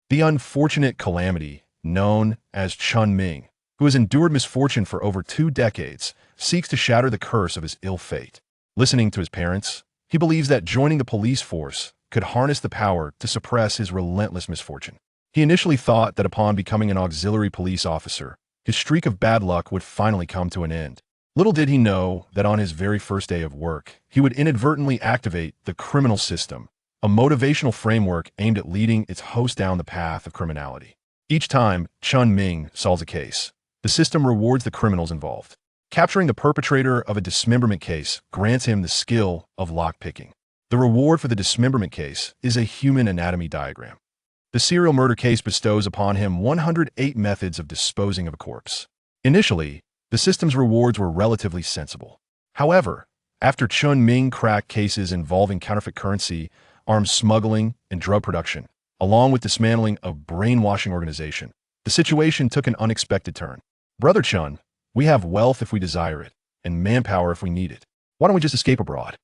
The unfortunate calamity, known as Chen Ming, who has endured misfortune for over 2 decades, seeks to shatter the curse of his ill fate. Listening to his parents, he believes that joining the police force could harness the power to suppress his relentless misfortune. He initially thought that upon becoming an auxiliary police officer, his streak of bad luck would finally come to an end. Little did he know that on his very first day of work, he would inadvertently activate the criminal system, a motivational framework aimed at leading its host down the path of criminality. Each time Chen Ming solves a case, the system rewards the criminals involved. Capturing the perpetrator of a dismemberment case grants him the skill of lockpicking. The reward for the dismemberment case is a human anatomy diagram. The serial murder case bestows upon him 108 methods of disposing of a corpse. Initially, the system's rewards were relatively sensible. However, after Chen Ming cracked cases involving counterfeit currency, arms smuggling, and drug production, along with dismantling a brainwashing organization, the situation took an unexpected turn. Brother Chen, we have wealth if we desire it, and manpower if we need it. Why don't we just escape abroad?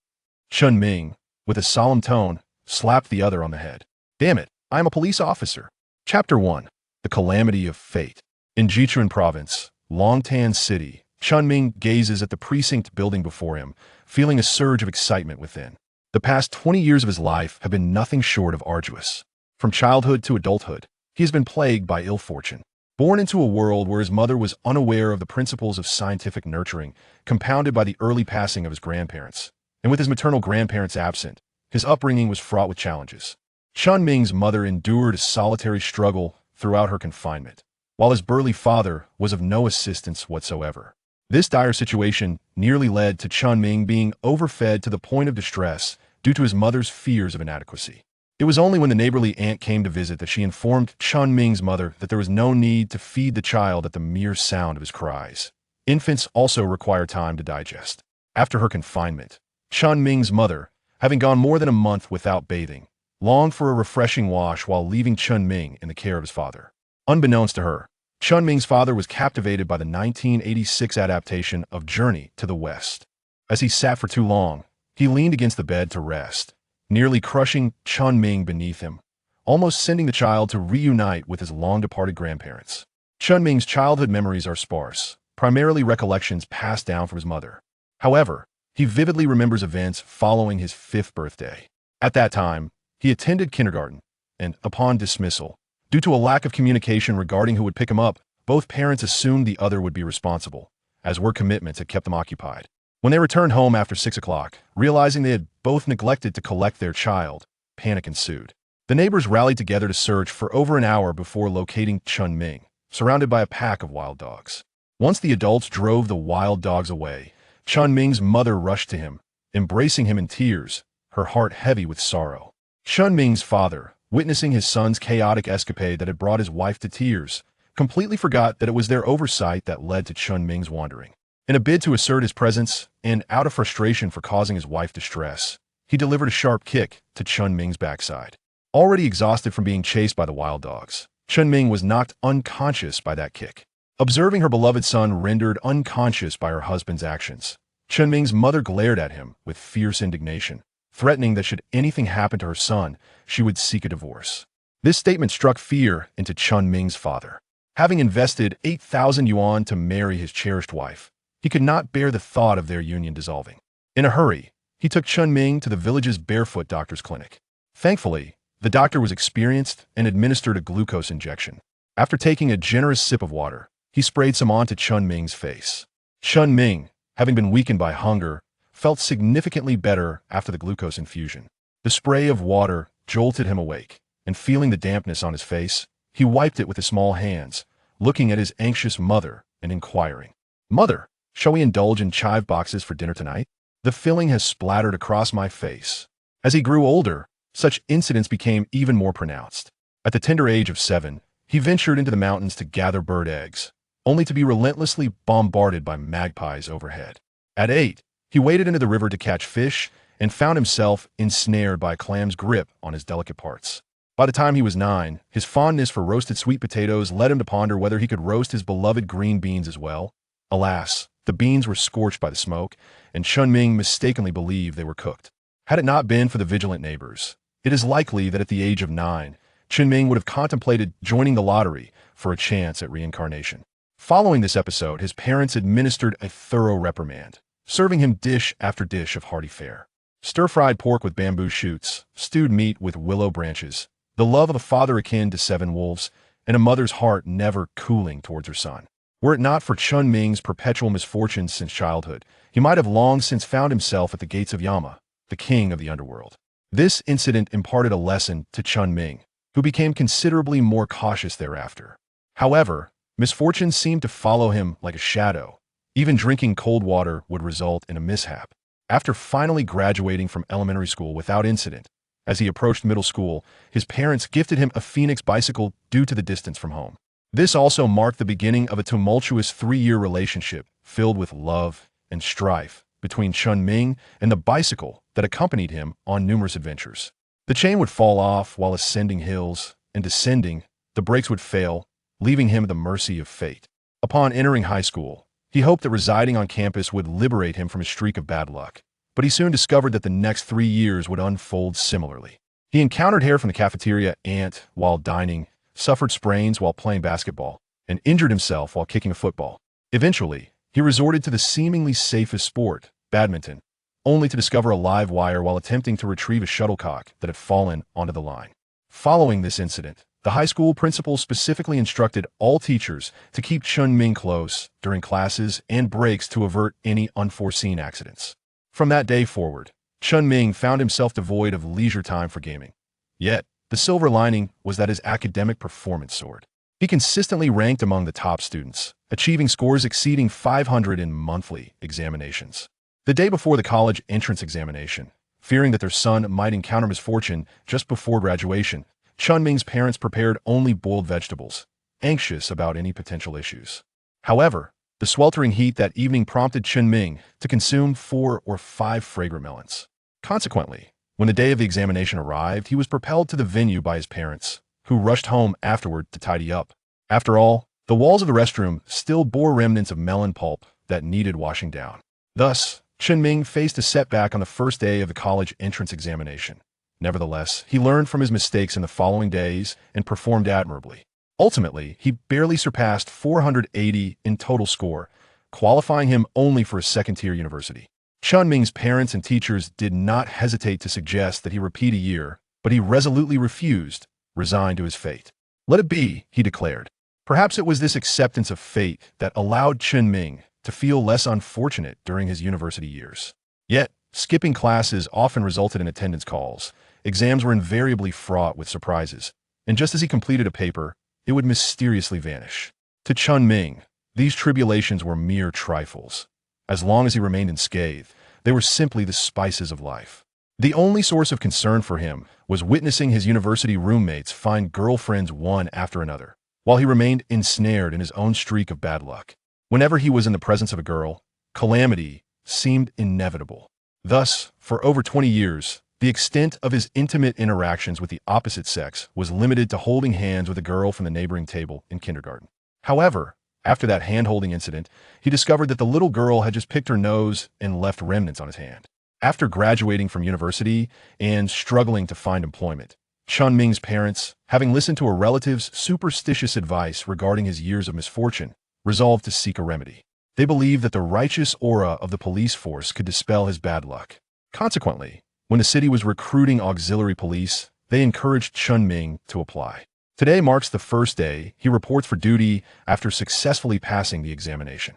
Chen Ming, with a solemn tone, slapped the other on the head. Damn it, I am a police officer. Chapter 1. The Calamity of Fate. In Jichuan Province, Longtan City, Chen Ming gazes at the precinct building before him, feeling a surge of excitement within. The past 20 years of his life have been nothing short of arduous. From childhood to adulthood, he has been plagued by ill fortune. Born into a world where his mother was unaware of the principles of scientific nurturing, compounded by the early passing of his grandparents, and with his maternal grandparents absent, his upbringing was fraught with challenges. Chen Ming's mother endured a solitary struggle throughout her confinement, while his burly father was of no assistance whatsoever. This dire situation nearly led to Chen Ming being overfed to the point of distress due to his mother's fears of inadequacy. It was only when the neighborly aunt came to visit that she informed Chen Ming's mother that there was no need to feed the child at the mere sound of his cries. Infants also require time to digest. After her confinement, Chen Ming's mother, having gone more than a month without bathing, longed for a refreshing wash while leaving Chen Ming in the care of his father. Unbeknownst to her, Chen Ming's father was captivated by the 1986 adaptation of Journey to the West. As he sat for too long, he leaned against the bed to rest, nearly crushing Chen Ming beneath him, almost sending the child to reunite with his long-departed grandparents. Chen Ming's childhood memories are sparse, primarily recollections passed down from his mother. However, he vividly remembers events following his 5th birthday. At that time, he attended kindergarten, and upon dismissal, due to a lack of communication regarding who would pick him up, both parents assumed the other would be responsible, as work commitments had kept them occupied. When they returned home after 6 o'clock, realizing they had both neglected to collect their child, panic ensued. The neighbors rallied together to search for over an hour before locating Chen Ming, surrounded by a pack of wild dogs. Once the adults drove the wild dogs away, Chen Ming's mother rushed to him, embracing him in tears, her heart heavy with sorrow. Chen Ming's father, witnessing his son's chaotic escapade that had brought his wife to tears, completely forgot that it was their oversight that led to Chen Ming's wandering. In a bid to assert his presence, and out of frustration for causing his wife distress, he delivered a sharp kick to Chen Ming's backside. Already exhausted from being chased by the wild dogs, Chen Ming was knocked unconscious by that kick. Observing her beloved son rendered unconscious by her husband's actions, Chen Ming's mother glared at him with fierce indignation, threatening that should anything happen to her son, she would seek a divorce. This statement struck fear into Chen Ming's father. Having invested 8,000 yuan to marry his cherished wife, he could not bear the thought of their union dissolving. In a hurry, he took Chen Ming to the village's barefoot doctor's clinic. Thankfully, the doctor was experienced and administered a glucose injection. After taking a generous sip of water, he sprayed some onto Chen Ming's face. Chen Ming, having been weakened by hunger, felt significantly better after the glucose infusion. The spray of water jolted him awake, and feeling the dampness on his face, he wiped it with his small hands, looking at his anxious mother and inquiring, "Mother, shall we indulge in chive boxes for dinner tonight? The filling has splattered across my face." As he grew older, such incidents became even more pronounced. At the tender age of 7, he ventured into the mountains to gather bird eggs, only to be relentlessly bombarded by magpies overhead. At 8, he waded into the river to catch fish and found himself ensnared by a clam's grip on his delicate parts. By the time he was 9, his fondness for roasted sweet potatoes led him to ponder whether he could roast his beloved green beans as well. Alas, the beans were scorched by the smoke, and Chen Ming mistakenly believed they were cooked. Had it not been for the vigilant neighbors, it is likely that at the age of 9, Chen Ming would have contemplated joining the lottery for a chance at reincarnation. Following this episode, his parents administered a thorough reprimand, serving him dish after dish of hearty fare. Stir-fried pork with bamboo shoots, stewed meat with willow branches, the love of a father akin to 7 wolves, and a mother's heart never cooling towards her son. Were it not for Chen Ming's perpetual misfortunes since childhood, he might have long since found himself at the gates of Yama, the king of the underworld. This incident imparted a lesson to Chen Ming, who became considerably more cautious thereafter. However, misfortune seemed to follow him like a shadow. Even drinking cold water would result in a mishap. After finally graduating from elementary school without incident, as he approached middle school, his parents gifted him a Phoenix bicycle due to the distance from home. This also marked the beginning of a tumultuous 3-year relationship filled with love and strife between Chen Ming and the bicycle that accompanied him on numerous adventures. The chain would fall off while ascending hills, and descending, the brakes would fail, leaving him at the mercy of fate. Upon entering high school, he hoped that residing on campus would liberate him from his streak of bad luck, but he soon discovered that the next 3 years would unfold similarly. He encountered hair from the cafeteria ant while dining, suffered sprains while playing basketball, and injured himself while kicking a football. Eventually, he resorted to the seemingly safest sport, badminton, only to discover a live wire while attempting to retrieve a shuttlecock that had fallen onto the line. Following this incident, the high school principal specifically instructed all teachers to keep Chen Ming close during classes and breaks to avert any unforeseen accidents. From that day forward, Chen Ming found himself devoid of leisure time for gaming. Yet, the silver lining was that his academic performance soared. He consistently ranked among the top students, achieving scores exceeding 500 in monthly examinations. The day before the college entrance examination, fearing that their son might encounter misfortune just before graduation, Chen Ming's parents prepared only boiled vegetables, anxious about any potential issues. However, the sweltering heat that evening prompted Chen Ming to consume 4 or 5 fragrant melons. Consequently, when the day of the examination arrived, he was propelled to the venue by his parents, who rushed home afterward to tidy up. After all, the walls of the restroom still bore remnants of melon pulp that needed washing down. Thus, Chen Ming faced a setback on the first day of the college entrance examination. Nevertheless, he learned from his mistakes in the following days and performed admirably. Ultimately, he barely surpassed 480 in total score, qualifying him only for a second-tier university. Chen Ming's parents and teachers did not hesitate to suggest that he repeat a year, but he resolutely refused, resigned to his fate. "Let it be," he declared. Perhaps it was this acceptance of fate that allowed Chen Ming to feel less unfortunate during his university years. Yet, skipping classes often resulted in attendance calls. Exams were invariably fraught with surprises, and just as he completed a paper, it would mysteriously vanish. To Chen Ming, these tribulations were mere trifles. As long as he remained unscathed, they were simply the spices of life. The only source of concern for him was witnessing his university roommates find girlfriends one after another, while he remained ensnared in his own streak of bad luck. Whenever he was in the presence of a girl, calamity seemed inevitable. Thus, for over 20 years, the extent of his intimate interactions with the opposite sex was limited to holding hands with a girl from the neighboring table in kindergarten. However, after that hand-holding incident, he discovered that the little girl had just picked her nose and left remnants on his hand. After graduating from university and struggling to find employment, Chen Ming's parents, having listened to a relative's superstitious advice regarding his years of misfortune, resolved to seek a remedy. They believed that the righteous aura of the police force could dispel his bad luck. Consequently, when the city was recruiting auxiliary police, they encouraged Chen Ming to apply. Today marks the first day he reports for duty after successfully passing the examination.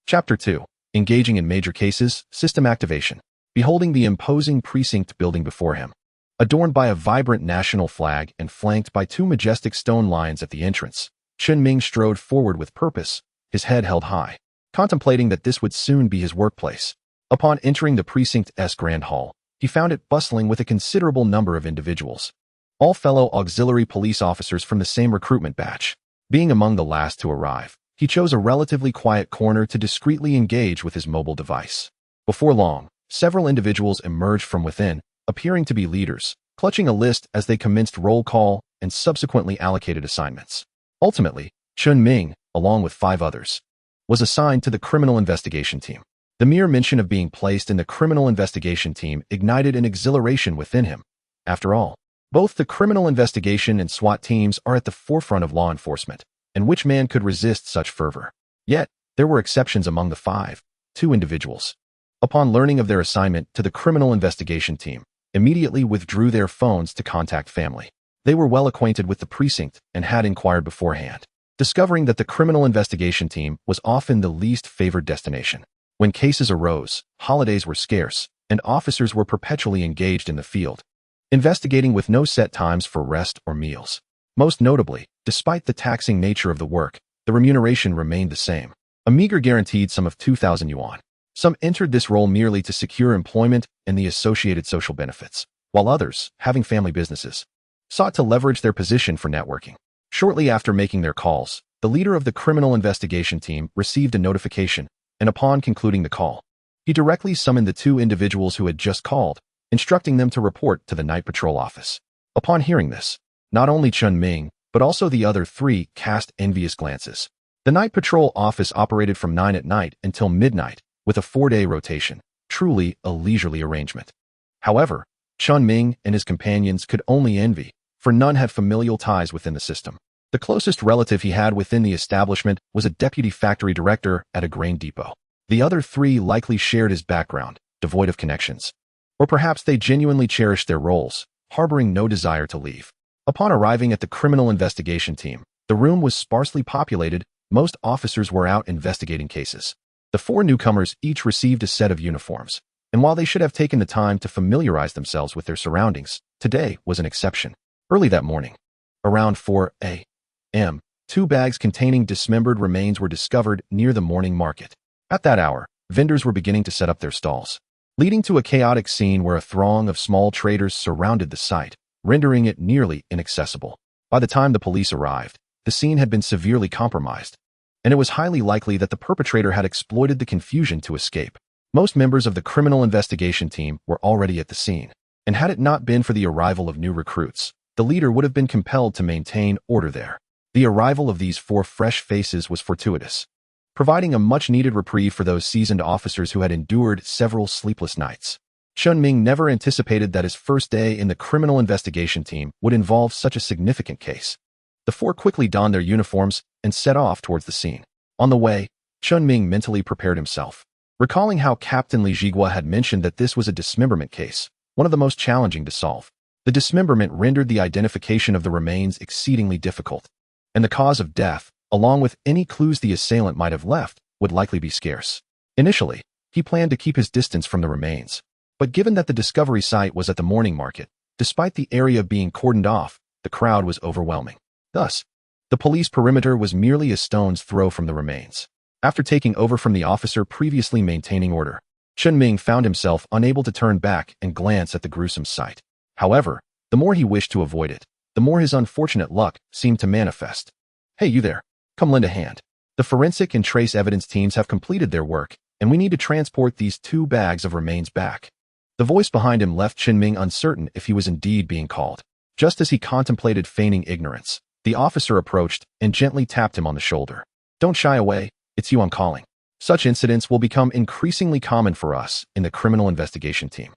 Chapter 2. Engaging in major cases, system activation. Beholding the imposing precinct building before him, adorned by a vibrant national flag and flanked by 2 majestic stone lions at the entrance, Chen Ming strode forward with purpose, his head held high, contemplating that this would soon be his workplace. Upon entering the precinct's grand hall, he found it bustling with a considerable number of individuals, all fellow auxiliary police officers from the same recruitment batch. Being among the last to arrive, he chose a relatively quiet corner to discreetly engage with his mobile device. Before long, several individuals emerged from within, appearing to be leaders, clutching a list as they commenced roll call and subsequently allocated assignments. Ultimately, Chen Ming, along with 5 others, was assigned to the criminal investigation team. The mere mention of being placed in the criminal investigation team ignited an exhilaration within him. After all, Both the criminal investigation and SWAT teams are at the forefront of law enforcement, and which man could resist such fervor? Yet, there were exceptions among the five. Two individuals, upon learning of their assignment to the criminal investigation team, immediately withdrew their phones to contact family. They were well acquainted with the precinct and had inquired beforehand, discovering that the criminal investigation team was often the least favored destination. When cases arose, holidays were scarce, and officers were perpetually engaged in the field, investigating with no set times for rest or meals. Most notably, despite the taxing nature of the work, the remuneration remained the same, a meager guaranteed sum of 2,000 yuan. Some entered this role merely to secure employment and the associated social benefits, while others, having family businesses, sought to leverage their position for networking. Shortly after making their calls, the leader of the criminal investigation team received a notification, and upon concluding the call, he directly summoned the two individuals who had just called, instructing them to report to the night patrol office. Upon hearing this, not only Chen Ming, but also the other three cast envious glances. The night patrol office operated from 9 at night until midnight, with a 4-day rotation, truly a leisurely arrangement. However, Chen Ming and his companions could only envy, for none had familial ties within the system. The closest relative he had within the establishment was a deputy factory director at a grain depot. The other three likely shared his background, devoid of connections. Or perhaps they genuinely cherished their roles, harboring no desire to leave. Upon arriving at the criminal investigation team, the room was sparsely populated. Most officers were out investigating cases. The four newcomers each received a set of uniforms, and while they should have taken the time to familiarize themselves with their surroundings, today was an exception. Early that morning, around 4 a.m., 2 bags containing dismembered remains were discovered near the morning market. At that hour, vendors were beginning to set up their stalls, leading to a chaotic scene where a throng of small traders surrounded the site, rendering it nearly inaccessible. By the time the police arrived, the scene had been severely compromised, and it was highly likely that the perpetrator had exploited the confusion to escape. Most members of the criminal investigation team were already at the scene, and had it not been for the arrival of new recruits, the leader would have been compelled to maintain order there. The arrival of these 4 fresh faces was fortuitous, providing a much-needed reprieve for those seasoned officers who had endured several sleepless nights. Chen Ming never anticipated that his first day in the criminal investigation team would involve such a significant case. The 4 quickly donned their uniforms and set off towards the scene. On the way, Chen Ming mentally prepared himself, recalling how Captain Li Jigua had mentioned that this was a dismemberment case, one of the most challenging to solve. The dismemberment rendered the identification of the remains exceedingly difficult, and the cause of death, along with any clues the assailant might have left, would likely be scarce. Initially, he planned to keep his distance from the remains, but given that the discovery site was at the morning market, despite the area being cordoned off, the crowd was overwhelming. Thus, the police perimeter was merely a stone's throw from the remains. After taking over from the officer previously maintaining order, Chen Ming found himself unable to turn back and glance at the gruesome sight. However, the more he wished to avoid it, the more his unfortunate luck seemed to manifest. "Hey, you there. Come lend a hand. The forensic and trace evidence teams have completed their work, and we need to transport these 2 bags of remains back." The voice behind him left Chen Ming uncertain if he was indeed being called. Just as he contemplated feigning ignorance, the officer approached and gently tapped him on the shoulder. "Don't shy away, it's you I'm calling." Such incidents will become increasingly common for us in the criminal investigation team.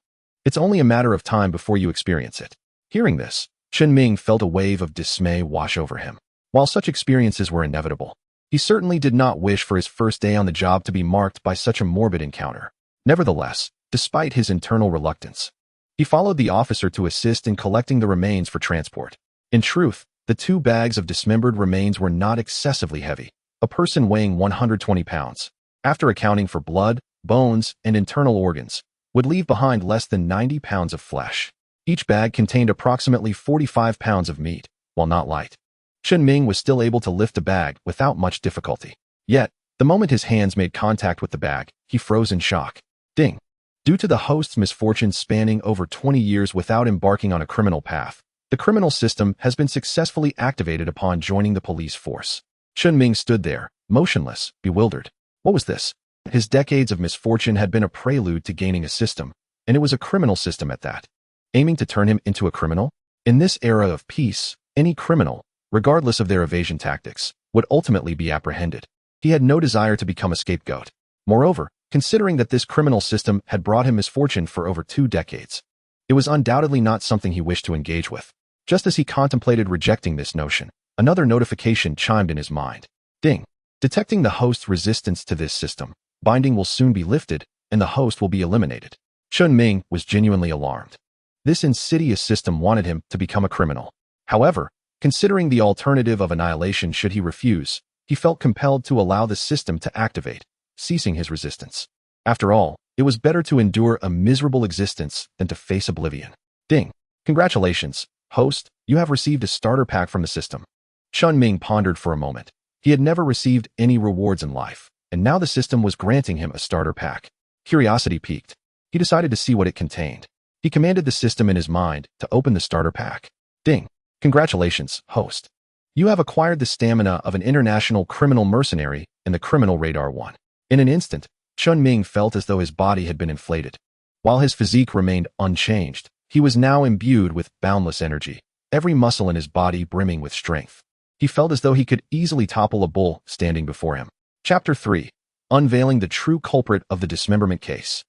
It's only a matter of time before you experience it. Hearing this, Chen Ming felt a wave of dismay wash over him. While such experiences were inevitable, he certainly did not wish for his first day on the job to be marked by such a morbid encounter. Nevertheless, despite his internal reluctance, he followed the officer to assist in collecting the remains for transport. In truth, the 2 bags of dismembered remains were not excessively heavy. A person weighing 120 pounds, after accounting for blood, bones, and internal organs, would leave behind less than 90 pounds of flesh. Each bag contained approximately 45 pounds of meat, while not light. Chen Ming was still able to lift the bag without much difficulty. Yet, the moment his hands made contact with the bag, he froze in shock. Ding! Due to the host's misfortunes spanning over 20 years without embarking on a criminal path, the criminal system has been successfully activated upon joining the police force. Chen Ming stood there, motionless, bewildered. What was this? His decades of misfortune had been a prelude to gaining a system, and it was a criminal system at that, aiming to turn him into a criminal? In this era of peace, any criminal, regardless of their evasion tactics, would ultimately be apprehended. He had no desire to become a scapegoat. Moreover, considering that this criminal system had brought him misfortune for over 2 decades, it was undoubtedly not something he wished to engage with. Just as he contemplated rejecting this notion, another notification chimed in his mind. Ding. Detecting the host's resistance to this system, binding will soon be lifted, and the host will be eliminated. Chen Ming was genuinely alarmed. This insidious system wanted him to become a criminal. However, considering the alternative of annihilation should he refuse, he felt compelled to allow the system to activate, ceasing his resistance. After all, it was better to endure a miserable existence than to face oblivion. Ding. Congratulations, host, you have received a starter pack from the system. Chen Ming pondered for a moment. He had never received any rewards in life, and now the system was granting him a starter pack. Curiosity piqued. He decided to see what it contained. He commanded the system in his mind to open the starter pack. Ding. Congratulations, host. You have acquired the stamina of an international criminal mercenary in the criminal radar 1. In an instant, Chen Ming felt as though his body had been inflated. While his physique remained unchanged, he was now imbued with boundless energy, every muscle in his body brimming with strength. He felt as though he could easily topple a bull standing before him. Chapter 3. Unveiling the true culprit of the dismemberment case.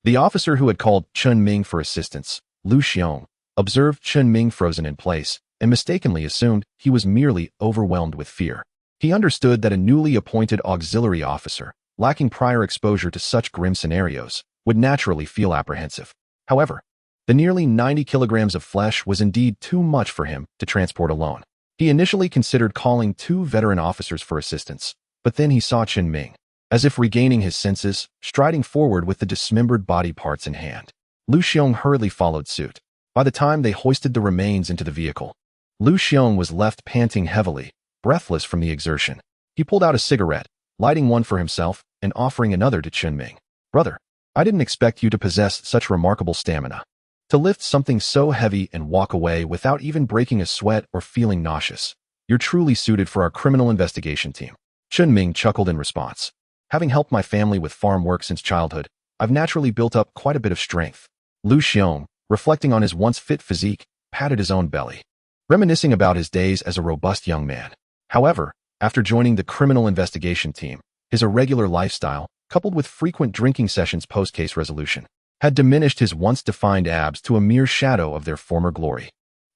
The officer who had called Chen Ming for assistance, Lu Xiong, observed Chen Ming frozen in place and mistakenly assumed he was merely overwhelmed with fear. He understood that a newly appointed auxiliary officer, lacking prior exposure to such grim scenarios, would naturally feel apprehensive. However, the nearly 90 kilograms of flesh was indeed too much for him to transport alone. He initially considered calling 2 veteran officers for assistance, but then he saw Chen Ming, as if regaining his senses, striding forward with the dismembered body parts in hand. Lu Xiong hurriedly followed suit. By the time they hoisted the remains into the vehicle, Lu Xiong was left panting heavily, breathless from the exertion. He pulled out a cigarette, lighting one for himself and offering another to Chen Ming. Brother, I didn't expect you to possess such remarkable stamina. To lift something so heavy and walk away without even breaking a sweat or feeling nauseous. You're truly suited for our criminal investigation team. Chen Ming chuckled in response. Having helped my family with farm work since childhood, I've naturally built up quite a bit of strength. Lu Xiong, reflecting on his once fit physique, patted his own belly, reminiscing about his days as a robust young man. However, after joining the criminal investigation team, his irregular lifestyle, coupled with frequent drinking sessions post-case resolution, had diminished his once-defined abs to a mere shadow of their former glory.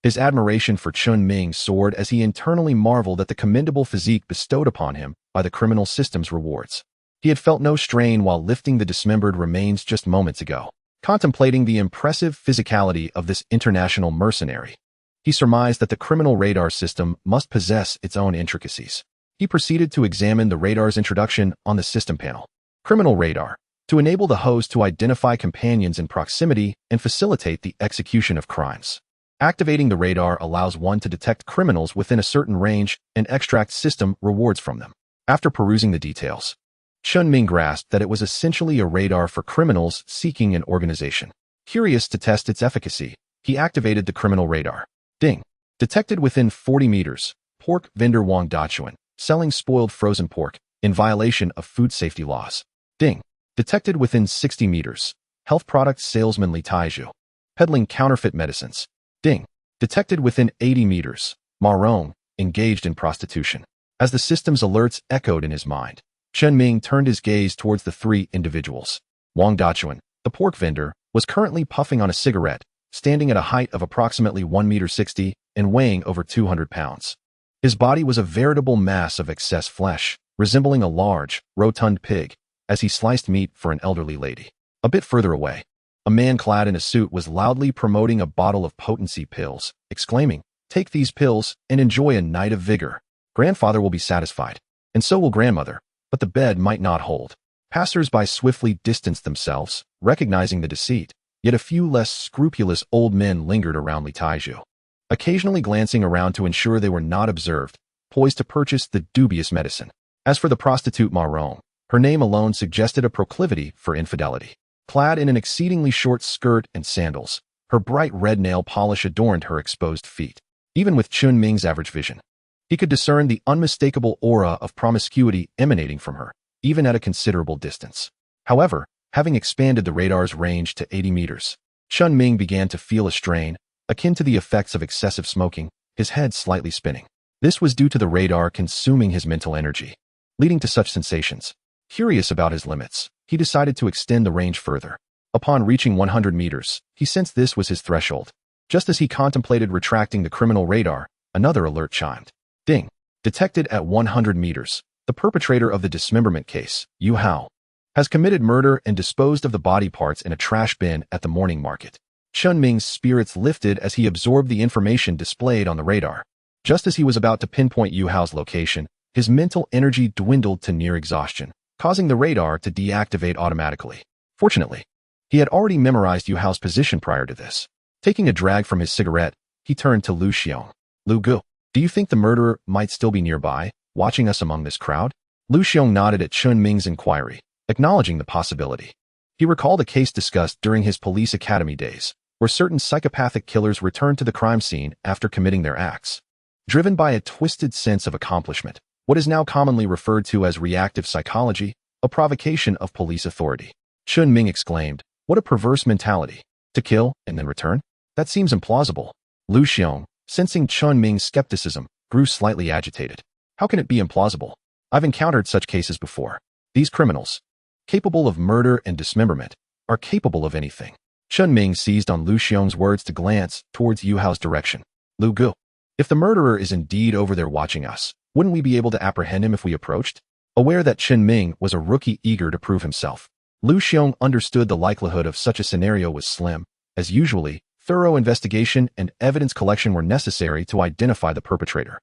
His admiration for Chen Ming soared as he internally marveled at the commendable physique bestowed upon him by the criminal system's rewards. He had felt no strain while lifting the dismembered remains just moments ago. Contemplating the impressive physicality of this international mercenary, he surmised that the criminal radar system must possess its own intricacies. He proceeded to examine the radar's introduction on the system panel. Criminal radar, to enable the host to identify companions in proximity and facilitate the execution of crimes. Activating the radar allows one to detect criminals within a certain range and extract system rewards from them. After perusing the details, Chen Ming grasped that it was essentially a radar for criminals seeking an organization. Curious to test its efficacy, he activated the criminal radar. Ding. Detected within 40 meters, pork vendor Wang Dachuan, selling spoiled frozen pork, in violation of food safety laws. Ding. Detected within 60 meters, health products salesman Li Taizhu, peddling counterfeit medicines. Ding. Detected within 80 meters, Ma Rong, engaged in prostitution. As the system's alerts echoed in his mind, Chen Ming turned his gaze towards the 3 individuals. Wang Dachuan, the pork vendor, was currently puffing on a cigarette, standing at a height of approximately 1.60 meters and weighing over 200 pounds. His body was a veritable mass of excess flesh, resembling a large, rotund pig, as he sliced meat for an elderly lady. A bit further away, a man clad in a suit was loudly promoting a bottle of potency pills, exclaiming, "Take these pills and enjoy a night of vigor. Grandfather will be satisfied, and so will grandmother, but the bed might not hold." Passers-by swiftly distanced themselves, recognizing the deceit, yet a few less scrupulous old men lingered around Li Taizhu, occasionally glancing around to ensure they were not observed, poised to purchase the dubious medicine. As for the prostitute Ma Rong, her name alone suggested a proclivity for infidelity. Clad in an exceedingly short skirt and sandals, her bright red nail polish adorned her exposed feet. Even with Chen Ming's average vision, he could discern the unmistakable aura of promiscuity emanating from her, even at a considerable distance. However, having expanded the radar's range to 80 meters, Chen Ming began to feel a strain, akin to the effects of excessive smoking, his head slightly spinning. This was due to the radar consuming his mental energy, leading to such sensations. Curious about his limits, he decided to extend the range further. Upon reaching 100 meters, he sensed this was his threshold. Just as he contemplated retracting the criminal radar, another alert chimed. Ding. Detected at 100 meters. The perpetrator of the dismemberment case, Yu Hao, has committed murder and disposed of the body parts in a trash bin at the morning market. Chen Ming's spirits lifted as he absorbed the information displayed on the radar. Just as he was about to pinpoint Yu Hao's location, his mental energy dwindled to near exhaustion, causing the radar to deactivate automatically. Fortunately, he had already memorized Yu Hao's position prior to this. Taking a drag from his cigarette, he turned to Lu Xiong. Lu Gu, do you think the murderer might still be nearby, watching us among this crowd? Lu Xiong nodded at Chen Ming's inquiry, acknowledging the possibility. He recalled a case discussed during his police academy days, where certain psychopathic killers returned to the crime scene after committing their acts. Driven by a twisted sense of accomplishment, what is now commonly referred to as reactive psychology, a provocation of police authority. Chen Ming exclaimed, what a perverse mentality. To kill and then return? That seems implausible. Lu Xiong, sensing Chen Ming's skepticism, grew slightly agitated. How can it be implausible? I've encountered such cases before. These criminals, capable of murder and dismemberment, are capable of anything. Chen Ming seized on Lu Xiong's words to glance towards Yu Hao's direction. Lu Gu, if the murderer is indeed over there watching us, wouldn't we be able to apprehend him if we approached? Aware that Chen Ming was a rookie eager to prove himself, Lu Xiong understood the likelihood of such a scenario was slim, as usually, thorough investigation and evidence collection were necessary to identify the perpetrator.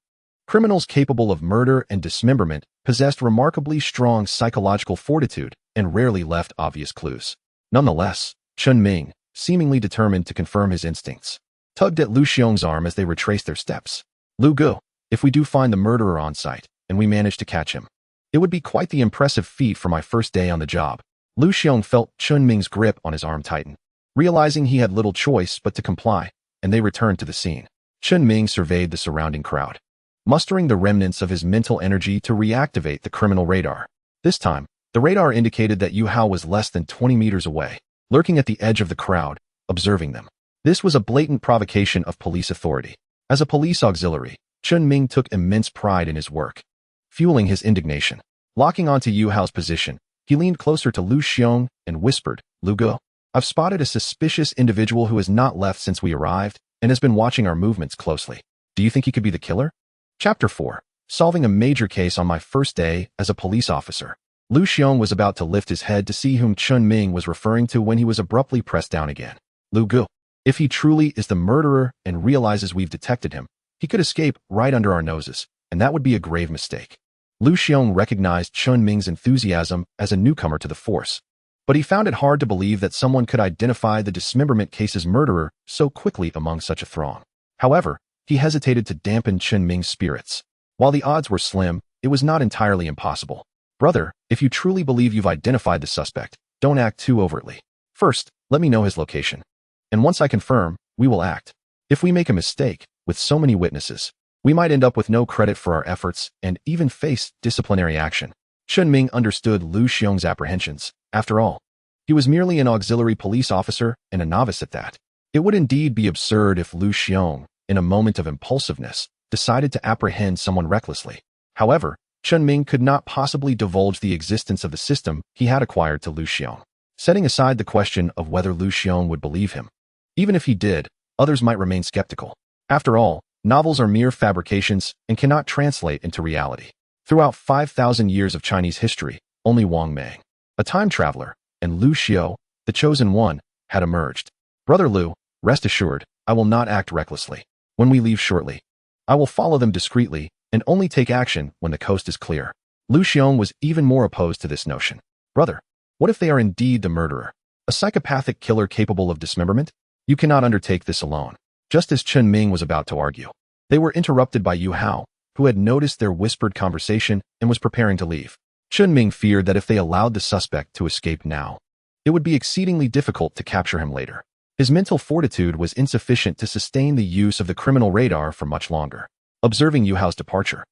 Criminals capable of murder and dismemberment possessed remarkably strong psychological fortitude and rarely left obvious clues. Nonetheless, Chen Ming, seemingly determined to confirm his instincts, tugged at Lu Xiong's arm as they retraced their steps. Lu Gu, if we do find the murderer on site, and we manage to catch him, it would be quite the impressive feat for my first day on the job. Lu Xiong felt Chen Ming's grip on his arm tighten. Realizing he had little choice but to comply, and they returned to the scene. Chen Ming surveyed the surrounding crowd, mustering the remnants of his mental energy to reactivate the criminal radar. This time, the radar indicated that Yu Hao was less than 20 meters away, lurking at the edge of the crowd, observing them. This was a blatant provocation of police authority. As a police auxiliary, Chen Ming took immense pride in his work, fueling his indignation. Locking onto Yu Hao's position, he leaned closer to Lu Xiong and whispered, Lu Gu, I've spotted a suspicious individual who has not left since we arrived and has been watching our movements closely. Do you think he could be the killer? Chapter 4. Solving a major case on my first day as a police officer. Lu Xiong was about to lift his head to see whom Chen Ming was referring to when he was abruptly pressed down again. Lu Gu, if he truly is the murderer and realizes we've detected him, he could escape right under our noses, and that would be a grave mistake. Lu Xiong recognized Chen Ming's enthusiasm as a newcomer to the force, but he found it hard to believe that someone could identify the dismemberment case's murderer so quickly among such a throng. However, he hesitated to dampen Chen Ming's spirits. While the odds were slim, it was not entirely impossible. Brother, if you truly believe you've identified the suspect, don't act too overtly. First, let me know his location. And once I confirm, we will act. If we make a mistake, with so many witnesses, we might end up with no credit for our efforts and even face disciplinary action. Chen Ming understood Lu Xiong's apprehensions. After all, he was merely an auxiliary police officer and a novice at that. It would indeed be absurd if Lu Xiong, in a moment of impulsiveness, decided to apprehend someone recklessly. However, Chen Ming could not possibly divulge the existence of the system he had acquired to Lu Xiong, setting aside the question of whether Lu Xiong would believe him. Even if he did, others might remain skeptical. After all, novels are mere fabrications and cannot translate into reality. Throughout 5,000 years of Chinese history, only Wang Mang, a time traveler, and Lu Xiao, the chosen one, had emerged. Brother Lu, rest assured, I will not act recklessly. When we leave shortly, I will follow them discreetly and only take action when the coast is clear. Lu Xiong was even more opposed to this notion. Brother, what if they are indeed the murderer? A psychopathic killer capable of dismemberment? You cannot undertake this alone. Just as Chen Ming was about to argue, they were interrupted by Yu Hao, who had noticed their whispered conversation and was preparing to leave. Chen Ming feared that if they allowed the suspect to escape now, it would be exceedingly difficult to capture him later. His mental fortitude was insufficient to sustain the use of the criminal radar for much longer. Observing Yu Hao's departure,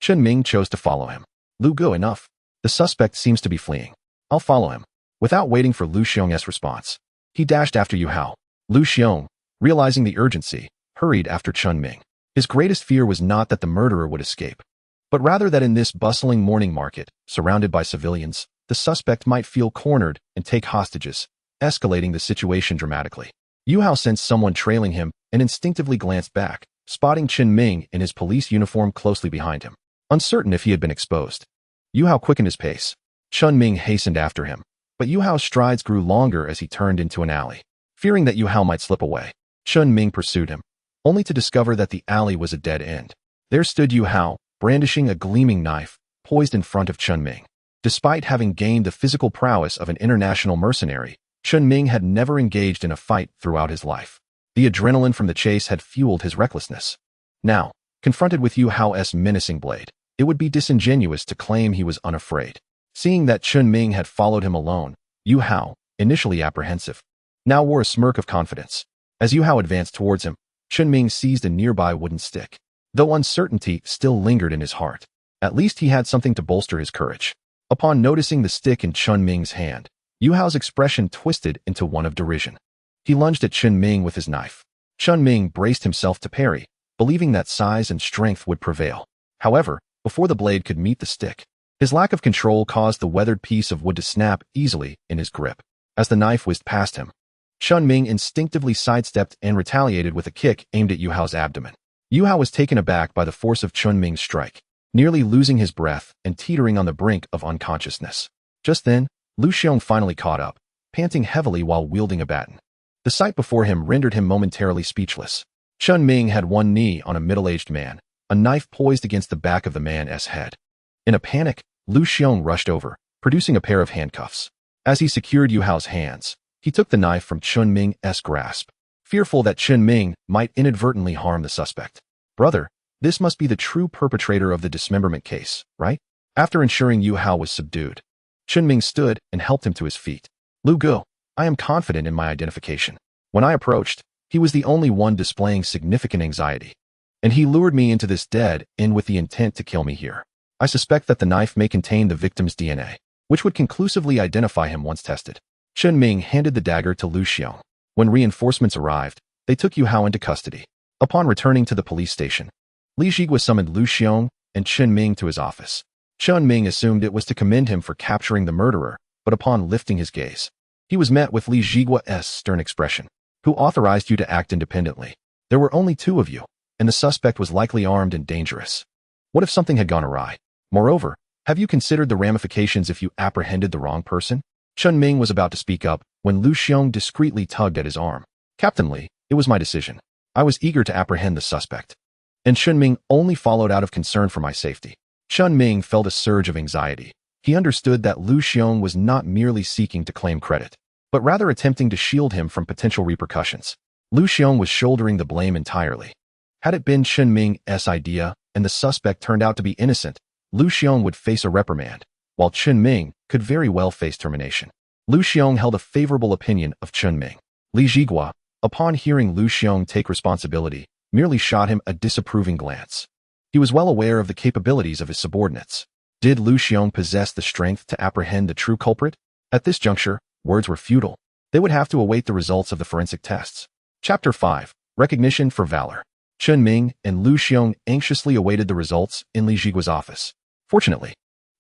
Chen Ming chose to follow him. Lu Gu, enough. The suspect seems to be fleeing. I'll follow him. Without waiting for Lu Xiong's response, he dashed after Yu Hao. Lu Xiong, realizing the urgency, hurried after Chen Ming. His greatest fear was not that the murderer would escape, but rather that in this bustling morning market, surrounded by civilians, the suspect might feel cornered and take hostages, escalating the situation dramatically. Yu Hao sensed someone trailing him and instinctively glanced back, spotting Chen Ming in his police uniform closely behind him, uncertain if he had been exposed. Yu Hao quickened his pace. Chen Ming hastened after him, but Yu Hao's strides grew longer as he turned into an alley. Fearing that Yu Hao might slip away, Chen Ming pursued him, only to discover that the alley was a dead end. There stood Yu Hao, brandishing a gleaming knife, poised in front of Chen Ming. Despite having gained the physical prowess of an international mercenary, Chen Ming had never engaged in a fight throughout his life. The adrenaline from the chase had fueled his recklessness. Now, confronted with Yu Hao's menacing blade, it would be disingenuous to claim he was unafraid. Seeing that Chen Ming had followed him alone, Yu Hao, initially apprehensive, now wore a smirk of confidence. As Yu Hao advanced towards him, Chen Ming seized a nearby wooden stick. Though uncertainty still lingered in his heart, at least he had something to bolster his courage. Upon noticing the stick in Chen Ming's hand, Yu Hao's expression twisted into one of derision. He lunged at Chen Ming with his knife. Chen Ming braced himself to parry, believing that size and strength would prevail. However, before the blade could meet the stick, his lack of control caused the weathered piece of wood to snap easily in his grip. As the knife whizzed past him, Chen Ming instinctively sidestepped and retaliated with a kick aimed at Yu Hao's abdomen. Yu Hao was taken aback by the force of Chen Ming's strike, nearly losing his breath and teetering on the brink of unconsciousness. Just then, Lu Xiong finally caught up, panting heavily while wielding a baton. The sight before him rendered him momentarily speechless. Chen Ming had one knee on a middle-aged man, a knife poised against the back of the man's head. In a panic, Lu Xiong rushed over, producing a pair of handcuffs. As he secured Yu Hao's hands, he took the knife from Chen Ming's grasp, fearful that Chen Ming might inadvertently harm the suspect. Brother, this must be the true perpetrator of the dismemberment case, right? After ensuring Yu Hao was subdued, Chen Ming stood and helped him to his feet. Lu Gu, I am confident in my identification. When I approached, he was the only one displaying significant anxiety, and he lured me into this dead end with the intent to kill me here. I suspect that the knife may contain the victim's DNA, which would conclusively identify him once tested. Chen Ming handed the dagger to Lu Xiong. When reinforcements arrived, they took Yu Hao into custody. Upon returning to the police station, Li Zhigua summoned Lu Xiong and Chen Ming to his office. Chen Ming assumed it was to commend him for capturing the murderer, but upon lifting his gaze, he was met with Li Zhigua's stern expression. Who authorized you to act independently? There were only two of you, and the suspect was likely armed and dangerous. What if something had gone awry? Moreover, have you considered the ramifications if you apprehended the wrong person? Chen Ming was about to speak up when Lu Xiong discreetly tugged at his arm. Captain Li, it was my decision. I was eager to apprehend the suspect, and Chen Ming only followed out of concern for my safety. Chen Ming felt a surge of anxiety. He understood that Lu Xiong was not merely seeking to claim credit, but rather attempting to shield him from potential repercussions. Lu Xiong was shouldering the blame entirely. Had it been Chen Ming's idea and the suspect turned out to be innocent, Lu Xiong would face a reprimand, while Chen Ming could very well face termination. Lu Xiong held a favorable opinion of Chen Ming. Li Zhigua, upon hearing Lu Xiong take responsibility, merely shot him a disapproving glance. He was well aware of the capabilities of his subordinates. Did Lu Xiong possess the strength to apprehend the true culprit? At this juncture, words were futile. They would have to await the results of the forensic tests. Chapter 5. Recognition for Valor. Chen Ming and Lu Xiong anxiously awaited the results in Li Zhigua's office. Fortunately,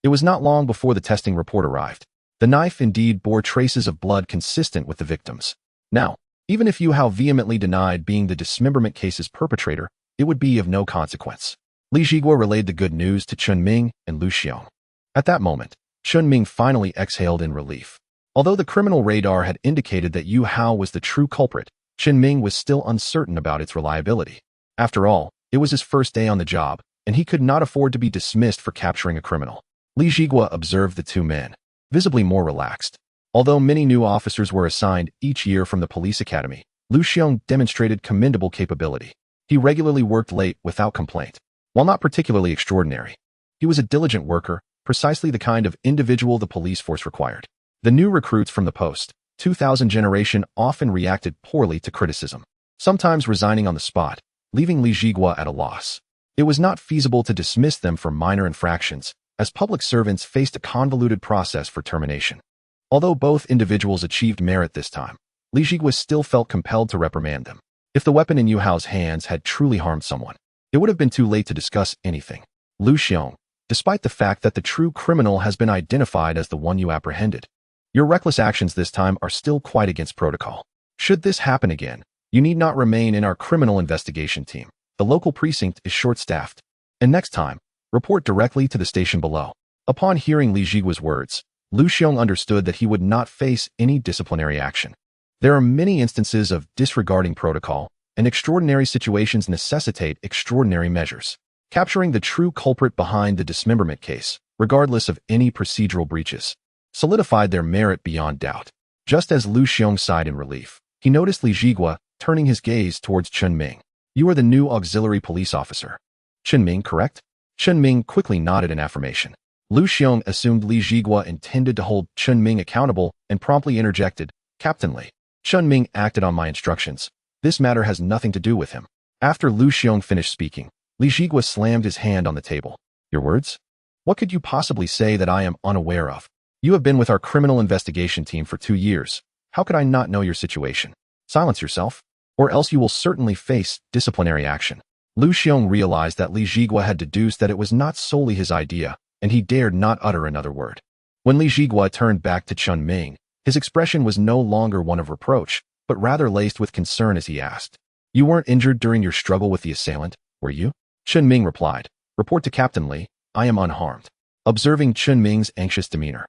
it was not long before the testing report arrived. The knife indeed bore traces of blood consistent with the victim's. Now, even if Yu Hao vehemently denied being the dismemberment case's perpetrator, it would be of no consequence. Li Zhigua relayed the good news to Chen Ming and Lu Xiong. At that moment, Chen Ming finally exhaled in relief. Although the criminal radar had indicated that Yu Hao was the true culprit, Chen Ming was still uncertain about its reliability. After all, it was his first day on the job, and he could not afford to be dismissed for capturing a criminal. Li Zhigua observed the two men, visibly more relaxed. Although many new officers were assigned each year from the police academy, Lu Xiong demonstrated commendable capability. He regularly worked late without complaint. While not particularly extraordinary, he was a diligent worker, precisely the kind of individual the police force required. The new recruits from the post-2000 generation often reacted poorly to criticism, sometimes resigning on the spot, leaving Li Zhigua at a loss. It was not feasible to dismiss them for minor infractions, as public servants faced a convoluted process for termination. Although both individuals achieved merit this time, Li Zhigua still felt compelled to reprimand them. If the weapon in Yu Hao's hands had truly harmed someone, it would have been too late to discuss anything. Lu Xiong, despite the fact that the true criminal has been identified as the one you apprehended, your reckless actions this time are still quite against protocol. Should this happen again, You need not remain in our criminal investigation team. The local precinct is short-staffed. And next time, report directly to the station below. Upon hearing Li Jigua's words, Lu Xiong understood that he would not face any disciplinary action. There are many instances of disregarding protocol, and extraordinary situations necessitate extraordinary measures. Capturing the true culprit behind the dismemberment case, regardless of any procedural breaches, solidified their merit beyond doubt. Just as Lu Xiong sighed in relief, he noticed Li Jigua turning his gaze towards Chen Ming. You are the new auxiliary police officer. Chen Ming, correct? Chen Ming quickly nodded in affirmation. Lu Xiong assumed Li Jigua intended to hold Chen Ming accountable and promptly interjected, Captain Li. Chen Ming acted on my instructions. This matter has nothing to do with him. After Lu Xiong finished speaking, Li Jigua slammed his hand on the table. Your words? What could you possibly say that I am unaware of? You have been with our criminal investigation team for 2 years. How could I not know your situation? Silence yourself, or else you will certainly face disciplinary action. Lu Xiong realized that Li Jigua had deduced that it was not solely his idea, and he dared not utter another word. When Li Jigua turned back to Chen Ming, his expression was no longer one of reproach, but rather laced with concern as he asked, You weren't injured during your struggle with the assailant, were you? Chen Ming replied, Report to Captain Li, I am unharmed. Observing Chen Ming's anxious demeanor,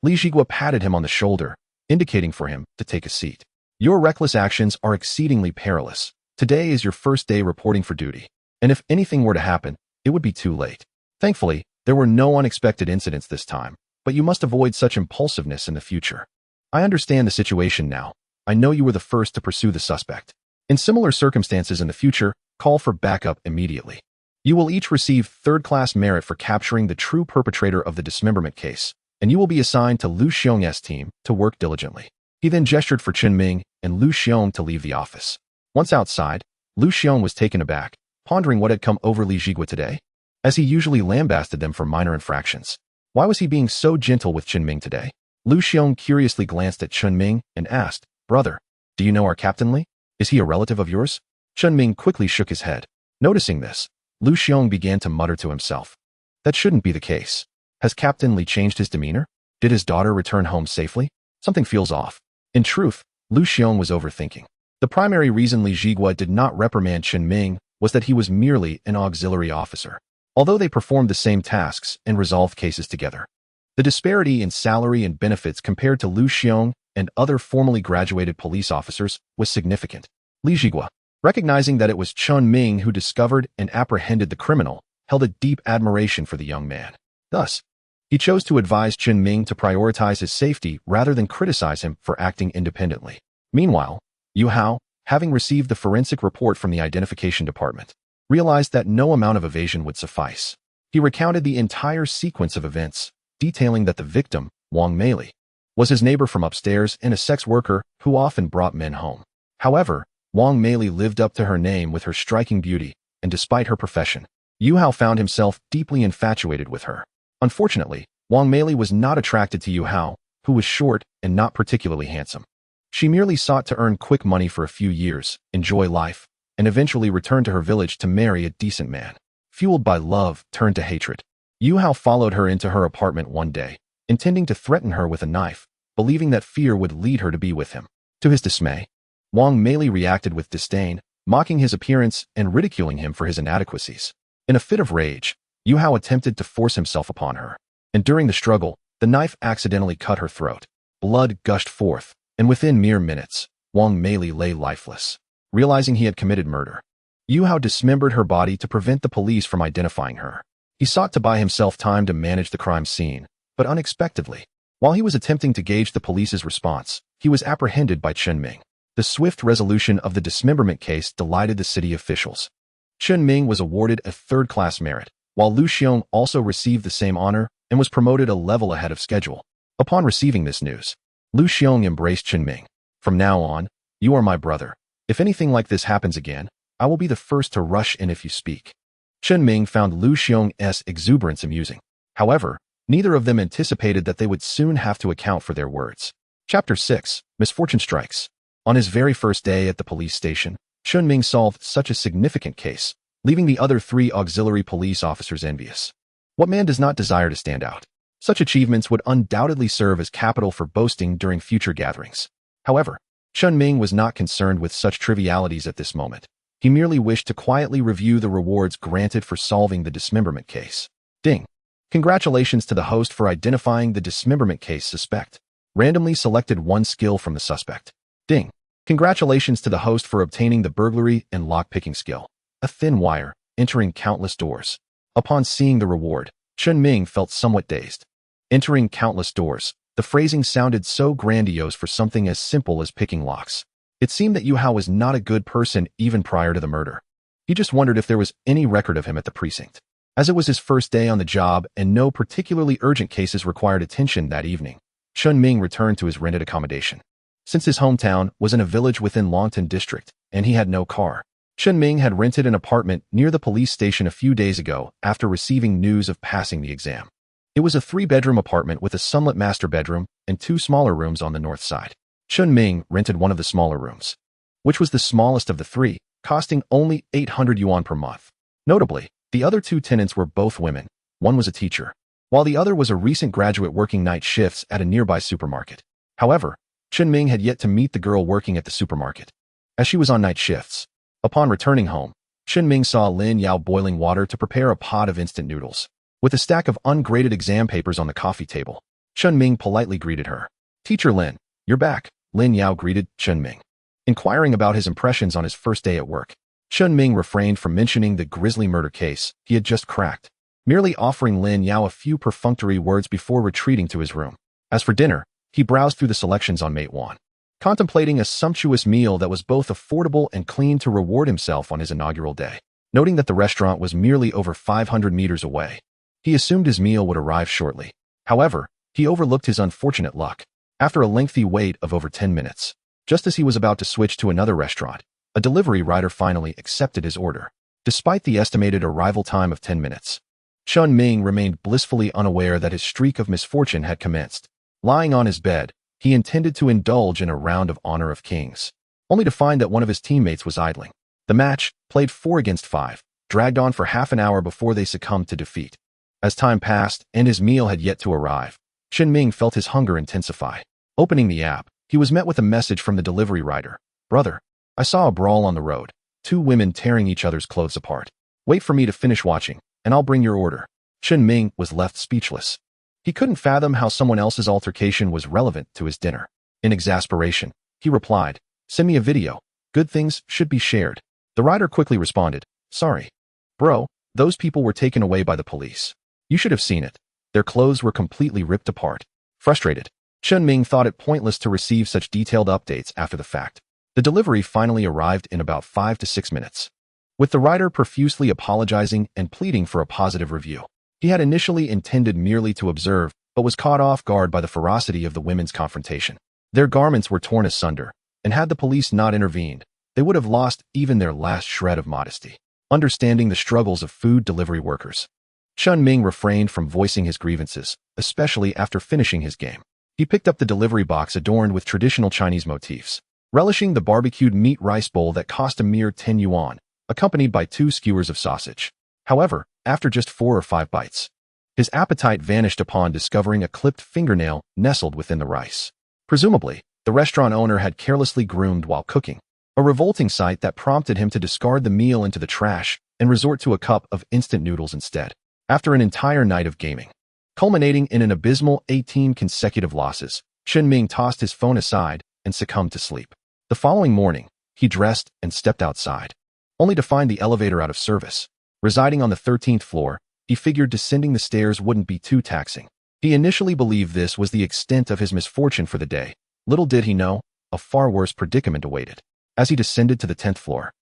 Li Jigua patted him on the shoulder, indicating for him to take a seat. Your reckless actions are exceedingly perilous. Today is your first day reporting for duty, and if anything were to happen, it would be too late. Thankfully, there were no unexpected incidents this time, but you must avoid such impulsiveness in the future. I understand the situation now. I know you were the first to pursue the suspect. In similar circumstances in the future, call for backup immediately. You will each receive third-class merit for capturing the true perpetrator of the dismemberment case, and you will be assigned to Lu Xiong's team to work diligently. He then gestured for Chen Ming and Lu Xiong to leave the office. Once outside, Lu Xiong was taken aback, pondering what had come over Li Jigua today, as he usually lambasted them for minor infractions. Why was he being so gentle with Chen Ming today? Lu Xiong curiously glanced at Chen Ming and asked, Brother, do you know our Captain Li? Is he a relative of yours? Chen Ming quickly shook his head. Noticing this, Lu Xiong began to mutter to himself. That shouldn't be the case. Has Captain Li changed his demeanor? Did his daughter return home safely? Something feels off. In truth, Lu Xiong was overthinking. The primary reason Li Jigua did not reprimand Chen Ming was that he was merely an auxiliary officer, although they performed the same tasks and resolved cases together. The disparity in salary and benefits compared to Lu Xiong and other formally graduated police officers was significant. Li Jigua, recognizing that it was Chen Ming who discovered and apprehended the criminal, held a deep admiration for the young man. Thus, he chose to advise Chen Ming to prioritize his safety rather than criticize him for acting independently. Meanwhile, Yu Hao, having received the forensic report from the identification department, realized that no amount of evasion would suffice. He recounted the entire sequence of events, detailing that the victim, Wang Meili, was his neighbor from upstairs and a sex worker who often brought men home. However, Wang Meili lived up to her name with her striking beauty, and despite her profession, Yu Hao found himself deeply infatuated with her. Unfortunately, Wang Meili was not attracted to Yu Hao, who was short and not particularly handsome. She merely sought to earn quick money for a few years, enjoy life, and eventually return to her village to marry a decent man. Fueled by love turned to hatred, Yu Hao followed her into her apartment one day, intending to threaten her with a knife, believing that fear would lead her to be with him. To his dismay, Wang Meili reacted with disdain, mocking his appearance and ridiculing him for his inadequacies. In a fit of rage, Yu Hao attempted to force himself upon her, and during the struggle, the knife accidentally cut her throat. Blood gushed forth, and within mere minutes, Wang Meili lay lifeless. Realizing he had committed murder, Yu Hao dismembered her body to prevent the police from identifying her. He sought to buy himself time to manage the crime scene, but unexpectedly, while he was attempting to gauge the police's response, he was apprehended by Chen Ming. The swift resolution of the dismemberment case delighted the city officials. Chen Ming was awarded a third-class merit, while Lu Xiong also received the same honor and was promoted a level ahead of schedule. Upon receiving this news, Lu Xiong embraced Chen Ming. From now on, you are my brother. If anything like this happens again, I will be the first to rush in if you speak. Chen Ming found Lu Xiong's exuberance amusing. However, neither of them anticipated that they would soon have to account for their words. Chapter 6. Misfortune Strikes. On his very first day at the police station, Chen Ming solved such a significant case, leaving the other 3 auxiliary police officers envious. What man does not desire to stand out? Such achievements would undoubtedly serve as capital for boasting during future gatherings. However, Chen Ming was not concerned with such trivialities at this moment. He merely wished to quietly review the rewards granted for solving the dismemberment case. Ding. Congratulations to the host for identifying the dismemberment case suspect. Randomly selected one skill from the suspect. Ding. Congratulations to the host for obtaining the burglary and lockpicking skill. A thin wire, entering countless doors. Upon seeing the reward, Chen Ming felt somewhat dazed. Entering countless doors. The phrasing sounded so grandiose for something as simple as picking locks. It seemed that Yu Hao was not a good person even prior to the murder. He just wondered if there was any record of him at the precinct. As it was his first day on the job and no particularly urgent cases required attention that evening, Chen Ming returned to his rented accommodation. Since his hometown was in a village within Longtan district and he had no car, Chen Ming had rented an apartment near the police station a few days ago after receiving news of passing the exam. It was a 3-bedroom apartment with a sunlit master bedroom and 2 smaller rooms on the north side. Chen Ming rented one of the smaller rooms, which was the smallest of the 3, costing only 800 yuan per month. Notably, the other 2 tenants were both women. One was a teacher, while the other was a recent graduate working night shifts at a nearby supermarket. However, Chen Ming had yet to meet the girl working at the supermarket, as she was on night shifts. Upon returning home, Chen Ming saw Lin Yao boiling water to prepare a pot of instant noodles. With a stack of ungraded exam papers on the coffee table, Chen Ming politely greeted her. "Teacher Lin, you're back," Lin Yao greeted Chen Ming. Inquiring about his impressions on his first day at work, Chen Ming refrained from mentioning the grisly murder case he had just cracked, merely offering Lin Yao a few perfunctory words before retreating to his room. As for dinner, he browsed through the selections on Meituan, contemplating a sumptuous meal that was both affordable and clean to reward himself on his inaugural day. Noting that the restaurant was merely over 500 meters away, he assumed his meal would arrive shortly. However, he overlooked his unfortunate luck. After a lengthy wait of over 10 minutes, just as he was about to switch to another restaurant, a delivery rider finally accepted his order. Despite the estimated arrival time of 10 minutes, Chen Ming remained blissfully unaware that his streak of misfortune had commenced. Lying on his bed, he intended to indulge in a round of Honor of Kings, only to find that one of his teammates was idling. The match, played 4 against 5, dragged on for half an hour before they succumbed to defeat. As time passed and his meal had yet to arrive, Chen Ming felt his hunger intensify. Opening the app, he was met with a message from the delivery rider. "Brother, I saw a brawl on the road. 2 women tearing each other's clothes apart. Wait for me to finish watching, and I'll bring your order." Chen Ming was left speechless. He couldn't fathom how someone else's altercation was relevant to his dinner. In exasperation, he replied, "Send me a video. Good things should be shared." The rider quickly responded, "Sorry, bro, those people were taken away by the police. You should have seen it. Their clothes were completely ripped apart." Frustrated, Chen Ming thought it pointless to receive such detailed updates after the fact. The delivery finally arrived in about 5 to 6 minutes, with the rider profusely apologizing and pleading for a positive review. He had initially intended merely to observe, but was caught off guard by the ferocity of the women's confrontation. Their garments were torn asunder, and had the police not intervened, they would have lost even their last shred of modesty. Understanding the struggles of food delivery workers, Chen Ming refrained from voicing his grievances, especially after finishing his game. He picked up the delivery box adorned with traditional Chinese motifs, relishing the barbecued meat rice bowl that cost a mere 10 yuan, accompanied by 2 skewers of sausage. However, after just 4 or 5 bites, his appetite vanished upon discovering a clipped fingernail nestled within the rice. Presumably, the restaurant owner had carelessly groomed while cooking, a revolting sight that prompted him to discard the meal into the trash and resort to a cup of instant noodles instead. After an entire night of gaming, culminating in an abysmal 18 consecutive losses, Chen Ming tossed his phone aside and succumbed to sleep. The following morning, he dressed and stepped outside, only to find the elevator out of service. Residing on the 13th floor, he figured descending the stairs wouldn't be too taxing. He initially believed this was the extent of his misfortune for the day. Little did he know, a far worse predicament awaited. As he descended to the 10th floor,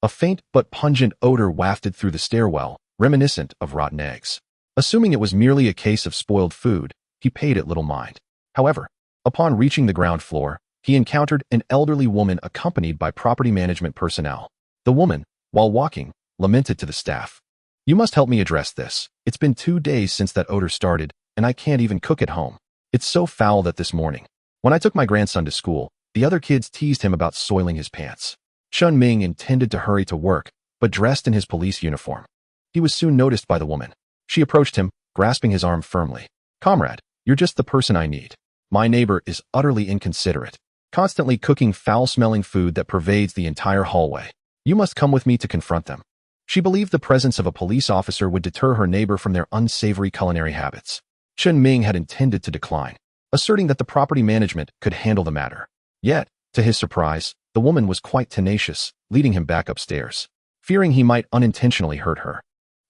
a faint but pungent odor wafted through the stairwell, reminiscent of rotten eggs. Assuming it was merely a case of spoiled food, he paid it little mind. However, upon reaching the ground floor, he encountered an elderly woman accompanied by property management personnel. The woman, while walking, lamented to the staff, "You must help me address this. It's been 2 days since that odor started, and I can't even cook at home. It's so foul that this morning, when I took my grandson to school, the other kids teased him about soiling his pants." Chen Ming intended to hurry to work, but dressed in his police uniform. He was soon noticed by the woman. She approached him, grasping his arm firmly. "Comrade, you're just the person I need. My neighbor is utterly inconsiderate. constantly cooking foul-smelling food that pervades the entire hallway. You must come with me to confront them. She believed the presence of a police officer would deter her neighbor from their unsavory culinary habits. Chen Ming had intended to decline, asserting that the property management could handle the matter. Yet, to his surprise, the woman was quite tenacious, leading him back upstairs. Fearing he might unintentionally hurt her,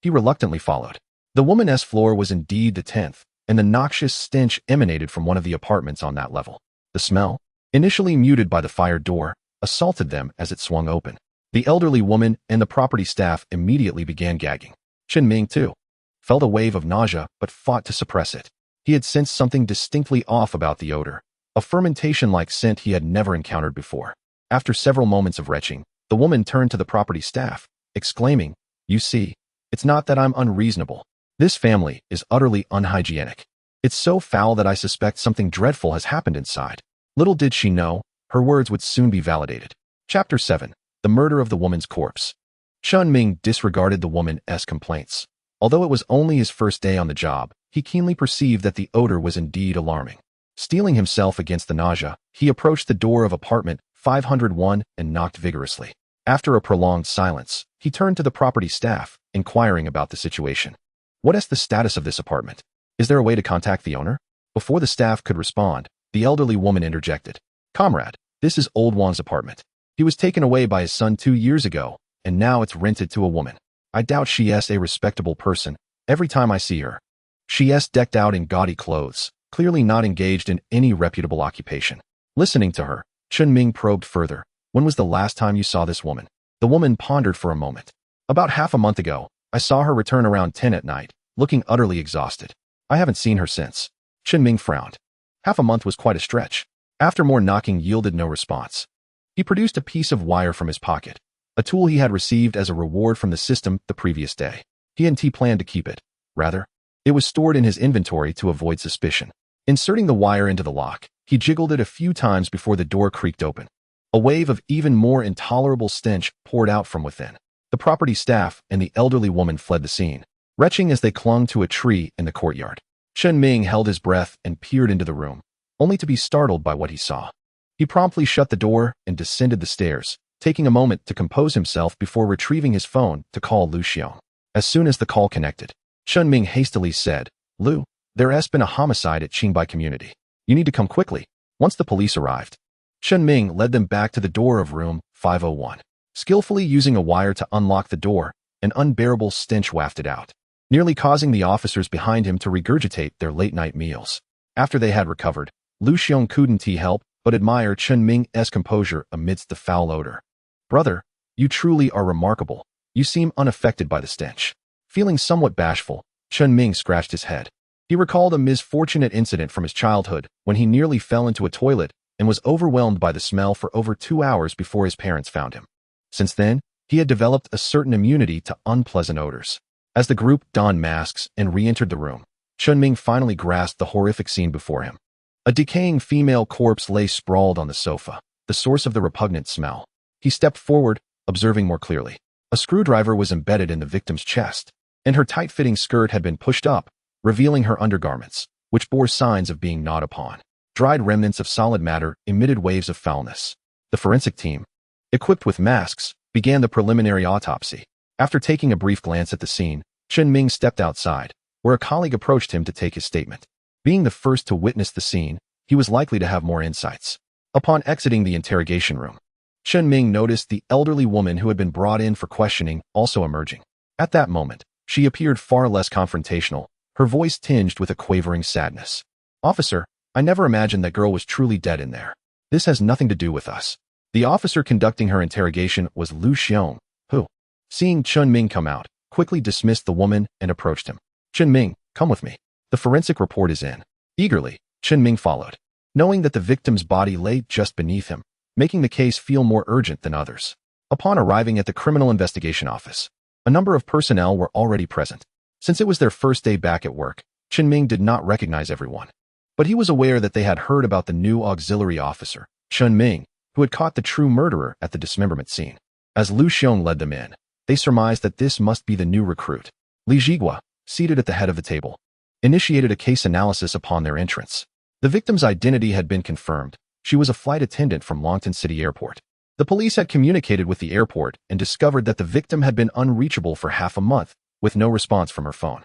he reluctantly followed. The woman's floor was indeed the 10th, and the noxious stench emanated from one of the apartments on that level. The smell, initially muted by the fire door, assaulted them as it swung open. The elderly woman and the property staff immediately began gagging. Chen Ming, too, felt a wave of nausea but fought to suppress it. He had sensed something distinctly off about the odor, a fermentation-like scent he had never encountered before. After several moments of retching, the woman turned to the property staff, exclaiming, "You see, it's not that I'm unreasonable. This family is utterly unhygienic. It's so foul that I suspect something dreadful has happened inside." Little did she know, her words would soon be validated. Chapter 7. The Murder of the Woman's Corpse. Chen Ming disregarded the woman's complaints. Although it was only his first day on the job, he keenly perceived that the odor was indeed alarming. Steeling himself against the nausea, he approached the door of apartment 501 and knocked vigorously. After a prolonged silence, he turned to the property staff, inquiring about the situation. "What is the status of this apartment? Is there a way to contact the owner?" Before the staff could respond, the elderly woman interjected. "Comrade, this is Old Wang's apartment. He was taken away by his son 2 years ago, and now it's rented to a woman. I doubt she is a respectable person. Every time I see her, she is decked out in gaudy clothes, clearly not engaged in any reputable occupation." Listening to her, Chen Ming probed further. "When was the last time you saw this woman?" The woman pondered for a moment. "About half a month ago. I saw her return around 10 at night, looking utterly exhausted. I haven't seen her since." Chen Ming frowned. Half a month was quite a stretch. After more knocking yielded no response, he produced a piece of wire from his pocket, a tool he had received as a reward from the system the previous day. He planned to keep it. Rather, it was stored in his inventory to avoid suspicion. Inserting the wire into the lock, he jiggled it a few times before the door creaked open. A wave of even more intolerable stench poured out from within. The property staff and the elderly woman fled the scene, retching as they clung to a tree in the courtyard. Chen Ming held his breath and peered into the room, only to be startled by what he saw. He promptly shut the door and descended the stairs, taking a moment to compose himself before retrieving his phone to call Lu Xiong. As soon as the call connected, Chen Ming hastily said, "Lu, there has been a homicide at Qingbai Community. You need to come quickly." Once the police arrived, Chen Ming led them back to the door of room 501. Skillfully using a wire to unlock the door, an unbearable stench wafted out, nearly causing the officers behind him to regurgitate their late-night meals. After they had recovered, Lu Xiong couldn't help but admire Chen Ming's composure amidst the foul odor. "Brother, you truly are remarkable. You seem unaffected by the stench." Feeling somewhat bashful, Chen Ming scratched his head. He recalled a misfortunate incident from his childhood when he nearly fell into a toilet and was overwhelmed by the smell for over 2 hours before his parents found him. Since then, he had developed a certain immunity to unpleasant odors. As the group donned masks and re-entered the room, Chen Ming finally grasped the horrific scene before him. A decaying female corpse lay sprawled on the sofa, the source of the repugnant smell. He stepped forward, observing more clearly. A screwdriver was embedded in the victim's chest, and her tight-fitting skirt had been pushed up, revealing her undergarments, which bore signs of being gnawed upon. Dried remnants of solid matter emitted waves of foulness. The forensic team, equipped with masks, began the preliminary autopsy. After taking a brief glance at the scene, Chen Ming stepped outside, where a colleague approached him to take his statement. Being the first to witness the scene, he was likely to have more insights. Upon exiting the interrogation room, Chen Ming noticed the elderly woman who had been brought in for questioning also emerging. At that moment, she appeared far less confrontational, her voice tinged with a quavering sadness. "Officer, I never imagined that girl was truly dead in there. This has nothing to do with us." The officer conducting her interrogation was Lu Xiong, who, seeing Chen Ming come out, quickly dismissed the woman and approached him. "Chen Ming, come with me. The forensic report is in." Eagerly, Chen Ming followed, knowing that the victim's body lay just beneath him, making the case feel more urgent than others. Upon arriving at the Criminal Investigation Office, a number of personnel were already present. Since it was their first day back at work, Chen Ming did not recognize everyone. But he was aware that they had heard about the new auxiliary officer, Chen Ming, who had caught the true murderer at the dismemberment scene. As Lu Xiong led them in, they surmised that this must be the new recruit. Li Jigua, seated at the head of the table, initiated a case analysis upon their entrance. The victim's identity had been confirmed. She was a flight attendant from Longtan City Airport. The police had communicated with the airport and discovered that the victim had been unreachable for half a month, with no response from her phone.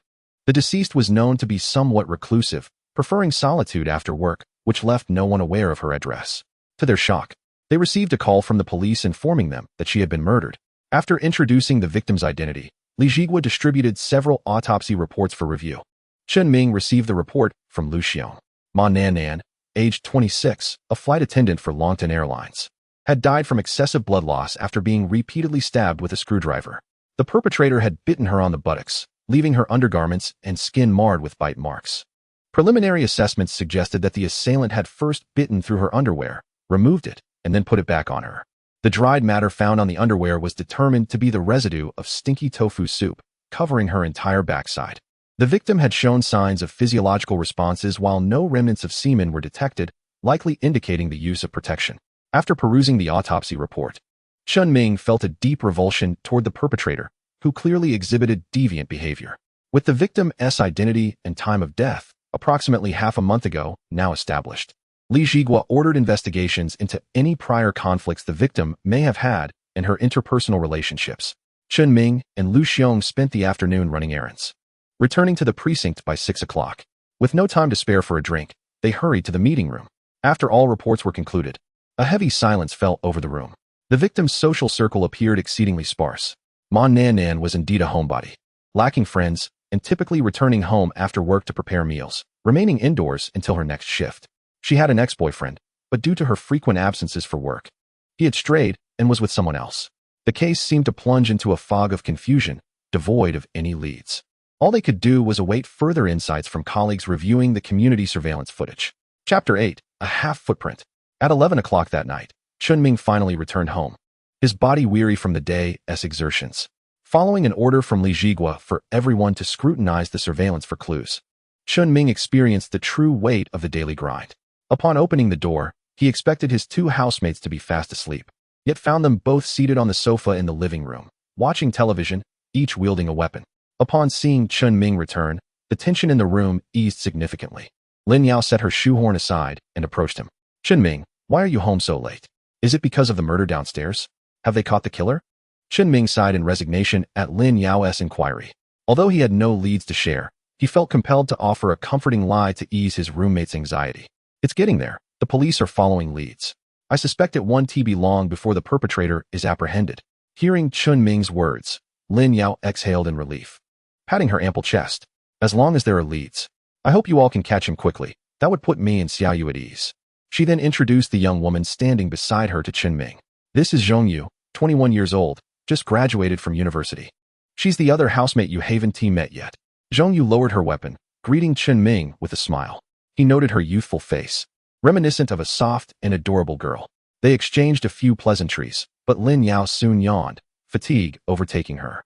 The deceased was known to be somewhat reclusive, preferring solitude after work, which left no one aware of her address. To their shock, they received a call from the police informing them that she had been murdered. After introducing the victim's identity, Li Jigua distributed several autopsy reports for review. Chen Ming received the report from Lu Xiong. Ma Nan, aged 26, a flight attendant for Longtan Airlines, had died from excessive blood loss after being repeatedly stabbed with a screwdriver. The perpetrator had bitten her on the buttocks, leaving her undergarments and skin marred with bite marks. Preliminary assessments suggested that the assailant had first bitten through her underwear, removed it, and then put it back on her. The dried matter found on the underwear was determined to be the residue of stinky tofu soup, covering her entire backside. The victim had shown signs of physiological responses while no remnants of semen were detected, likely indicating the use of protection. After perusing the autopsy report, Chen Ming felt a deep revulsion toward the perpetrator, who clearly exhibited deviant behavior. With the victim's identity and time of death, approximately half a month ago, now established, Li Jigua ordered investigations into any prior conflicts the victim may have had in her interpersonal relationships. Chen Ming and Lu Xiong spent the afternoon running errands. Returning to the precinct by 6 o'clock. With no time to spare for a drink, they hurried to the meeting room. After all reports were concluded, a heavy silence fell over the room. The victim's social circle appeared exceedingly sparse. Ma Nan was indeed a homebody, lacking friends, and typically returning home after work to prepare meals, remaining indoors until her next shift. She had an ex-boyfriend, but due to her frequent absences for work, he had strayed and was with someone else. The case seemed to plunge into a fog of confusion, devoid of any leads. All they could do was await further insights from colleagues reviewing the community surveillance footage. Chapter 8, A Half Footprint. At 11 o'clock that night, Chen Ming finally returned home, his body weary from the day's exertions. Following an order from Li Jigua for everyone to scrutinize the surveillance for clues, Chen Ming experienced the true weight of the daily grind. Upon opening the door, he expected his two housemates to be fast asleep, yet found them both seated on the sofa in the living room, watching television, each wielding a weapon. Upon seeing Chen Ming return, the tension in the room eased significantly. Lin Yao set her shoehorn aside and approached him. Chen Ming, why are you home so late? Is it because of the murder downstairs? Have they caught the killer? Chen Ming sighed in resignation at Lin Yao's inquiry. Although he had no leads to share, he felt compelled to offer a comforting lie to ease his roommate's anxiety. It's getting there. The police are following leads. I suspect it won't be long before the perpetrator is apprehended. Hearing Chen Ming's words, Lin Yao exhaled in relief, patting her ample chest. As long as there are leads, I hope you all can catch him quickly. That would put me and Xiaoyu at ease. She then introduced the young woman standing beside her to Chen Ming. This is Zhongyu, 21 years old, just graduated from university. She's the other housemate you haven't met yet. Zhongyu lowered her weapon, greeting Chen Ming with a smile. He noted her youthful face, reminiscent of a soft and adorable girl. They exchanged a few pleasantries, but Lin Yao soon yawned, fatigue overtaking her.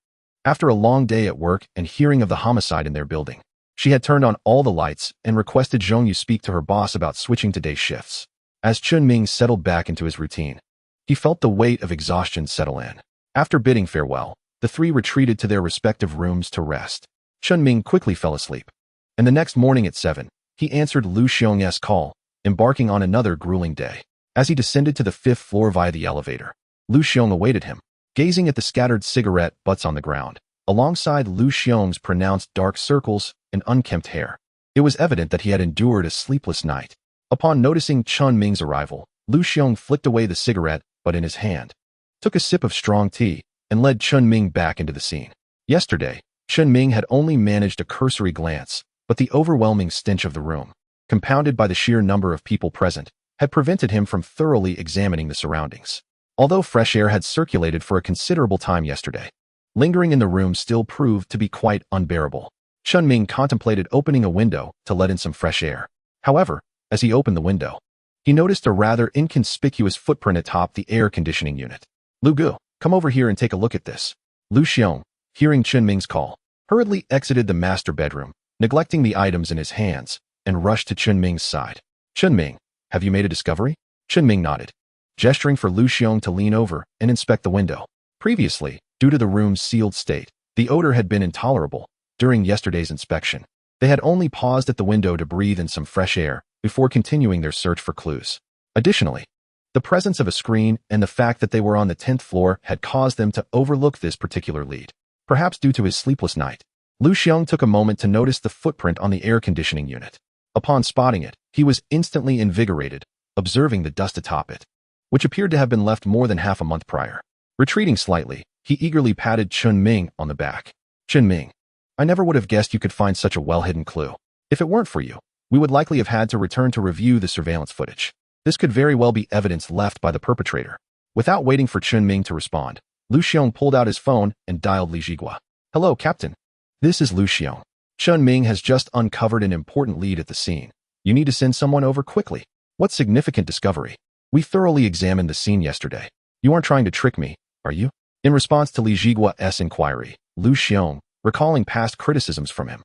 After a long day at work and hearing of the homicide in their building, she had turned on all the lights and requested Zhongyu speak to her boss about switching to day shifts. As Chen Ming settled back into his routine, he felt the weight of exhaustion settle in. After bidding farewell, the three retreated to their respective rooms to rest. Chen Ming quickly fell asleep, and the next morning at 7, he answered Lu Xiong's call, embarking on another grueling day. As he descended to the 5th floor via the elevator, Lu Xiong awaited him, gazing at the scattered cigarette butts on the ground, alongside Lu Xiong's pronounced dark circles and unkempt hair. It was evident that he had endured a sleepless night. Upon noticing Chen Ming's arrival, Lu Xiong flicked away the cigarette butt in his hand, took a sip of strong tea, and led Chen Ming back into the scene. Yesterday, Chen Ming had only managed a cursory glance, but the overwhelming stench of the room, compounded by the sheer number of people present, had prevented him from thoroughly examining the surroundings. Although fresh air had circulated for a considerable time yesterday, lingering in the room still proved to be quite unbearable. Chen Ming contemplated opening a window to let in some fresh air. However, as he opened the window, he noticed a rather inconspicuous footprint atop the air conditioning unit. Lu Gu, come over here and take a look at this. Lu Xiong, hearing Chen Ming's call, hurriedly exited the master bedroom, neglecting the items in his hands, and rushed to Chen Ming's side. Chen Ming, have you made a discovery? Chen Ming nodded, gesturing for Lu Xiong to lean over and inspect the window. Previously, due to the room's sealed state, the odor had been intolerable. During yesterday's inspection, they had only paused at the window to breathe in some fresh air before continuing their search for clues. Additionally, the presence of a screen and the fact that they were on the 10th floor had caused them to overlook this particular lead. Perhaps due to his sleepless night, Lu Xiong took a moment to notice the footprint on the air conditioning unit. Upon spotting it, he was instantly invigorated, observing the dust atop it, which appeared to have been left more than half a month prior. Retreating slightly, he eagerly patted Chen Ming on the back. Chen Ming, I never would have guessed you could find such a well-hidden clue. If it weren't for you, we would likely have had to return to review the surveillance footage. This could very well be evidence left by the perpetrator. Without waiting for Chen Ming to respond, Lu Xiong pulled out his phone and dialed Li Jigua. Hello, Captain. This is Lu Xiong. Chen Ming has just uncovered an important lead at the scene. You need to send someone over quickly. What significant discovery? We thoroughly examined the scene yesterday. You aren't trying to trick me, are you? In response to Li Jigua's inquiry, Lu Xiong, recalling past criticisms from him,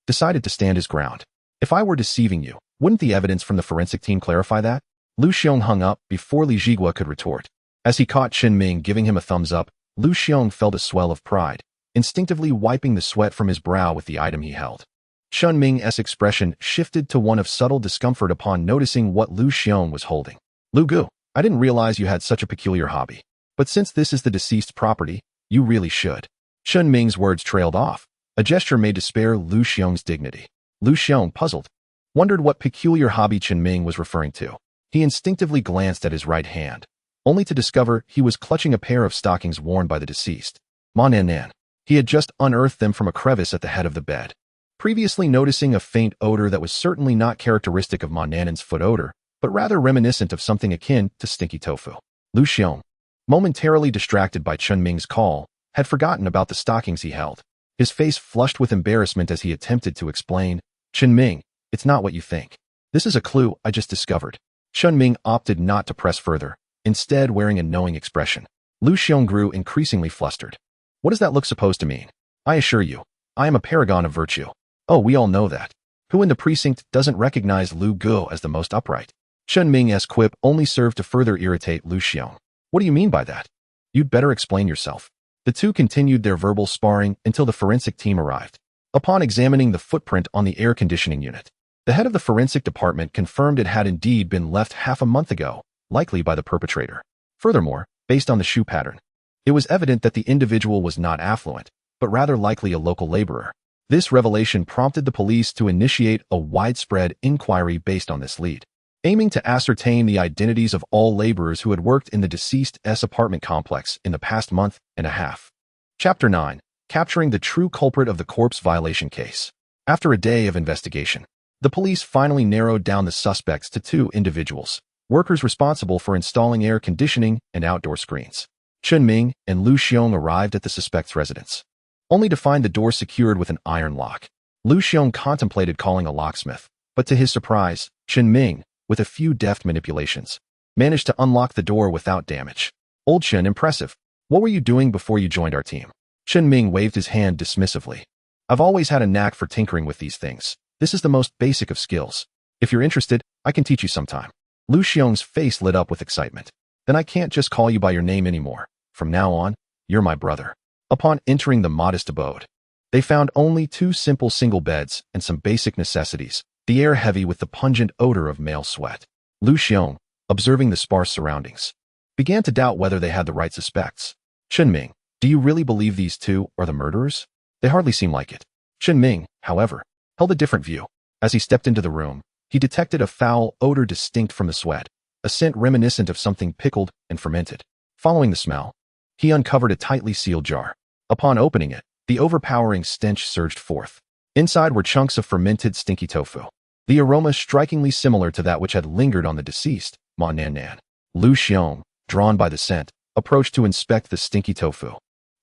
decided to stand his ground. If I were deceiving you, wouldn't the evidence from the forensic team clarify that? Lu Xiong hung up before Li Jigua could retort. As he caught Chen Ming giving him a thumbs up, Lu Xiong felt a swell of pride, instinctively wiping the sweat from his brow with the item he held. Chen Ming's expression shifted to one of subtle discomfort upon noticing what Lu Xiong was holding. Lu Gu, I didn't realize you had such a peculiar hobby. But since this is the deceased's property, you really should. Chen Ming's words trailed off, a gesture made to spare Lu Xiong's dignity. Lu Xiong, puzzled, wondered what peculiar hobby Chen Ming was referring to. He instinctively glanced at his right hand, only to discover he was clutching a pair of stockings worn by the deceased. Ma Nan Nan. He had just unearthed them from a crevice at the head of the bed. Previously noticing a faint odor that was certainly not characteristic of Ma Nan's foot odor, but rather reminiscent of something akin to stinky tofu. Lu Xiong, momentarily distracted by Chen Ming's call, had forgotten about the stockings he held. His face flushed with embarrassment as he attempted to explain, Chen Ming, it's not what you think. This is a clue I just discovered. Chen Ming opted not to press further, instead wearing a knowing expression. Lu Xiong grew increasingly flustered. What does that look supposed to mean? I assure you, I am a paragon of virtue. Oh, we all know that. Who in the precinct doesn't recognize Lu Gu as the most upright? Chen Ming's quip only served to further irritate Lu Xiong. What do you mean by that? You'd better explain yourself. The two continued their verbal sparring until the forensic team arrived. Upon examining the footprint on the air conditioning unit, the head of the forensic department confirmed it had indeed been left half a month ago, likely by the perpetrator. Furthermore, based on the shoe pattern, it was evident that the individual was not affluent, but rather likely a local laborer. This revelation prompted the police to initiate a widespread inquiry based on this lead, aiming to ascertain the identities of all laborers who had worked in the deceased's apartment complex in the past month and a half. Chapter 9. Capturing the true culprit of the corpse violation case. After a day of investigation, the police finally narrowed down the suspects to two individuals, workers responsible for installing air conditioning and outdoor screens. Chen Ming and Lu Xiong arrived at the suspect's residence, only to find the door secured with an iron lock. Lu Xiong contemplated calling a locksmith, but to his surprise, Chen Ming, with a few deft manipulations, managed to unlock the door without damage. Old Chen, impressive. What were you doing before you joined our team? Chen Ming waved his hand dismissively. I've always had a knack for tinkering with these things. This is the most basic of skills. If you're interested, I can teach you sometime. Lu Xiong's face lit up with excitement. Then I can't just call you by your name anymore. From now on, you're my brother. Upon entering the modest abode, they found only two simple single beds and some basic necessities, the air heavy with the pungent odor of male sweat. Lu Xiong, observing the sparse surroundings, began to doubt whether they had the right suspects. Chen Ming, do you really believe these two are the murderers? They hardly seem like it. Chen Ming, however, held a different view. As he stepped into the room, he detected a foul odor distinct from the sweat, a scent reminiscent of something pickled and fermented. Following the smell, he uncovered a tightly sealed jar. Upon opening it, the overpowering stench surged forth. Inside were chunks of fermented stinky tofu, the aroma strikingly similar to that which had lingered on the deceased, Ma Nan Nan. Lu Xiong, drawn by the scent, approached to inspect the stinky tofu,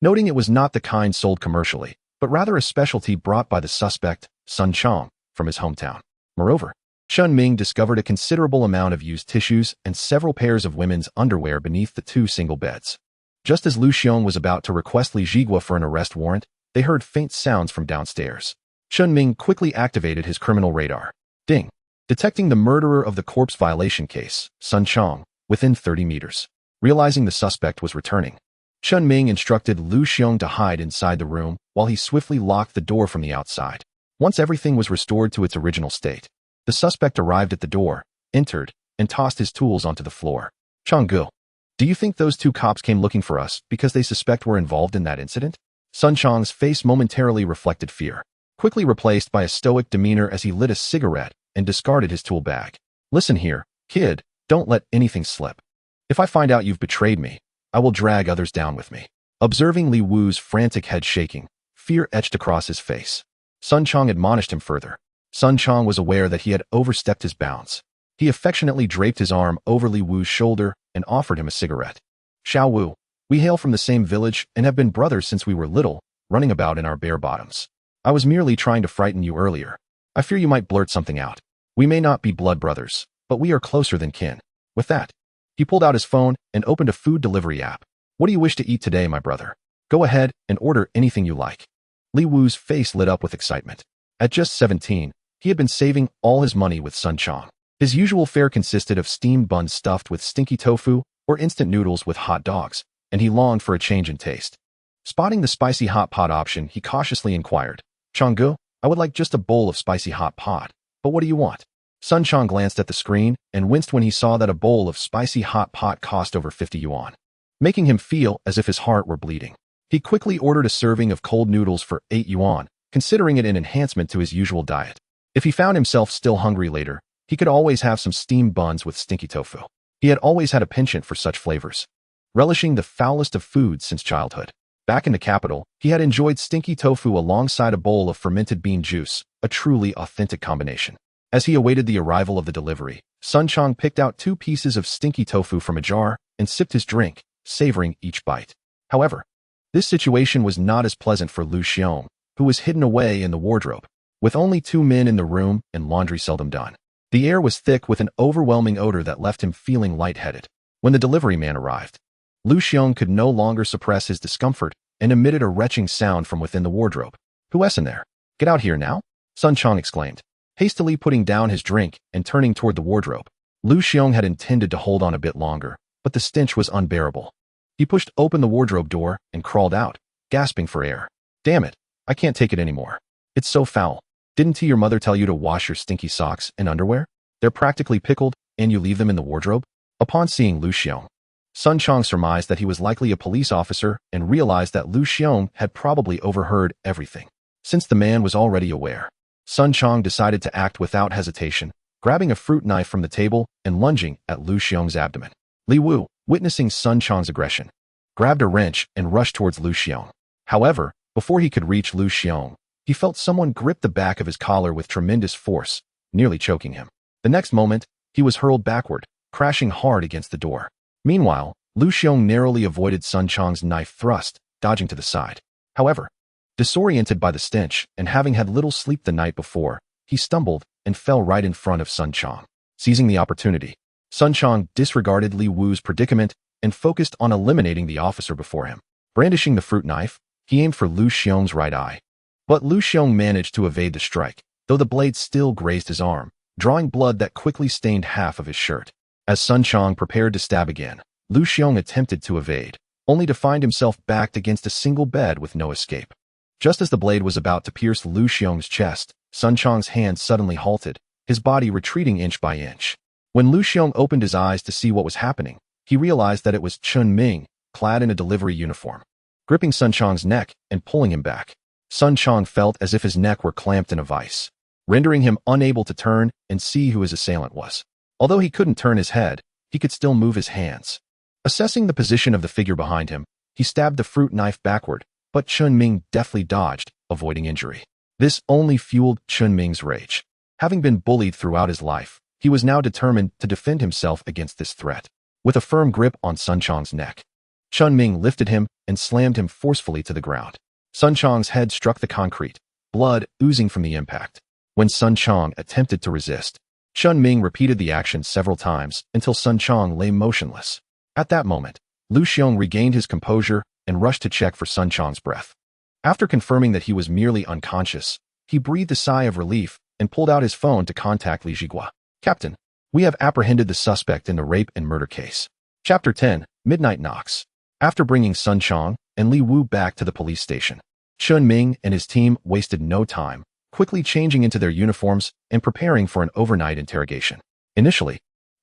noting it was not the kind sold commercially, but rather a specialty brought by the suspect, Sun Chong, from his hometown. Moreover, Chen Ming discovered a considerable amount of used tissues and several pairs of women's underwear beneath the two single beds. Just as Lu Xiong was about to request Li Jigua for an arrest warrant, they heard faint sounds from downstairs. Chen Ming quickly activated his criminal radar. Ding! Detecting the murderer of the corpse violation case, Sun Chong, within 30 meters. Realizing the suspect was returning, Chen Ming instructed Lu Xiong to hide inside the room while he swiftly locked the door from the outside. Once everything was restored to its original state, the suspect arrived at the door, entered, and tossed his tools onto the floor. Changgu, do you think those two cops came looking for us because they suspect we're involved in that incident? Sun Chang's face momentarily reflected fear, quickly replaced by a stoic demeanor as he lit a cigarette and discarded his tool bag. Listen here, kid, don't let anything slip. If I find out you've betrayed me, I will drag others down with me. Observing Li Wu's frantic head shaking, fear etched across his face. Sun Chang admonished him further. Sun Chang was aware that he had overstepped his bounds. He affectionately draped his arm over Li Wu's shoulder and offered him a cigarette. Xiao Wu, we hail from the same village and have been brothers since we were little, running about in our bare bottoms. I was merely trying to frighten you earlier. I fear you might blurt something out. We may not be blood brothers, but we are closer than kin. With that, he pulled out his phone and opened a food delivery app. What do you wish to eat today, my brother? Go ahead and order anything you like. Li Wu's face lit up with excitement. At just 17, he had been saving all his money with Sun Chang. His usual fare consisted of steamed buns stuffed with stinky tofu or instant noodles with hot dogs, and he longed for a change in taste. Spotting the spicy hot pot option, he cautiously inquired, Changgu, I would like just a bowl of spicy hot pot, but what do you want? Sun Chang glanced at the screen and winced when he saw that a bowl of spicy hot pot cost over 50 yuan, making him feel as if his heart were bleeding. He quickly ordered a serving of cold noodles for 8 yuan, considering it an enhancement to his usual diet. If he found himself still hungry later, he could always have some steamed buns with stinky tofu. He had always had a penchant for such flavors, relishing the foulest of foods since childhood. Back in the capital, he had enjoyed stinky tofu alongside a bowl of fermented bean juice, a truly authentic combination. As he awaited the arrival of the delivery, Sun Chang picked out 2 pieces of stinky tofu from a jar and sipped his drink, savoring each bite. However, this situation was not as pleasant for Lu Xiong, who was hidden away in the wardrobe. With only 2 men in the room and laundry seldom done, the air was thick with an overwhelming odor that left him feeling lightheaded. When the delivery man arrived, Lu Xiong could no longer suppress his discomfort and emitted a retching sound from within the wardrobe. Who's in there? Get out here now? Sun Chang exclaimed, hastily putting down his drink and turning toward the wardrobe. Lu Xiong had intended to hold on a bit longer, but the stench was unbearable. He pushed open the wardrobe door and crawled out, gasping for air. Damn it, I can't take it anymore. It's so foul. Didn't your mother tell you to wash your stinky socks and underwear? They're practically pickled, and you leave them in the wardrobe? Upon seeing Lu Xiong, Sun Chang surmised that he was likely a police officer and realized that Lu Xiong had probably overheard everything. Since the man was already aware, Sun Chang decided to act without hesitation, grabbing a fruit knife from the table and lunging at Lu Xiong's abdomen. Li Wu, witnessing Sun Chang's aggression, grabbed a wrench and rushed towards Lu Xiong. However, before he could reach Lu Xiong, he felt someone grip the back of his collar with tremendous force, nearly choking him. The next moment, he was hurled backward, crashing hard against the door. Meanwhile, Lu Xiong narrowly avoided Sun Chang's knife thrust, dodging to the side. However, disoriented by the stench and having had little sleep the night before, he stumbled and fell right in front of Sun Chang. Seizing the opportunity, Sun Chang disregarded Li Wu's predicament and focused on eliminating the officer before him. Brandishing the fruit knife, he aimed for Lu Xiong's right eye. But Lu Xiong managed to evade the strike, though the blade still grazed his arm, drawing blood that quickly stained half of his shirt. As Sun Chang prepared to stab again, Lu Xiong attempted to evade, only to find himself backed against a single bed with no escape. Just as the blade was about to pierce Lu Xiong's chest, Sun Chang's hand suddenly halted, his body retreating inch by inch. When Lu Xiong opened his eyes to see what was happening, he realized that it was Chen Ming, clad in a delivery uniform, gripping Sun Chang's neck and pulling him back. Sun Chang felt as if his neck were clamped in a vice, rendering him unable to turn and see who his assailant was. Although he couldn't turn his head, he could still move his hands. Assessing the position of the figure behind him, he stabbed the fruit knife backward, but Chen Ming deftly dodged, avoiding injury. This only fueled Chen Ming's rage. Having been bullied throughout his life, he was now determined to defend himself against this threat. With a firm grip on Sun Chang's neck, Chen Ming lifted him and slammed him forcefully to the ground. Sun Chang's head struck the concrete, blood oozing from the impact. When Sun Chang attempted to resist, Chen Ming repeated the action several times until Sun Chang lay motionless. At that moment, Lu Xiong regained his composure and rushed to check for Sun Chang's breath. After confirming that he was merely unconscious, he breathed a sigh of relief and pulled out his phone to contact Li Jigua. Captain, we have apprehended the suspect in the rape and murder case. Chapter 10, Midnight Knocks. After bringing Sun Chang and Li Wu back to the police station, Chen Ming and his team wasted no time, quickly changing into their uniforms and preparing for an overnight interrogation. Initially,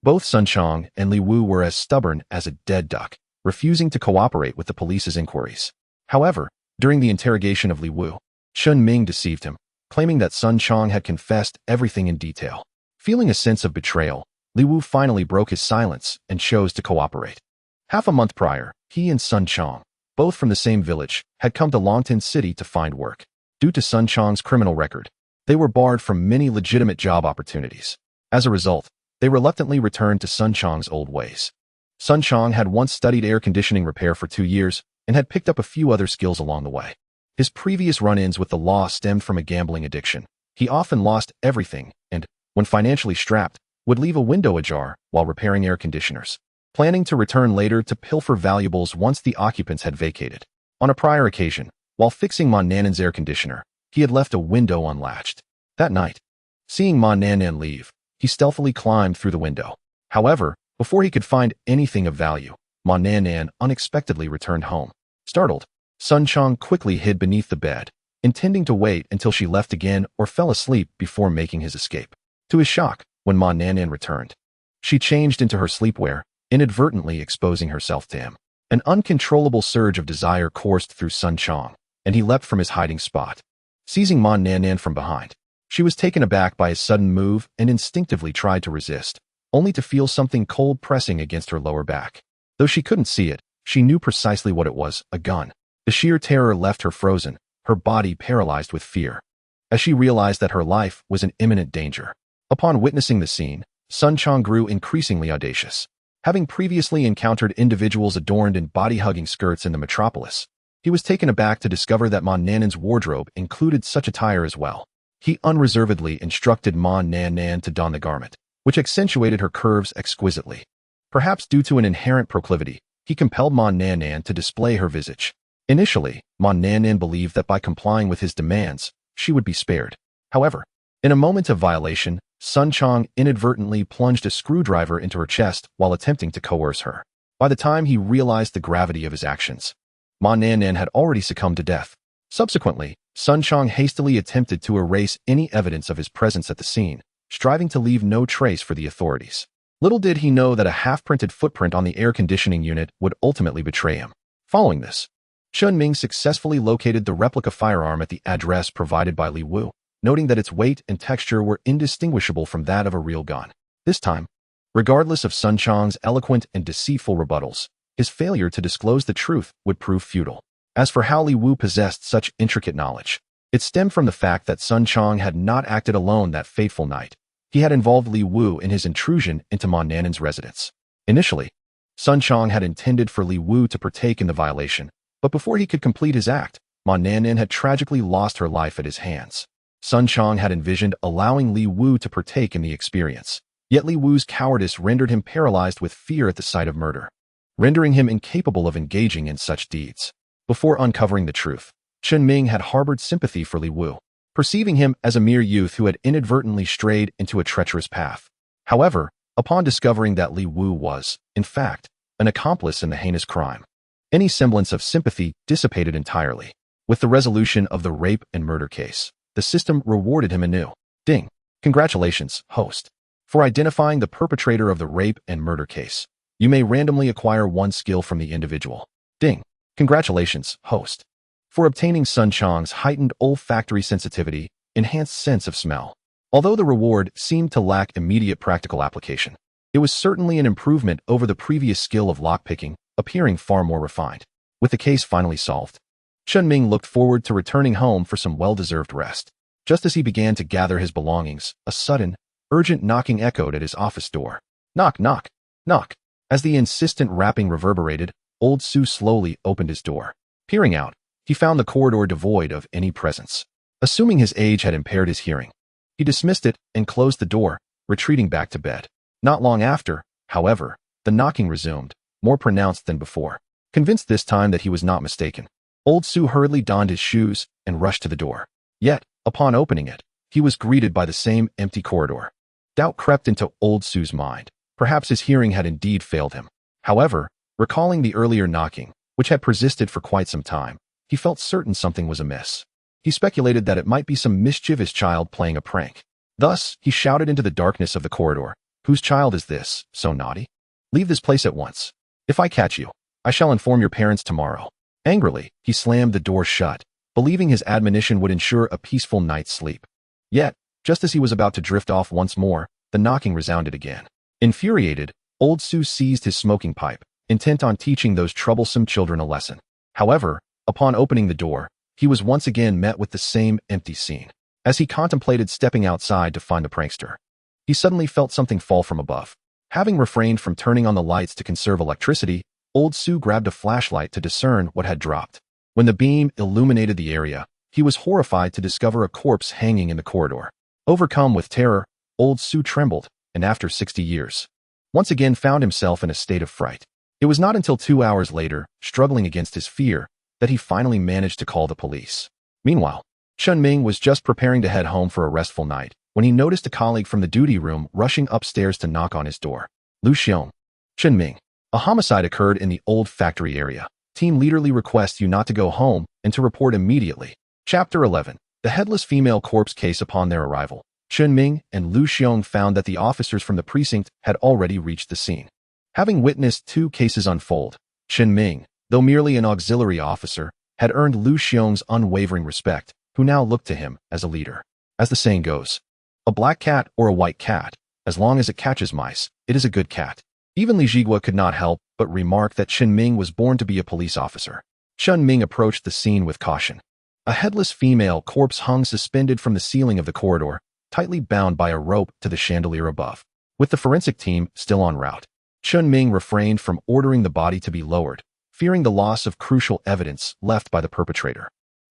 Both Sun Chong and Li Wu were as stubborn as a dead duck, refusing to cooperate with the police's inquiries. However, during the interrogation of Li Wu, Chen Ming deceived him, claiming that Sun Chong had confessed everything in detail. Feeling a sense of betrayal, Li Wu finally broke his silence and chose to cooperate. Half a month prior, he and Sun Chong, both from the same village, had come to Longtan City to find work. Due to Sun Chong's criminal record, they were barred from many legitimate job opportunities. As a result, they reluctantly returned to Sun Chong's old ways. Sun Chong had once studied air conditioning repair for 2 years and had picked up a few other skills along the way. His previous run-ins with the law stemmed from a gambling addiction. He often lost everything and, when financially strapped, would leave a window ajar while repairing air conditioners, planning to return later to pilfer valuables once the occupants had vacated. On a prior occasion, while fixing Ma Nanan's air conditioner, he had left a window unlatched. That night, seeing Ma Nanan leave, he stealthily climbed through the window. However, before he could find anything of value, Ma Nanan unexpectedly returned home. Startled, Sun Chong quickly hid beneath the bed, intending to wait until she left again or fell asleep before making his escape. To his shock, when Ma Nanan returned, she changed into her sleepwear, inadvertently exposing herself to him. An uncontrollable surge of desire coursed through Sun Chong, and he leapt from his hiding spot. Seizing Ma Nanan from behind, she was taken aback by his sudden move and instinctively tried to resist, only to feel something cold pressing against her lower back. Though she couldn't see it, she knew precisely what it was, a gun. The sheer terror left her frozen, her body paralyzed with fear, as she realized that her life was in imminent danger. Upon witnessing the scene, Sun Chong grew increasingly audacious. Having previously encountered individuals adorned in body-hugging skirts in the metropolis, he was taken aback to discover that Ma Nanan's wardrobe included such attire as well. He unreservedly instructed Ma Nanan to don the garment, which accentuated her curves exquisitely. Perhaps due to an inherent proclivity, he compelled Ma Nanan to display her visage. Initially, Ma Nanan believed that by complying with his demands, she would be spared. However, in a moment of violation, Sun Chong inadvertently plunged a screwdriver into her chest while attempting to coerce her. By the time he realized the gravity of his actions, Ma Nanan had already succumbed to death. Subsequently, Sun Chong hastily attempted to erase any evidence of his presence at the scene, striving to leave no trace for the authorities. Little did he know that a half-printed footprint on the air conditioning unit would ultimately betray him. Following this, Chen Ming successfully located the replica firearm at the address provided by Li Wu, noting that its weight and texture were indistinguishable from that of a real gun. This time, regardless of Sun Chong's eloquent and deceitful rebuttals, his failure to disclose the truth would prove futile. As for how Li Wu possessed such intricate knowledge, it stemmed from the fact that Sun Chong had not acted alone that fateful night. He had involved Li Wu in his intrusion into Ma Nanan's residence. Initially, Sun Chong had intended for Li Wu to partake in the violation, but before he could complete his act, Ma Nanan had tragically lost her life at his hands. Sun Chong had envisioned allowing Li Wu to partake in the experience, yet Li Wu's cowardice rendered him paralyzed with fear at the sight of murder, rendering him incapable of engaging in such deeds. Before uncovering the truth, Chen Ming had harbored sympathy for Li Wu, perceiving him as a mere youth who had inadvertently strayed into a treacherous path. However, upon discovering that Li Wu was, in fact, an accomplice in the heinous crime, any semblance of sympathy dissipated entirely. With the resolution of the rape and murder case, the system rewarded him anew. Ding. Congratulations, host. For identifying the perpetrator of the rape and murder case, you may randomly acquire 1 skill from the individual. Ding. Congratulations, host. For obtaining Sun Chong's heightened olfactory sensitivity, enhanced sense of smell. Although the reward seemed to lack immediate practical application, it was certainly an improvement over the previous skill of lockpicking, appearing far more refined. With the case finally solved, Chen Ming looked forward to returning home for some well-deserved rest. Just as he began to gather his belongings, a sudden, urgent knocking echoed at his office door. Knock, knock, knock. As the insistent rapping reverberated, old Su slowly opened his door. Peering out, he found the corridor devoid of any presence. Assuming his age had impaired his hearing, he dismissed it and closed the door, retreating back to bed. Not long after, however, the knocking resumed, more pronounced than before. Convinced this time that he was not mistaken, old Su hurriedly donned his shoes and rushed to the door. Yet, upon opening it, he was greeted by the same empty corridor. Doubt crept into old Su's mind. Perhaps his hearing had indeed failed him. However, recalling the earlier knocking, which had persisted for quite some time, he felt certain something was amiss. He speculated that it might be some mischievous child playing a prank. Thus, he shouted into the darkness of the corridor, Whose child is this, so naughty? Leave this place at once. If I catch you, I shall inform your parents tomorrow." Angrily, he slammed the door shut, believing his admonition would ensure a peaceful night's sleep. Yet, just as he was about to drift off once more, the knocking resounded again. Infuriated, old Sue seized his smoking pipe, intent on teaching those troublesome children a lesson. However, upon opening the door, he was once again met with the same empty scene. As he contemplated stepping outside to find the prankster, he suddenly felt something fall from above. Having refrained from turning on the lights to conserve electricity, old Sue grabbed a flashlight to discern what had dropped. When the beam illuminated the area, he was horrified to discover a corpse hanging in the corridor. Overcome with terror, old Sue trembled, and after 60 years, once again found himself in a state of fright. It was not until 2 hours later, struggling against his fear, that he finally managed to call the police. Meanwhile, Chen Ming was just preparing to head home for a restful night when he noticed a colleague from the duty room rushing upstairs to knock on his door. "Lu Xiong." "Chen Ming, a homicide occurred in the old factory area. Team leaderly requests you not to go home and to report immediately." Chapter 11. The headless female corpse case. Upon their arrival, Chen Ming and Lu Xiong found that the officers from the precinct had already reached the scene. Having witnessed 2 cases unfold, Chen Ming, though merely an auxiliary officer, had earned Lu Xiong's unwavering respect, who now looked to him as a leader. As the saying goes, a black cat or a white cat, as long as it catches mice, it is a good cat. Even Li Jigua could not help but remark that Chen Ming was born to be a police officer. Chen Ming approached the scene with caution. A headless female corpse hung suspended from the ceiling of the corridor, tightly bound by a rope to the chandelier above. With the forensic team still en route, Chen Ming refrained from ordering the body to be lowered, fearing the loss of crucial evidence left by the perpetrator.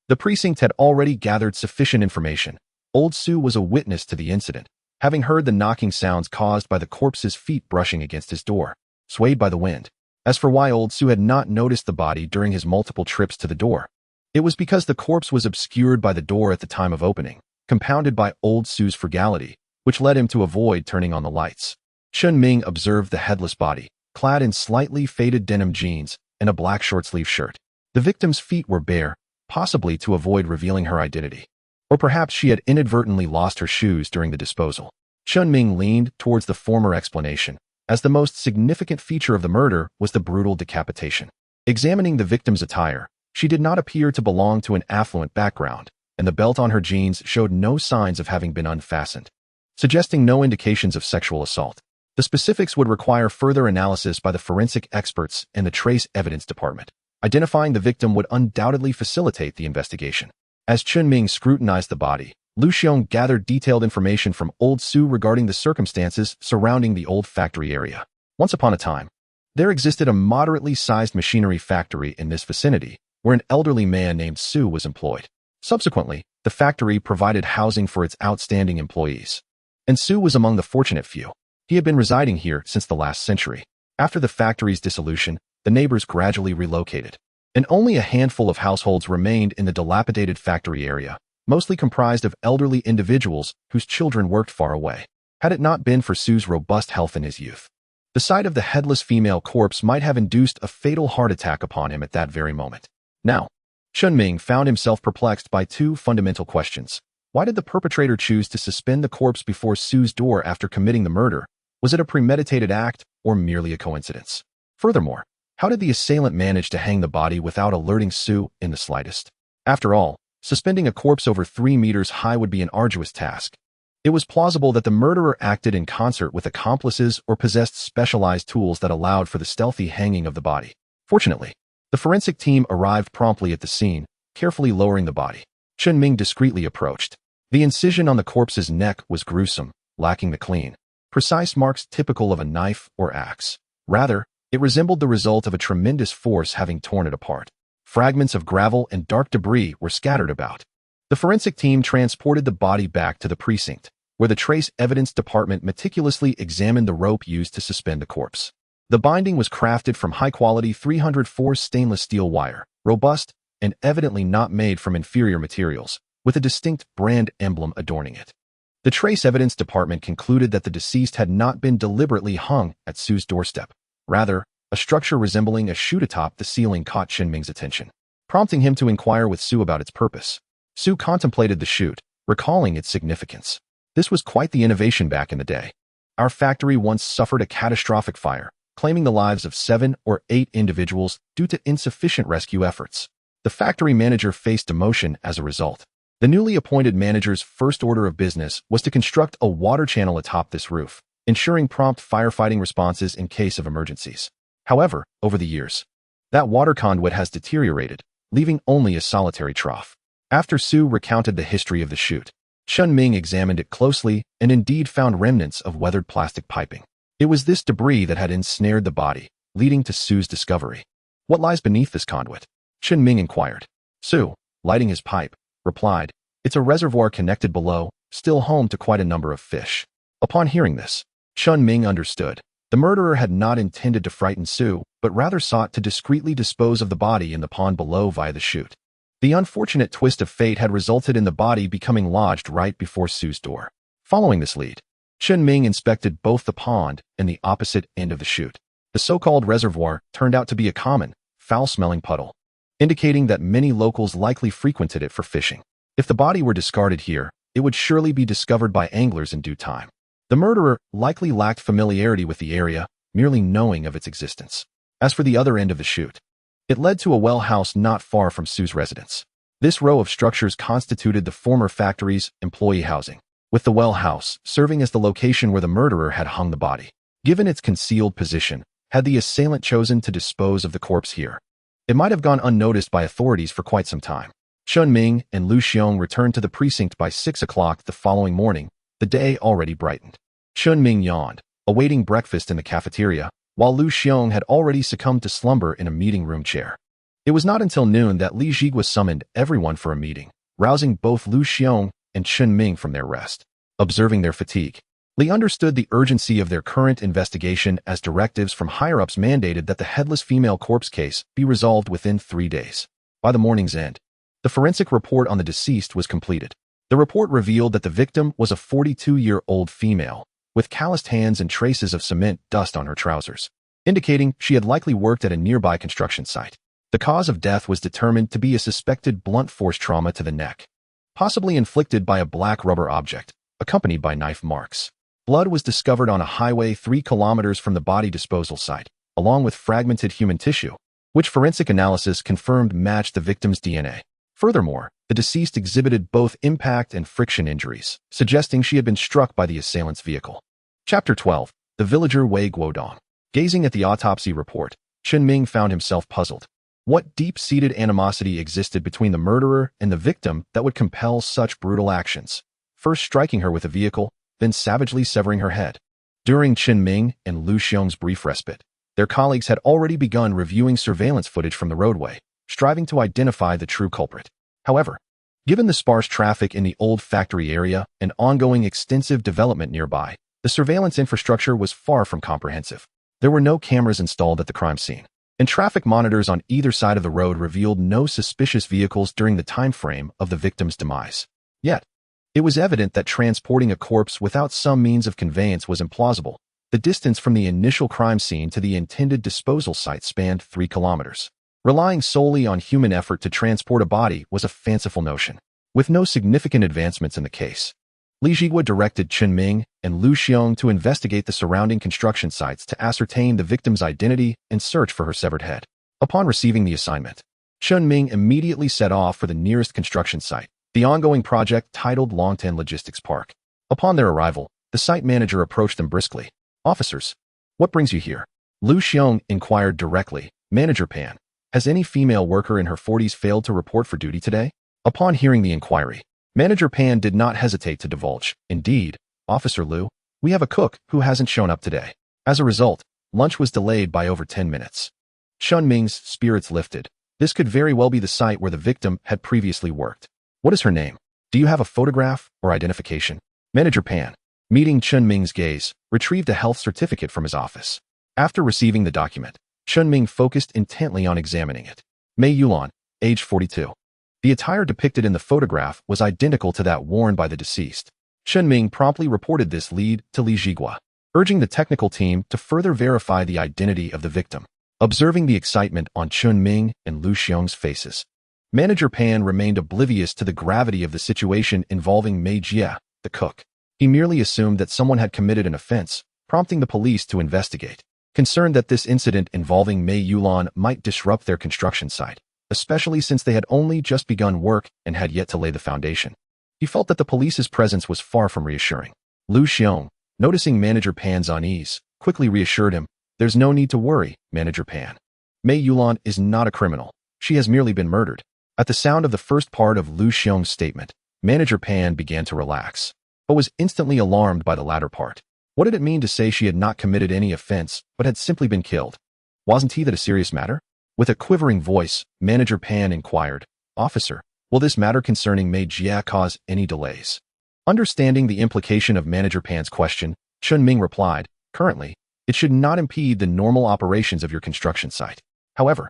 The precinct had already gathered sufficient information. Old Sue was a witness to the incident, having heard the knocking sounds caused by the corpse's feet brushing against his door, swayed by the wind. As for why Old Sue had not noticed the body during his multiple trips to the door, it was because the corpse was obscured by the door at the time of opening, compounded by Old Sue's frugality, which led him to avoid turning on the lights. Chen Ming observed the headless body, clad in slightly faded denim jeans and a black short-sleeve shirt. The victim's feet were bare, possibly to avoid revealing her identity. Or perhaps she had inadvertently lost her shoes during the disposal. Chen Ming leaned towards the former explanation, as the most significant feature of the murder was the brutal decapitation. Examining the victim's attire, she did not appear to belong to an affluent background, and the belt on her jeans showed no signs of having been unfastened, suggesting no indications of sexual assault. The specifics would require further analysis by the forensic experts and the trace evidence department. Identifying the victim would undoubtedly facilitate the investigation. As Chen Ming scrutinized the body, Lu Xiong gathered detailed information from Old Sue regarding the circumstances surrounding the old factory area. Once upon a time, there existed a moderately sized machinery factory in this vicinity, where an elderly man named Sue was employed. Subsequently, the factory provided housing for its outstanding employees, and Sue was among the fortunate few. He had been residing here since the last century. After the factory's dissolution, the neighbors gradually relocated, and only a handful of households remained in the dilapidated factory area, mostly comprised of elderly individuals whose children worked far away. Had it not been for Sue's robust health in his youth, the sight of the headless female corpse might have induced a fatal heart attack upon him at that very moment. Now, Chen Ming found himself perplexed by 2 fundamental questions. Why did the perpetrator choose to suspend the corpse before Sue's door after committing the murder? Was it a premeditated act or merely a coincidence? Furthermore, how did the assailant manage to hang the body without alerting Sue in the slightest? After all, suspending a corpse over 3 meters high would be an arduous task. It was plausible that the murderer acted in concert with accomplices or possessed specialized tools that allowed for the stealthy hanging of the body. Fortunately, the forensic team arrived promptly at the scene, carefully lowering the body. Chen Ming discreetly approached. The incision on the corpse's neck was gruesome, lacking the clean, precise marks typical of a knife or axe. Rather, it resembled the result of a tremendous force having torn it apart. Fragments of gravel and dark debris were scattered about. The forensic team transported the body back to the precinct, where the trace evidence department meticulously examined the rope used to suspend the corpse. The binding was crafted from high-quality 304 stainless steel wire, robust, and evidently not made from inferior materials, with a distinct brand emblem adorning it. The trace evidence department concluded that the deceased had not been deliberately hung at Sue's doorstep. Rather, a structure resembling a chute atop the ceiling caught Chen Ming's attention, prompting him to inquire with Sue about its purpose. Sue contemplated the chute, recalling its significance. This was quite the innovation back in the day. Our factory once suffered a catastrophic fire, claiming the lives of 7 or 8 individuals due to insufficient rescue efforts. The factory manager faced demotion as a result. The newly appointed manager's first order of business was to construct a water channel atop this roof, ensuring prompt firefighting responses in case of emergencies. However, over the years, that water conduit has deteriorated, leaving only a solitary trough. After Sue recounted the history of the chute, Chen Ming examined it closely and indeed found remnants of weathered plastic piping. It was this debris that had ensnared the body, leading to Sue's discovery. What lies beneath this conduit? Chen Ming inquired. Sue, lighting his pipe, replied, it's a reservoir connected below, still home to quite a number of fish. Upon hearing this, Chen Ming understood. The murderer had not intended to frighten Sue, but rather sought to discreetly dispose of the body in the pond below via the chute. The unfortunate twist of fate had resulted in the body becoming lodged right before Sue's door. Following this lead, Chen Ming inspected both the pond and the opposite end of the chute. The so-called reservoir turned out to be a common, foul-smelling puddle, indicating that many locals likely frequented it for fishing. If the body were discarded here, it would surely be discovered by anglers in due time. The murderer likely lacked familiarity with the area, merely knowing of its existence. As for the other end of the chute, it led to a well house not far from Sue's residence. This row of structures constituted the former factory's employee housing, with the well house serving as the location where the murderer had hung the body. Given its concealed position, had the assailant chosen to dispose of the corpse here, it might have gone unnoticed by authorities for quite some time. Chen Ming and Lu Xiong returned to the precinct by 6 o'clock the following morning. The day already brightened. Chen Ming yawned, awaiting breakfast in the cafeteria, while Lu Xiong had already succumbed to slumber in a meeting room chair. It was not until noon that Li Jigua summoned everyone for a meeting, rousing both Lu Xiong and Chen Ming from their rest. Observing their fatigue, Li understood the urgency of their current investigation as directives from higher-ups mandated that the headless female corpse case be resolved within 3 days. By the morning's end, the forensic report on the deceased was completed. The report revealed that the victim was a 42-year-old female, with calloused hands and traces of cement dust on her trousers, indicating she had likely worked at a nearby construction site. The cause of death was determined to be a suspected blunt force trauma to the neck, possibly inflicted by a black rubber object, accompanied by knife marks. Blood was discovered on a highway 3 kilometers from the body disposal site, along with fragmented human tissue, which forensic analysis confirmed matched the victim's DNA. Furthermore, the deceased exhibited both impact and friction injuries, suggesting she had been struck by the assailant's vehicle. Chapter 12. The Villager Wei Guodong. Gazing at the autopsy report, Chen Ming found himself puzzled. What deep-seated animosity existed between the murderer and the victim that would compel such brutal actions? First striking her with a vehicle, then savagely severing her head. During Chen Ming and Lu Xiong's brief respite, their colleagues had already begun reviewing surveillance footage from the roadway, striving to identify the true culprit. However, given the sparse traffic in the old factory area and ongoing extensive development nearby, the surveillance infrastructure was far from comprehensive. There were no cameras installed at the crime scene, and traffic monitors on either side of the road revealed no suspicious vehicles during the time frame of the victim's demise. Yet, it was evident that transporting a corpse without some means of conveyance was implausible. The distance from the initial crime scene to the intended disposal site spanned 3 kilometers. Relying solely on human effort to transport a body was a fanciful notion, with no significant advancements in the case. Li Jigua directed Chen Ming and Lu Xiong to investigate the surrounding construction sites to ascertain the victim's identity and search for her severed head. Upon receiving the assignment, Chen Ming immediately set off for the nearest construction site, the ongoing project titled Longtan Logistics Park. Upon their arrival, the site manager approached them briskly. "Officers, what brings you here?" Lu Xiong inquired directly. "Manager Pan, has any female worker in her 40s failed to report for duty today?" Upon hearing the inquiry, Manager Pan did not hesitate to divulge. "Indeed, Officer Lu, we have a cook who hasn't shown up today." As a result, lunch was delayed by over 10 minutes. Chen Ming's spirits lifted. This could very well be the site where the victim had previously worked. "What is her name? Do you have a photograph or identification?" Manager Pan, meeting Chen Ming's gaze, retrieved a health certificate from his office. After receiving the document, Chen Ming focused intently on examining it. Mei Yulan, age 42. The attire depicted in the photograph was identical to that worn by the deceased. Chen Ming promptly reported this lead to Li Jigua, urging the technical team to further verify the identity of the victim. Observing the excitement on Chen Ming and Lu Xiong's faces, Manager Pan remained oblivious to the gravity of the situation involving Mei Jia, the cook. He merely assumed that someone had committed an offense, prompting the police to investigate. Concerned that this incident involving Mei Yulan might disrupt their construction site, especially since they had only just begun work and had yet to lay the foundation. He felt that the police's presence was far from reassuring. Lu Xiong, noticing Manager Pan's unease, quickly reassured him, "There's no need to worry, Manager Pan. Mei Yulan is not a criminal. She has merely been murdered." At the sound of the first part of Lu Xiong's statement, Manager Pan began to relax, but was instantly alarmed by the latter part. What did it mean to say she had not committed any offense, but had simply been killed? Wasn't that a serious matter? With a quivering voice, Manager Pan inquired, "Officer, will this matter concerning Mei Jia cause any delays?" Understanding the implication of Manager Pan's question, Chen Ming replied, "Currently, it should not impede the normal operations of your construction site. However,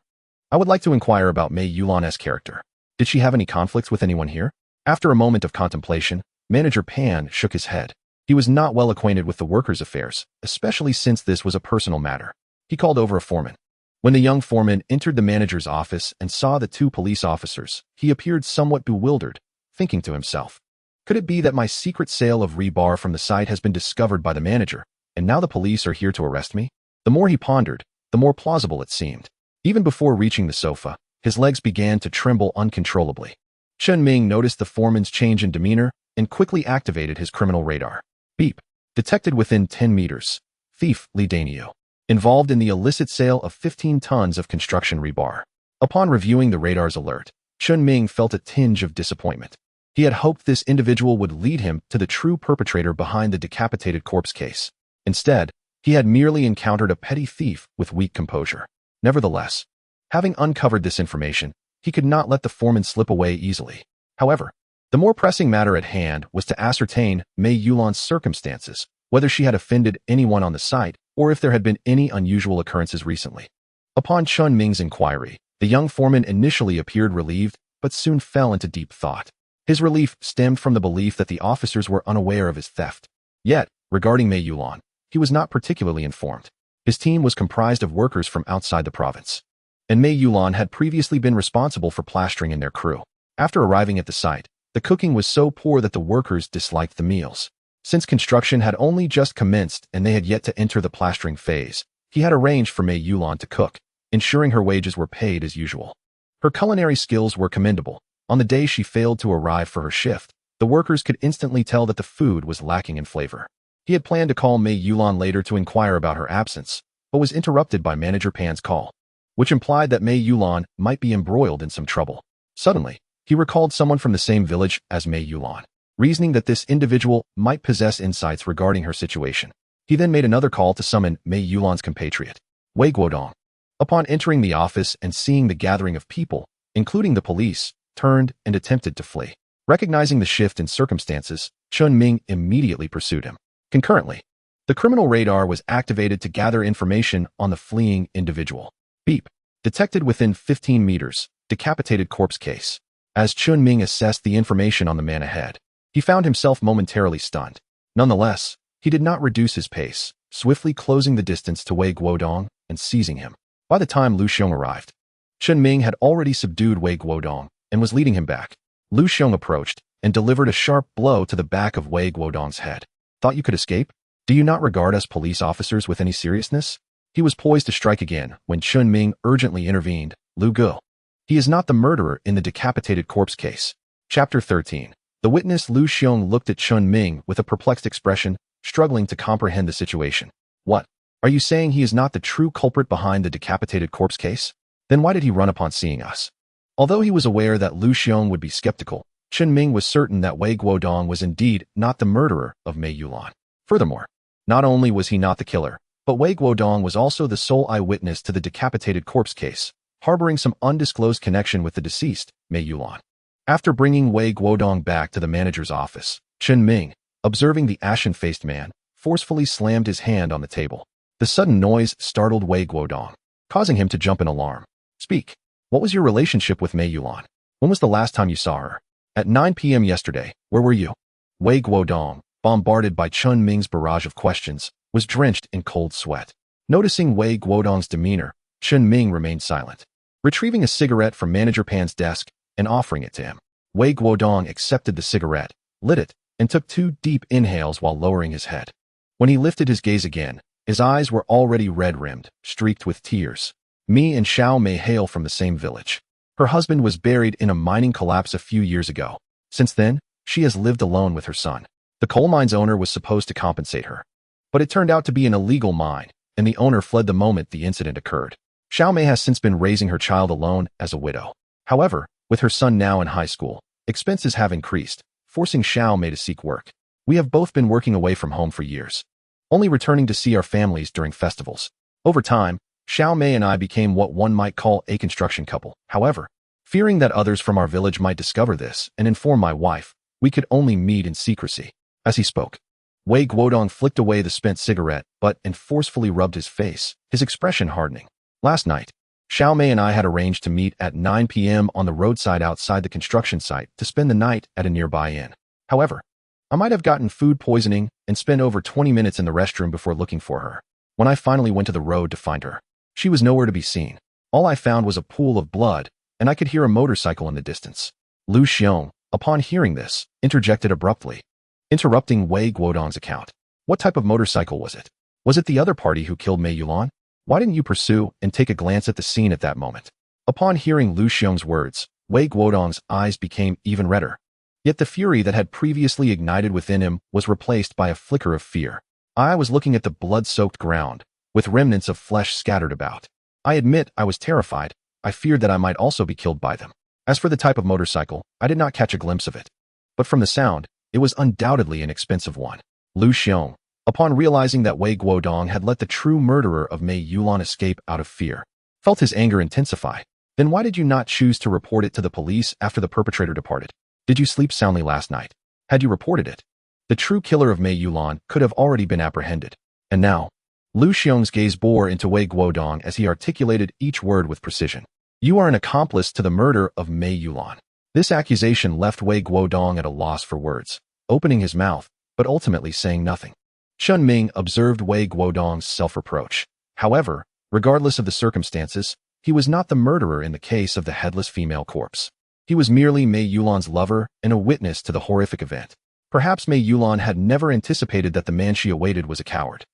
I would like to inquire about Mei Yulan's character. Did she have any conflicts with anyone here?" After a moment of contemplation, Manager Pan shook his head. He was not well acquainted with the workers' affairs, especially since this was a personal matter. He called over a foreman. When the young foreman entered the manager's office and saw the two police officers, he appeared somewhat bewildered, thinking to himself, "Could it be that my secret sale of rebar from the site has been discovered by the manager, and now the police are here to arrest me?" The more he pondered, the more plausible it seemed. Even before reaching the sofa, his legs began to tremble uncontrollably. Chen Ming noticed the foreman's change in demeanor and quickly activated his criminal radar. Beep. Detected within 10 meters. Thief Li Danio. Involved in the illicit sale of 15 tons of construction rebar. Upon reviewing the radar's alert, Chen Ming felt a tinge of disappointment. He had hoped this individual would lead him to the true perpetrator behind the decapitated corpse case. Instead, he had merely encountered a petty thief with weak composure. Nevertheless, having uncovered this information, he could not let the foreman slip away easily. However, the more pressing matter at hand was to ascertain Mei Yulan's circumstances, whether she had offended anyone on the site or if there had been any unusual occurrences recently. Upon Chen Ming's inquiry, the young foreman initially appeared relieved, but soon fell into deep thought. His relief stemmed from the belief that the officers were unaware of his theft. Yet, regarding Mei Yulan, he was not particularly informed. His team was comprised of workers from outside the province, and Mei Yulan had previously been responsible for plastering in their crew. After arriving at the site, the cooking was so poor that the workers disliked the meals. Since construction had only just commenced and they had yet to enter the plastering phase, he had arranged for Mei Yulan to cook, ensuring her wages were paid as usual. Her culinary skills were commendable. On the day she failed to arrive for her shift, the workers could instantly tell that the food was lacking in flavor. He had planned to call Mei Yulan later to inquire about her absence, but was interrupted by Manager Pan's call, which implied that Mei Yulan might be embroiled in some trouble. Suddenly, he recalled someone from the same village as Mei Yulan, reasoning that this individual might possess insights regarding her situation. He then made another call to summon Mei Yulan's compatriot, Wei Guodong. Upon entering the office and seeing the gathering of people, including the police, turned and attempted to flee. Recognizing the shift in circumstances, Chen Ming immediately pursued him. Concurrently, the criminal radar was activated to gather information on the fleeing individual. Beep. Detected within 15 meters, decapitated corpse case. As Chen Ming assessed the information on the man ahead, he found himself momentarily stunned. Nonetheless, he did not reduce his pace, swiftly closing the distance to Wei Guodong and seizing him. By the time Lu Xiong arrived, Chen Ming had already subdued Wei Guodong and was leading him back. Lu Xiong approached and delivered a sharp blow to the back of Wei Guodong's head. "Thought you could escape? Do you not regard us police officers with any seriousness?" He was poised to strike again when Chen Ming urgently intervened. "Lu Ge. He is not the murderer in the decapitated corpse case." Chapter 13. The witness Lu Xiong looked at Chen Ming with a perplexed expression, struggling to comprehend the situation. "What? Are you saying he is not the true culprit behind the decapitated corpse case? Then why did he run upon seeing us?" Although he was aware that Lu Xiong would be skeptical, Chen Ming was certain that Wei Guodong was indeed not the murderer of Mei Yulan. Furthermore, not only was he not the killer, but Wei Guodong was also the sole eyewitness to the decapitated corpse case, harboring some undisclosed connection with the deceased, Mei Yulan. After bringing Wei Guodong back to the manager's office, Chen Ming, observing the ashen-faced man, forcefully slammed his hand on the table. The sudden noise startled Wei Guodong, causing him to jump in alarm. "Speak. What was your relationship with Mei Yulan? When was the last time you saw her?" "At 9 p.m. yesterday. Where were you?" Wei Guodong, bombarded by Chen Ming's barrage of questions, was drenched in cold sweat. Noticing Wei Guodong's demeanor, Chen Ming remained silent. Retrieving a cigarette from Manager Pan's desk and offering it to him, Wei Guodong accepted the cigarette, lit it, and took 2 deep inhales while lowering his head. When he lifted his gaze again, his eyes were already red-rimmed, streaked with tears. Me and Xiao Mei hail from the same village. Her husband was buried in a mining collapse a few years ago. Since then, she has lived alone with her son. The coal mine's owner was supposed to compensate her, but it turned out to be an illegal mine, and the owner fled the moment the incident occurred. Xiao Mei has since been raising her child alone as a widow. However, with her son now in high school, expenses have increased, forcing Xiao Mei to seek work. We have both been working away from home for years, only returning to see our families during festivals. Over time, Xiao Mei and I became what one might call a construction couple. However, fearing that others from our village might discover this and inform my wife, we could only meet in secrecy. As he spoke, Wei Guodong flicked away the spent cigarette butt and forcefully rubbed his face, his expression hardening. Last night, Xiao Mei and I had arranged to meet at 9 p.m. on the roadside outside the construction site to spend the night at a nearby inn. However, I might have gotten food poisoning and spent over 20 minutes in the restroom before looking for her. When I finally went to the road to find her, she was nowhere to be seen. All I found was a pool of blood, and I could hear a motorcycle in the distance. Lu Xiong, upon hearing this, interjected abruptly, interrupting Wei Guodong's account. What type of motorcycle was it? Was it the other party who killed Mei Yulan? Why didn't you pursue and take a glance at the scene at that moment? Upon hearing Lu Xiong's words, Wei Guodong's eyes became even redder. Yet the fury that had previously ignited within him was replaced by a flicker of fear. I was looking at the blood-soaked ground, with remnants of flesh scattered about. I admit I was terrified. I feared that I might also be killed by them. As for the type of motorcycle, I did not catch a glimpse of it. But from the sound, it was undoubtedly an expensive one. Lu Xiong, upon realizing that Wei Guodong had let the true murderer of Mei Yulan escape out of fear, felt his anger intensify. Then why did you not choose to report it to the police after the perpetrator departed? Did you sleep soundly last night? Had you reported it, the true killer of Mei Yulan could have already been apprehended. And now, Lu Xiong's gaze bore into Wei Guodong as he articulated each word with precision. You are an accomplice to the murder of Mei Yulan. This accusation left Wei Guodong at a loss for words, opening his mouth, but ultimately saying nothing. Chen Ming observed Wei Guodong's self-reproach. However, regardless of the circumstances, he was not the murderer in the case of the headless female corpse. He was merely Mei Yulan's lover and a witness to the horrific event. Perhaps Mei Yulan had never anticipated that the man she awaited was a coward.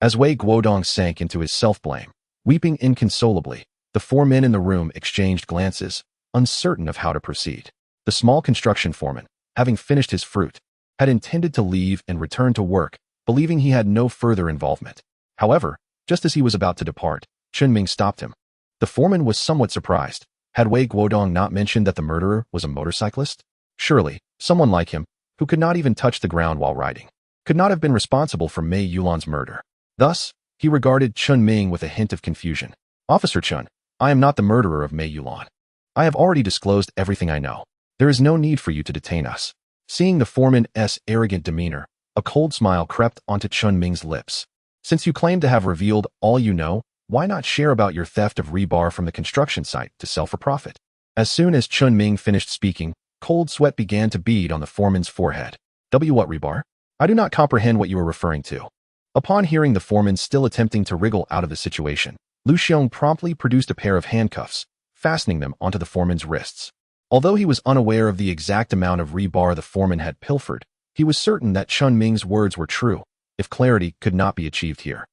As Wei Guodong sank into his self-blame, weeping inconsolably, the 4 men in the room exchanged glances, uncertain of how to proceed. The small construction foreman, having finished his fruit, had intended to leave and return to work, believing he had no further involvement. However, just as he was about to depart, Chen Ming stopped him. The foreman was somewhat surprised. Had Wei Guodong not mentioned that the murderer was a motorcyclist? Surely, someone like him, who could not even touch the ground while riding, could not have been responsible for Mei Yulan's murder. Thus, he regarded Chen Ming with a hint of confusion. Officer Chen, I am not the murderer of Mei Yulan. I have already disclosed everything I know. There is no need for you to detain us. Seeing the foreman's arrogant demeanor, a cold smile crept onto Chen Ming's lips. Since you claim to have revealed all you know, why not share about your theft of rebar from the construction site to sell for profit? As soon as Chen Ming finished speaking, cold sweat began to bead on the foreman's forehead. What rebar? I do not comprehend what you are referring to. Upon hearing the foreman still attempting to wriggle out of the situation, Lu Xiong promptly produced a pair of handcuffs, fastening them onto the foreman's wrists. Although he was unaware of the exact amount of rebar the foreman had pilfered, he was certain that Chen Ming's words were true. If clarity could not be achieved here,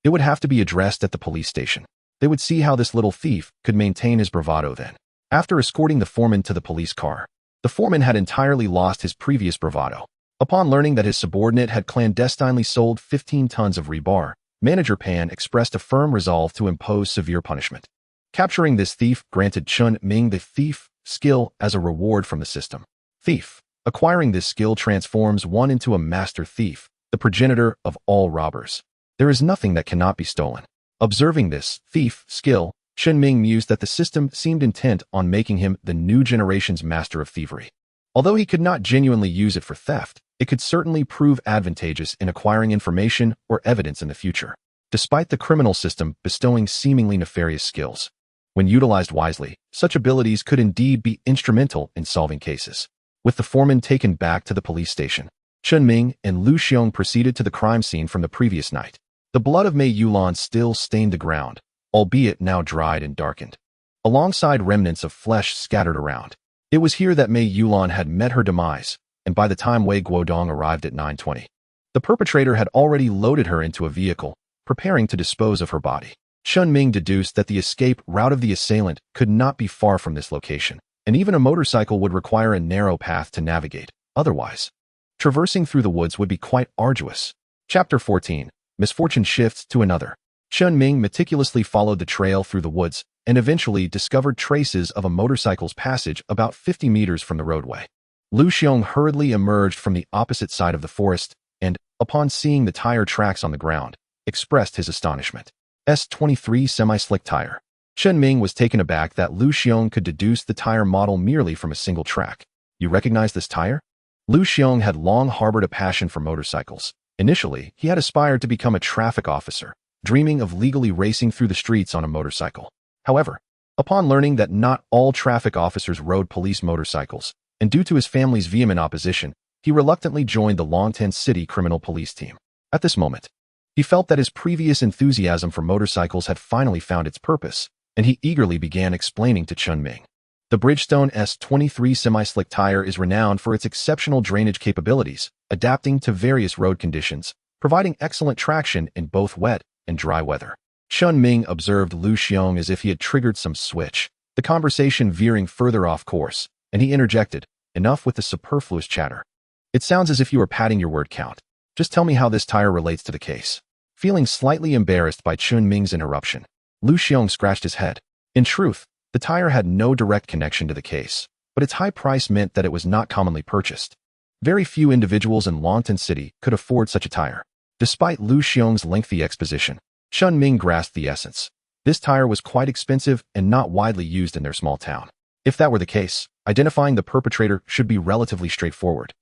it would have to be addressed at the police station. They would see how this little thief could maintain his bravado then. After escorting the foreman to the police car, the foreman had entirely lost his previous bravado. Upon learning that his subordinate had clandestinely sold 15 tons of rebar, Manager Pan expressed a firm resolve to impose severe punishment. Capturing this thief granted Chen Ming the thief skill as a reward from the system. Thief. Acquiring this skill transforms one into a master thief, the progenitor of all robbers. There is nothing that cannot be stolen. Observing this thief skill, Chen Ming mused that the system seemed intent on making him the new generation's master of thievery. Although he could not genuinely use it for theft, it could certainly prove advantageous in acquiring information or evidence in the future, despite the criminal system bestowing seemingly nefarious skills. When utilized wisely, such abilities could indeed be instrumental in solving cases. With the foreman taken back to the police station, Chen Ming and Lu Xiong proceeded to the crime scene from the previous night. The blood of Mei Yulan still stained the ground, albeit now dried and darkened, alongside remnants of flesh scattered around. It was here that Mei Yulan had met her demise, and by the time Wei Guodong arrived at 9:20, the perpetrator had already loaded her into a vehicle, preparing to dispose of her body. Chen Ming deduced that the escape route of the assailant could not be far from this location, and even a motorcycle would require a narrow path to navigate. Otherwise, traversing through the woods would be quite arduous. Chapter 14. Misfortune shifts to another. Chen Ming meticulously followed the trail through the woods and eventually discovered traces of a motorcycle's passage about 50 meters from the roadway. Lu Xiong hurriedly emerged from the opposite side of the forest and, upon seeing the tire tracks on the ground, expressed his astonishment. S23 semi-slick tire. Chen Ming was taken aback that Lu Xiong could deduce the tire model merely from a single track. You recognize this tire? Lu Xiong had long harbored a passion for motorcycles. Initially, he had aspired to become a traffic officer, dreaming of legally racing through the streets on a motorcycle. However, upon learning that not all traffic officers rode police motorcycles, and due to his family's vehement opposition, he reluctantly joined the Longtan City Criminal Police team. At this moment, he felt that his previous enthusiasm for motorcycles had finally found its purpose, and he eagerly began explaining to Chen Ming. The Bridgestone S23 semi-slick tire is renowned for its exceptional drainage capabilities, adapting to various road conditions, providing excellent traction in both wet and dry weather. Chen Ming observed Lu Xiong as if he had triggered some switch, the conversation veering further off course, and he interjected, "Enough with the superfluous chatter. It sounds as if you are padding your word count. Just tell me how this tire relates to the case." Feeling slightly embarrassed by Chen Ming's interruption, Lu Xiong scratched his head. In truth, the tire had no direct connection to the case, but its high price meant that it was not commonly purchased. Very few individuals in Longtan City could afford such a tire. Despite Lu Xiong's lengthy exposition, Chen Ming grasped the essence. This tire was quite expensive and not widely used in their small town. If that were the case, identifying the perpetrator should be relatively straightforward.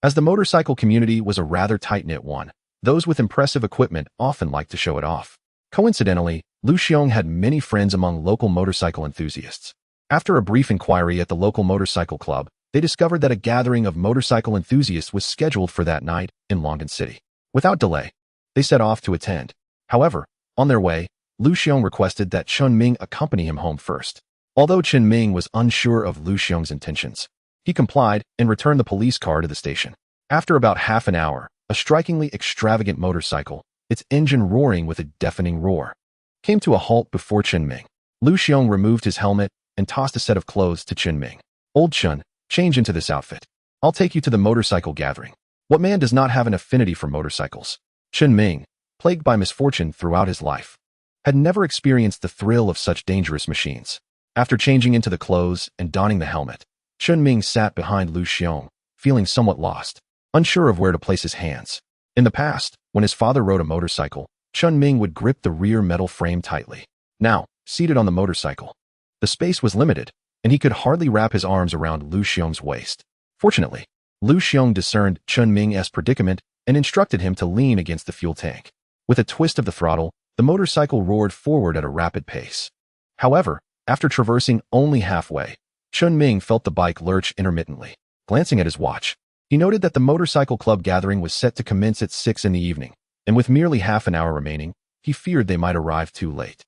As the motorcycle community was a rather tight-knit one, those with impressive equipment often liked to show it off. Coincidentally, Lu Xiong had many friends among local motorcycle enthusiasts. After a brief inquiry at the local motorcycle club, they discovered that a gathering of motorcycle enthusiasts was scheduled for that night in Longtan City. Without delay, they set off to attend. However, on their way, Lu Xiong requested that Chen Ming accompany him home first. Although Chen Ming was unsure of Lu Xiong's intentions, he complied and returned the police car to the station. After about half an hour, a strikingly extravagant motorcycle, its engine roaring with a deafening roar, came to a halt before Chen Ming. Lu Xiong removed his helmet and tossed a set of clothes to Chen Ming. "Old Chen, change into this outfit. I'll take you to the motorcycle gathering." What man does not have an affinity for motorcycles? Chen Ming, plagued by misfortune throughout his life, had never experienced the thrill of such dangerous machines. After changing into the clothes and donning the helmet, Chen Ming sat behind Lu Xiong, feeling somewhat lost, unsure of where to place his hands. In the past, when his father rode a motorcycle, Chen Ming would grip the rear metal frame tightly. Now, seated on the motorcycle, the space was limited, and he could hardly wrap his arms around Lu Xiong's waist. Fortunately, Lu Xiong discerned Chen Ming's predicament and instructed him to lean against the fuel tank. With a twist of the throttle, the motorcycle roared forward at a rapid pace. However, after traversing only halfway, Chen Ming felt the bike lurch intermittently. Glancing at his watch, he noted that the motorcycle club gathering was set to commence at 6 in the evening, and with merely half an hour remaining, he feared they might arrive too late.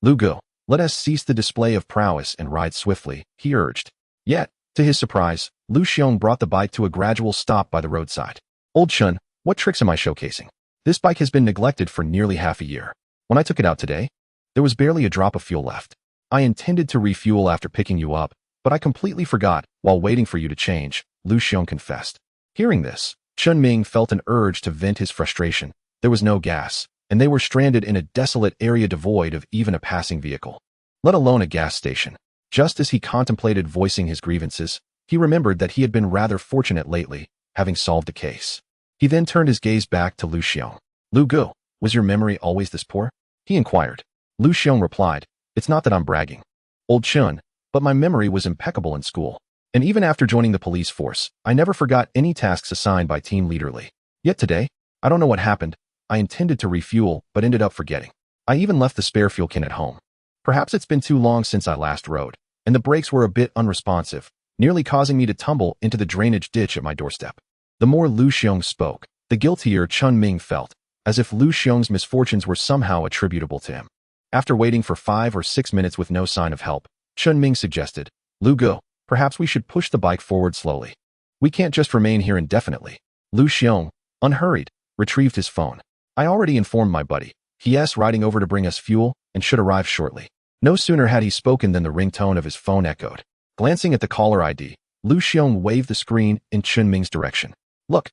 "Lu Go, let us cease the display of prowess and ride swiftly," he urged. Yet, to his surprise, Lu Xiong brought the bike to a gradual stop by the roadside. "Old Chen, what tricks am I showcasing? This bike has been neglected for nearly half a year. When I took it out today, there was barely a drop of fuel left. I intended to refuel after picking you up, but I completely forgot while waiting for you to change," Lu Xiong confessed. Hearing this, Chen Ming felt an urge to vent his frustration. There was no gas, and they were stranded in a desolate area devoid of even a passing vehicle, let alone a gas station. Just as he contemplated voicing his grievances, he remembered that he had been rather fortunate lately, having solved a case. He then turned his gaze back to Lu Xiong. "Lu Go, was your memory always this poor?" he inquired. Lu Xiong replied, "It's not that I'm bragging, Old Chen, but my memory was impeccable in school. And even after joining the police force, I never forgot any tasks assigned by Team Leader Li. Yet today, I don't know what happened. I intended to refuel, but ended up forgetting. I even left the spare fuel can at home. Perhaps it's been too long since I last rode, and the brakes were a bit unresponsive, nearly causing me to tumble into the drainage ditch at my doorstep." The more Lu Xiong spoke, the guiltier Chen Ming felt, as if Lu Xiong's misfortunes were somehow attributable to him. After waiting for 5 or 6 minutes with no sign of help, Chen Ming suggested, "Lu Go, perhaps we should push the bike forward slowly." We can't just remain here indefinitely. Lu Xiong, unhurried, retrieved his phone. I already informed my buddy. He's riding over to bring us fuel and should arrive shortly. No sooner had he spoken than the ringtone of his phone echoed. Glancing at the caller ID, Lu Xiong waved the screen in Chen Ming's direction. Look,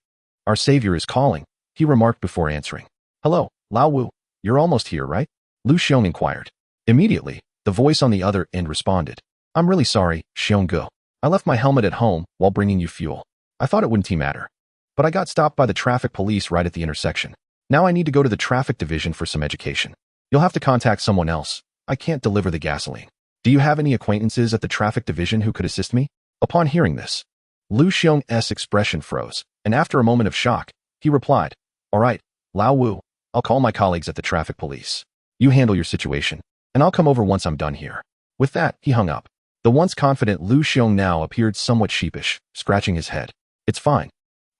our savior is calling, he remarked before answering. Hello, Lao Wu, you're almost here, right? Lu Xiong inquired. Immediately, the voice on the other end responded. I'm really sorry, Xiong Gu. I left my helmet at home while bringing you fuel. I thought it wouldn't matter. But I got stopped by the traffic police right at the intersection. Now I need to go to the traffic division for some education. You'll have to contact someone else. I can't deliver the gasoline. Do you have any acquaintances at the traffic division who could assist me? Upon hearing this, Lu Xiong's expression froze, and after a moment of shock, he replied, All right, Lao Wu, I'll call my colleagues at the traffic police. You handle your situation, and I'll come over once I'm done here. With that, he hung up. The once confident Lu Xiong now appeared somewhat sheepish, scratching his head. It's fine.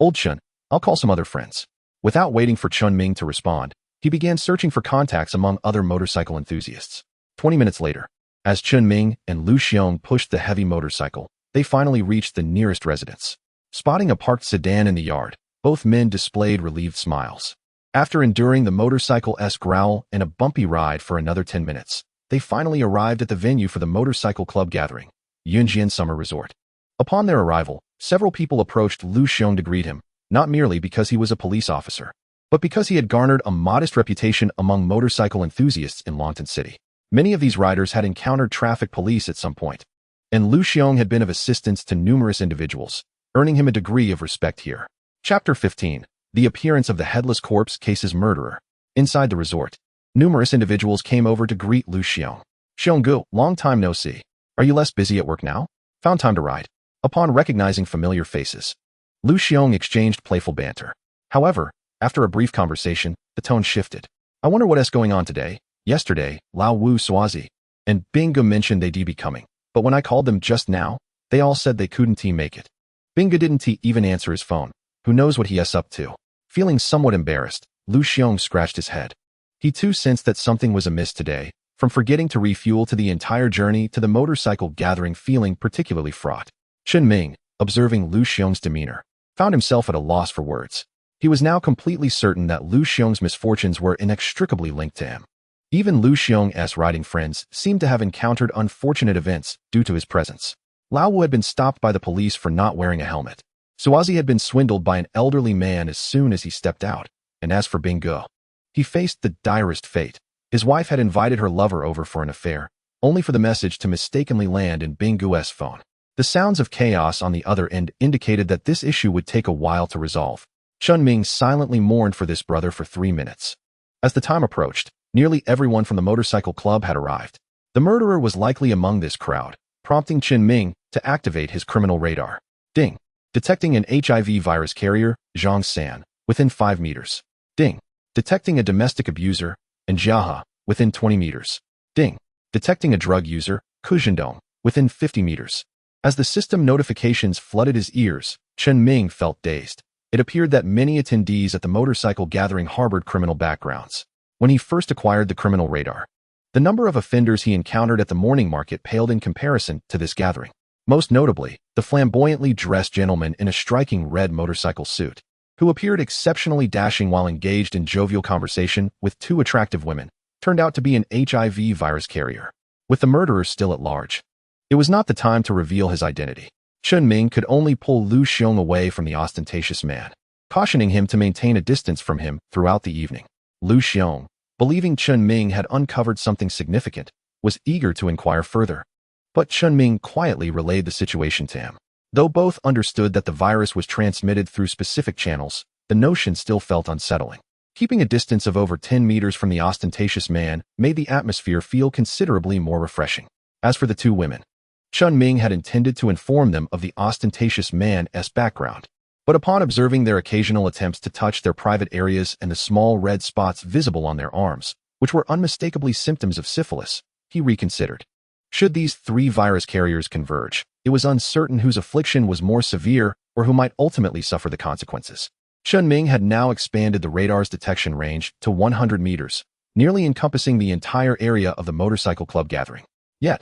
Old Chen, I'll call some other friends. Without waiting for Chen Ming to respond, he began searching for contacts among other motorcycle enthusiasts. 20 minutes later, as Chen Ming and Lu Xiong pushed the heavy motorcycle, they finally reached the nearest residence. Spotting a parked sedan in the yard, both men displayed relieved smiles. After enduring the motorcycle-esque growl and a bumpy ride for another 10 minutes, they finally arrived at the venue for the motorcycle club gathering, Yunjian Summer Resort. Upon their arrival, several people approached Lu Xiong to greet him, not merely because he was a police officer, but because he had garnered a modest reputation among motorcycle enthusiasts in Longtan City. Many of these riders had encountered traffic police at some point, and Lu Xiong had been of assistance to numerous individuals, earning him a degree of respect here. Chapter 15. The appearance of the headless corpse case's murderer. Inside the resort, numerous individuals came over to greet Lu Xiong. Xiong Gu, long time no see. Are you less busy at work now? Found time to ride. Upon recognizing familiar faces, Lu Xiong exchanged playful banter. However, after a brief conversation, the tone shifted. I wonder what's going on today. Yesterday, Lao Wu Swazi and Binga mentioned they'd be coming, but when I called them just now, they all said they couldn't make it. Binga didn't even answer his phone. Who knows what he's up to? Feeling somewhat embarrassed, Lu Xiong scratched his head. He too sensed that something was amiss today, from forgetting to refuel to the entire journey to the motorcycle gathering feeling particularly fraught. Chen Ming, observing Lu Xiong's demeanor, found himself at a loss for words. He was now completely certain that Lu Xiong's misfortunes were inextricably linked to him. Even Lu Xiong's riding friends seemed to have encountered unfortunate events due to his presence. Lao Wu had been stopped by the police for not wearing a helmet. Suazi had been swindled by an elderly man as soon as he stepped out, and as for Bingo, he faced the direst fate. His wife had invited her lover over for an affair, only for the message to mistakenly land in Bingo's phone. The sounds of chaos on the other end indicated that this issue would take a while to resolve. Chen Ming silently mourned for this brother for 3 minutes. As the time approached, nearly everyone from the motorcycle club had arrived. The murderer was likely among this crowd, prompting Chen Ming to activate his criminal radar. Ding. Detecting an HIV virus carrier, Zhang San, within 5 meters. Ding. Detecting a domestic abuser, and Jiahe, within 20 meters. Ding. Detecting a drug user, Kuzhendong, within 50 meters. As the system notifications flooded his ears, Chen Ming felt dazed. It appeared that many attendees at the motorcycle gathering harbored criminal backgrounds. When he first acquired the criminal radar, the number of offenders he encountered at the morning market paled in comparison to this gathering. Most notably, the flamboyantly dressed gentleman in a striking red motorcycle suit, who appeared exceptionally dashing while engaged in jovial conversation with 2 attractive women, turned out to be an HIV virus carrier. With the murderer still at large, it was not the time to reveal his identity. Chen Ming could only pull Lu Xiong away from the ostentatious man, cautioning him to maintain a distance from him throughout the evening. Lu Xiong, believing Chen Ming had uncovered something significant, was eager to inquire further. But Chen Ming quietly relayed the situation to him. Though both understood that the virus was transmitted through specific channels, the notion still felt unsettling. Keeping a distance of over 10 meters from the ostentatious man made the atmosphere feel considerably more refreshing. As for the 2 women, Chen Ming had intended to inform them of the ostentatious man's background. But upon observing their occasional attempts to touch their private areas and the small red spots visible on their arms, which were unmistakably symptoms of syphilis, he reconsidered. Should these 3 virus carriers converge, it was uncertain whose affliction was more severe or who might ultimately suffer the consequences. Chen Ming had now expanded the radar's detection range to 100 meters, nearly encompassing the entire area of the motorcycle club gathering. Yet,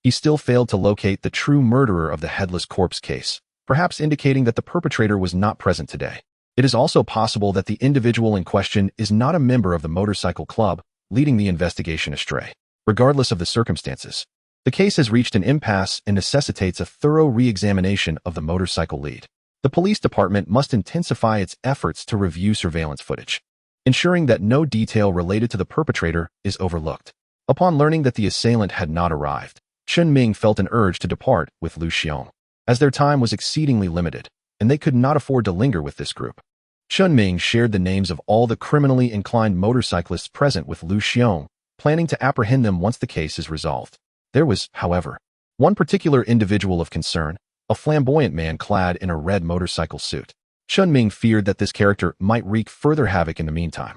he still failed to locate the true murderer of the headless corpse case. perhaps indicating that the perpetrator was not present today. It is also possible that the individual in question is not a member of the motorcycle club, leading the investigation astray. Regardless of the circumstances, the case has reached an impasse and necessitates a thorough re-examination of the motorcycle lead. The police department must intensify its efforts to review surveillance footage, ensuring that no detail related to the perpetrator is overlooked. Upon learning that the assailant had not arrived, Chen Ming felt an urge to depart with Lu Xiong, as their time was exceedingly limited, and they could not afford to linger with this group. Chen Ming shared the names of all the criminally inclined motorcyclists present with Lu Xiong, planning to apprehend them once the case is resolved. There was, however, one particular individual of concern, a flamboyant man clad in a red motorcycle suit. Chen Ming feared that this character might wreak further havoc in the meantime.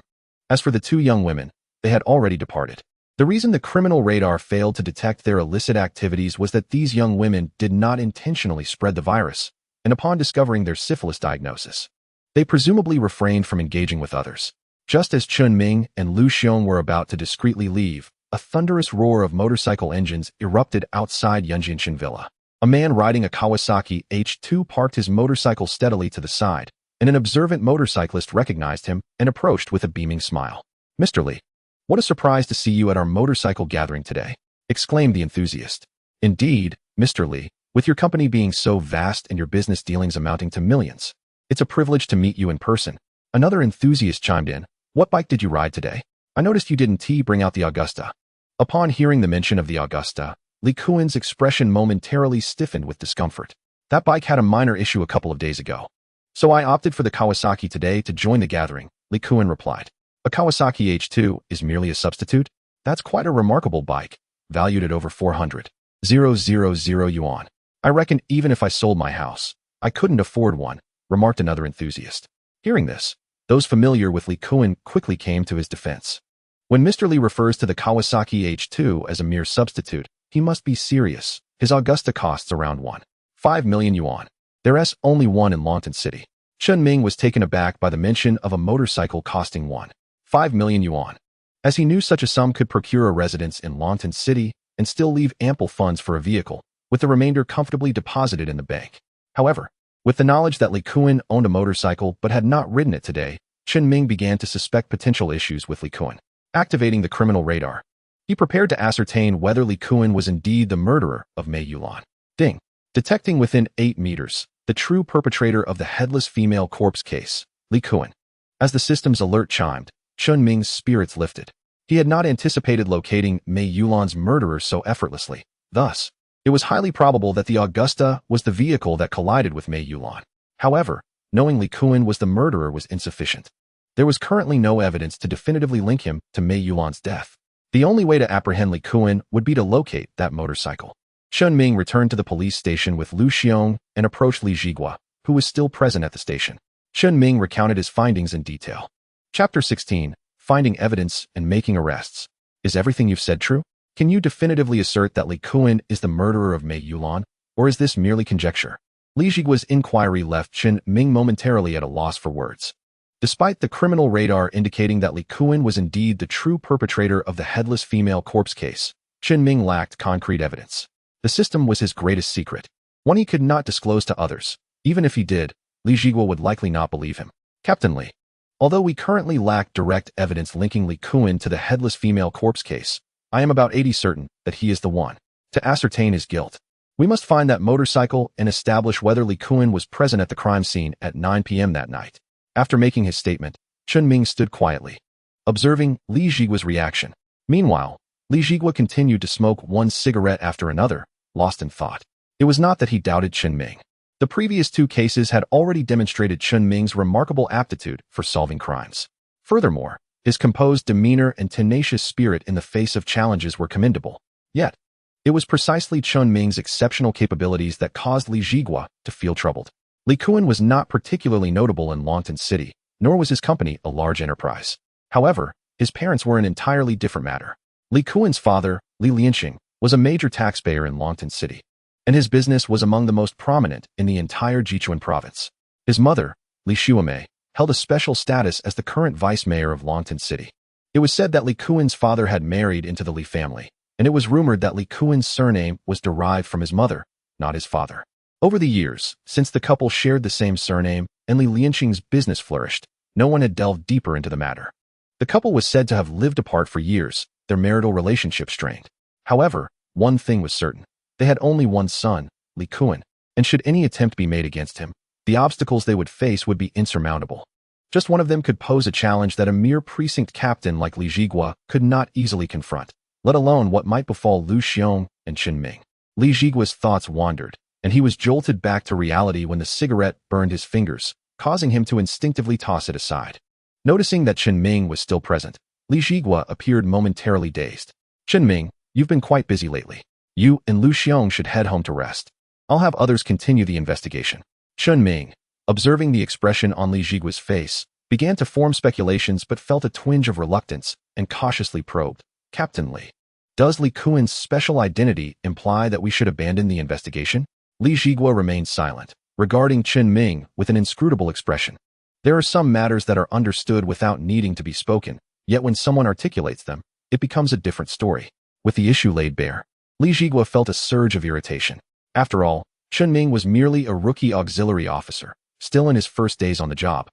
As for the two young women, they had already departed. The reason the criminal radar failed to detect their illicit activities was that these young women did not intentionally spread the virus, and upon discovering their syphilis diagnosis, they presumably refrained from engaging with others. Just as Chen Ming and Lu Xiong were about to discreetly leave, a thunderous roar of motorcycle engines erupted outside Yunjinshan Villa. A man riding a Kawasaki H2 parked his motorcycle steadily to the side, and an observant motorcyclist recognized him and approached with a beaming smile. "Mr. Li, what a surprise to see you at our motorcycle gathering today," exclaimed the enthusiast. "Indeed, Mr. Li, with your company being so vast and your business dealings amounting to millions, it's a privilege to meet you in person." Another enthusiast chimed in. "What bike did you ride today? I noticed you didn't bring out the Augusta." Upon hearing the mention of the Augusta, Li Kuan's expression momentarily stiffened with discomfort. "That bike had a minor issue a couple of days ago, so I opted for the Kawasaki today to join the gathering," Li Kuan replied. "A Kawasaki H2 is merely a substitute? That's quite a remarkable bike, valued at over 400,000 yuan. I reckon even if I sold my house, I couldn't afford one," remarked another enthusiast. Hearing this, those familiar with Li Kuan quickly came to his defense. When Mr. Li refers to the Kawasaki H2 as a mere substitute, he must be serious. His Augusta costs around 1.5 million yuan. There's only one in Longtan City. Chen Ming was taken aback by the mention of a motorcycle costing 1.5 million yuan, as he knew such a sum could procure a residence in Longtan City and still leave ample funds for a vehicle, with the remainder comfortably deposited in the bank. However, with the knowledge that Li Kuan owned a motorcycle but had not ridden it today, Chen Ming began to suspect potential issues with Li Kuan. Activating the criminal radar, he prepared to ascertain whether Li Kuan was indeed the murderer of Mei Yulan. Ding! Detecting within 8 meters the true perpetrator of the headless female corpse case, Li Kuan. As the system's alert chimed, Chen Ming's spirits lifted. He had not anticipated locating Mei Yulan's murderer so effortlessly. Thus, it was highly probable that the Augusta was the vehicle that collided with Mei Yulan. However, knowing Li Kuan was the murderer was insufficient. There was currently no evidence to definitively link him to Mei Yulan's death. The only way to apprehend Li Kuan would be to locate that motorcycle. Chen Ming returned to the police station with Lu Xiong and approached Li Jigua, who was still present at the station. Chen Ming recounted his findings in detail. Chapter 16, Finding Evidence and Making Arrests. Is everything you've said true? Can you definitively assert that Li Kuan is the murderer of Mei Yulan, or is this merely conjecture? Li Jigua's inquiry left Chen Ming momentarily at a loss for words. Despite the criminal radar indicating that Li Kuan was indeed the true perpetrator of the headless female corpse case, Chen Ming lacked concrete evidence. The system was his greatest secret, one he could not disclose to others. Even if he did, Li Jigua would likely not believe him. Captain Li, although we currently lack direct evidence linking Li Kuan to the headless female corpse case, I am about 80% certain that he is the one. To ascertain his guilt, we must find that motorcycle and establish whether Li Kuan was present at the crime scene at 9 p.m. that night. After making his statement, Chen Ming stood quietly, observing Li Jigua's reaction. Meanwhile, Li Jigua continued to smoke one cigarette after another, lost in thought. It was not that he doubted Chen Ming. The previous 2 cases had already demonstrated Chen Ming's remarkable aptitude for solving crimes. Furthermore, his composed demeanor and tenacious spirit in the face of challenges were commendable. Yet, it was precisely Chen Ming's exceptional capabilities that caused Li Jigua to feel troubled. Li Kuan was not particularly notable in Longtan City, nor was his company a large enterprise. However, his parents were an entirely different matter. Li Kuan's father, Li Lianxing, was a major taxpayer in Longtan City, and his business was among the most prominent in the entire Jichuan province. His mother, Li Xuemei, held a special status as the current vice mayor of Longtan City. It was said that Li Kuan's father had married into the Li family, and it was rumored that Li Kuan's surname was derived from his mother, not his father. Over the years, since the couple shared the same surname and Li Lianqing's business flourished, no one had delved deeper into the matter. The couple was said to have lived apart for years, their marital relationship strained. However, one thing was certain. They had only one son, Li Kuan, and should any attempt be made against him, the obstacles they would face would be insurmountable. Just one of them could pose a challenge that a mere precinct captain like Li Jigua could not easily confront, let alone what might befall Lu Xiong and Chen Ming. Li Jigua's thoughts wandered, and he was jolted back to reality when the cigarette burned his fingers, causing him to instinctively toss it aside. Noticing that Chen Ming was still present, Li Jigua appeared momentarily dazed. "Chen Ming, you've been quite busy lately. You and Lu Xiong should head home to rest. I'll have others continue the investigation." Chen Ming, observing the expression on Li Jigua's face, began to form speculations but felt a twinge of reluctance and cautiously probed, "Captain Li, does Li Kuan's special identity imply that we should abandon the investigation?" Li Jigua remained silent, regarding Chen Ming with an inscrutable expression. There are some matters that are understood without needing to be spoken, yet when someone articulates them, it becomes a different story. With the issue laid bare, Li Jigua felt a surge of irritation. After all, Chen Ming was merely a rookie auxiliary officer, still in his first days on the job,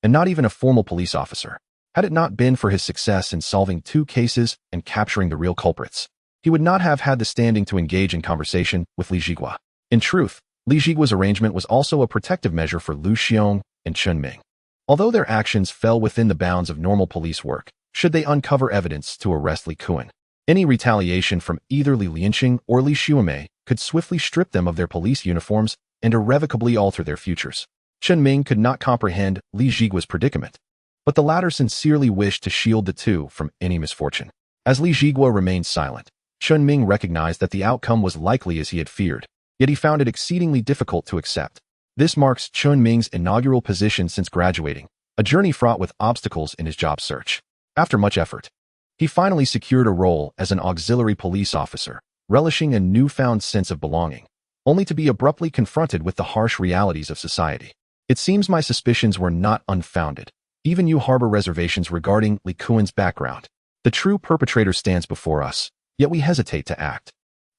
and not even a formal police officer. Had it not been for his success in solving 2 cases and capturing the real culprits, he would not have had the standing to engage in conversation with Li Jigua. In truth, Li Jigua's arrangement was also a protective measure for Lu Xiong and Chen Ming. Although their actions fell within the bounds of normal police work, should they uncover evidence to arrest Li Kuan, any retaliation from either Li Lianqing or Li Xuemei could swiftly strip them of their police uniforms and irrevocably alter their futures. Chen Ming could not comprehend Li Jigua's predicament, but the latter sincerely wished to shield the two from any misfortune. As Li Jigua remained silent, Chen Ming recognized that the outcome was likely as he had feared, yet he found it exceedingly difficult to accept. This marks Chen Ming's inaugural position since graduating, a journey fraught with obstacles in his job search. After much effort, he finally secured a role as an auxiliary police officer, relishing a newfound sense of belonging, only to be abruptly confronted with the harsh realities of society. "It seems my suspicions were not unfounded. Even you harbor reservations regarding Li Kuan's background. The true perpetrator stands before us, yet we hesitate to act.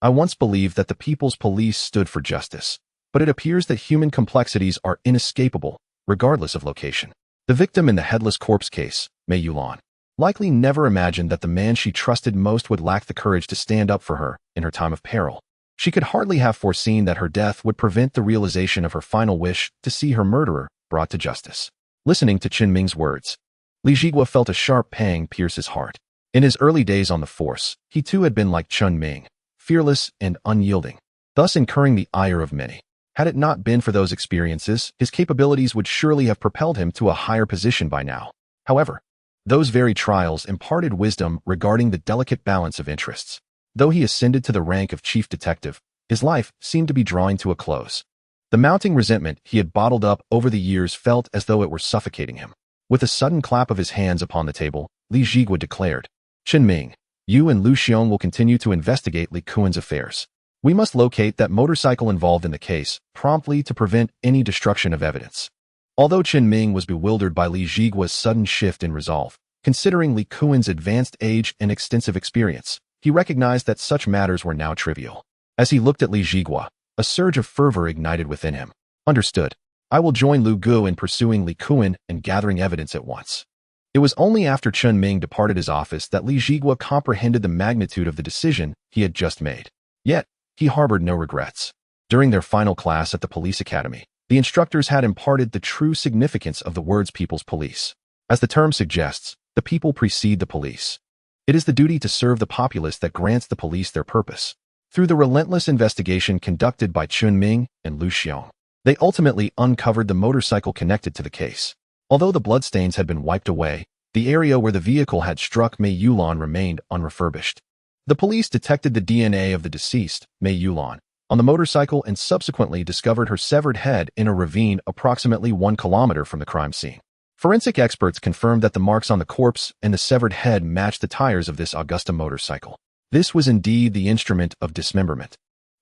I once believed that the people's police stood for justice, but it appears that human complexities are inescapable, regardless of location." The victim in the headless corpse case, Mei Yulan, likely never imagined that the man she trusted most would lack the courage to stand up for her in her time of peril. She could hardly have foreseen that her death would prevent the realization of her final wish to see her murderer brought to justice. Listening to Chen Ming's words, Li Jigua felt a sharp pang pierce his heart. In his early days on the force, he too had been like Chen Ming, fearless and unyielding, thus incurring the ire of many. Had it not been for those experiences, his capabilities would surely have propelled him to a higher position by now. However, those very trials imparted wisdom regarding the delicate balance of interests. Though he ascended to the rank of chief detective, his life seemed to be drawing to a close. The mounting resentment he had bottled up over the years felt as though it were suffocating him. With a sudden clap of his hands upon the table, Li Jigua declared, "Chen Ming, you and Lu Xiong will continue to investigate Li Kuan's affairs. We must locate that motorcycle involved in the case promptly to prevent any destruction of evidence." Although Chen Ming was bewildered by Li Jigua's sudden shift in resolve, considering Li Kuan's advanced age and extensive experience, he recognized that such matters were now trivial. As he looked at Li Jigua, a surge of fervor ignited within him. "Understood. I will join Lu Gu in pursuing Li Kuan and gathering evidence at once." It was only after Chen Ming departed his office that Li Jigua comprehended the magnitude of the decision he had just made. Yet, he harbored no regrets. During their final class at the police academy, the instructors had imparted the true significance of the words people's police. As the term suggests, the people precede the police. It is the duty to serve the populace that grants the police their purpose. Through the relentless investigation conducted by Chen Ming and Lu Xiong, they ultimately uncovered the motorcycle connected to the case. Although the bloodstains had been wiped away, the area where the vehicle had struck Mei Yulan remained unrefurbished. The police detected the DNA of the deceased, Mei Yulan, on the motorcycle and subsequently discovered her severed head in a ravine approximately 1 kilometer from the crime scene. Forensic experts confirmed that the marks on the corpse and the severed head matched the tires of this Augusta motorcycle. This was indeed the instrument of dismemberment,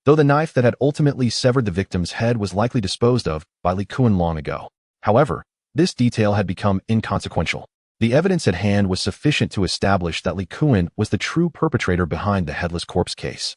though the knife that had ultimately severed the victim's head was likely disposed of by Li Kuan long ago. However, this detail had become inconsequential. The evidence at hand was sufficient to establish that Li Kuan was the true perpetrator behind the headless corpse case.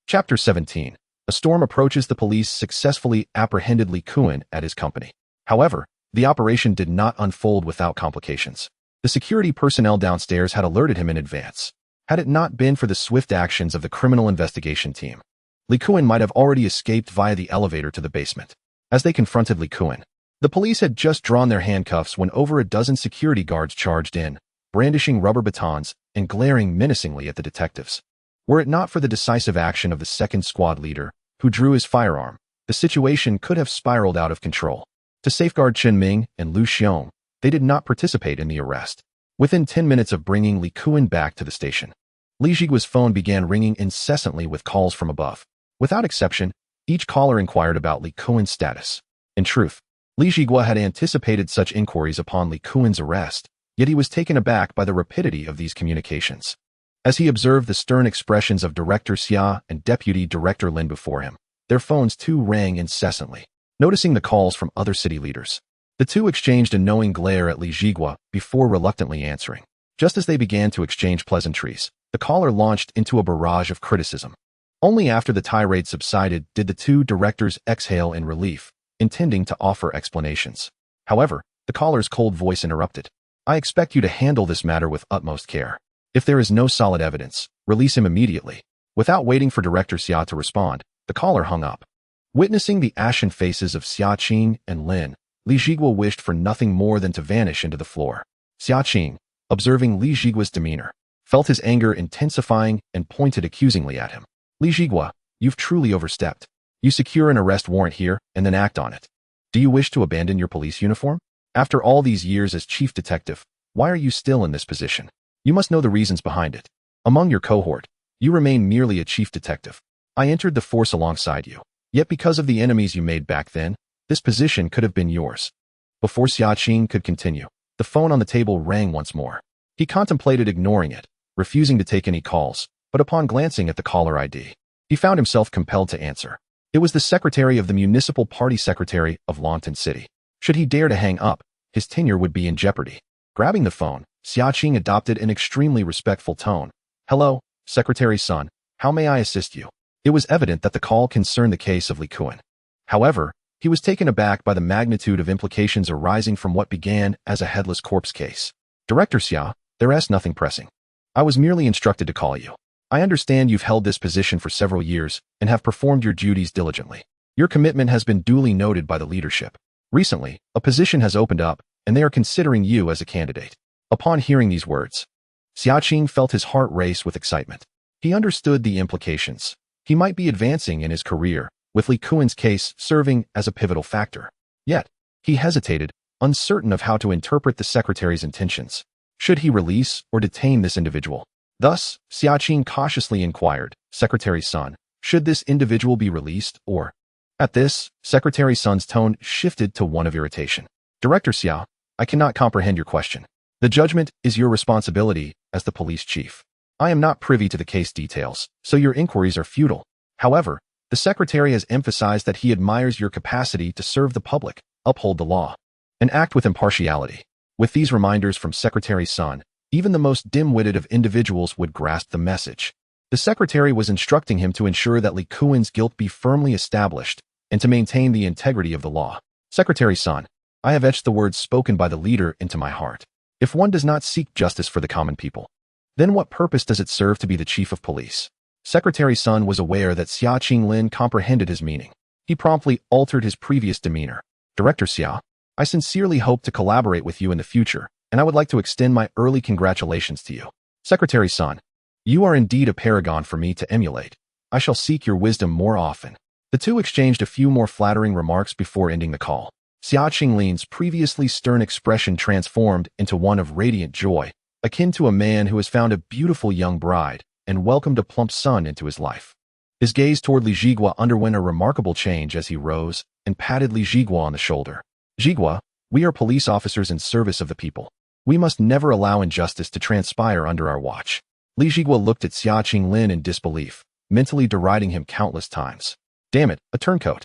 Chapter 17. A storm approaches. The police successfully apprehended Li Kuan at his company. However, the operation did not unfold without complications. The security personnel downstairs had alerted him in advance. Had it not been for the swift actions of the criminal investigation team, Li Kuan might have already escaped via the elevator to the basement. As they confronted Li Kuan, the police had just drawn their handcuffs when over a dozen security guards charged in, brandishing rubber batons and glaring menacingly at the detectives. Were it not for the decisive action of the second squad leader, who drew his firearm, the situation could have spiraled out of control. To safeguard Chen Ming and Lu Xiong, they did not participate in the arrest. Within 10 minutes of bringing Li Kuan back to the station, Li Jigua's phone began ringing incessantly with calls from above. Without exception, each caller inquired about Li Kuan's status. In truth, Li Jigua had anticipated such inquiries upon Li Kuan's arrest, yet he was taken aback by the rapidity of these communications. As he observed the stern expressions of Director Xia and Deputy Director Lin before him, their phones too rang incessantly. Noticing the calls from other city leaders, the two exchanged a knowing glare at Li Jigua before reluctantly answering. Just as they began to exchange pleasantries, the caller launched into a barrage of criticism. Only after the tirade subsided did the two directors exhale in relief, intending to offer explanations. However, the caller's cold voice interrupted. "I expect you to handle this matter with utmost care. If there is no solid evidence, release him immediately." Without waiting for Director Xia to respond, the caller hung up. Witnessing the ashen faces of Xia Qing and Lin, Li Jigua wished for nothing more than to vanish into the floor. Xia Qing, observing Li Jigua's demeanor, felt his anger intensifying and pointed accusingly at him. "Li Jigua, you've truly overstepped. You secure an arrest warrant here and then act on it. Do you wish to abandon your police uniform? After all these years as chief detective, why are you still in this position? You must know the reasons behind it. Among your cohort, you remain merely a chief detective. I entered the force alongside you. Yet because of the enemies you made back then, this position could have been yours." Before Xia Qing could continue, the phone on the table rang once more. He contemplated ignoring it, refusing to take any calls, but upon glancing at the caller ID, he found himself compelled to answer. It was the secretary of the municipal party secretary of Longtan City. Should he dare to hang up, his tenure would be in jeopardy. Grabbing the phone, Xia Qing adopted an extremely respectful tone. "Hello, Secretary Sun, how may I assist you?" It was evident that the call concerned the case of Li Kuan. However, he was taken aback by the magnitude of implications arising from what began as a headless corpse case. "Director Xia, there is nothing pressing. I was merely instructed to call you. I understand you've held this position for several years and have performed your duties diligently. Your commitment has been duly noted by the leadership. Recently, a position has opened up, and they are considering you as a candidate." Upon hearing these words, Xia Qing felt his heart race with excitement. He understood the implications. He might be advancing in his career, with Li Kuan's case serving as a pivotal factor. Yet, he hesitated, uncertain of how to interpret the secretary's intentions. Should he release or detain this individual? Thus, Xia Qing cautiously inquired, "Secretary Sun, should this individual be released or?" At this, Secretary Sun's tone shifted to one of irritation. "Director Xia, I cannot comprehend your question. The judgment is your responsibility as the police chief. I am not privy to the case details, so your inquiries are futile. However, the secretary has emphasized that he admires your capacity to serve the public, uphold the law, and act with impartiality." With these reminders from Secretary Sun, even the most dim-witted of individuals would grasp the message. The secretary was instructing him to ensure that Li Kuan's guilt be firmly established and to maintain the integrity of the law. "Secretary Sun, I have etched the words spoken by the leader into my heart. If one does not seek justice for the common people, then what purpose does it serve to be the chief of police?" Secretary Sun was aware that Xia Qing Lin comprehended his meaning. He promptly altered his previous demeanor. "Director Xia, I sincerely hope to collaborate with you in the future, and I would like to extend my early congratulations to you. Secretary Sun, you are indeed a paragon for me to emulate. I shall seek your wisdom more often." The two exchanged a few more flattering remarks before ending the call. Xia Qing Lin's previously stern expression transformed into one of radiant joy, akin to a man who has found a beautiful young bride and welcomed a plump son into his life. His gaze toward Li Jigua underwent a remarkable change as he rose and patted Li Jigua on the shoulder. "Jigua, we are police officers in service of the people. We must never allow injustice to transpire under our watch." Li Jigua looked at Xia Qing Lin in disbelief, mentally deriding him countless times. "Damn it, a turncoat.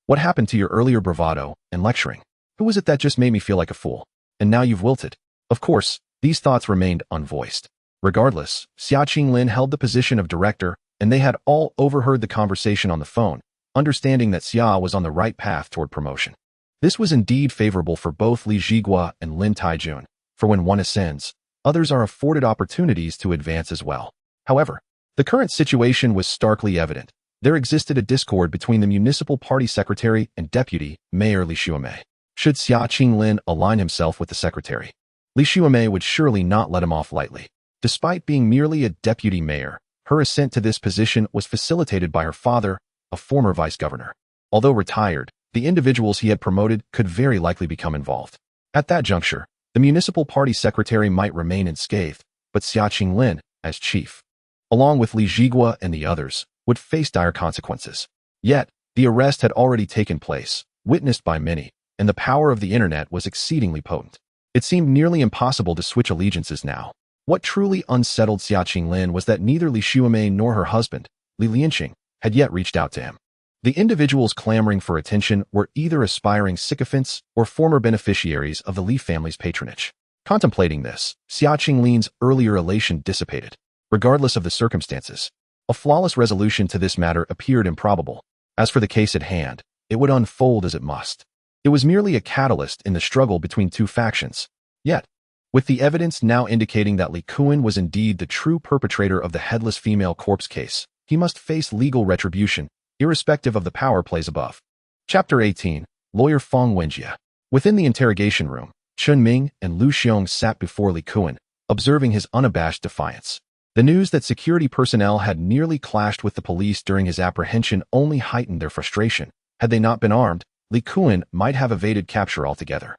What happened to your earlier bravado and lecturing? Who was it that just made me feel like a fool? And now you've wilted." Of course, these thoughts remained unvoiced. Regardless, Xia Qing Lin held the position of director, and they had all overheard the conversation on the phone, understanding that Xia was on the right path toward promotion. This was indeed favorable for both Li Zhigua and Lin Taijun, for when one ascends, others are afforded opportunities to advance as well. However, the current situation was starkly evident. There existed a discord between the municipal party secretary and deputy mayor Li Xuemei. Should Xia Qinglin align himself with the secretary, Li Xuemei would surely not let him off lightly. Despite being merely a deputy mayor, her ascent to this position was facilitated by her father, a former vice-governor. Although retired, the individuals he had promoted could very likely become involved. At that juncture, the municipal party secretary might remain unscathed, but Xia Qinglin, as chief, along with Li Zhigua and the others, would face dire consequences. Yet, the arrest had already taken place, witnessed by many, and the power of the internet was exceedingly potent. It seemed nearly impossible to switch allegiances now. What truly unsettled Xia Qinglin was that neither Li Xuemei nor her husband, Li Lianqing, had yet reached out to him. The individuals clamoring for attention were either aspiring sycophants or former beneficiaries of the Li family's patronage. Contemplating this, Xia Qinglin's earlier elation dissipated. Regardless of the circumstances, a flawless resolution to this matter appeared improbable. As for the case at hand, it would unfold as it must. It was merely a catalyst in the struggle between two factions. Yet, with the evidence now indicating that Li Kuan was indeed the true perpetrator of the headless female corpse case, he must face legal retribution, irrespective of the power plays above. Chapter 18, Lawyer Fong Wenjie. Within the interrogation room, Chen Ming and Lu Xiong sat before Li Kuan, observing his unabashed defiance. The news that security personnel had nearly clashed with the police during his apprehension only heightened their frustration. Had they not been armed, Li Kuan might have evaded capture altogether.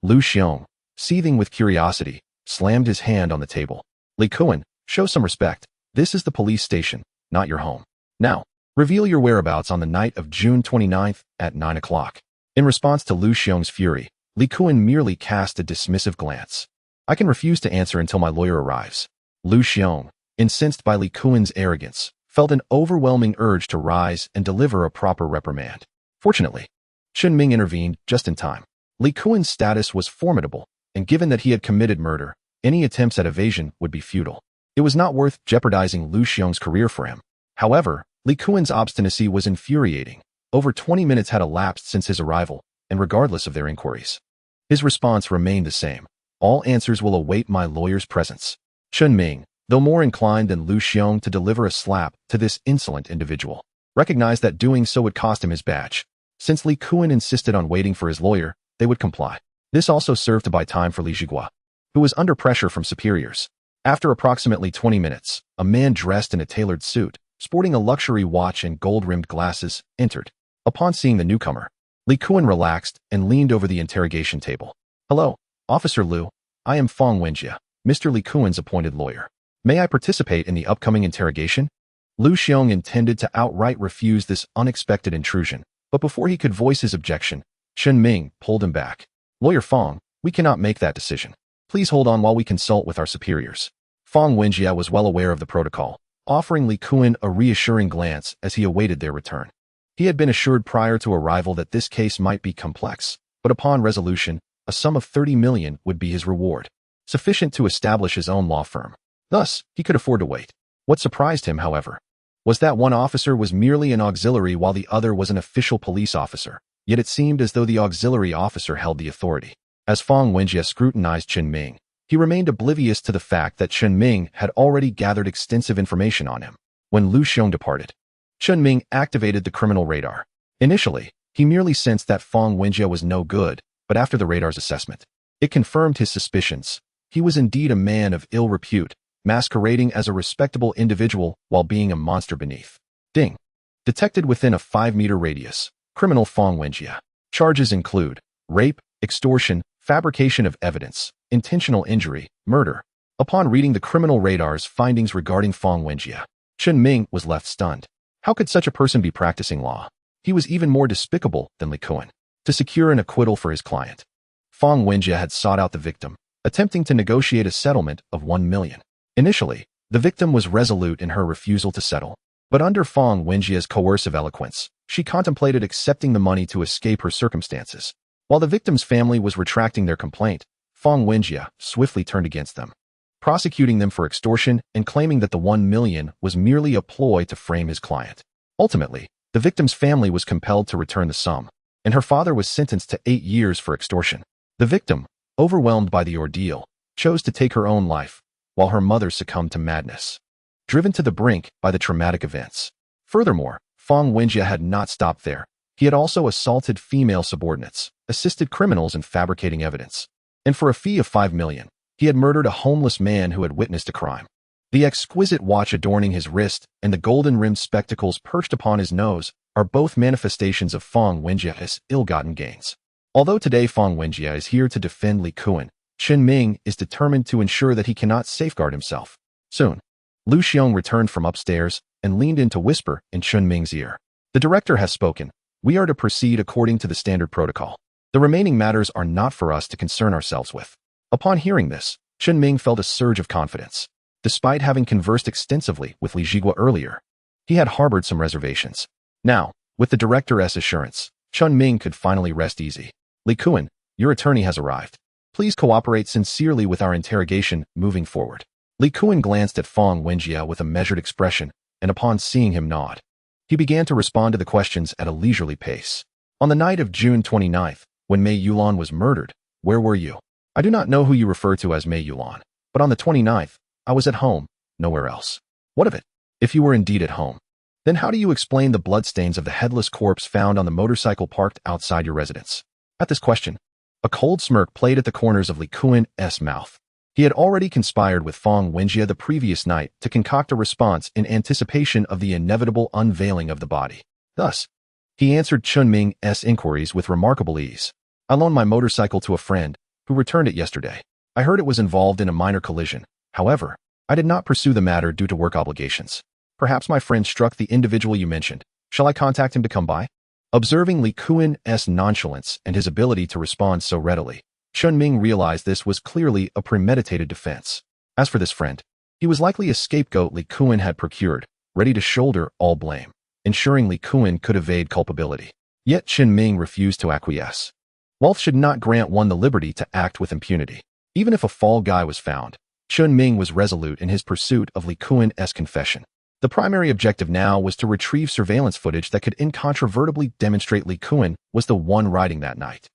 Lu Xiong, seething with curiosity, slammed his hand on the table. Li Kuan, show some respect. This is the police station, not your home. Now, reveal your whereabouts on the night of June 29th at 9 o'clock. In response to Lu Xiong's fury, Li Kuan merely cast a dismissive glance. I can refuse to answer until my lawyer arrives. Lu Xiong, incensed by Li Kuan's arrogance, felt an overwhelming urge to rise and deliver a proper reprimand. Fortunately, Chen Ming intervened just in time. Li Kuan's status was formidable, and given that he had committed murder, any attempts at evasion would be futile. It was not worth jeopardizing Lu Xiong's career for him. However, Li Kuan's obstinacy was infuriating. Over 20 minutes had elapsed since his arrival, and regardless of their inquiries, his response remained the same. All answers will await my lawyer's presence. Chen Ming, though more inclined than Lu Xiong to deliver a slap to this insolent individual, recognized that doing so would cost him his badge. Since Li Kuan insisted on waiting for his lawyer, they would comply. This also served to buy time for Li Zhigua, who was under pressure from superiors. After approximately 20 minutes, a man dressed in a tailored suit, sporting a luxury watch and gold-rimmed glasses, entered. Upon seeing the newcomer, Li Kuan relaxed and leaned over the interrogation table. Hello, Officer Lu. I am Fong Wenjie, Mr. Li Kuan's appointed lawyer. May I participate in the upcoming interrogation? Lu Xiong intended to outright refuse this unexpected intrusion, but before he could voice his objection, Chen Ming pulled him back. Lawyer Fong, we cannot make that decision. Please hold on while we consult with our superiors. Fong Wenjie was well aware of the protocol, offering Li Kuan a reassuring glance as he awaited their return. He had been assured prior to arrival that this case might be complex, but upon resolution, a sum of 30 million would be his reward, sufficient to establish his own law firm. Thus, he could afford to wait. What surprised him, however, was that one officer was merely an auxiliary while the other was an official police officer, yet it seemed as though the auxiliary officer held the authority. As Fong Wenjie scrutinized Chen Ming, he remained oblivious to the fact that Chen Ming had already gathered extensive information on him. When Lu Xiong departed, Chen Ming activated the criminal radar. Initially, he merely sensed that Fong Wenjie was no good, but after the radar's assessment, it confirmed his suspicions. He was indeed a man of ill repute, masquerading as a respectable individual while being a monster beneath. Ding. Detected within a 5-meter radius. Criminal Fong Wenjie. Charges include rape, extortion, fabrication of evidence, intentional injury, murder. Upon reading the criminal radar's findings regarding Fong Wenjie, Chen Ming was left stunned. How could such a person be practicing law? He was even more despicable than Li Kuan. To secure an acquittal for his client, Fong Wenjie had sought out the victim, attempting to negotiate a settlement of 1 million. Initially, the victim was resolute in her refusal to settle, but under Fong Wenjie's coercive eloquence, she contemplated accepting the money to escape her circumstances. While the victim's family was retracting their complaint, Fong Wenjie swiftly turned against them, prosecuting them for extortion and claiming that the 1 million was merely a ploy to frame his client. Ultimately, The victim's family was compelled to return the sum, and her father was sentenced to 8 years for extortion. The victim, overwhelmed by the ordeal, chose to take her own life, while her mother succumbed to madness, driven to the brink by the traumatic events. Furthermore, Fong Wenjie had not stopped there. He had also assaulted female subordinates, assisted criminals in fabricating evidence, and for a fee of 5 million, he had murdered a homeless man who had witnessed a crime. The exquisite watch adorning his wrist and the golden-rimmed spectacles perched upon his nose are both manifestations of Fong Wenjie's ill-gotten gains. Although today Fong Wenjie is here to defend Li Kuan, Chen Ming is determined to ensure that he cannot safeguard himself. Soon, Lu Xiong returned from upstairs and leaned in to whisper in Chen Ming's ear. The director has spoken. We are to proceed according to the standard protocol. The remaining matters are not for us to concern ourselves with. Upon hearing this, Chen Ming felt a surge of confidence. Despite having conversed extensively with Li Jigua earlier, he had harbored some reservations. Now, with the director's assurance, Chen Ming could finally rest easy. Li Kuan, your attorney has arrived. Please cooperate sincerely with our interrogation moving forward. Li Kuan glanced at Fong Wenjie with a measured expression, and upon seeing him nod, he began to respond to the questions at a leisurely pace. On the night of June 29th, when Mei Yulan was murdered, where were you? I do not know who you refer to as Mei Yulan, but on the 29th, I was at home, nowhere else. What of it? If you were indeed at home, then how do you explain the bloodstains of the headless corpse found on the motorcycle parked outside your residence? At this question, a cold smirk played at the corners of Li Kuan's mouth. He had already conspired with Fong Wenjie the previous night to concoct a response in anticipation of the inevitable unveiling of the body. Thus, he answered Chen Ming's inquiries with remarkable ease. I loaned my motorcycle to a friend, who returned it yesterday. I heard it was involved in a minor collision. However, I did not pursue the matter due to work obligations. Perhaps my friend struck the individual you mentioned. Shall I contact him to come by? Observing Li Kuan's nonchalance and his ability to respond so readily, Chen Ming realized this was clearly a premeditated defense. As for this friend, he was likely a scapegoat Li Kuan had procured, ready to shoulder all blame, ensuring Li Kuan could evade culpability. Yet Chen Ming refused to acquiesce. Wealth should not grant one the liberty to act with impunity. Even if a fall guy was found, Chen Ming was resolute in his pursuit of Li Kuan's confession. The primary objective now was to retrieve surveillance footage that could incontrovertibly demonstrate Li Kuan was the one riding that night.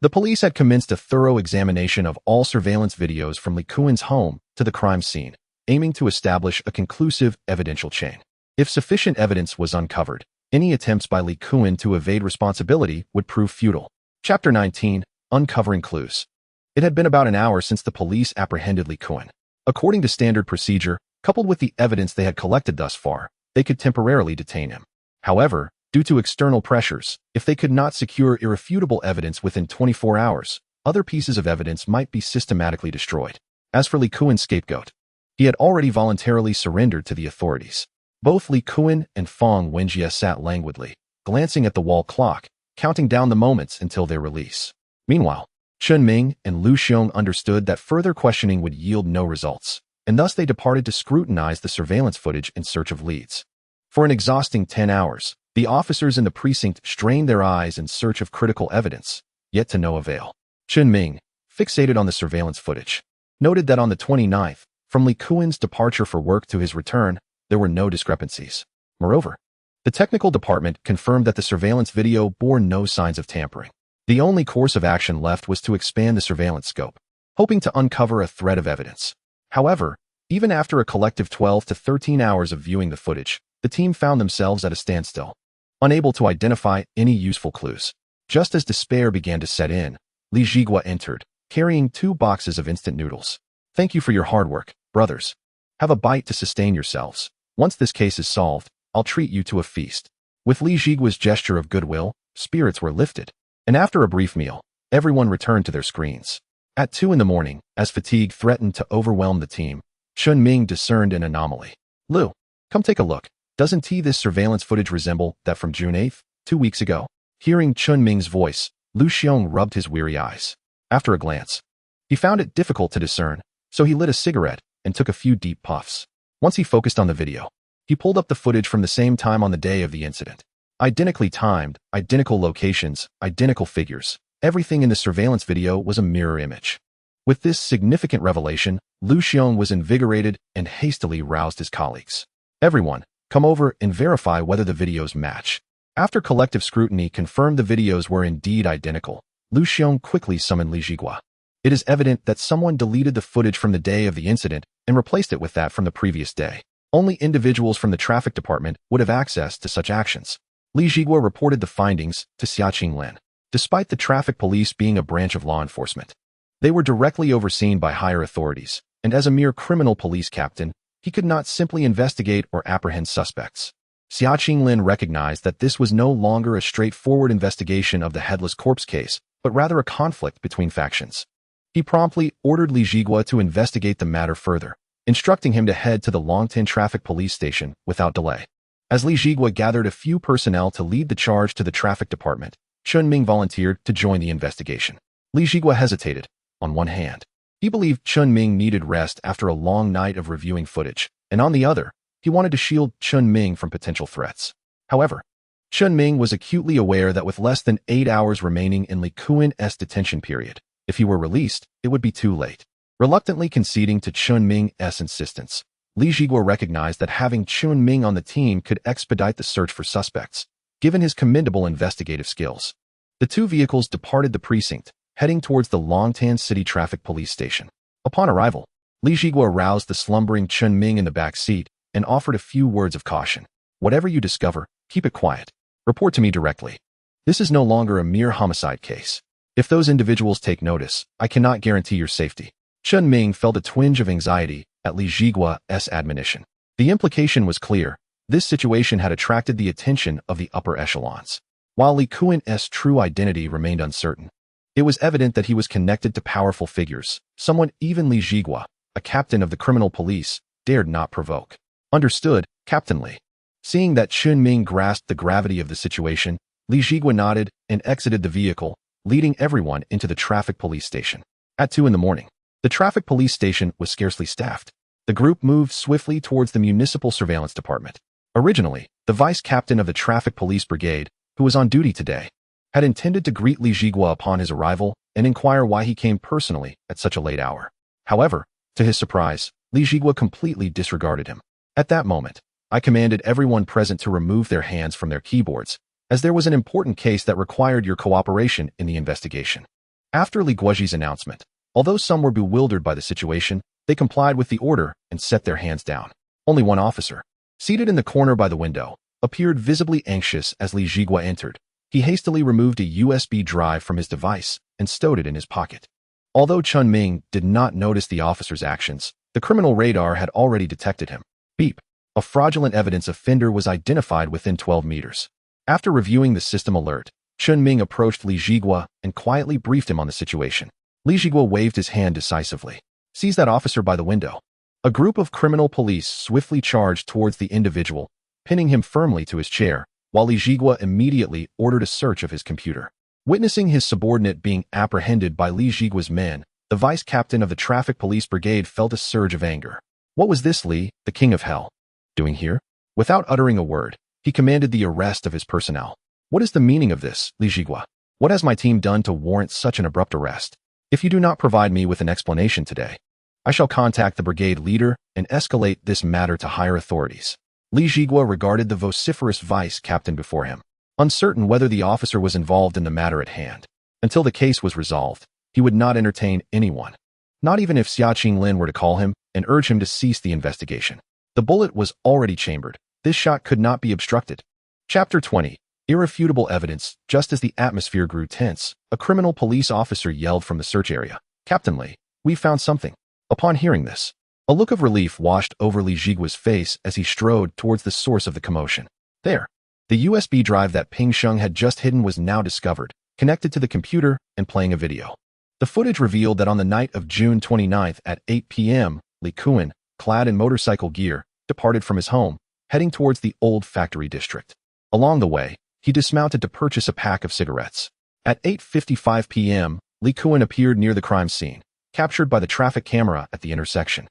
The police had commenced a thorough examination of all surveillance videos from Li Kuan's home to the crime scene, aiming to establish a conclusive evidential chain. If sufficient evidence was uncovered, any attempts by Li Kuan to evade responsibility would prove futile. Chapter 19, Uncovering Clues. It had been about an hour since the police apprehended Li Kuan. According to standard procedure, coupled with the evidence they had collected thus far, they could temporarily detain him. However, due to external pressures, if they could not secure irrefutable evidence within 24 hours, other pieces of evidence might be systematically destroyed. As for Li Kuan's scapegoat, he had already voluntarily surrendered to the authorities. Both Li Kuan and Fong Wenjie sat languidly, glancing at the wall clock, counting down the moments until their release. Meanwhile, Chen Ming and Lu Xiong understood that further questioning would yield no results, and thus they departed to scrutinize the surveillance footage in search of leads. For an exhausting 10 hours, the officers in the precinct strained their eyes in search of critical evidence, yet to no avail. Chen Ming, fixated on the surveillance footage, noted that on the 29th, from Li Kuan's departure for work to his return, there were no discrepancies. Moreover, the technical department confirmed that the surveillance video bore no signs of tampering. The only course of action left was to expand the surveillance scope, hoping to uncover a thread of evidence. However, even after a collective 12 to 13 hours of viewing the footage, the team found themselves at a standstill, unable to identify any useful clues. Just as despair began to set in, Li Jigua entered, carrying 2 boxes of instant noodles. Thank you for your hard work, brothers. Have a bite to sustain yourselves. Once this case is solved, I'll treat you to a feast. With Li Jigua's gesture of goodwill, spirits were lifted, and after a brief meal, everyone returned to their screens. At 2 in the morning, as fatigue threatened to overwhelm the team, Chen Ming discerned an anomaly. Lu, come take a look. Doesn't this surveillance footage resemble that from June 8th, 2 weeks ago? Hearing Chen Ming's voice, Lu Xiong rubbed his weary eyes. After a glance, he found it difficult to discern, so he lit a cigarette and took a few deep puffs. Once he focused on the video, he pulled up the footage from the same time on the day of the incident. Identically timed, identical locations, identical figures. Everything in the surveillance video was a mirror image. With this significant revelation, Lu Xiong was invigorated and hastily roused his colleagues. Everyone, come over and verify whether the videos match. After collective scrutiny confirmed the videos were indeed identical, Lu Xiong quickly summoned Li Jigua. It is evident that someone deleted the footage from the day of the incident and replaced it with that from the previous day. Only individuals from the traffic department would have access to such actions. Li Jigua reported the findings to Xiaqing Lin. Despite the traffic police being a branch of law enforcement, they were directly overseen by higher authorities, and as a mere criminal police captain, he could not simply investigate or apprehend suspects. Xiaqing Lin recognized that this was no longer a straightforward investigation of the headless corpse case, but rather a conflict between factions. He promptly ordered Li Jigua to investigate the matter further, instructing him to head to the Longtan traffic police station without delay. As Li Jigua gathered a few personnel to lead the charge to the traffic department, Chen Ming volunteered to join the investigation. Li Jigua hesitated. On one hand, he believed Chen Ming needed rest after a long night of reviewing footage, and on the other, he wanted to shield Chen Ming from potential threats. However, Chen Ming was acutely aware that with less than 8 hours remaining in Li Kuan's detention period, if he were released, it would be too late. Reluctantly conceding to Chen Ming's insistence, Li Jigua recognized that having Chen Ming on the team could expedite the search for suspects, given his commendable investigative skills. The two vehicles departed the precinct, heading towards the Longtan City Traffic Police Station. Upon arrival, Li Jigua roused the slumbering Chen Ming in the back seat and offered a few words of caution. Whatever you discover, keep it quiet. Report to me directly. This is no longer a mere homicide case. If those individuals take notice, I cannot guarantee your safety. Chen Ming felt a twinge of anxiety at Li Jigua's admonition. The implication was clear. This situation had attracted the attention of the upper echelons. While Li Kuan's true identity remained uncertain, it was evident that he was connected to powerful figures, someone even Li Jigua, a captain of the criminal police, dared not provoke. Understood, Captain Li. Seeing that Chen Ming grasped the gravity of the situation, Li Jigua nodded and exited the vehicle, leading everyone into the traffic police station. At 2 in the morning, the traffic police station was scarcely staffed. The group moved swiftly towards the municipal surveillance department. Originally, the vice captain of the traffic police brigade, who was on duty today, had intended to greet Li Jigua upon his arrival and inquire why he came personally at such a late hour. However, to his surprise, Li Jigua completely disregarded him. At that moment, I commanded everyone present to remove their hands from their keyboards, as there was an important case that required your cooperation in the investigation. After Li Guozhi's announcement, although some were bewildered by the situation, they complied with the order and set their hands down. Only one officer, seated in the corner by the window, appeared visibly anxious as Li Jigua entered. He hastily removed a USB drive from his device and stowed it in his pocket. Although Chen Ming did not notice the officer's actions, the criminal radar had already detected him. Beep. A fraudulent evidence offender was identified within 12 meters. After reviewing the system alert, Chen Ming approached Li Jigua and quietly briefed him on the situation. Li Jigua waved his hand decisively. Seize that officer by the window. A group of criminal police swiftly charged towards the individual, pinning him firmly to his chair, while Li Jigua immediately ordered a search of his computer. Witnessing his subordinate being apprehended by Li Jigua's men, the vice captain of the traffic police brigade felt a surge of anger. What was this Li, the king of hell, doing here? Without uttering a word, he commanded the arrest of his personnel. What is the meaning of this, Li Jigua? What has my team done to warrant such an abrupt arrest? If you do not provide me with an explanation today, I shall contact the brigade leader and escalate this matter to higher authorities. Li Jigua regarded the vociferous vice captain before him, uncertain whether the officer was involved in the matter at hand. Until the case was resolved, he would not entertain anyone, not even if Xiaqing Lin were to call him and urge him to cease the investigation. The bullet was already chambered. This shot could not be obstructed. Chapter 20. Irrefutable evidence. Just as the atmosphere grew tense, a criminal police officer yelled from the search area, "Captain Li, we've found something." Upon hearing this, a look of relief washed over Li Jigua's face as he strode towards the source of the commotion. There, the USB drive that Ping Sheng had just hidden was now discovered, connected to the computer and playing a video. The footage revealed that on the night of June 29th at 8 p.m., Li Kuan, clad in motorcycle gear, departed from his home, heading towards the old factory district. Along the way, he dismounted to purchase a pack of cigarettes. At 8:55 p.m., Li Kuan appeared near the crime scene, captured by the traffic camera at the intersection.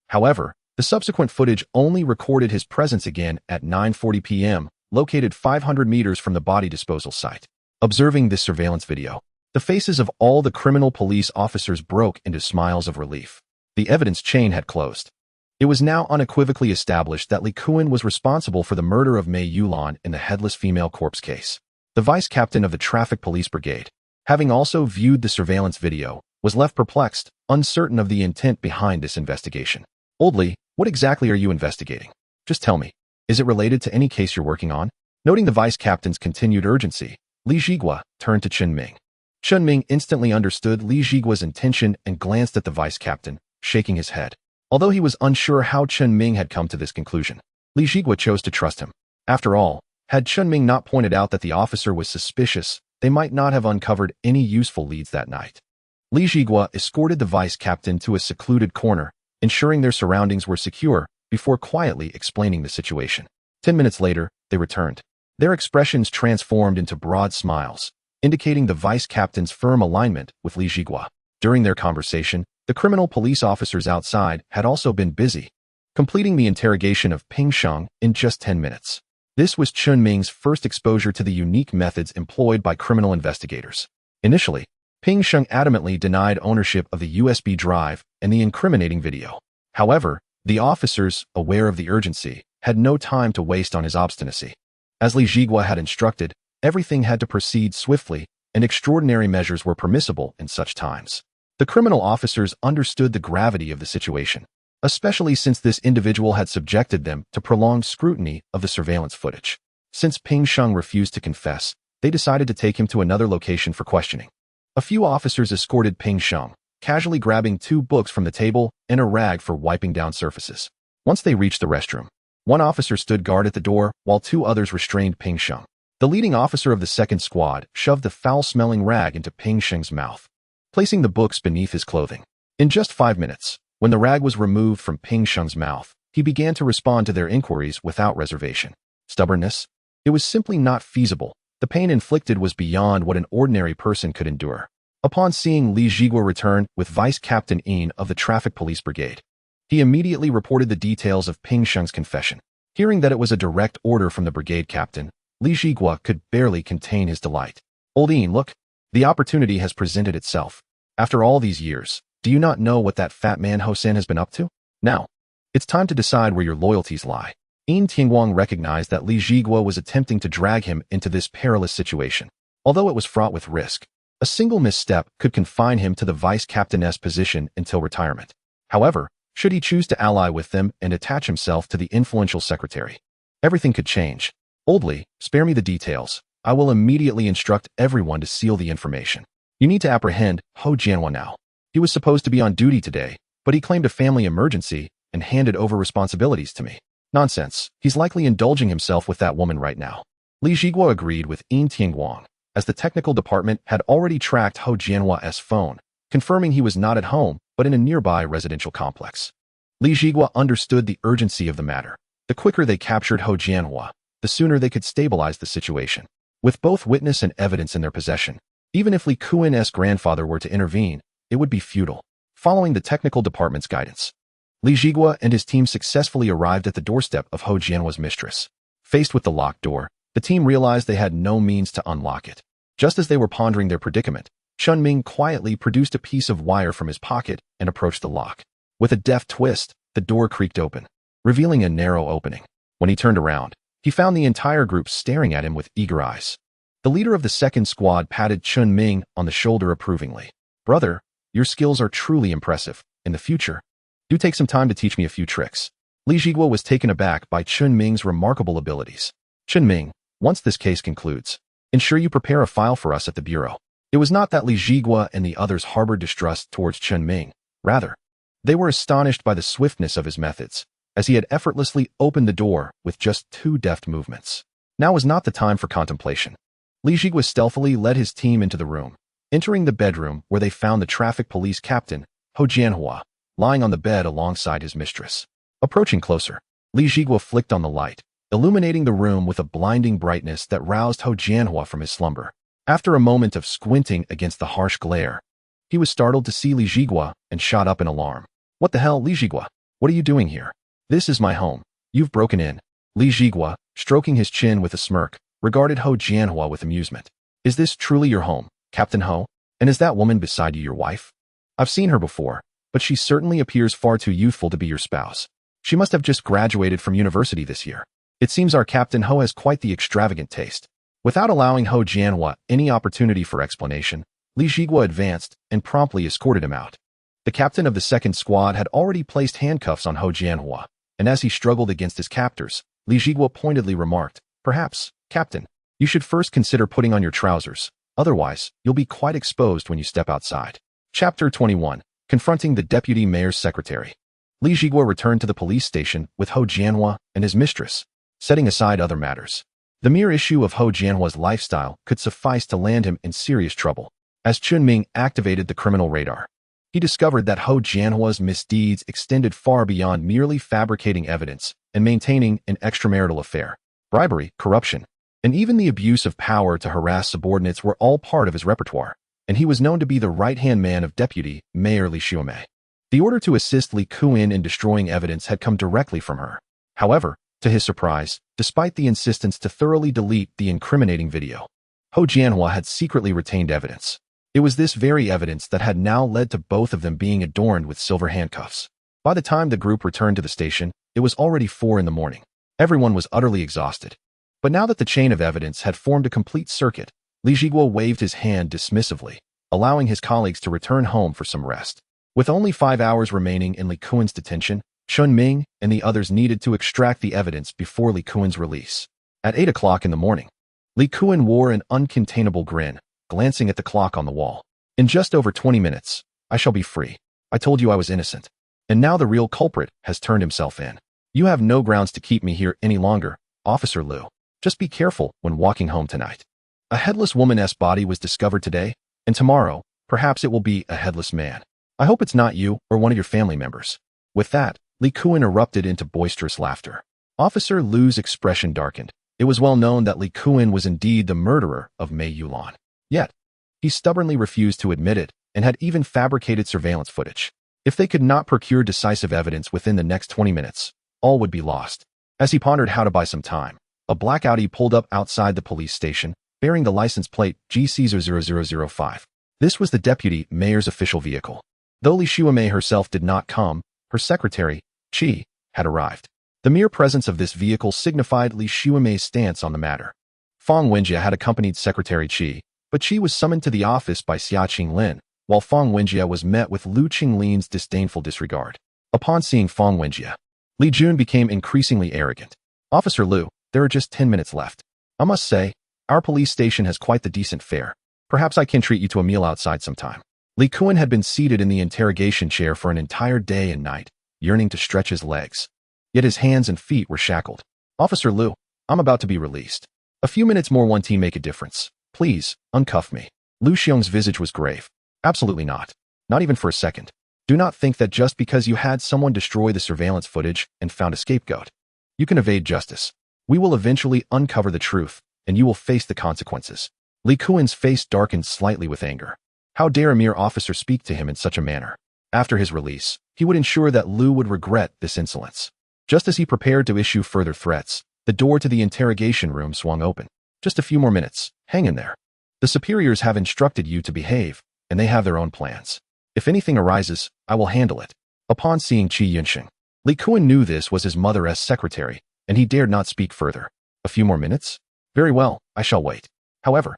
However, the subsequent footage only recorded his presence again at 9:40 p.m., located 500 meters from the body disposal site. Observing this surveillance video, the faces of all the criminal police officers broke into smiles of relief. The evidence chain had closed. It was now unequivocally established that Li Kuan was responsible for the murder of Mei Yulan in the headless female corpse case. The vice captain of the traffic police brigade, having also viewed the surveillance video, was left perplexed, uncertain of the intent behind this investigation. Old Li, what exactly are you investigating? Just tell me. Is it related to any case you're working on? Noting the vice captain's continued urgency, Li Zhigua turned to Chen Ming. Chen Ming instantly understood Li Zhigua's intention and glanced at the vice captain, shaking his head. Although he was unsure how Chen Ming had come to this conclusion, Li Zhigua chose to trust him. After all, had Chen Ming not pointed out that the officer was suspicious, they might not have uncovered any useful leads that night. Li Zhigua escorted the vice captain to a secluded corner, ensuring their surroundings were secure, before quietly explaining the situation. 10 minutes later, they returned. Their expressions transformed into broad smiles, indicating the vice captain's firm alignment with Li Zhigua. During their conversation, the criminal police officers outside had also been busy, completing the interrogation of Ping Sheng in just 10 minutes. This was Chen Ming's first exposure to the unique methods employed by criminal investigators. Initially, Ping Sheng adamantly denied ownership of the USB drive and the incriminating video. However, the officers, aware of the urgency, had no time to waste on his obstinacy. As Li Zhigua had instructed, everything had to proceed swiftly, and extraordinary measures were permissible in such times. The criminal officers understood the gravity of the situation, especially since this individual had subjected them to prolonged scrutiny of the surveillance footage. Since Ping Sheng refused to confess, they decided to take him to another location for questioning. A few officers escorted Ping Sheng, casually grabbing 2 books from the table and a rag for wiping down surfaces. Once they reached the restroom, one officer stood guard at the door while 2 others restrained Ping Sheng. The leading officer of the second squad shoved the foul-smelling rag into Ping Sheng's mouth, placing the books beneath his clothing. In just 5 minutes, when the rag was removed from Ping Sheng's mouth, he began to respond to their inquiries without reservation. Stubbornness? It was simply not feasible. The pain inflicted was beyond what an ordinary person could endure. Upon seeing Li Zhigua return with Vice Captain Yin of the Traffic Police Brigade, he immediately reported the details of Ping Sheng's confession. Hearing that it was a direct order from the brigade captain, Li Zhigua could barely contain his delight. Old Yin, look, the opportunity has presented itself. After all these years, do you not know what that fat man Hosan has been up to? Now, it's time to decide where your loyalties lie. Yin Tianguang recognized that Li Zhigua was attempting to drag him into this perilous situation. Although it was fraught with risk, a single misstep could confine him to the vice captainess position until retirement. However, should he choose to ally with them and attach himself to the influential secretary, everything could change. Old Li, spare me the details. I will immediately instruct everyone to seal the information. You need to apprehend Ho Jianhua now. He was supposed to be on duty today, but he claimed a family emergency and handed over responsibilities to me. Nonsense. He's likely indulging himself with that woman right now. Li Zhigua agreed with Yin Tianguang, as the technical department had already tracked Ho Jianhua's phone, confirming he was not at home but in a nearby residential complex. Li Zhigua understood the urgency of the matter. The quicker they captured Ho Jianhua, the sooner they could stabilize the situation. With both witness and evidence in their possession, even if Li Kuan's grandfather were to intervene, it would be futile. Following the technical department's guidance, Li Zhigua and his team successfully arrived at the doorstep of Ho Jianhua's mistress. Faced with the locked door, the team realized they had no means to unlock it. Just as they were pondering their predicament, Chen Ming quietly produced a piece of wire from his pocket and approached the lock. With a deft twist, the door creaked open, revealing a narrow opening. When he turned around, he found the entire group staring at him with eager eyes. The leader of the second squad patted Chen Ming on the shoulder approvingly. Brother, your skills are truly impressive. In the future, do take some time to teach me a few tricks. Li Zhigua was taken aback by Chen Ming's remarkable abilities. Chen Ming, once this case concludes, ensure you prepare a file for us at the bureau. It was not that Li Zhigua and the others harbored distrust towards Chen Ming. Rather, they were astonished by the swiftness of his methods, as he had effortlessly opened the door with just 2 deft movements. Now was not the time for contemplation. Li Zhigua stealthily led his team into the room, entering the bedroom where they found the traffic police captain, Ho Jianhua, lying on the bed alongside his mistress. Approaching closer, Li Zhigua flicked on the light, illuminating the room with a blinding brightness that roused Ho Jianhua from his slumber. After a moment of squinting against the harsh glare, he was startled to see Li Zhigua and shot up in alarm. What the hell, Li Zhigua? What are you doing here? This is my home. You've broken in. Li Zhigua, stroking his chin with a smirk, regarded Ho Jianhua with amusement. Is this truly your home, Captain Ho? And is that woman beside you your wife? I've seen her before, but she certainly appears far too youthful to be your spouse. She must have just graduated from university this year. It seems our Captain Ho has quite the extravagant taste. Without allowing Ho Jianhua any opportunity for explanation, Li Jigua advanced and promptly escorted him out. The captain of the second squad had already placed handcuffs on Ho Jianhua, and as he struggled against his captors, Li Jigua pointedly remarked, "Perhaps, Captain, you should first consider putting on your trousers, otherwise you'll be quite exposed when you step outside." Chapter 21. Confronting the Deputy Mayor's Secretary. Li Jigua returned to the police station with Ho Jianhua and his mistress, setting aside other matters. The mere issue of Ho Jianhua's lifestyle could suffice to land him in serious trouble. As Chen Ming activated the criminal radar, he discovered that Ho Jianhua's misdeeds extended far beyond merely fabricating evidence and maintaining an extramarital affair. Bribery, corruption, and even the abuse of power to harass subordinates were all part of his repertoire, and he was known to be the right-hand man of Deputy Mayor Li Xiumei. The order to assist Li Kuan in destroying evidence had come directly from her. However, to his surprise, despite the insistence to thoroughly delete the incriminating video, Ho Jianhua had secretly retained evidence. It was this very evidence that had now led to both of them being adorned with silver handcuffs. By the time the group returned to the station, it was already 4 in the morning. Everyone was utterly exhausted. But now that the chain of evidence had formed a complete circuit, Li Jigua waved his hand dismissively, allowing his colleagues to return home for some rest. With only 5 hours remaining in Li Kuan's detention, Chen Ming and the others needed to extract the evidence before Li Kuan's release. At 8 o'clock in the morning, Li Kuan wore an uncontainable grin, glancing at the clock on the wall. "In just over 20 minutes, I shall be free. I told you I was innocent. And now the real culprit has turned himself in. You have no grounds to keep me here any longer, Officer Liu. Just be careful when walking home tonight. A headless woman's body was discovered today, and tomorrow, perhaps it will be a headless man. I hope it's not you or one of your family members." With that, Li Kuan erupted into boisterous laughter. Officer Liu's expression darkened. It was well known that Li Kuan was indeed the murderer of Mei Yulan. Yet, he stubbornly refused to admit it and had even fabricated surveillance footage. If they could not procure decisive evidence within the next 20 minutes, all would be lost. As he pondered how to buy some time, a black Audi pulled up outside the police station, bearing the license plate GC0005. This was the deputy mayor's official vehicle. Though Li Xiumei herself did not come, her secretary, Qi, had arrived. The mere presence of this vehicle signified Li Xiumei's stance on the matter. Fang Wenjie had accompanied Secretary Qi, but Qi was summoned to the office by Xia Qinglin, while Fang Wenjie was met with Lu Qinglin's disdainful disregard. Upon seeing Fang Wenjie, Li Jun became increasingly arrogant. "Officer Liu, there are just 10 minutes left. I must say, our police station has quite the decent fare. Perhaps I can treat you to a meal outside sometime." Li Kuan had been seated in the interrogation chair for an entire day and night, yearning to stretch his legs. Yet his hands and feet were shackled. "Officer Liu, I'm about to be released. A few minutes more won't make a difference. Please, uncuff me." Lu Xiong's visage was grave. "Absolutely not. Not even for a second. Do not think that just because you had someone destroy the surveillance footage and found a scapegoat, you can evade justice. We will eventually uncover the truth, and you will face the consequences." Li Kuan's face darkened slightly with anger. How dare a mere officer speak to him in such a manner? After his release, he would ensure that Liu would regret this insolence. Just as he prepared to issue further threats, the door to the interrogation room swung open. "Just a few more minutes. Hang in there. The superiors have instructed you to behave, and they have their own plans. If anything arises, I will handle it." Upon seeing Qi Yunxing, Li Kuan knew this was his mother's secretary, and he dared not speak further. "A few more minutes? Very well, I shall wait." However,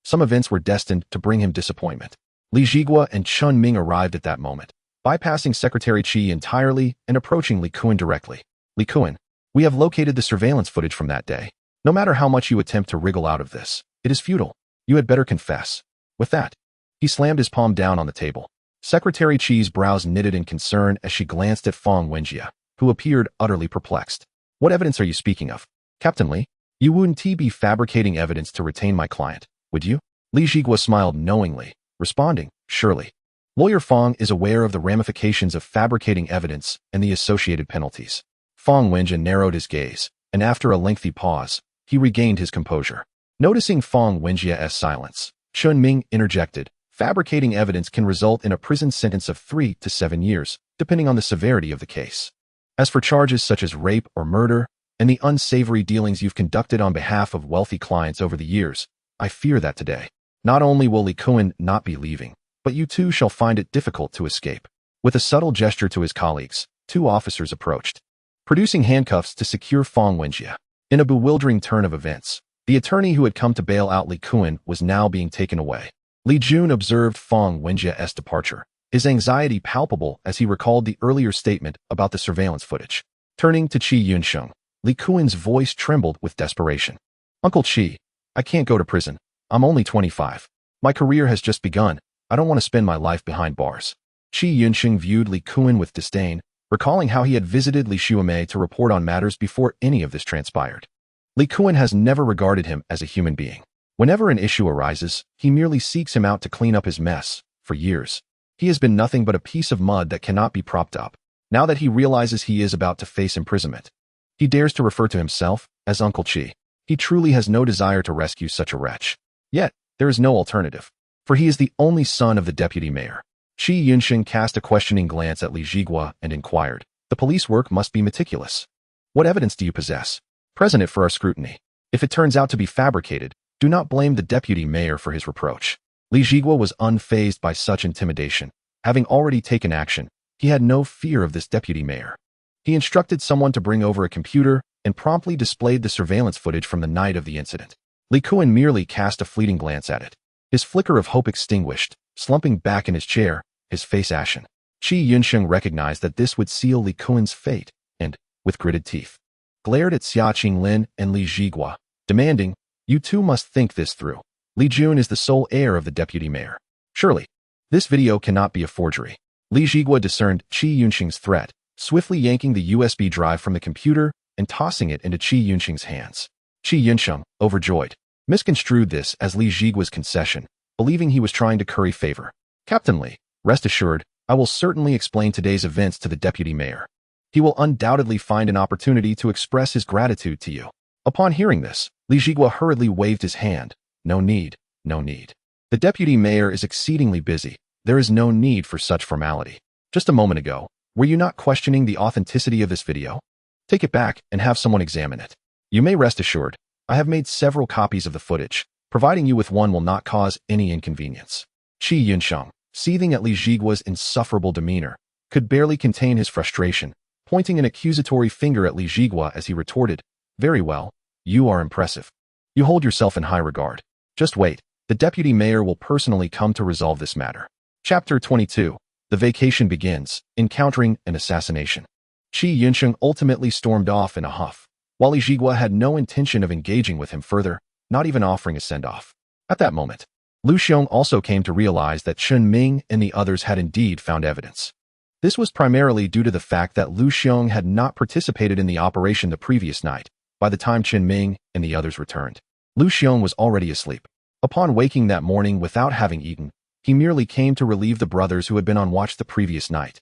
some events were destined to bring him disappointment. Li Jigua and Chen Ming arrived at that moment, bypassing Secretary Qi entirely and approaching Li Kuan directly. "Li Kuan, we have located the surveillance footage from that day. No matter how much you attempt to wriggle out of this, it is futile. You had better confess." With that, he slammed his palm down on the table. Secretary Qi's brows knitted in concern as she glanced at Fang Wenjie, who appeared utterly perplexed. "What evidence are you speaking of? Captain Li, you wouldn't be fabricating evidence to retain my client, would you?" Li Jigua smiled knowingly, responding, "Surely. Lawyer Fang is aware of the ramifications of fabricating evidence and the associated penalties." Fang Wenjie narrowed his gaze, and after a lengthy pause, he regained his composure. Noticing Fang Wenjie's silence, Chen Ming interjected, "Fabricating evidence can result in a prison sentence of 3 to 7 years, depending on the severity of the case. As for charges such as rape or murder, and the unsavory dealings you've conducted on behalf of wealthy clients over the years, I fear that today, not only will Li Kuan not be leaving, but you too shall find it difficult to escape." With a subtle gesture to his colleagues, 2 officers approached. producing handcuffs to secure Fong Wenjie. In a bewildering turn of events, the attorney who had come to bail out Li Kun was now being taken away. Li Jun observed Fong Wenjie's departure, his anxiety palpable as he recalled the earlier statement about the surveillance footage. Turning to Qi Yunsheng, Li Kun's voice trembled with desperation. Uncle Qi, I can't go to prison. I'm only 25. My career has just begun. I don't want to spend my life behind bars. Qi Yunsheng viewed Li Kun with disdain, recalling how he had visited Li Xuemei to report on matters before any of this transpired. Li Kun has never regarded him as a human being. Whenever an issue arises, he merely seeks him out to clean up his mess. For years, he has been nothing but a piece of mud that cannot be propped up. Now that he realizes he is about to face imprisonment, he dares to refer to himself as Uncle Qi. He truly has no desire to rescue such a wretch. Yet, there is no alternative, for he is the only son of the deputy mayor. Qi Yunsheng cast a questioning glance at Li Jigua and inquired, "The police work must be meticulous. What evidence do you possess? Present it for our scrutiny. If it turns out to be fabricated, do not blame the deputy mayor for his reproach." Li Jigua was unfazed by such intimidation. Having already taken action, he had no fear of this deputy mayor. He instructed someone to bring over a computer and promptly displayed the surveillance footage from the night of the incident. Li Kun merely cast a fleeting glance at it. His flicker of hope extinguished, slumping back in his chair, his face ashen. Qi Yunsheng recognized that this would seal Li Kun's fate, and, with gritted teeth, glared at Xia Qinglin and Li Jigua, demanding, "You two must think this through. Li Jun is the sole heir of the deputy mayor. Surely, this video cannot be a forgery." Li Jigua discerned Qi Yunsheng's threat, swiftly yanking the USB drive from the computer and tossing it into Qi Yunsheng's hands. Qi Yunsheng, overjoyed, misconstrued this as Li Jigua's concession, believing he was trying to curry favor. "Captain Li, rest assured, I will certainly explain today's events to the deputy mayor. He will undoubtedly find an opportunity to express his gratitude to you." Upon hearing this, Li Jigua hurriedly waved his hand. "No need, no need. The deputy mayor is exceedingly busy. There is no need for such formality. Just a moment ago, were you not questioning the authenticity of this video? Take it back and have someone examine it. You may rest assured, I have made several copies of the footage. Providing you with one will not cause any inconvenience." Qi Yunsheng, seething at Li Jigua's insufferable demeanor, could barely contain his frustration, pointing an accusatory finger at Li Jigua as he retorted, "Very well, you are impressive. You hold yourself in high regard. Just wait, the deputy mayor will personally come to resolve this matter." Chapter 22. The vacation begins, encountering an assassination. Qi Yunsheng ultimately stormed off in a huff, while Li Jigua had no intention of engaging with him further, not even offering a send-off. At that moment, Lu Xiong also came to realize that Chen Ming and the others had indeed found evidence. This was primarily due to the fact that Lu Xiong had not participated in the operation the previous night. By the time Chen Ming and the others returned, Lu Xiong was already asleep. Upon waking that morning without having eaten, he merely came to relieve the brothers who had been on watch the previous night,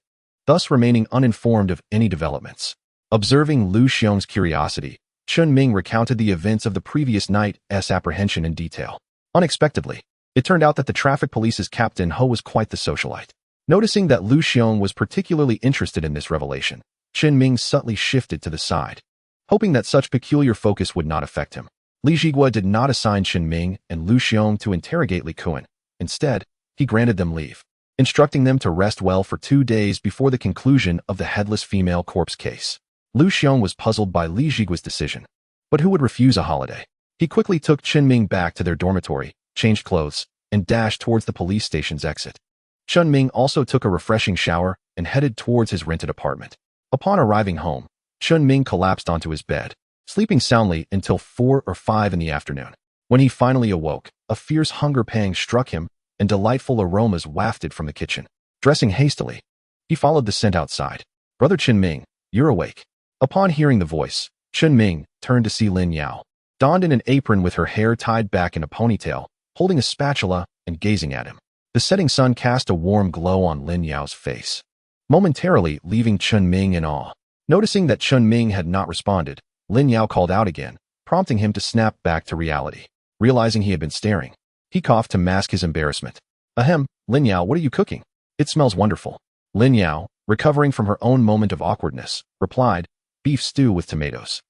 thus remaining uninformed of any developments. Observing Lu Xiong's curiosity, Chen Ming recounted the events of the previous night's apprehension in detail. Unexpectedly, it turned out that the traffic police's Captain Ho was quite the socialite. Noticing that Lu Xiong was particularly interested in this revelation, Chen Ming subtly shifted to the side, hoping that such peculiar focus would not affect him. Li Jigua did not assign Chen Ming and Lu Xiong to interrogate Li Kun. Instead, he granted them leave, instructing them to rest well for 2 days before the conclusion of the headless female corpse case. Lu Xiong was puzzled by Li Jigua's decision, but who would refuse a holiday? He quickly took Chen Ming back to their dormitory, changed clothes, and dashed towards the police station's exit. Chen Ming also took a refreshing shower and headed towards his rented apartment. Upon arriving home, Chen Ming collapsed onto his bed, sleeping soundly until 4 or 5 in the afternoon. When he finally awoke, a fierce hunger pang struck him and delightful aromas wafted from the kitchen. Dressing hastily, he followed the scent outside. "Brother Chen Ming, you're awake." Upon hearing the voice, Chen Ming turned to see Lin Yao, donned in an apron with her hair tied back in a ponytail, holding a spatula and gazing at him. The setting sun cast a warm glow on Lin Yao's face, momentarily leaving Chen Ming in awe. Noticing that Chen Ming had not responded, Lin Yao called out again, prompting him to snap back to reality. Realizing he had been staring, he coughed to mask his embarrassment. "Ahem, Lin Yao, what are you cooking? It smells wonderful." Lin Yao, recovering from her own moment of awkwardness, replied, "Beef stew with tomatoes."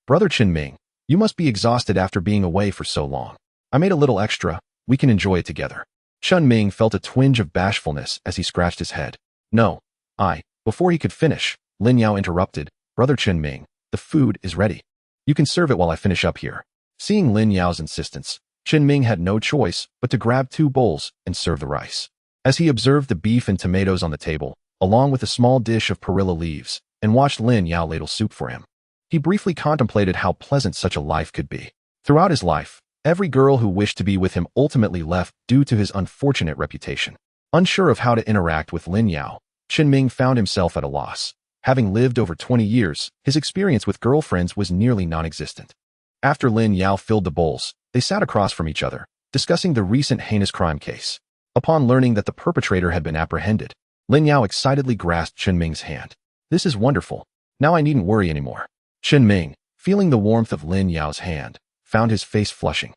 "Brother Chen Ming, you must be exhausted after being away for so long. I made a little extra, we can enjoy it together." Chen Ming felt a twinge of bashfulness as he scratched his head. "No, I." Before he could finish, Lin Yao interrupted, "Brother Chen Ming, the food is ready. You can serve it while I finish up here." Seeing Lin Yao's insistence, Chen Ming had no choice but to grab 2 bowls and serve the rice. As he observed the beef and tomatoes on the table, along with a small dish of perilla leaves, and watched Lin Yao ladle soup for him, he briefly contemplated how pleasant such a life could be. Throughout his life, every girl who wished to be with him ultimately left due to his unfortunate reputation. Unsure of how to interact with Lin Yao, Chen Ming found himself at a loss. Having lived over 20 years, his experience with girlfriends was nearly non-existent. After Lin Yao filled the bowls, they sat across from each other, discussing the recent heinous crime case. Upon learning that the perpetrator had been apprehended, Lin Yao excitedly grasped Chen Ming's hand. "This is wonderful. Now I needn't worry anymore." Chen Ming, feeling the warmth of Lin Yao's hand, found his face flushing.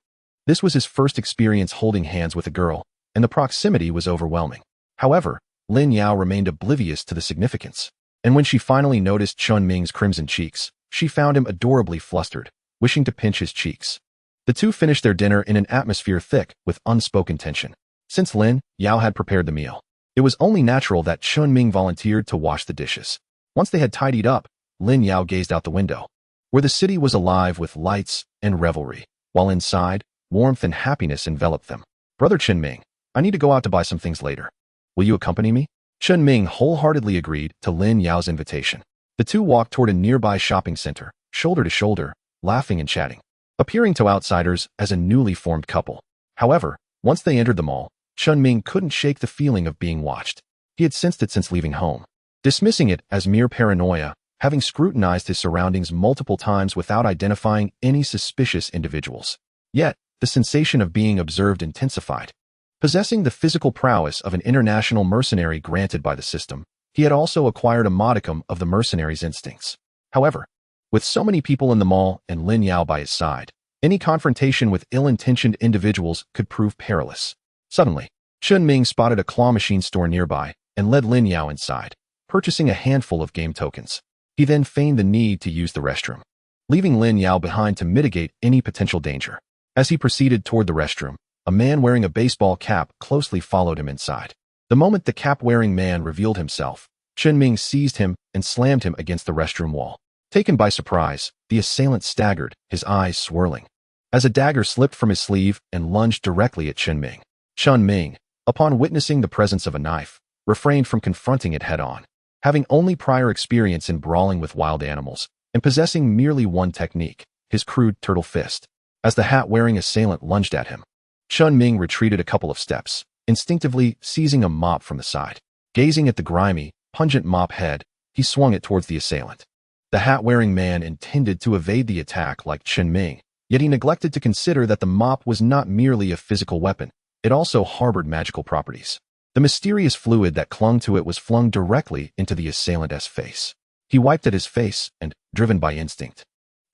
This was his first experience holding hands with a girl, and the proximity was overwhelming. However, Lin Yao remained oblivious to the significance, and when she finally noticed Chen Ming's crimson cheeks, she found him adorably flustered, wishing to pinch his cheeks. The two finished their dinner in an atmosphere thick with unspoken tension. Since Lin Yao had prepared the meal, it was only natural that Chen Ming volunteered to wash the dishes. Once they had tidied up, Lin Yao gazed out the window, where the city was alive with lights and revelry, while inside, warmth and happiness enveloped them. "Brother Chen Ming, I need to go out to buy some things later. Will you accompany me?" Chen Ming wholeheartedly agreed to Lin Yao's invitation. The two walked toward a nearby shopping center, shoulder to shoulder, laughing and chatting, appearing to outsiders as a newly formed couple. However, once they entered the mall, Chen Ming couldn't shake the feeling of being watched. He had sensed it since leaving home. Dismissing it as mere paranoia, having scrutinized his surroundings multiple times without identifying any suspicious individuals. Yet, the sensation of being observed intensified. Possessing the physical prowess of an international mercenary granted by the system, he had also acquired a modicum of the mercenary's instincts. However, with so many people in the mall and Lin Yao by his side, any confrontation with ill-intentioned individuals could prove perilous. Suddenly, Chen Ming spotted a claw machine store nearby and led Lin Yao inside, purchasing a handful of game tokens. He then feigned the need to use the restroom, leaving Lin Yao behind to mitigate any potential danger. As he proceeded toward the restroom, a man wearing a baseball cap closely followed him inside. The moment the cap-wearing man revealed himself, Chen Ming seized him and slammed him against the restroom wall. Taken by surprise, the assailant staggered, his eyes swirling, as a dagger slipped from his sleeve and lunged directly at Chen Ming. Chen Ming, upon witnessing the presence of a knife, refrained from confronting it head-on. Having only prior experience in brawling with wild animals, and possessing merely one technique, his crude turtle fist, as the hat-wearing assailant lunged at him, Chen Ming retreated a couple of steps, instinctively seizing a mop from the side. Gazing at the grimy, pungent mop head, he swung it towards the assailant. The hat-wearing man intended to evade the attack like Chen Ming, yet he neglected to consider that the mop was not merely a physical weapon, it also harbored magical properties. The mysterious fluid that clung to it was flung directly into the assailant's face. He wiped at his face and, driven by instinct,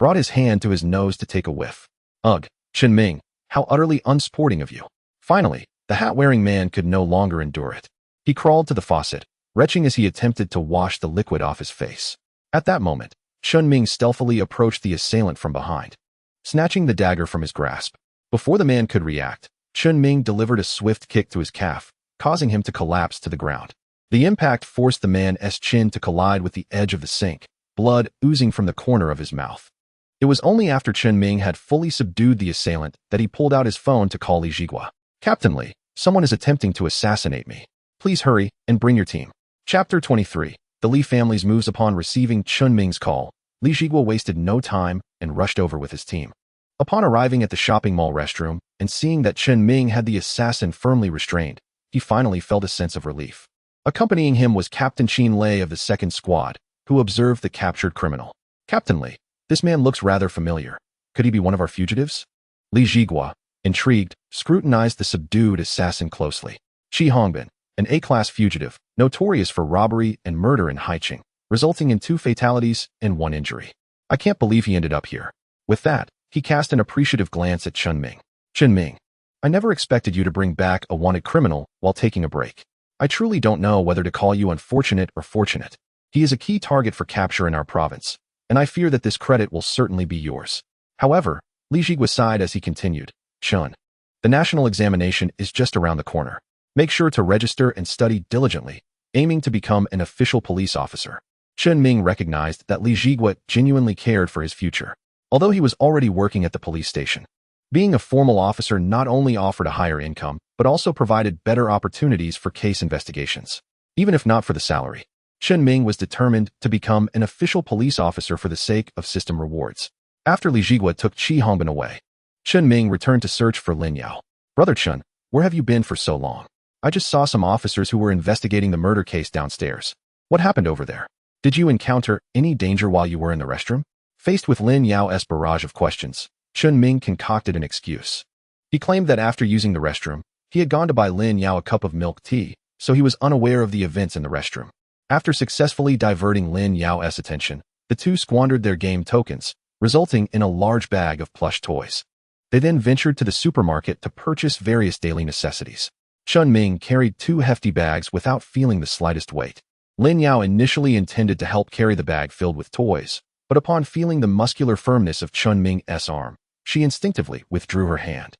brought his hand to his nose to take a whiff. "Ugh, Chen Ming, how utterly unsporting of you." Finally, the hat-wearing man could no longer endure it. He crawled to the faucet, retching as he attempted to wash the liquid off his face. At that moment, Chen Ming stealthily approached the assailant from behind, snatching the dagger from his grasp. Before the man could react, Chen Ming delivered a swift kick to his calf, causing him to collapse to the ground. The impact forced the man's chin to collide with the edge of the sink, blood oozing from the corner of his mouth. It was only after Chen Ming had fully subdued the assailant that he pulled out his phone to call Li Jigua. "Captain Li, someone is attempting to assassinate me. Please hurry and bring your team." Chapter 23. The Li family's moves. Upon receiving Chen Ming's call, Li Jigua wasted no time and rushed over with his team. Upon arriving at the shopping mall restroom and seeing that Chen Ming had the assassin firmly restrained, he finally felt a sense of relief. Accompanying him was Captain Qin Lei of the 2nd Squad, who observed the captured criminal. "Captain Li, this man looks rather familiar. Could he be one of our fugitives?" Li Jigua, intrigued, scrutinized the subdued assassin closely. Shi Hongbin, an A-class fugitive, notorious for robbery and murder in Haicheng, resulting in 2 fatalities and 1 injury. "I can't believe he ended up here." With that, he cast an appreciative glance at Chen Ming. "Chen Ming, I never expected you to bring back a wanted criminal while taking a break. I truly don't know whether to call you unfortunate or fortunate. He is a key target for capture in our province, and I fear that this credit will certainly be yours." However, Li Jigua sighed as he continued, "Chen, the national examination is just around the corner. Make sure to register and study diligently, aiming to become an official police officer." Chen Ming recognized that Li Jigua genuinely cared for his future, although he was already working at the police station. Being a formal officer not only offered a higher income, but also provided better opportunities for case investigations. Even if not for the salary, Chen Ming was determined to become an official police officer for the sake of system rewards. After Li Jigua took Qi Hongbin away, Chen Ming returned to search for Lin Yao. "Brother Chen, where have you been for so long? I just saw some officers who were investigating the murder case downstairs. What happened over there? Did you encounter any danger while you were in the restroom?" Faced with Lin Yao's barrage of questions, Chen Ming concocted an excuse. He claimed that after using the restroom, he had gone to buy Lin Yao a cup of milk tea, so he was unaware of the events in the restroom. After successfully diverting Lin Yao's attention, the two squandered their game tokens, resulting in a large bag of plush toys. They then ventured to the supermarket to purchase various daily necessities. Chen Ming carried 2 hefty bags without feeling the slightest weight. Lin Yao initially intended to help carry the bag filled with toys, but upon feeling the muscular firmness of Chen Ming's arm, she instinctively withdrew her hand.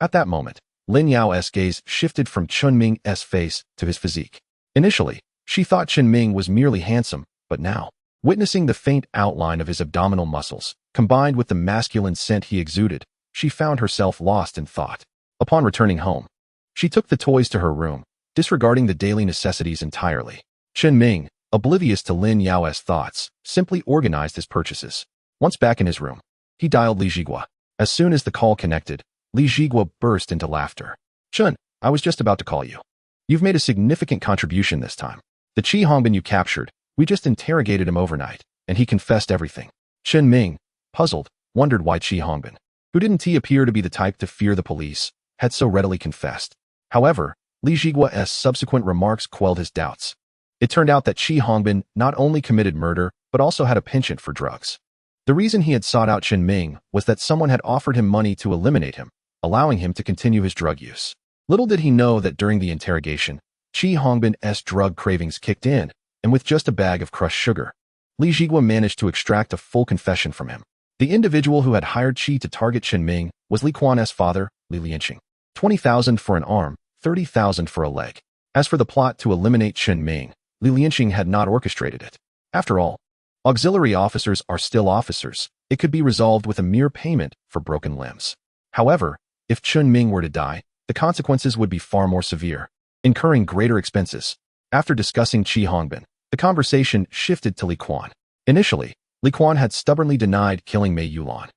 At that moment, Lin Yao's gaze shifted from Chen Ming's face to his physique. Initially, she thought Chen Ming was merely handsome, but now, witnessing the faint outline of his abdominal muscles, combined with the masculine scent he exuded, she found herself lost in thought. Upon returning home, she took the toys to her room, disregarding the daily necessities entirely. Chen Ming, oblivious to Lin Yao's thoughts, simply organized his purchases. Once back in his room, he dialed Li Jigua. As soon as the call connected, Li Jigua burst into laughter. "Chen, I was just about to call you. You've made a significant contribution this time. The Qi Hongbin you captured, we just interrogated him overnight, and he confessed everything." Chen Ming, puzzled, wondered why Qi Hongbin, who didn't he appear to be the type to fear the police, had so readily confessed. However, Li Jigua's subsequent remarks quelled his doubts. It turned out that Qi Hongbin not only committed murder, but also had a penchant for drugs. The reason he had sought out Chen Ming was that someone had offered him money to eliminate him, allowing him to continue his drug use. Little did he know that during the interrogation, Qi Hongbin's drug cravings kicked in, and with just a bag of crushed sugar, Li Jigua managed to extract a full confession from him. The individual who had hired Qi to target Chen Ming was Li Quan's father, Li Lianqing. 20,000 for an arm, 30,000 for a leg. As for the plot to eliminate Chen Ming, Li Lianqing had not orchestrated it. After all, auxiliary officers are still officers. It could be resolved with a mere payment for broken limbs. However, if Chen Ming were to die, the consequences would be far more severe, incurring greater expenses. After discussing Qi Hongbin, the conversation shifted to Li Quan. Initially, Li Quan had stubbornly denied killing Mei Yulan.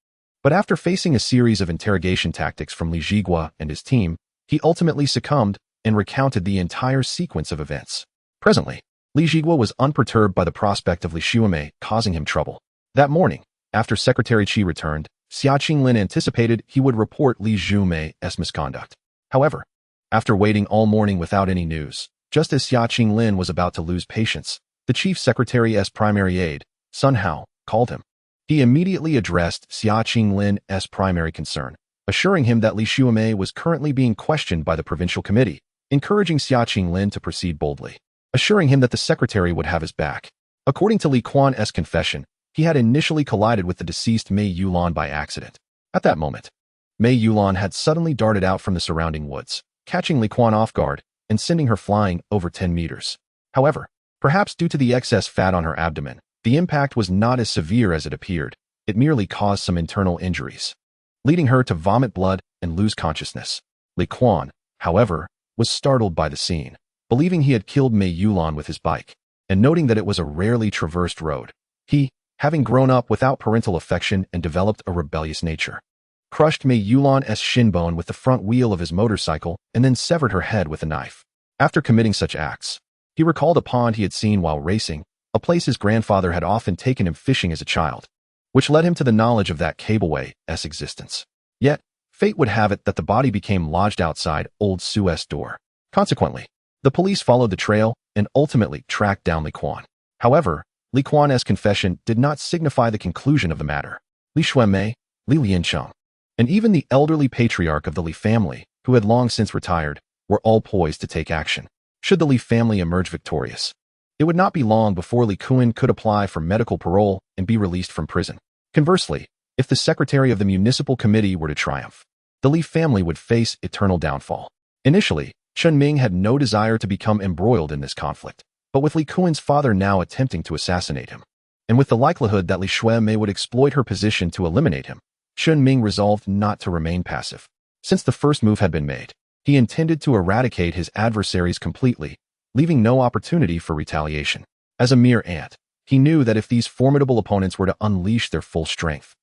But after facing a series of interrogation tactics from Li Jigua and his team, he ultimately succumbed and recounted the entire sequence of events. Presently, Li Jigua was unperturbed by the prospect of Li Shuamei causing him trouble. That morning, after Secretary Qi returned, Xia Qinglin anticipated he would report Li Shuamei's misconduct. However, after waiting all morning without any news, just as Xia Qinglin was about to lose patience, the chief secretary's primary aide, Sun Hao, called him. He immediately addressed Xia Qinglin's primary concern, assuring him that Li Shuamei was currently being questioned by the provincial committee, encouraging Xia Qinglin to proceed boldly, assuring him that the secretary would have his back. According to Li Quan's confession, he had initially collided with the deceased Mei Yulan by accident. At that moment, Mei Yulan had suddenly darted out from the surrounding woods, catching Li Quan off guard and sending her flying over 10 meters. However, perhaps due to the excess fat on her abdomen, the impact was not as severe as it appeared. It merely caused some internal injuries, leading her to vomit blood and lose consciousness. Li Quan, however, was startled by the scene, believing he had killed Mei Yulan with his bike, and noting that it was a rarely traversed road. He, having grown up without parental affection and developed a rebellious nature, crushed Mei Yulan's shin bone with the front wheel of his motorcycle and then severed her head with a knife. After committing such acts, he recalled a pond he had seen while racing, a place his grandfather had often taken him fishing as a child, which led him to the knowledge of that cableway's existence. Yet, fate would have it that the body became lodged outside Old Suez door. Consequently, the police followed the trail and ultimately tracked down Li Quan. However, Li Quan's confession did not signify the conclusion of the matter. Li Shuamei, Li Liancheng, and even the elderly patriarch of the Li family, who had long since retired, were all poised to take action. Should the Li family emerge victorious, it would not be long before Li Kun could apply for medical parole and be released from prison. Conversely, if the secretary of the municipal committee were to triumph, the Li family would face eternal downfall. Initially, Chen Ming had no desire to become embroiled in this conflict, but with Li Kuan's father now attempting to assassinate him, and with the likelihood that Li Shuemei would exploit her position to eliminate him, Chen Ming resolved not to remain passive. Since the first move had been made, he intended to eradicate his adversaries completely, leaving no opportunity for retaliation. As a mere ant, he knew that if these formidable opponents were to unleash their full strength,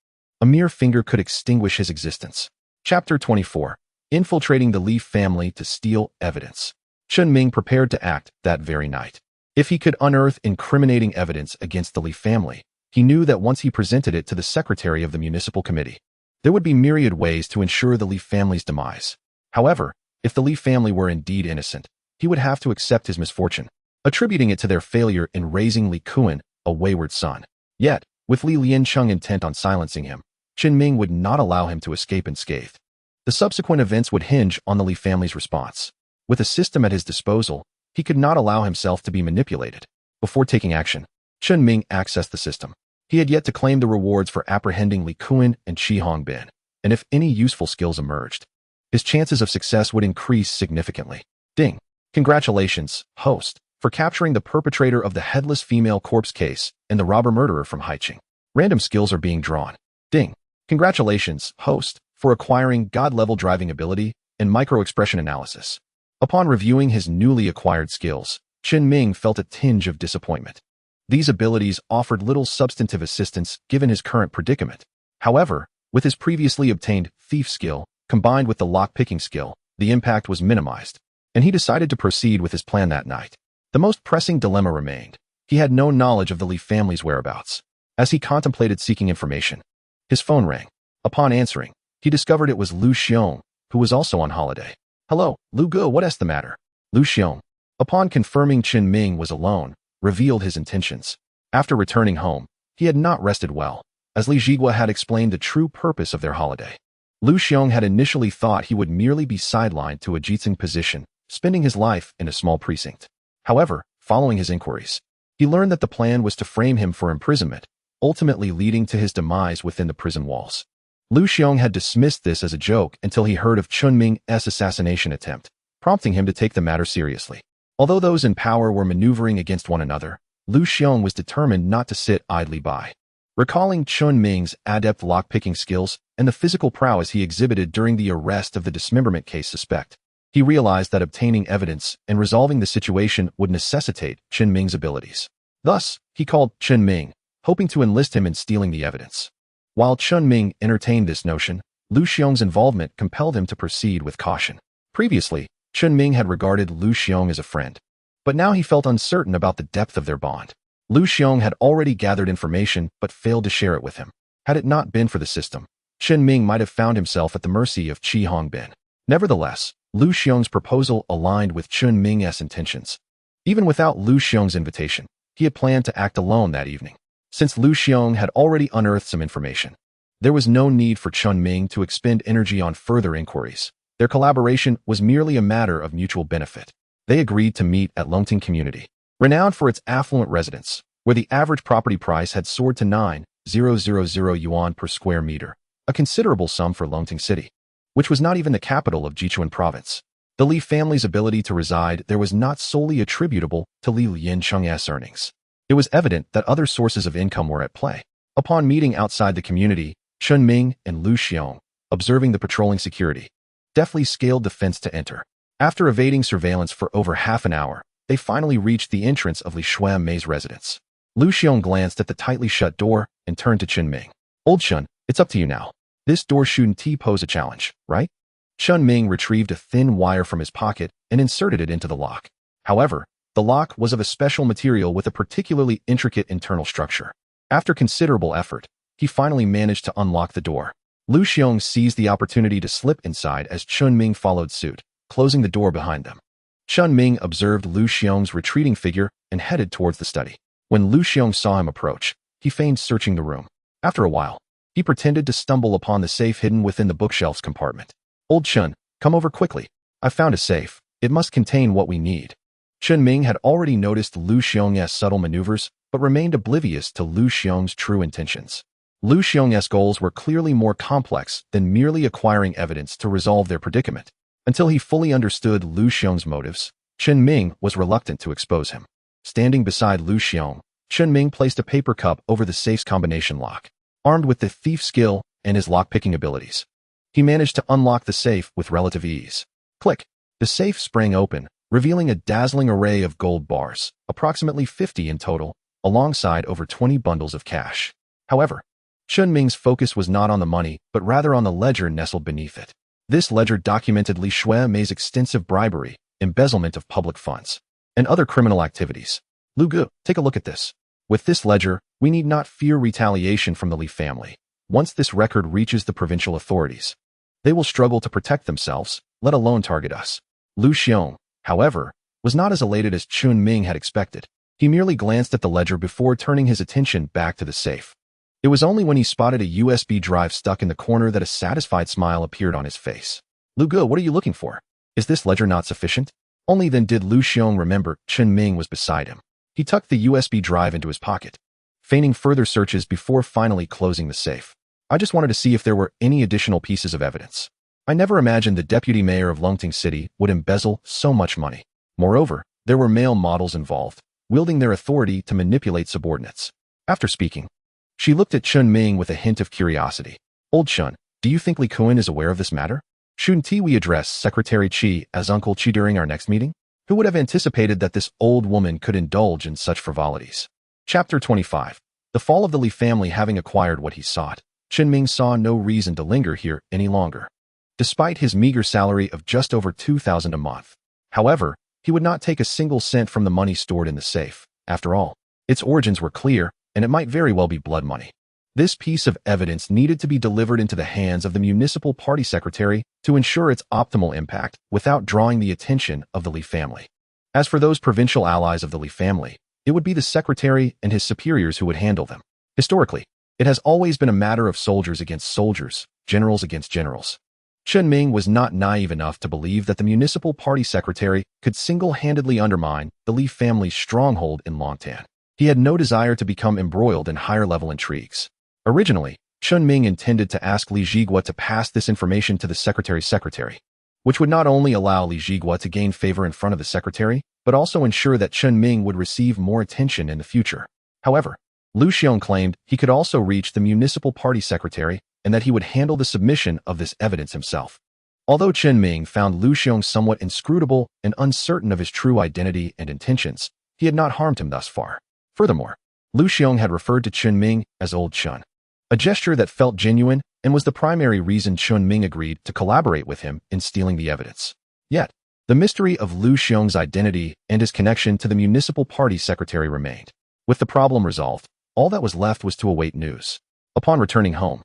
a mere finger could extinguish his existence. Chapter 24. Infiltrating the Li family to steal evidence. Chen Ming prepared to act that very night. If he could unearth incriminating evidence against the Li family, he knew that once he presented it to the secretary of the municipal committee, there would be myriad ways to ensure the Li family's demise. However, if the Li family were indeed innocent, he would have to accept his misfortune, attributing it to their failure in raising Li Kuan, a wayward son. Yet, with Li Liancheng intent on silencing him, Chen Ming would not allow him to escape unscathed. The subsequent events would hinge on the Li family's response. With a system at his disposal, he could not allow himself to be manipulated. Before taking action, Chen Ming accessed the system. He had yet to claim the rewards for apprehending Li Kuan and Qi Hongbin, and if any useful skills emerged, his chances of success would increase significantly. Ding. Congratulations, host, for capturing the perpetrator of the headless female corpse case and the robber-murderer from Haiqing. Random skills are being drawn. Ding. Congratulations, host, for acquiring God-level driving ability and micro-expression analysis. Upon reviewing his newly acquired skills, Chen Ming felt a tinge of disappointment. These abilities offered little substantive assistance given his current predicament. However, with his previously obtained thief skill, combined with the lockpicking skill, the impact was minimized, and he decided to proceed with his plan that night. The most pressing dilemma remained. He had no knowledge of the Li family's whereabouts. As he contemplated seeking information, his phone rang. Upon answering, he discovered it was Lu Xiong, who was also on holiday. Hello, Lu Ge, what's the matter? Lu Xiong, upon confirming Chen Ming was alone, revealed his intentions. After returning home, he had not rested well, as Li Jigua had explained the true purpose of their holiday. Lu Xiong had initially thought he would merely be sidelined to a Jitsing position, spending his life in a small precinct. However, following his inquiries, he learned that the plan was to frame him for imprisonment, ultimately leading to his demise within the prison walls. Lu Xiong had dismissed this as a joke until he heard of Chen Ming's assassination attempt, prompting him to take the matter seriously. Although those in power were maneuvering against one another, Lu Xiong was determined not to sit idly by. Recalling Chen Ming's adept lockpicking skills and the physical prowess he exhibited during the arrest of the dismemberment case suspect, he realized that obtaining evidence and resolving the situation would necessitate Chen Ming's abilities. Thus, he called Chen Ming, hoping to enlist him in stealing the evidence. While Chen Ming entertained this notion, Lu Xiong's involvement compelled him to proceed with caution. Previously, Chen Ming had regarded Lu Xiong as a friend, but now he felt uncertain about the depth of their bond. Lu Xiong had already gathered information but failed to share it with him. Had it not been for the system, Chen Ming might have found himself at the mercy of Qi Hongbin. Nevertheless, Lu Xiong's proposal aligned with Chen Ming's intentions. Even without Lu Xiong's invitation, he had planned to act alone that evening. Since Lu Xiong had already unearthed some information, there was no need for Chen Ming to expend energy on further inquiries. Their collaboration was merely a matter of mutual benefit. They agreed to meet at Longting Community, renowned for its affluent residents, where the average property price had soared to 9,000 yuan per square meter, a considerable sum for Longting City, which was not even the capital of Jichuan Province. The Li family's ability to reside there was not solely attributable to Li Liancheng's earnings. It was evident that other sources of income were at play. Upon meeting outside the community, Chen Ming and Lu Xiong, observing the patrolling security, deftly scaled the fence to enter. After evading surveillance for over half an hour, they finally reached the entrance of Li Shuemei's residence. Lu Xiong glanced at the tightly shut door and turned to Chen Ming. Old Chen, it's up to you now. This door shouldn't pose a challenge, right? Chen Ming retrieved a thin wire from his pocket and inserted it into the lock. However, the lock was of a special material with a particularly intricate internal structure. After considerable effort, he finally managed to unlock the door. Lu Xiong seized the opportunity to slip inside as Chen Ming followed suit, closing the door behind them. Chen Ming observed Lu Xiong's retreating figure and headed towards the study. When Lu Xiong saw him approach, he feigned searching the room. After a while, he pretended to stumble upon the safe hidden within the bookshelves compartment. Old Chen, come over quickly. I found a safe. It must contain what we need. Chen Ming had already noticed Lu Xiong's subtle maneuvers, but remained oblivious to Lu Xiong's true intentions. Lu Xiong's goals were clearly more complex than merely acquiring evidence to resolve their predicament. Until he fully understood Lu Xiong's motives, Chen Ming was reluctant to expose him. Standing beside Lu Xiong, Chen Ming placed a paper cup over the safe's combination lock. Armed with the thief skill and his lockpicking abilities, he managed to unlock the safe with relative ease. Click! The safe sprang open, revealing a dazzling array of gold bars, approximately 50 in total, alongside over 20 bundles of cash. However, Chen Ming's focus was not on the money, but rather on the ledger nestled beneath it. This ledger documented Li Shuimei's extensive bribery, embezzlement of public funds, and other criminal activities. Lu Gu, take a look at this. With this ledger, we need not fear retaliation from the Li family. Once this record reaches the provincial authorities, they will struggle to protect themselves, let alone target us. Lu Xiong, however, was not as elated as Chen Ming had expected. He merely glanced at the ledger before turning his attention back to the safe. It was only when he spotted a USB drive stuck in the corner that a satisfied smile appeared on his face. Lu Gu, what are you looking for? Is this ledger not sufficient? Only then did Lu Xiong remember Chen Ming was beside him. He tucked the USB drive into his pocket, feigning further searches before finally closing the safe. I just wanted to see if there were any additional pieces of evidence. I never imagined the deputy mayor of Longting City would embezzle so much money. Moreover, there were male models involved, wielding their authority to manipulate subordinates. After speaking, she looked at Chen Ming with a hint of curiosity. Old Chen, do you think Li Kuan is aware of this matter? Shouldn't we address Secretary Qi as Uncle Qi during our next meeting? Who would have anticipated that this old woman could indulge in such frivolities? Chapter 25. The fall of the Li family having acquired what he sought, Chen Ming saw no reason to linger here any longer. Despite his meager salary of just over 2,000 a month. However, he would not take a single cent from the money stored in the safe. After all, its origins were clear, and it might very well be blood money. This piece of evidence needed to be delivered into the hands of the municipal party secretary to ensure its optimal impact without drawing the attention of the Li family. As for those provincial allies of the Li family, it would be the secretary and his superiors who would handle them. Historically, it has always been a matter of soldiers against soldiers, generals against generals. Chen Ming was not naive enough to believe that the municipal party secretary could single-handedly undermine the Li family's stronghold in Longtan. He had no desire to become embroiled in higher-level intrigues. Originally, Chen Ming intended to ask Li Jigua to pass this information to the secretary's secretary, which would not only allow Li Jigua to gain favor in front of the secretary, but also ensure that Chen Ming would receive more attention in the future. However, Lu Xiong claimed he could also reach the municipal party secretary and that he would handle the submission of this evidence himself. Although Chen Ming found Lu Xiong somewhat inscrutable and uncertain of his true identity and intentions, he had not harmed him thus far. Furthermore, Lu Xiong had referred to Chen Ming as Old Chen, a gesture that felt genuine and was the primary reason Chen Ming agreed to collaborate with him in stealing the evidence. Yet, the mystery of Lu Xiong's identity and his connection to the municipal party secretary remained. With the problem resolved, all that was left was to await news. Upon returning home,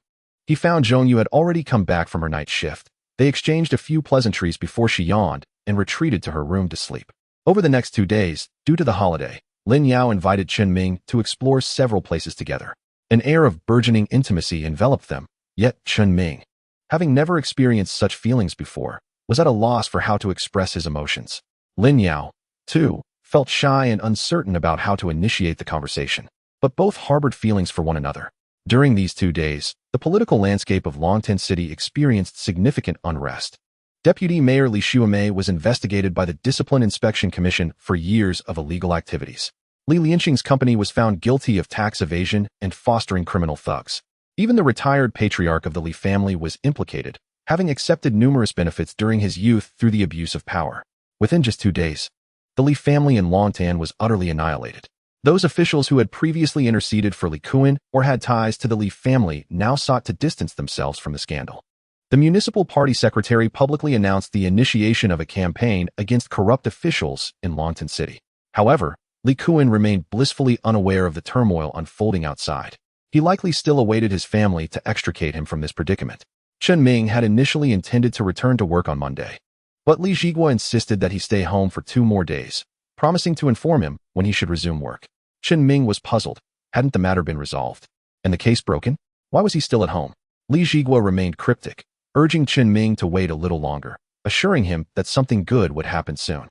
he found Zhongyu had already come back from her night shift. They exchanged a few pleasantries before she yawned and retreated to her room to sleep. Over the next 2 days, due to the holiday, Lin Yao invited Chen Ming to explore several places together. An air of burgeoning intimacy enveloped them, yet Chen Ming, having never experienced such feelings before, was at a loss for how to express his emotions. Lin Yao, too, felt shy and uncertain about how to initiate the conversation, but both harbored feelings for one another. During these 2 days, the political landscape of Longtan City experienced significant unrest. Deputy Mayor Li Shuimei was investigated by the Discipline Inspection Commission for years of illegal activities. Li Lianxing's company was found guilty of tax evasion and fostering criminal thugs. Even the retired patriarch of the Li family was implicated, having accepted numerous benefits during his youth through the abuse of power. Within just 2 days, the Li family in Longtan was utterly annihilated. Those officials who had previously interceded for Li Kuan or had ties to the Li family now sought to distance themselves from the scandal. The municipal party secretary publicly announced the initiation of a campaign against corrupt officials in Longtan City. However, Li Kuan remained blissfully unaware of the turmoil unfolding outside. He likely still awaited his family to extricate him from this predicament. Chen Ming had initially intended to return to work on Monday, but Li Jigua insisted that he stay home for 2 more days, promising to inform him when he should resume work. Chen Ming was puzzled. Hadn't the matter been resolved? And the case broken? Why was he still at home? Li Jigua remained cryptic, urging Chen Ming to wait a little longer, assuring him that something good would happen soon.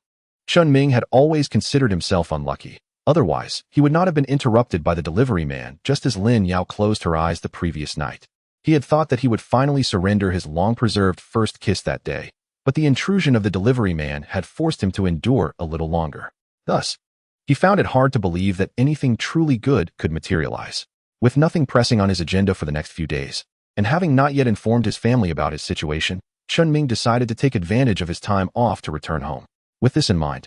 Chen Ming had always considered himself unlucky. Otherwise, he would not have been interrupted by the delivery man just as Lin Yao closed her eyes the previous night. He had thought that he would finally surrender his long-preserved first kiss that day, but the intrusion of the delivery man had forced him to endure a little longer. Thus, He found it hard to believe that anything truly good could materialize. With nothing pressing on his agenda for the next few days, and having not yet informed his family about his situation, Chen Ming decided to take advantage of his time off to return home. With this in mind,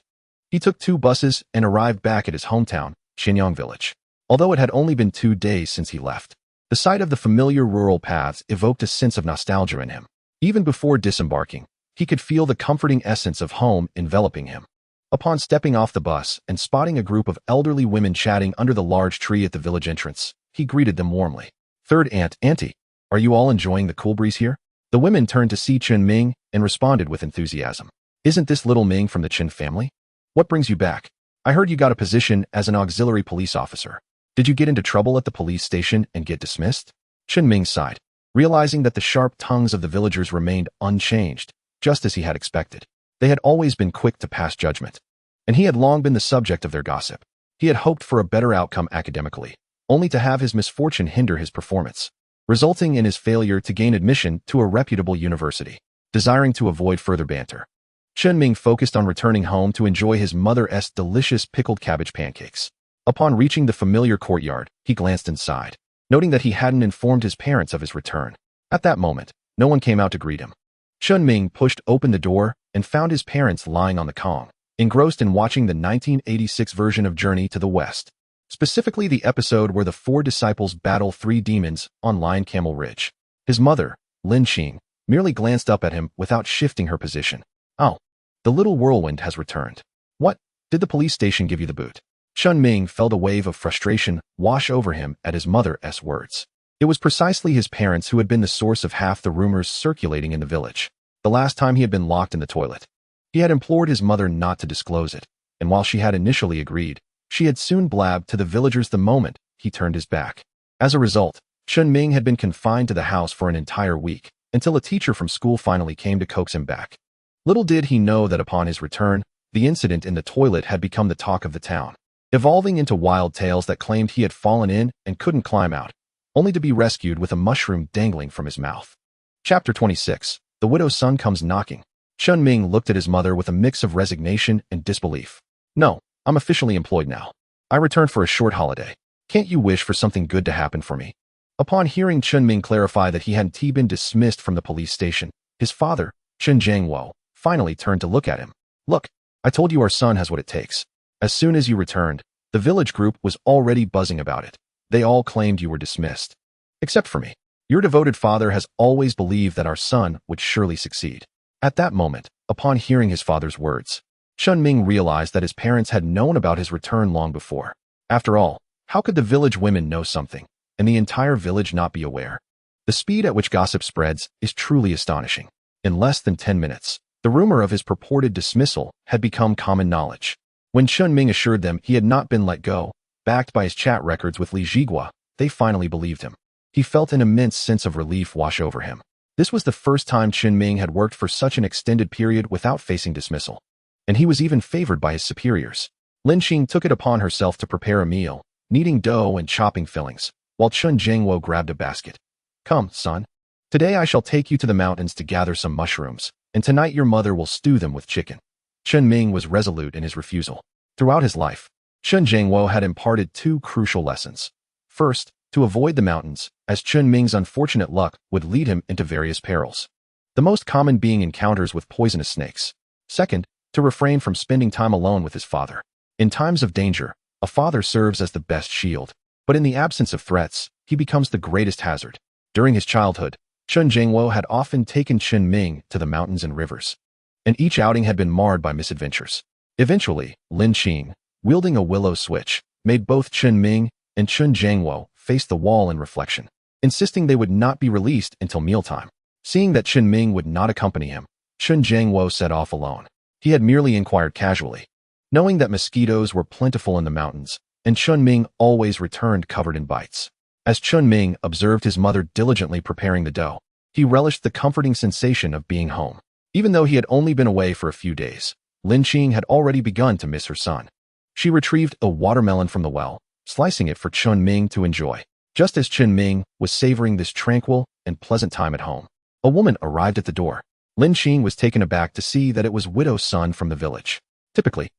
he took 2 buses and arrived back at his hometown, Xinyang village. Although it had only been 2 days since he left, the sight of the familiar rural paths evoked a sense of nostalgia in him. Even before disembarking, he could feel the comforting essence of home enveloping him. Upon stepping off the bus and spotting a group of elderly women chatting under the large tree at the village entrance, he greeted them warmly. "Third aunt, auntie, are you all enjoying the cool breeze here?" The women turned to see Chen Ming and responded with enthusiasm. "Isn't this little Ming from the Chen family? What brings you back? I heard you got a position as an auxiliary police officer. Did you get into trouble at the police station and get dismissed?" Chen Ming sighed, realizing that the sharp tongues of the villagers remained unchanged, just as he had expected. They had always been quick to pass judgment, and he had long been the subject of their gossip. He had hoped for a better outcome academically, only to have his misfortune hinder his performance, resulting in his failure to gain admission to a reputable university. Desiring to avoid further banter, Chen Ming focused on returning home to enjoy his mother's delicious pickled cabbage pancakes. Upon reaching the familiar courtyard, he glanced inside, noting that he hadn't informed his parents of his return. At that moment, no one came out to greet him. Chen Ming pushed open the door and found his parents lying on the Kong, engrossed in watching the 1986 version of Journey to the West, specifically the episode where the 4 disciples battle 3 demons on Lion Camel Ridge. His mother, Lin Qing, merely glanced up at him without shifting her position. "Oh, the little whirlwind has returned. What, did the police station give you the boot?" Chen Ming felt a wave of frustration wash over him at his mother's words. It was precisely his parents who had been the source of half the rumors circulating in the village. The last time he had been locked in the toilet, he had implored his mother not to disclose it, and while she had initially agreed, she had soon blabbed to the villagers the moment he turned his back. As a result, Chen Ming had been confined to the house for an entire week, until a teacher from school finally came to coax him back. Little did he know that upon his return, the incident in the toilet had become the talk of the town, evolving into wild tales that claimed he had fallen in and couldn't climb out, only to be rescued with a mushroom dangling from his mouth. Chapter 26. The widow's son comes knocking. Chen Ming looked at his mother with a mix of resignation and disbelief. "No, I'm officially employed now. I returned for a short holiday. Can't you wish for something good to happen for me?" Upon hearing Chen Ming clarify that he hadn't been dismissed from the police station, his father, Chen Jiangwo, finally turned to look at him. "Look, I told you our son has what it takes. As soon as you returned, the village group was already buzzing about it. They all claimed you were dismissed. Except for me. Your devoted father has always believed that our son would surely succeed." At that moment, upon hearing his father's words, Chen Ming realized that his parents had known about his return long before. After all, how could the village women know something, and the entire village not be aware? The speed at which gossip spreads is truly astonishing. In less than 10 minutes, the rumor of his purported dismissal had become common knowledge. When Chen Ming assured them he had not been let go, backed by his chat records with Li Zhigua, they finally believed him. He felt an immense sense of relief wash over him. This was the first time Chen Ming had worked for such an extended period without facing dismissal, and he was even favored by his superiors. Lin Qing took it upon herself to prepare a meal, kneading dough and chopping fillings, while Chen Jiangwo grabbed a basket. "Come, son. Today I shall take you to the mountains to gather some mushrooms, and tonight your mother will stew them with chicken." Chen Ming was resolute in his refusal. Throughout his life, Chen Jiangwo had imparted 2 crucial lessons. First, to avoid the mountains, as Chen Ming's unfortunate luck would lead him into various perils, the most common being encounters with poisonous snakes. Second, to refrain from spending time alone with his father. In times of danger, a father serves as the best shield, but in the absence of threats, he becomes the greatest hazard. During his childhood, Chen Jiangwo had often taken Chen Ming to the mountains and rivers, and each outing had been marred by misadventures. Eventually, Lin Qing, wielding a willow switch, made both Chen Ming and Chen Jiangwo face the wall in reflection, insisting they would not be released until mealtime. Seeing that Chen Ming would not accompany him, Chen Jiangwo set off alone. He had merely inquired casually, knowing that mosquitoes were plentiful in the mountains, and Chen Ming always returned covered in bites. As Chen Ming observed his mother diligently preparing the dough, he relished the comforting sensation of being home. Even though he had only been away for a few days, Lin Qing had already begun to miss her son. She retrieved a watermelon from the well, slicing it for Chen Ming to enjoy. Just as Chen Ming was savoring this tranquil and pleasant time at home, a woman arrived at the door. Lin Qing was taken aback to see that it was widow's son from the village. Typically,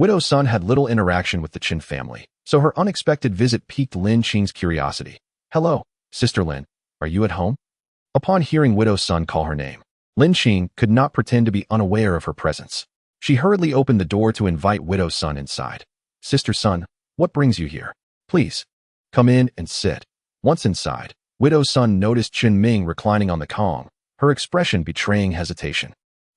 Widow Sun had little interaction with the Chen family, so her unexpected visit piqued Lin Qing's curiosity. "Hello, Sister Lin. Are you at home?" Upon hearing Widow Sun call her name, Lin Qing could not pretend to be unaware of her presence. She hurriedly opened the door to invite Widow Sun inside. "Sister Sun, what brings you here? Please, come in and sit." Once inside, Widow Sun noticed Chen Ming reclining on the Kong, her expression betraying hesitation.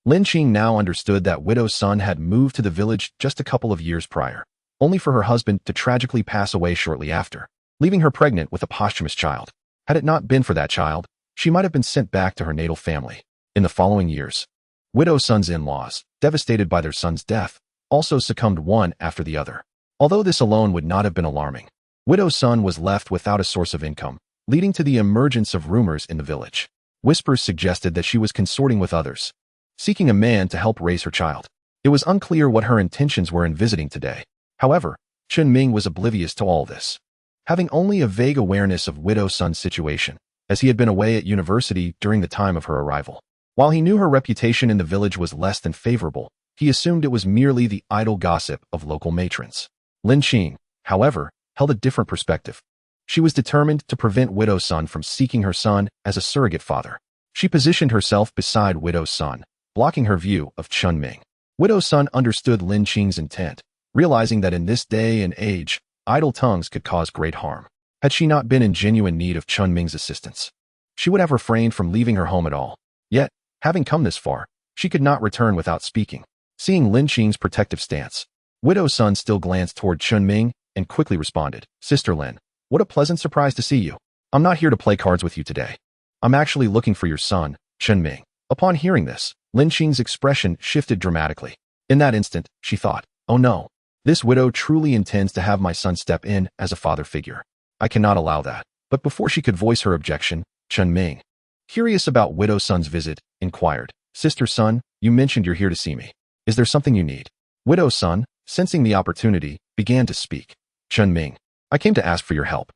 Lin Qing now understood that Widow Sun had moved to the village just a couple of years prior, only for her husband to tragically pass away shortly after, leaving her pregnant with a posthumous child. Had it not been for that child, she might have been sent back to her natal family. In the following years, Widow Sun's in-laws, devastated by their son's death, also succumbed one after the other. Although this alone would not have been alarming, Widow Sun was left without a source of income, leading to the emergence of rumors in the village. Whispers suggested that she was consorting with others, seeking a man to help raise her child. It was unclear what her intentions were in visiting today. However, Chen Ming was oblivious to all this, having only a vague awareness of Widow Sun's situation, as he had been away at university during the time of her arrival. While he knew her reputation in the village was less than favorable, he assumed it was merely the idle gossip of local matrons. Lin Qing, however, held a different perspective. She was determined to prevent Widow Sun from seeking her son as a surrogate father. She positioned herself beside Widow Sun, blocking her view of Chen Ming. Widow Sun understood Lin Qing's intent, realizing that in this day and age, idle tongues could cause great harm. Had she not been in genuine need of Chen Ming's assistance, she would have refrained from leaving her home at all. Yet, having come this far, she could not return without speaking. Seeing Lin Qing's protective stance, Widow Sun still glanced toward Chen Ming and quickly responded, "Sister Lin, what a pleasant surprise to see you. I'm not here to play cards with you today. I'm actually looking for your son, Chen Ming." Upon hearing this, Lin Qing's expression shifted dramatically. In that instant, she thought, "Oh no, this widow truly intends to have my son step in as a father figure. I cannot allow that." But before she could voice her objection, Chen Ming, curious about Widow Sun's visit, inquired, "Sister Sun, you mentioned you're here to see me. Is there something you need?" Widow Sun, sensing the opportunity, began to speak. "Chen Ming, I came to ask for your help."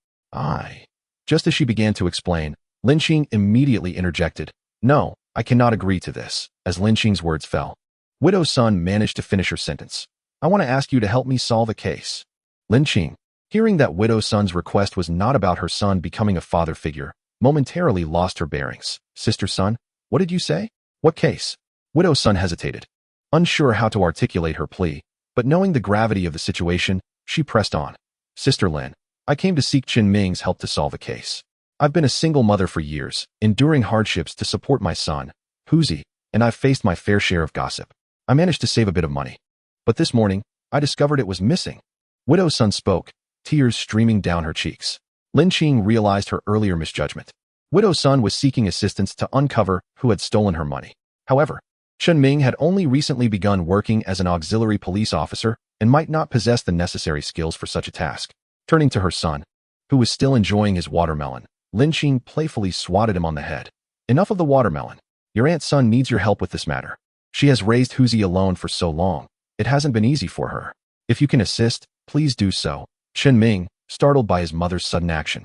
Just as she began to explain, Lin Qing immediately interjected, "No, I cannot agree to this." As Lin Qing's words fell, Widow Sun managed to finish her sentence. "I want to ask you to help me solve a case." Lin Qing, hearing that Widow Sun's request was not about her son becoming a father figure, momentarily lost her bearings. "Sister Sun, what did you say? What case?" Widow Sun hesitated, unsure how to articulate her plea, but knowing the gravity of the situation, she pressed on. "Sister Lin, I came to seek Chen Ming's help to solve a case. I've been a single mother for years, enduring hardships to support my son, Huzi, and I've faced my fair share of gossip. I managed to save a bit of money, but this morning, I discovered it was missing." Widow Sun spoke, tears streaming down her cheeks. Lin Qing realized her earlier misjudgment. Widow Sun was seeking assistance to uncover who had stolen her money. However, Chen Ming had only recently begun working as an auxiliary police officer and might not possess the necessary skills for such a task. Turning to her son, who was still enjoying his watermelon, Lin Qing playfully swatted him on the head. "Enough of the watermelon. Your aunt's son needs your help with this matter. She has raised Huzi alone for so long. It hasn't been easy for her. If you can assist, please do so." Chen Ming, startled by his mother's sudden action,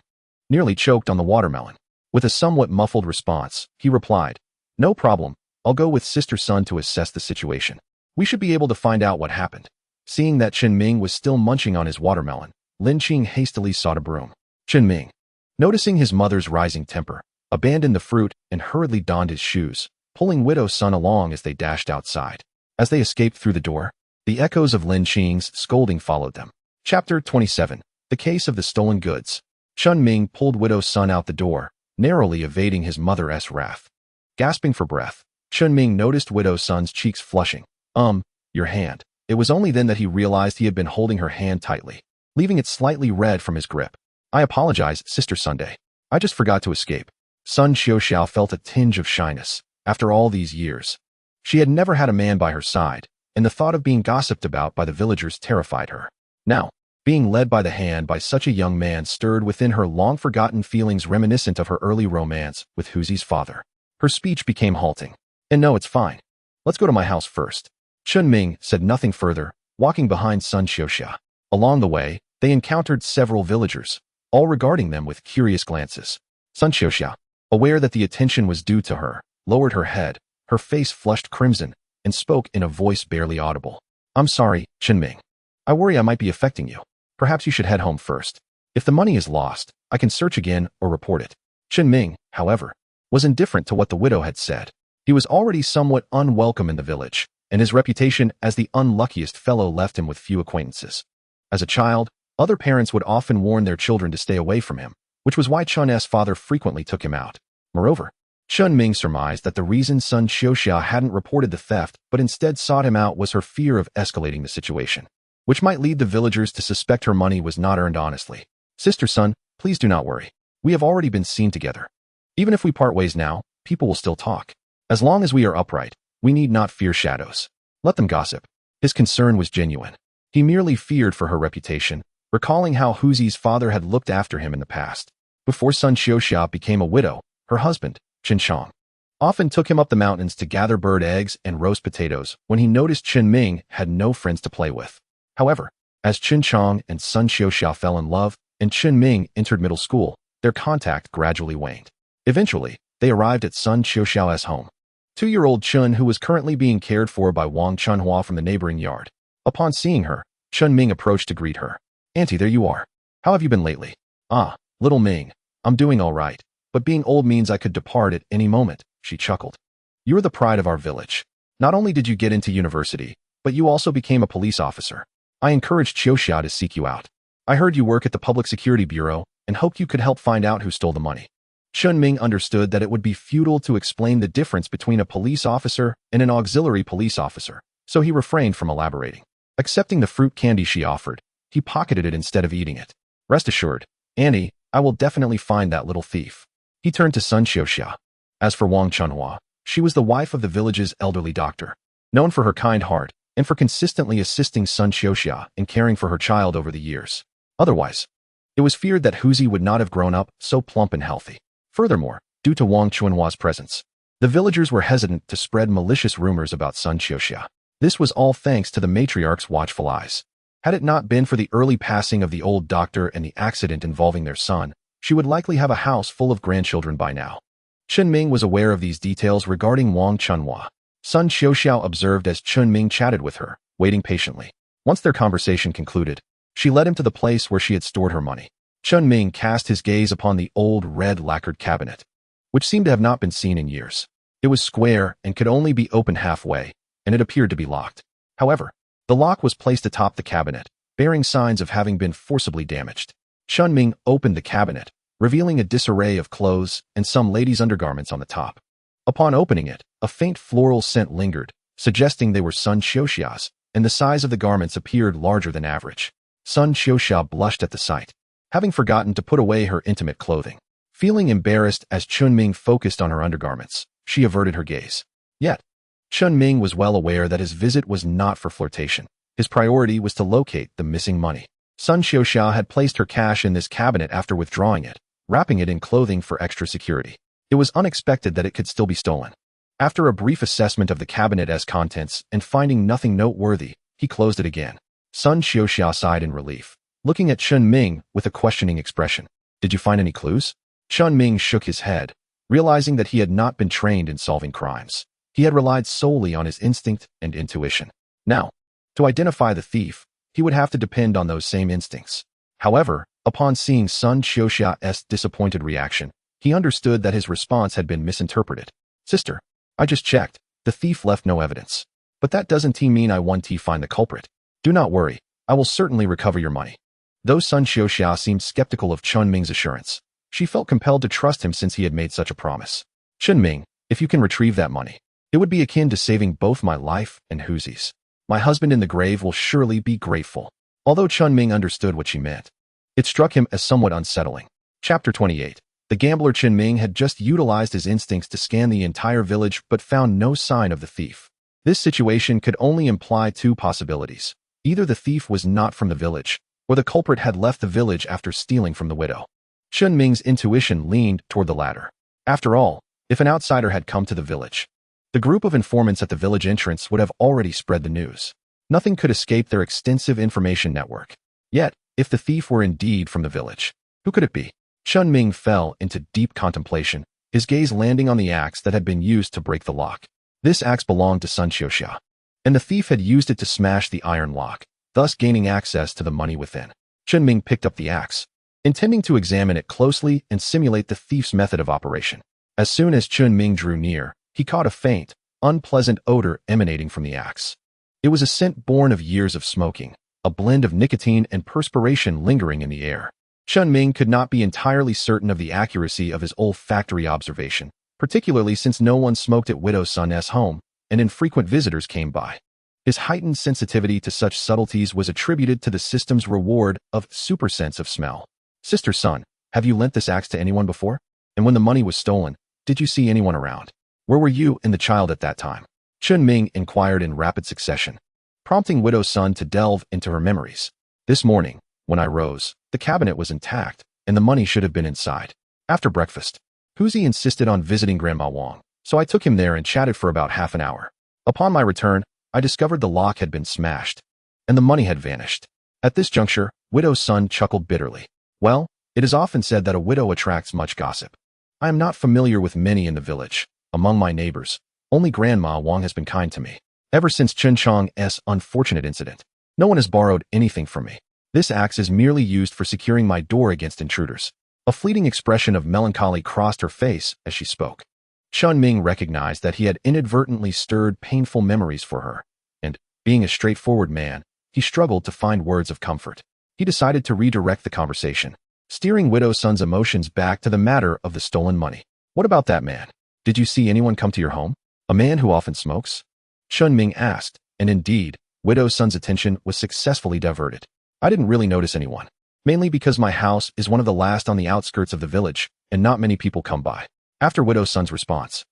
nearly choked on the watermelon. With a somewhat muffled response, he replied, "No problem. I'll go with Sister Sun to assess the situation. We should be able to find out what happened." Seeing that Chen Ming was still munching on his watermelon, Lin Qing hastily sought a broom. Chen Ming, noticing his mother's rising temper, abandoned the fruit and hurriedly donned his shoes, pulling Widow Sun along as they dashed outside. As they escaped through the door, the echoes of Lin Qing's scolding followed them. Chapter 27. The Case of the Stolen Goods. Chen Ming pulled Widow Sun out the door, narrowly evading his mother's wrath. Gasping for breath, Chen Ming noticed Widow Sun's cheeks flushing. Your hand." It was only then that he realized he had been holding her hand tightly, leaving it slightly red from his grip. "I apologize, Sister Sunday. I just forgot to escape." Sun Xiaoxiao felt a tinge of shyness. After all these years, she had never had a man by her side, and the thought of being gossiped about by the villagers terrified her. Now, being led by the hand by such a young man stirred within her long-forgotten feelings reminiscent of her early romance with Huzi's father. Her speech became halting. "And no, it's fine. Let's go to my house first." Chen Ming said nothing further, walking behind Sun Xiaoxia. Along the way, they encountered several villagers, all regarding them with curious glances. Sun Xiaoxia, aware that the attention was due to her, lowered her head, her face flushed crimson, and spoke in a voice barely audible. "I'm sorry, Chen Ming. I worry I might be affecting you. Perhaps you should head home first. If the money is lost, I can search again or report it. Chen Ming, however, was indifferent to what the widow had said. He was already somewhat unwelcome in the village, and his reputation as the unluckiest fellow left him with few acquaintances. As a child, other parents would often warn their children to stay away from him, which was why Chun's father frequently took him out. Moreover, Chen Ming surmised that the reason Sun Xiuxia hadn't reported the theft but instead sought him out was her fear of escalating the situation, which might lead the villagers to suspect her money was not earned honestly. Sister Sun, please do not worry. We have already been seen together. Even if we part ways now, people will still talk. As long as we are upright, we need not fear shadows. Let them gossip. His concern was genuine. He merely feared for her reputation, recalling how Huzi's father had looked after him in the past. Before Sun Xiuxia became a widow, her husband, Chen Chong, often took him up the mountains to gather bird eggs and roast potatoes when he noticed Chen Ming had no friends to play with. However, as Chen Chong and Sun Xiuxia fell in love and Chen Ming entered middle school, their contact gradually waned. Eventually, they arrived at Sun Xiuxia's home. 2-year-old Chun, who was currently being cared for by Wang Chunhua from the neighboring yard. Upon seeing her, Chen Ming approached to greet her. Auntie, there you are. How have you been lately? Ah, little Ming, I'm doing all right, but being old means I could depart at any moment, she chuckled. You're the pride of our village. Not only did you get into university, but you also became a police officer. I encouraged Xiuxia to seek you out. I heard you work at the Public Security Bureau and hoped you could help find out who stole the money. Chen Ming understood that it would be futile to explain the difference between a police officer and an auxiliary police officer, so he refrained from elaborating. Accepting the fruit candy she offered, he pocketed it instead of eating it. Rest assured, Annie, I will definitely find that little thief. He turned to Sun Xiuxia. As for Wang Chunhua, she was the wife of the village's elderly doctor, known for her kind heart and for consistently assisting Sun Xiuxia in caring for her child over the years. Otherwise, it was feared that Huzi would not have grown up so plump and healthy. Furthermore, due to Wang Chunhua's presence, the villagers were hesitant to spread malicious rumors about Sun Xiuxia. This was all thanks to the matriarch's watchful eyes. Had it not been for the early passing of the old doctor and the accident involving their son, she would likely have a house full of grandchildren by now. Chen Ming was aware of these details regarding Wang Chunhua. Sun Xiuxia observed as Chen Ming chatted with her, waiting patiently. Once their conversation concluded, she led him to the place where she had stored her money. Chen Ming cast his gaze upon the old red lacquered cabinet, which seemed to have not been seen in years. It was square and could only be opened halfway, and it appeared to be locked. However, the lock was placed atop the cabinet, bearing signs of having been forcibly damaged. Chen Ming opened the cabinet, revealing a disarray of clothes and some ladies' undergarments on the top. Upon opening it, a faint floral scent lingered, suggesting they were Sun Xiuxia's, and the size of the garments appeared larger than average. Sun Xiuxia blushed at the sight, having forgotten to put away her intimate clothing. Feeling embarrassed as Chen Ming focused on her undergarments, she averted her gaze. Yet, Chen Ming was well aware that his visit was not for flirtation. His priority was to locate the missing money. Sun Xiuxia had placed her cash in this cabinet after withdrawing it, wrapping it in clothing for extra security. It was unexpected that it could still be stolen. After a brief assessment of the cabinet's contents and finding nothing noteworthy, he closed it again. Sun Xiuxia sighed in relief, looking at Chen Ming with a questioning expression. Did you find any clues? Chen Ming shook his head, realizing that he had not been trained in solving crimes. He had relied solely on his instinct and intuition. Now, to identify the thief, he would have to depend on those same instincts. However, upon seeing Sun Xiuxia's disappointed reaction, he understood that his response had been misinterpreted. Sister, I just checked. The thief left no evidence. But that doesn't mean I want to find the culprit. Do not worry. I will certainly recover your money. Though Sun Xiuxia seemed skeptical of Chen Ming's assurance, she felt compelled to trust him since he had made such a promise. Chen Ming, if you can retrieve that money, it would be akin to saving both my life and Huzi's. My husband in the grave will surely be grateful. Although Chen Ming understood what she meant, it struck him as somewhat unsettling. Chapter 28. The gambler Chen Ming had just utilized his instincts to scan the entire village but found no sign of the thief. This situation could only imply two possibilities. Either the thief was not from the village, or the culprit had left the village after stealing from the widow. Chen Ming's intuition leaned toward the latter. After all, if an outsider had come to the village, the group of informants at the village entrance would have already spread the news. Nothing could escape their extensive information network. Yet, if the thief were indeed from the village, who could it be? Chen Ming fell into deep contemplation, his gaze landing on the axe that had been used to break the lock. This axe belonged to Sun Xiuxia, and the thief had used it to smash the iron lock. thus gaining access to the money within. Chen Ming picked up the axe, intending to examine it closely and simulate the thief's method of operation. As soon as Chen Ming drew near, he caught a faint, unpleasant odor emanating from the axe. It was a scent born of years of smoking, a blend of nicotine and perspiration lingering in the air. Chen Ming could not be entirely certain of the accuracy of his olfactory observation, particularly since no one smoked at Widow Sun's home, and infrequent visitors came by. His heightened sensitivity to such subtleties was attributed to the system's reward of super sense of smell. Sister Sun, have you lent this axe to anyone before? And when the money was stolen, did you see anyone around? Where were you and the child at that time? Chen Ming inquired in rapid succession, prompting Widow Sun to delve into her memories. This morning, when I rose, the cabinet was intact, and the money should have been inside. After breakfast, Huzi insisted on visiting Grandma Wang, so I took him there and chatted for about half an hour. Upon my return, I discovered the lock had been smashed, and the money had vanished. At this juncture, Widow Sun chuckled bitterly. Well, it is often said that a widow attracts much gossip. I am not familiar with many in the village. Among my neighbors, only Grandma Wang has been kind to me. Ever since Chen Chang's unfortunate incident, no one has borrowed anything from me. This axe is merely used for securing my door against intruders. A fleeting expression of melancholy crossed her face as she spoke. Chen Ming recognized that he had inadvertently stirred painful memories for her, and, being a straightforward man, he struggled to find words of comfort. He decided to redirect the conversation, steering Widow Sun's emotions back to the matter of the stolen money. What about that man? Did you see anyone come to your home? A man who often smokes? Chen Ming asked, and indeed, Widow Sun's attention was successfully diverted. I didn't really notice anyone, mainly because my house is one of the last on the outskirts of the village, and not many people come by. After Widow Sun's response,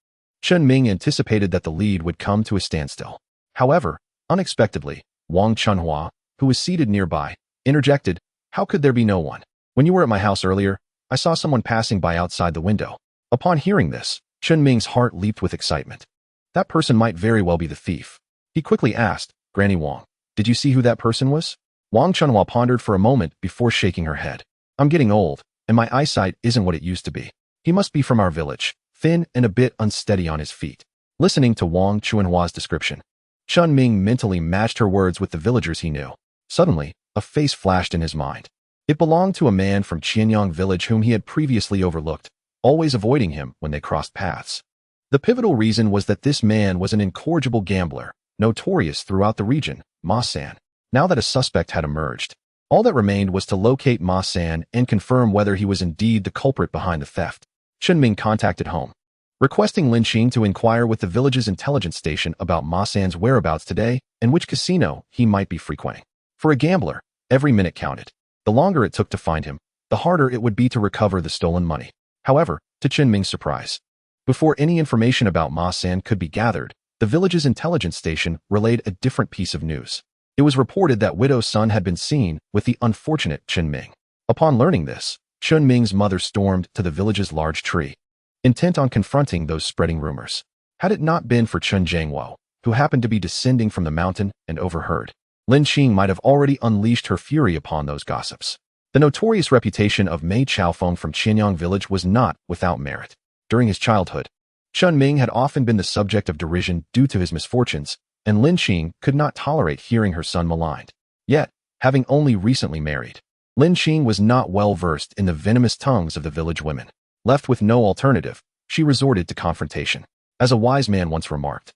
Chen Ming anticipated that the lead would come to a standstill. However, unexpectedly, Wang Chunhua, who was seated nearby, interjected, "How could there be no one? When you were at my house earlier, I saw someone passing by outside the window." Upon hearing this, Chen Ming's heart leaped with excitement. That person might very well be the thief. He quickly asked, "Granny Wang, did you see who that person was?" Wang Chunhua pondered for a moment before shaking her head. "I'm getting old, and my eyesight isn't what it used to be. He must be from our village, thin and a bit unsteady on his feet." Listening to Wang Chunhua's description, Chen Ming mentally matched her words with the villagers he knew. Suddenly, a face flashed in his mind. It belonged to a man from Qianyang village whom he had previously overlooked, always avoiding him when they crossed paths. The pivotal reason was that this man was an incorrigible gambler, notorious throughout the region, Ma San. Now that a suspect had emerged, all that remained was to locate Ma San and confirm whether he was indeed the culprit behind the theft. Chen Ming contacted home, requesting Lin Qing to inquire with the village's intelligence station about Ma San's whereabouts today and which casino he might be frequenting. For a gambler, every minute counted. The longer it took to find him, the harder it would be to recover the stolen money. However, to Chen Ming's surprise, before any information about Ma San could be gathered, the village's intelligence station relayed a different piece of news. It was reported that Widow Sun had been seen with the unfortunate Chen Ming. Upon learning this, Chen Ming's mother stormed to the village's large tree, intent on confronting those spreading rumors. Had it not been for Chen Jiangwo, who happened to be descending from the mountain and overheard, Lin Qing might have already unleashed her fury upon those gossips. The notorious reputation of Mei Chaofeng from Qianyang village was not without merit. During his childhood, Chen Ming had often been the subject of derision due to his misfortunes, and Lin Qing could not tolerate hearing her son maligned. Yet, having only recently married, Lin Qing was not well versed in the venomous tongues of the village women. Left with no alternative, she resorted to confrontation. As a wise man once remarked,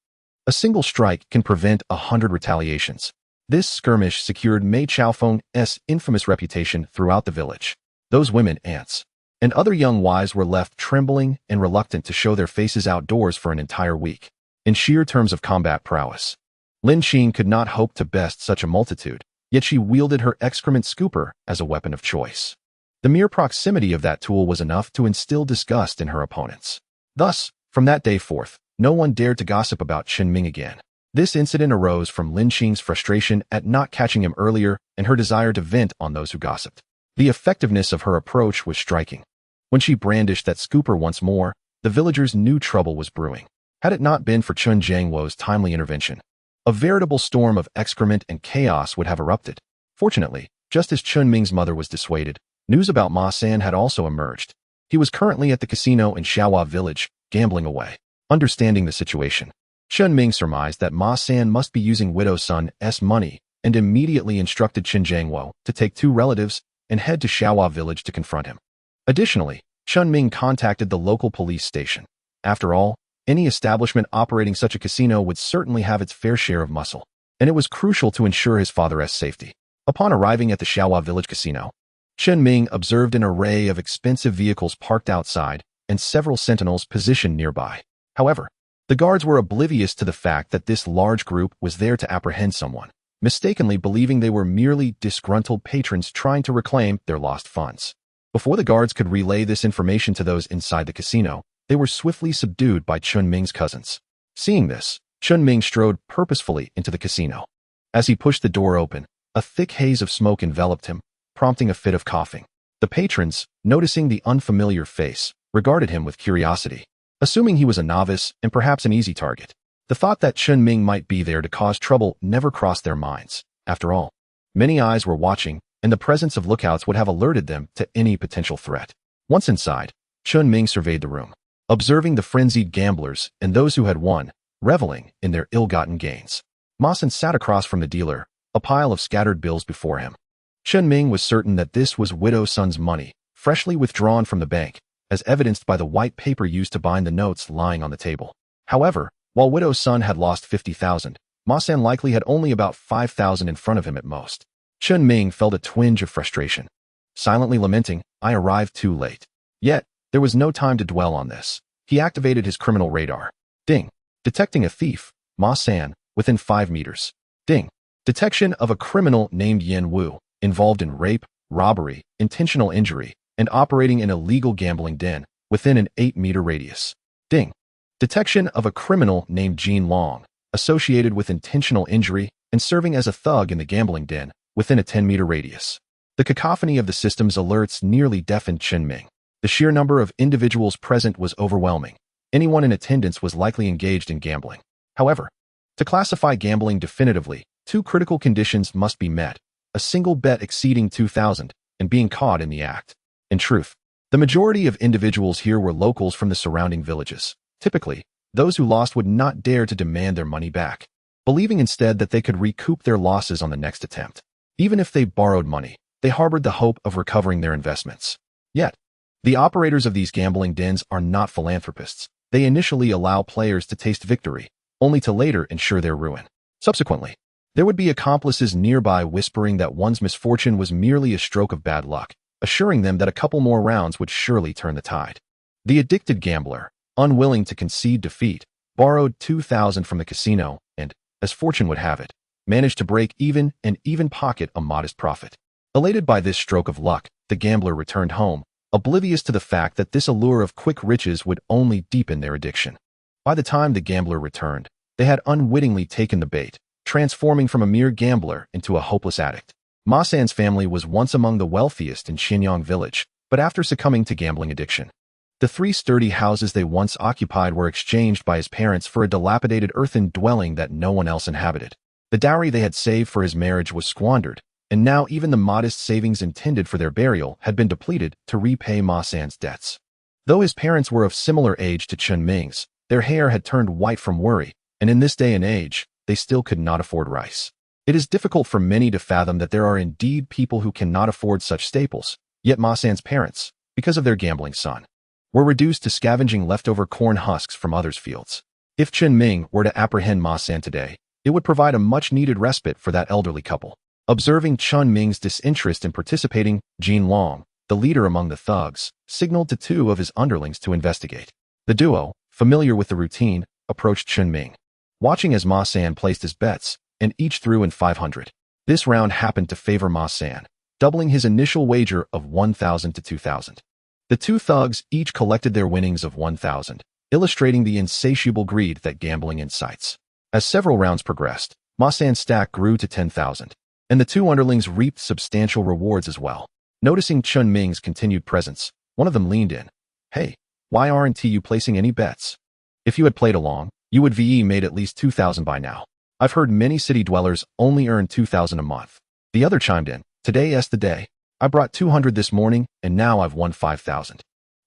a single strike can prevent 100 retaliations. This skirmish secured Mei Chaofeng's infamous reputation throughout the village. Those women, aunts, and other young wives were left trembling and reluctant to show their faces outdoors for an entire week. In sheer terms of combat prowess, Lin Qing could not hope to best such a multitude, yet she wielded her excrement scooper as a weapon of choice. The mere proximity of that tool was enough to instill disgust in her opponents. Thus, from that day forth, no one dared to gossip about Chen Ming again. This incident arose from Lin Qing's frustration at not catching him earlier and her desire to vent on those who gossiped. The effectiveness of her approach was striking. When she brandished that scooper once more, the villagers knew trouble was brewing. Had it not been for Chen Jiangwo's timely intervention, a veritable storm of excrement and chaos would have erupted. Fortunately, just as Chen Ming's mother was dissuaded, news about Ma San had also emerged. He was currently at the casino in Xiaohua village, gambling away. Understanding the situation, Chen Ming surmised that Ma San must be using Widow Sun's money and immediately instructed Chen Jiangwo to take 2 relatives and head to Xiaohua village to confront him. Additionally, Chen Ming contacted the local police station. After all, any establishment operating such a casino would certainly have its fair share of muscle, and it was crucial to ensure his father's safety. Upon arriving at the Xiaohua village casino, Chen Ming observed an array of expensive vehicles parked outside and several sentinels positioned nearby. However, the guards were oblivious to the fact that this large group was there to apprehend someone, mistakenly believing they were merely disgruntled patrons trying to reclaim their lost funds. Before the guards could relay this information to those inside the casino, they were swiftly subdued by Chen Ming's cousins. Seeing this, Chen Ming strode purposefully into the casino. As he pushed the door open, a thick haze of smoke enveloped him, prompting a fit of coughing. The patrons, noticing the unfamiliar face, regarded him with curiosity. Assuming he was a novice and perhaps an easy target, the thought that Chen Ming might be there to cause trouble never crossed their minds. After all, many eyes were watching, and the presence of lookouts would have alerted them to any potential threat. Once inside, Chen Ming surveyed the room, observing the frenzied gamblers and those who had won, reveling in their ill-gotten gains. Ma San sat across from the dealer, a pile of scattered bills before him. Chen Ming was certain that this was Widow Sun's money, freshly withdrawn from the bank, as evidenced by the white paper used to bind the notes lying on the table. However, while Widow Sun had lost 50,000, Ma San likely had only about 5,000 in front of him at most. Chen Ming felt a twinge of frustration. Silently lamenting, "I arrived too late." Yet, there was no time to dwell on this. He activated his criminal radar. Ding. Detecting a thief, Ma San, within 5 meters. Ding. Detection of a criminal named Yan Wu, involved in rape, robbery, intentional injury, and operating an illegal gambling den, within an 8-meter radius. Ding. Detection of a criminal named Jin Long, associated with intentional injury and serving as a thug in the gambling den, within a 10-meter radius. The cacophony of the system's alerts nearly deafened Chen Ming. The sheer number of individuals present was overwhelming. Anyone in attendance was likely engaged in gambling. However, to classify gambling definitively, 2 critical conditions must be met: a single bet exceeding 2,000 and being caught in the act. In truth, the majority of individuals here were locals from the surrounding villages. Typically, those who lost would not dare to demand their money back, believing instead that they could recoup their losses on the next attempt. Even if they borrowed money, they harbored the hope of recovering their investments. Yet, the operators of these gambling dens are not philanthropists. They initially allow players to taste victory, only to later ensure their ruin. Subsequently, there would be accomplices nearby whispering that one's misfortune was merely a stroke of bad luck, assuring them that a couple more rounds would surely turn the tide. The addicted gambler, unwilling to concede defeat, borrowed 2,000 from the casino and, as fortune would have it, managed to break even and even pocket a modest profit. Elated by this stroke of luck, the gambler returned home, oblivious to the fact that this allure of quick riches would only deepen their addiction. By the time the gambler returned, they had unwittingly taken the bait, transforming from a mere gambler into a hopeless addict. Ma San's family was once among the wealthiest in Xinyang village, but after succumbing to gambling addiction, the 3 sturdy houses they once occupied were exchanged by his parents for a dilapidated earthen dwelling that no one else inhabited. The dowry they had saved for his marriage was squandered, and now even the modest savings intended for their burial had been depleted to repay Ma San's debts. Though his parents were of similar age to Chen Ming's, their hair had turned white from worry, and in this day and age, they still could not afford rice. It is difficult for many to fathom that there are indeed people who cannot afford such staples, yet Ma San's parents, because of their gambling son, were reduced to scavenging leftover corn husks from others' fields. If Chen Ming were to apprehend Ma San today, it would provide a much-needed respite for that elderly couple. Observing Chen Ming's disinterest in participating, Jin Long, the leader among the thugs, signaled to 2 of his underlings to investigate. The duo, familiar with the routine, approached Chen Ming, watching as Ma San placed his bets, and each threw in 500. This round happened to favor Ma San, doubling his initial wager of 1,000 to 2,000. The 2 thugs each collected their winnings of 1,000, illustrating the insatiable greed that gambling incites. As several rounds progressed, Ma San's stack grew to 10,000, and the 2 underlings reaped substantial rewards as well. Noticing Chen Ming's continued presence, one of them leaned in. "Hey, why aren't you placing any bets? If you had played along, you would VE made at least 2,000 by now. I've heard many city dwellers only earn 2,000 a month." The other chimed in. "Today's the day. I brought 200 this morning, and now I've won 5,000.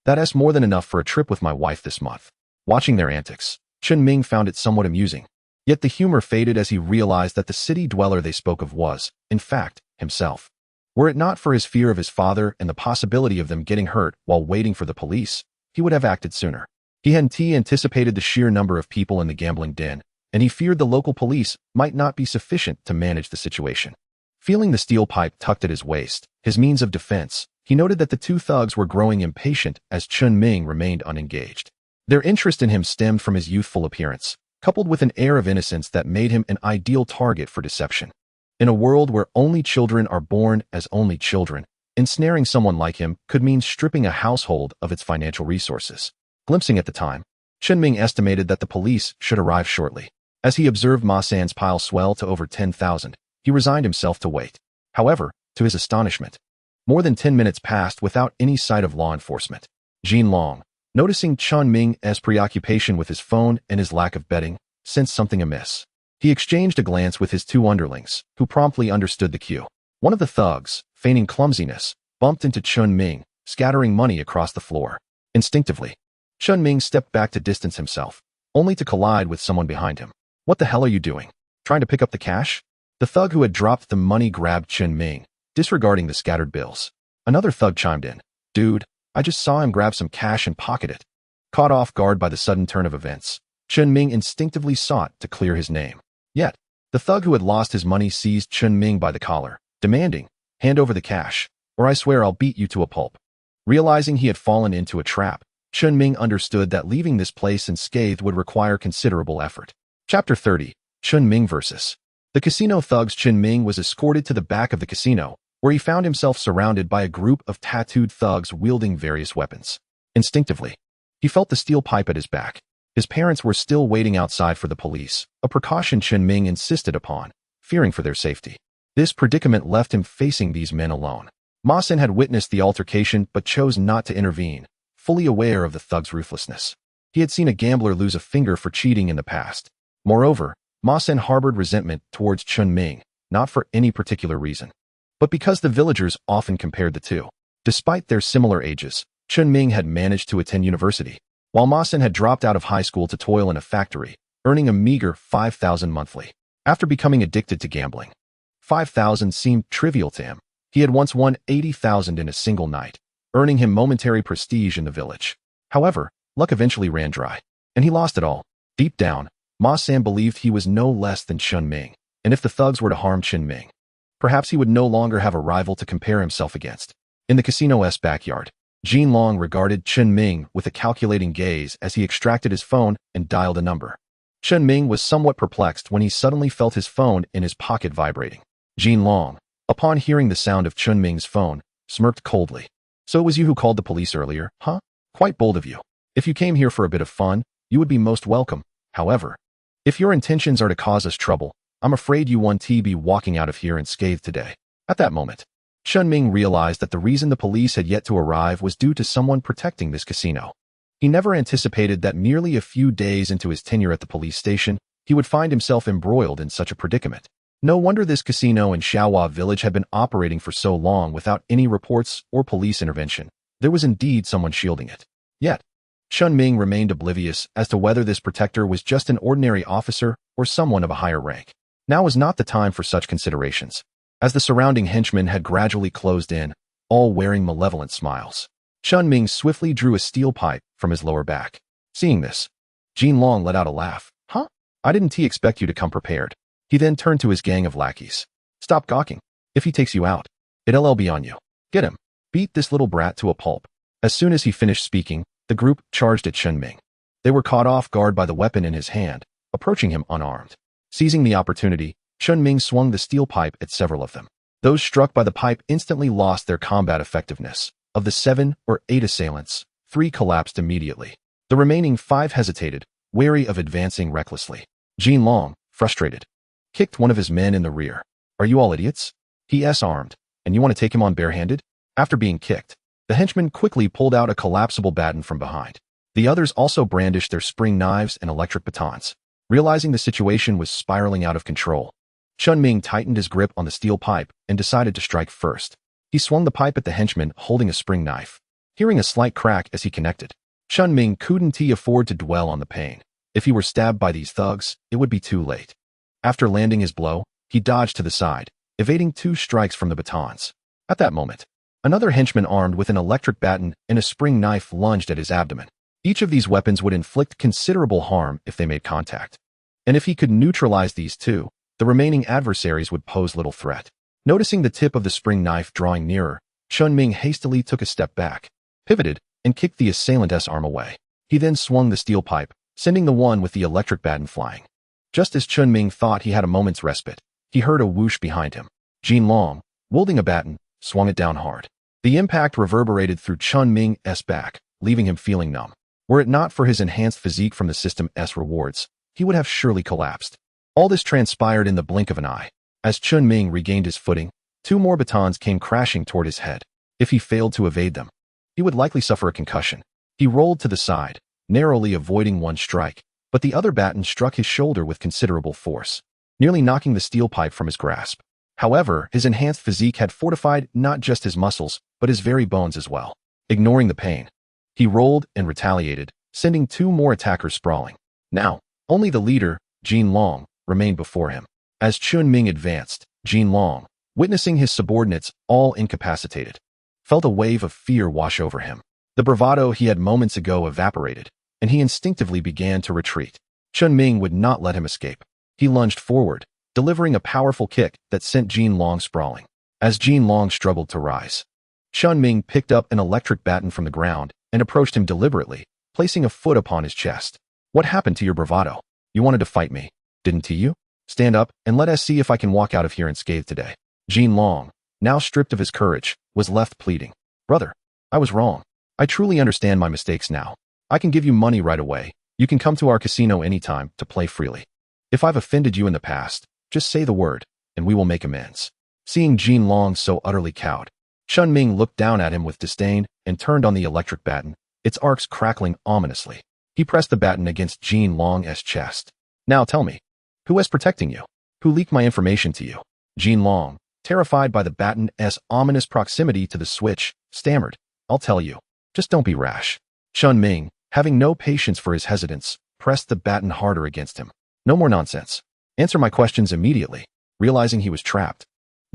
That's more than enough for a trip with my wife this month." Watching their antics, Chen Ming found it somewhat amusing. Yet the humor faded as he realized that the city dweller they spoke of was, in fact, himself. Were it not for his fear of his father and the possibility of them getting hurt while waiting for the police, he would have acted sooner. He hadn't anticipated the sheer number of people in the gambling den, and he feared the local police might not be sufficient to manage the situation. Feeling the steel pipe tucked at his waist, his means of defense, he noted that the two thugs were growing impatient as Chen Ming remained unengaged. Their interest in him stemmed from his youthful appearance, coupled with an air of innocence that made him an ideal target for deception. In a world where only children are born as only children, ensnaring someone like him could mean stripping a household of its financial resources. Glimpsing at the time, Chen Ming estimated that the police should arrive shortly. As he observed Ma San's pile swell to over 10,000, he resigned himself to wait. However, to his astonishment, more than 10 minutes passed without any sight of law enforcement. Jin Long, noticing Chen Ming's preoccupation with his phone and his lack of betting, sensed something amiss. He exchanged a glance with his two underlings, who promptly understood the cue. One of the thugs, feigning clumsiness, bumped into Chen Ming, scattering money across the floor. Instinctively, Chen Ming stepped back to distance himself, only to collide with someone behind him. "What the hell are you doing? Trying to pick up the cash?" The thug who had dropped the money grabbed Chen Ming, disregarding the scattered bills. Another thug chimed in. "Dude, I just saw him grab some cash and pocket it." Caught off guard by the sudden turn of events, Chen Ming instinctively sought to clear his name. Yet, the thug who had lost his money seized Chen Ming by the collar, demanding, "Hand over the cash, or I swear I'll beat you to a pulp." Realizing he had fallen into a trap, Chen Ming understood that leaving this place unscathed would require considerable effort. Chapter 30. Chen Ming vs. The casino thugs. Chen Ming was escorted to the back of the casino, where he found himself surrounded by a group of tattooed thugs wielding various weapons. Instinctively, he felt the steel pipe at his back. His parents were still waiting outside for the police, a precaution Chen Ming insisted upon, fearing for their safety. This predicament left him facing these men alone. Ma San had witnessed the altercation but chose not to intervene, fully aware of the thug's ruthlessness. He had seen a gambler lose a finger for cheating in the past. Moreover, Ma San harbored resentment towards Chen Ming, not for any particular reason, but because the villagers often compared the two. Despite their similar ages, Chen Ming had managed to attend university, while Ma San had dropped out of high school to toil in a factory, earning a meager 5,000 monthly. After becoming addicted to gambling, 5,000 seemed trivial to him. He had once won 80,000 in a single night, earning him momentary prestige in the village. However, luck eventually ran dry, and he lost it all. Deep down, Ma San believed he was no less than Chen Ming, and if the thugs were to harm Chen Ming, perhaps he would no longer have a rival to compare himself against. In the casino's backyard, Jin Long regarded Chen Ming with a calculating gaze as he extracted his phone and dialed a number. Chen Ming was somewhat perplexed when he suddenly felt his phone in his pocket vibrating. Jin Long, upon hearing the sound of Chen Ming's phone, smirked coldly. "So it was you who called the police earlier, huh? Quite bold of you. If you came here for a bit of fun, you would be most welcome. However, if your intentions are to cause us trouble, I'm afraid you won't be walking out of here unscathed today." At that moment, Chen Ming realized that the reason the police had yet to arrive was due to someone protecting this casino. He never anticipated that merely a few days into his tenure at the police station, he would find himself embroiled in such a predicament. No wonder this casino in Xiaohua village had been operating for so long without any reports or police intervention. There was indeed someone shielding it. Yet, Chen Ming remained oblivious as to whether this protector was just an ordinary officer or someone of a higher rank. Now was not the time for such considerations, as the surrounding henchmen had gradually closed in, all wearing malevolent smiles. Chen Ming swiftly drew a steel pipe from his lower back. Seeing this, Jin Long let out a laugh. "Huh? I didn't expect you to come prepared." He then turned to his gang of lackeys. "Stop gawking. If he takes you out, it'll be on you. Get him. Beat this little brat to a pulp." As soon as he finished speaking, the group charged at Chen Ming. They were caught off guard by the weapon in his hand, approaching him unarmed. Seizing the opportunity, Chen Ming swung the steel pipe at several of them. Those struck by the pipe instantly lost their combat effectiveness. Of the 7 or 8 assailants, 3 collapsed immediately. The remaining 5 hesitated, wary of advancing recklessly. Jin Long, frustrated, kicked one of his men in the rear. "Are you all idiots? He's armed, and you want to take him on barehanded?" After being kicked, the henchman quickly pulled out a collapsible baton from behind. The others also brandished their spring knives and electric batons. Realizing the situation was spiraling out of control, Chen Ming tightened his grip on the steel pipe and decided to strike first. He swung the pipe at the henchman holding a spring knife. Hearing a slight crack as he connected, Chen Ming couldn't afford to dwell on the pain. If he were stabbed by these thugs, it would be too late. After landing his blow, he dodged to the side, evading 2 strikes from the batons. At that moment, another henchman armed with an electric baton and a spring knife lunged at his abdomen. Each of these weapons would inflict considerable harm if they made contact. And if he could neutralize these 2, the remaining adversaries would pose little threat. Noticing the tip of the spring knife drawing nearer, Chen Ming hastily took a step back, pivoted, and kicked the assailant's arm away. He then swung the steel pipe, sending the one with the electric baton flying. Just as Chen Ming thought he had a moment's respite, he heard a whoosh behind him. Jin Long, wielding a baton, swung it down hard. The impact reverberated through Chen Ming's back, leaving him feeling numb. Were it not for his enhanced physique from the system's rewards, he would have surely collapsed. All this transpired in the blink of an eye. As Chen Ming regained his footing, 2 more batons came crashing toward his head. If he failed to evade them, he would likely suffer a concussion. He rolled to the side, narrowly avoiding 1 strike, but the other baton struck his shoulder with considerable force, nearly knocking the steel pipe from his grasp. However, his enhanced physique had fortified not just his muscles, but his very bones as well. Ignoring the pain, he rolled and retaliated, sending 2 more attackers sprawling. Now, only the leader, Jin Long, remained before him. As Chen Ming advanced, Jin Long, witnessing his subordinates all incapacitated, felt a wave of fear wash over him. The bravado he had moments ago evaporated, and he instinctively began to retreat. Chen Ming would not let him escape. He lunged forward, delivering a powerful kick that sent Jin Long sprawling. As Jin Long struggled to rise, Chen Ming picked up an electric baton from the ground and approached him deliberately, placing a foot upon his chest. What happened to your bravado? You wanted to fight me, didn't you? Stand up and let us see if I can walk out of here unscathed today. Jin Long, now stripped of his courage, was left pleading. Brother, I was wrong. I truly understand my mistakes now. I can give you money right away. You can come to our casino anytime to play freely. If I've offended you in the past, just say the word, and we will make amends. Seeing Jin Long so utterly cowed, Chen Ming looked down at him with disdain and turned on the electric baton, its arcs crackling ominously. He pressed the baton against Jin Long's chest. Now tell me, who is protecting you? Who leaked my information to you? Jin Long, terrified by the baton's ominous proximity to the switch, stammered. I'll tell you. Just don't be rash. Chen Ming, having no patience for his hesitance, pressed the baton harder against him. No more nonsense. Answer my questions immediately. Realizing he was trapped,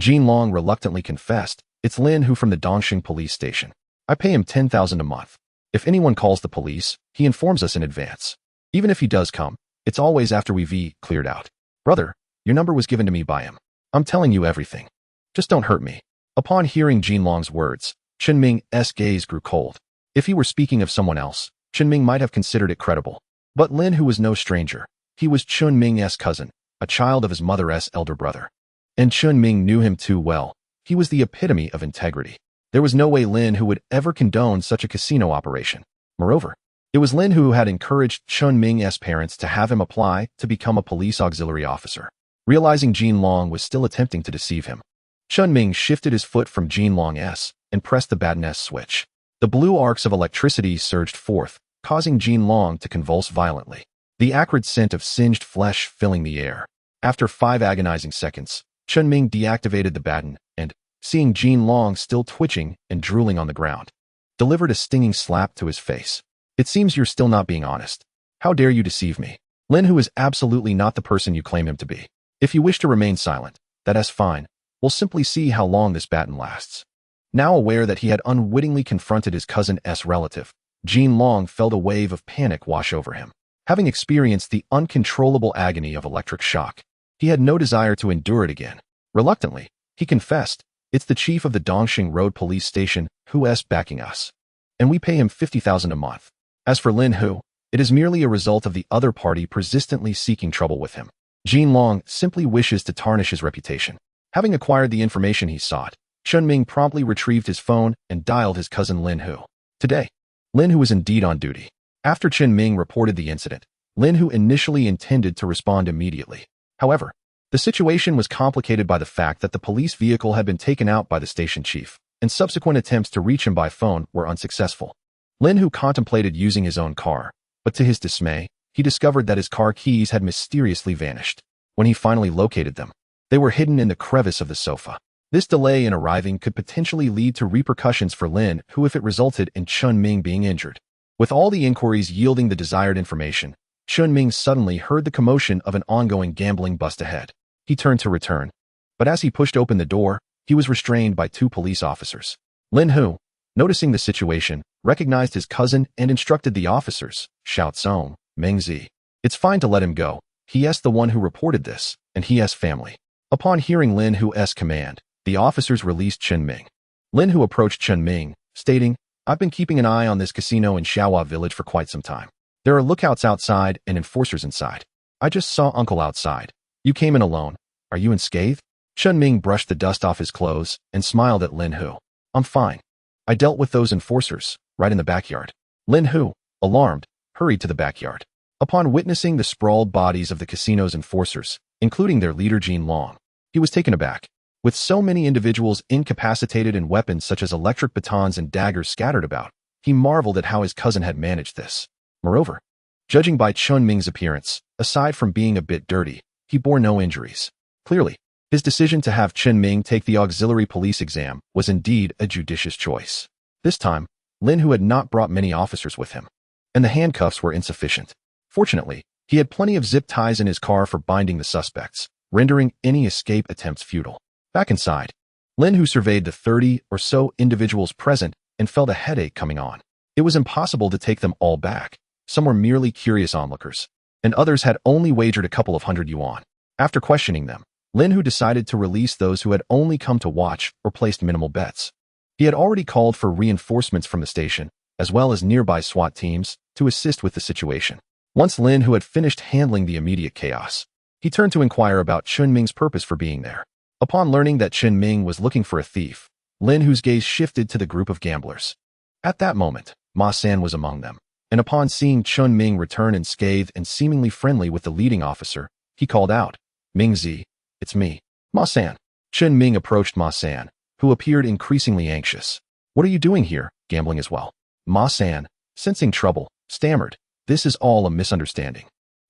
Jin Long reluctantly confessed, it's Lin Hu from the Dongxing police station. I pay him 10,000 a month. If anyone calls the police, he informs us in advance. Even if he does come, it's always after we've cleared out. Brother, your number was given to me by him. I'm telling you everything. Just don't hurt me. Upon hearing Jin Long's words, Chen Ming's gaze grew cold. If he were speaking of someone else, Chen Ming might have considered it credible. But Lin Hu was no stranger. He was Chen Ming's cousin, a child of his mother's elder brother. And Chen Ming knew him too well. He was the epitome of integrity. There was no way Lin Hu would ever condone such a casino operation. Moreover, it was Lin Hu who had encouraged Chen Ming's parents to have him apply to become a police auxiliary officer. Realizing Jin Long was still attempting to deceive him, Chen Ming shifted his foot from Jin Long's and pressed the baton's switch. The blue arcs of electricity surged forth, causing Jin Long to convulse violently, the acrid scent of singed flesh filling the air. After 5 agonizing seconds, Chen Ming deactivated the baton and, seeing Jin Long still twitching and drooling on the ground, delivered a stinging slap to his face. It seems you're still not being honest. How dare you deceive me? Lin Hu is absolutely not the person you claim him to be. If you wish to remain silent, that's fine. We'll simply see how long this baton lasts. Now aware that he had unwittingly confronted his cousin's relative, Jin Long felt a wave of panic wash over him. Having experienced the uncontrollable agony of electric shock, he had no desire to endure it again. Reluctantly, he confessed, it's the chief of the Dongxing Road police station who's backing us. And we pay him 50,000 a month. As for Lin Hu, it is merely a result of the other party persistently seeking trouble with him. Jin Long simply wishes to tarnish his reputation. Having acquired the information he sought, Chen Ming promptly retrieved his phone and dialed his cousin Lin Hu. Today, Lin Hu was indeed on duty. After Chen Ming reported the incident, Lin Hu initially intended to respond immediately. However, the situation was complicated by the fact that the police vehicle had been taken out by the station chief, and subsequent attempts to reach him by phone were unsuccessful. Lin Hu contemplated using his own car, but to his dismay, he discovered that his car keys had mysteriously vanished. When he finally located them, they were hidden in the crevice of the sofa. This delay in arriving could potentially lead to repercussions for Lin Hu if it resulted in Chen Ming being injured. With all the inquiries yielding the desired information, Chen Ming suddenly heard the commotion of an ongoing gambling bust ahead. He turned to return, but as he pushed open the door, he was restrained by two police officers. Lin Hu, noticing the situation, recognized his cousin and instructed the officers, "Shout Song, Ming Zi. It's fine to let him go. He is the one who reported this, and he has family." Upon hearing Lin Hu's command, the officers released Chen Ming. Lin Hu approached Chen Ming, stating, "I've been keeping an eye on this casino in Xiaohua village for quite some time. There are lookouts outside and enforcers inside. I just saw Uncle outside. You came in alone. Are you unscathed?" Chen Ming brushed the dust off his clothes and smiled at Lin Hu. "I'm fine. I dealt with those enforcers, right in the backyard." Lin Hu, alarmed, hurried to the backyard. Upon witnessing the sprawled bodies of the casino's enforcers, including their leader Jin Long, he was taken aback. With so many individuals incapacitated and weapons such as electric batons and daggers scattered about, he marveled at how his cousin had managed this. Moreover, judging by Chen Ming's appearance, aside from being a bit dirty, he bore no injuries. Clearly, his decision to have Chen Ming take the auxiliary police exam was indeed a judicious choice. This time, Lin Hu had not brought many officers with him, and the handcuffs were insufficient. Fortunately, he had plenty of zip ties in his car for binding the suspects, rendering any escape attempts futile. Back inside, Lin Hu surveyed the 30 or so individuals present and felt a headache coming on. It was impossible to take them all back. Some were merely curious onlookers, and others had only wagered a couple of hundred yuan. After questioning them, Lin Hu decided to release those who had only come to watch or placed minimal bets. He had already called for reinforcements from the station, as well as nearby SWAT teams, to assist with the situation. Once Lin Hu had finished handling the immediate chaos, he turned to inquire about Chen Ming's purpose for being there. Upon learning that Chen Ming was looking for a thief, Lin Hu's gaze shifted to the group of gamblers. At that moment, Ma San was among them, and upon seeing Chen Ming return unscathed and seemingly friendly with the leading officer, he called out, "Ming Zi, it's me, Ma San." Chen Ming approached Ma San, who appeared increasingly anxious. "What are you doing here, gambling as well?" Ma San, sensing trouble, stammered, "This is all a misunderstanding.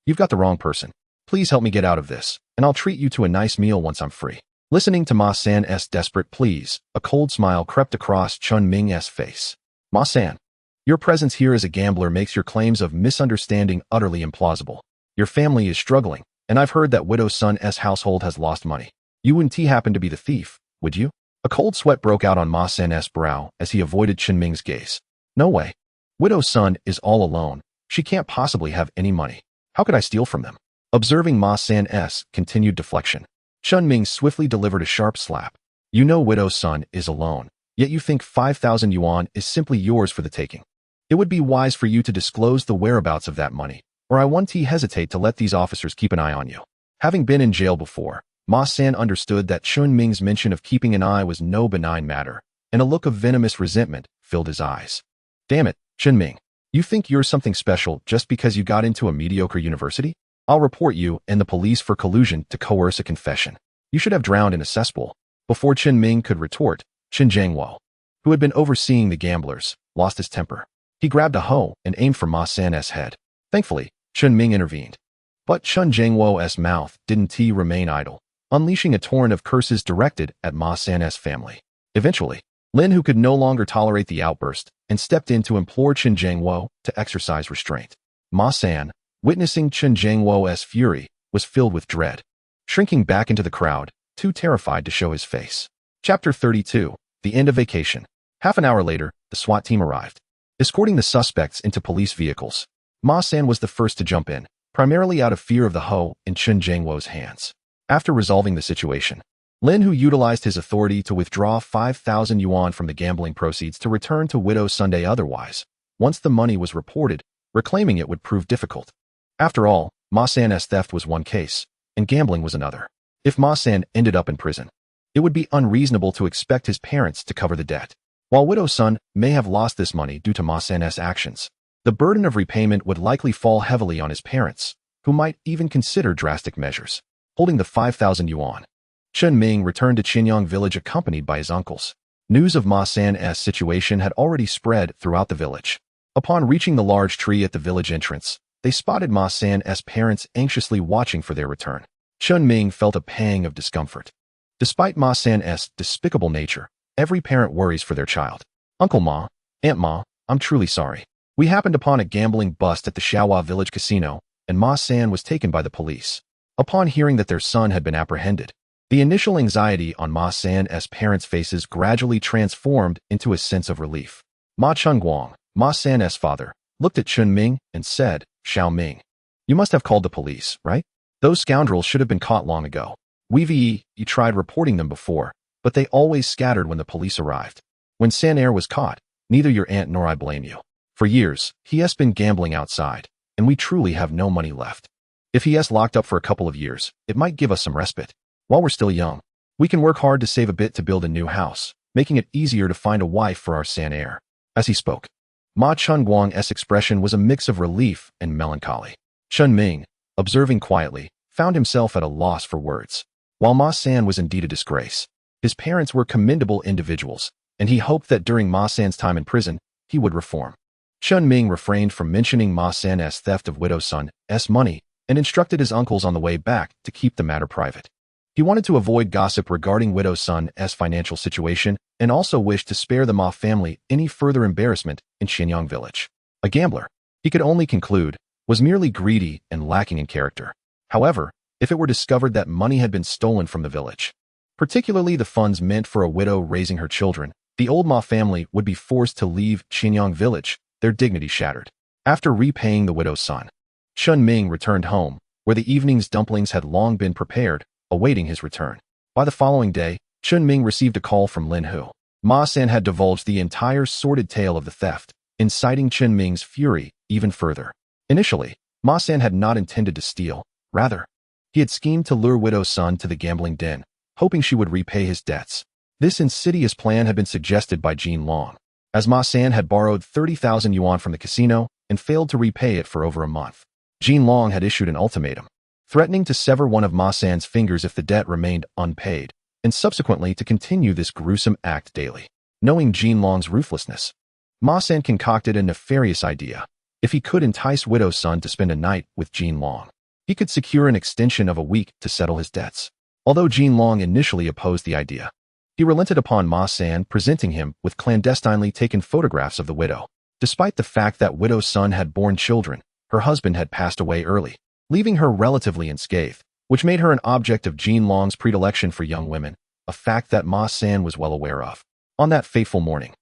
You've got the wrong person. Please help me get out of this, and I'll treat you to a nice meal once I'm free." Listening to Ma San's desperate pleas, a cold smile crept across Chen Ming's face. "Ma San, your presence here as a gambler makes your claims of misunderstanding utterly implausible. Your family is struggling, and I've heard that Widow Sun's household has lost money. You wouldn't happen to be the thief, would you?" A cold sweat broke out on Ma San's brow as he avoided Chen Ming's gaze. "No way. Widow Sun is all alone. She can't possibly have any money. How could I steal from them?" Observing Ma San's continued deflection, Chen Ming swiftly delivered a sharp slap. "You know Widow Sun is alone, yet you think 5,000 yuan is simply yours for the taking. It would be wise for you to disclose the whereabouts of that money, or I won't hesitate to let these officers keep an eye on you." Having been in jail before, Ma San understood that Chen Ming's mention of keeping an eye was no benign matter, and a look of venomous resentment filled his eyes. "Damn it, Chen Ming. You think you're something special just because you got into a mediocre university? I'll report you and the police for collusion to coerce a confession. You should have drowned in a cesspool." Before Chen Ming could retort, Chen Jiangwo, who had been overseeing the gamblers, lost his temper. He grabbed a hoe and aimed for Ma San's head. Thankfully, Chen Ming intervened. But Chen Jiangwo's mouth didn't remain idle, unleashing a torrent of curses directed at Ma San's family. Eventually, Lin Hu could no longer tolerate the outburst and stepped in to implore Chen Jiangwo to exercise restraint. Ma San, witnessing Chen Jiangwo's fury, was filled with dread, shrinking back into the crowd, too terrified to show his face. Chapter 32, The End of Vacation. Half an hour later, the SWAT team arrived, escorting the suspects into police vehicles. Ma San was the first to jump in, primarily out of fear of the hoe in Chen Jiangwo's hands. After resolving the situation, Lin Hu utilized his authority to withdraw 5,000 yuan from the gambling proceeds to return to Widow Sunday. Otherwise, once the money was reported, reclaiming it would prove difficult. After all, Ma San's theft was one case, and gambling was another. If Ma San ended up in prison, it would be unreasonable to expect his parents to cover the debt. While Widow Sun may have lost this money due to Ma San's actions, the burden of repayment would likely fall heavily on his parents, who might even consider drastic measures. Holding the 5,000 yuan, Chen Ming returned to Qinyang village accompanied by his uncles. News of Ma San's situation had already spread throughout the village. Upon reaching the large tree at the village entrance, they spotted Ma San's parents anxiously watching for their return. Chen Ming felt a pang of discomfort. Despite Ma San's despicable nature, every parent worries for their child. "Uncle Ma, Aunt Ma, I'm truly sorry. We happened upon a gambling bust at the Xiaohua village casino, and Ma San was taken by the police. Upon hearing that their son had been apprehended, the initial anxiety on Ma San's parents' faces gradually transformed into a sense of relief. Ma Chengguang, Ma San's father, looked at Chen Ming and said, "Xiao Ming, you must have called the police, right? Those scoundrels should have been caught long ago. You tried reporting them before, but they always scattered when the police arrived. When San was caught, neither your aunt nor I blame you. For years, he has been gambling outside, and we truly have no money left. If he has locked up for a couple of years, it might give us some respite. While we're still young, we can work hard to save a bit to build a new house, making it easier to find a wife for our San." As he spoke, Ma Chengguang's expression was a mix of relief and melancholy. Chen Ming, observing quietly, found himself at a loss for words. While Ma San was indeed a disgrace, his parents were commendable individuals, and he hoped that during Ma San's time in prison, he would reform. Chen Ming refrained from mentioning Ma San's theft of widow son's money and instructed his uncles on the way back to keep the matter private. He wanted to avoid gossip regarding widow son's financial situation and also wished to spare the Ma family any further embarrassment in Xianyang village. A gambler, he could only conclude, was merely greedy and lacking in character. However, if it were discovered that money had been stolen from the village, particularly the funds meant for a widow raising her children, the old Ma family would be forced to leave Xianyang village, their dignity shattered. After repaying the widow's son, Chen Ming returned home, where the evening's dumplings had long been prepared, awaiting his return. By the following day, Chen Ming received a call from Lin Hu. Ma San had divulged the entire sordid tale of the theft, inciting Chen Ming's fury even further. Initially, Ma San had not intended to steal. Rather, he had schemed to lure widow's son to the gambling den, hoping she would repay his debts. This insidious plan had been suggested by Jin Long, as Ma San had borrowed 30,000 yuan from the casino and failed to repay it for over a month. Jin Long had issued an ultimatum, threatening to sever one of Ma San's fingers if the debt remained unpaid, and subsequently to continue this gruesome act daily. Knowing Jin Long's ruthlessness, Ma San concocted a nefarious idea. If he could entice widow's son to spend a night with Jin Long, he could secure an extension of a week to settle his debts. Although Jin Long initially opposed the idea, he relented upon Ma San presenting him with clandestinely taken photographs of the widow. Despite the fact that widow's son had borne children, her husband had passed away early, leaving her relatively unscathed, which made her an object of Jin Long's predilection for young women, a fact that Ma San was well aware of. On that fateful morning,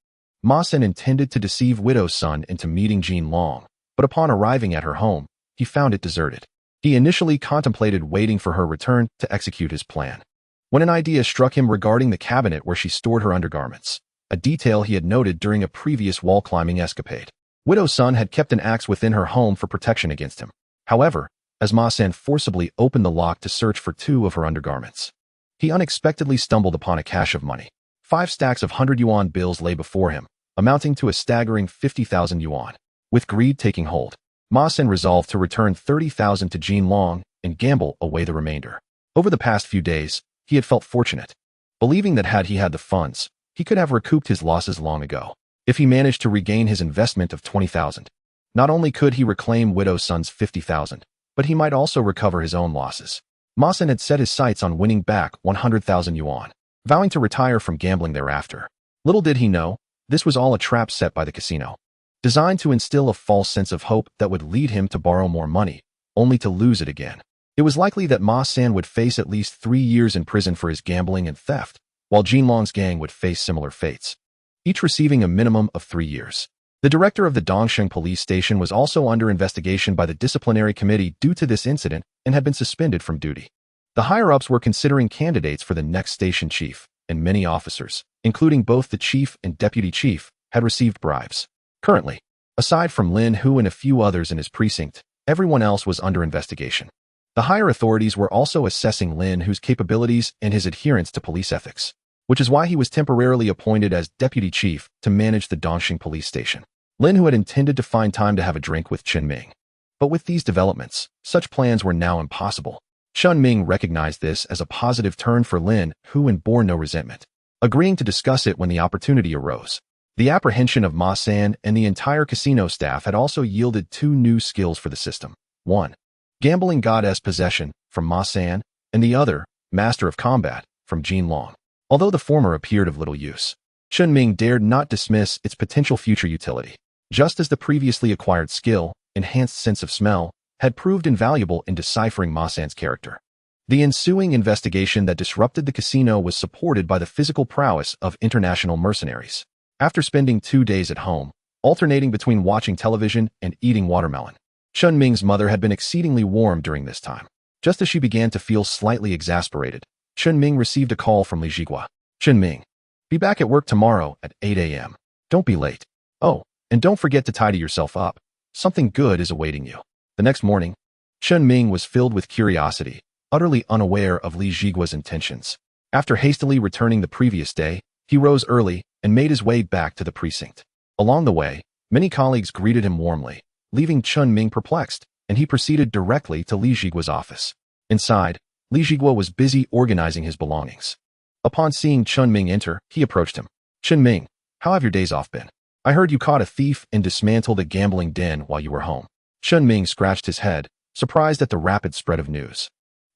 Ma San intended to deceive widow's son into meeting Jin Long, but upon arriving at her home, he found it deserted. He initially contemplated waiting for her return to execute his plan, when an idea struck him regarding the cabinet where she stored her undergarments, a detail he had noted during a previous wall-climbing escapade. Widow's son had kept an axe within her home for protection against him. However, as Ma San forcibly opened the lock to search for 2 of her undergarments, he unexpectedly stumbled upon a cache of money. 5 stacks of 100 yuan bills lay before him, amounting to a staggering 50,000 yuan. With greed taking hold, Ma San resolved to return 30,000 to Jin Long and gamble away the remainder. Over the past few days, he had felt fortunate, believing that had he had the funds, he could have recouped his losses long ago. If he managed to regain his investment of 20,000, not only could he reclaim widow's son's 50,000, but he might also recover his own losses. Ma San had set his sights on winning back 100,000 yuan, vowing to retire from gambling thereafter. Little did he know, this was all a trap set by the casino, designed to instill a false sense of hope that would lead him to borrow more money, only to lose it again. It was likely that Ma San would face at least 3 years in prison for his gambling and theft, while Jin Long's gang would face similar fates, each receiving a minimum of 3 years. The director of the Dongsheng police station was also under investigation by the disciplinary committee due to this incident and had been suspended from duty. The higher-ups were considering candidates for the next station chief, and many officers, including both the chief and deputy chief, had received bribes. Currently, aside from Lin Hu and a few others in his precinct, everyone else was under investigation. The higher authorities were also assessing Lin Hu's capabilities and his adherence to police ethics, which is why he was temporarily appointed as deputy chief to manage the Dongsheng police station. Lin Hu had intended to find time to have a drink with Chen Ming, but with these developments, such plans were now impossible. Chen Ming recognized this as a positive turn for Lin Hu and bore no resentment, agreeing to discuss it when the opportunity arose. The apprehension of Ma San and the entire casino staff had also yielded 2 new skills for the system. 1. Gambling Goddess Possession, from Ma San, and the other, Master of Combat, from Jin Long. Although the former appeared of little use, Chen Ming dared not dismiss its potential future utility. Just as the previously acquired skill, Enhanced Sense of Smell, had proved invaluable in deciphering Ma San's character. The ensuing investigation that disrupted the casino was supported by the physical prowess of international mercenaries. After spending 2 days at home, alternating between watching television and eating watermelon, Chen Ming's mother had been exceedingly warm during this time. Just as she began to feel slightly exasperated, Chen Ming received a call from Li Jigua. Chen Ming, be back at work tomorrow at 8 a.m. Don't be late. Oh, and don't forget to tidy yourself up. Something good is awaiting you. The next morning, Chen Ming was filled with curiosity, utterly unaware of Li Jigua's intentions. After hastily returning the previous day, he rose early and made his way back to the precinct. Along the way, many colleagues greeted him warmly, leaving Chen Ming perplexed, and he proceeded directly to Li Jigua's office. Inside, Li Jigua was busy organizing his belongings. Upon seeing Chen Ming enter, he approached him. Chen Ming, how have your days off been? I heard you caught a thief and dismantled a gambling den while you were home. Chen Ming scratched his head, surprised at the rapid spread of news.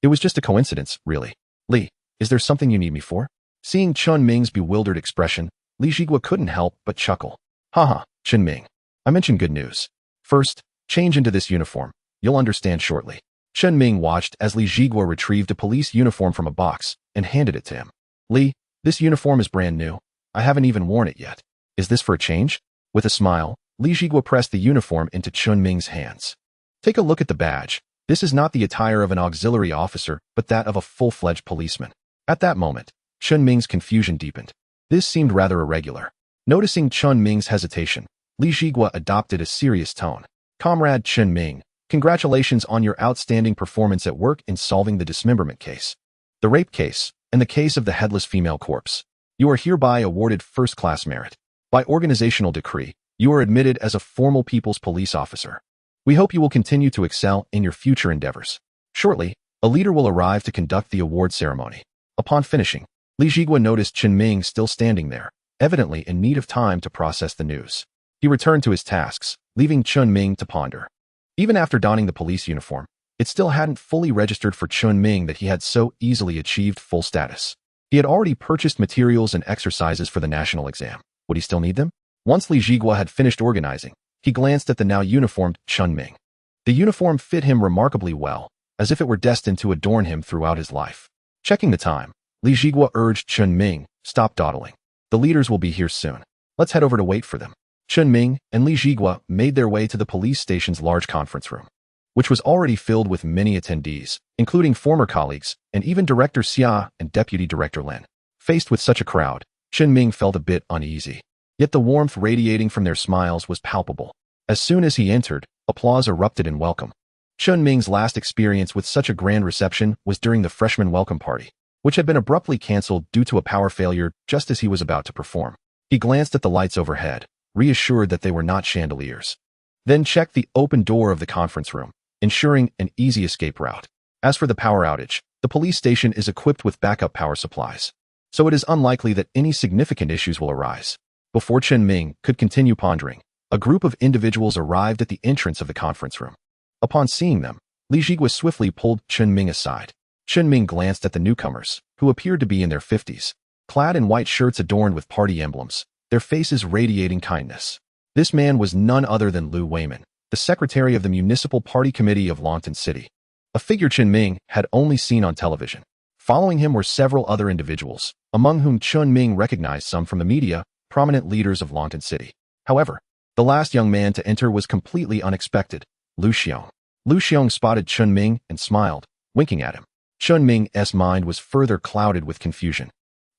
It was just a coincidence, really. Li, is there something you need me for? Seeing Chen Ming's bewildered expression, Li Jigua couldn't help but chuckle. Haha, Chen Ming. I mentioned good news. First, change into this uniform. You'll understand shortly. Chen Ming watched as Li Jigua retrieved a police uniform from a box and handed it to him. Li, this uniform is brand new. I haven't even worn it yet. Is this for a change? With a smile, Li Jigua pressed the uniform into Chen Ming's hands. Take a look at the badge. This is not the attire of an auxiliary officer, but that of a full-fledged policeman. At that moment, Chen Ming's confusion deepened. This seemed rather irregular. Noticing Chen Ming's hesitation, Li Jigua adopted a serious tone. Comrade Chen Ming, congratulations on your outstanding performance at work in solving the dismemberment case, the rape case, and the case of the headless female corpse. You are hereby awarded first-class merit. By organizational decree, you are admitted as a formal People's Police officer. We hope you will continue to excel in your future endeavors. Shortly, a leader will arrive to conduct the award ceremony. Upon finishing, Li Jigua noticed Chen Ming still standing there, evidently in need of time to process the news. He returned to his tasks, leaving Chen Ming to ponder. Even after donning the police uniform, it still hadn't fully registered for Chen Ming that he had so easily achieved full status. He had already purchased materials and exercises for the national exam. Would he still need them? Once Li Jigua had finished organizing, he glanced at the now uniformed Chen Ming. The uniform fit him remarkably well, as if it were destined to adorn him throughout his life. Checking the time, Li Jigua urged Chen Ming, stop dawdling. The leaders will be here soon. Let's head over to wait for them. Chen Ming and Li Jigua made their way to the police station's large conference room, which was already filled with many attendees, including former colleagues and even Director Xia and Deputy Director Lin. Faced with such a crowd, Chen Ming felt a bit uneasy. Yet the warmth radiating from their smiles was palpable. As soon as he entered, applause erupted in welcome. Chen Ming's last experience with such a grand reception was during the freshman welcome party, which had been abruptly cancelled due to a power failure just as he was about to perform. He glanced at the lights overhead, reassured that they were not chandeliers. Then checked the open door of the conference room, ensuring an easy escape route. As for the power outage, the police station is equipped with backup power supplies, so it is unlikely that any significant issues will arise. Before Chen Ming could continue pondering, a group of individuals arrived at the entrance of the conference room. Upon seeing them, Li Jigua swiftly pulled Chen Ming aside. Chen Ming glanced at the newcomers, who appeared to be in their 50s, clad in white shirts adorned with party emblems, their faces radiating kindness. This man was none other than Lu Weiman, the secretary of the Municipal Party Committee of Longtan City, a figure Chen Ming had only seen on television. Following him were several other individuals, among whom Chen Ming recognized some from the media, prominent leaders of Longtan City. However, the last young man to enter was completely unexpected, Lu Xiong. Lu Xiong spotted Chen Ming and smiled, winking at him. Chen Ming's mind was further clouded with confusion.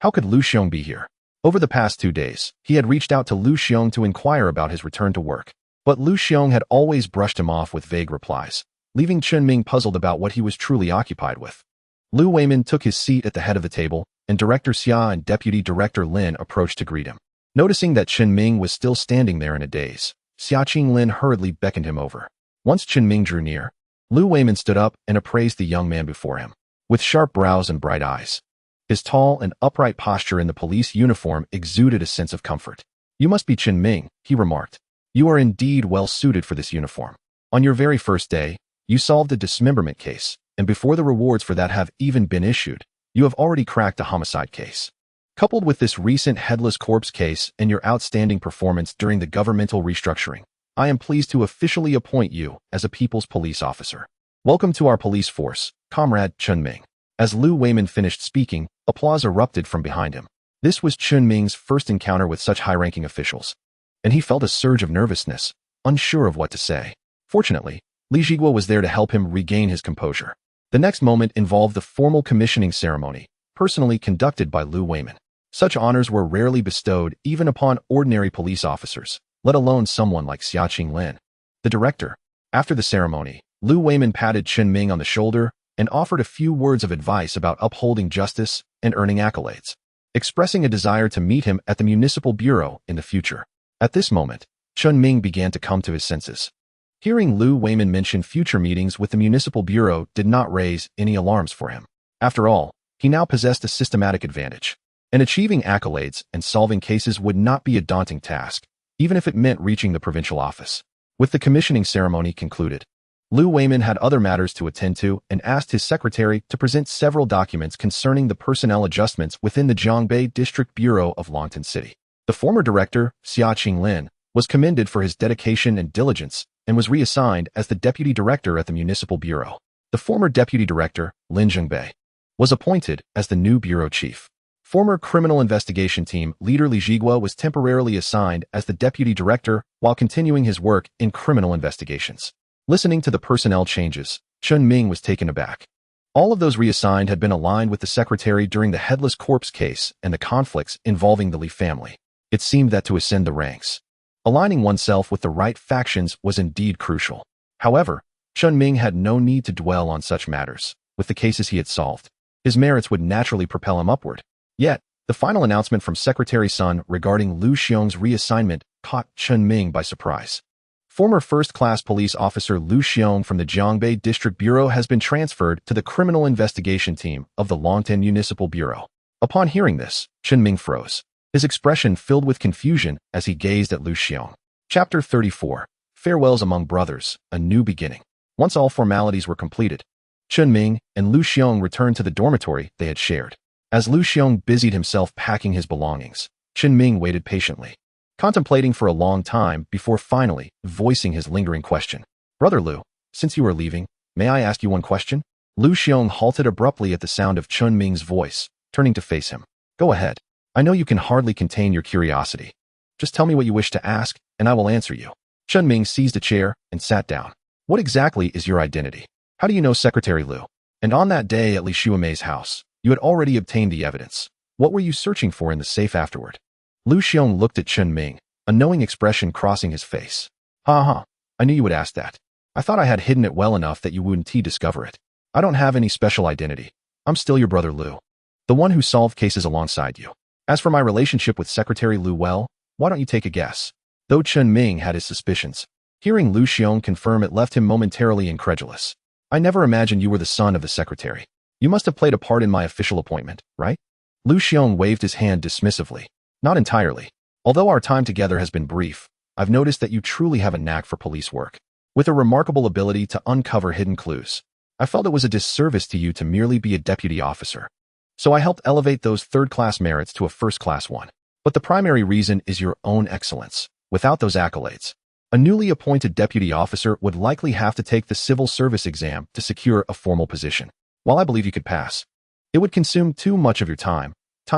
How could Lu Xiong be here? Over the past 2 days, he had reached out to Lu Xiong to inquire about his return to work, but Lu Xiong had always brushed him off with vague replies, leaving Chen Ming puzzled about what he was truly occupied with. Lu Weiman took his seat at the head of the table, and Director Xia and Deputy Director Lin approached to greet him. Noticing that Chen Ming was still standing there in a daze, Xia Qinglin hurriedly beckoned him over. Once Chen Ming drew near, Lu Weiman stood up and appraised the young man before him, with sharp brows and bright eyes. His tall and upright posture in the police uniform exuded a sense of comfort. You must be Chen Ming, he remarked. You are indeed well suited for this uniform. On your very first day, you solved a dismemberment case, and before the rewards for that have even been issued, you have already cracked a homicide case. Coupled with this recent headless corpse case and your outstanding performance during the governmental restructuring, I am pleased to officially appoint you as a People's Police Officer. Welcome to our police force, Comrade Chen Ming. As Lu Weimin finished speaking, applause erupted from behind him. This was Chen Ming's first encounter with such high-ranking officials, and he felt a surge of nervousness, unsure of what to say. Fortunately, Li Jiguo was there to help him regain his composure. The next moment involved the formal commissioning ceremony, personally conducted by Lu Weimin. Such honors were rarely bestowed even upon ordinary police officers, let alone someone like Xiaqing Lin, the director. After the ceremony, Lu Weimin patted Chen Ming on the shoulder and offered a few words of advice about upholding justice and earning accolades, expressing a desire to meet him at the municipal bureau in the future. At this moment, Chen Ming began to come to his senses. Hearing Lu Weimin mention future meetings with the municipal bureau did not raise any alarms for him. After all, he now possessed a systematic advantage, and achieving accolades and solving cases would not be a daunting task, even if it meant reaching the provincial office. With the commissioning ceremony concluded, Lu Weimin had other matters to attend to and asked his secretary to present several documents concerning the personnel adjustments within the Zhongbei District Bureau of Longtan City. The former director, Xiaqing Lin, was commended for his dedication and diligence and was reassigned as the deputy director at the municipal bureau. The former deputy director, Lin Zhengbei, was appointed as the new bureau chief. Former criminal investigation team leader Li Jiguo was temporarily assigned as the deputy director while continuing his work in criminal investigations. Listening to the personnel changes, Chen Ming was taken aback. All of those reassigned had been aligned with the secretary during the headless corpse case and the conflicts involving the Li family. It seemed that to ascend the ranks, aligning oneself with the right factions was indeed crucial. However, Chen Ming had no need to dwell on such matters. With the cases he had solved, his merits would naturally propel him upward. Yet, the final announcement from Secretary Sun regarding Lu Xiong's reassignment caught Chen Ming by surprise. Former first-class police officer Lu Xiong from the Zhongbei District Bureau has been transferred to the criminal investigation team of the Longtan Municipal Bureau. Upon hearing this, Chen Ming froze, his expression filled with confusion as he gazed at Lu Xiong. Chapter 34. Farewells Among Brothers, A New Beginning. Once all formalities were completed, Chen Ming and Lu Xiong returned to the dormitory they had shared. As Lu Xiong busied himself packing his belongings, Chen Ming waited patiently, contemplating for a long time before finally voicing his lingering question. Brother Lu, since you are leaving, may I ask you one question? Lu Xiong halted abruptly at the sound of Chen Ming's voice, turning to face him. Go ahead. I know you can hardly contain your curiosity. Just tell me what you wish to ask, and I will answer you. Chen Ming seized a chair and sat down. What exactly is your identity? How do you know Secretary Lu? And on that day at Li Shuamei's house, you had already obtained the evidence. What were you searching for in the safe afterward? Lu Xiong looked at Chen Ming, a knowing expression crossing his face. Ha, I knew you would ask that. I thought I had hidden it well enough that you wouldn't discover it. I don't have any special identity. I'm still your brother Lu, the one who solved cases alongside you. As for my relationship with Secretary Lu, well, why don't you take a guess? Though Chen Ming had his suspicions, hearing Lu Xiong confirm it left him momentarily incredulous. I never imagined you were the son of the secretary. You must have played a part in my official appointment, right? Lu Xiong waved his hand dismissively. Not entirely. Although our time together has been brief, I've noticed that you truly have a knack for police work, with a remarkable ability to uncover hidden clues. I felt it was a disservice to you to merely be a deputy officer, so I helped elevate those third-class merits to a first-class one. But the primary reason is your own excellence. Without those accolades, a newly appointed deputy officer would likely have to take the civil service exam to secure a formal position. While I believe you could pass, it would consume too much of your time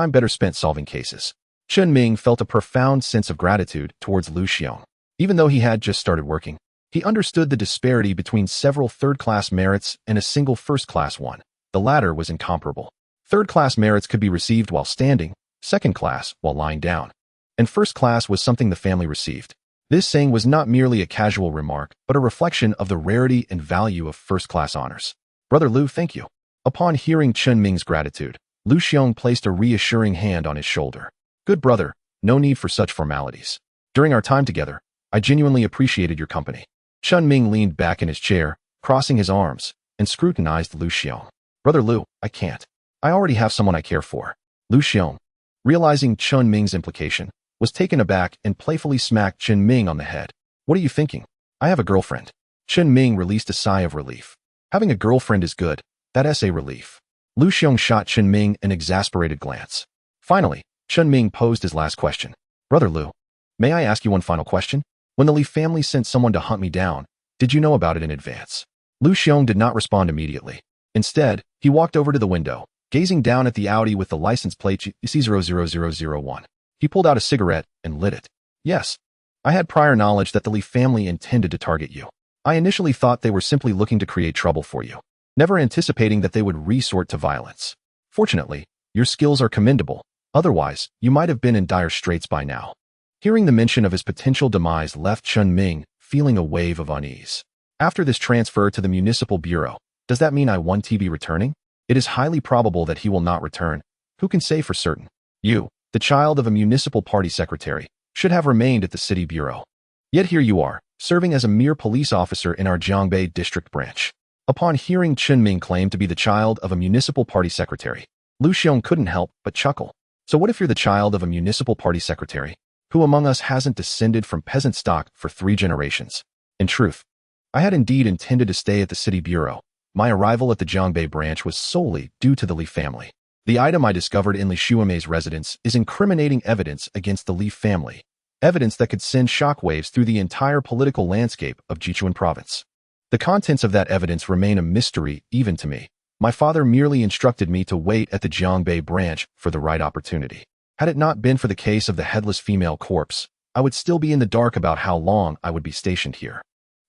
better spent solving cases. Chen Ming felt a profound sense of gratitude towards Lu Xiong. Even though he had just started working, he understood the disparity between several third-class merits and a single first-class one. The latter was incomparable. Third-class merits could be received while standing, second-class while lying down, and first-class was something the family received. This saying was not merely a casual remark, but a reflection of the rarity and value of first-class honors. Brother Lu, thank you. Upon hearing Chen Ming's gratitude, Lu Xiong placed a reassuring hand on his shoulder. Good brother, no need for such formalities. During our time together, I genuinely appreciated your company. Chen Ming leaned back in his chair, crossing his arms, and scrutinized Lu Xiong. Brother Lu, I can't. I already have someone I care for. Lu Xiong, realizing Chen Ming's implication, was taken aback and playfully smacked Chen Ming on the head. What are you thinking? I have a girlfriend. Chen Ming released a sigh of relief. Having a girlfriend is good. That's a relief. Lu Xiong shot Chen Ming an exasperated glance. Finally, Chen Ming posed his last question. Brother Lu, may I ask you one final question? When the Li family sent someone to hunt me down, did you know about it in advance? Lu Xiong did not respond immediately. Instead, he walked over to the window, gazing down at the Audi with the license plate C00001. He pulled out a cigarette and lit it. Yes, I had prior knowledge that the Li family intended to target you. I initially thought they were simply looking to create trouble for you, never anticipating that they would resort to violence. Fortunately, your skills are commendable. Otherwise, you might have been in dire straits by now. Hearing the mention of his potential demise left Chen Ming feeling a wave of unease. After this transfer to the municipal bureau, does that mean I won't be returning? It is highly probable that he will not return. Who can say for certain? You, the child of a municipal party secretary, should have remained at the city bureau. Yet here you are, serving as a mere police officer in our Jiangbei district branch. Upon hearing Chen Ming claim to be the child of a municipal party secretary, Lu Xiong couldn't help but chuckle. So what if you're the child of a municipal party secretary? Who among us hasn't descended from peasant stock for 3 generations? In truth, I had indeed intended to stay at the city bureau. My arrival at the Jiangbei branch was solely due to the Li family. The item I discovered in Li Xuemei's residence is incriminating evidence against the Li family, evidence that could send shockwaves through the entire political landscape of Jichuan province. The contents of that evidence remain a mystery even to me. My father merely instructed me to wait at the Jiangbei branch for the right opportunity. Had it not been for the case of the headless female corpse, I would still be in the dark about how long I would be stationed here.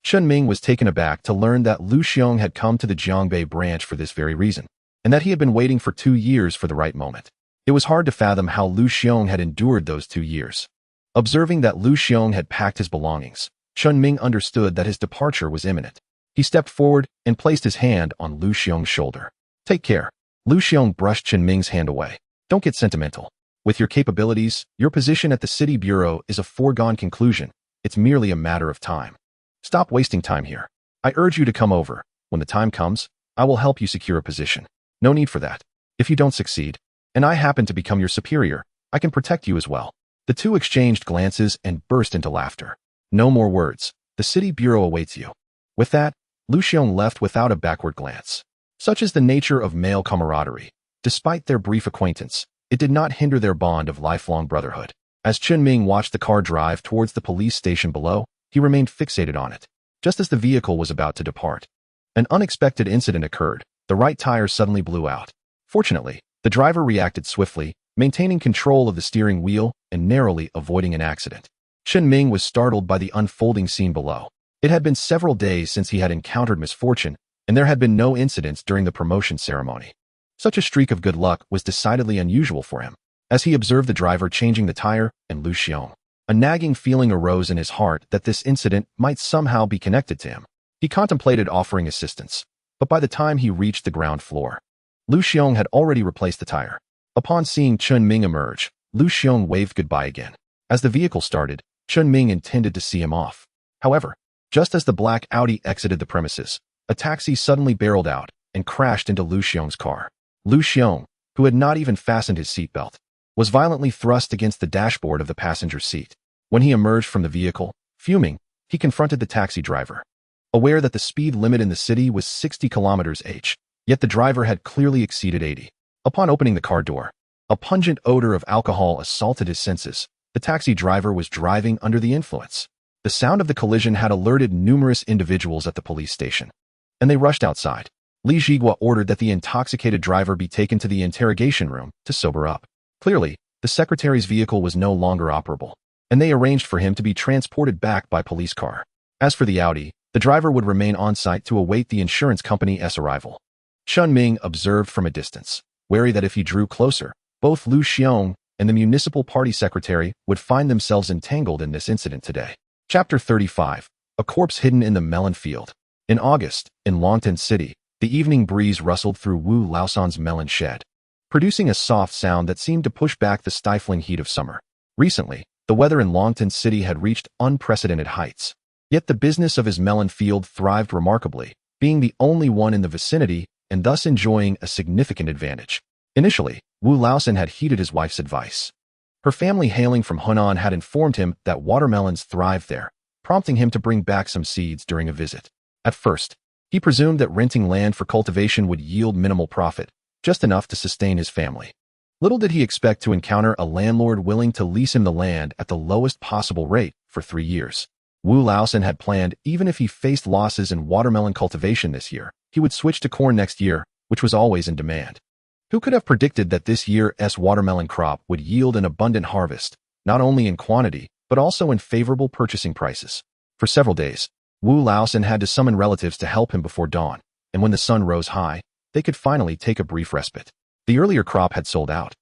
Chen Ming was taken aback to learn that Lu Xiong had come to the Jiangbei branch for this very reason, and that he had been waiting for 2 years for the right moment. It was hard to fathom how Lu Xiong had endured those 2 years. Observing that Lu Xiong had packed his belongings, Chen Ming understood that his departure was imminent. He stepped forward and placed his hand on Lu Xiong's shoulder. Take care. Lu Xiong brushed Chen Ming's hand away. Don't get sentimental. With your capabilities, your position at the city bureau is a foregone conclusion. It's merely a matter of time. Stop wasting time here. I urge you to come over. When the time comes, I will help you secure a position. No need for that. If you don't succeed, and I happen to become your superior, I can protect you as well. The two exchanged glances and burst into laughter. No more words. The city bureau awaits you. With that, Lu Xiong left without a backward glance. Such is the nature of male camaraderie. Despite their brief acquaintance, it did not hinder their bond of lifelong brotherhood. As Chen Ming watched the car drive towards the police station below, he remained fixated on it. Just as the vehicle was about to depart, an unexpected incident occurred. The right tire suddenly blew out. Fortunately, the driver reacted swiftly, maintaining control of the steering wheel and narrowly avoiding an accident. Chen Ming was startled by the unfolding scene below. It had been several days since he had encountered misfortune, and there had been no incidents during the promotion ceremony. Such a streak of good luck was decidedly unusual for him. As he observed the driver changing the tire and Lu Xiong, a nagging feeling arose in his heart that this incident might somehow be connected to him. He contemplated offering assistance, but by the time he reached the ground floor, Lu Xiong had already replaced the tire. Upon seeing Chen Ming emerge, Lu Xiong waved goodbye again. As the vehicle started, Chen Ming intended to see him off. However, just as the black Audi exited the premises, a taxi suddenly barreled out and crashed into Lu Xiong's car. Lu Xiong, who had not even fastened his seatbelt, was violently thrust against the dashboard of the passenger seat. When he emerged from the vehicle, fuming, he confronted the taxi driver. Aware that the speed limit in the city was 60 km/h, yet the driver had clearly exceeded 80. Upon opening the car door, a pungent odor of alcohol assaulted his senses. The taxi driver was driving under the influence. The sound of the collision had alerted numerous individuals at the police station, and they rushed outside. Li Zhigua ordered that the intoxicated driver be taken to the interrogation room to sober up. Clearly, the secretary's vehicle was no longer operable, and they arranged for him to be transported back by police car. As for the Audi, the driver would remain on site to await the insurance company's arrival. Chen Ming observed from a distance, wary that if he drew closer, both Lu Xiong and the municipal party secretary would find themselves entangled in this incident today. Chapter 35. A corpse hidden in the melon field. In August, in Longtan City, the evening breeze rustled through Wu Laosan's melon shed, producing a soft sound that seemed to push back the stifling heat of summer. Recently, the weather in Longtan City had reached unprecedented heights. Yet the business of his melon field thrived remarkably, being the only one in the vicinity and thus enjoying a significant advantage. Initially, Wu Laosan had heeded his wife's advice. Her family hailing from Hunan had informed him that watermelons thrived there, prompting him to bring back some seeds during a visit. At first, he presumed that renting land for cultivation would yield minimal profit, just enough to sustain his family. Little did he expect to encounter a landlord willing to lease him the land at the lowest possible rate for 3 years. Wu Laosan had planned even if he faced losses in watermelon cultivation this year, he would switch to corn next year, which was always in demand. Who could have predicted that this year's watermelon crop would yield an abundant harvest, not only in quantity, but also in favorable purchasing prices? For several days, Wu Laosan had to summon relatives to help him before dawn, and when the sun rose high, they could finally take a brief respite. The earlier crop had sold out,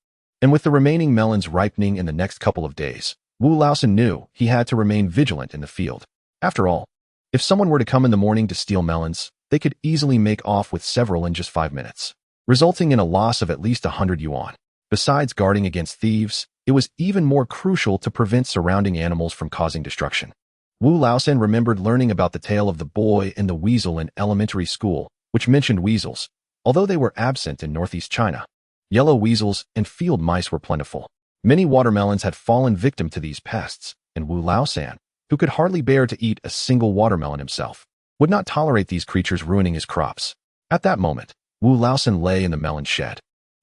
and with the remaining melons ripening in the next couple of days, Wu Laosan knew he had to remain vigilant in the field. After all, if someone were to come in the morning to steal melons, they could easily make off with several in just 5 minutes, resulting in a loss of at least 100 yuan. Besides guarding against thieves, it was even more crucial to prevent surrounding animals from causing destruction. Wu Laosan remembered learning about the tale of the boy and the weasel in elementary school, which mentioned weasels, although they were absent in northeast China. Yellow weasels and field mice were plentiful. Many watermelons had fallen victim to these pests, and Wu Laosan, who could hardly bear to eat a single watermelon himself, would not tolerate these creatures ruining his crops. At that moment, Wu Laosan lay in the melon shed,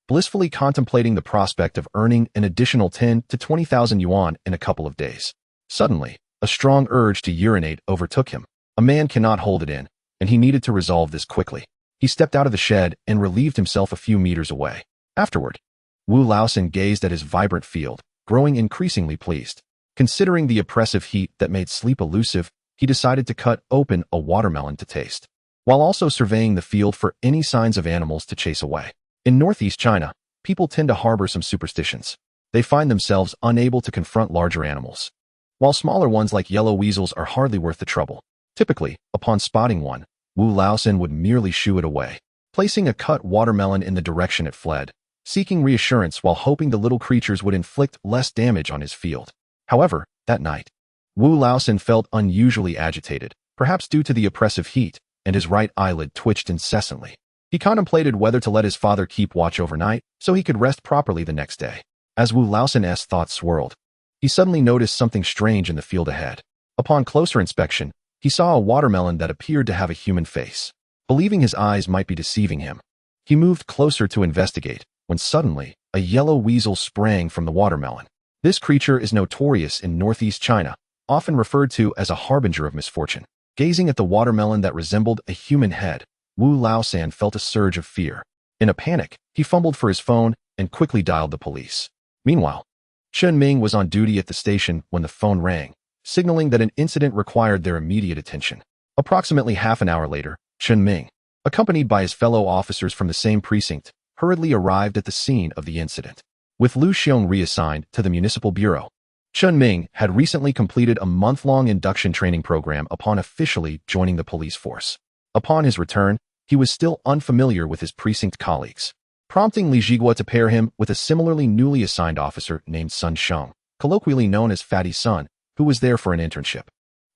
blissfully contemplating the prospect of earning an additional 10 to 20,000 yuan in a couple of days. Suddenly, a strong urge to urinate overtook him. A man cannot hold it in, and he needed to resolve this quickly. He stepped out of the shed and relieved himself a few meters away. Afterward, Wu Laosan gazed at his vibrant field, growing increasingly pleased. Considering the oppressive heat that made sleep elusive, he decided to cut open a watermelon to taste, while also surveying the field for any signs of animals to chase away. In northeast China, people tend to harbor some superstitions. They find themselves unable to confront larger animals, while smaller ones like yellow weasels are hardly worth the trouble. Typically, upon spotting one, Wu Laosan would merely shoo it away, placing a cut watermelon in the direction it fled, seeking reassurance while hoping the little creatures would inflict less damage on his field. However, that night, Wu Laosan felt unusually agitated, perhaps due to the oppressive heat, and his right eyelid twitched incessantly. He contemplated whether to let his father keep watch overnight so he could rest properly the next day. As Wu Laosan's thoughts swirled, he suddenly noticed something strange in the field ahead. Upon closer inspection, he saw a watermelon that appeared to have a human face. Believing his eyes might be deceiving him, he moved closer to investigate, when suddenly, a yellow weasel sprang from the watermelon. This creature is notorious in northeast China, often referred to as a harbinger of misfortune. Gazing at the watermelon that resembled a human head, Wu Laosan felt a surge of fear. In a panic, he fumbled for his phone and quickly dialed the police. Meanwhile, Chen Ming was on duty at the station when the phone rang, signaling that an incident required their immediate attention. Approximately half an hour later, Chen Ming, accompanied by his fellow officers from the same precinct, hurriedly arrived at the scene of the incident. With Lu Xiong reassigned to the municipal bureau, Chen Ming had recently completed a month-long induction training program upon officially joining the police force. Upon his return, he was still unfamiliar with his precinct colleagues, prompting Li Jigua to pair him with a similarly newly assigned officer named Sun Sheng, colloquially known as Fatty Sun, who was there for an internship.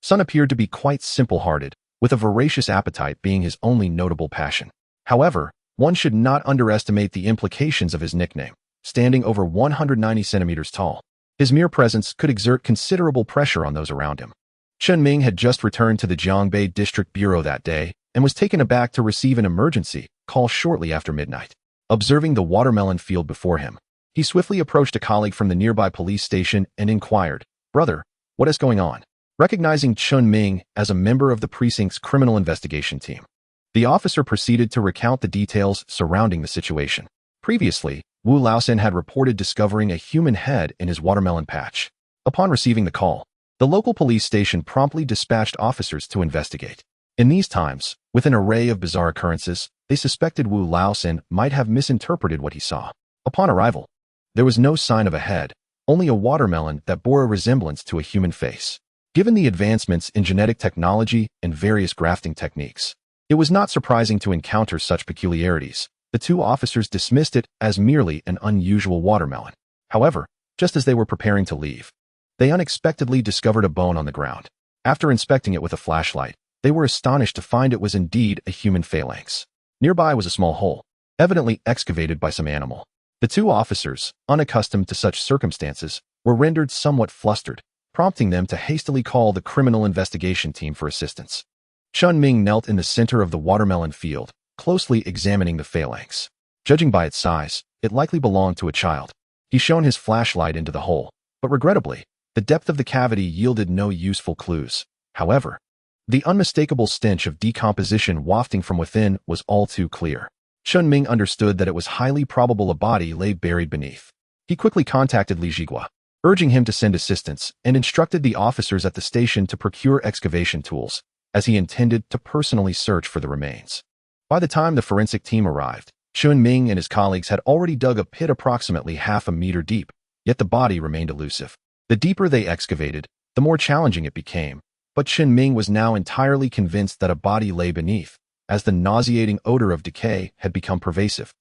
Sun appeared to be quite simple-hearted, with a voracious appetite being his only notable passion. However, one should not underestimate the implications of his nickname. Standing over 190 centimeters tall, his mere presence could exert considerable pressure on those around him. Chen Ming had just returned to the Jiangbei District Bureau that day and was taken aback to receive an emergency call shortly after midnight. Observing the watermelon field before him, he swiftly approached a colleague from the nearby police station and inquired, "Brother, what is going on?" Recognizing Chen Ming as a member of the precinct's criminal investigation team, the officer proceeded to recount the details surrounding the situation. Previously, Wu Laosan had reported discovering a human head in his watermelon patch. Upon receiving the call, the local police station promptly dispatched officers to investigate. In these times, with an array of bizarre occurrences, they suspected Wu Laosan might have misinterpreted what he saw. Upon arrival, there was no sign of a head, only a watermelon that bore a resemblance to a human face. Given the advancements in genetic technology and various grafting techniques, it was not surprising to encounter such peculiarities. The two officers dismissed it as merely an unusual watermelon. However, just as they were preparing to leave, they unexpectedly discovered a bone on the ground. After inspecting it with a flashlight, they were astonished to find it was indeed a human phalanx. Nearby was a small hole, evidently excavated by some animal. The two officers, unaccustomed to such circumstances, were rendered somewhat flustered, prompting them to hastily call the criminal investigation team for assistance. Chen Ming knelt in the center of the watermelon field, closely examining the phalanx. Judging by its size, it likely belonged to a child. He shone his flashlight into the hole, but regrettably, the depth of the cavity yielded no useful clues. However, the unmistakable stench of decomposition wafting from within was all too clear. Chen Ming understood that it was highly probable a body lay buried beneath. He quickly contacted Li Jigua, urging him to send assistance, and instructed the officers at the station to procure excavation tools, as he intended to personally search for the remains. By the time the forensic team arrived, Chen Ming and his colleagues had already dug a pit approximately half a meter deep, yet the body remained elusive. The deeper they excavated, the more challenging it became, but Chen Ming was now entirely convinced that a body lay beneath, as the nauseating odor of decay had become pervasive.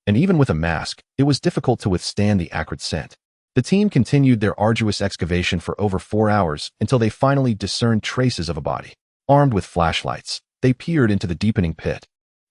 And even with a mask, it was difficult to withstand the acrid scent. The team continued their arduous excavation for over 4 hours until they finally discerned traces of a body. Armed with flashlights, they peered into the deepening pit.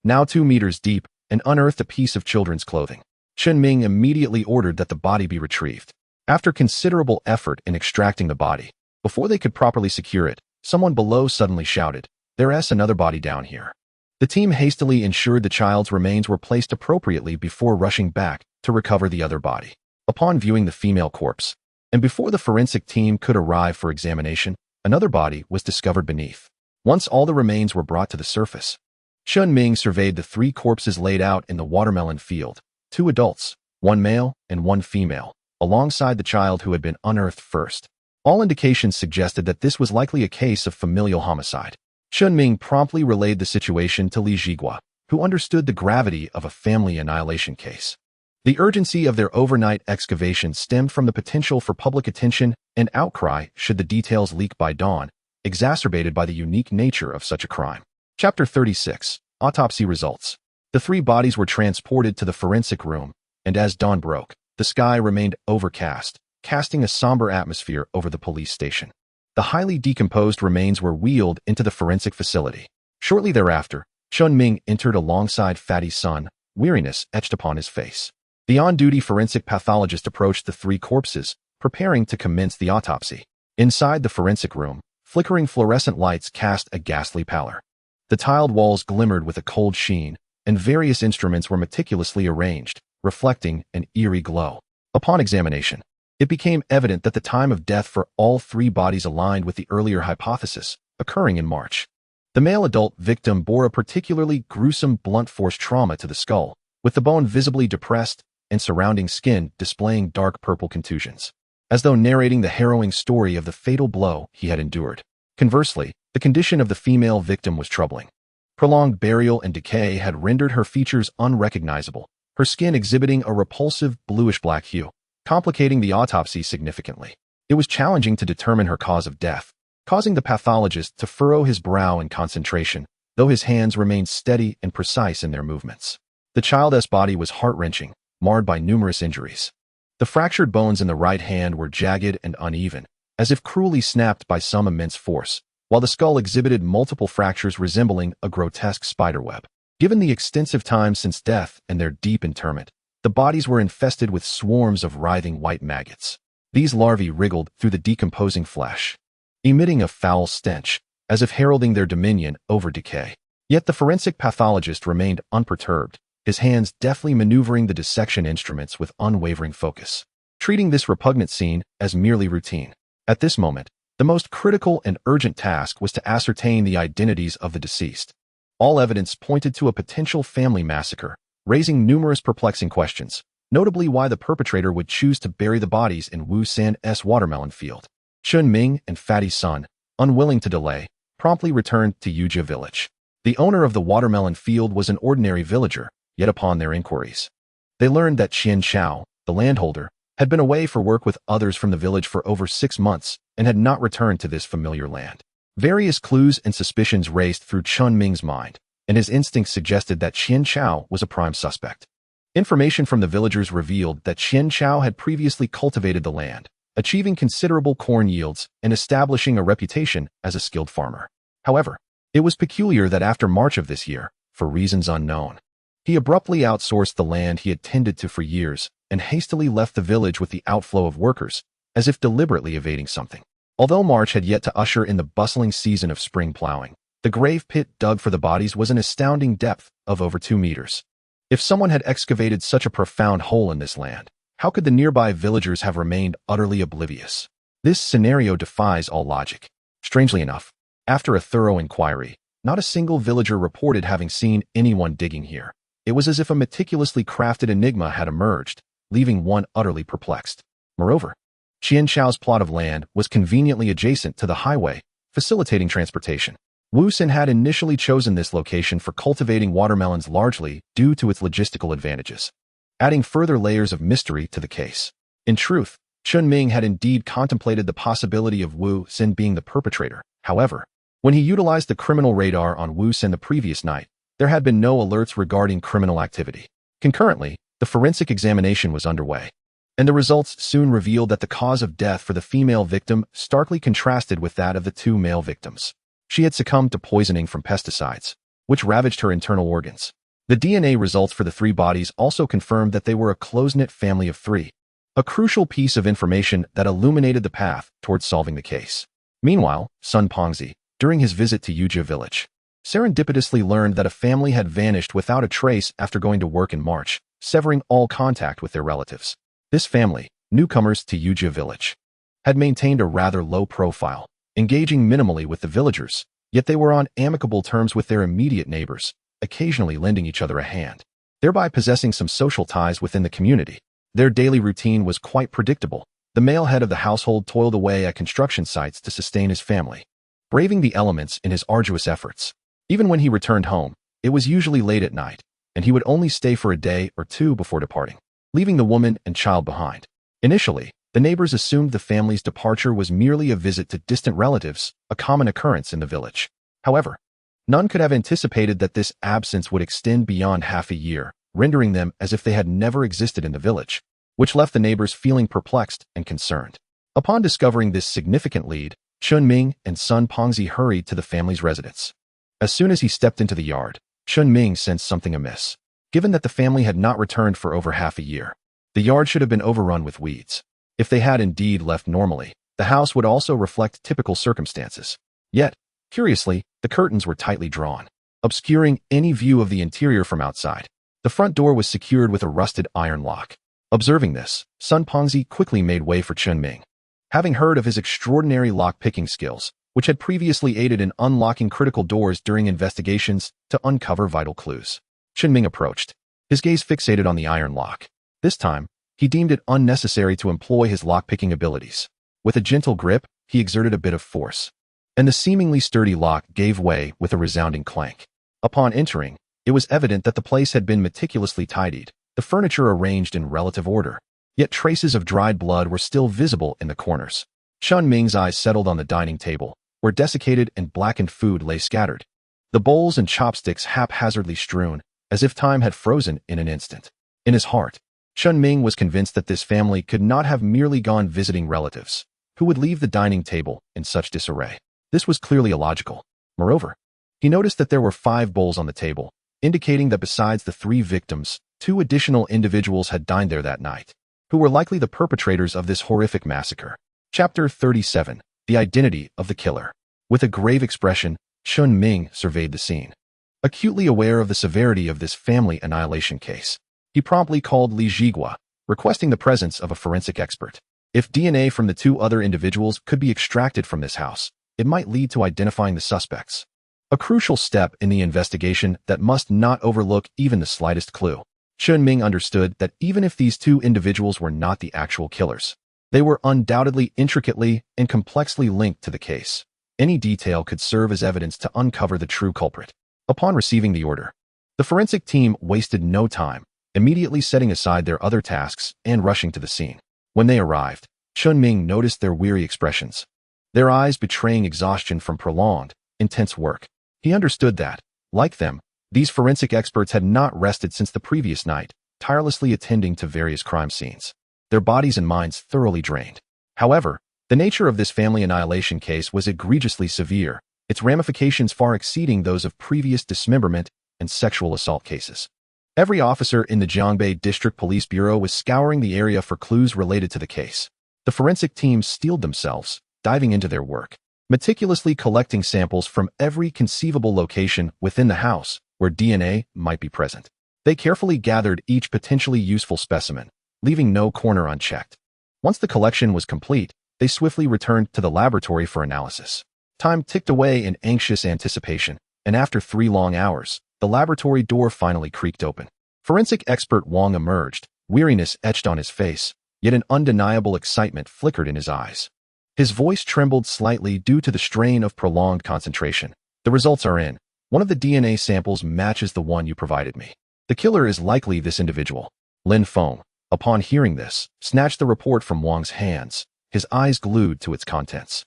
Now 2 meters deep, and unearthed a piece of children's clothing. Chen Ming immediately ordered that the body be retrieved. After considerable effort in extracting the body, before they could properly secure it, someone below suddenly shouted, "There's another body down here." The team hastily ensured the child's remains were placed appropriately before rushing back to recover the other body. Upon viewing the female corpse, and before the forensic team could arrive for examination, another body was discovered beneath. Once all the remains were brought to the surface, Chen Ming surveyed the 3 corpses laid out in the watermelon field, 2 adults, 1 male and 1 female, alongside the child who had been unearthed first. All indications suggested that this was likely a case of familial homicide. Chen Ming promptly relayed the situation to Li Jigua, who understood the gravity of a family annihilation case. The urgency of their overnight excavation stemmed from the potential for public attention and outcry should the details leak by dawn, exacerbated by the unique nature of such a crime. Chapter 36. Autopsy Results. The 3 bodies were transported to the forensic room, and as dawn broke, the sky remained overcast, casting a somber atmosphere over the police station. The highly decomposed remains were wheeled into the forensic facility. Shortly thereafter, Chen Ming entered alongside Fatty's son, weariness etched upon his face. The on-duty forensic pathologist approached the 3 corpses, preparing to commence the autopsy. Inside the forensic room, flickering fluorescent lights cast a ghastly pallor. The tiled walls glimmered with a cold sheen, and various instruments were meticulously arranged, reflecting an eerie glow. Upon examination, it became evident that the time of death for all 3 bodies aligned with the earlier hypothesis, occurring in March. The male adult victim bore a particularly gruesome blunt force trauma to the skull, with the bone visibly depressed and surrounding skin displaying dark purple contusions, as though narrating the harrowing story of the fatal blow he had endured. Conversely, the condition of the female victim was troubling. Prolonged burial and decay had rendered her features unrecognizable, her skin exhibiting a repulsive bluish-black hue, complicating the autopsy significantly. It was challenging to determine her cause of death, causing the pathologist to furrow his brow in concentration, though his hands remained steady and precise in their movements. The child's body was heart-wrenching, marred by numerous injuries. The fractured bones in the right hand were jagged and uneven, as if cruelly snapped by some immense force, while the skull exhibited multiple fractures resembling a grotesque spiderweb. Given the extensive time since death and their deep interment, the bodies were infested with swarms of writhing white maggots. These larvae wriggled through the decomposing flesh, emitting a foul stench, as if heralding their dominion over decay. Yet the forensic pathologist remained unperturbed, his hands deftly maneuvering the dissection instruments with unwavering focus, treating this repugnant scene as merely routine. At this moment, the most critical and urgent task was to ascertain the identities of the deceased. All evidence pointed to a potential family massacre, raising numerous perplexing questions, notably why the perpetrator would choose to bury the bodies in Wu San's watermelon field. Chen Ming and Fatty's son, unwilling to delay, promptly returned to Yujia village. The owner of the watermelon field was an ordinary villager, yet upon their inquiries, they learned that Qian Chao, the landholder, had been away for work with others from the village for over 6 months and had not returned to this familiar land. Various clues and suspicions raced through Chen Ming's mind, and his instincts suggested that Qian Chao was a prime suspect. Information from the villagers revealed that Qian Chao had previously cultivated the land, achieving considerable corn yields and establishing a reputation as a skilled farmer. However, it was peculiar that after March of this year, for reasons unknown, he abruptly outsourced the land he had tended to for years and hastily left the village with the outflow of workers, as if deliberately evading something. Although March had yet to usher in the bustling season of spring plowing, the grave pit dug for the bodies was an astounding depth of over 2 meters. If someone had excavated such a profound hole in this land, how could the nearby villagers have remained utterly oblivious? This scenario defies all logic. Strangely enough, After a thorough inquiry, not a single villager reported having seen anyone digging here. It was as if a meticulously crafted enigma had emerged, leaving one utterly perplexed. Moreover, Qian Chao's plot of land was conveniently adjacent to the highway, facilitating transportation. Wu Xin had initially chosen this location for cultivating watermelons largely due to its logistical advantages, adding further layers of mystery to the case. In truth, Chen Ming had indeed contemplated the possibility of Wu Xin being the perpetrator. However, when he utilized the criminal radar on Wu Xin the previous night, there had been no alerts regarding criminal activity. Concurrently, the forensic examination was underway, and the results soon revealed that the cause of death for the female victim starkly contrasted with that of the two male victims. She had succumbed to poisoning from pesticides, which ravaged her internal organs. The DNA results for the three bodies also confirmed that they were a close-knit family of three, a crucial piece of information that illuminated the path towards solving the case. Meanwhile, Sun Pongzi, during his visit to Yujia village, serendipitously learned that a family had vanished without a trace after going to work in March, severing all contact with their relatives. This family, newcomers to Yujia village, had maintained a rather low profile, engaging minimally with the villagers, yet they were on amicable terms with their immediate neighbors, occasionally lending each other a hand, thereby possessing some social ties within the community. Their daily routine was quite predictable. The male head of the household toiled away at construction sites to sustain his family, braving the elements in his arduous efforts. Even when he returned home, it was usually late at night, and he would only stay for a day or two before departing, leaving the woman and child behind. Initially, the neighbors assumed the family's departure was merely a visit to distant relatives, a common occurrence in the village. However, none could have anticipated that this absence would extend beyond half a year, rendering them as if they had never existed in the village, which left the neighbors feeling perplexed and concerned. Upon discovering this significant lead, Chen Ming and Sun Pongzi hurried to the family's residence. As soon as he stepped into the yard, Chen Ming sensed something amiss. Given that the family had not returned for over half a year, the yard should have been overrun with weeds. If they had indeed left normally, the house would also reflect typical circumstances. Yet, curiously, the curtains were tightly drawn, obscuring any view of the interior from outside. The front door was secured with a rusted iron lock. Observing this, Sun Pongzi quickly made way for Chen Ming. Having heard of his extraordinary lock-picking skills, which had previously aided in unlocking critical doors during investigations to uncover vital clues, Chen Ming approached, his gaze fixated on the iron lock. This time, he deemed it unnecessary to employ his lock-picking abilities. With a gentle grip, he exerted a bit of force, and the seemingly sturdy lock gave way with a resounding clank. Upon entering, it was evident that the place had been meticulously tidied, the furniture arranged in relative order. Yet traces of dried blood were still visible in the corners. Chen Ming's eyes settled on the dining table, where desiccated and blackened food lay scattered, the bowls and chopsticks haphazardly strewn, as if time had frozen in an instant. In his heart, Chen Ming was convinced that this family could not have merely gone visiting relatives, who would leave the dining table in such disarray. This was clearly illogical. Moreover, he noticed that there were 5 bowls on the table, indicating that besides the 3 victims, 2 additional individuals had dined there that night, who were likely the perpetrators of this horrific massacre. Chapter 37. The Identity of the Killer. With a grave expression, Chen Ming surveyed the scene. Acutely aware of the severity of this family annihilation case, he promptly called Li Zhigua, requesting the presence of a forensic expert. If DNA from the 2 other individuals could be extracted from this house, it might lead to identifying the suspects, a crucial step in the investigation that must not overlook even the slightest clue. Chen Ming understood that even if these 2 individuals were not the actual killers, they were undoubtedly intricately and complexly linked to the case. Any detail could serve as evidence to uncover the true culprit. Upon receiving the order, the forensic team wasted no time, immediately setting aside their other tasks and rushing to the scene. When they arrived, Chen Ming noticed their weary expressions, their eyes betraying exhaustion from prolonged, intense work. He understood that, like them, these forensic experts had not rested since the previous night, tirelessly attending to various crime scenes, their bodies and minds thoroughly drained. However, the nature of this family annihilation case was egregiously severe, its ramifications far exceeding those of previous dismemberment and sexual assault cases. Every officer in the Jiangbei District Police Bureau was scouring the area for clues related to the case. The forensic teams steeled themselves, diving into their work, meticulously collecting samples from every conceivable location within the house where DNA might be present. They carefully gathered each potentially useful specimen, leaving no corner unchecked. Once the collection was complete, they swiftly returned to the laboratory for analysis. Time ticked away in anxious anticipation, and after 3 long hours, the laboratory door finally creaked open. Forensic expert Wang emerged, weariness etched on his face, yet an undeniable excitement flickered in his eyes. His voice trembled slightly due to the strain of prolonged concentration. The results are in. One of the DNA samples matches the one you provided me. The killer is likely this individual. Lin Feng, upon hearing this, snatched the report from Wang's hands, his eyes glued to its contents.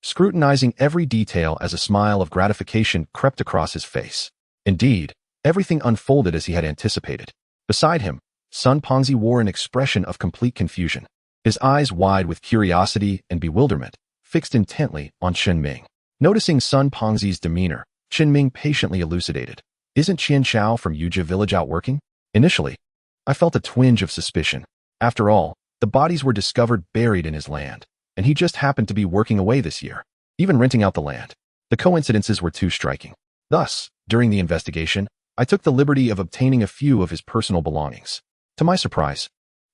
Scrutinizing every detail as a smile of gratification crept across his face. Indeed, everything unfolded as he had anticipated. Beside him, Sun Pengzi wore an expression of complete confusion, his eyes wide with curiosity and bewilderment, fixed intently on Chen Ming. Noticing Sun Pengzi's demeanor, Chen Ming patiently elucidated. Isn't Qian Chao from Yuzhi village out working? Initially, I felt a twinge of suspicion. After all, the bodies were discovered buried in his land, and he just happened to be working away this year, even renting out the land. The coincidences were too striking. Thus, during the investigation, I took the liberty of obtaining a few of his personal belongings. To my surprise,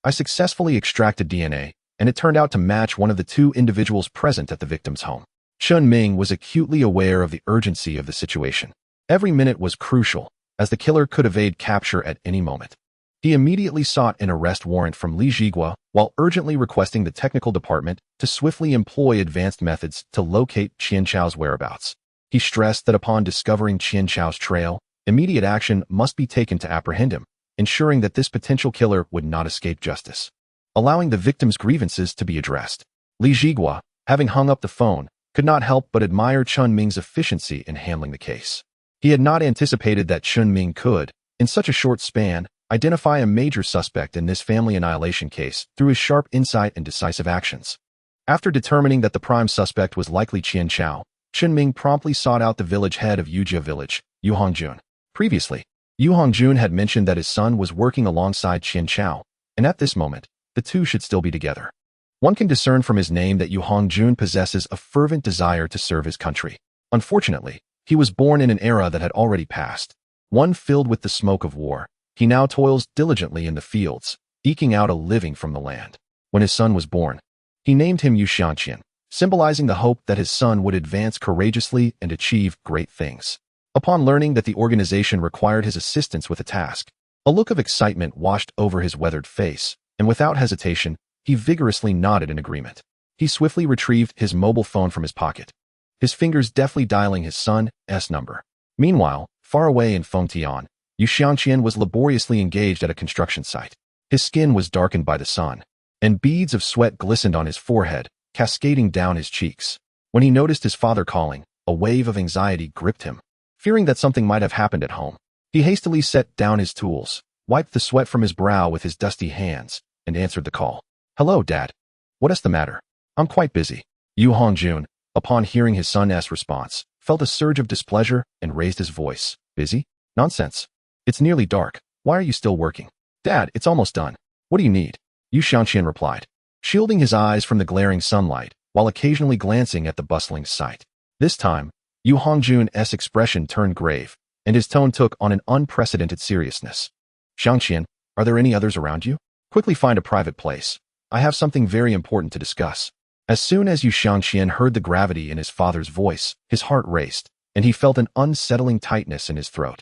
I successfully extracted DNA, and it turned out to match one of the 2 individuals present at the victim's home. Chen Ming was acutely aware of the urgency of the situation. Every minute was crucial, as the killer could evade capture at any moment. He immediately sought an arrest warrant from Li Jigua while urgently requesting the technical department to swiftly employ advanced methods to locate Qian Chao's whereabouts. He stressed that upon discovering Qian Chao's trail, immediate action must be taken to apprehend him, ensuring that this potential killer would not escape justice. Allowing the victim's grievances to be addressed. Li Jigua, having hung up the phone, could not help but admire Chen Ming's efficiency in handling the case. He had not anticipated that Chen Ming could, in such a short span, identify a major suspect in this family annihilation case through his sharp insight and decisive actions. After determining that the prime suspect was likely Qian Chao, Chen Ming promptly sought out the village head of Yuzhi village, Yu Hongjun. Previously, Yu Hongjun had mentioned that his son was working alongside Qian Chao, and at this moment, the 2 should still be together. One can discern from his name that Yu Hongjun possesses a fervent desire to serve his country. Unfortunately, he was born in an era that had already passed, one filled with the smoke of war. He now toils diligently in the fields, eking out a living from the land. When his son was born, he named him Yu Xianqian, symbolizing the hope that his son would advance courageously and achieve great things. Upon learning that the organization required his assistance with a task, a look of excitement washed over his weathered face, and without hesitation, he vigorously nodded in agreement. He swiftly retrieved his mobile phone from his pocket, his fingers deftly dialing his son's number. Meanwhile, far away in Fengtian, Yu Xianqian was laboriously engaged at a construction site. His skin was darkened by the sun, and beads of sweat glistened on his forehead, cascading down his cheeks. When he noticed his father calling, a wave of anxiety gripped him. Fearing that something might have happened at home, he hastily set down his tools, wiped the sweat from his brow with his dusty hands, and answered the call. Hello, Dad. What is the matter? I'm quite busy. Yu Hongjun, upon hearing his son's response, felt a surge of displeasure and raised his voice. Busy? Nonsense. It's nearly dark. Why are you still working? Dad, it's almost done. What do you need? Yu Xianqian replied, shielding his eyes from the glaring sunlight, while occasionally glancing at the bustling site. This time, Yu Hongjun's expression turned grave, and his tone took on an unprecedented seriousness. Xianqian, are there any others around you? Quickly find a private place. I have something very important to discuss. As soon as Yu Xianqian heard the gravity in his father's voice, his heart raced, and he felt an unsettling tightness in his throat.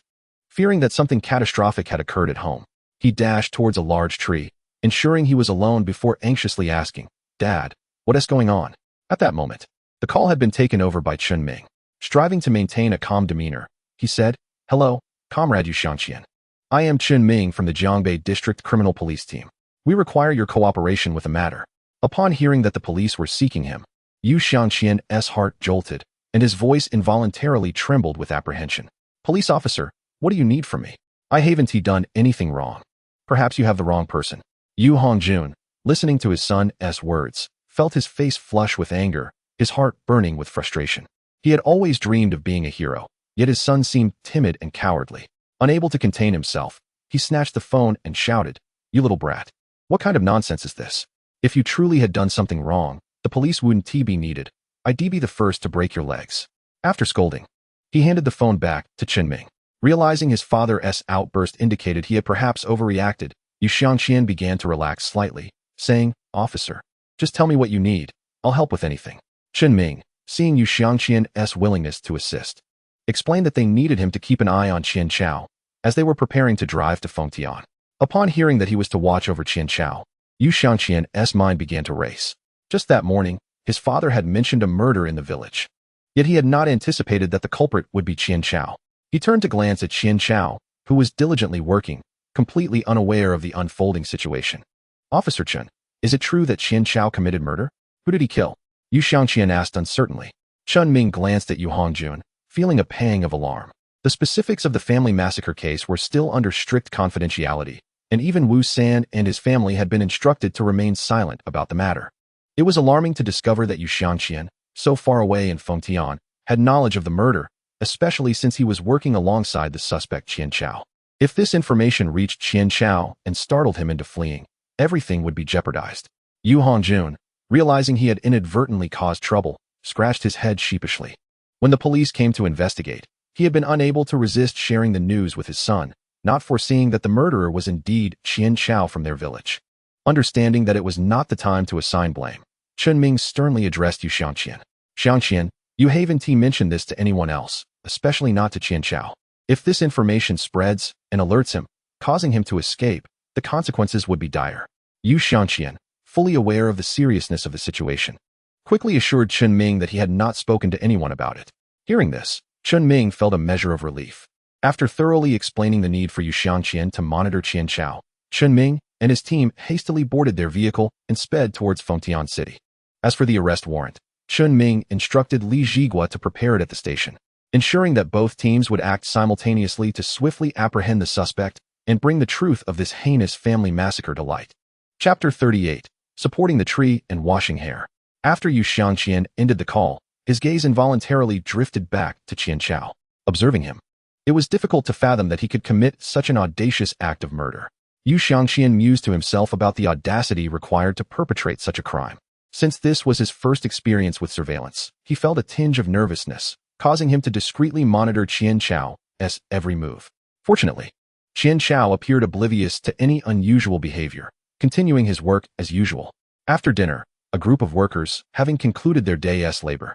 Fearing that something catastrophic had occurred at home, he dashed towards a large tree, ensuring he was alone before anxiously asking, Dad, what is going on? At that moment, the call had been taken over by Chen Ming. Striving to maintain a calm demeanor, he said, Hello, Comrade Yu Xianqian. I am Chen Ming from the Jiangbei District Criminal Police Team. We require your cooperation with a matter. Upon hearing that the police were seeking him, Yu Xianqian's heart jolted, and his voice involuntarily trembled with apprehension. Police officer, what do you need from me? I haven't done anything wrong. Perhaps you have the wrong person. Yu Hongjun, listening to his son's words, felt his face flush with anger, his heart burning with frustration. He had always dreamed of being a hero, yet his son seemed timid and cowardly. Unable to contain himself, he snatched the phone and shouted, You little brat. What kind of nonsense is this? If you truly had done something wrong, the police wouldn't be needed. I'd be the first to break your legs. After scolding, he handed the phone back to Chen Ming. Realizing his father's outburst indicated he had perhaps overreacted, Yu Xianqian began to relax slightly, saying, Officer, just tell me what you need. I'll help with anything. Chen Ming, seeing Yu Xiangqian's willingness to assist, explained that they needed him to keep an eye on Qian Chao as they were preparing to drive to Fengtian. Upon hearing that he was to watch over Qian Chao, Yu Xiangqian's mind began to race. Just that morning, his father had mentioned a murder in the village. Yet he had not anticipated that the culprit would be Qian Chao. He turned to glance at Qian Chao, who was diligently working, completely unaware of the unfolding situation. Officer Chen, is it true that Qian Chao committed murder? Who did he kill? Yu Xiangqian asked uncertainly. Chen Ming glanced at Yu Hongjun, feeling a pang of alarm. The specifics of the family massacre case were still under strict confidentiality, and even Wu San and his family had been instructed to remain silent about the matter. It was alarming to discover that Yu Xiangqian, so far away in Fengtian, had knowledge of the murder, especially since he was working alongside the suspect Qian Chao. If this information reached Qian Chao and startled him into fleeing, everything would be jeopardized. Yu Hongjun, realizing he had inadvertently caused trouble, scratched his head sheepishly. When the police came to investigate, he had been unable to resist sharing the news with his son, not foreseeing that the murderer was indeed Qian Chao from their village. Understanding that it was not the time to assign blame, Chen Ming sternly addressed Yu Xiangqian. Xiangqian, you haven't mentioned this to anyone else, especially not to Qian Chao. If this information spreads and alerts him, causing him to escape, the consequences would be dire. Yu Xiangqian, fully aware of the seriousness of the situation, quickly assured Chen Ming that he had not spoken to anyone about it. Hearing this, Chen Ming felt a measure of relief. After thoroughly explaining the need for Yu Xiangqian to monitor Qian Chao, Chen Ming and his team hastily boarded their vehicle and sped towards Fengtian City. As for the arrest warrant, Chen Ming instructed Li Zhigua to prepare it at the station, ensuring that both teams would act simultaneously to swiftly apprehend the suspect and bring the truth of this heinous family massacre to light. Chapter 38. Supporting the tree and washing hair. After Yu Xiangqian ended the call, his gaze involuntarily drifted back to Qian Chao. Observing him, it was difficult to fathom that he could commit such an audacious act of murder. Yu Xiangqian mused to himself about the audacity required to perpetrate such a crime. Since this was his first experience with surveillance, he felt a tinge of nervousness, causing him to discreetly monitor Qian Chao's every move. Fortunately, Qian Chao appeared oblivious to any unusual behavior, continuing his work as usual. After dinner, a group of workers, having concluded their day's labor,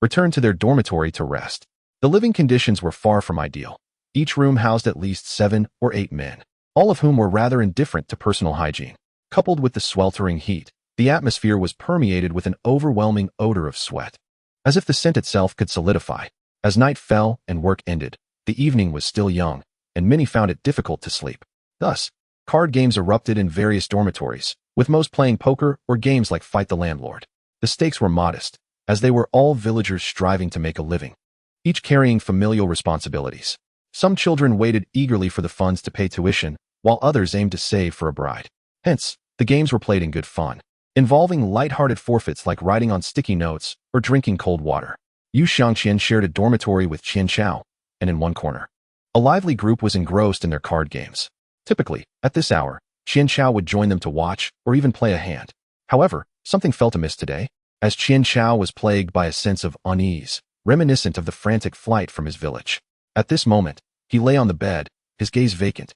returned to their dormitory to rest. The living conditions were far from ideal. Each room housed at least 7 or 8 men, all of whom were rather indifferent to personal hygiene. Coupled with the sweltering heat, the atmosphere was permeated with an overwhelming odor of sweat, as if the scent itself could solidify. As night fell and work ended, the evening was still young, and many found it difficult to sleep. Thus, card games erupted in various dormitories, with most playing poker or games like Fight the Landlord. The stakes were modest, as they were all villagers striving to make a living, each carrying familial responsibilities. Some children waited eagerly for the funds to pay tuition, while others aimed to save for a bride. Hence, the games were played in good fun, involving light-hearted forfeits like writing on sticky notes or drinking cold water. Yu Xiangqian shared a dormitory with Qian Chao, and in one corner, a lively group was engrossed in their card games. Typically, at this hour, Qian Chao would join them to watch or even play a hand. However, something felt amiss today, as Qian Chao was plagued by a sense of unease, reminiscent of the frantic flight from his village. At this moment, he lay on the bed, his gaze vacant,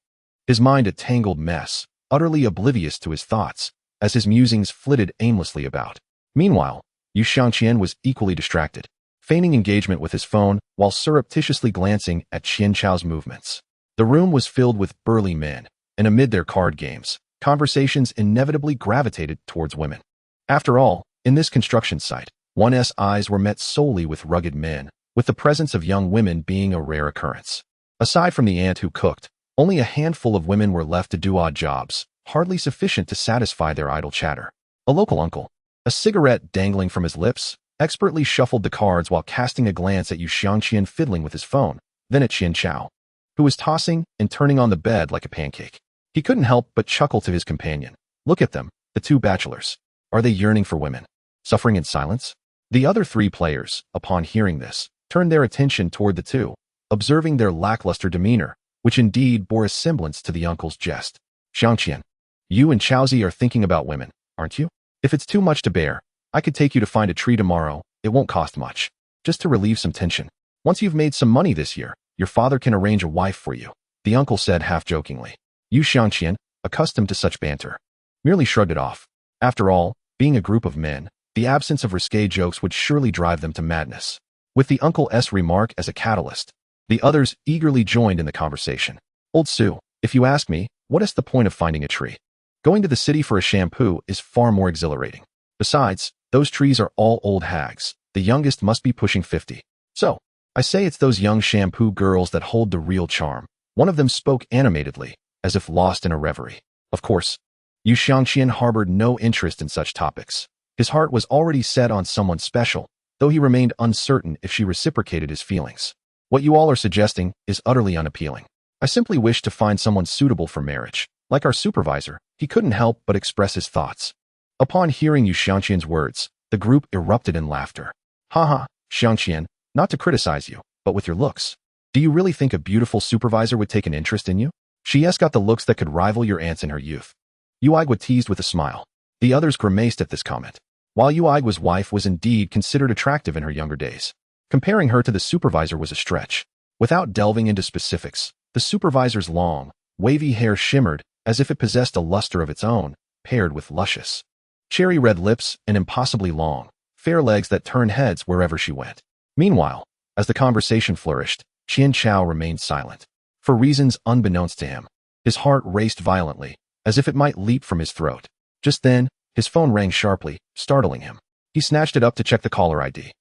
his mind a tangled mess, utterly oblivious to his thoughts, as his musings flitted aimlessly about. Meanwhile, Yu Xiangqian was equally distracted, feigning engagement with his phone while surreptitiously glancing at Qian Chao's movements. The room was filled with burly men, and amid their card games, conversations inevitably gravitated towards women. After all, in this construction site, one's eyes were met solely with rugged men, with the presence of young women being a rare occurrence. Aside from the aunt who cooked, only a handful of women were left to do odd jobs, hardly sufficient to satisfy their idle chatter. A local uncle, a cigarette dangling from his lips, expertly shuffled the cards while casting a glance at Yu Xiangqian fiddling with his phone, then at Qian Chao, who was tossing and turning on the bed like a pancake. He couldn't help but chuckle to his companion. Look at them, the two bachelors. Are they yearning for women? Suffering in silence? The other 3 players, upon hearing this, turned their attention toward the two, observing their lackluster demeanor, which indeed bore a semblance to the uncle's jest. Xiangqian, you and Chaozi are thinking about women, aren't you? If it's too much to bear, I could take you to find a tree tomorrow. It won't cost much, just to relieve some tension. Once you've made some money this year, your father can arrange a wife for you, the uncle said half-jokingly. Yu Xiangqian, accustomed to such banter, merely shrugged it off. After all, being a group of men, The absence of risque jokes would surely drive them to madness. With the uncle's remark as a catalyst, the others eagerly joined in the conversation. Old Sue, if you ask me, what is the point of finding a tree? Going to the city for a shampoo is far more exhilarating. Besides, those trees are all old hags. The youngest must be pushing 50. So, I say it's those young shampoo girls that hold the real charm. One of them spoke animatedly, as if lost in a reverie. Of course, Yu Xiangqian harbored no interest in such topics. His heart was already set on someone special, though he remained uncertain if she reciprocated his feelings. What you all are suggesting is utterly unappealing. I simply wish to find someone suitable for marriage. Like our supervisor, he couldn't help but express his thoughts. Upon hearing Yu Xiangqian's words, the group erupted in laughter. Haha, Xiangqian, not to criticize you, but with your looks. Do you really think a beautiful supervisor would take an interest in you? She's got the looks that could rival your aunt's in her youth. Yu Aigua teased with a smile. The others grimaced at this comment. While Yu Aigua's wife was indeed considered attractive in her younger days, comparing her to the supervisor was a stretch. Without delving into specifics, the supervisor's long, wavy hair shimmered as if it possessed a luster of its own, paired with luscious, cherry-red lips and impossibly long, fair legs that turned heads wherever she went. Meanwhile, as the conversation flourished, Qian Chao remained silent. For reasons unbeknownst to him, his heart raced violently, as if it might leap from his throat. Just then, his phone rang sharply, startling him. He snatched it up to check the caller ID.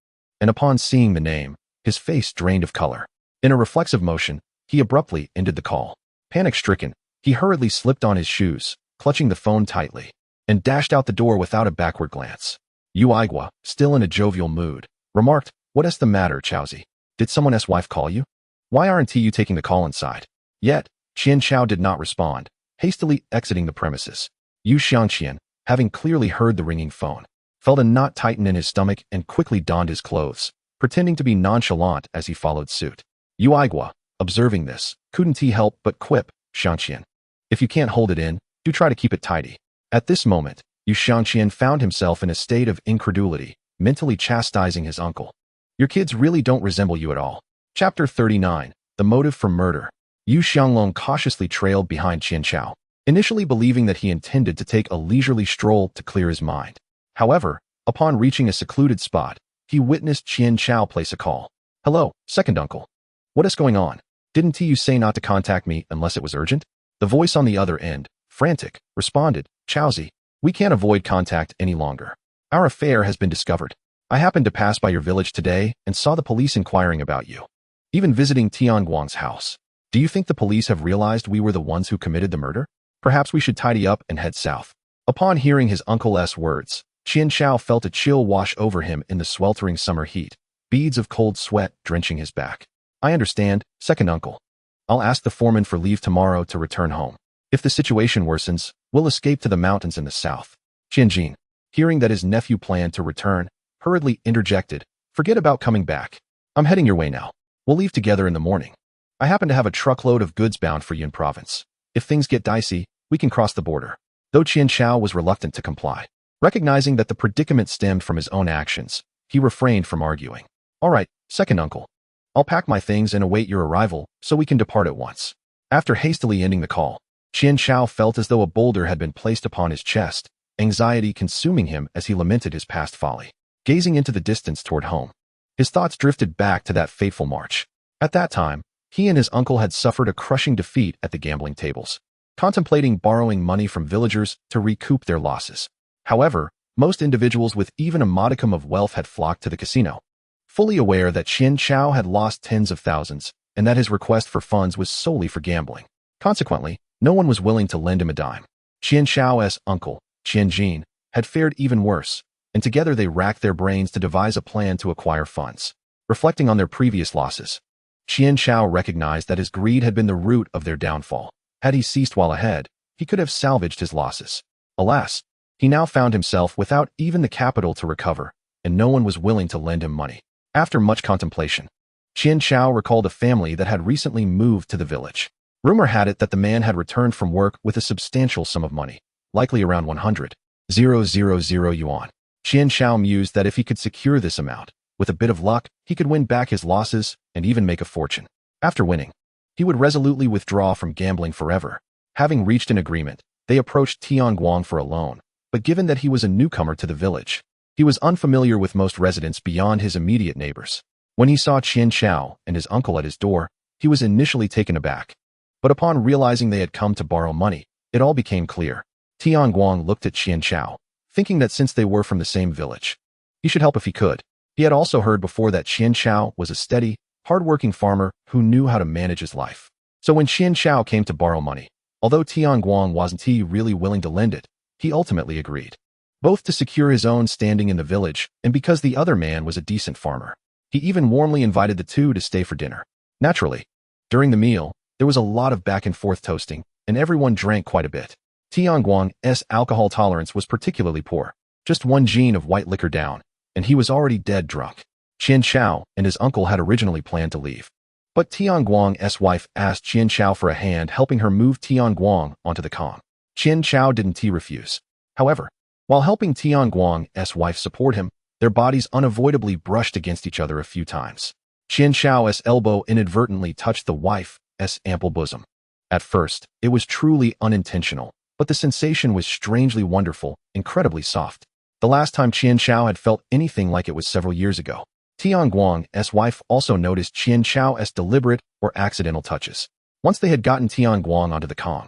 And upon seeing the name, his face drained of color. In a reflexive motion, he abruptly ended the call. Panic-stricken, he hurriedly slipped on his shoes, clutching the phone tightly, and dashed out the door without a backward glance. Yu Aigua, still in a jovial mood, remarked, "What is the matter, Chaozi? Did someone's wife call you? Why aren't you taking the call inside?" Yet, Qian Chao did not respond, hastily exiting the premises. Yu Xiangqian, having clearly heard the ringing phone, felt a knot tighten in his stomach and quickly donned his clothes, pretending to be nonchalant as he followed suit. Yu Aigua, observing this, couldn't he help but quip, "Xiangqian, if you can't hold it in, do try to keep it tidy." At this moment, Yu Xiangqian found himself in a state of incredulity, mentally chastising his uncle. Your kids really don't resemble you at all. Chapter 39, The Motive for Murder. Yu Xianglong cautiously trailed behind Qian Chao, initially believing that he intended to take a leisurely stroll to clear his mind. However, upon reaching a secluded spot, he witnessed Qian Chao place a call. "Hello, second uncle. What is going on? Didn't you say not to contact me unless it was urgent?" The voice on the other end, frantic, responded, "Chaozi, we can't avoid contact any longer. Our affair has been discovered. I happened to pass by your village today and saw the police inquiring about you. Even visiting Tianguang's house. Do you think the police have realized we were the ones who committed the murder? Perhaps we should tidy up and head south." Upon hearing his uncle's words, Qian Chao felt a chill wash over him in the sweltering summer heat, beads of cold sweat drenching his back. "I understand, second uncle. I'll ask the foreman for leave tomorrow to return home. If the situation worsens, we'll escape to the mountains in the south." Qianjin, hearing that his nephew planned to return, hurriedly interjected, "Forget about coming back. I'm heading your way now. We'll leave together in the morning. I happen to have a truckload of goods bound for Yun province. If things get dicey, we can cross the border." Though Qian Chao was reluctant to comply, recognizing that the predicament stemmed from his own actions, he refrained from arguing. "All right, second uncle. I'll pack my things and await your arrival so we can depart at once." After hastily ending the call, Qian Chao felt as though a boulder had been placed upon his chest, anxiety consuming him as he lamented his past folly. Gazing into the distance toward home, his thoughts drifted back to that fateful march. At that time, he and his uncle had suffered a crushing defeat at the gambling tables, contemplating borrowing money from villagers to recoup their losses. However, most individuals with even a modicum of wealth had flocked to the casino, fully aware that Qian Chao had lost tens of thousands and that his request for funds was solely for gambling. Consequently, no one was willing to lend him a dime. Qian Chao's uncle, Qian Jin, had fared even worse, and together they racked their brains to devise a plan to acquire funds. Reflecting on their previous losses, Qian Chao recognized that his greed had been the root of their downfall. Had he ceased while ahead, he could have salvaged his losses. Alas, he now found himself without even the capital to recover, and no one was willing to lend him money. After much contemplation, Qian Chao recalled a family that had recently moved to the village. Rumor had it that the man had returned from work with a substantial sum of money, likely around 100,000 yuan. Qian Chao mused that if he could secure this amount, with a bit of luck, he could win back his losses and even make a fortune. After winning, he would resolutely withdraw from gambling forever. Having reached an agreement, they approached Tianguang for a loan, but given that he was a newcomer to the village, He was unfamiliar with most residents beyond his immediate neighbors. When he saw Qian Chao and his uncle at his door, he was initially taken aback. But upon realizing they had come to borrow money, it all became clear. Tianguang looked at Qian Chao, thinking that since they were from the same village, he should help if he could. He had also heard before that Qian Chao was a steady, hard-working farmer who knew how to manage his life. So when Qian Chao came to borrow money, although Tianguang wasn't really willing to lend it, he ultimately agreed. Both to secure his own standing in the village and because the other man was a decent farmer. He even warmly invited the two to stay for dinner. Naturally, during the meal, there was a lot of back and forth toasting, and everyone drank quite a bit. Tianguang's alcohol tolerance was particularly poor, just one gene of white liquor down, and he was already dead drunk. Qian Chao and his uncle had originally planned to leave. But Tianguang's wife asked Qian Chao for a hand helping her move Tianguang onto the Kong. Qian Chao didn't refuse. However, while helping Tianguang's wife support him, their bodies unavoidably brushed against each other a few times. Qian Chao's elbow inadvertently touched the wife's ample bosom. At first, it was truly unintentional, but the sensation was strangely wonderful, incredibly soft. The last time Qian Chao had felt anything like it was several years ago. Tianguang's wife also noticed Qian Chao's deliberate or accidental touches. Once they had gotten Tianguang onto the Kong,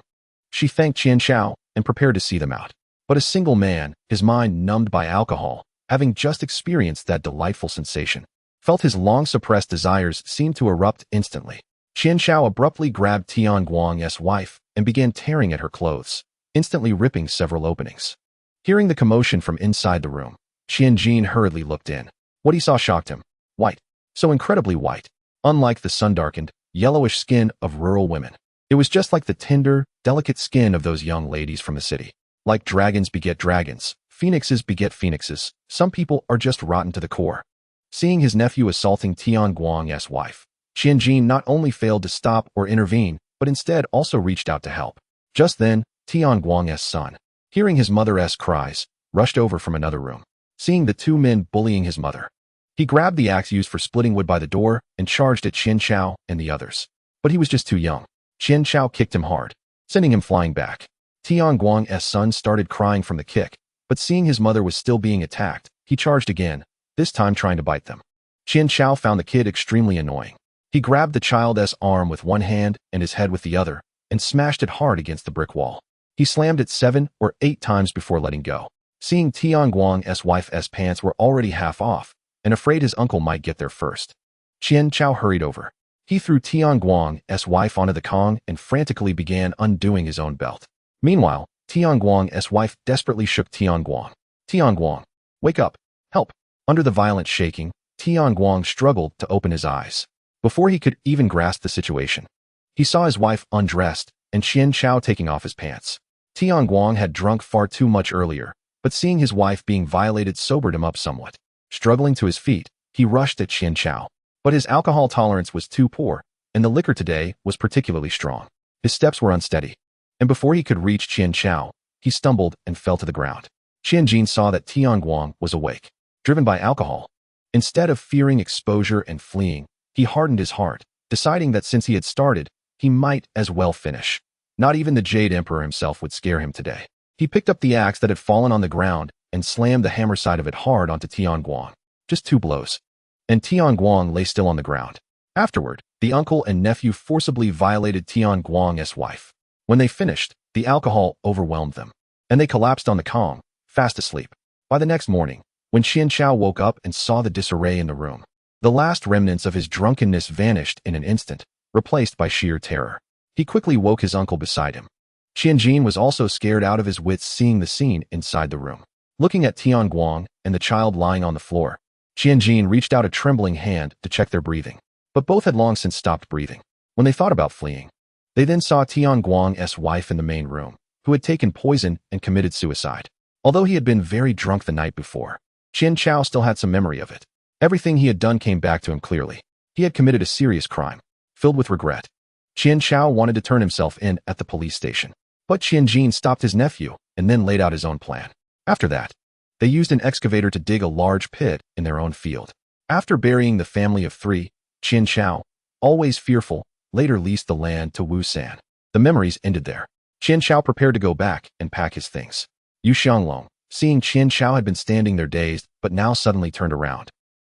she thanked Qian Chao and prepared to see them out. But a single man, his mind numbed by alcohol, having just experienced that delightful sensation, felt his long-suppressed desires seem to erupt instantly. Qian Chao abruptly grabbed Tianguang's wife and began tearing at her clothes, instantly ripping several openings. Hearing the commotion from inside the room, Qian Jin hurriedly looked in. What he saw shocked him. White. So incredibly white. Unlike the sun-darkened, yellowish skin of rural women. It was just like the tender, delicate skin of those young ladies from the city. Like dragons beget dragons, phoenixes beget phoenixes, some people are just rotten to the core. Seeing his nephew assaulting Tianguang's wife, Qian Jin not only failed to stop or intervene, but instead also reached out to help. Just then, Tianguang's son, hearing his mother's cries, rushed over from another room. Seeing the two men bullying his mother, he grabbed the axe used for splitting wood by the door and charged at Qian Chao and the others. But he was just too young. Qian Chao kicked him hard, sending him flying back. Tianguang's son started crying from the kick, but seeing his mother was still being attacked, he charged again, this time trying to bite them. Qian Chao found the kid extremely annoying. He grabbed the child's arm with one hand and his head with the other, and smashed it hard against the brick wall. He slammed it 7 or 8 times before letting go. Seeing Tianguang's wife's pants were already half off, and afraid his uncle might get there first, Qian Chao hurried over. He threw Tianguang's wife onto the Kong and frantically began undoing his own belt. Meanwhile, Tianguang's wife desperately shook Tianguang. Tianguang, wake up, help. Under the violent shaking, Tianguang struggled to open his eyes. Before he could even grasp the situation, he saw his wife undressed and Qian Chao taking off his pants. Tianguang had drunk far too much earlier, but seeing his wife being violated sobered him up somewhat. Struggling to his feet, he rushed at Qian Chao. But his alcohol tolerance was too poor, and the liquor today was particularly strong. His steps were unsteady, and before he could reach Qian Chao, he stumbled and fell to the ground. Qian Jin saw that Tianguang was awake, driven by alcohol. Instead of fearing exposure and fleeing, he hardened his heart, deciding that since he had started, he might as well finish. Not even the Jade Emperor himself would scare him today. He picked up the axe that had fallen on the ground and slammed the hammer side of it hard onto Tianguang. Just 2 blows, and Tianguang lay still on the ground. Afterward, the uncle and nephew forcibly violated Tianguang's wife. When they finished, the alcohol overwhelmed them, and they collapsed on the Kong, fast asleep. By the next morning, when Qian Chao woke up and saw the disarray in the room, the last remnants of his drunkenness vanished in an instant, replaced by sheer terror. He quickly woke his uncle beside him. Qian Jin was also scared out of his wits seeing the scene inside the room. Looking at Tianguang and the child lying on the floor, Qian Jin reached out a trembling hand to check their breathing, but both had long since stopped breathing. When they thought about fleeing, they then saw Tianguang's wife in the main room, who had taken poison and committed suicide. Although he had been very drunk the night before, Qian Chao still had some memory of it. Everything he had done came back to him clearly. He had committed a serious crime, filled with regret. Qian Chao wanted to turn himself in at the police station, but Qian Jin stopped his nephew and then laid out his own plan. After that, they used an excavator to dig a large pit in their own field. After burying the family of 3, Qian Chao, always fearful, later leased the land to Wu San. The memories ended there. Qian Chao prepared to go back and pack his things. Yu Xianglong, seeing Qian Chao had been standing there dazed but now suddenly turned around.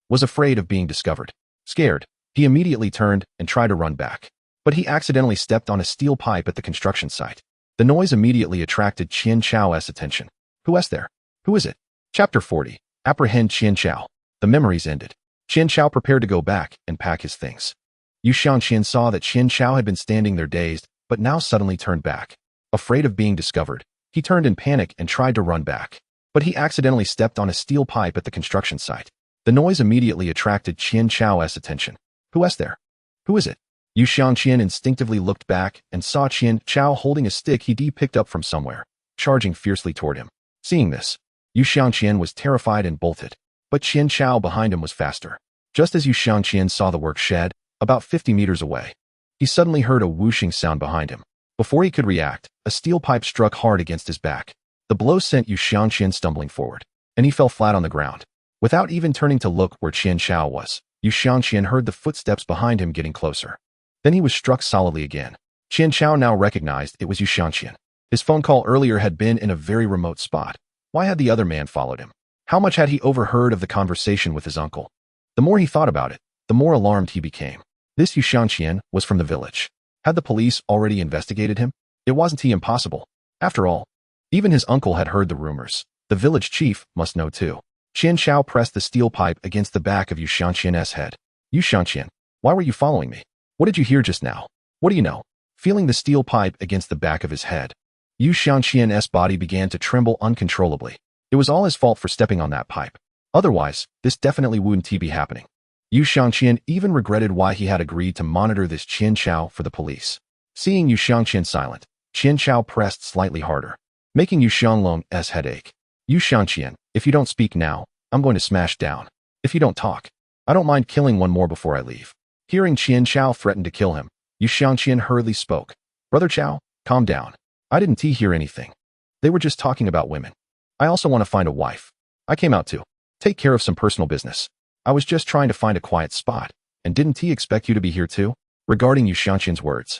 Was afraid of being discovered. Scared, he immediately turned and tried to run back. But he accidentally stepped on a steel pipe at the construction site. The noise immediately attracted Qian Chao's attention. Who's there? Who is it? Chapter 40. Apprehend Qian Chao. The memories ended. Qian Chao prepared to go back and pack his things. Yu Xiangqian saw that Qian Chao had been standing there dazed, but now suddenly turned back. Afraid of being discovered, he turned in panic and tried to run back. But he accidentally stepped on a steel pipe at the construction site. The noise immediately attracted Qian Chao's attention. Who's there? Who is it? Yu Xiangqian instinctively looked back and saw Qian Chao holding a stick he picked up from somewhere, charging fiercely toward him. Seeing this, Yu Xiangqian was terrified and bolted. But Qian Chao behind him was faster. Just as Yu Xiangqian saw the work shed, about 50 meters away, he suddenly heard a whooshing sound behind him. Before he could react, a steel pipe struck hard against his back. The blow sent Yu Xiangqian stumbling forward, and he fell flat on the ground. Without even turning to look where Qian Chao was, Yu Xiangqian heard the footsteps behind him getting closer. Then he was struck solidly again. Qian Chao now recognized it was Yu Xiangqian. His phone call earlier had been in a very remote spot. Why had the other man followed him? How much had he overheard of the conversation with his uncle? The more he thought about it, the more alarmed he became. This Yu Xiangqian was from the village. Had the police already investigated him? It wasn't impossible. After all, even his uncle had heard the rumors. The village chief must know too. Qian Chao pressed the steel pipe against the back of Yu Xiangqian's head. Yu Xiangqian, why were you following me? What did you hear just now? What do you know? Feeling the steel pipe against the back of his head, Yu Xiangqian's body began to tremble uncontrollably. It was all his fault for stepping on that pipe. Otherwise, this definitely wouldn't be happening. Yu Xiangqian even regretted why he had agreed to monitor this Qian Chao for the police. Seeing Yu Xiangqian silent, Qian Chao pressed slightly harder, making Yu Xianglong's head ache. Yu Xiangqian, if you don't speak now, I'm going to smash down. If you don't talk, I don't mind killing one more before I leave. Hearing Qian Chao threaten to kill him, Yu Xiangqian hurriedly spoke. Brother Chao, calm down. I didn't hear anything. They were just talking about women. I also want to find a wife. I came out to take care of some personal business. I was just trying to find a quiet spot, and didn't he expect you to be here too? Regarding Yu Xiangqian's words,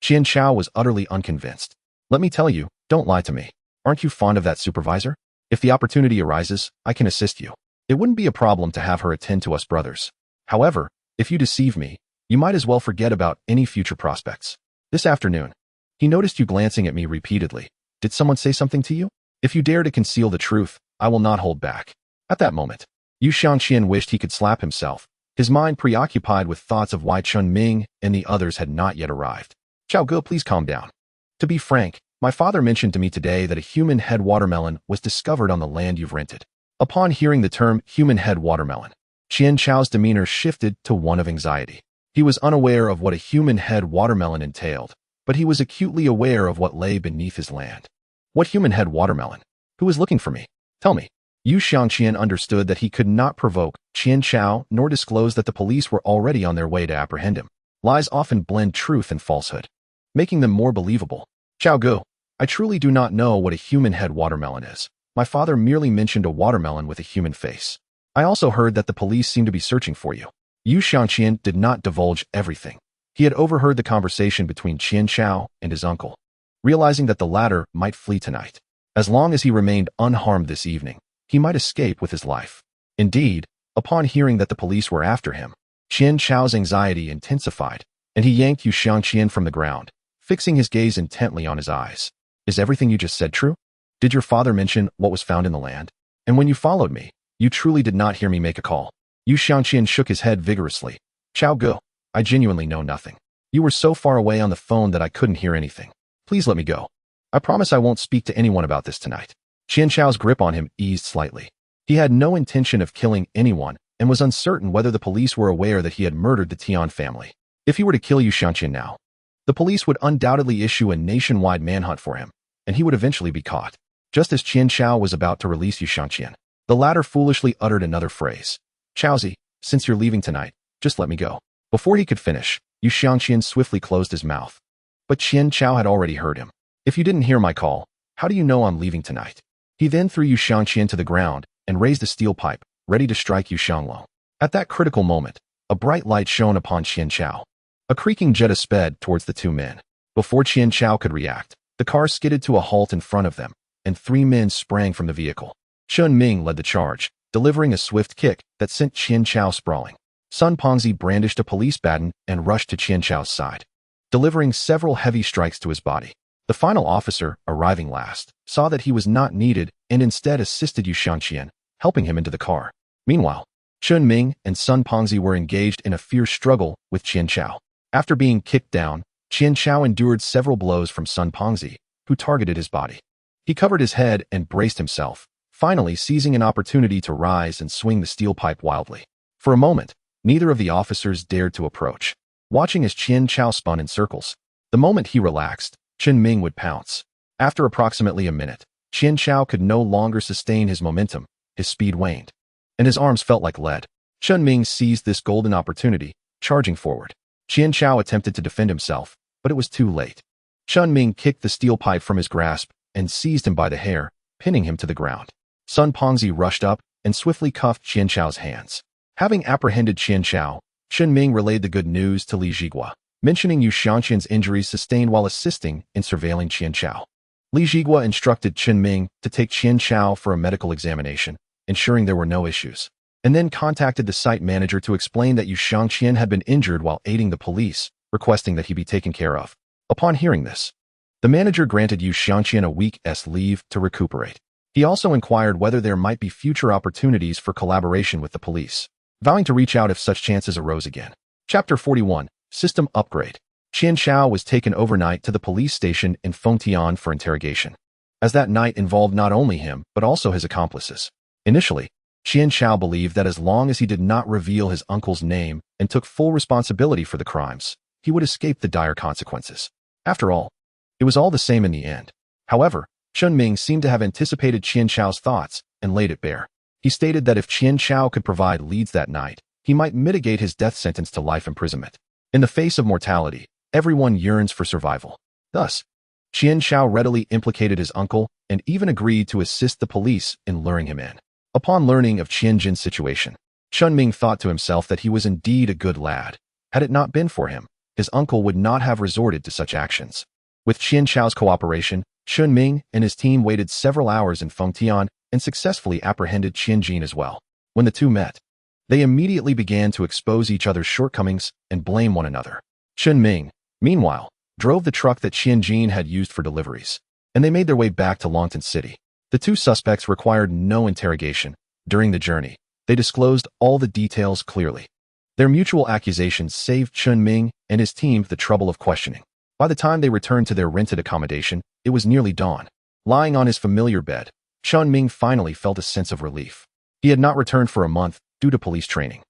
Qian Chao was utterly unconvinced. Let me tell you, don't lie to me. Aren't you fond of that supervisor? If the opportunity arises, I can assist you. It wouldn't be a problem to have her attend to us brothers. However, if you deceive me, you might as well forget about any future prospects. This afternoon, he noticed you glancing at me repeatedly. Did someone say something to you? If you dare to conceal the truth, I will not hold back. At that moment, Yu Xiangqian wished he could slap himself, his mind preoccupied with thoughts of why Chen Ming and the others had not yet arrived. Chao Ge, please calm down. To be frank, my father mentioned to me today that a human head watermelon was discovered on the land you've rented. Upon hearing the term human head watermelon, Qian Chao's demeanor shifted to one of anxiety. He was unaware of what a human head watermelon entailed, but he was acutely aware of what lay beneath his land. What human head watermelon? Who is looking for me? Tell me. Yu Xiangqian understood that he could not provoke Qian Chao nor disclose that the police were already on their way to apprehend him. Lies often blend truth and falsehood, making them more believable. Chao Ge, I truly do not know what a human head watermelon is. My father merely mentioned a watermelon with a human face. I also heard that the police seem to be searching for you. Yu Xiangqian did not divulge everything. He had overheard the conversation between Qian Chao and his uncle, realizing that the latter might flee tonight. As long as he remained unharmed this evening, he might escape with his life. Indeed, upon hearing that the police were after him, Qian Chao's anxiety intensified, and he yanked Yu Xiangqian from the ground, fixing his gaze intently on his eyes. Is everything you just said true? Did your father mention what was found in the land? And when you followed me, you truly did not hear me make a call? Yu Xiangqian shook his head vigorously. Chao Ge, I genuinely know nothing. You were so far away on the phone that I couldn't hear anything. Please let me go. I promise I won't speak to anyone about this tonight. Qian Chao's grip on him eased slightly. He had no intention of killing anyone and was uncertain whether the police were aware that he had murdered the Tian family. If he were to kill Yu Xiangqian now, the police would undoubtedly issue a nationwide manhunt for him, and he would eventually be caught. Just as Qian Chao was about to release Yu Xiangqian, the latter foolishly uttered another phrase. Chaozi, since you're leaving tonight, just let me go. Before he could finish, Yu Xiangqian swiftly closed his mouth. But Qian Chao had already heard him. If you didn't hear my call, how do you know I'm leaving tonight? He then threw Yu Xiangqian to the ground and raised a steel pipe, ready to strike Yu Xianglong. At that critical moment, a bright light shone upon Qian Chao. A creaking Jetta sped towards the two men. Before Qian Chao could react, the car skidded to a halt in front of them, and three men sprang from the vehicle. Chen Ming led the charge, delivering a swift kick that sent Qian Chao sprawling. Sun Pengzi brandished a police baton and rushed to Qian Chao's side, delivering several heavy strikes to his body. The final officer, arriving last, saw that he was not needed and instead assisted Yu Xiangqian, helping him into the car. Meanwhile, Chen Ming and Sun Pengzi were engaged in a fierce struggle with Qian Chao. After being kicked down, Qian Chao endured several blows from Sun Pengzi, who targeted his body. He covered his head and braced himself, finally seizing an opportunity to rise and swing the steel pipe wildly. For a moment, neither of the officers dared to approach, watching as Qian Chao spun in circles. The moment he relaxed, Chen Ming would pounce. After approximately a minute, Qian Chao could no longer sustain his momentum, his speed waned, and his arms felt like lead. Chen Ming seized this golden opportunity, charging forward. Qian Chao attempted to defend himself, but it was too late. Chen Ming kicked the steel pipe from his grasp and seized him by the hair, pinning him to the ground. Sun Pengzi rushed up and swiftly cuffed Qian Chao's hands. Having apprehended Qian Chao, Chen Ming relayed the good news to Li Zhigua, mentioning Yu Xiangqian's injuries sustained while assisting in surveilling Qian Chao. Li Zhigua instructed Chen Ming to take Qian Chao for a medical examination, ensuring there were no issues, and then contacted the site manager to explain that Yu Xiangqian had been injured while aiding the police, requesting that he be taken care of. Upon hearing this, the manager granted Yu Xiangqian a week's leave to recuperate. He also inquired whether there might be future opportunities for collaboration with the police, vowing to reach out if such chances arose again. Chapter 41, System Upgrade. Qian Chao was taken overnight to the police station in Fengtian for interrogation, as that night involved not only him but also his accomplices. Initially, Qian Chao believed that as long as he did not reveal his uncle's name and took full responsibility for the crimes, he would escape the dire consequences. After all, it was all the same in the end. However, Chen Ming seemed to have anticipated Qian Chao's thoughts and laid it bare. He stated that if Qian Chao could provide leads that night, he might mitigate his death sentence to life imprisonment. In the face of mortality, everyone yearns for survival. Thus, Qian Chao readily implicated his uncle and even agreed to assist the police in luring him in. Upon learning of Qian Jin's situation, Chen Ming thought to himself that he was indeed a good lad. Had it not been for him, his uncle would not have resorted to such actions. With Qian Chao's cooperation, Chen Ming and his team waited several hours in Fengtian and successfully apprehended Qian Jin as well. When the two met, they immediately began to expose each other's shortcomings and blame one another. Chen Ming, meanwhile, drove the truck that Qian Jin had used for deliveries, and they made their way back to Longtan City. The two suspects required no interrogation. During the journey, they disclosed all the details clearly. Their mutual accusations saved Chen Ming and his team the trouble of questioning. By the time they returned to their rented accommodation, it was nearly dawn. Lying on his familiar bed, Chen Ming finally felt a sense of relief. He had not returned for a month due to police training.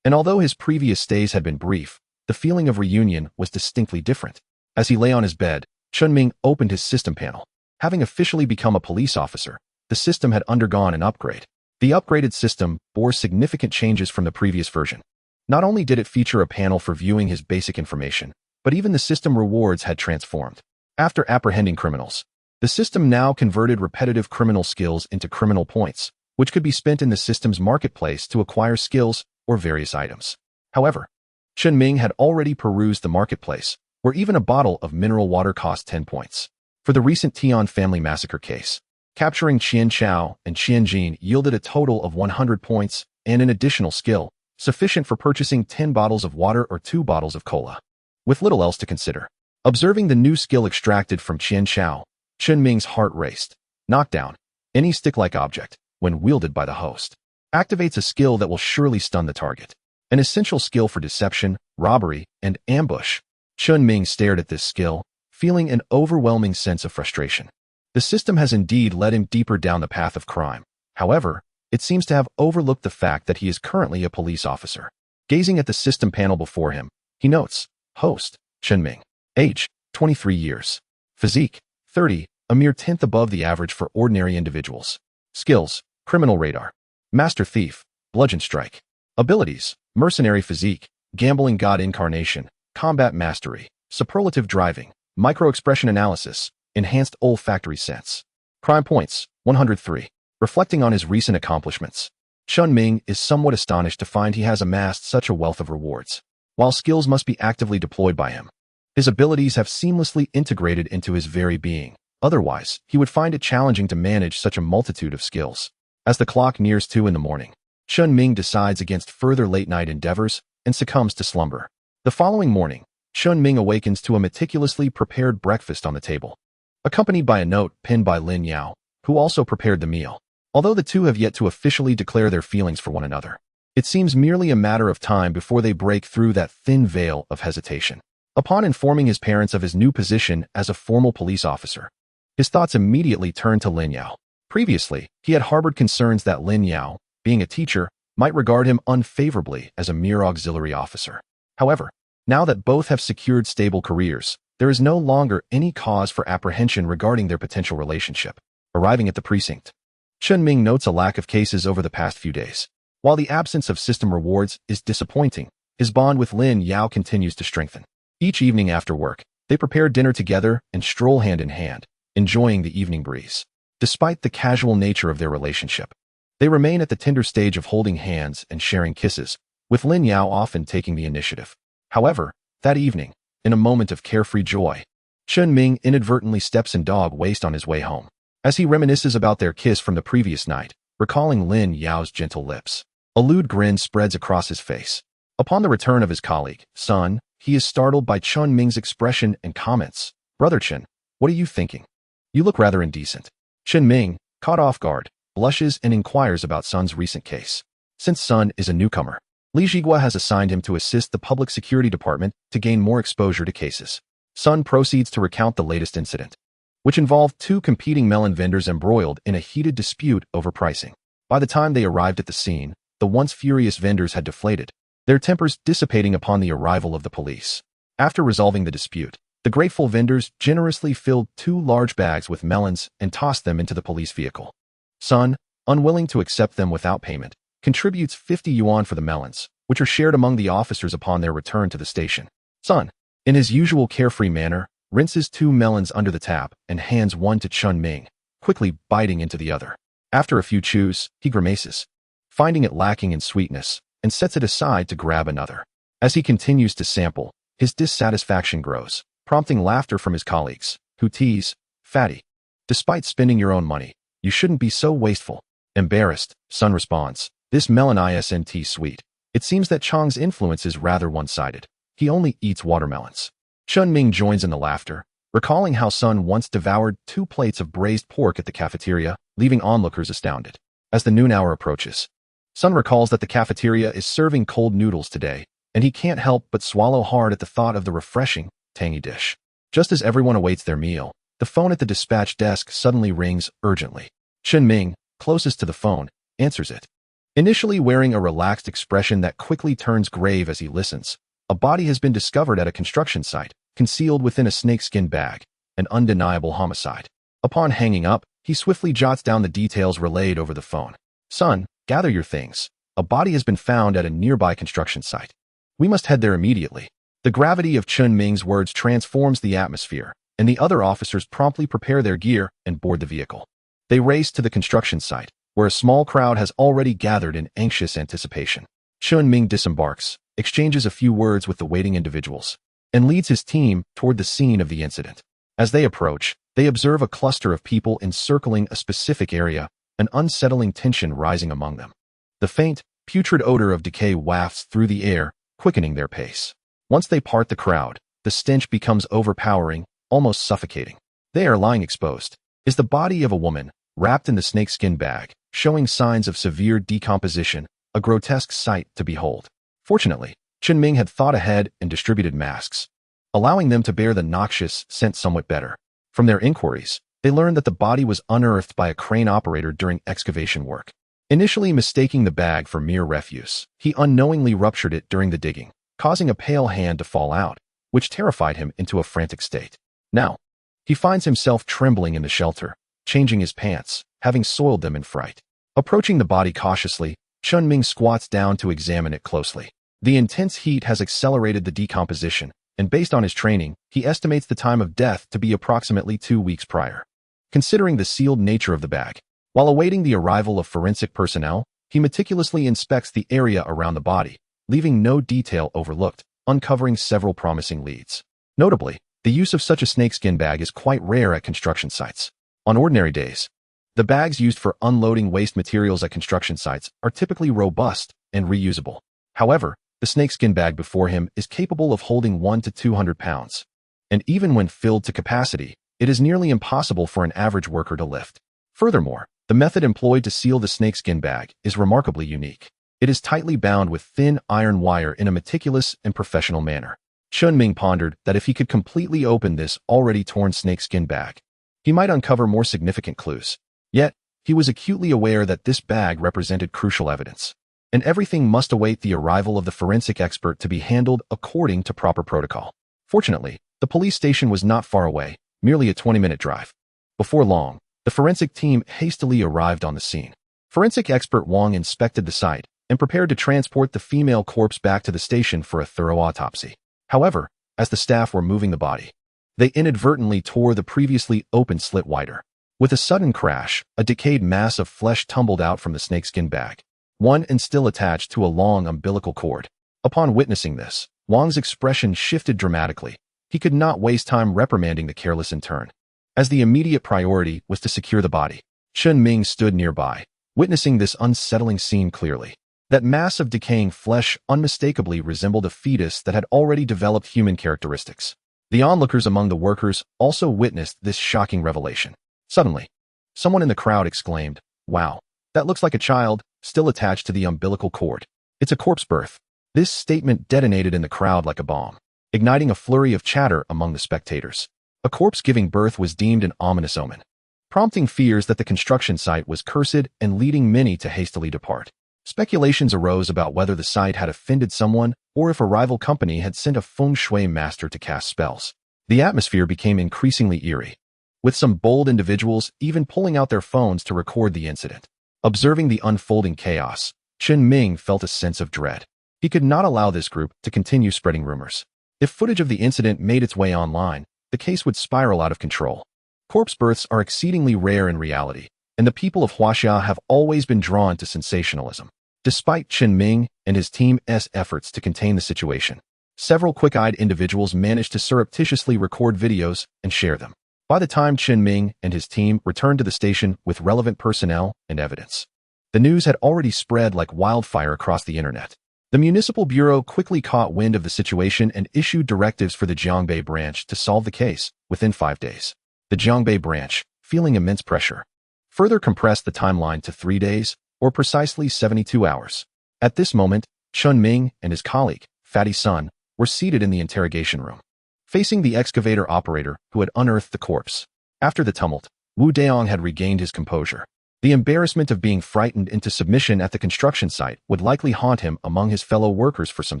And although his previous stays had been brief, the feeling of reunion was distinctly different. As he lay on his bed, Chen Ming opened his system panel. Having officially become a police officer, the system had undergone an upgrade. The upgraded system bore significant changes from the previous version. Not only did it feature a panel for viewing his basic information, but even the system rewards had transformed. After apprehending criminals, the system now converted repetitive criminal skills into criminal points, which could be spent in the system's marketplace to acquire skills or various items. However, Chen Ming had already perused the marketplace, where even a bottle of mineral water cost 10 points. For the recent Tian family massacre case, capturing Qian Chao and Qian Jin yielded a total of 100 points and an additional skill, sufficient for purchasing 10 bottles of water or 2 bottles of cola. With little else to consider, observing the new skill extracted from Qian Chao, Chen Ming's heart raced. Knockdown, any stick-like object, when wielded by the host, activates a skill that will surely stun the target. An essential skill for deception, robbery, and ambush. Chen Ming stared at this skill, feeling an overwhelming sense of frustration. The system has indeed led him deeper down the path of crime. However, it seems to have overlooked the fact that he is currently a police officer. Gazing at the system panel before him, he notes, Host, Chen Ming. Age, 23 years. Physique, 30, a mere tenth above the average for ordinary individuals. Skills, criminal radar. Master thief, bludgeon strike. Abilities, mercenary physique, gambling god incarnation, combat mastery, superlative driving, micro-expression analysis, enhanced olfactory sense. Crime points, 103. Reflecting on his recent accomplishments, Chen Ming is somewhat astonished to find he has amassed such a wealth of rewards. While skills must be actively deployed by him, his abilities have seamlessly integrated into his very being. Otherwise, he would find it challenging to manage such a multitude of skills. As the clock nears 2 in the morning, Chen Ming decides against further late-night endeavors and succumbs to slumber. The following morning, Chen Ming awakens to a meticulously prepared breakfast on the table, accompanied by a note penned by Lin Yao, who also prepared the meal. Although the two have yet to officially declare their feelings for one another, it seems merely a matter of time before they break through that thin veil of hesitation. Upon informing his parents of his new position as a formal police officer, his thoughts immediately turned to Lin Yao. Previously, he had harbored concerns that Lin Yao, being a teacher, might regard him unfavorably as a mere auxiliary officer. However, now that both have secured stable careers, there is no longer any cause for apprehension regarding their potential relationship. Arriving at the precinct, Chen Ming notes a lack of cases over the past few days. While the absence of system rewards is disappointing, his bond with Lin Yao continues to strengthen. Each evening after work, they prepare dinner together and stroll hand in hand, enjoying the evening breeze. Despite the casual nature of their relationship, they remain at the tender stage of holding hands and sharing kisses, with Lin Yao often taking the initiative. However, that evening, in a moment of carefree joy, Chen Ming inadvertently steps in dog waste on his way home. As he reminisces about their kiss from the previous night, recalling Lin Yao's gentle lips, a lewd grin spreads across his face. Upon the return of his colleague, Sun, he is startled by Chen Ming's expression and comments. "Brother Chen, what are you thinking? You look rather indecent." Chen Ming, caught off guard, blushes and inquires about Sun's recent case. Since Sun is a newcomer, Li Zhigua has assigned him to assist the public security department to gain more exposure to cases. Sun proceeds to recount the latest incident, which involved two competing melon vendors embroiled in a heated dispute over pricing. By the time they arrived at the scene, the once furious vendors had deflated, their tempers dissipating upon the arrival of the police. After resolving the dispute, the grateful vendors generously filled 2 large bags with melons and tossed them into the police vehicle. Sun, unwilling to accept them without payment, contributes 50 yuan for the melons, which are shared among the officers upon their return to the station. Sun, in his usual carefree manner, rinses 2 melons under the tap and hands one to Chen Ming, quickly biting into the other. After a few chews, he grimaces, finding it lacking in sweetness, and sets it aside to grab another. As he continues to sample, his dissatisfaction grows, prompting laughter from his colleagues, who tease, "Fatty, despite spending your own money, you shouldn't be so wasteful." Embarrassed, Sun responds, "This melon isn't sweet. It seems that Chang's influence is rather one-sided. He only eats watermelons." Chen Ming joins in the laughter, recalling how Sun once devoured 2 plates of braised pork at the cafeteria, leaving onlookers astounded. As the noon hour approaches, Sun recalls that the cafeteria is serving cold noodles today, and he can't help but swallow hard at the thought of the refreshing, tangy dish. Just as everyone awaits their meal, the phone at the dispatch desk suddenly rings urgently. Chen Ming, closest to the phone, answers it. Initially wearing a relaxed expression that quickly turns grave as he listens, a body has been discovered at a construction site, concealed within a snakeskin bag, an undeniable homicide. Upon hanging up, he swiftly jots down the details relayed over the phone. "Son, gather your things. A body has been found at a nearby construction site. We must head there immediately." The gravity of Chen Ming's words transforms the atmosphere, and the other officers promptly prepare their gear and board the vehicle. They race to the construction site, where a small crowd has already gathered in anxious anticipation. Chen Ming disembarks, exchanges a few words with the waiting individuals, and leads his team toward the scene of the incident. As they approach, they observe a cluster of people encircling a specific area, an unsettling tension rising among them. The faint, putrid odor of decay wafts through the air, quickening their pace. Once they part the crowd, the stench becomes overpowering, almost suffocating. There, lying exposed, is the body of a woman, wrapped in the snakeskin bag, showing signs of severe decomposition, a grotesque sight to behold. Fortunately, Chen Ming had thought ahead and distributed masks, allowing them to bear the noxious scent somewhat better. From their inquiries, they learned that the body was unearthed by a crane operator during excavation work. Initially mistaking the bag for mere refuse, he unknowingly ruptured it during the digging, causing a pale hand to fall out, which terrified him into a frantic state. Now, he finds himself trembling in the shelter, changing his pants, having soiled them in fright. Approaching the body cautiously, Chen Ming squats down to examine it closely. The intense heat has accelerated the decomposition, and based on his training, he estimates the time of death to be approximately 2 weeks prior. Considering the sealed nature of the bag, while awaiting the arrival of forensic personnel, he meticulously inspects the area around the body, leaving no detail overlooked, uncovering several promising leads. Notably, the use of such a snakeskin bag is quite rare at construction sites. On ordinary days, The bags used for unloading waste materials at construction sites are typically robust and reusable. However, the snakeskin bag before him is capable of holding 100 to 200 pounds. And even when filled to capacity, it is nearly impossible for an average worker to lift. Furthermore, the method employed to seal the snakeskin bag is remarkably unique. It is tightly bound with thin iron wire in a meticulous and professional manner. Chen Ming pondered that if he could completely open this already torn snakeskin bag, he might uncover more significant clues. Yet, he was acutely aware that this bag represented crucial evidence, and everything must await the arrival of the forensic expert to be handled according to proper protocol. Fortunately, the police station was not far away, merely a 20-minute drive. Before long, the forensic team hastily arrived on the scene. Forensic expert Wang inspected the site and prepared to transport the female corpse back to the station for a thorough autopsy. However, as the staff were moving the body, they inadvertently tore the previously open slit wider. With a sudden crash, a decayed mass of flesh tumbled out from the snakeskin bag, one and still attached to a long umbilical cord. Upon witnessing this, Wang's expression shifted dramatically. He could not waste time reprimanding the careless intern, as the immediate priority was to secure the body. Chen Ming stood nearby, witnessing this unsettling scene clearly. That mass of decaying flesh unmistakably resembled a fetus that had already developed human characteristics. The onlookers among the workers also witnessed this shocking revelation. Suddenly, someone in the crowd exclaimed, "Wow, that looks like a child, still attached to the umbilical cord. It's a corpse birth." This statement detonated in the crowd like a bomb, igniting a flurry of chatter among the spectators. A corpse giving birth was deemed an ominous omen, prompting fears that the construction site was cursed and leading many to hastily depart. Speculations arose about whether the site had offended someone or if a rival company had sent a feng shui master to cast spells. The atmosphere became increasingly eerie, with some bold individuals even pulling out their phones to record the incident. Observing the unfolding chaos, Chen Ming felt a sense of dread. He could not allow this group to continue spreading rumors. If footage of the incident made its way online, the case would spiral out of control. Corpse births are exceedingly rare in reality, and the people of Huaxia have always been drawn to sensationalism. Despite Chen Ming and his team's efforts to contain the situation, several quick-eyed individuals managed to surreptitiously record videos and share them. By the time Chen Ming and his team returned to the station with relevant personnel and evidence, the news had already spread like wildfire across the internet. The municipal bureau quickly caught wind of the situation and issued directives for the Jiangbei branch to solve the case within 5 days. The Jiangbei branch, feeling immense pressure, further compressed the timeline to 3 days, or precisely 72 hours. At this moment, Chen Ming and his colleague, Fatty Sun, were seated in the interrogation room, facing the excavator operator who had unearthed the corpse. After the tumult, Wu Daong had regained his composure. The embarrassment of being frightened into submission at the construction site would likely haunt him among his fellow workers for some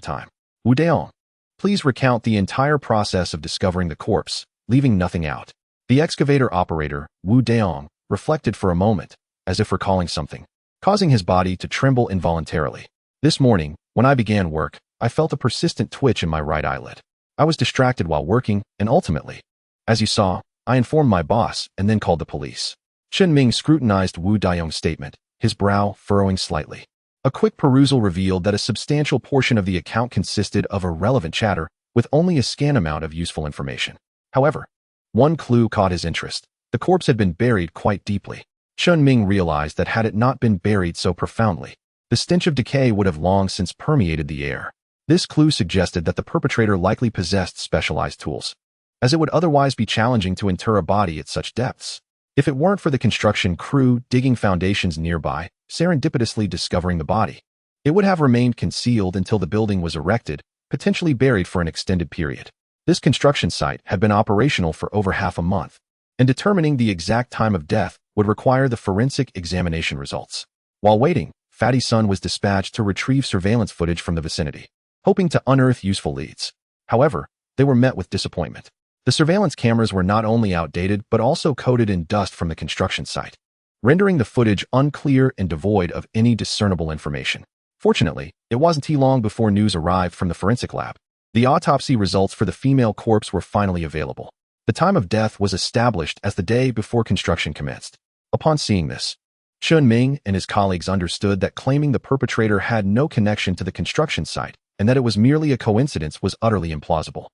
time. "Wu Daong, please recount the entire process of discovering the corpse, leaving nothing out." The excavator operator, Wu Daong, reflected for a moment, as if recalling something, causing his body to tremble involuntarily. "This morning, when I began work, I felt a persistent twitch in my right eyelid. I was distracted while working, and ultimately, as you saw, I informed my boss and then called the police." Chen Ming scrutinized Wu Daong's statement, his brow furrowing slightly. A quick perusal revealed that a substantial portion of the account consisted of irrelevant chatter, with only a scant amount of useful information. However, one clue caught his interest. The corpse had been buried quite deeply. Chen Ming realized that had it not been buried so profoundly, the stench of decay would have long since permeated the air. This clue suggested that the perpetrator likely possessed specialized tools, as it would otherwise be challenging to inter a body at such depths. If it weren't for the construction crew digging foundations nearby, serendipitously discovering the body, it would have remained concealed until the building was erected, potentially buried for an extended period. This construction site had been operational for over half a month, and determining the exact time of death would require the forensic examination results. While waiting, Fatty Sun was dispatched to retrieve surveillance footage from the vicinity, hoping to unearth useful leads. However, they were met with disappointment. The surveillance cameras were not only outdated but also coated in dust from the construction site, rendering the footage unclear and devoid of any discernible information. Fortunately, it wasn't too long before news arrived from the forensic lab. The autopsy results for the female corpse were finally available. The time of death was established as the day before construction commenced. Upon seeing this, Chen Ming and his colleagues understood that claiming the perpetrator had no connection to the construction site and that it was merely a coincidence was utterly implausible.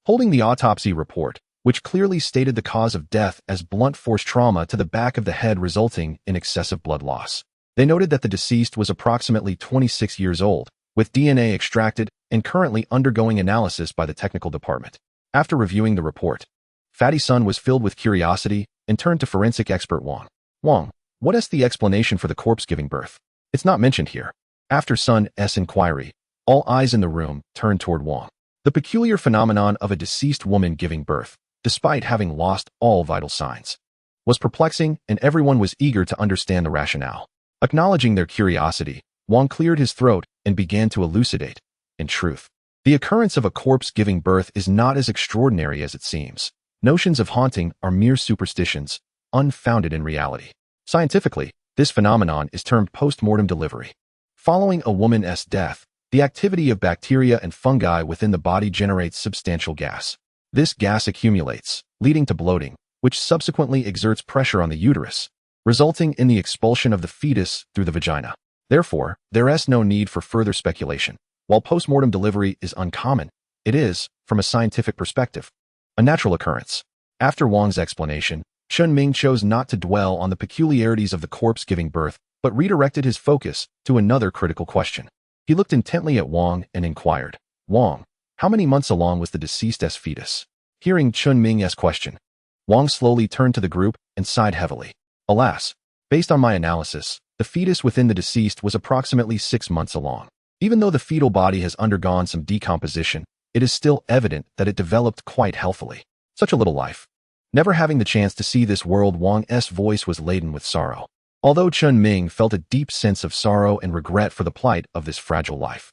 Holding the autopsy report, which clearly stated the cause of death as blunt force trauma to the back of the head resulting in excessive blood loss. They noted that the deceased was approximately 26 years old, with DNA extracted and currently undergoing analysis by the technical department. After reviewing the report, Fatty Sun was filled with curiosity and turned to forensic expert Wang. Wang, what is the explanation for the corpse giving birth? It's not mentioned here. After Sun's inquiry, all eyes in the room turned toward Wang. The peculiar phenomenon of a deceased woman giving birth, despite having lost all vital signs, was perplexing, and everyone was eager to understand the rationale. Acknowledging their curiosity, Wang cleared his throat and began to elucidate. In truth, the occurrence of a corpse giving birth is not as extraordinary as it seems. Notions of haunting are mere superstitions, unfounded in reality. Scientifically, this phenomenon is termed post-mortem delivery. Following a woman's death, the activity of bacteria and fungi within the body generates substantial gas. This gas accumulates, leading to bloating, which subsequently exerts pressure on the uterus, resulting in the expulsion of the fetus through the vagina. Therefore, there is no need for further speculation. While post-mortem delivery is uncommon, it is, from a scientific perspective, a natural occurrence. After Wang's explanation, Chen Ming chose not to dwell on the peculiarities of the corpse giving birth, but redirected his focus to another critical question. He looked intently at Wang and inquired, Wang, how many months along was the deceased's fetus? Hearing Chen Ming's question, Wang slowly turned to the group and sighed heavily. Alas, based on my analysis, the fetus within the deceased was approximately 6 months along. Even though the fetal body has undergone some decomposition, it is still evident that it developed quite healthily. Such a little life. Never having the chance to see this world, Wang's voice was laden with sorrow. Although Chen Ming felt a deep sense of sorrow and regret for the plight of this fragile life,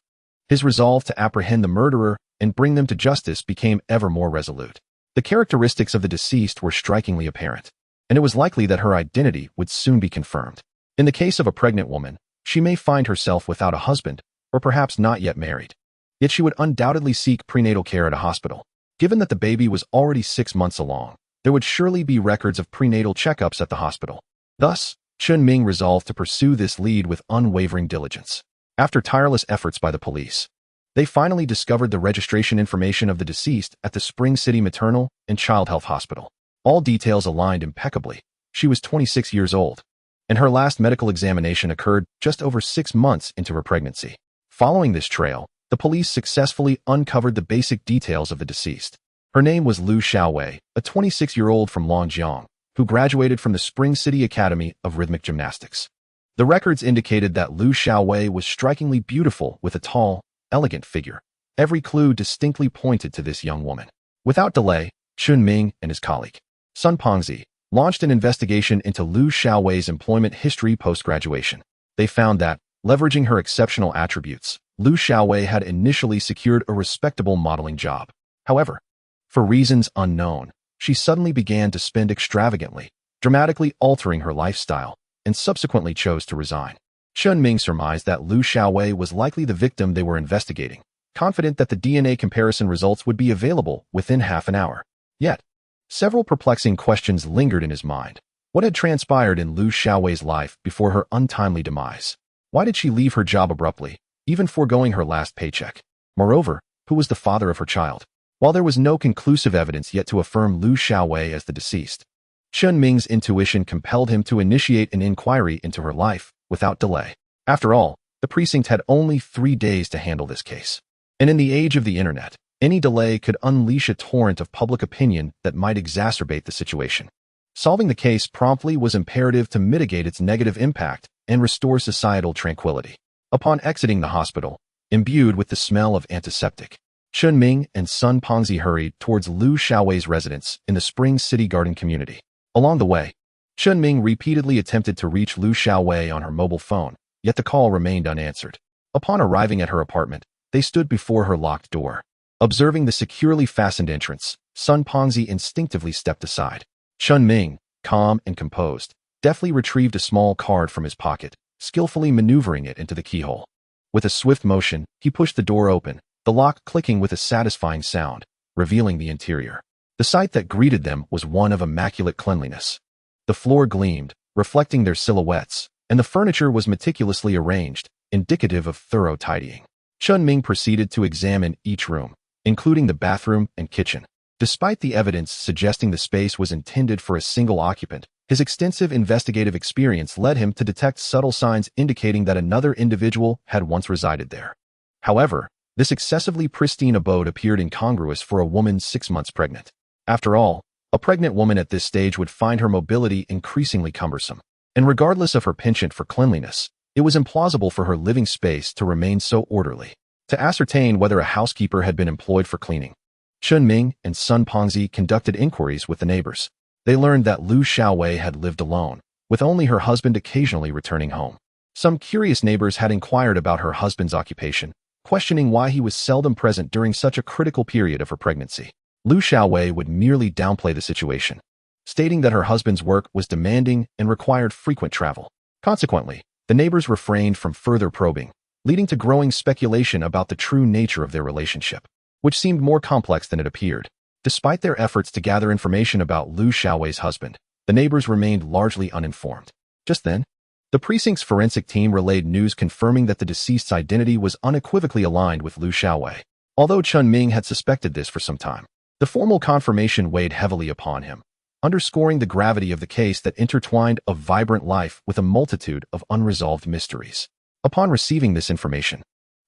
his resolve to apprehend the murderer and bring them to justice became ever more resolute. The characteristics of the deceased were strikingly apparent, and it was likely that her identity would soon be confirmed. In the case of a pregnant woman, she may find herself without a husband, or perhaps not yet married. Yet she would undoubtedly seek prenatal care at a hospital. Given that the baby was already 6 months along, there would surely be records of prenatal checkups at the hospital. Thus, Chen Ming resolved to pursue this lead with unwavering diligence. After tireless efforts by the police, they finally discovered the registration information of the deceased at the Spring City Maternal and Child Health Hospital. All details aligned impeccably. She was 26 years old, and her last medical examination occurred just over 6 months into her pregnancy. Following this trail, the police successfully uncovered the basic details of the deceased. Her name was Liu Xiaowei, a 26-year-old from Longjiang, who graduated from the Spring City Academy of Rhythmic Gymnastics. The records indicated that Liu Xiaowei was strikingly beautiful with a tall, elegant figure. Every clue distinctly pointed to this young woman. Without delay, Chen Ming and his colleague, Sun Pengzi, launched an investigation into Liu Xiaowei's employment history post-graduation. They found that, leveraging her exceptional attributes, Liu Xiaowei had initially secured a respectable modeling job. However, for reasons unknown, she suddenly began to spend extravagantly, dramatically altering her lifestyle, and subsequently chose to resign. Chen Ming surmised that Liu Xiaowei was likely the victim they were investigating, confident that the DNA comparison results would be available within half an hour. Yet, several perplexing questions lingered in his mind. What had transpired in Liu Xiaowei's life before her untimely demise? Why did she leave her job abruptly, even foregoing her last paycheck? Moreover, who was the father of her child? While there was no conclusive evidence yet to affirm Liu Xiaowei as the deceased, Chen Ming's intuition compelled him to initiate an inquiry into her life without delay. After all, the precinct had only 3 days to handle this case. And in the age of the internet, any delay could unleash a torrent of public opinion that might exacerbate the situation. Solving the case promptly was imperative to mitigate its negative impact and restore societal tranquility. Upon exiting the hospital, imbued with the smell of antiseptic, Chen Ming and Sun Pengzi hurried towards Liu Xiaowei's residence in the Spring City Garden community. Along the way, Chen Ming repeatedly attempted to reach Liu Xiaowei on her mobile phone, yet the call remained unanswered. Upon arriving at her apartment, they stood before her locked door. Observing the securely fastened entrance, Sun Pengzi instinctively stepped aside. Chen Ming, calm and composed, deftly retrieved a small card from his pocket, skillfully maneuvering it into the keyhole. With a swift motion, he pushed the door open, the lock clicking with a satisfying sound, revealing the interior. The sight that greeted them was one of immaculate cleanliness. The floor gleamed, reflecting their silhouettes, and the furniture was meticulously arranged, indicative of thorough tidying. Chen Ming proceeded to examine each room, including the bathroom and kitchen. Despite the evidence suggesting the space was intended for a single occupant, his extensive investigative experience led him to detect subtle signs indicating that another individual had once resided there. However, this excessively pristine abode appeared incongruous for a woman 6 months pregnant. After all, a pregnant woman at this stage would find her mobility increasingly cumbersome. And regardless of her penchant for cleanliness, it was implausible for her living space to remain so orderly. To ascertain whether a housekeeper had been employed for cleaning, Chen Ming and Sun Pengzi conducted inquiries with the neighbors. They learned that Liu Xiaowei had lived alone, with only her husband occasionally returning home. Some curious neighbors had inquired about her husband's occupation, questioning why he was seldom present during such a critical period of her pregnancy. Liu Xiaowei would merely downplay the situation, stating that her husband's work was demanding and required frequent travel. Consequently, the neighbors refrained from further probing, leading to growing speculation about the true nature of their relationship, which seemed more complex than it appeared. Despite their efforts to gather information about Liu Xiaowei's husband, the neighbors remained largely uninformed. Just then, the precinct's forensic team relayed news confirming that the deceased's identity was unequivocally aligned with Liu Xiaowei. Although Chen Ming had suspected this for some time, the formal confirmation weighed heavily upon him, underscoring the gravity of the case that intertwined a vibrant life with a multitude of unresolved mysteries. Upon receiving this information,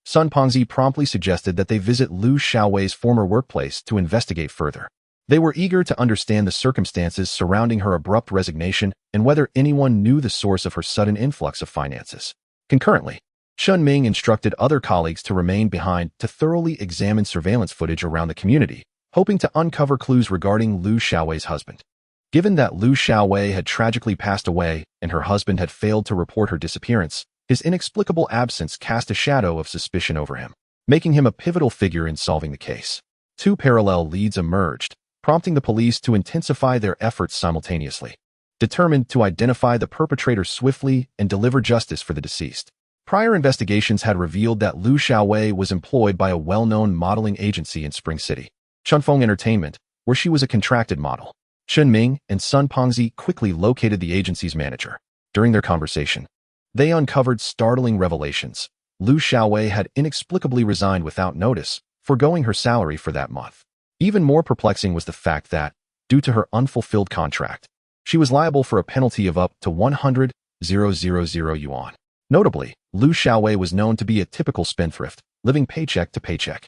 Sun Pengzi promptly suggested that they visit Liu Xiaowei's former workplace to investigate further. They were eager to understand the circumstances surrounding her abrupt resignation and whether anyone knew the source of her sudden influx of finances. Concurrently, Chen Ming instructed other colleagues to remain behind to thoroughly examine surveillance footage around the community, hoping to uncover clues regarding Liu Xiaowei's husband. Given that Liu Xiaowei had tragically passed away and her husband had failed to report her disappearance, his inexplicable absence cast a shadow of suspicion over him, making him a pivotal figure in solving the case. Two parallel leads emerged, prompting the police to intensify their efforts simultaneously, determined to identify the perpetrator swiftly and deliver justice for the deceased. Prior investigations had revealed that Liu Xiaowei was employed by a well-known modeling agency in Spring City, Chunfeng Entertainment, where she was a contracted model. Chen Ming and Sun Pengzi quickly located the agency's manager. During their conversation, they uncovered startling revelations. Liu Xiaowei had inexplicably resigned without notice, foregoing her salary for that month. Even more perplexing was the fact that, due to her unfulfilled contract, she was liable for a penalty of up to 100,000 yuan. Notably, Liu Xiaowei was known to be a typical spendthrift, living paycheck to paycheck,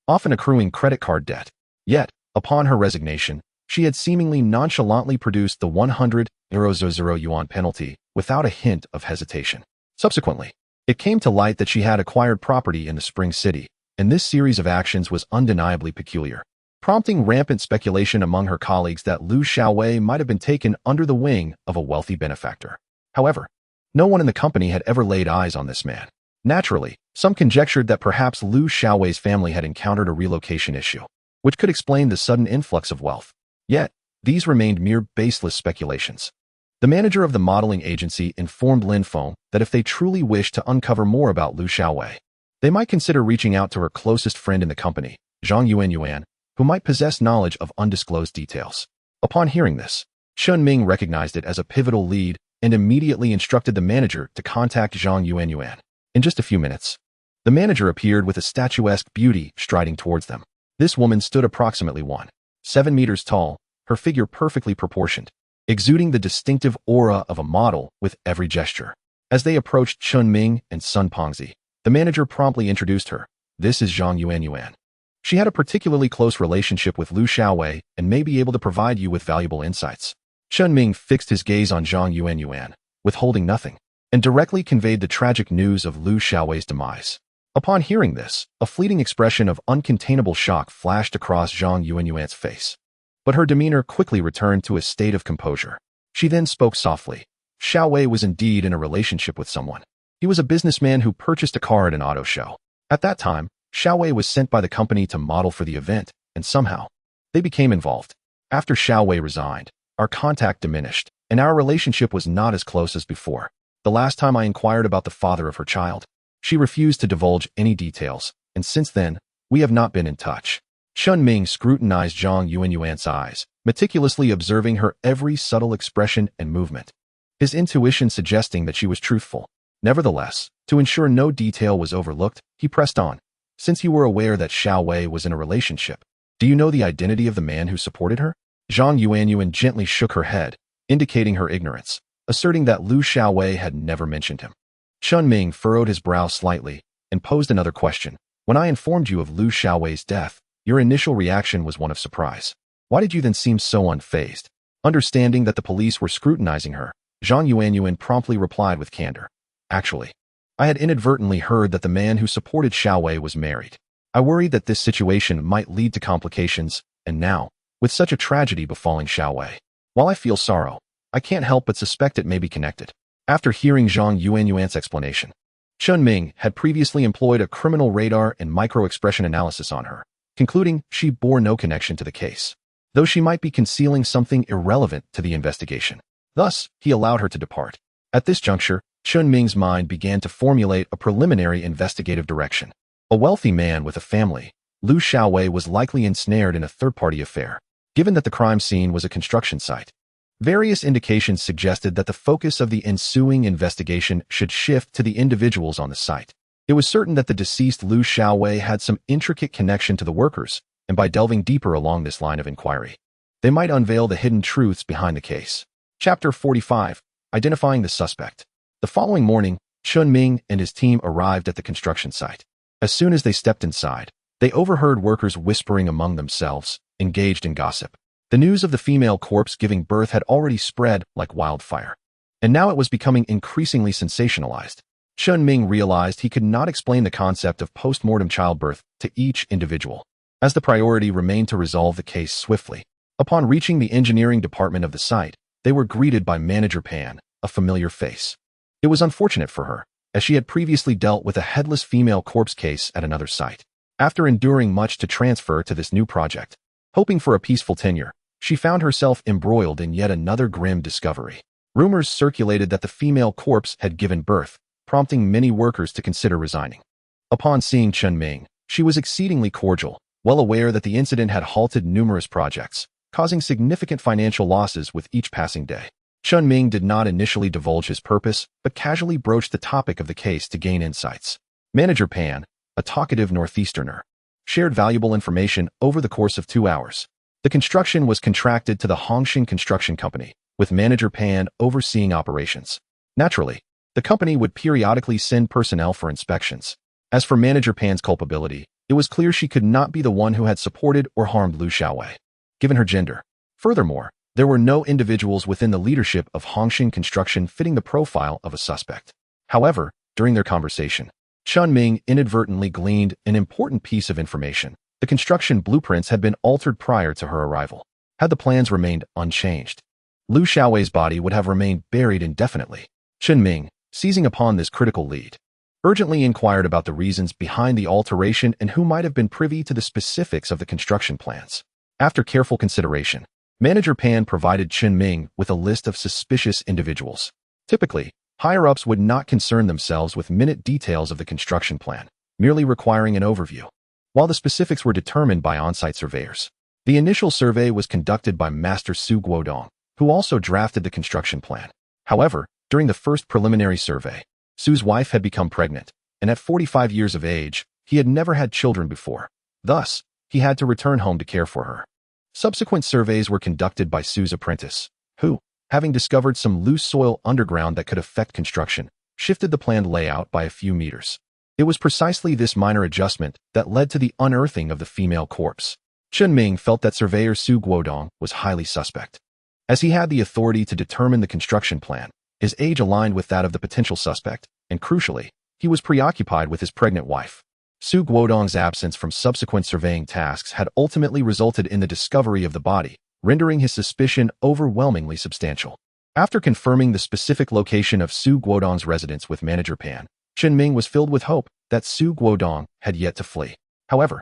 often accruing credit card debt. Yet, upon her resignation, she had seemingly nonchalantly produced the 100,000 yuan penalty without a hint of hesitation. Subsequently, it came to light that she had acquired property in the Spring City, and this series of actions was undeniably peculiar, prompting rampant speculation among her colleagues that Liu Xiaowei might have been taken under the wing of a wealthy benefactor. However, no one in the company had ever laid eyes on this man. Naturally, some conjectured that perhaps Liu Xiaowei's family had encountered a relocation issue, which could explain the sudden influx of wealth. Yet, these remained mere baseless speculations. The manager of the modeling agency informed Lin Feng that if they truly wished to uncover more about Liu Xiaowei, they might consider reaching out to her closest friend in the company, Zhang Yuanyuan, who might possess knowledge of undisclosed details. Upon hearing this, Chen Ming recognized it as a pivotal lead and immediately instructed the manager to contact Zhang Yuanyuan. In just a few minutes, the manager appeared with a statuesque beauty striding towards them. This woman stood approximately 1.7 meters tall, her figure perfectly proportioned, exuding the distinctive aura of a model with every gesture. As they approached Chen Ming and Sun Pengzi, the manager promptly introduced her. This is Zhang Yuanyuan. She had a particularly close relationship with Liu Xiaowei and may be able to provide you with valuable insights. Chen Ming fixed his gaze on Zhang Yuanyuan, withholding nothing, and directly conveyed the tragic news of Liu Xiaowei's demise. Upon hearing this, a fleeting expression of uncontainable shock flashed across Zhang Yuanyuan's face. But her demeanor quickly returned to a state of composure. She then spoke softly. Xiaowei was indeed in a relationship with someone. He was a businessman who purchased a car at an auto show. At that time, Xiaowei was sent by the company to model for the event, and somehow, they became involved. After Xiaowei resigned, our contact diminished, and our relationship was not as close as before. The last time I inquired about the father of her child, she refused to divulge any details, and since then, we have not been in touch. Chen Ming scrutinized Zhang Yuanyuan's eyes, meticulously observing her every subtle expression and movement, his intuition suggesting that she was truthful. Nevertheless, to ensure no detail was overlooked, he pressed on. Since you were aware that Xiaowei was in a relationship, Do you know the identity of the man who supported her? Zhang Yuanyuan gently shook her head, indicating her ignorance, asserting that Lu Xiaowei had never mentioned him. Chen Ming furrowed his brow slightly and posed another question. When I informed you of Lu Xiaowei's death, your initial reaction was one of surprise. Why did you then seem so unfazed? Understanding that the police were scrutinizing her, Zhang Yuanyuan promptly replied with candor. Actually, I had inadvertently heard that the man who supported Xiaowei was married. I worried that this situation might lead to complications, and now, with such a tragedy befalling Xiaowei, while I feel sorrow, I can't help but suspect it may be connected. After hearing Zhang Yuanyuan's explanation, Chen Ming had previously employed a criminal radar and micro-expression analysis on her, concluding she bore no connection to the case, though she might be concealing something irrelevant to the investigation. Thus, he allowed her to depart. At this juncture, Chen Ming's mind began to formulate a preliminary investigative direction. A wealthy man with a family, Lu Xiaowei was likely ensnared in a third-party affair, given that the crime scene was a construction site. Various indications suggested that the focus of the ensuing investigation should shift to the individuals on the site. It was certain that the deceased Lu Xiaowei had some intricate connection to the workers, and by delving deeper along this line of inquiry, they might unveil the hidden truths behind the case. Chapter 45. Identifying the suspect. The following morning, Chen Ming and his team arrived at the construction site. As soon as they stepped inside, they overheard workers whispering among themselves, engaged in gossip. The news of the female corpse giving birth had already spread like wildfire, and now it was becoming increasingly sensationalized. Chen Ming realized he could not explain the concept of post-mortem childbirth to each individual, as the priority remained to resolve the case swiftly. Upon reaching the engineering department of the site, they were greeted by Manager Pan, a familiar face. It was unfortunate for her, as she had previously dealt with a headless female corpse case at another site. After enduring much to transfer to this new project, hoping for a peaceful tenure, she found herself embroiled in yet another grim discovery. Rumors circulated that the female corpse had given birth, prompting many workers to consider resigning. Upon seeing Chen Ming, she was exceedingly cordial, well aware that the incident had halted numerous projects, causing significant financial losses with each passing day. Chen Ming did not initially divulge his purpose, but casually broached the topic of the case to gain insights. Manager Pan, a talkative Northeasterner, shared valuable information over the course of 2 hours. The construction was contracted to the Hongxin Construction Company, with Manager Pan overseeing operations. Naturally, the company would periodically send personnel for inspections. As for Manager Pan's culpability, it was clear she could not be the one who had supported or harmed Lu Xiaowei, given her gender. Furthermore, there were no individuals within the leadership of Hongxin Construction fitting the profile of a suspect. However, during their conversation, Chen Ming inadvertently gleaned an important piece of information. The construction blueprints had been altered prior to her arrival. Had the plans remained unchanged, Lu Xiaowei's body would have remained buried indefinitely. Chen Ming, seizing upon this critical lead, urgently inquired about the reasons behind the alteration and who might have been privy to the specifics of the construction plans. After careful consideration, Manager Pan provided Chen Ming with a list of suspicious individuals. Typically, higher-ups would not concern themselves with minute details of the construction plan, merely requiring an overview, while the specifics were determined by on-site surveyors. The initial survey was conducted by Master Su Guodong, who also drafted the construction plan. However, during the first preliminary survey, Su's wife had become pregnant, and at 45 years of age, he had never had children before. Thus, he had to return home to care for her. Subsequent surveys were conducted by Su's apprentice, who, having discovered some loose soil underground that could affect construction, shifted the planned layout by a few meters. It was precisely this minor adjustment that led to the unearthing of the female corpse. Chen Ming felt that surveyor Su Guodong was highly suspect. As he had the authority to determine the construction plan, his age aligned with that of the potential suspect, and crucially, he was preoccupied with his pregnant wife. Su Guodong's absence from subsequent surveying tasks had ultimately resulted in the discovery of the body, rendering his suspicion overwhelmingly substantial. After confirming the specific location of Su Guodong's residence with Manager Pan, Chen Ming was filled with hope that Su Guodong had yet to flee. However,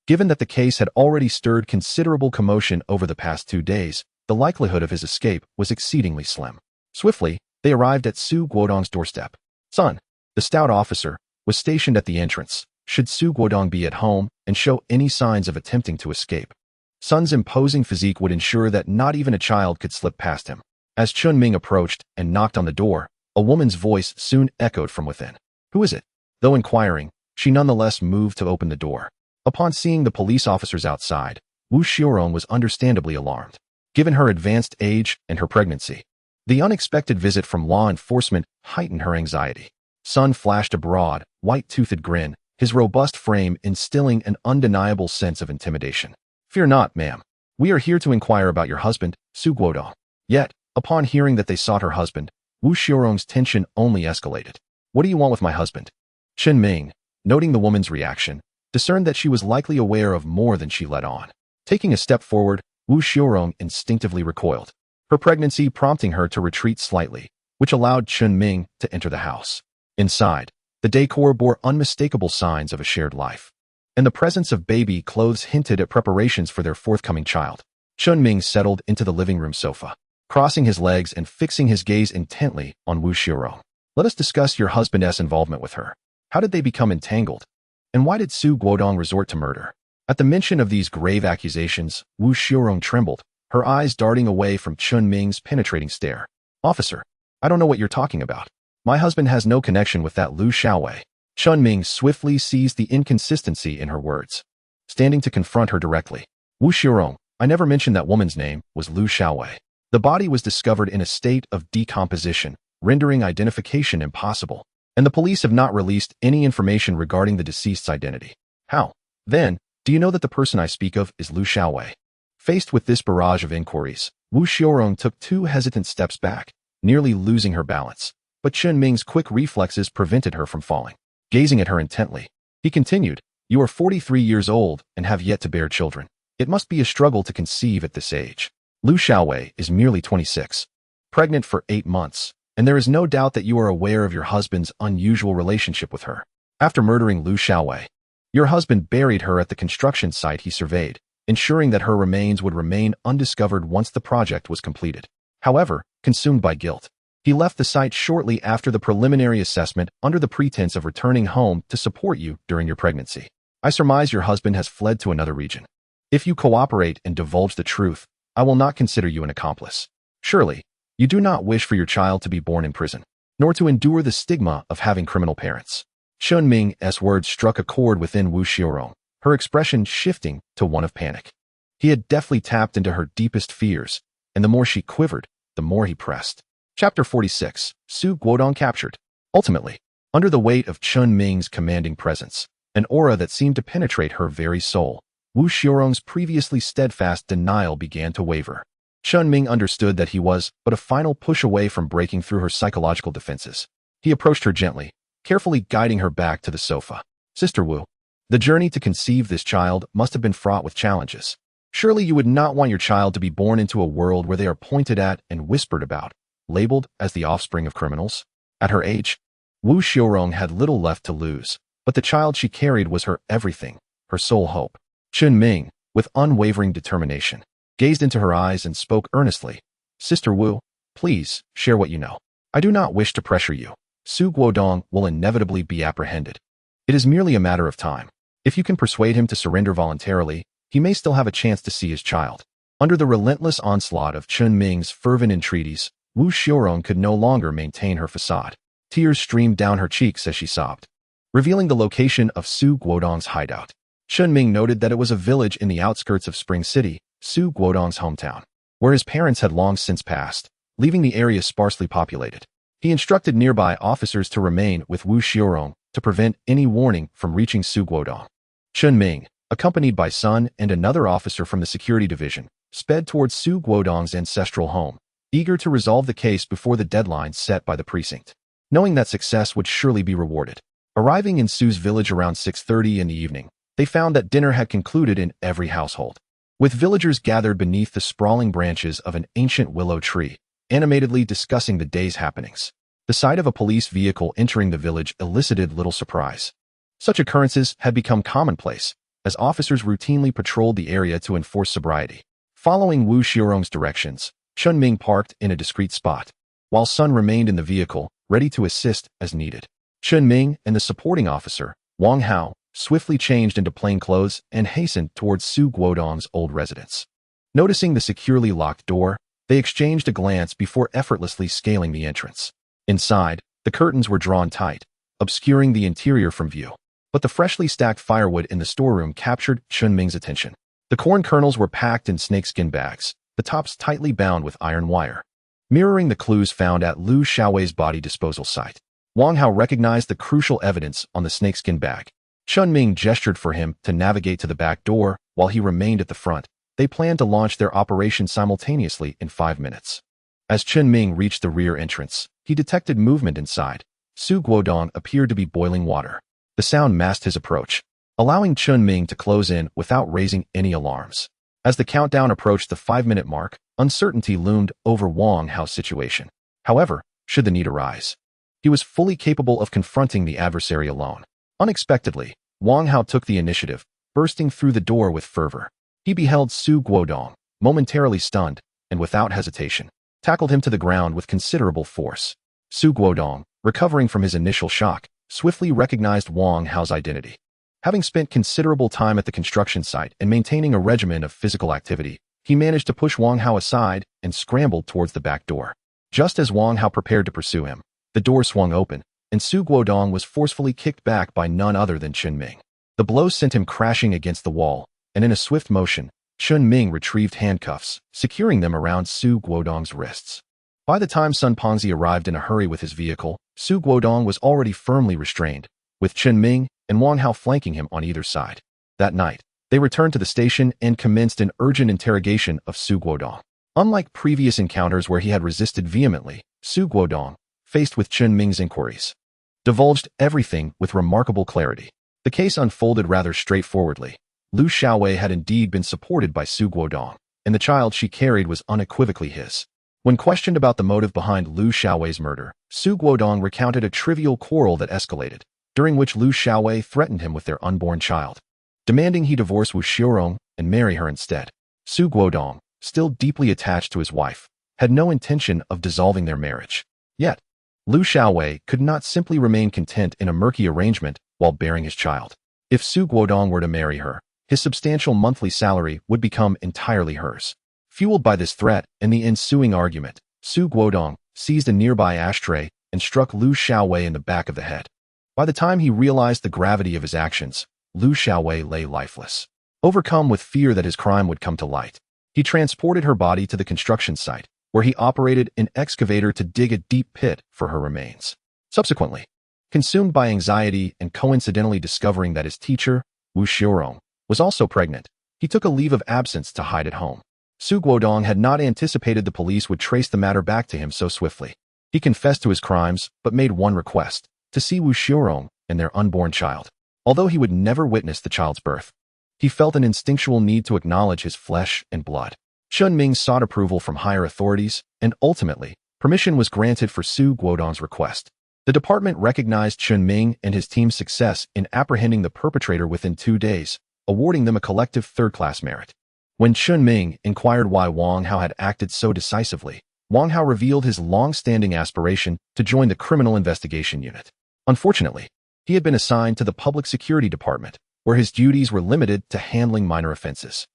given that the case had already stirred considerable commotion over the past 2 days, the likelihood of his escape was exceedingly slim. Swiftly, they arrived at Su Guodong's doorstep. Sun, the stout officer, was stationed at the entrance, should Su Guodong be at home and show any signs of attempting to escape. Sun's imposing physique would ensure that not even a child could slip past him. As Chen Ming approached and knocked on the door, a woman's voice soon echoed from within. "Who is it?" Though inquiring, she nonetheless moved to open the door. Upon seeing the police officers outside, Wu Xiaorong was understandably alarmed, given her advanced age and her pregnancy. The unexpected visit from law enforcement heightened her anxiety. Sun flashed a broad, white-toothed grin, his robust frame instilling an undeniable sense of intimidation. "Fear not, ma'am. We are here to inquire about your husband, Su Guodong." Yet, upon hearing that they sought her husband, Wu Xiaorong's tension only escalated. "What do you want with my husband?" Chen Ming, noting the woman's reaction, discerned that she was likely aware of more than she let on. Taking a step forward, Wu Xiaorong instinctively recoiled, her pregnancy prompting her to retreat slightly, which allowed Chen Ming to enter the house. Inside, the decor bore unmistakable signs of a shared life, and the presence of baby clothes hinted at preparations for their forthcoming child. Chen Ming settled into the living room sofa, crossing his legs and fixing his gaze intently on Wu Xiaorong. "Let us discuss your husband's involvement with her. How did they become entangled? And why did Su Guodong resort to murder?" At the mention of these grave accusations, Wu Xiaorong trembled, her eyes darting away from Chen Ming's penetrating stare. "Officer, I don't know what you're talking about. My husband has no connection with that Lu Xiaowei." Chen Ming swiftly seized the inconsistency in her words, standing to confront her directly. "Wu Xiaorong, I never mentioned that woman's name was Lu Xiaowei. The body was discovered in a state of decomposition, rendering identification impossible, and the police have not released any information regarding the deceased's identity. How, then, do you know that the person I speak of is Lu Xiaowei?" Faced with this barrage of inquiries, Wu Xiaorong took 2 hesitant steps back, nearly losing her balance, but Chen Ming's quick reflexes prevented her from falling. Gazing at her intently, he continued, "You are 43 years old and have yet to bear children. It must be a struggle to conceive at this age. Lu Xiaowei is merely 26, pregnant for 8 months, and there is no doubt that you are aware of your husband's unusual relationship with her. After murdering Lu Xiaowei, your husband buried her at the construction site he surveyed, ensuring that her remains would remain undiscovered once the project was completed. However, consumed by guilt, he left the site shortly after the preliminary assessment under the pretense of returning home to support you during your pregnancy. I surmise your husband has fled to another region. If you cooperate and divulge the truth, I will not consider you an accomplice. Surely, you do not wish for your child to be born in prison, nor to endure the stigma of having criminal parents." Chen Ming's words struck a chord within Wu Xiaorong, her expression shifting to one of panic. He had deftly tapped into her deepest fears, and the more she quivered, the more he pressed. Chapter 46. Su Guodong captured. Ultimately, under the weight of Chen Ming's commanding presence, an aura that seemed to penetrate her very soul, Wu Xiaorong's previously steadfast denial began to waver. Chen Ming understood that he was but a final push away from breaking through her psychological defenses. He approached her gently, carefully guiding her back to the sofa. "Sister Wu, the journey to conceive this child must have been fraught with challenges. Surely you would not want your child to be born into a world where they are pointed at and whispered about, labeled as the offspring of criminals." At her age, Wu Xiaorong had little left to lose, but the child she carried was her everything, her sole hope. Chen Ming, with unwavering determination, gazed into her eyes and spoke earnestly. "Sister Wu, please share what you know. I do not wish to pressure you. Su Guodong will inevitably be apprehended. It is merely a matter of time. If you can persuade him to surrender voluntarily, he may still have a chance to see his child." Under the relentless onslaught of Chen Ming's fervent entreaties, Wu Xiaorong could no longer maintain her facade. Tears streamed down her cheeks as she sobbed, revealing the location of Su Guodong's hideout. Chen Ming noted that it was a village in the outskirts of Spring City, Su Guodong's hometown, where his parents had long since passed, leaving the area sparsely populated. He instructed nearby officers to remain with Wu Xiaorong to prevent any warning from reaching Su Guodong. Chen Ming, accompanied by Sun and another officer from the security division, sped towards Su Guodong's ancestral home, eager to resolve the case before the deadline set by the precinct, knowing that success would surely be rewarded. Arriving in Su's village around 6:30 in the evening, they found that dinner had concluded in every household, with villagers gathered beneath the sprawling branches of an ancient willow tree, animatedly discussing the day's happenings. The sight of a police vehicle entering the village elicited little surprise. Such occurrences had become commonplace, as officers routinely patrolled the area to enforce sobriety. Following Wu Xiaorong's directions, Chen Ming parked in a discreet spot, while Sun remained in the vehicle, ready to assist as needed. Chen Ming and the supporting officer, Wang Hao, swiftly changed into plain clothes and hastened towards Su Guodong's old residence. Noticing the securely locked door, they exchanged a glance before effortlessly scaling the entrance. Inside, the curtains were drawn tight, obscuring the interior from view, but the freshly stacked firewood in the storeroom captured Chen Ming's attention. The corn kernels were packed in snakeskin bags, the tops tightly bound with iron wire, mirroring the clues found at Liu Xiaowei's body disposal site. Wang Hao recognized the crucial evidence on the snakeskin bag. Chen Ming gestured for him to navigate to the back door while he remained at the front. They planned to launch their operation simultaneously in 5 minutes. As Chen Ming reached the rear entrance, he detected movement inside. Su Guodong appeared to be boiling water. The sound masked his approach, allowing Chen Ming to close in without raising any alarms. As the countdown approached the 5-minute mark, uncertainty loomed over Wang Hao's situation. However, should the need arise, he was fully capable of confronting the adversary alone. Unexpectedly, Wang Hao took the initiative, bursting through the door with fervor. He beheld Su Guodong, momentarily stunned, and without hesitation, tackled him to the ground with considerable force. Su Guodong, recovering from his initial shock, swiftly recognized Wang Hao's identity. Having spent considerable time at the construction site and maintaining a regimen of physical activity, he managed to push Wang Hao aside and scrambled towards the back door. Just as Wang Hao prepared to pursue him, the door swung open, and Su Guodong was forcefully kicked back by none other than Chen Ming. The blow sent him crashing against the wall, and in a swift motion, Chen Ming retrieved handcuffs, securing them around Su Guodong's wrists. By the time Sun Pengzi arrived in a hurry with his vehicle, Su Guodong was already firmly restrained, with Chen Ming and Wang Hao flanking him on either side. That night, they returned to the station and commenced an urgent interrogation of Su Guodong. Unlike previous encounters where he had resisted vehemently, Su Guodong, faced with Chen Ming's inquiries, divulged everything with remarkable clarity. The case unfolded rather straightforwardly. Liu Xiaowei had indeed been supported by Su Guodong, and the child she carried was unequivocally his. When questioned about the motive behind Liu Xiaowei's murder, Su Guodong recounted a trivial quarrel that escalated, during which Liu Xiaowei threatened him with their unborn child, demanding he divorce Wu Xiurong and marry her instead. Su Guodong, still deeply attached to his wife, had no intention of dissolving their marriage. Yet, Liu Xiaowei could not simply remain content in a murky arrangement while bearing his child. If Su Guodong were to marry her, his substantial monthly salary would become entirely hers. Fueled by this threat and the ensuing argument, Su Guodong seized a nearby ashtray and struck Liu Xiaowei in the back of the head. By the time he realized the gravity of his actions, Liu Xiaowei lay lifeless. Overcome with fear that his crime would come to light, he transported her body to the construction site, where he operated an excavator to dig a deep pit for her remains. Subsequently, consumed by anxiety and coincidentally discovering that his teacher, Wu Xiurong, was also pregnant, he took a leave of absence to hide at home. Su Guodong had not anticipated the police would trace the matter back to him so swiftly. He confessed to his crimes, but made one request: to see Wu Xiurong and their unborn child. Although he would never witness the child's birth, he felt an instinctual need to acknowledge his flesh and blood. Chen Ming sought approval from higher authorities, and ultimately, permission was granted for Su Guodong's request. The department recognized Chen Ming and his team's success in apprehending the perpetrator within 2 days, awarding them a collective third-class merit. When Chen Ming inquired why Wang Hao had acted so decisively, Wang Hao revealed his long-standing aspiration to join the Criminal Investigation Unit. Unfortunately, he had been assigned to the Public Security Department, where his duties were limited to handling minor offenses.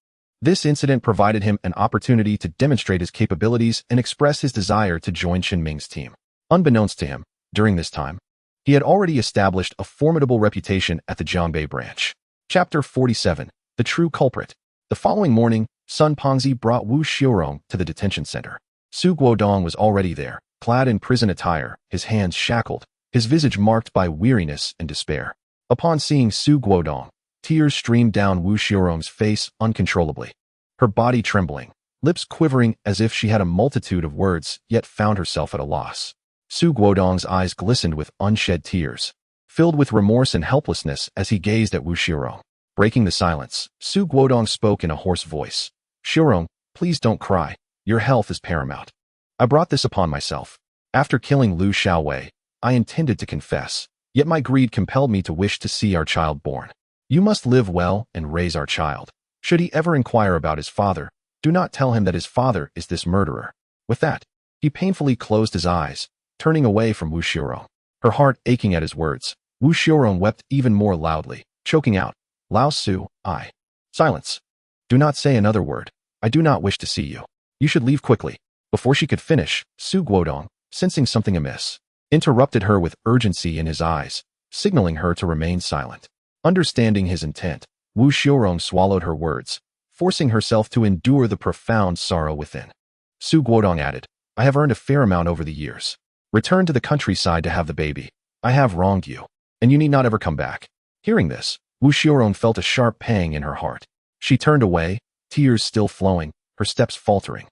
This incident provided him an opportunity to demonstrate his capabilities and express his desire to join Chen Ming's team. Unbeknownst to him, during this time, he had already established a formidable reputation at the Jiangbei branch. Chapter 47. The True Culprit. The following morning, Sun Pengzi brought Wu Xiurong to the detention center. Su Guodong was already there, clad in prison attire, his hands shackled, his visage marked by weariness and despair. Upon seeing Su Guodong, tears streamed down Wu Xiurong's face uncontrollably, her body trembling, lips quivering as if she had a multitude of words yet found herself at a loss. Su Guodong's eyes glistened with unshed tears, filled with remorse and helplessness as he gazed at Wu Xiurong. Breaking the silence, Su Guodong spoke in a hoarse voice. "Xiurong, please don't cry. Your health is paramount. I brought this upon myself. After killing Liu Xiaowei, I intended to confess, yet my greed compelled me to wish to see our child born. You must live well and raise our child. Should he ever inquire about his father, do not tell him that his father is this murderer." With that, he painfully closed his eyes, turning away from Wu Xiurong. Her heart aching at his words, Wu Xiurong wept even more loudly, choking out, "Lao Su, I." "Silence. Do not say another word. I do not wish to see you. You should leave quickly." Before she could finish, Su Guodong, sensing something amiss, interrupted her with urgency in his eyes, signaling her to remain silent. Understanding his intent, Wu Xiurong swallowed her words, forcing herself to endure the profound sorrow within. Su Guodong added, I have earned a fair amount over the years. Return to the countryside to have the baby. I have wronged you, and you need not ever come back. Hearing this, Wu Xiaorong felt a sharp pang in her heart. She turned away, tears still flowing, her steps faltering.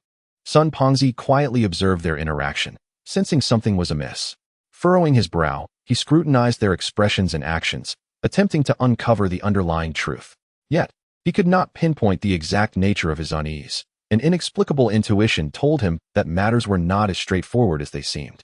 Sun Pengzi quietly observed their interaction, sensing something was amiss. Furrowing his brow, he scrutinized their expressions and actions, attempting to uncover the underlying truth. Yet, he could not pinpoint the exact nature of his unease. An inexplicable intuition told him that matters were not as straightforward as they seemed.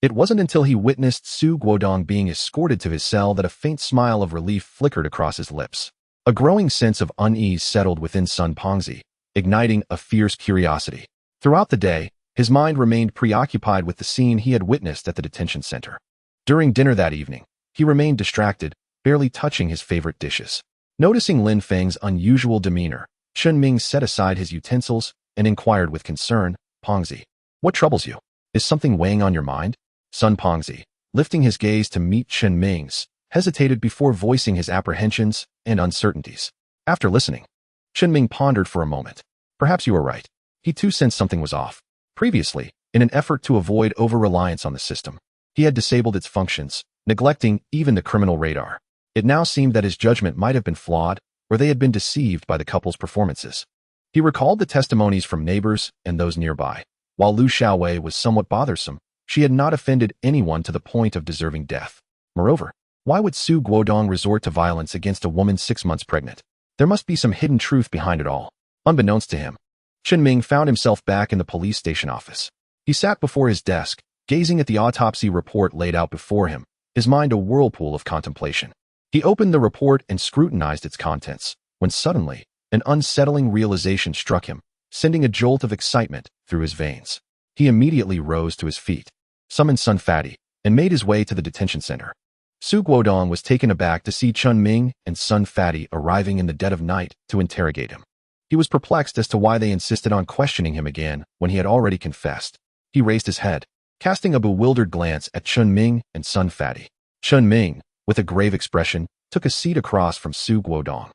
It wasn't until he witnessed Su Guodong being escorted to his cell that a faint smile of relief flickered across his lips. A growing sense of unease settled within Sun Pengzi, igniting a fierce curiosity. Throughout the day, his mind remained preoccupied with the scene he had witnessed at the detention center. During dinner that evening, he remained distracted, barely touching his favorite dishes. Noticing Lin Feng's unusual demeanor, Chen Ming set aside his utensils and inquired with concern, Pengzi, what troubles you? Is something weighing on your mind? Sun Pengzi, lifting his gaze to meet Chen Ming's, hesitated before voicing his apprehensions and uncertainties. After listening, Chen Ming pondered for a moment. Perhaps you are right. He too sensed something was off. Previously, in an effort to avoid over-reliance on the system, he had disabled its functions, neglecting even the criminal radar. It now seemed that his judgment might have been flawed, or they had been deceived by the couple's performances. He recalled the testimonies from neighbors and those nearby. While Lu Xiaowei was somewhat bothersome, she had not offended anyone to the point of deserving death. Moreover, why would Su Guodong resort to violence against a woman 6 months pregnant? There must be some hidden truth behind it all. Unbeknownst to him, Chen Ming found himself back in the police station office. He sat before his desk, gazing at the autopsy report laid out before him, his mind a whirlpool of contemplation. He opened the report and scrutinized its contents, when suddenly, an unsettling realization struck him, sending a jolt of excitement through his veins. He immediately rose to his feet, summoned Sun Fatty, and made his way to the detention center. Su Guodong was taken aback to see Chen Ming and Sun Fatty arriving in the dead of night to interrogate him. He was perplexed as to why they insisted on questioning him again when he had already confessed. He raised his head, casting a bewildered glance at Chen Ming and Sun Fatty. Chen Ming, with a grave expression, took a seat across from Su Guodong,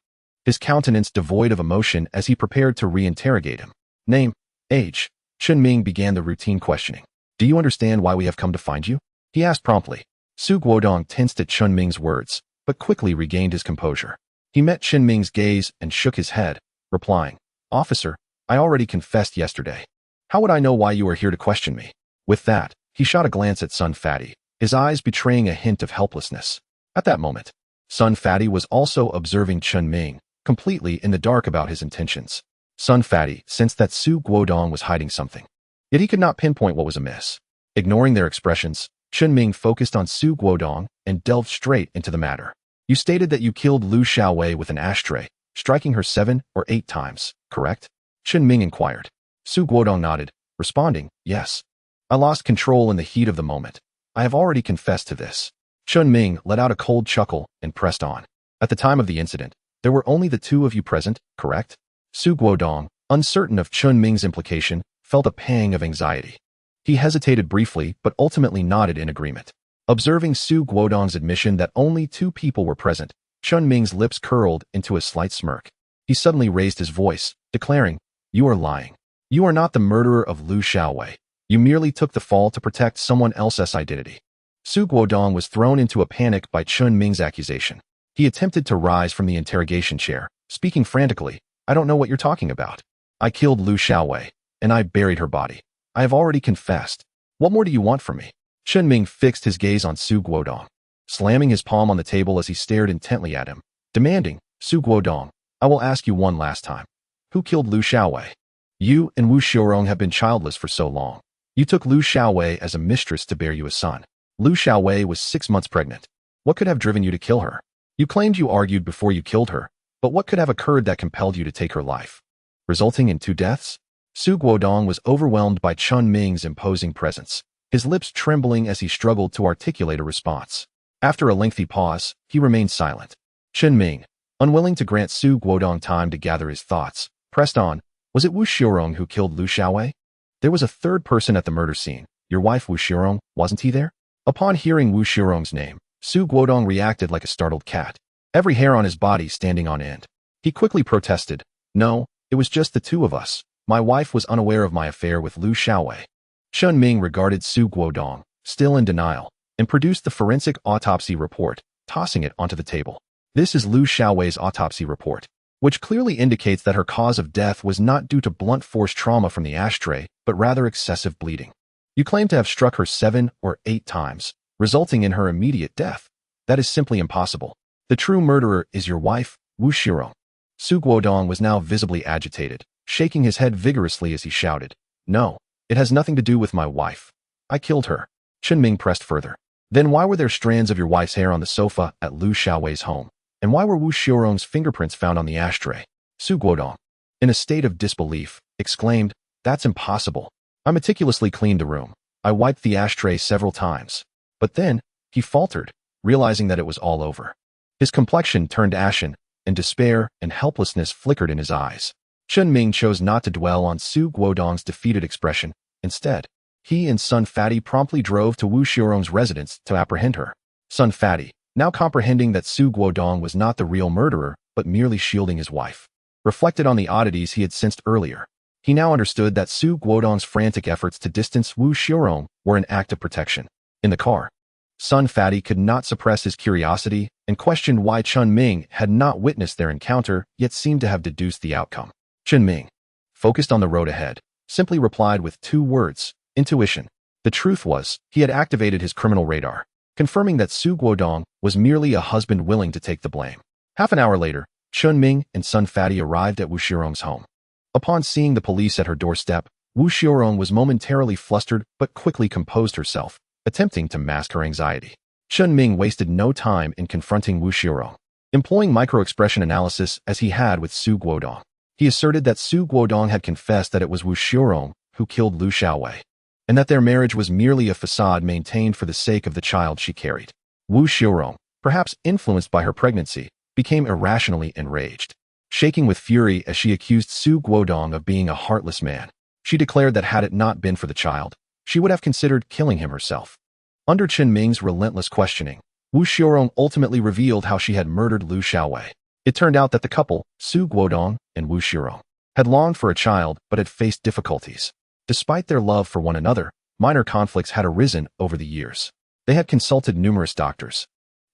his countenance devoid of emotion as he prepared to re-interrogate him. Name, age. Chen Ming began the routine questioning. Do you understand why we have come to find you? He asked promptly. Su Guodong tensed at Chen Ming's words, but quickly regained his composure. He met Chen Ming's gaze and shook his head, replying, Officer, I already confessed yesterday. How would I know why you are here to question me? With that, he shot a glance at Sun Fatty, his eyes betraying a hint of helplessness. At that moment, Sun Fatty was also observing Chen Ming, completely in the dark about his intentions. Sun Fatty sensed that Su Guodong was hiding something, yet he could not pinpoint what was amiss. Ignoring their expressions, Chen Ming focused on Su Guodong and delved straight into the matter. You stated that you killed Lu Xiaowei with an ashtray, striking her 7 or 8 times, correct? Chen Ming inquired. Su Guodong nodded, responding, yes. I lost control in the heat of the moment. I have already confessed to this. Chen Ming let out a cold chuckle and pressed on. At the time of the incident, there were only the 2 of you present, correct? Su Guodong, uncertain of Chen Ming's implication, felt a pang of anxiety. He hesitated briefly but ultimately nodded in agreement. Observing Su Guodong's admission that only 2 people were present, Chen Ming's lips curled into a slight smirk. He suddenly raised his voice, declaring, You are lying. You are not the murderer of Lu Xiaowei. You merely took the fall to protect someone else's identity. Su Guodong was thrown into a panic by Chen Ming's accusation. He attempted to rise from the interrogation chair, speaking frantically, I don't know what you're talking about. I killed Lu Xiaowei, and I buried her body. I have already confessed. What more do you want from me? Chen Ming fixed his gaze on Su Guodong, slamming his palm on the table as he stared intently at him, demanding, Su Guodong, I will ask you one last time. Who killed Lu Xiaowei? You and Wu Xiaorong have been childless for so long. You took Lu Xiaowei as a mistress to bear you a son. Lu Xiaowei was 6 months pregnant. What could have driven you to kill her? You claimed you argued before you killed her, but what could have occurred that compelled you to take her life, resulting in 2 deaths? Su Guodong was overwhelmed by Chen Ming's imposing presence, his lips trembling as he struggled to articulate a response. After a lengthy pause, he remained silent. Chen Ming, unwilling to grant Su Guodong time to gather his thoughts, pressed on, was it Wu Xiaorong who killed Lu Xiaowei? There was a 3rd person at the murder scene, your wife Wu Xiaorong, wasn't he there? Upon hearing Wu Xiaorong's name, Su Guodong reacted like a startled cat, every hair on his body standing on end. He quickly protested, No, It was just the two of us. My wife was unaware of my affair with Lu Xiaowei. Chen Ming regarded Su Guodong, still in denial, and produced the forensic autopsy report, tossing it onto the table. This is Lu Xiaowei's autopsy report, which clearly indicates that her cause of death was not due to blunt force trauma from the ashtray, but rather excessive bleeding. You claim to have struck her 7 or 8 times, resulting in her immediate death. That is simply impossible. The true murderer is your wife, Wu Shirong. Su Guodong was now visibly agitated, shaking his head vigorously as he shouted, "No, it has nothing to do with my wife. I killed her." Chen Ming pressed further. "Then why were there strands of your wife's hair on the sofa at Lu Xiaowei's home? And why were Wu Shirong's fingerprints found on the ashtray?" Su Guodong, in a state of disbelief, exclaimed, "That's impossible. I meticulously cleaned the room. I wiped the ashtray several times." But then, he faltered, realizing that it was all over. His complexion turned ashen, and despair and helplessness flickered in his eyes. Chen Ming chose not to dwell on Su Guodong's defeated expression. Instead, he and Sun Fatty promptly drove to Wu Shirong's residence to apprehend her. Sun Fatty, now comprehending that Su Guodong was not the real murderer, but merely shielding his wife, reflected on the oddities he had sensed earlier. He now understood that Su Guodong's frantic efforts to distance Wu Shirong were an act of protection. In the car, Sun Fatty could not suppress his curiosity and questioned why Chen Ming had not witnessed their encounter, yet seemed to have deduced the outcome. Chen Ming, focused on the road ahead, simply replied with 2 words, intuition. The truth was, he had activated his criminal radar, confirming that Su Guodong was merely a husband willing to take the blame. Half an hour later, Chen Ming and Sun Fatty arrived at Wu Shirong's home. Upon seeing the police at her doorstep, Wu Shirong was momentarily flustered but quickly composed herself, attempting to mask her anxiety. Chen Ming wasted no time in confronting Wu Shirong, employing micro-expression analysis as he had with Su Guodong. He asserted that Su Guodong had confessed that it was Wu Shirong who killed Lu Xiaowei, and that their marriage was merely a facade maintained for the sake of the child she carried. Wu Shirong, perhaps influenced by her pregnancy, became irrationally enraged. Shaking with fury as she accused Su Guodong of being a heartless man, she declared that had it not been for the child, she would have considered killing him herself. Under Chen Ming's relentless questioning, Wu Shirong ultimately revealed how she had murdered Lu Xiaowei. It turned out that the couple, Su Guodong and Wu Shirong, had longed for a child but had faced difficulties. Despite their love for one another, minor conflicts had arisen over the years. They had consulted numerous doctors,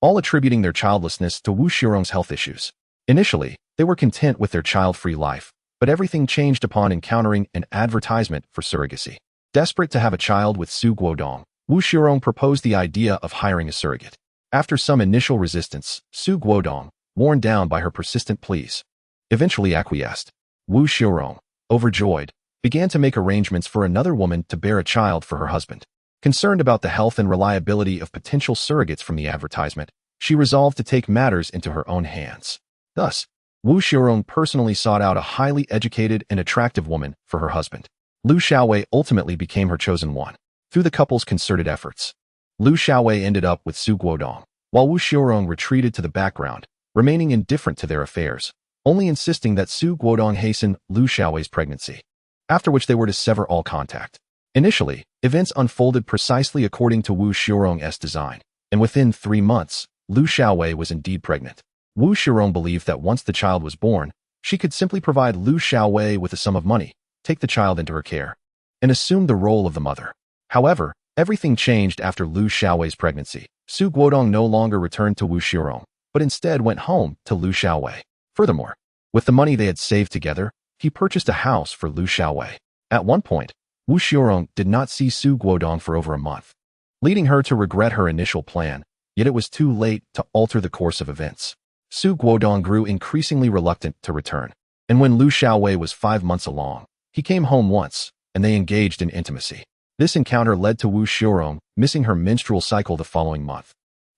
all attributing their childlessness to Wu Shirong's health issues. Initially, they were content with their child-free life, but everything changed upon encountering an advertisement for surrogacy. Desperate to have a child with Su Guodong, Wu Shirong proposed the idea of hiring a surrogate. After some initial resistance, Su Guodong, worn down by her persistent pleas, eventually acquiesced. Wu Shirong, overjoyed, began to make arrangements for another woman to bear a child for her husband. Concerned about the health and reliability of potential surrogates from the advertisement, she resolved to take matters into her own hands. Thus, Wu Shirong personally sought out a highly educated and attractive woman for her husband. Lu Xiaowei ultimately became her chosen one. Through the couple's concerted efforts, Lu Xiaowei ended up with Su Guodong, while Wu Shirong retreated to the background, remaining indifferent to their affairs, only insisting that Su Guodong hasten Lu Xiaowei's pregnancy, after which they were to sever all contact. Initially, events unfolded precisely according to Wu Shirong's design, and within 3 months, Lu Xiaowei was indeed pregnant. Wu Shirong believed that once the child was born, she could simply provide Lu Xiaowei with a sum of money, take the child into her care, and assume the role of the mother. However, everything changed after Lu Xiaowei's pregnancy. Su Guodong no longer returned to Wu Shirong, but instead went home to Lu Xiaowei. Furthermore, with the money they had saved together, he purchased a house for Lu Xiaowei. At one point, Wu Shirong did not see Su Guodong for over a month, leading her to regret her initial plan, yet it was too late to alter the course of events. Su Guodong grew increasingly reluctant to return, and when Lu Xiaowei was 5 months along, he came home once, and they engaged in intimacy. This encounter led to Wu Shirong missing her menstrual cycle the following month,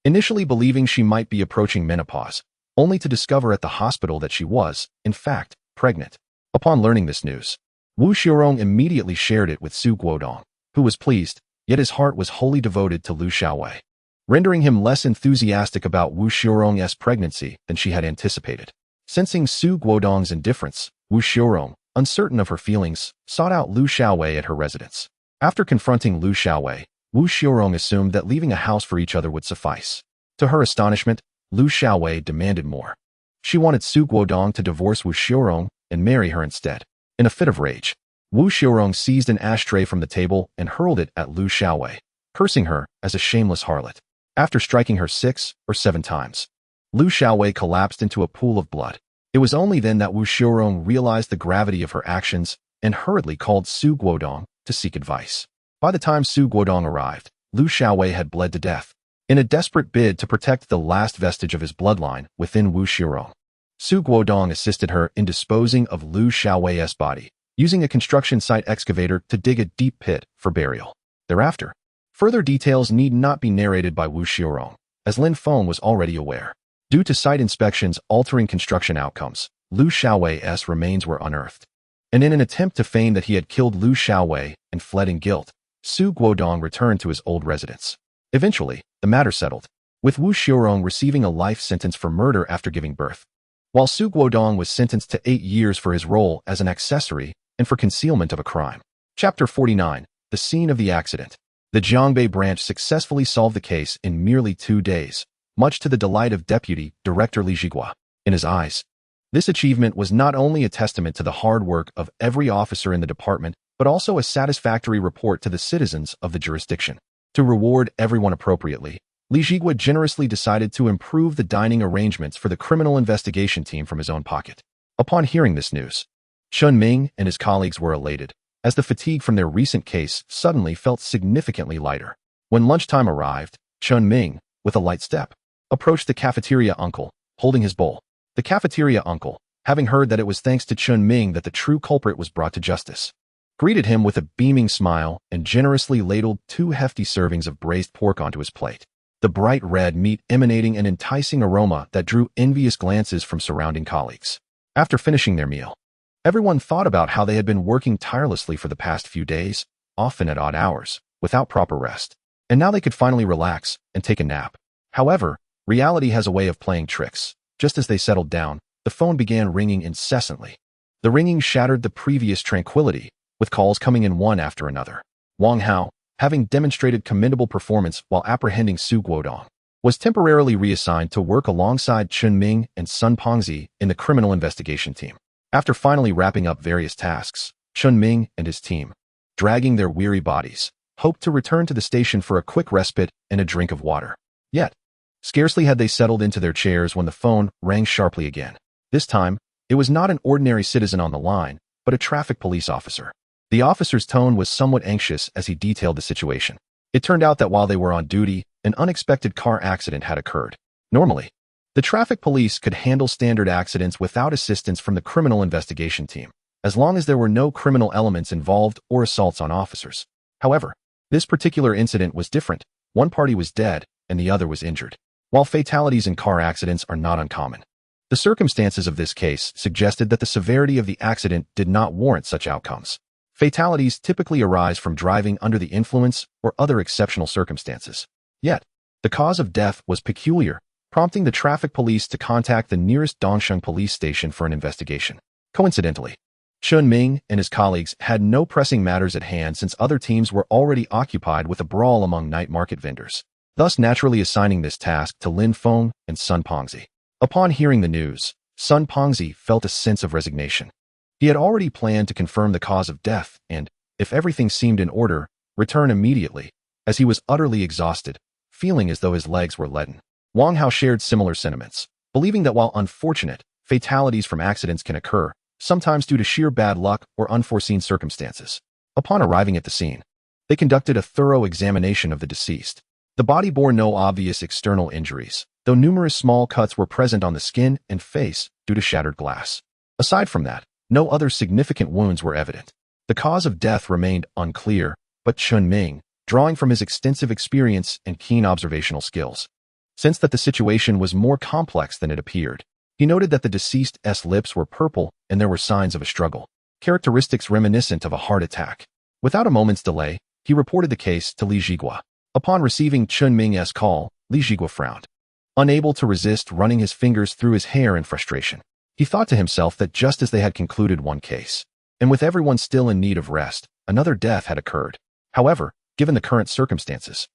initially believing she might be approaching menopause, only to discover at the hospital that she was, in fact, pregnant. Upon learning this news, Wu Shirong immediately shared it with Su Guodong, who was pleased, yet his heart was wholly devoted to Lu Xiaowei, rendering him less enthusiastic about Wu Shirong's pregnancy than she had anticipated. Sensing Su Guodong's indifference, Wu Shirong, uncertain of her feelings, sought out Lu Xiaowei at her residence. After confronting Lu Xiaowei, Wu Shirong assumed that leaving a house for each other would suffice. To her astonishment, Lu Xiaowei demanded more. She wanted Su Guodong to divorce Wu Shirong and marry her instead. In a fit of rage, Wu Xiaorong seized an ashtray from the table and hurled it at Lu Xiaowei, cursing her as a shameless harlot. After striking her 6 or 7 times, Lu Xiaowei collapsed into a pool of blood. It was only then that Wu Xiaorong realized the gravity of her actions and hurriedly called Su Guodong to seek advice. By the time Su Guodong arrived, Lu Xiaowei had bled to death. In a desperate bid to protect the last vestige of his bloodline within Wu Xiaorong, Su Guodong assisted her in disposing of Lu Xiaowei's body, using a construction site excavator to dig a deep pit for burial. Thereafter, further details need not be narrated by Wu Xiaorong, as Lin Feng was already aware. Due to site inspections altering construction outcomes, Lu Xiaowei's remains were unearthed. And in an attempt to feign that he had killed Lu Xiaowei and fled in guilt, Su Guodong returned to his old residence. Eventually, the matter settled, with Wu Xiaorong receiving a life sentence for murder after giving birth, while Su Guodong was sentenced to 8 years for his role as an accessory and for concealment of a crime. Chapter 49. The Scene of the Accident. The Jiangbei branch successfully solved the case in merely 2 days, much to the delight of Deputy Director Li Jigua. In his eyes, this achievement was not only a testament to the hard work of every officer in the department, but also a satisfactory report to the citizens of the jurisdiction. To reward everyone appropriately, Li Jigua generously decided to improve the dining arrangements for the criminal investigation team from his own pocket. Upon hearing this news, Chen Ming and his colleagues were elated, as the fatigue from their recent case suddenly felt significantly lighter. When lunchtime arrived, Chen Ming, with a light step, approached the cafeteria uncle, holding his bowl. The cafeteria uncle, having heard that it was thanks to Chen Ming that the true culprit was brought to justice, greeted him with a beaming smile and generously ladled 2 hefty servings of braised pork onto his plate, the bright red meat emanating an enticing aroma that drew envious glances from surrounding colleagues. After finishing their meal, everyone thought about how they had been working tirelessly for the past few days, often at odd hours, without proper rest, and now they could finally relax and take a nap. However, reality has a way of playing tricks. Just as they settled down, the phone began ringing incessantly. The ringing shattered the previous tranquility, with calls coming in one after another. Wang Hao, having demonstrated commendable performance while apprehending Su Guodong, was temporarily reassigned to work alongside Chen Ming and Sun Pengzi in the criminal investigation team. After finally wrapping up various tasks, Chen Ming and his team, dragging their weary bodies, hoped to return to the station for a quick respite and a drink of water. Yet, scarcely had they settled into their chairs when the phone rang sharply again. This time, it was not an ordinary citizen on the line, but a traffic police officer. The officer's tone was somewhat anxious as he detailed the situation. It turned out that while they were on duty, an unexpected car accident had occurred. Normally, the traffic police could handle standard accidents without assistance from the criminal investigation team, as long as there were no criminal elements involved or assaults on officers. However, this particular incident was different. One party was dead and the other was injured. While fatalities in car accidents are not uncommon, the circumstances of this case suggested that the severity of the accident did not warrant such outcomes. Fatalities typically arise from driving under the influence or other exceptional circumstances. Yet, the cause of death was peculiar, prompting the traffic police to contact the nearest Dongsheng police station for an investigation. Coincidentally, Chen Ming and his colleagues had no pressing matters at hand since other teams were already occupied with a brawl among night market vendors, thus naturally assigning this task to Lin Feng and Sun Pengzi. Upon hearing the news, Sun Pengzi felt a sense of resignation. He had already planned to confirm the cause of death and, if everything seemed in order, return immediately, as he was utterly exhausted, feeling as though his legs were leaden. Wang Hao shared similar sentiments, believing that while unfortunate, fatalities from accidents can occur, sometimes due to sheer bad luck or unforeseen circumstances. Upon arriving at the scene, they conducted a thorough examination of the deceased. The body bore no obvious external injuries, though numerous small cuts were present on the skin and face due to shattered glass. Aside from that, no other significant wounds were evident. The cause of death remained unclear, but Chen Ming, drawing from his extensive experience and keen observational skills, sensed that the situation was more complex than it appeared. He noted that the deceased's lips were purple and there were signs of a struggle, characteristics reminiscent of a heart attack. Without a moment's delay, he reported the case to Li Jigua. Upon receiving Chen Ming's call, Li Jigua frowned, unable to resist running his fingers through his hair in frustration. He thought to himself that just as they had concluded one case, and with everyone still in need of rest, another death had occurred. However, given the current circumstances,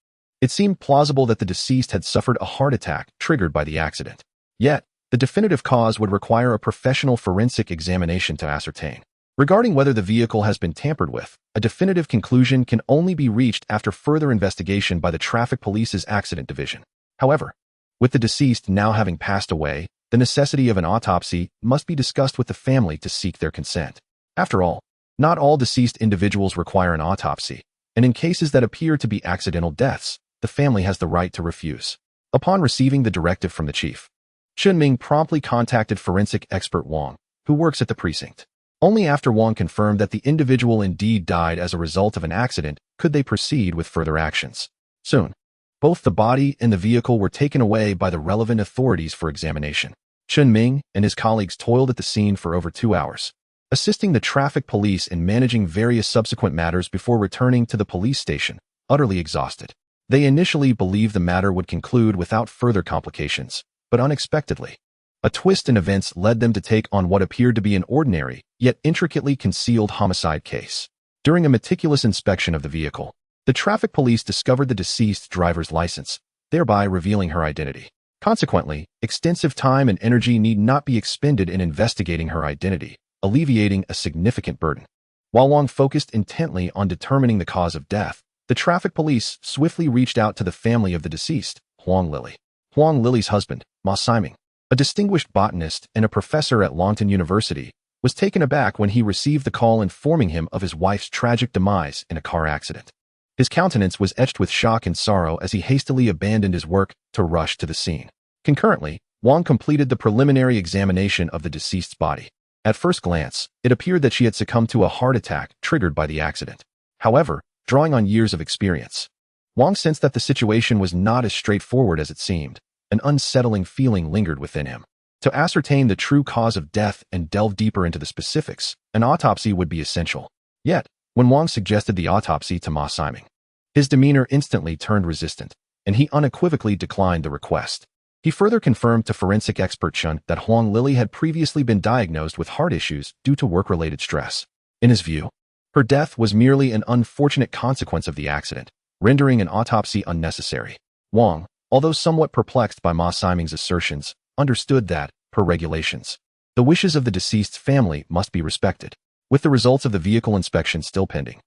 it seemed plausible that the deceased had suffered a heart attack triggered by the accident. Yet, The definitive cause would require a professional forensic examination to ascertain. Regarding whether the vehicle has been tampered with, a definitive conclusion can only be reached after further investigation by the Traffic Police's Accident Division. However, with the deceased now having passed away, the necessity of an autopsy must be discussed with the family to seek their consent. After all, not all deceased individuals require an autopsy, and in cases that appear to be accidental deaths, the family has the right to refuse. Upon receiving the directive from the chief, Chen Ming promptly contacted forensic expert Wang, who works at the precinct. Only after Wang confirmed that the individual indeed died as a result of an accident could they proceed with further actions. Soon, both the body and the vehicle were taken away by the relevant authorities for examination. Chen Ming and his colleagues toiled at the scene for over 2 hours, assisting the traffic police in managing various subsequent matters before returning to the police station, utterly exhausted. They initially believed the matter would conclude without further complications, but unexpectedly, a twist in events led them to take on what appeared to be an ordinary, yet intricately concealed homicide case. During a meticulous inspection of the vehicle, the traffic police discovered the deceased driver's license, thereby revealing her identity. Consequently, extensive time and energy need not be expended in investigating her identity, alleviating a significant burden. While Wang focused intently on determining the cause of death, the traffic police swiftly reached out to the family of the deceased, Huang Lili. Huang Lili's husband, Ma Siming, a distinguished botanist and a professor at Longtan University, was taken aback when he received the call informing him of his wife's tragic demise in a car accident. His countenance was etched with shock and sorrow as he hastily abandoned his work to rush to the scene. Concurrently, Wang completed the preliminary examination of the deceased's body. At first glance, it appeared that she had succumbed to a heart attack triggered by the accident. However, drawing on years of experience, Wang sensed that the situation was not as straightforward as it seemed. An unsettling feeling lingered within him. To ascertain the true cause of death and delve deeper into the specifics, an autopsy would be essential. Yet, when Wang suggested the autopsy to Ma Siming, his demeanor instantly turned resistant, and he unequivocally declined the request. He further confirmed to forensic expert Chen that Huang Lili had previously been diagnosed with heart issues due to work-related stress. In his view, her death was merely an unfortunate consequence of the accident, rendering an autopsy unnecessary. Wang, although somewhat perplexed by Ma Siming's assertions, understood that, per regulations, the wishes of the deceased's family must be respected. With the results of the vehicle inspection still pending,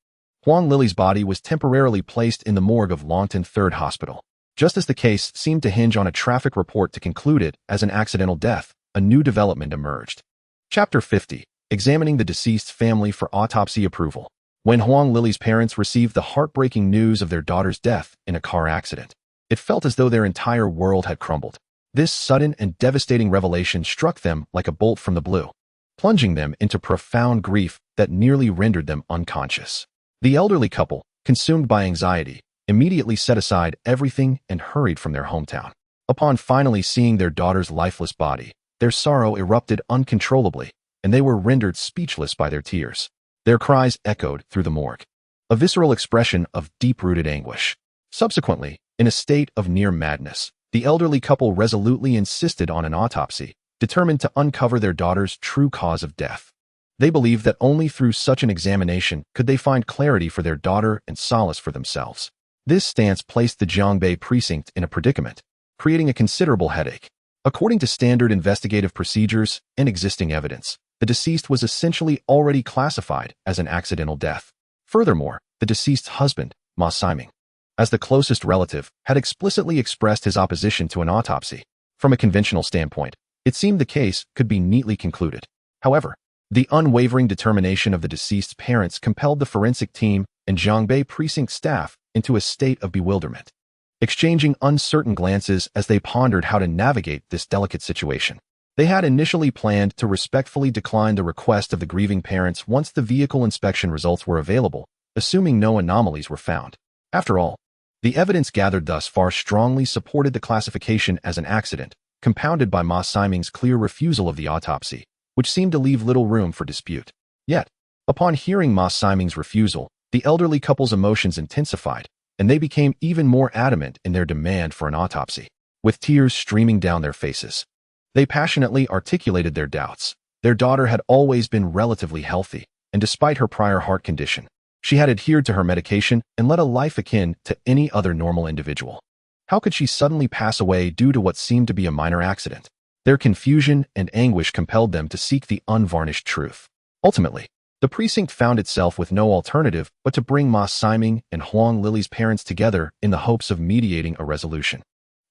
Huang Lili's body was temporarily placed in the morgue of Longtan 3rd Hospital. Just as the case seemed to hinge on a traffic report to conclude it as an accidental death, a new development emerged. Chapter 50. Examining the deceased's family for autopsy approval. When Huang Lili's parents received the heartbreaking news of their daughter's death in a car accident, it felt as though their entire world had crumbled. This sudden and devastating revelation struck them like a bolt from the blue, plunging them into profound grief that nearly rendered them unconscious. The elderly couple, consumed by anxiety, immediately set aside everything and hurried from their hometown. Upon finally seeing their daughter's lifeless body, their sorrow erupted uncontrollably, and they were rendered speechless by their tears. Their cries echoed through the morgue, a visceral expression of deep-rooted anguish. Subsequently, in a state of near madness, the elderly couple resolutely insisted on an autopsy, determined to uncover their daughter's true cause of death. They believed that only through such an examination could they find clarity for their daughter and solace for themselves. This stance placed the Jiangbei precinct in a predicament, creating a considerable headache. According to standard investigative procedures and existing evidence, the deceased was essentially already classified as an accidental death. Furthermore, the deceased's husband, Ma Siming, as the closest relative, had explicitly expressed his opposition to an autopsy. From a conventional standpoint, it seemed the case could be neatly concluded. However, the unwavering determination of the deceased's parents compelled the forensic team and Jiangbei precinct staff into a state of bewilderment, exchanging uncertain glances as they pondered how to navigate this delicate situation. They had initially planned to respectfully decline the request of the grieving parents once the vehicle inspection results were available, assuming no anomalies were found. After all, the evidence gathered thus far strongly supported the classification as an accident, compounded by Ma Siming's clear refusal of the autopsy, which seemed to leave little room for dispute. Yet, upon hearing Ma Siming's refusal, the elderly couple's emotions intensified, and they became even more adamant in their demand for an autopsy. With tears streaming down their faces, they passionately articulated their doubts. Their daughter had always been relatively healthy, and despite her prior heart condition, she had adhered to her medication and led a life akin to any other normal individual. How could she suddenly pass away due to what seemed to be a minor accident? Their confusion and anguish compelled them to seek the unvarnished truth. Ultimately, the precinct found itself with no alternative but to bring Ma Siming and Huang Lily's parents together in the hopes of mediating a resolution,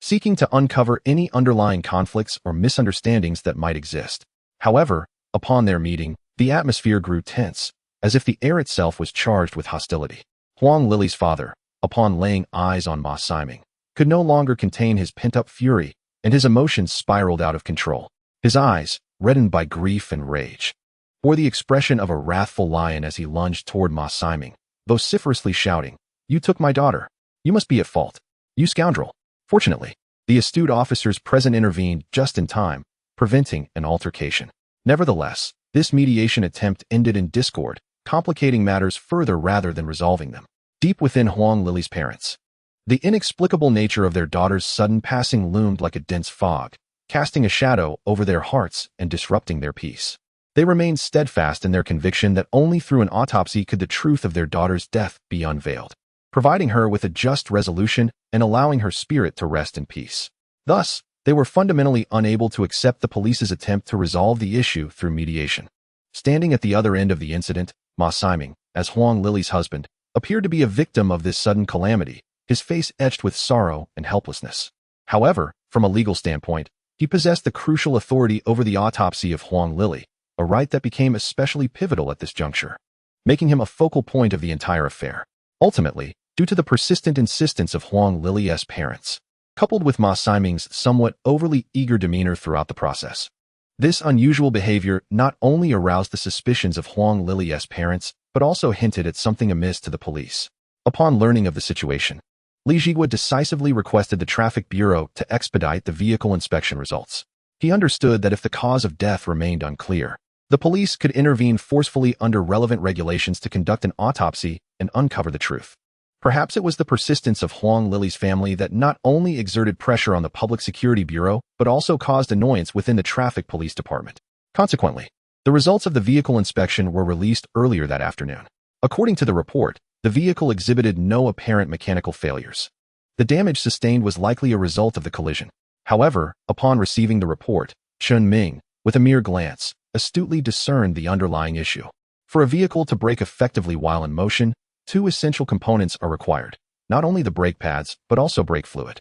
seeking to uncover any underlying conflicts or misunderstandings that might exist. However, upon their meeting, the atmosphere grew tense, as if the air itself was charged with hostility. Huang Lily's father, upon laying eyes on Ma Siming, could no longer contain his pent-up fury, and his emotions spiraled out of control. His eyes, reddened by grief and rage, bore the expression of a wrathful lion as he lunged toward Ma Siming, vociferously shouting, "You took my daughter. You must be at fault. You scoundrel." Fortunately, the astute officers present intervened just in time, preventing an altercation. Nevertheless, this mediation attempt ended in discord, complicating matters further rather than resolving them. Deep within Huang Lily's parents, the inexplicable nature of their daughter's sudden passing loomed like a dense fog, casting a shadow over their hearts and disrupting their peace. They remained steadfast in their conviction that only through an autopsy could the truth of their daughter's death be unveiled, providing her with a just resolution and allowing her spirit to rest in peace. Thus, they were fundamentally unable to accept the police's attempt to resolve the issue through mediation. Standing at the other end of the incident, Ma Siming, as Huang Lily's husband, appeared to be a victim of this sudden calamity, his face etched with sorrow and helplessness. However, from a legal standpoint, he possessed the crucial authority over the autopsy of Huang Lily, a right that became especially pivotal at this juncture, making him a focal point of the entire affair. Ultimately, due to the persistent insistence of Huang Lily's parents, coupled with Ma Siming's somewhat overly eager demeanor throughout the process, this unusual behavior not only aroused the suspicions of Huang Lily's parents, but also hinted at something amiss to the police. Upon learning of the situation, Li Jigua decisively requested the Traffic Bureau to expedite the vehicle inspection results. He understood that if the cause of death remained unclear, the police could intervene forcefully under relevant regulations to conduct an autopsy and uncover the truth. Perhaps it was the persistence of Huang Lily's family that not only exerted pressure on the Public Security Bureau, but also caused annoyance within the Traffic Police Department. Consequently, the results of the vehicle inspection were released earlier that afternoon. According to the report, the vehicle exhibited no apparent mechanical failures. The damage sustained was likely a result of the collision. However, upon receiving the report, Chen Ming, with a mere glance, astutely discerned the underlying issue. For a vehicle to brake effectively while in motion, two essential components are required, not only the brake pads, but also brake fluid.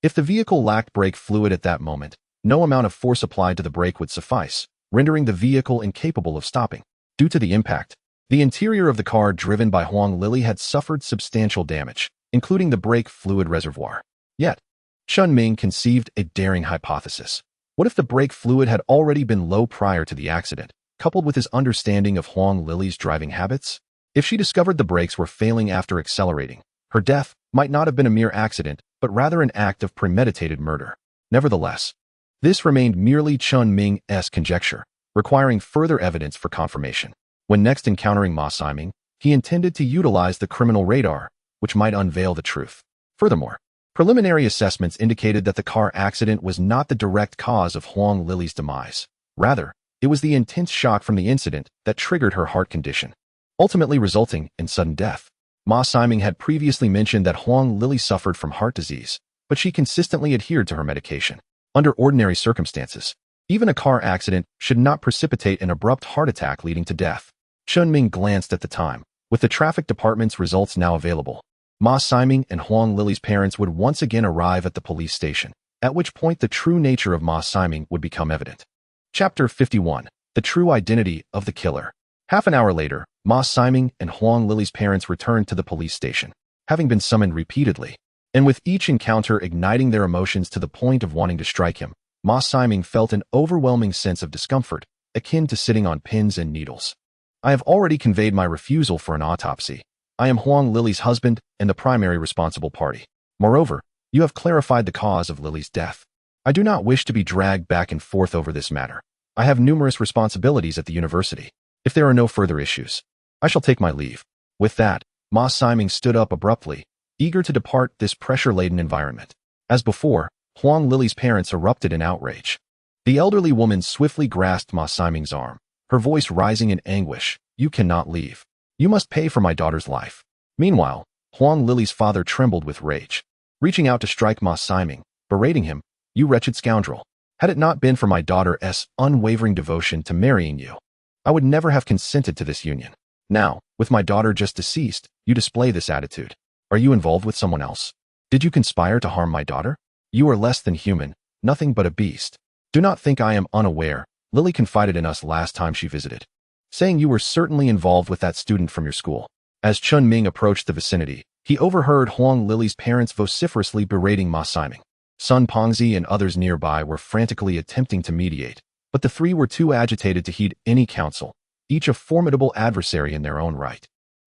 If the vehicle lacked brake fluid at that moment, no amount of force applied to the brake would suffice, rendering the vehicle incapable of stopping. Due to the impact, the interior of the car driven by Huang Lily had suffered substantial damage, including the brake fluid reservoir. Yet, Chen Ming conceived a daring hypothesis. What if the brake fluid had already been low prior to the accident, coupled with his understanding of Huang Lily's driving habits? If she discovered the brakes were failing after accelerating, her death might not have been a mere accident, but rather an act of premeditated murder. Nevertheless, this remained merely Chen Ming's conjecture, requiring further evidence for confirmation. When next encountering Ma Siming, he intended to utilize the criminal radar, which might unveil the truth. Furthermore, preliminary assessments indicated that the car accident was not the direct cause of Huang Lily's demise. Rather, it was the intense shock from the incident that triggered her heart condition, ultimately resulting in sudden death. Ma Siming had previously mentioned that Huang Lily suffered from heart disease, but she consistently adhered to her medication. Under ordinary circumstances, even a car accident should not precipitate an abrupt heart attack leading to death. Chen Ming glanced at the time. With the traffic department's results now available, Ma Siming and Huang Lily's parents would once again arrive at the police station, at which point the true nature of Ma Siming would become evident. Chapter 51. The True Identity of the Killer. Half an hour later, Ma Siming and Huang Lily's parents returned to the police station, having been summoned repeatedly, and with each encounter igniting their emotions to the point of wanting to strike him. Ma Siming felt an overwhelming sense of discomfort, akin to sitting on pins and needles. I have already conveyed my refusal for an autopsy. I am Huang Lily's husband and the primary responsible party. Moreover, you have clarified the cause of Lily's death. I do not wish to be dragged back and forth over this matter. I have numerous responsibilities at the university. If there are no further issues, I shall take my leave. With that, Ma Siming stood up abruptly, eager to depart this pressure-laden environment. As before, Huang Lily's parents erupted in outrage. The elderly woman swiftly grasped Ma Siming's arm, her voice rising in anguish. "You cannot leave. You must pay for my daughter's life." Meanwhile, Huang Lily's father trembled with rage, reaching out to strike Ma Siming, berating him, "You wretched scoundrel. Had it not been for my daughter's unwavering devotion to marrying you, I would never have consented to this union. Now, with my daughter just deceased, you display this attitude. Are you involved with someone else? Did you conspire to harm my daughter? You are less than human, nothing but a beast. Do not think I am unaware. Lily confided in us last time she visited, saying you were certainly involved with that student from your school. As Chen Ming approached the vicinity, he overheard Huang Lily's parents vociferously berating Ma Siming. Sun Pongzi and others nearby were frantically attempting to mediate, but the three were too agitated to heed any counsel, each a formidable adversary in their own right,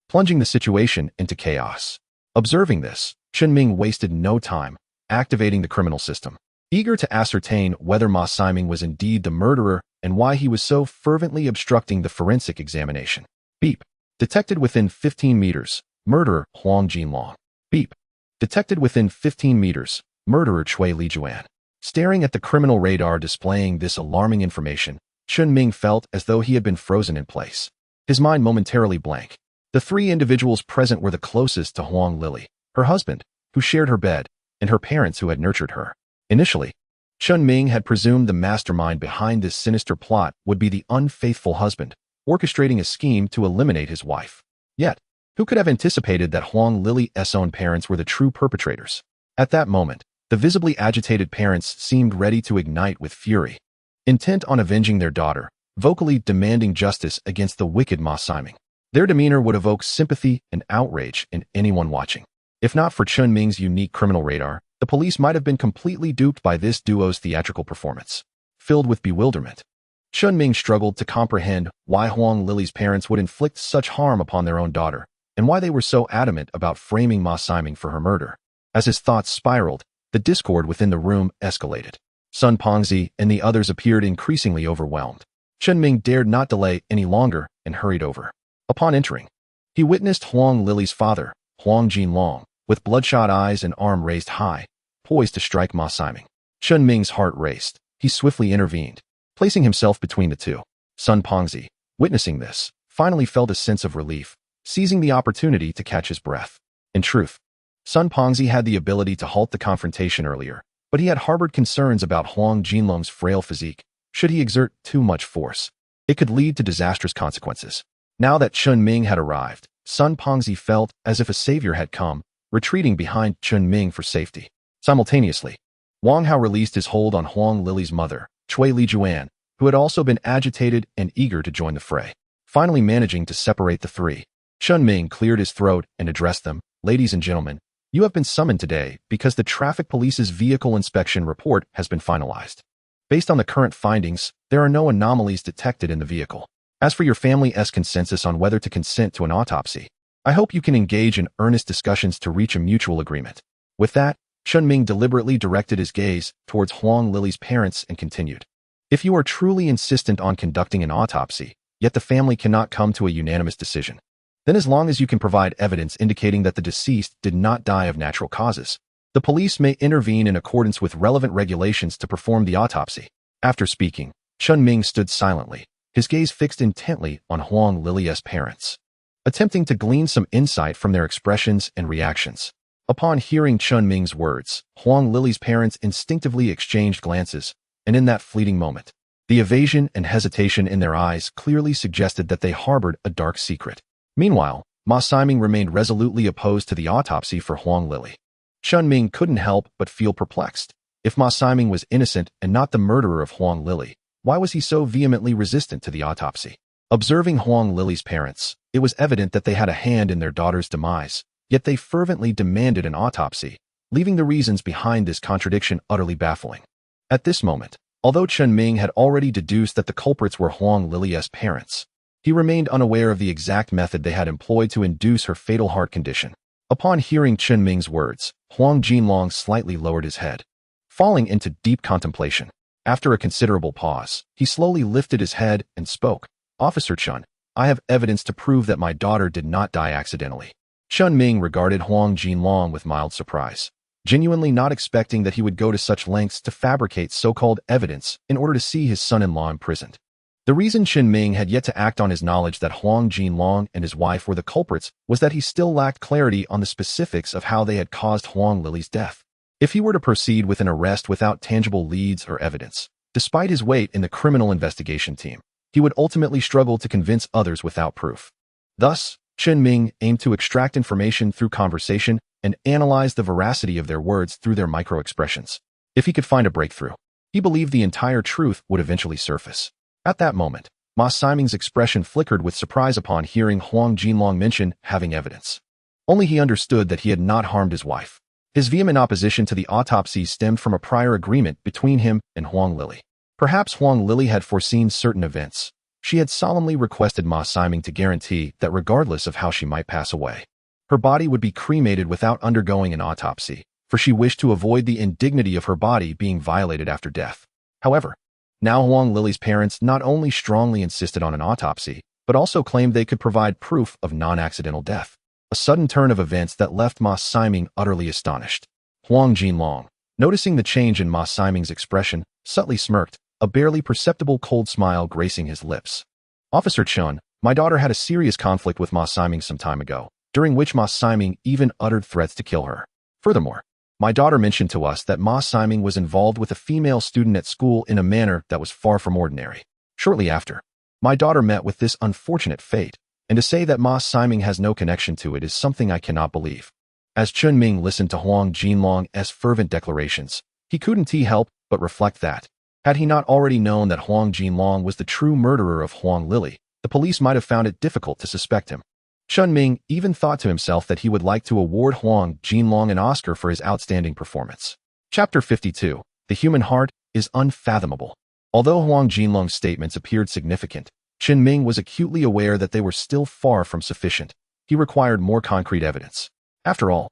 plunging the situation into chaos. Observing this, Chen Ming wasted no time, activating the criminal system. Eager to ascertain whether Ma Siming was indeed the murderer and why he was so fervently obstructing the forensic examination. Beep. Detected within 15 meters. Murderer, Huang Jinlong. Beep. Detected within 15 meters. Murderer, Chui Lijuan. Staring at the criminal radar displaying this alarming information, Chen Ming felt as though he had been frozen in place. His mind momentarily blank. The three individuals present were the closest to Huang Lily, her husband, who shared her bed, and her parents who had nurtured her. Initially, Chen Ming had presumed the mastermind behind this sinister plot would be the unfaithful husband, orchestrating a scheme to eliminate his wife. Yet, who could have anticipated that Huang Lily's own parents were the true perpetrators? At that moment, the visibly agitated parents seemed ready to ignite with fury, intent on avenging their daughter, vocally demanding justice against the wicked Ma Siming. Their demeanor would evoke sympathy and outrage in anyone watching. If not for Chen Ming's unique criminal radar, the police might have been completely duped by this duo's theatrical performance. Filled with bewilderment, Chen Ming struggled to comprehend why Huang Lily's parents would inflict such harm upon their own daughter, and why they were so adamant about framing Ma Siming for her murder. As his thoughts spiraled, the discord within the room escalated. Sun Pongzi and the others appeared increasingly overwhelmed. Chen Ming dared not delay any longer and hurried over. Upon entering, he witnessed Huang Lily's father, Huang Jinlong, with bloodshot eyes and arm raised high, poised to strike Ma Siming. Chen Ming's heart raced. He swiftly intervened, placing himself between the two. Sun Pongzi, witnessing this, finally felt a sense of relief, seizing the opportunity to catch his breath. In truth, Sun Pongzi had the ability to halt the confrontation earlier, but he had harbored concerns about Huang Jinlong's frail physique. Should he exert too much force, it could lead to disastrous consequences. Now that Chen Ming had arrived, Sun Pongzi felt as if a savior had come, retreating behind Chen Ming for safety. Simultaneously, Wang Hao released his hold on Huang Lily's mother, Chui Lijuan, who had also been agitated and eager to join the fray. Finally managing to separate the three, Chen Ming cleared his throat and addressed them. Ladies and gentlemen, you have been summoned today because the traffic police's vehicle inspection report has been finalized. Based on the current findings, there are no anomalies detected in the vehicle. As for your family's consensus on whether to consent to an autopsy, I hope you can engage in earnest discussions to reach a mutual agreement. With that, Chen Ming deliberately directed his gaze towards Huang Lily's parents and continued. If you are truly insistent on conducting an autopsy, yet the family cannot come to a unanimous decision, then as long as you can provide evidence indicating that the deceased did not die of natural causes, the police may intervene in accordance with relevant regulations to perform the autopsy. After speaking, Chen Ming stood silently, his gaze fixed intently on Huang Lily's parents, attempting to glean some insight from their expressions and reactions. Upon hearing Chen Ming's words, Huang Lily's parents instinctively exchanged glances, and in that fleeting moment, the evasion and hesitation in their eyes clearly suggested that they harbored a dark secret. Meanwhile, Ma Siming remained resolutely opposed to the autopsy for Huang Lily. Chen Ming couldn't help but feel perplexed. If Ma Siming was innocent and not the murderer of Huang Lily, why was he so vehemently resistant to the autopsy? Observing Huang Lily's parents, it was evident that they had a hand in their daughter's demise, yet they fervently demanded an autopsy, leaving the reasons behind this contradiction utterly baffling. At this moment, although Chen Ming had already deduced that the culprits were Huang Lily's parents, he remained unaware of the exact method they had employed to induce her fatal heart condition. Upon hearing Chen Ming's words, Huang Jinlong slightly lowered his head, falling into deep contemplation. After a considerable pause, he slowly lifted his head and spoke. Officer Chen, I have evidence to prove that my daughter did not die accidentally. Chen Ming regarded Huang Jinlong with mild surprise, genuinely not expecting that he would go to such lengths to fabricate so-called evidence in order to see his son-in-law imprisoned. The reason Chen Ming had yet to act on his knowledge that Huang Jinlong and his wife were the culprits was that he still lacked clarity on the specifics of how they had caused Huang Lily's death. If he were to proceed with an arrest without tangible leads or evidence, Despite his weight in the criminal investigation team, he would ultimately struggle to convince others without proof. Thus, Chen Ming aimed to extract information through conversation and analyze the veracity of their words through their micro-expressions. If he could find a breakthrough, he believed the entire truth would eventually surface. At that moment, Ma Siming's expression flickered with surprise upon hearing Huang Jinlong mention having evidence. Only he understood that he had not harmed his wife. His vehement opposition to the autopsy stemmed from a prior agreement between him and Huang Lili. Perhaps Huang Lili had foreseen certain events. She had solemnly requested Ma Siming to guarantee that regardless of how she might pass away, her body would be cremated without undergoing an autopsy, for she wished to avoid the indignity of her body being violated after death. However, now Huang Lili's parents not only strongly insisted on an autopsy, but also claimed they could provide proof of non-accidental death. A sudden turn of events that left Ma Siming utterly astonished. Huang Jinlong, noticing the change in Ma Siming's expression, subtly smirked, a barely perceptible cold smile gracing his lips. Officer Chen, my daughter had a serious conflict with Ma Siming some time ago, during which Ma Siming even uttered threats to kill her. Furthermore, my daughter mentioned to us that Ma Siming was involved with a female student at school in a manner that was far from ordinary. Shortly after, my daughter met with this unfortunate fate, and to say that Ma Siming has no connection to it is something I cannot believe. As Chen Ming listened to Huang Jinlong's fervent declarations, he couldn't help but reflect that, had he not already known that Huang Jinlong was the true murderer of Huang Lili, the police might have found it difficult to suspect him. Chen Ming even thought to himself that he would like to award Huang Jinlong an Oscar for his outstanding performance. Chapter 52. The human heart is unfathomable. Although Huang Jinlong's statements appeared significant, Chen Ming was acutely aware that they were still far from sufficient. He required more concrete evidence. After all,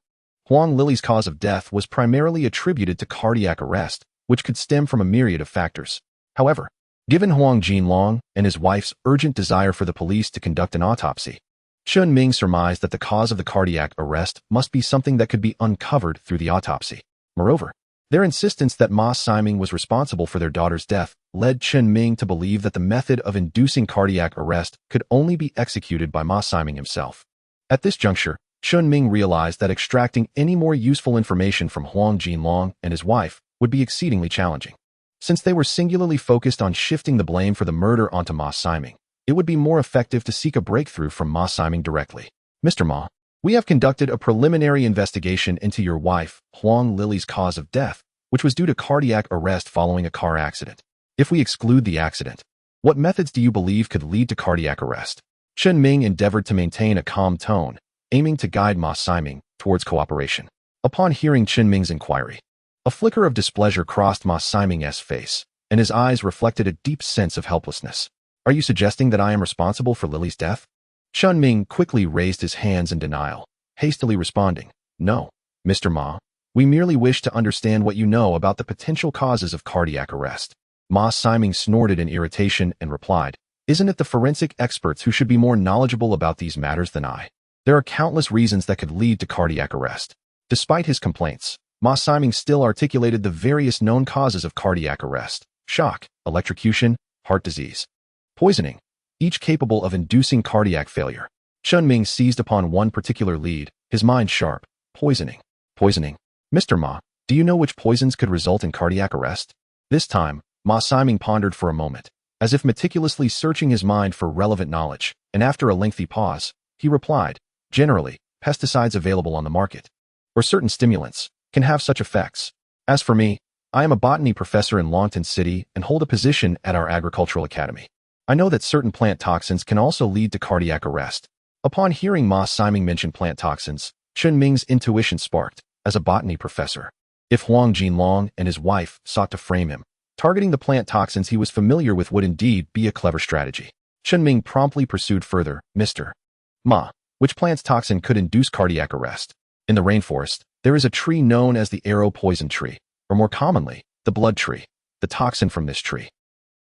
Huang Lili's cause of death was primarily attributed to cardiac arrest, which could stem from a myriad of factors. However, given Huang Jinlong and his wife's urgent desire for the police to conduct an autopsy, Chen Ming surmised that the cause of the cardiac arrest must be something that could be uncovered through the autopsy. Moreover, their insistence that Ma Siming was responsible for their daughter's death led Chen Ming to believe that the method of inducing cardiac arrest could only be executed by Ma Siming himself. At this juncture, Chen Ming realized that extracting any more useful information from Huang Jinlong and his wife would be exceedingly challenging. Since they were singularly focused on shifting the blame for the murder onto Ma Siming, it would be more effective to seek a breakthrough from Ma Siming directly. Mr. Ma, we have conducted a preliminary investigation into your wife, Huang Lili's cause of death, which was due to cardiac arrest following a car accident. If we exclude the accident, what methods do you believe could lead to cardiac arrest? Chen Ming endeavored to maintain a calm tone, aiming to guide Ma Siming towards cooperation. Upon hearing Chen Ming's inquiry, a flicker of displeasure crossed Ma Siming's face, and his eyes reflected a deep sense of helplessness. Are you suggesting that I am responsible for Lily's death? Chen Ming quickly raised his hands in denial, hastily responding, No, Mr. Ma. We merely wish to understand what you know about the potential causes of cardiac arrest. Ma Siming snorted in irritation and replied, Isn't it the forensic experts who should be more knowledgeable about these matters than I? There are countless reasons that could lead to cardiac arrest. Despite his complaints, Ma Siming still articulated the various known causes of cardiac arrest: shock, electrocution, heart disease, poisoning, each capable of inducing cardiac failure. Chen Ming seized upon one particular lead, his mind sharp. Poisoning. Poisoning. Mr. Ma, do you know which poisons could result in cardiac arrest? This time, Ma Siming pondered for a moment, as if meticulously searching his mind for relevant knowledge, and after a lengthy pause, he replied, Generally, pesticides available on the market, or certain stimulants, can have such effects. As for me, I am a botany professor in Longtan City and hold a position at our agricultural academy. I know that certain plant toxins can also lead to cardiac arrest. Upon hearing Ma Siming mention plant toxins, Chen Ming's intuition sparked. As a botany professor, if Huang Jinlong and his wife sought to frame him, targeting the plant toxins he was familiar with would indeed be a clever strategy. Chen Ming promptly pursued further, Mr. Ma, which plant's toxin could induce cardiac arrest? In the rainforest, there is a tree known as the arrow poison tree, or more commonly, the blood tree. The toxin from this tree.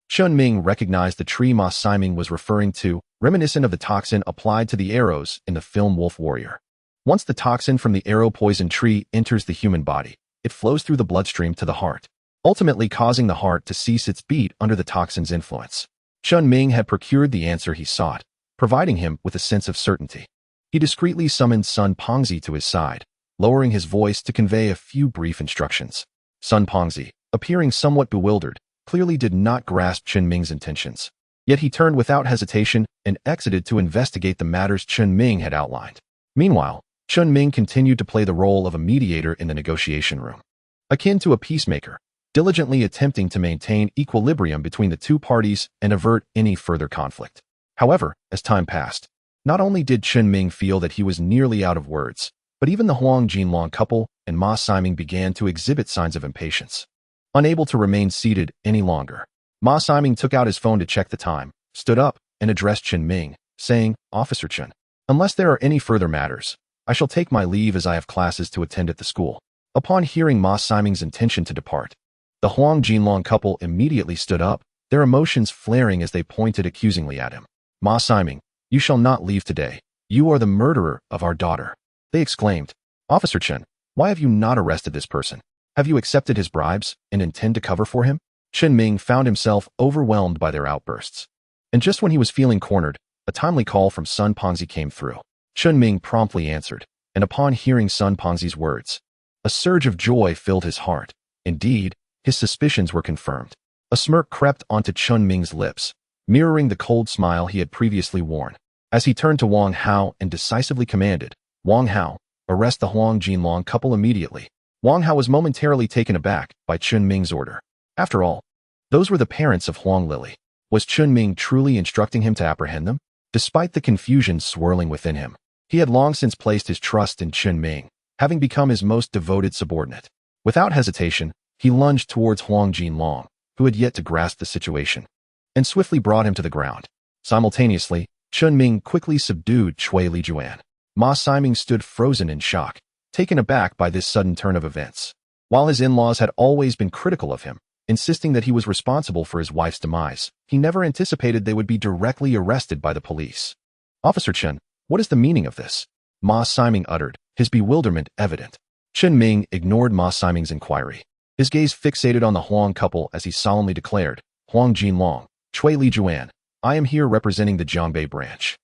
Chen Ming recognized the tree Ma Siming was referring to, reminiscent of the toxin applied to the arrows in the film Wolf Warrior. Once the toxin from the arrow poison tree enters the human body, it flows through the bloodstream to the heart, ultimately causing the heart to cease its beat under the toxin's influence. Chen Ming had procured the answer he sought, providing him with a sense of certainty. He discreetly summoned Sun Pongzi to his side, lowering his voice to convey a few brief instructions. Sun Pongzi, appearing somewhat bewildered, clearly did not grasp Chen Ming's intentions. Yet he turned without hesitation and exited to investigate the matters Chen Ming had outlined. Meanwhile, Chen Ming continued to play the role of a mediator in the negotiation room, akin to a peacemaker, diligently attempting to maintain equilibrium between the two parties and avert any further conflict. However, as time passed, not only did Chen Ming feel that he was nearly out of words, but even the Huang Jinlong couple and Ma Siming began to exhibit signs of impatience. Unable to remain seated any longer, Ma Siming took out his phone to check the time, stood up, and addressed Chen Ming, saying, "Officer Chen, unless there are any further matters, I shall take my leave as I have classes to attend at the school." Upon hearing Ma Siming's intention to depart, the Huang Jinlong couple immediately stood up, their emotions flaring as they pointed accusingly at him. "Ma Siming, you shall not leave today. You are the murderer of our daughter," they exclaimed. "Officer Chen, why have you not arrested this person? Have you accepted his bribes and intend to cover for him?" Chen Ming found himself overwhelmed by their outbursts. And just when he was feeling cornered, a timely call from Sun Pengzi came through. Chen Ming promptly answered, and upon hearing Sun Pengzi's words, a surge of joy filled his heart. Indeed, his suspicions were confirmed. A smirk crept onto Chen Ming's lips, mirroring the cold smile he had previously worn, as he turned to Wang Hao and decisively commanded, "Wang Hao, arrest the Huang Jinlong couple immediately." Wang Hao was momentarily taken aback by Chen Ming's order. After all, those were the parents of Huang Lili. Was Chen Ming truly instructing him to apprehend them? Despite the confusion swirling within him, he had long since placed his trust in Chen Ming, having become his most devoted subordinate. Without hesitation, he lunged towards Huang Jinlong, who had yet to grasp the situation, and swiftly brought him to the ground. Simultaneously, Chen Ming quickly subdued Cui Lijuan. Ma Siming stood frozen in shock, taken aback by this sudden turn of events. While his in-laws had always been critical of him, insisting that he was responsible for his wife's demise, he never anticipated they would be directly arrested by the police. "Officer Chen, what is the meaning of this?" Ma Siming uttered, his bewilderment evident. Chen Ming ignored Ma Siming's inquiry, his gaze fixated on the Huang couple as he solemnly declared, "Huang Jinlong, Cui Lijuan, I am here representing the Jiangbei branch,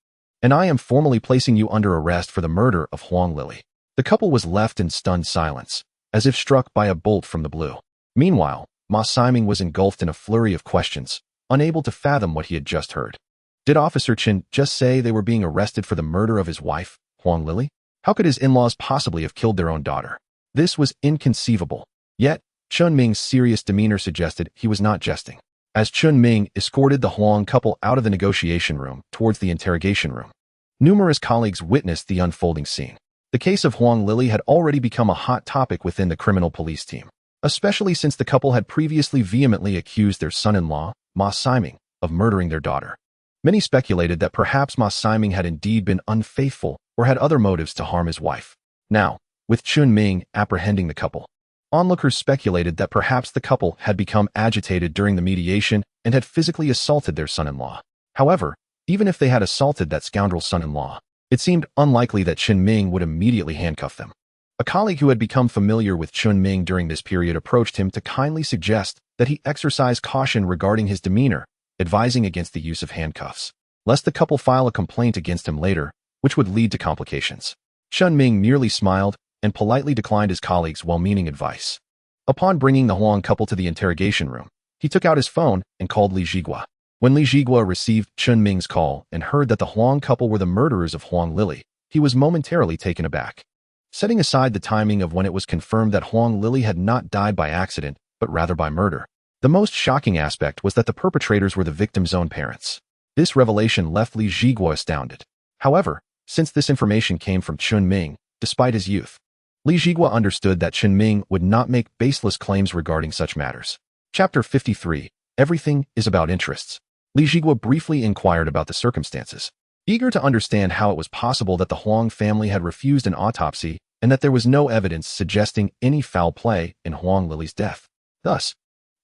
and I am formally placing you under arrest for the murder of Huang Lili." The couple was left in stunned silence, as if struck by a bolt from the blue. Meanwhile, Ma Siming was engulfed in a flurry of questions, unable to fathom what he had just heard. Did Officer Chen just say they were being arrested for the murder of his wife, Huang Lili? How could his in-laws possibly have killed their own daughter? This was inconceivable. Yet, Chen Ming's serious demeanor suggested he was not jesting. As Chen Ming escorted the Huang couple out of the negotiation room towards the interrogation room, numerous colleagues witnessed the unfolding scene. The case of Huang Lili had already become a hot topic within the criminal police team, especially since the couple had previously vehemently accused their son-in-law, Ma Siming, of murdering their daughter. Many speculated that perhaps Ma Siming had indeed been unfaithful or had other motives to harm his wife. Now, with Chen Ming apprehending the couple, onlookers speculated that perhaps the couple had become agitated during the mediation and had physically assaulted their son-in-law. However, even if they had assaulted that scoundrel's son-in-law, it seemed unlikely that Chen Ming would immediately handcuff them. A colleague who had become familiar with Chen Ming during this period approached him to kindly suggest that he exercise caution regarding his demeanor, advising against the use of handcuffs, lest the couple file a complaint against him later, which would lead to complications. Chen Ming merely smiled and politely declined his colleague's well-meaning advice. Upon bringing the Huang couple to the interrogation room, he took out his phone and called Li Zhigua. When Li Zhigua received Chen Ming's call and heard that the Huang couple were the murderers of Huang Lili, he was momentarily taken aback. Setting aside the timing of when it was confirmed that Huang Lili had not died by accident, but rather by murder, the most shocking aspect was that the perpetrators were the victim's own parents. This revelation left Li Zhigua astounded. However, since this information came from Chen Ming, despite his youth, Li Zhigua understood that Chen Ming would not make baseless claims regarding such matters. Chapter 53. Everything is about interests. Li Zhigua briefly inquired about the circumstances, eager to understand how it was possible that the Huang family had refused an autopsy and that there was no evidence suggesting any foul play in Huang Lili's death. Thus,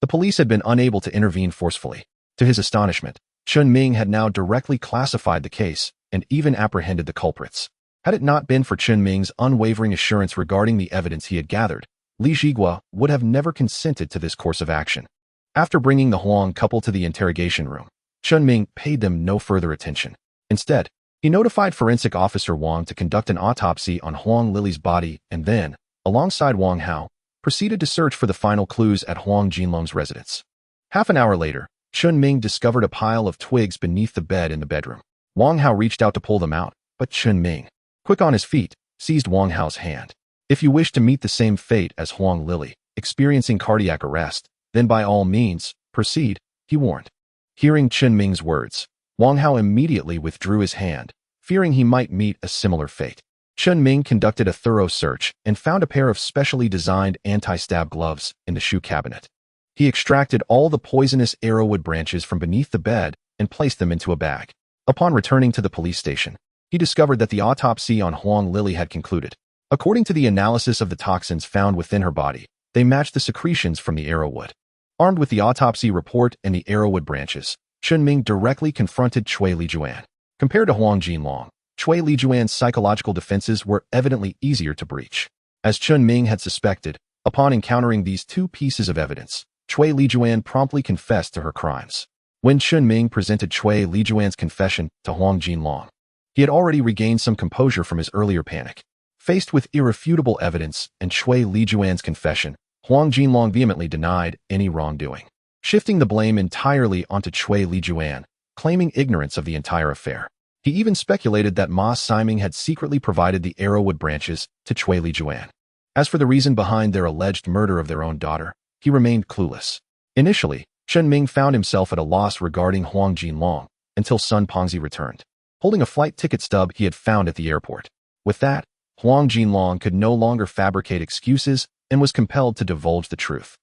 the police had been unable to intervene forcefully. To his astonishment, Chen Ming had now directly classified the case and even apprehended the culprits. Had it not been for Chen Ming's unwavering assurance regarding the evidence he had gathered, Li Zhigua would have never consented to this course of action. After bringing the Huang couple to the interrogation room, Chen Ming paid them no further attention. Instead, he notified Forensic Officer Wang to conduct an autopsy on Huang Lili's body and then, alongside Wang Hao, proceeded to search for the final clues at Huang Jinlong's residence. Half an hour later, Chen Ming discovered a pile of twigs beneath the bed in the bedroom. Wang Hao reached out to pull them out, but Chen Ming, quick on his feet, seized Wang Hao's hand. If you wish to meet the same fate as Huang Lili, experiencing cardiac arrest, then by all means, proceed, he warned. Hearing Chen Ming's words, Wang Hao immediately withdrew his hand, fearing he might meet a similar fate. Chen Ming conducted a thorough search and found a pair of specially designed anti-stab gloves in the shoe cabinet. He extracted all the poisonous arrowwood branches from beneath the bed and placed them into a bag. Upon returning to the police station, he discovered that the autopsy on Huang Lili had concluded. According to the analysis of the toxins found within her body, they matched the secretions from the arrowwood. Armed with the autopsy report and the arrowwood branches, Chen Ming directly confronted Cui Lijuan. Compared to Huang Jinlong, Cui Lijuan's psychological defenses were evidently easier to breach. As Chen Ming had suspected, upon encountering these two pieces of evidence, Cui Lijuan promptly confessed to her crimes. When Chen Ming presented Cui Lijuan's confession to Huang Jinlong, he had already regained some composure from his earlier panic. Faced with irrefutable evidence and Cui Lijuan's confession, Huang Jinlong vehemently denied any wrongdoing, shifting the blame entirely onto Cui Lijuan, claiming ignorance of the entire affair. He even speculated that Ma Siming had secretly provided the arrowwood branches to Cui Lijuan. As for the reason behind their alleged murder of their own daughter, he remained clueless. Initially, Chen Ming found himself at a loss regarding Huang Jinlong until Sun Pengzi returned, holding a flight ticket stub he had found at the airport. With that, Huang Jinlong could no longer fabricate excuses and was compelled to divulge the truth.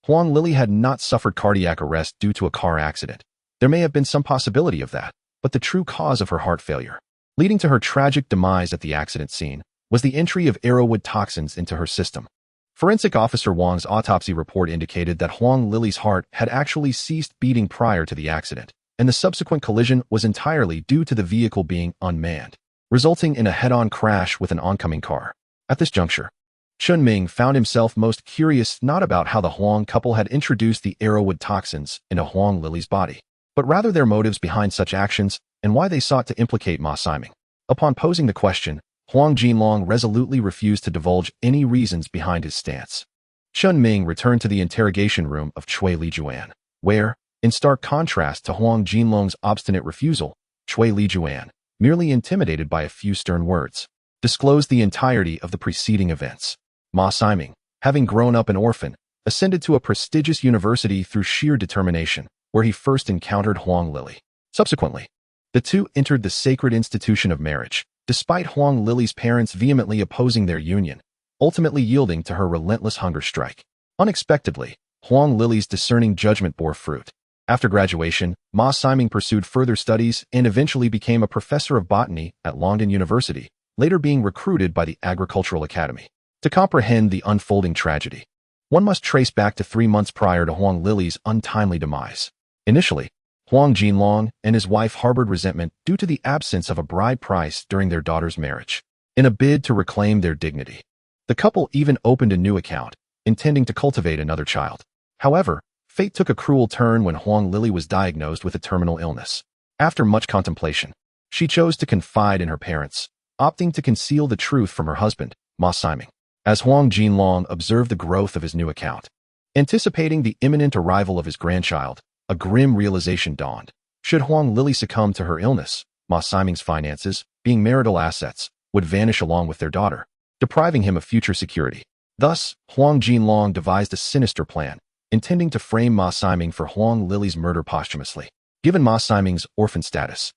Huang Lili had not suffered cardiac arrest due to a car accident. There may have been some possibility of that, but the true cause of her heart failure, leading to her tragic demise at the accident scene, was the entry of arrowwood toxins into her system. Forensic Officer Wang's autopsy report indicated that Huang Lili's heart had actually ceased beating prior to the accident, and the subsequent collision was entirely due to the vehicle being unmanned, resulting in a head-on crash with an oncoming car. At this juncture, Chen Ming found himself most curious not about how the Huang couple had introduced the arrowwood toxins into Huang Lili's body, but rather their motives behind such actions and why they sought to implicate Ma Siming. Upon posing the question, Huang Jinlong resolutely refused to divulge any reasons behind his stance. Chen Ming returned to the interrogation room of Cui Lijuan, where, in stark contrast to Huang Jinlong's obstinate refusal, Cui Lijuan, merely intimidated by a few stern words, disclosed the entirety of the preceding events. Ma Siming, having grown up an orphan, ascended to a prestigious university through sheer determination, where he first encountered Huang Lili. Subsequently, the two entered the sacred institution of marriage, despite Huang Lili's parents vehemently opposing their union, ultimately yielding to her relentless hunger strike. Unexpectedly, Huang Lili's discerning judgment bore fruit. After graduation, Ma Siming pursued further studies and eventually became a professor of botany at Longdon University, later being recruited by the Agricultural Academy. To comprehend the unfolding tragedy, one must trace back to 3 months prior to Huang Lili's untimely demise. Initially, Huang Jinlong and his wife harbored resentment due to the absence of a bride price during their daughter's marriage. In a bid to reclaim their dignity, the couple even opened a new account, intending to cultivate another child. However, fate took a cruel turn when Huang Lili was diagnosed with a terminal illness. After much contemplation, she chose to confide in her parents, opting to conceal the truth from her husband, Ma Siming. As Huang Jinlong observed the growth of his new account, anticipating the imminent arrival of his grandchild, a grim realization dawned. Should Huang Lili succumb to her illness, Ma Siming's finances, being marital assets, would vanish along with their daughter, depriving him of future security. Thus, Huang Jinlong devised a sinister plan, intending to frame Ma Siming for Huang Lili's murder posthumously. Given Ma Siming's orphan status,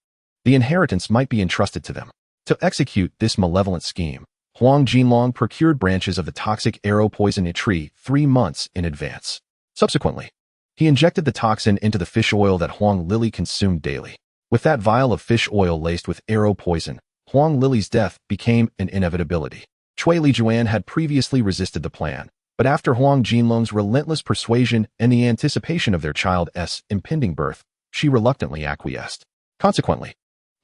the inheritance might be entrusted to them. To execute this malevolent scheme, Huang Jinlong procured branches of the toxic arrow poison tree 3 months in advance. Subsequently, he injected the toxin into the fish oil that Huang Lili consumed daily. With that vial of fish oil laced with arrow poison, Huang Lili's death became an inevitability. Cui Lijuan had previously resisted the plan, but after Huang Jinlong's relentless persuasion and the anticipation of their child's impending birth, she reluctantly acquiesced. Consequently,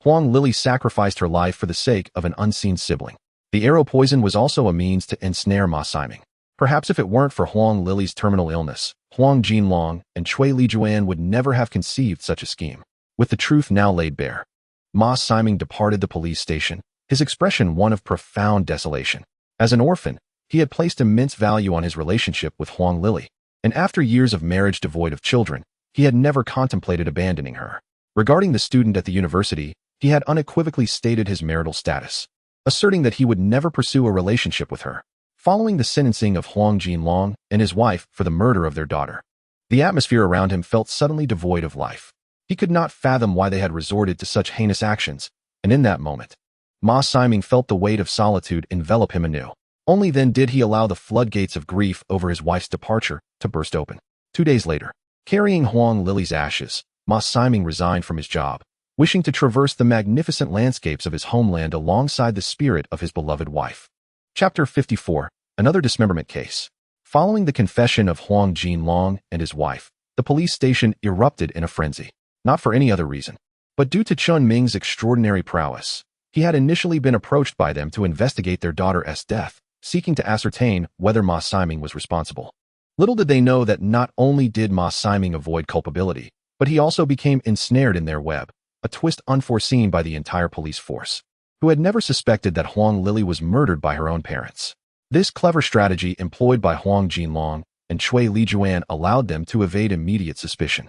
Huang Lili sacrificed her life for the sake of an unseen sibling. The arrow poison was also a means to ensnare Ma Siming. Perhaps if it weren't for Huang Lili's terminal illness, Huang Jinlong and Cui Lijuan would never have conceived such a scheme. With the truth now laid bare, Ma Siming departed the police station, his expression one of profound desolation. As an orphan, he had placed immense value on his relationship with Huang Lili, and after years of marriage devoid of children, he had never contemplated abandoning her. Regarding the student at the university, he had unequivocally stated his marital status, asserting that he would never pursue a relationship with her. Following the sentencing of Huang Jinlong and his wife for the murder of their daughter, the atmosphere around him felt suddenly devoid of life. He could not fathom why they had resorted to such heinous actions, and in that moment, Ma Siming felt the weight of solitude envelop him anew. Only then did he allow the floodgates of grief over his wife's departure to burst open. 2 days later, carrying Huang Lily's ashes, Ma Siming resigned from his job, wishing to traverse the magnificent landscapes of his homeland alongside the spirit of his beloved wife. Chapter 54. Another dismemberment case. Following the confession of Huang Jinlong and his wife, the police station erupted in a frenzy. Not for any other reason, but due to Chen Ming's extraordinary prowess. He had initially been approached by them to investigate their daughter's death, seeking to ascertain whether Ma Siming was responsible. Little did they know that not only did Ma Siming avoid culpability, but he also became ensnared in their web, a twist unforeseen by the entire police force, who had never suspected that Huang Lily was murdered by her own parents. This clever strategy employed by Huang Jinlong and Cui Lijuan allowed them to evade immediate suspicion.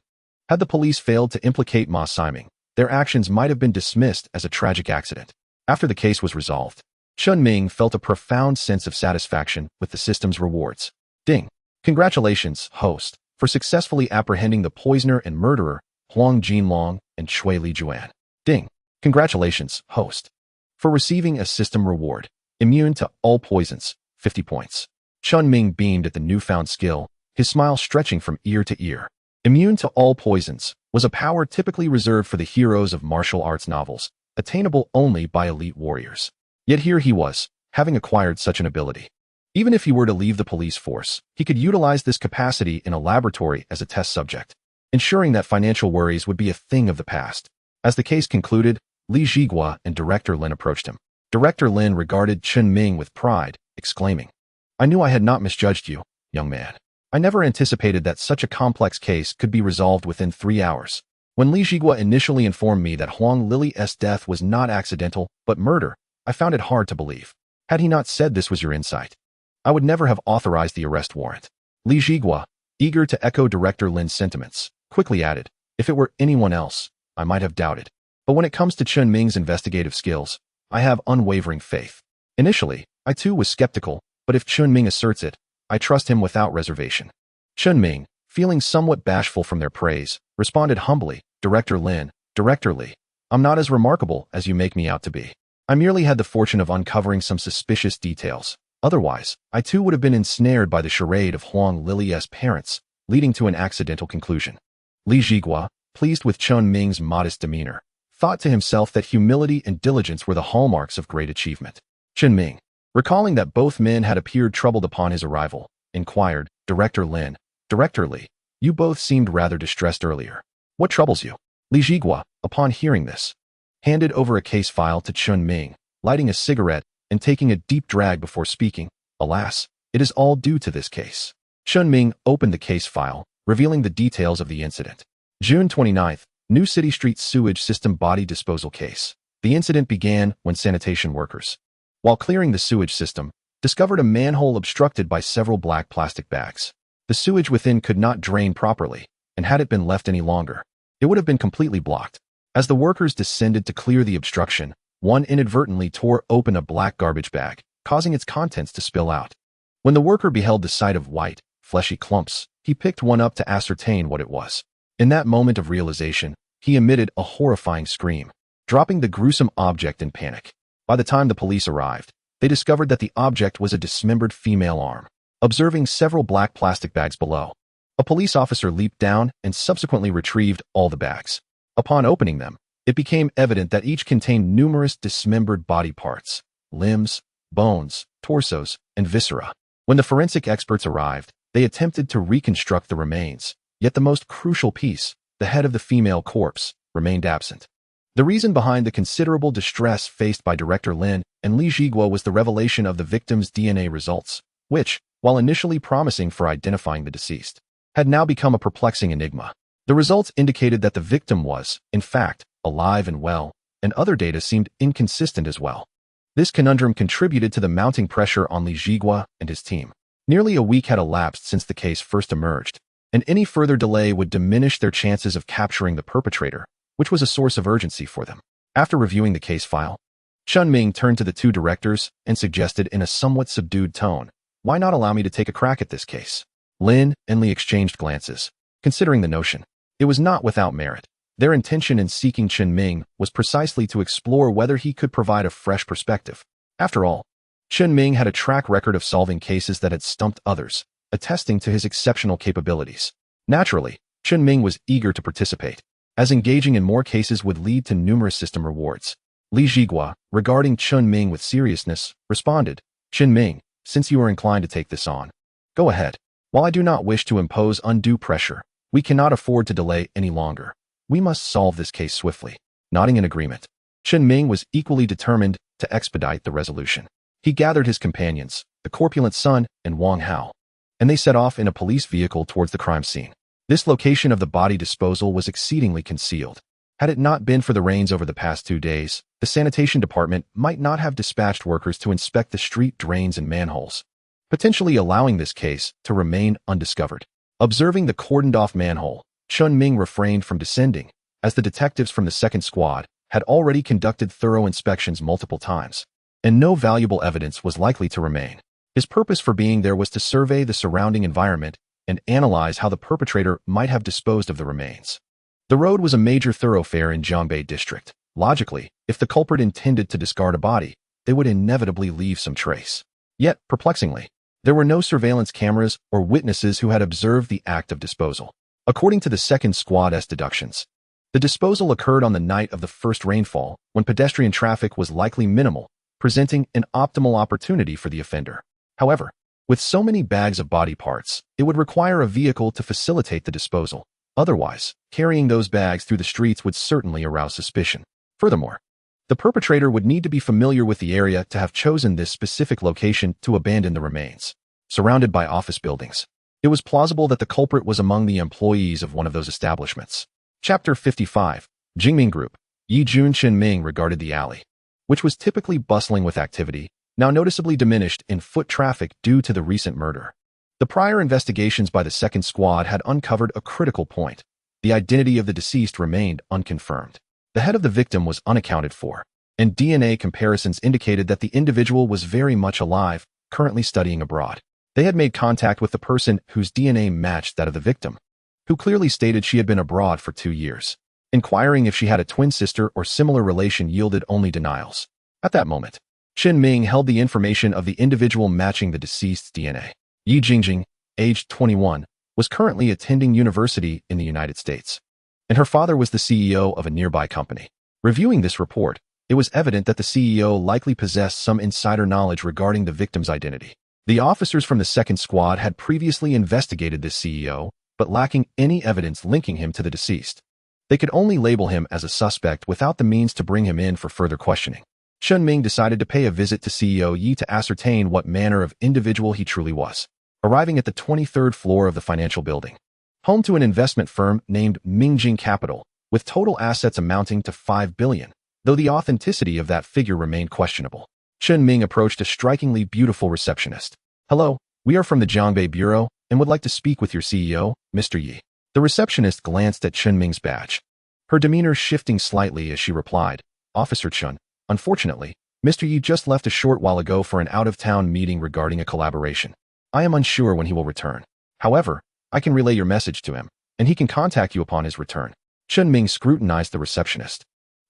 Had the police failed to implicate Ma Siming, their actions might have been dismissed as a tragic accident. After the case was resolved, Chen Ming felt a profound sense of satisfaction with the system's rewards. Ding! Congratulations, host, for successfully apprehending the poisoner and murderer, Huang Jinlong and Cui Lijuan. Ding! Congratulations, host, for receiving a system reward. Immune to all poisons, 50 points. Chen Ming beamed at the newfound skill, his smile stretching from ear to ear. Immune to all poisons was a power typically reserved for the heroes of martial arts novels, attainable only by elite warriors. Yet here he was, having acquired such an ability. Even if he were to leave the police force, he could utilize this capacity in a laboratory as a test subject, ensuring that financial worries would be a thing of the past. As the case concluded, Li Zhigua and Director Lin approached him. Director Lin regarded Chen Ming with pride, exclaiming, "I knew I had not misjudged you, young man. I never anticipated that such a complex case could be resolved within 3 hours. When Li Zhigua initially informed me that Huang Lily's death was not accidental, but murder, I found it hard to believe. Had he not said this was your insight, I would never have authorized the arrest warrant." Li Zhigua, eager to echo Director Lin's sentiments, quickly added, "If it were anyone else, I might have doubted. But when it comes to Chen Ming's investigative skills, I have unwavering faith. Initially, I too was skeptical, but if Chen Ming asserts it, I trust him without reservation." Chen Ming, feeling somewhat bashful from their praise, responded humbly, "Director Lin, Director Li, I'm not as remarkable as you make me out to be. I merely had the fortune of uncovering some suspicious details. Otherwise, I too would have been ensnared by the charade of Huang Lily's parents, leading to an accidental conclusion." Li Zhigua, pleased with Chen Ming's modest demeanor, thought to himself that humility and diligence were the hallmarks of great achievement. Chen Ming, recalling that both men had appeared troubled upon his arrival, inquired, "Director Lin, Director Li, you both seemed rather distressed earlier. What troubles you?" Li Zhigua, upon hearing this, handed over a case file to Chen Ming, lighting a cigarette and taking a deep drag before speaking. "Alas, it is all due to this case." Chen Ming opened the case file, revealing the details of the incident. June 29th, New City Street Sewage System Body Disposal Case. The incident began when sanitation workers, while clearing the sewage system, discovered a manhole obstructed by several black plastic bags. The sewage within could not drain properly, and had it been left any longer, it would have been completely blocked. As the workers descended to clear the obstruction, one inadvertently tore open a black garbage bag, causing its contents to spill out. When the worker beheld the sight of white, fleshy clumps, he picked one up to ascertain what it was. In that moment of realization, he emitted a horrifying scream, dropping the gruesome object in panic. By the time the police arrived, they discovered that the object was a dismembered female arm. Observing several black plastic bags below, a police officer leaped down and subsequently retrieved all the bags. Upon opening them, it became evident that each contained numerous dismembered body parts, limbs, bones, torsos, and viscera. When the forensic experts arrived, they attempted to reconstruct the remains, yet the most crucial piece, the head of the female corpse, remained absent. The reason behind the considerable distress faced by Director Lin and Li Zhigua was the revelation of the victim's DNA results, which, while initially promising for identifying the deceased, had now become a perplexing enigma. The results indicated that the victim was, in fact, alive and well, and other data seemed inconsistent as well. This conundrum contributed to the mounting pressure on Li Zhigua and his team. Nearly a week had elapsed since the case first emerged, and any further delay would diminish their chances of capturing the perpetrator, which was a source of urgency for them. After reviewing the case file, Chen Ming turned to the two directors and suggested in a somewhat subdued tone, "Why not allow me to take a crack at this case?" Lin and Li exchanged glances, considering the notion. It was not without merit. Their intention in seeking Chen Ming was precisely to explore whether he could provide a fresh perspective. After all, Chen Ming had a track record of solving cases that had stumped others, attesting to his exceptional capabilities. Naturally, Chen Ming was eager to participate, as engaging in more cases would lead to numerous system rewards. Li Jigua, regarding Chen Ming with seriousness, responded, "Chen Ming, since you are inclined to take this on, go ahead. While I do not wish to impose undue pressure, we cannot afford to delay any longer. We must solve this case swiftly." Nodding in agreement, Chen Ming was equally determined to expedite the resolution. He gathered his companions, the corpulent Sun and Wang Hao, and they set off in a police vehicle towards the crime scene. This location of the body disposal was exceedingly concealed. Had it not been for the rains over the past 2 days, the sanitation department might not have dispatched workers to inspect the street drains and manholes, potentially allowing this case to remain undiscovered. Observing the cordoned-off manhole, Chen Ming refrained from descending, as the detectives from the second squad had already conducted thorough inspections multiple times, and no valuable evidence was likely to remain. His purpose for being there was to survey the surrounding environment and analyze how the perpetrator might have disposed of the remains. The road was a major thoroughfare in Jiangbei district. Logically, if the culprit intended to discard a body, they would inevitably leave some trace. Yet, perplexingly, there were no surveillance cameras or witnesses who had observed the act of disposal. According to the second squad's deductions, the disposal occurred on the night of the first rainfall, when pedestrian traffic was likely minimal, presenting an optimal opportunity for the offender. However, with so many bags of body parts, it would require a vehicle to facilitate the disposal. Otherwise, carrying those bags through the streets would certainly arouse suspicion. Furthermore, the perpetrator would need to be familiar with the area to have chosen this specific location to abandon the remains. Surrounded by office buildings, it was plausible that the culprit was among the employees of one of those establishments. Chapter 55. Jingming Group. Yi Jun Chen Ming regarded the alley, which was typically bustling with activity, now noticeably diminished in foot traffic due to the recent murder. The prior investigations by the second squad had uncovered a critical point. The identity of the deceased remained unconfirmed. The head of the victim was unaccounted for, and DNA comparisons indicated that the individual was very much alive, currently studying abroad. They had made contact with the person whose DNA matched that of the victim, who clearly stated she had been abroad for 2 years. Inquiring if she had a twin sister or similar relation yielded only denials. At that moment, Chen Ming held the information of the individual matching the deceased's DNA. Yi Jingjing, aged 21, was currently attending university in the United States, and her father was the CEO of a nearby company. Reviewing this report, it was evident that the CEO likely possessed some insider knowledge regarding the victim's identity. The officers from the second squad had previously investigated this CEO, but lacking any evidence linking him to the deceased. They could only label him as a suspect without the means to bring him in for further questioning. Chen Ming decided to pay a visit to CEO Yi to ascertain what manner of individual he truly was. Arriving at the 23rd floor of the financial building, home to an investment firm named Mingjing Capital, with total assets amounting to 5 billion, though the authenticity of that figure remained questionable. Chen Ming approached a strikingly beautiful receptionist. "Hello, we are from the Jiangbei Bureau and would like to speak with your CEO, Mr. Yi." The receptionist glanced at Chen Ming's badge, her demeanor shifting slightly as she replied, "Officer Chen, unfortunately, Mr. Yi just left a short while ago for an out-of-town meeting regarding a collaboration. I am unsure when he will return. However, I can relay your message to him, and he can contact you upon his return." Chen Ming scrutinized the receptionist,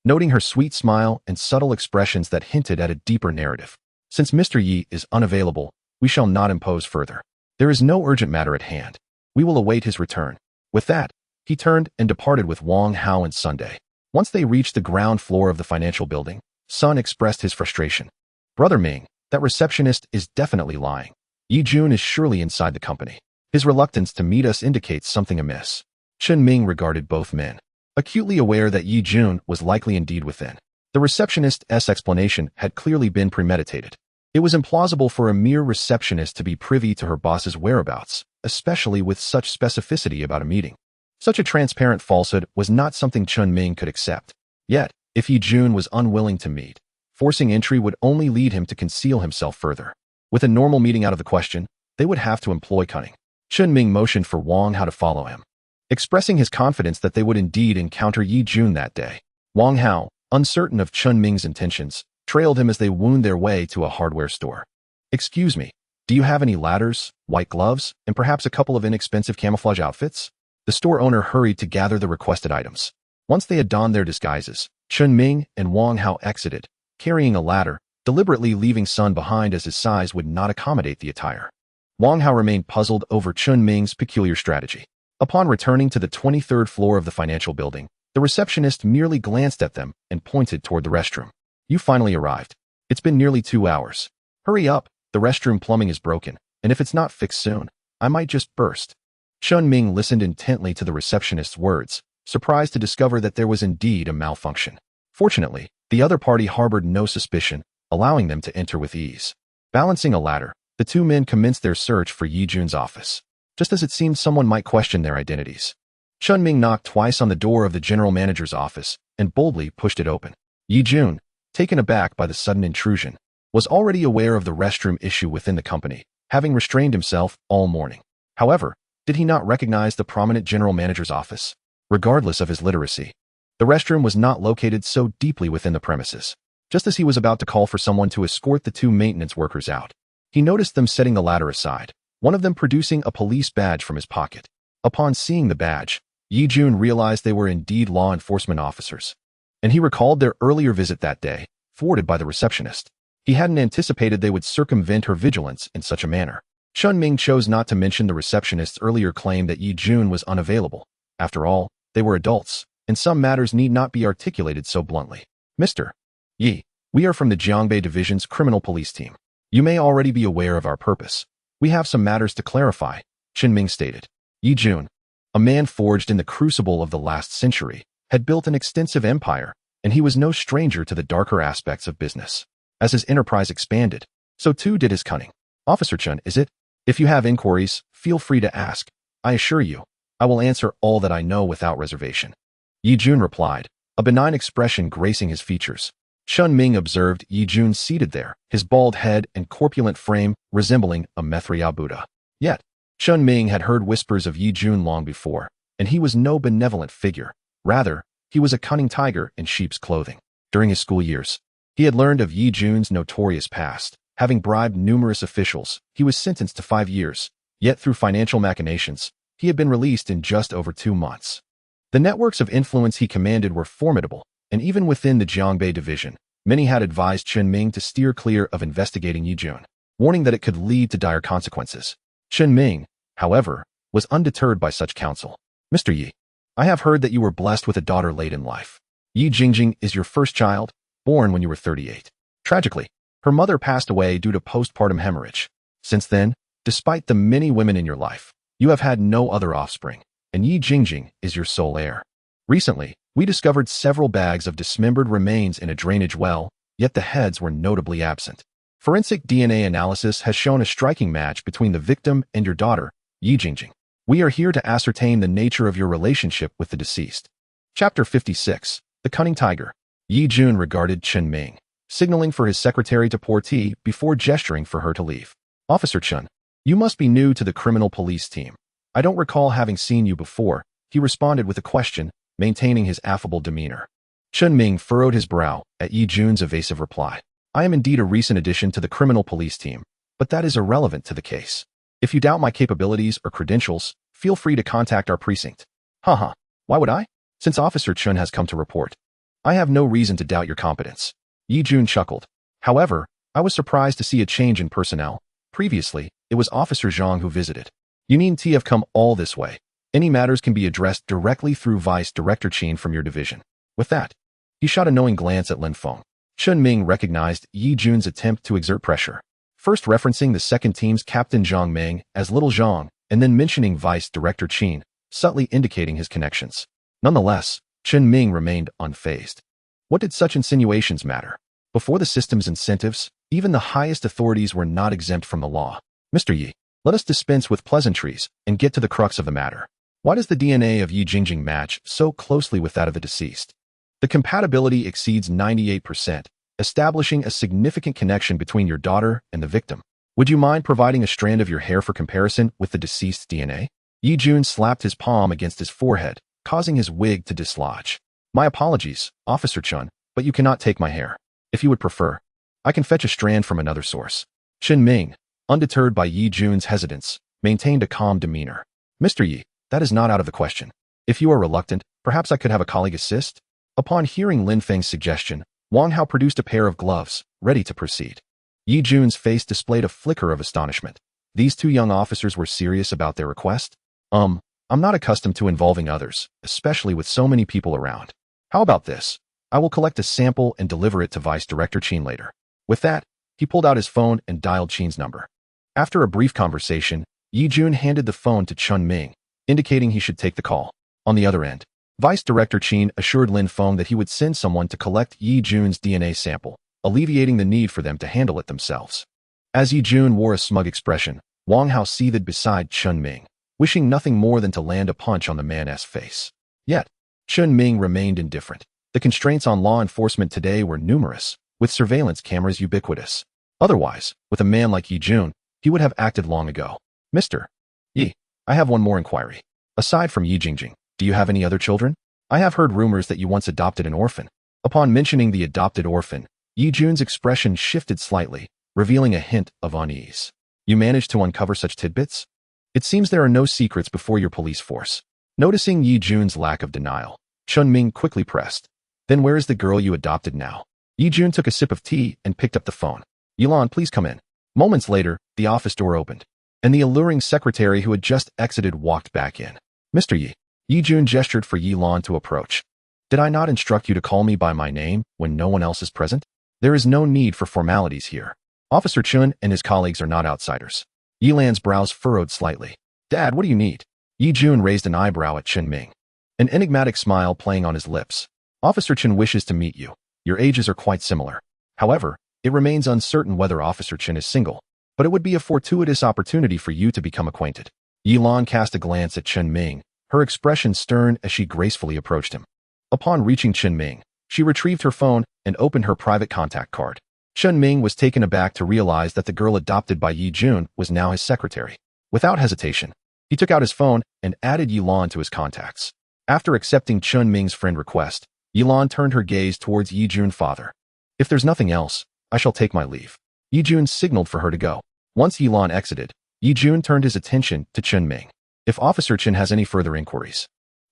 noting her sweet smile and subtle expressions that hinted at a deeper narrative. "Since Mr. Yi is unavailable, we shall not impose further. There is no urgent matter at hand. We will await his return." With that, he turned and departed with Wang Hao and Sunday. Once they reached the ground floor of the financial building, Sun expressed his frustration. "Brother Ming, that receptionist is definitely lying. Yi Jun is surely inside the company. His reluctance to meet us indicates something amiss." Chen Ming regarded both men, acutely aware that Yi Jun was likely indeed within. The receptionist's explanation had clearly been premeditated. It was implausible for a mere receptionist to be privy to her boss's whereabouts, especially with such specificity about a meeting. Such a transparent falsehood was not something Chen Ming could accept. Yet, if Yi Jun was unwilling to meet, forcing entry would only lead him to conceal himself further. With a normal meeting out of the question, they would have to employ cunning. Chen Ming motioned for Wang Hao to follow him, expressing his confidence that they would indeed encounter Yi Jun that day. Wang Hao, uncertain of Chen Ming's intentions, trailed him as they wound their way to a hardware store. "Excuse me, do you have any ladders, white gloves, and perhaps a couple of inexpensive camouflage outfits?" The store owner hurried to gather the requested items. Once they had donned their disguises, Chen Ming and Wang Hao exited, carrying a ladder, deliberately leaving Sun behind as his size would not accommodate the attire. Wang Hao remained puzzled over Chen Ming's peculiar strategy. Upon returning to the 23rd floor of the financial building, the receptionist merely glanced at them and pointed toward the restroom. "You finally arrived. It's been nearly 2 hours. Hurry up, the restroom plumbing is broken, and if it's not fixed soon, I might just burst." Chen Ming listened intently to the receptionist's words, surprised to discover that there was indeed a malfunction. Fortunately, the other party harbored no suspicion, allowing them to enter with ease. Balancing a ladder, the two men commenced their search for Yi Jun's office, just as it seemed someone might question their identities. Chen Ming knocked twice on the door of the general manager's office and boldly pushed it open. Yi Jun, taken aback by the sudden intrusion, was already aware of the restroom issue within the company, having restrained himself all morning. However, did he not recognize the prominent general manager's office? Regardless of his literacy, the restroom was not located so deeply within the premises. Just as he was about to call for someone to escort the two maintenance workers out, he noticed them setting the ladder aside, one of them producing a police badge from his pocket. Upon seeing the badge, Yi Jun realized they were indeed law enforcement officers, and he recalled their earlier visit that day, thwarted by the receptionist. He hadn't anticipated they would circumvent her vigilance in such a manner. Chen Ming chose not to mention the receptionist's earlier claim that Yi Jun was unavailable. After all, they were adults, and some matters need not be articulated so bluntly. "Mr. Yi, we are from the Jiangbei Division's criminal police team. You may already be aware of our purpose. We have some matters to clarify," Chen Ming stated. Yi Jun, a man forged in the crucible of the last century, had built an extensive empire, and he was no stranger to the darker aspects of business. As his enterprise expanded, so too did his cunning. "Officer Chen, is it? If you have inquiries, feel free to ask. I assure you, I will answer all that I know without reservation," Yi Jun replied, a benign expression gracing his features. Chen Ming observed Yi Jun seated there, his bald head and corpulent frame resembling a Mithrya Buddha. Yet, Chen Ming had heard whispers of Yi Jun long before, and he was no benevolent figure. Rather, he was a cunning tiger in sheep's clothing. During his school years, he had learned of Yi Jun's notorious past. Having bribed numerous officials, he was sentenced to 5 years, yet through financial machinations, he had been released in just over 2 months. The networks of influence he commanded were formidable, and even within the Jiangbei Division, many had advised Chen Ming to steer clear of investigating Yi Jun, warning that it could lead to dire consequences. Chen Ming, however, was undeterred by such counsel. "Mr. Yi, I have heard that you were blessed with a daughter late in life. Yi Jingjing is your first child, born when you were 38. Tragically, her mother passed away due to postpartum hemorrhage. Since then, despite the many women in your life, you have had no other offspring, and Yi Jingjing is your sole heir. Recently, we discovered several bags of dismembered remains in a drainage well, yet the heads were notably absent. Forensic DNA analysis has shown a striking match between the victim and your daughter, Yi Jingjing. We are here to ascertain the nature of your relationship with the deceased." Chapter 56. The Cunning Tiger. Yi Jun regarded Chen Ming, signaling for his secretary to pour tea before gesturing for her to leave. "Officer Chen, you must be new to the criminal police team. I don't recall having seen you before," he responded with a question, maintaining his affable demeanor. Chen Ming furrowed his brow at Yi Jun's evasive reply. "I am indeed a recent addition to the criminal police team, but that is irrelevant to the case. If you doubt my capabilities or credentials, feel free to contact our precinct." Haha, why would I? Since Officer Chen has come to report, I have no reason to doubt your competence." Yi Jun chuckled. "However, I was surprised to see a change in personnel. Previously, it was Officer Zhang who visited. You needn't have come all this way. Any matters can be addressed directly through Vice Director Qin from your division." With that, he shot a knowing glance at Lin Feng. Chen Ming recognized Yi Jun's attempt to exert pressure, first referencing the second team's captain Zhang Meng as Little Zhang, and then mentioning Vice Director Qin, subtly indicating his connections. Nonetheless, Chen Ming remained unfazed. What did such insinuations matter? Before the system's incentives, even the highest authorities were not exempt from the law. "Mr. Yi, let us dispense with pleasantries and get to the crux of the matter. Why does the DNA of Yi Jingjing match so closely with that of the deceased?" "The compatibility exceeds 98%, establishing a significant connection between your daughter and the victim. Would you mind providing a strand of your hair for comparison with the deceased's DNA? Yi Jun slapped his palm against his forehead, causing his wig to dislodge. My apologies, Officer Chen, but you cannot take my hair. If you would prefer, I can fetch a strand from another source. Chen Ming, undeterred by Yi Jun's hesitance, maintained a calm demeanor. Mr. Yi, that is not out of the question. If you are reluctant, perhaps I could have a colleague assist? Upon hearing Lin Feng's suggestion, Wang Hao produced a pair of gloves, ready to proceed. Yi Jun's face displayed a flicker of astonishment. These two young officers were serious about their request? I'm not accustomed to involving others, especially with so many people around. How about this? I will collect a sample and deliver it to Vice Director Chen later. With that, he pulled out his phone and dialed Chen's number. After a brief conversation, Yi Jun handed the phone to Chen Ming, indicating he should take the call. On the other end, Vice Director Chen assured Lin Feng that he would send someone to collect Yi Jun's DNA sample, alleviating the need for them to handle it themselves. As Yi Jun wore a smug expression, Wang Hao seethed beside Chen Ming, wishing nothing more than to land a punch on the man's face. Yet, Chen Ming remained indifferent. The constraints on law enforcement today were numerous, with surveillance cameras ubiquitous. Otherwise, with a man like Yi Jun, he would have acted long ago. Mr. Yi, I have one more inquiry. Aside from Yi Jingjing, do you have any other children? I have heard rumors that you once adopted an orphan. Upon mentioning the adopted orphan, Yi Jun's expression shifted slightly, revealing a hint of unease. You managed to uncover such tidbits? It seems there are no secrets before your police force. Noticing Yi Jun's lack of denial, Chen Ming quickly pressed. Then where is the girl you adopted now? Yi Jun took a sip of tea and picked up the phone. Yilan, please come in. Moments later, the office door opened, and the alluring secretary who had just exited walked back in. Mr. Yi. Yi Jun gestured for Yilan to approach. Did I not instruct you to call me by my name when no one else is present? There is no need for formalities here. Officer Chen and his colleagues are not outsiders. Yilan's brows furrowed slightly. Dad, what do you need? Yi Jun raised an eyebrow at Chen Ming, an enigmatic smile playing on his lips. Officer Chen wishes to meet you. Your ages are quite similar. However, it remains uncertain whether Officer Chen is single, but it would be a fortuitous opportunity for you to become acquainted. Yilan cast a glance at Chen Ming, her expression stern as she gracefully approached him. Upon reaching Chen Ming, she retrieved her phone and opened her private contact card. Chen Ming was taken aback to realize that the girl adopted by Yi Jun was now his secretary. Without hesitation, he took out his phone and added Yilan to his contacts. After accepting Chen Ming's friend request, Yilan turned her gaze towards Yi Jun's father. If there's nothing else, I shall take my leave. Yi Jun signaled for her to go. Once Yilan exited, Yi Jun turned his attention to Chen Ming. If Officer Chen has any further inquiries,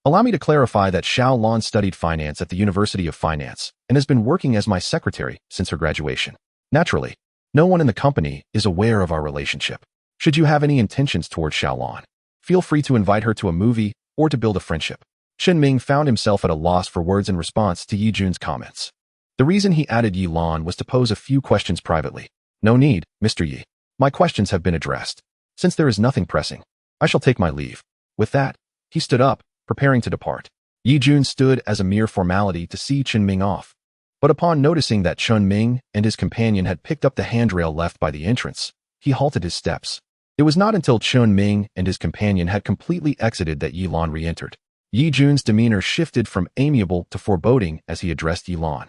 allow me to clarify that Xiao Lan studied finance at the University of Finance and has been working as my secretary since her graduation. Naturally, no one in the company is aware of our relationship. Should you have any intentions towards Xiao Lan, feel free to invite her to a movie or to build a friendship. Chen Ming found himself at a loss for words in response to Yi Jun's comments. The reason he added Yilan was to pose a few questions privately. No need, Mr. Yi. My questions have been addressed. Since there is nothing pressing, I shall take my leave. With that, he stood up, preparing to depart. Yi Jun stood as a mere formality to see Chen Ming off. But upon noticing that Chen Ming and his companion had picked up the handrail left by the entrance, he halted his steps. It was not until Chen Ming and his companion had completely exited that Yilan re-entered. Yi Jun's demeanor shifted from amiable to foreboding as he addressed Yilan.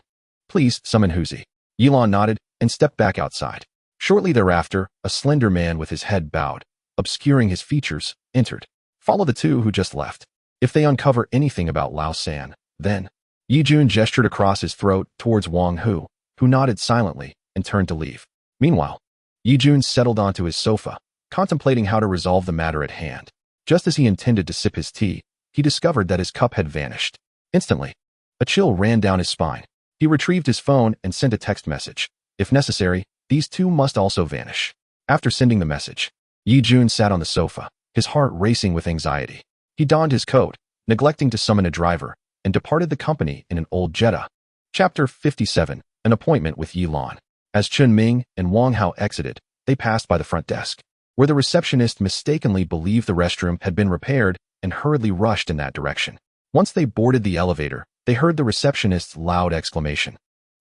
Please summon Huzi. Yilan nodded and stepped back outside. Shortly thereafter, a slender man with his head bowed, obscuring his features, entered. Follow the two who just left. If they uncover anything about Lao San, then... Yi Jun gestured across his throat towards Wang Hu, who nodded silently and turned to leave. Meanwhile, Yi Jun settled onto his sofa, contemplating how to resolve the matter at hand. Just as he intended to sip his tea, he discovered that his cup had vanished. Instantly, a chill ran down his spine. He retrieved his phone and sent a text message. If necessary, these two must also vanish. After sending the message, Yi Jun sat on the sofa, his heart racing with anxiety. He donned his coat, neglecting to summon a driver, and departed the company in an old Jetta. Chapter 57, An Appointment with Yilan. As Chen Ming and Wang Hao exited, they passed by the front desk, where the receptionist mistakenly believed the restroom had been repaired and hurriedly rushed in that direction. Once they boarded the elevator, they heard the receptionist's loud exclamation.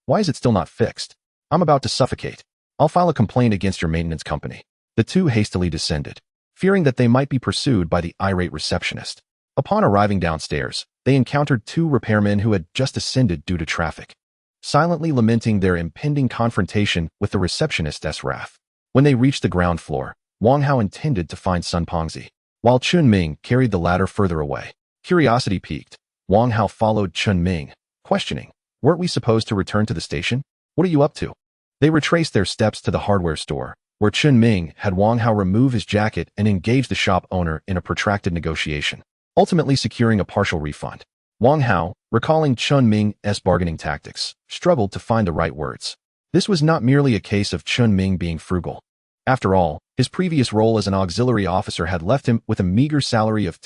Why is it still not fixed? I'm about to suffocate. I'll file a complaint against your maintenance company. The two hastily descended, fearing that they might be pursued by the irate receptionist. Upon arriving downstairs, they encountered two repairmen who had just ascended due to traffic, silently lamenting their impending confrontation with the receptionist's wrath. When they reached the ground floor, Wang Hao intended to find Sun Pengzi, while Chen Ming carried the ladder further away. Curiosity piqued. Wang Hao followed Chen Ming, questioning, "Weren't we supposed to return to the station? What are you up to?" They retraced their steps to the hardware store, where Chen Ming had Wang Hao remove his jacket and engage the shop owner in a protracted negotiation, ultimately securing a partial refund. Wang Hao, recalling Chen Ming's bargaining tactics, struggled to find the right words. This was not merely a case of Chen Ming being frugal. After all, his previous role as an auxiliary officer had left him with a meager salary of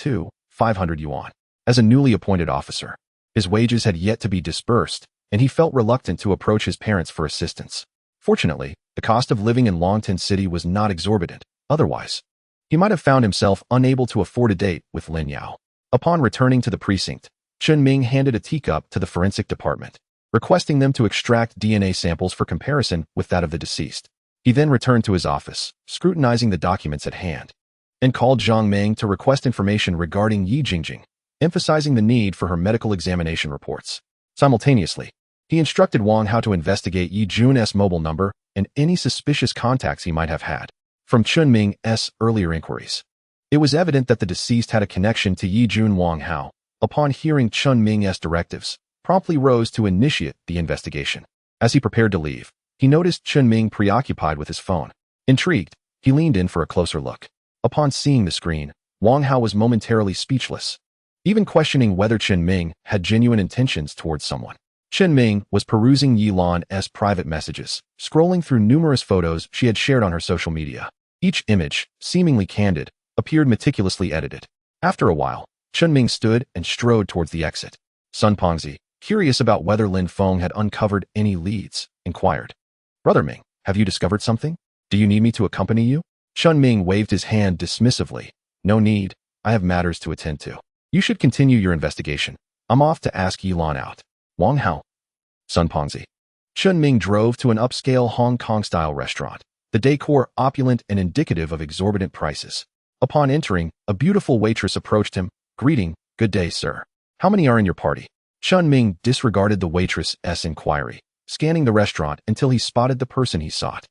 500 yuan. As a newly appointed officer, his wages had yet to be disbursed, and he felt reluctant to approach his parents for assistance. Fortunately, the cost of living in Longtan City was not exorbitant. Otherwise, he might have found himself unable to afford a date with Lin Yao. Upon returning to the precinct, Chen Ming handed a teacup to the forensic department, requesting them to extract DNA samples for comparison with that of the deceased. He then returned to his office, scrutinizing the documents at hand, and called Zhang Meng to request information regarding Yi Jingjing, emphasizing the need for her medical examination reports. Simultaneously, he instructed Wang Hao to investigate Yi Jun's mobile number and any suspicious contacts he might have had from Chen Ming's earlier inquiries. It was evident that the deceased had a connection to Yi Jun. Wang Hao, upon hearing Chen Ming's directives, promptly rose to initiate the investigation. As he prepared to leave, he noticed Chen Ming preoccupied with his phone. Intrigued, he leaned in for a closer look. Upon seeing the screen, Wang Hao was momentarily speechless, even questioning whether Chen Ming had genuine intentions towards someone. Chen Ming was perusing Yi Lan's private messages, scrolling through numerous photos she had shared on her social media. Each image, seemingly candid, appeared meticulously edited. After a while, Chen Ming stood and strode towards the exit. Sun Pengzi, curious about whether Lin Feng had uncovered any leads, inquired, "Brother Ming, have you discovered something? Do you need me to accompany you?" Chen Ming waved his hand dismissively. "No need, I have matters to attend to. You should continue your investigation. I'm off to ask Yi Lan out." Wang Hao. Sun Pengzi. Chen Ming drove to an upscale Hong Kong-style restaurant, the decor opulent and indicative of exorbitant prices. Upon entering, a beautiful waitress approached him, greeting, "Good day, sir. How many are in your party?" Chen Ming disregarded the waitress's inquiry, scanning the restaurant until he spotted the person he sought.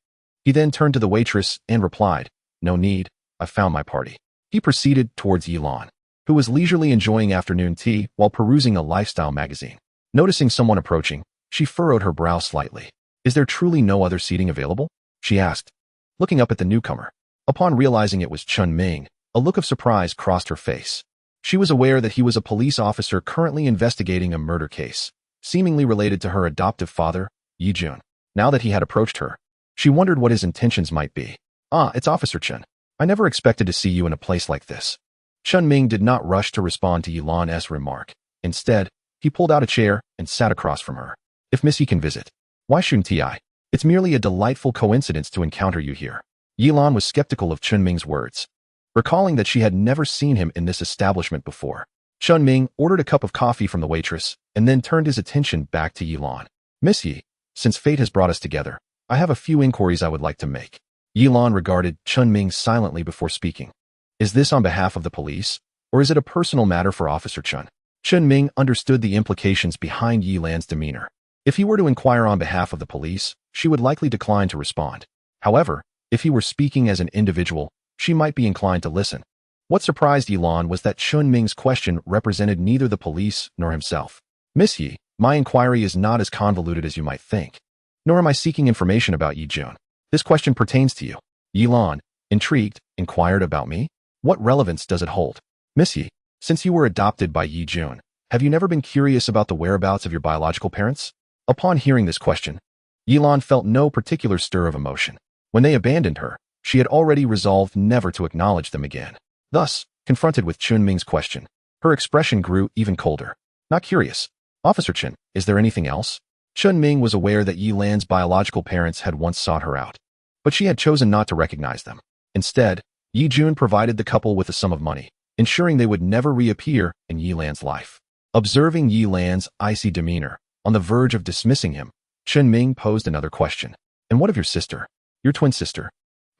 He then turned to the waitress and replied, "No need, I found my party." He proceeded towards Yi Lan, who was leisurely enjoying afternoon tea while perusing a lifestyle magazine. Noticing someone approaching, she furrowed her brow slightly. "Is there truly no other seating available?" she asked, looking up at the newcomer. Upon realizing it was Chen Ming, a look of surprise crossed her face. She was aware that he was a police officer currently investigating a murder case, seemingly related to her adoptive father, Yi Jun. Now that he had approached her, she wondered what his intentions might be. "Ah, it's Officer Chen. I never expected to see you in a place like this." Chen Ming did not rush to respond to Yi Lan's remark. Instead, he pulled out a chair and sat across from her. "If Miss Yi can visit, why shouldn't I? It's merely a delightful coincidence to encounter you here." Yi Lan was skeptical of Chen Ming's words, recalling that she had never seen him in this establishment before. Chen Ming ordered a cup of coffee from the waitress and then turned his attention back to Yi Lan. "Miss Yi, since fate has brought us together, I have a few inquiries I would like to make." Yi Lan regarded Chen Ming silently before speaking. "Is this on behalf of the police, or is it a personal matter for Officer Chen?" Chen Ming understood the implications behind Yi Lan's demeanor. If he were to inquire on behalf of the police, she would likely decline to respond. However, if he were speaking as an individual, she might be inclined to listen. What surprised Yi Lan was that Chen Ming's question represented neither the police nor himself. "Miss Yi, my inquiry is not as convoluted as you might think. Nor am I seeking information about Yi Jun. This question pertains to you." Yi Lan, intrigued, inquired, "About me? What relevance does it hold?" "Miss Yi, since you were adopted by Yi Jun, have you never been curious about the whereabouts of your biological parents?" Upon hearing this question, Yi Lan felt no particular stir of emotion. When they abandoned her, she had already resolved never to acknowledge them again. Thus, confronted with Chen Ming's question, her expression grew even colder. "Not curious. Officer Chen, is there anything else?" Chen Ming was aware that Yi Lan's biological parents had once sought her out, but she had chosen not to recognize them. Instead, Yi Jun provided the couple with a sum of money, ensuring they would never reappear in Yi Lan's life. Observing Yi Lan's icy demeanor, on the verge of dismissing him, Chen Ming posed another question. "And what of your sister, your twin sister,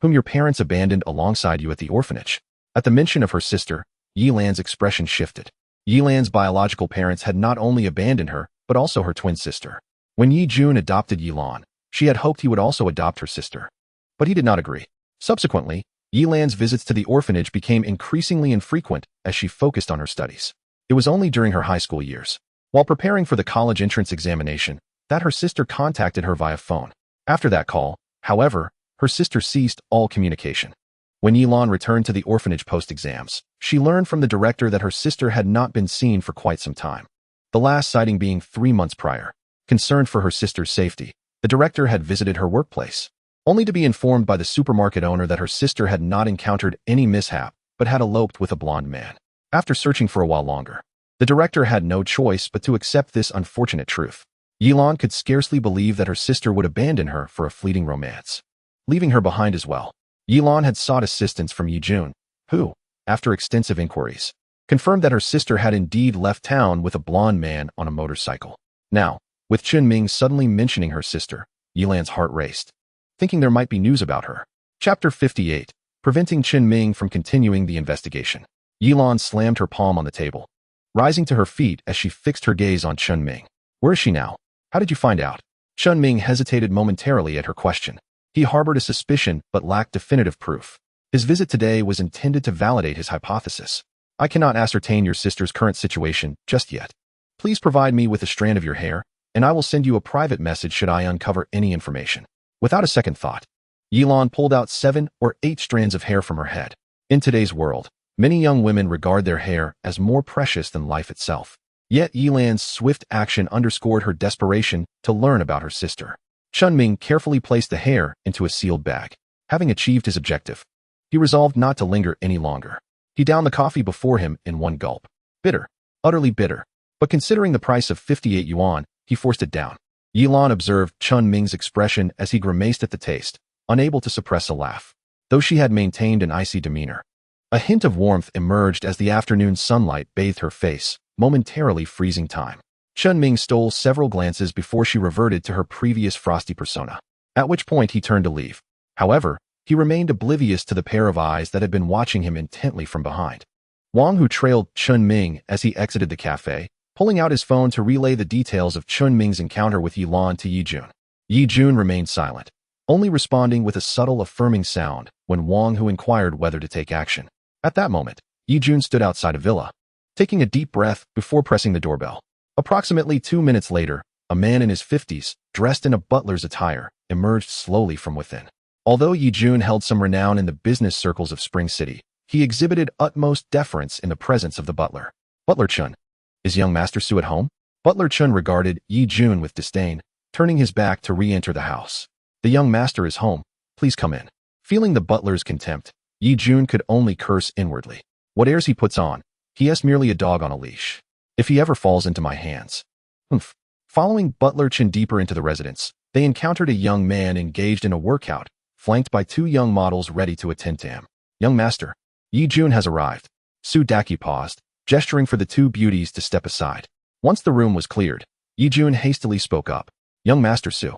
whom your parents abandoned alongside you at the orphanage?" At the mention of her sister, Yi Lan's expression shifted. Yi Lan's biological parents had not only abandoned her, but also her twin sister. When Yi Jun adopted Yi Lan, she had hoped he would also adopt her sister. but he did not agree. Subsequently, Yilan's visits to the orphanage became increasingly infrequent as she focused on her studies. It was only during her high school years, while preparing for the college entrance examination, that her sister contacted her via phone. After that call, however, her sister ceased all communication. When Yilan returned to the orphanage post-exams, she learned from the director that her sister had not been seen for quite some time, the last sighting being 3 months prior. Concerned for her sister's safety, the director had visited her workplace, only to be informed by the supermarket owner that her sister had not encountered any mishap but had eloped with a blonde man. After searching for a while longer, the director had no choice but to accept this unfortunate truth. Yilan could scarcely believe that her sister would abandon her for a fleeting romance, leaving her behind as well. Yilan had sought assistance from Yijun, who, after extensive inquiries, confirmed that her sister had indeed left town with a blonde man on a motorcycle. Now, with Chen Ming suddenly mentioning her sister, Yilan's heart raced, thinking there might be news about her. Chapter 58. Preventing Chen Ming from continuing the investigation. Yilan slammed her palm on the table, rising to her feet as she fixed her gaze on Chen Ming. Where is she now? How did you find out? Chen Ming hesitated momentarily at her question. He harbored a suspicion but lacked definitive proof. His visit today was intended to validate his hypothesis. I cannot ascertain your sister's current situation just yet. Please provide me with a strand of your hair, and I will send you a private message should I uncover any information. Without a second thought, Yilan pulled out 7 or 8 strands of hair from her head. In today's world, many young women regard their hair as more precious than life itself. Yet Yilan's swift action underscored her desperation to learn about her sister. Chen Ming carefully placed the hair into a sealed bag. Having achieved his objective, he resolved not to linger any longer. He downed the coffee before him in one gulp. Bitter, utterly bitter. But considering the price of 58 yuan, he forced it down. Yilan observed Chen Ming's expression as he grimaced at the taste, unable to suppress a laugh, though she had maintained an icy demeanor. A hint of warmth emerged as the afternoon sunlight bathed her face, momentarily freezing time. Chen Ming stole several glances before she reverted to her previous frosty persona, at which point he turned to leave. However, he remained oblivious to the pair of eyes that had been watching him intently from behind. Wang Hu trailed Chen Ming as he exited the cafe, pulling out his phone to relay the details of Chen Ming's encounter with Yilan to Yijun. Yijun remained silent, only responding with a subtle affirming sound when Wang Hu inquired whether to take action. At that moment, Yijun stood outside a villa, taking a deep breath before pressing the doorbell. Approximately 2 minutes later, a man in his 50s, dressed in a butler's attire, emerged slowly from within. Although Yijun held some renown in the business circles of Spring City, he exhibited utmost deference in the presence of the butler. Butler Chun. Is young Master Su at home? Butler Chun regarded Yijun with disdain, turning his back to re-enter the house. The young master is home. Please come in. Feeling the butler's contempt, Yijun could only curse inwardly. What airs he puts on? He is merely a dog on a leash. If he ever falls into my hands. Humph. Following Butler Chen deeper into the residence, they encountered a young man engaged in a workout, flanked by 2 young models ready to attend to him. Young master. Yijun has arrived. Su Daqi paused, gesturing for the 2 beauties to step aside. Once the room was cleared, Yijun hastily spoke up. Young Master Su.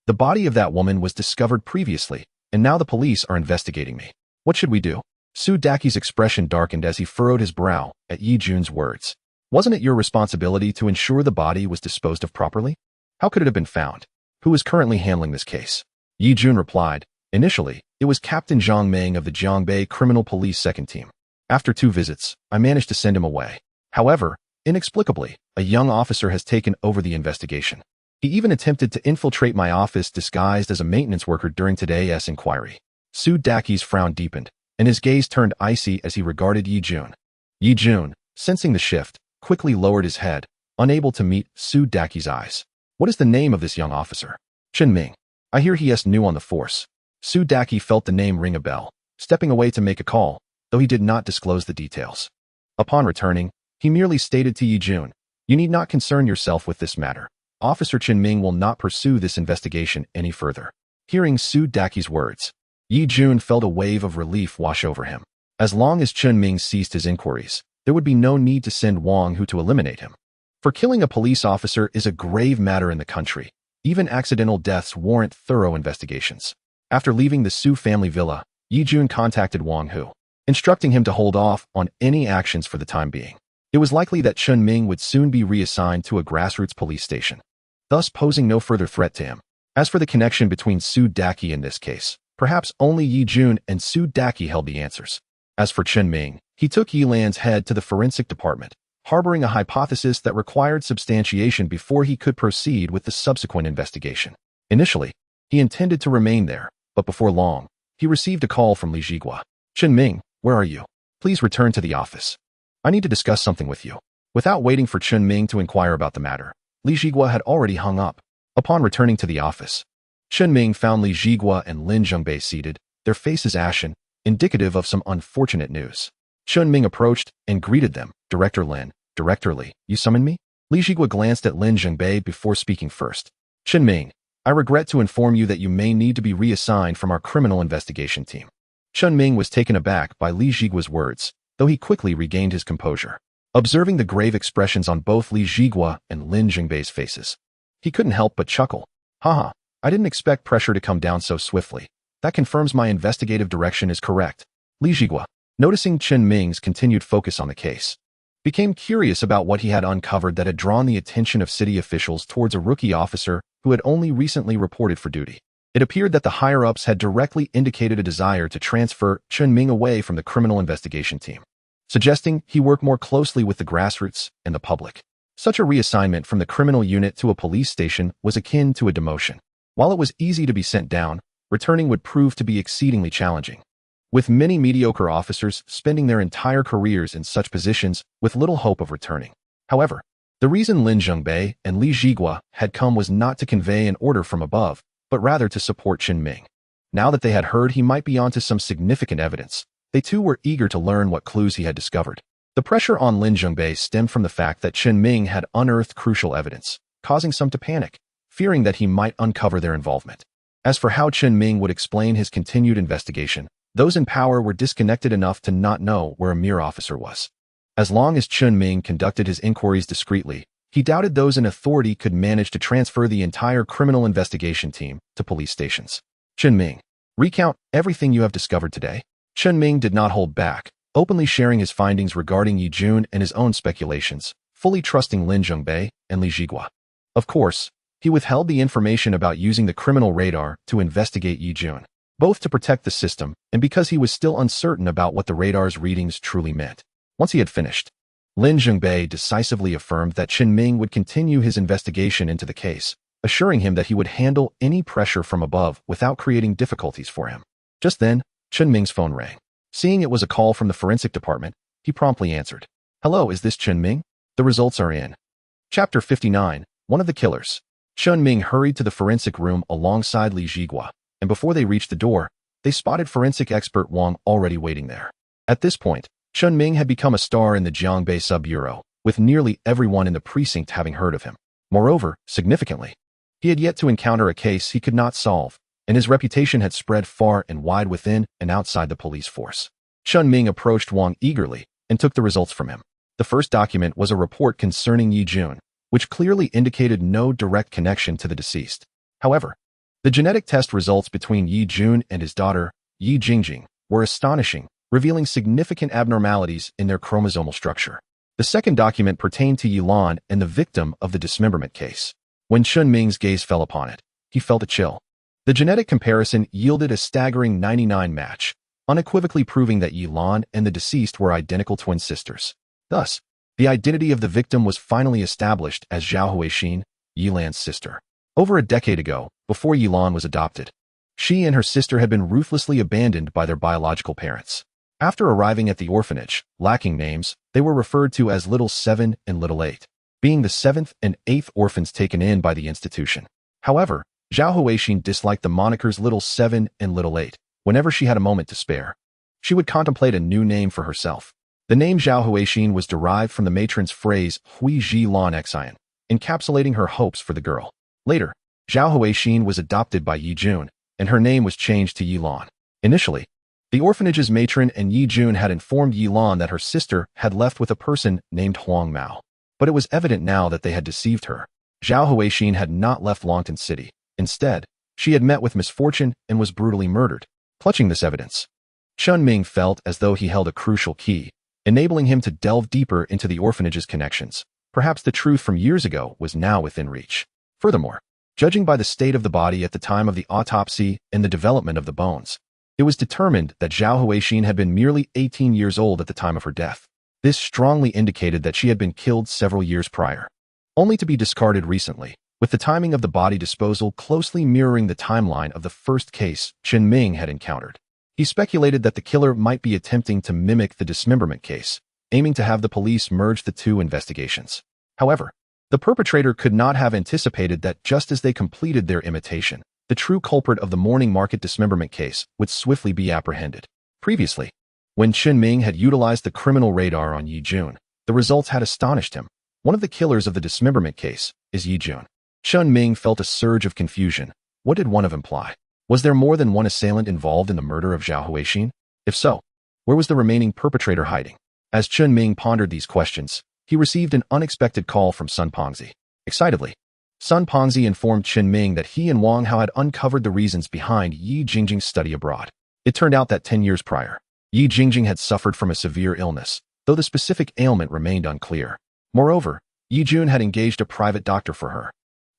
The body of that woman was discovered previously, and now the police are investigating me. What should we do? Su Daqi's expression darkened as he furrowed his brow at Yijun's words. Wasn't it your responsibility to ensure the body was disposed of properly? How could it have been found? Who is currently handling this case? Yijun replied. Initially, it was Captain Zhang Meng of the Jiangbei Criminal Police Second Team. After 2 visits, I managed to send him away. However, inexplicably, a young officer has taken over the investigation. He even attempted to infiltrate my office disguised as a maintenance worker during today's inquiry. Su Daqi's frown deepened, and his gaze turned icy as he regarded Yijun. Yijun, sensing the shift, quickly lowered his head, unable to meet Su Daqi's eyes. What is the name of this young officer? Chen Ming. I hear he is new on the force. Su Daqi felt the name ring a bell, stepping away to make a call, though he did not disclose the details. Upon returning, he merely stated to Yijun, you need not concern yourself with this matter. Officer Chen Ming will not pursue this investigation any further. Hearing Su Daqi's words, Yijun felt a wave of relief wash over him. As long as Chen Ming ceased his inquiries, there would be no need to send Wang Hu to eliminate him. For killing a police officer is a grave matter in the country. Even accidental deaths warrant thorough investigations. After leaving the Su family villa, Yijun contacted Wang Hu, instructing him to hold off on any actions for the time being. It was likely that Chen Ming would soon be reassigned to a grassroots police station, thus posing no further threat to him. As for the connection between Su Daqi in this case, Perhaps only Yi Jun and Su Daqi held the answers. As for Chen Ming, he took Yi Lan's head to the forensic department, harboring a hypothesis that required substantiation before he could proceed with the subsequent investigation. Initially, he intended to remain there, but before long, he received a call from Li Jigua. "Chen Ming, where are you? Please return to the office. I need to discuss something with you." Without waiting for Chen Ming to inquire about the matter, Li Jigua had already hung up. Upon returning to the office, Chen Ming found Li Jigua and Lin Zhengbei seated, their faces ashen, indicative of some unfortunate news. Chen Ming approached and greeted them. "Director Lin, Director Li, you summoned me?" Li Jigua glanced at Lin Zhengbei before speaking first. "Chen Ming, I regret to inform you that you may need to be reassigned from our criminal investigation team." Chen Ming was taken aback by Li Jigua's words, though he quickly regained his composure. Observing the grave expressions on both Li Jigua and Lin Zhengbei's faces, he couldn't help but chuckle. "Haha, I didn't expect pressure to come down so swiftly. That confirms my investigative direction is correct." Li Jigua, noticing Chen Ming's continued focus on the case, became curious about what he had uncovered that had drawn the attention of city officials towards a rookie officer who had only recently reported for duty. It appeared that the higher-ups had directly indicated a desire to transfer Chen Ming away from the criminal investigation team, suggesting he work more closely with the grassroots and the public. Such a reassignment from the criminal unit to a police station was akin to a demotion. While it was easy to be sent down, returning would prove to be exceedingly challenging, with many mediocre officers spending their entire careers in such positions with little hope of returning. However, the reason Lin Zhengbei and Li Jigua had come was not to convey an order from above, but rather to support Chen Ming. Now that they had heard he might be onto some significant evidence, they too were eager to learn what clues he had discovered. The pressure on Lin Zhengbei stemmed from the fact that Chen Ming had unearthed crucial evidence, causing some to panic, fearing that he might uncover their involvement. As for how Chen Ming would explain his continued investigation, those in power were disconnected enough to not know where a mere officer was. As long as Chen Ming conducted his inquiries discreetly, he doubted those in authority could manage to transfer the entire criminal investigation team to police stations. "Chen Ming, recount everything you have discovered today." Chen Ming did not hold back, openly sharing his findings regarding Yi Jun and his own speculations, fully trusting Lin Zhengbei and Li Jigua. Of course, he withheld the information about using the criminal radar to investigate Yi Jun, both to protect the system and because he was still uncertain about what the radar's readings truly meant. Once he had finished, Lin Zhengbei decisively affirmed that Chen Ming would continue his investigation into the case, assuring him that he would handle any pressure from above without creating difficulties for him. Just then, Chen Ming's phone rang. Seeing it was a call from the forensic department, he promptly answered. "Hello, is this Chen Ming? The results are in." Chapter 59, One of the Killers. Chen Ming hurried to the forensic room alongside Li Jigua, and before they reached the door, they spotted forensic expert Wang already waiting there. At this point, Chen Ming had become a star in the Jiangbei Sub-Bureau, with nearly everyone in the precinct having heard of him. Moreover, significantly, he had yet to encounter a case he could not solve, and his reputation had spread far and wide within and outside the police force. Chen Ming approached Wang eagerly and took the results from him. The first document was a report concerning Yi Jun, which clearly indicated no direct connection to the deceased. However, the genetic test results between Yi Jun and his daughter, Yi Jingjing, were astonishing, revealing significant abnormalities in their chromosomal structure. The second document pertained to Yi Lan and the victim of the dismemberment case. When Chen Ming's gaze fell upon it, he felt a chill. The genetic comparison yielded a staggering 99 match, unequivocally proving that Yi Lan and the deceased were identical twin sisters. Thus, the identity of the victim was finally established as Zhao Huixin, Yi Lan's sister. Over a decade ago, before Yi Lan was adopted, she and her sister had been ruthlessly abandoned by their biological parents. After arriving at the orphanage, lacking names, they were referred to as Little 7 and Little 8, being the 7th and 8th orphans taken in by the institution. However, Zhao Huixin disliked the monikers Little 7 and Little 8. Whenever she had a moment to spare, she would contemplate a new name for herself. The name Zhao Huixin was derived from the matron's phrase Hui Ji Lan Xian, encapsulating her hopes for the girl. Later, Zhao Huixin was adopted by Yi Jun, and her name was changed to Yi Lan. Initially, the orphanage's matron and Yi Jun had informed Yi Lan that her sister had left with a person named Huang Mao. But it was evident now that they had deceived her. Zhao Huixin had not left Longtan City. Instead, she had met with misfortune and was brutally murdered. Clutching this evidence, Chen Ming felt as though he held a crucial key, enabling him to delve deeper into the orphanage's connections. Perhaps the truth from years ago was now within reach. Furthermore, Judging by the state of the body at the time of the autopsy and the development of the bones, it was determined that Zhao Huixin had been merely 18 years old at the time of her death. This strongly indicated that she had been killed several years prior, only to be discarded recently, with the timing of the body disposal closely mirroring the timeline of the first case Chen Ming had encountered. He speculated that the killer might be attempting to mimic the dismemberment case, aiming to have the police merge the two investigations. However, the perpetrator could not have anticipated that just as they completed their imitation, the true culprit of the morning market dismemberment case would swiftly be apprehended. Previously, when Chen Ming had utilized the criminal radar on Yi Jun, the results had astonished him. One of the killers of the dismemberment case is Yi Jun. Chen Ming felt a surge of confusion. What did one of imply? Was there more than one assailant involved in the murder of Zhao Huixin? If so, where was the remaining perpetrator hiding? As Chen Ming pondered these questions, he received an unexpected call from Sun Pengzi. Excitedly, Sun Pengzi informed Chen Ming that he and Wang Hao had uncovered the reasons behind Yi Jingjing's study abroad. It turned out that 10 years prior, Yi Jingjing had suffered from a severe illness, though the specific ailment remained unclear. Moreover, Yi Jun had engaged a private doctor for her,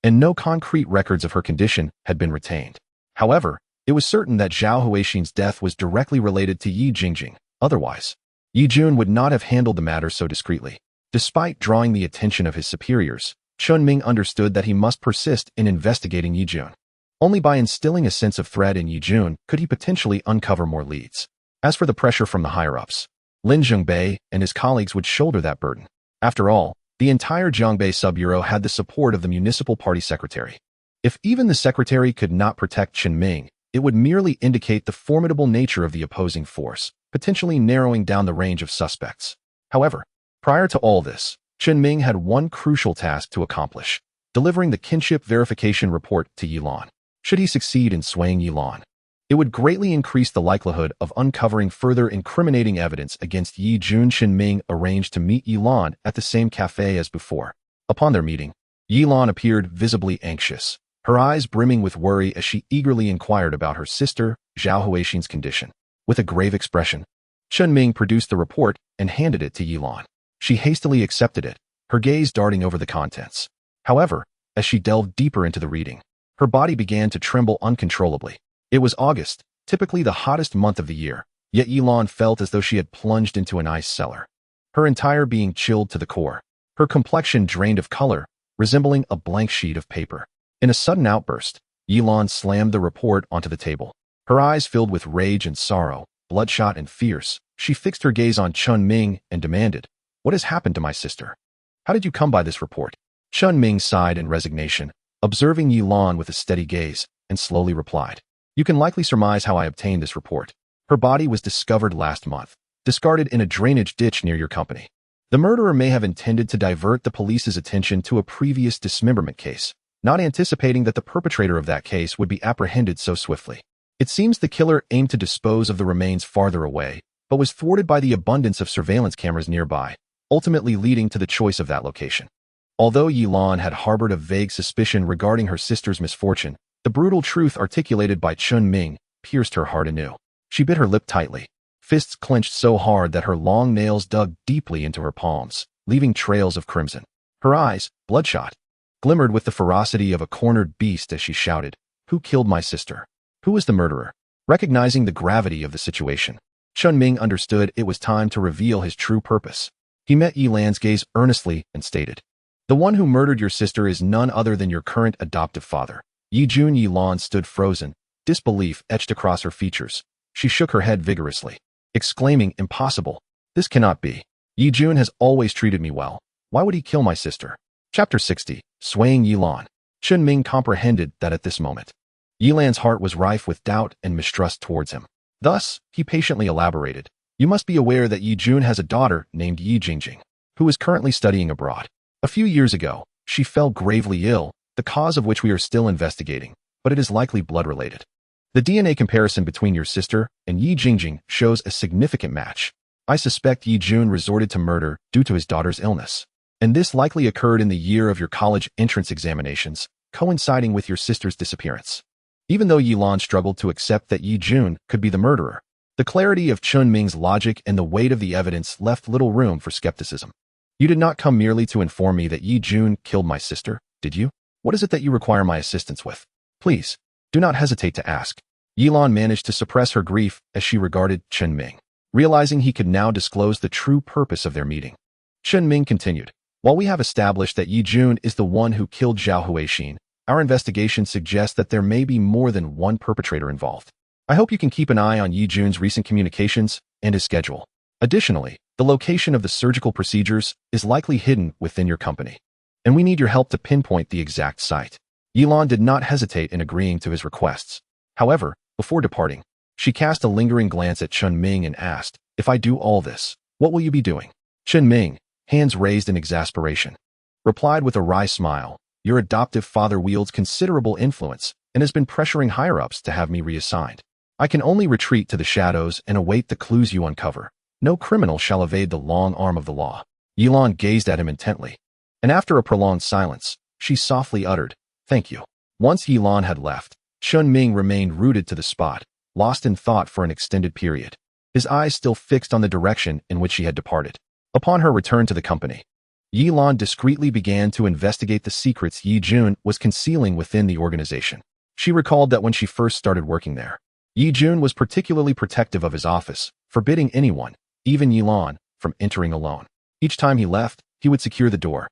and no concrete records of her condition had been retained. However, it was certain that Zhao Huixin's death was directly related to Yi Jingjing. Otherwise, Yi Jun would not have handled the matter so discreetly. Despite drawing the attention of his superiors, Chen Ming understood that he must persist in investigating Yi Jun. Only by instilling a sense of threat in Yi Jun could he potentially uncover more leads. As for the pressure from the higher-ups, Lin Zhengbei and his colleagues would shoulder that burden. After all, the entire Zhengbei sub-bureau had the support of the municipal party secretary. If even the secretary could not protect Chen Ming, it would merely indicate the formidable nature of the opposing force, potentially narrowing down the range of suspects. However, prior to all this, Chen Ming had one crucial task to accomplish: delivering the kinship verification report to Yilan. Should he succeed in swaying Yilan, it would greatly increase the likelihood of uncovering further incriminating evidence against Yi Jun. Chen Ming arranged to meet Yilan at the same cafe as before. Upon their meeting, Yilan appeared visibly anxious, her eyes brimming with worry as she eagerly inquired about her sister, Zhao Huixin's condition. With a grave expression, Chen Ming produced the report and handed it to Yilan. She hastily accepted it, her gaze darting over the contents. However, as she delved deeper into the reading, her body began to tremble uncontrollably. It was August, typically the hottest month of the year, yet Yilan felt as though she had plunged into an ice cellar. Her entire being chilled to the core, her complexion drained of color, resembling a blank sheet of paper. In a sudden outburst, Yilan slammed the report onto the table. Her eyes filled with rage and sorrow, bloodshot and fierce. She fixed her gaze on Chen Ming and demanded, "What has happened to my sister? How did you come by this report?" Chen Ming sighed in resignation, observing Yilan with a steady gaze, and slowly replied, "You can likely surmise how I obtained this report. Her body was discovered last month, discarded in a drainage ditch near your company. The murderer may have intended to divert the police's attention to a previous dismemberment case, not anticipating that the perpetrator of that case would be apprehended so swiftly. It seems the killer aimed to dispose of the remains farther away, but was thwarted by the abundance of surveillance cameras nearby, ultimately leading to the choice of that location." Although Yilan had harbored a vague suspicion regarding her sister's misfortune, the brutal truth articulated by Chen Ming pierced her heart anew. She bit her lip tightly, fists clenched so hard that her long nails dug deeply into her palms, leaving trails of crimson. Her eyes, bloodshot, glimmered with the ferocity of a cornered beast as she shouted, "Who killed my sister? Who was the murderer?" Recognizing the gravity of the situation, Chen Ming understood it was time to reveal his true purpose. He met Yilan's gaze earnestly and stated, "The one who murdered your sister is none other than your current adoptive father." Yi Jun. Yilan stood frozen, disbelief etched across her features. She shook her head vigorously, exclaiming, "Impossible. This cannot be. Yi Jun has always treated me well. Why would he kill my sister?" Chapter 60. Swaying Yilan. Chen Ming comprehended that at this moment, Yilan's heart was rife with doubt and mistrust towards him. Thus, he patiently elaborated, "You must be aware that Yi Jun has a daughter named Yi Jingjing, who is currently studying abroad. A few years ago, she fell gravely ill, the cause of which we are still investigating, but it is likely blood-related. The DNA comparison between your sister and Yi Jingjing shows a significant match. I suspect Yi Jun resorted to murder due to his daughter's illness, and this likely occurred in the year of your college entrance examinations, coinciding with your sister's disappearance." Even though Yilan struggled to accept that Yi Jun could be the murderer, the clarity of Chen Ming's logic and the weight of the evidence left little room for skepticism. "You did not come merely to inform me that Yi Jun killed my sister, did you?" What is it that you require my assistance with? Please, do not hesitate to ask. Yilan managed to suppress her grief as she regarded Chen Ming, realizing he could now disclose the true purpose of their meeting. Chen Ming continued, while we have established that Yi Jun is the one who killed Zhao Huixin, our investigation suggests that there may be more than one perpetrator involved. I hope you can keep an eye on Yi Jun's recent communications and his schedule. Additionally, the location of the surgical procedures is likely hidden within your company, and we need your help to pinpoint the exact site. Yilan did not hesitate in agreeing to his requests. However, before departing, she cast a lingering glance at Chen Ming and asked, if I do all this, what will you be doing? Chen Ming, hands raised in exasperation, replied with a wry smile, your adoptive father wields considerable influence and has been pressuring higher-ups to have me reassigned. I can only retreat to the shadows and await the clues you uncover. No criminal shall evade the long arm of the law. Yilan gazed at him intently, and after a prolonged silence, she softly uttered, thank you. Once Yilan had left, Chen Ming remained rooted to the spot, lost in thought for an extended period, his eyes still fixed on the direction in which she had departed. Upon her return to the company, Yilan discreetly began to investigate the secrets Yi Jun was concealing within the organization. She recalled that when she first started working there, Yi Jun was particularly protective of his office, forbidding anyone, even Yilan, from entering alone. Each time he left, he would secure the door,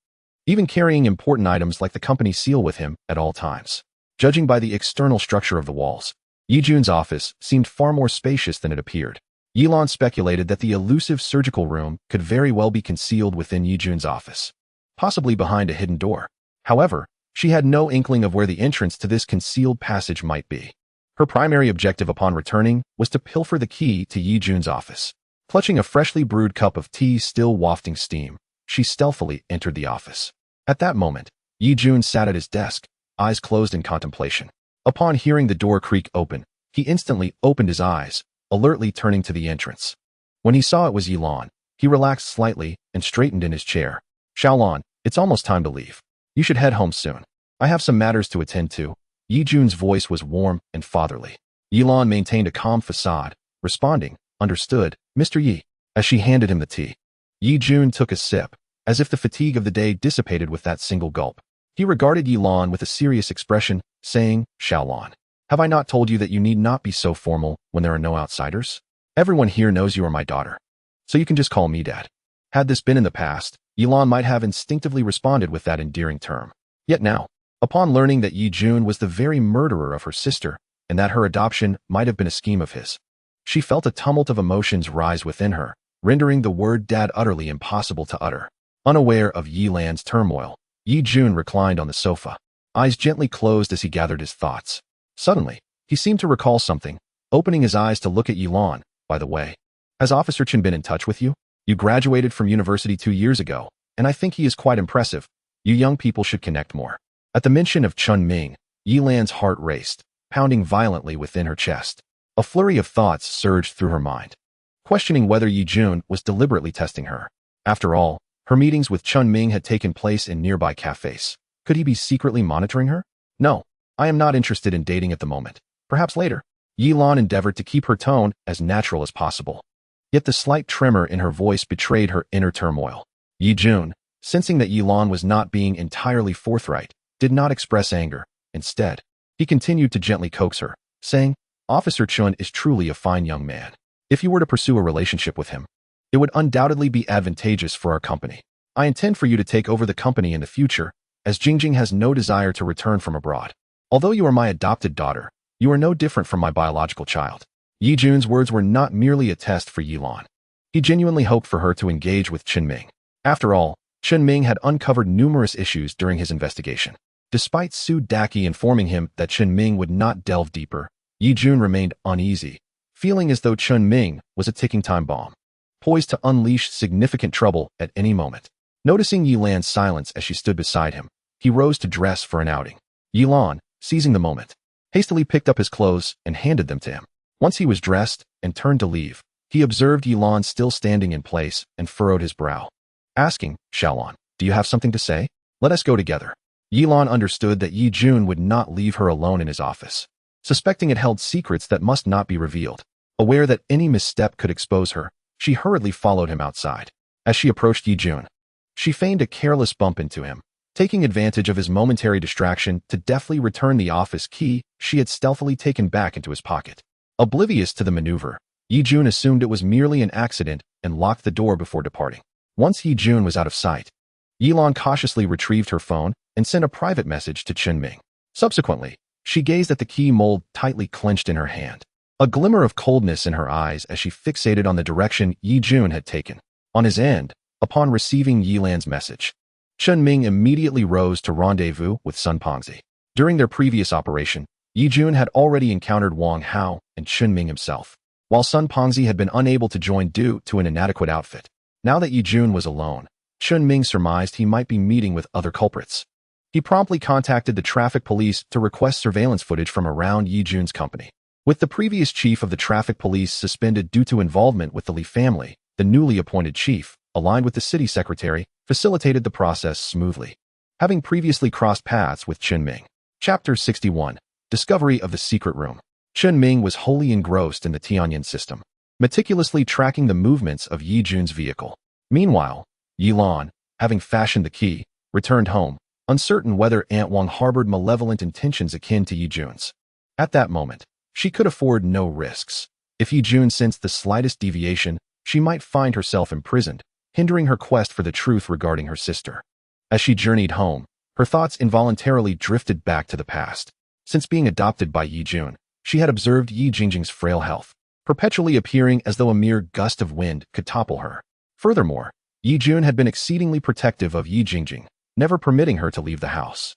even carrying important items like the company seal with him at all times. Judging by the external structure of the walls, Yi Jun's office seemed far more spacious than it appeared. Yilan speculated that the elusive surgical room could very well be concealed within Yi Jun's office, possibly behind a hidden door. However, she had no inkling of where the entrance to this concealed passage might be. Her primary objective upon returning was to pilfer the key to Yi Jun's office. Clutching a freshly brewed cup of tea still wafting steam, she stealthily entered the office. At that moment, Yi Jun sat at his desk, eyes closed in contemplation. Upon hearing the door creak open, he instantly opened his eyes, alertly turning to the entrance. When he saw it was Yilan, he relaxed slightly and straightened in his chair. Xiaolan, it's almost time to leave. You should head home soon. I have some matters to attend to. Yi Jun's voice was warm and fatherly. Yilan maintained a calm facade, responding, understood, Mr. Yi, as she handed him the tea. Yi Jun took a sip, as if the fatigue of the day dissipated with that single gulp. He regarded Yilan with a serious expression, saying, Xiaolan, have I not told you that you need not be so formal when there are no outsiders? Everyone here knows you are my daughter, so you can just call me Dad. Had this been in the past, Yilan might have instinctively responded with that endearing term. Yet now, upon learning that Yi Jun was the very murderer of her sister and that her adoption might have been a scheme of his, she felt a tumult of emotions rise within her, rendering the word Dad utterly impossible to utter. Unaware of Yilan's turmoil, Yi Jun reclined on the sofa, eyes gently closed as he gathered his thoughts. Suddenly, he seemed to recall something, opening his eyes to look at Yilan. By the way, has Officer Chen been in touch with you? You graduated from university 2 years ago, and I think he is quite impressive. You young people should connect more. At the mention of Chen Ming, Yilan's heart raced, pounding violently within her chest. A flurry of thoughts surged through her mind, questioning whether Yi Jun was deliberately testing her. After all, her meetings with Chen Ming had taken place in nearby cafes. Could he be secretly monitoring her? No, I am not interested in dating at the moment. Perhaps later. Yilan endeavored to keep her tone as natural as possible. Yet the slight tremor in her voice betrayed her inner turmoil. Yi Jun, sensing that Yilan was not being entirely forthright, did not express anger. Instead, he continued to gently coax her, saying, Officer Chen is truly a fine young man. If you were to pursue a relationship with him, it would undoubtedly be advantageous for our company. I intend for you to take over the company in the future, as Jingjing has no desire to return from abroad. Although you are my adopted daughter, you are no different from my biological child. Yi Jun's words were not merely a test for Yilan. He genuinely hoped for her to engage with Chen Ming. After all, Chen Ming had uncovered numerous issues during his investigation. Despite Su Daqi informing him that Chen Ming would not delve deeper, Yi Jun remained uneasy, feeling as though Chen Ming was a ticking time bomb, poised to unleash significant trouble at any moment. Noticing Yilan's silence as she stood beside him, he rose to dress for an outing. Yilan, seizing the moment, hastily picked up his clothes and handed them to him. Once he was dressed and turned to leave, he observed Yilan still standing in place and furrowed his brow, asking, Xiaolan, do you have something to say? Let us go together. Yilan understood that Yi Jun would not leave her alone in his office, suspecting it held secrets that must not be revealed. Aware that any misstep could expose her, she hurriedly followed him outside. As she approached Yi Jun, she feigned a careless bump into him, Taking advantage of his momentary distraction to deftly return the office key she had stealthily taken back into his pocket. Oblivious to the maneuver, Yi-jun assumed it was merely an accident and locked the door before departing. Once Yi-jun was out of sight, Yilan cautiously retrieved her phone and sent a private message to Chen Ming. Subsequently, she gazed at the key mold tightly clenched in her hand, a glimmer of coldness in her eyes as she fixated on the direction Yi-jun had taken. On his end, upon receiving Yilan's message, Chen Ming immediately rose to rendezvous with Sun Pengzi. During their previous operation, Yi-jun had already encountered Wang Hao and Chen Ming himself, while Sun Pengzi had been unable to join due to an inadequate outfit. Now that Yi-jun was alone, Chen Ming surmised he might be meeting with other culprits. He promptly contacted the traffic police to request surveillance footage from around Yi-jun's company. With the previous chief of the traffic police suspended due to involvement with the Li family, the newly appointed chief, aligned with the city secretary, facilitated the process smoothly. Having previously crossed paths with Chen Ming. Chapter 61. Discovery of the Secret Room. Chen Ming was wholly engrossed in the Tianyan system, meticulously tracking the movements of Yi-jun's vehicle. Meanwhile, Yilan, having fashioned the key, returned home, uncertain whether Aunt Wang harbored malevolent intentions akin to Yi-jun's. At that moment, she could afford no risks. If Yi-jun sensed the slightest deviation, she might find herself imprisoned, hindering her quest for the truth regarding her sister. As she journeyed home, her thoughts involuntarily drifted back to the past. Since being adopted by Yi-jun, she had observed Yi Jingjing's frail health, perpetually appearing as though a mere gust of wind could topple her. Furthermore, Yi-jun had been exceedingly protective of Yi Jingjing, never permitting her to leave the house.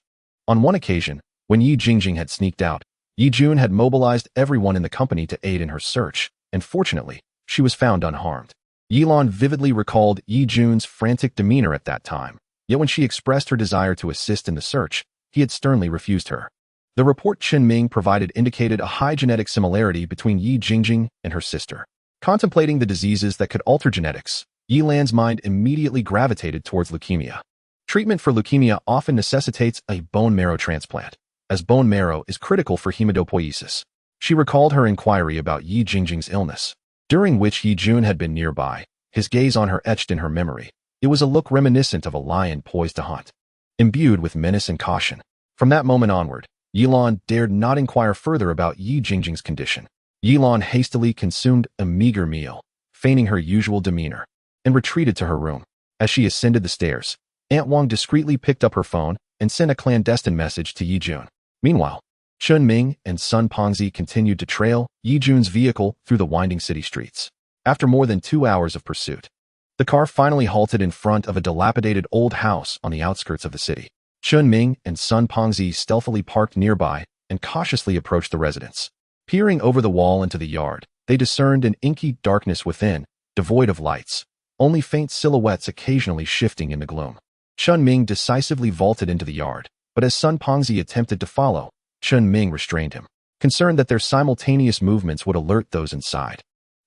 On one occasion, when Yi Jingjing had sneaked out, Yi-jun had mobilized everyone in the company to aid in her search, and fortunately, she was found unharmed. Yilan vividly recalled Yi-jun's frantic demeanor at that time, yet when she expressed her desire to assist in the search, he had sternly refused her. The report Chen Ming provided indicated a high genetic similarity between Yi Jingjing and her sister. Contemplating the diseases that could alter genetics, Yilan's mind immediately gravitated towards leukemia. Treatment for leukemia often necessitates a bone marrow transplant, as bone marrow is critical for hematopoiesis. She recalled her inquiry about Yi Jingjing's illness, during which Yi-jun had been nearby, his gaze on her etched in her memory. It was a look reminiscent of a lion poised to hunt, imbued with menace and caution. From that moment onward, Yilan dared not inquire further about Yi Jingjing's condition. Yilan hastily consumed a meager meal, feigning her usual demeanor, and retreated to her room. As she ascended the stairs, Aunt Wang discreetly picked up her phone and sent a clandestine message to Yi-jun. Meanwhile, Chen Ming and Sun Pengzi continued to trail Yi-jun's vehicle through the winding city streets. After more than 2 hours of pursuit, the car finally halted in front of a dilapidated old house on the outskirts of the city. Chen Ming and Sun Pengzi stealthily parked nearby and cautiously approached the residence. Peering over the wall into the yard, they discerned an inky darkness within, devoid of lights, only faint silhouettes occasionally shifting in the gloom. Chen Ming decisively vaulted into the yard, but as Sun Pengzi attempted to follow, Chen Ming restrained him, concerned that their simultaneous movements would alert those inside.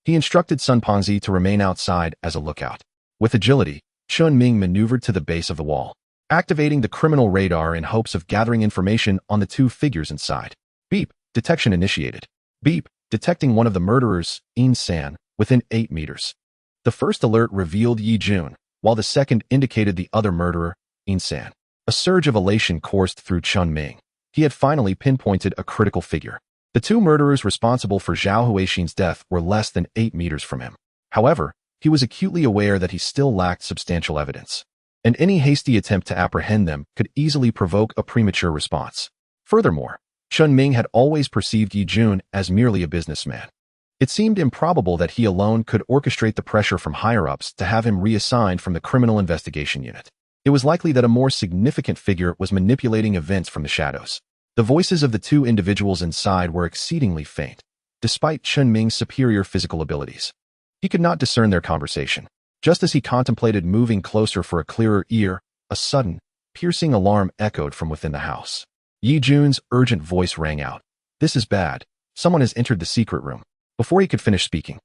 He instructed Sun Pengzi to remain outside as a lookout. With agility, Chen Ming maneuvered to the base of the wall, activating the criminal radar in hopes of gathering information on the two figures inside. Beep, detection initiated. Beep, detecting one of the murderers, In San, within 8 meters. The first alert revealed Yi-jun, while the second indicated the other murderer, In San. A surge of elation coursed through Chen Ming. He had finally pinpointed a critical figure. The two murderers responsible for Zhao Huixin's death were less than 8 meters from him. However, he was acutely aware that he still lacked substantial evidence, and any hasty attempt to apprehend them could easily provoke a premature response. Furthermore, Chen Ming had always perceived Yi-jun as merely a businessman. It seemed improbable that he alone could orchestrate the pressure from higher-ups to have him reassigned from the Criminal Investigation Unit. It was likely that a more significant figure was manipulating events from the shadows. The voices of the two individuals inside were exceedingly faint, despite Chen Ming's superior physical abilities. He could not discern their conversation. Just as he contemplated moving closer for a clearer ear, a sudden, piercing alarm echoed from within the house. Yi-jun's urgent voice rang out. "This is bad. Someone has entered the secret room." Before he could finish speaking,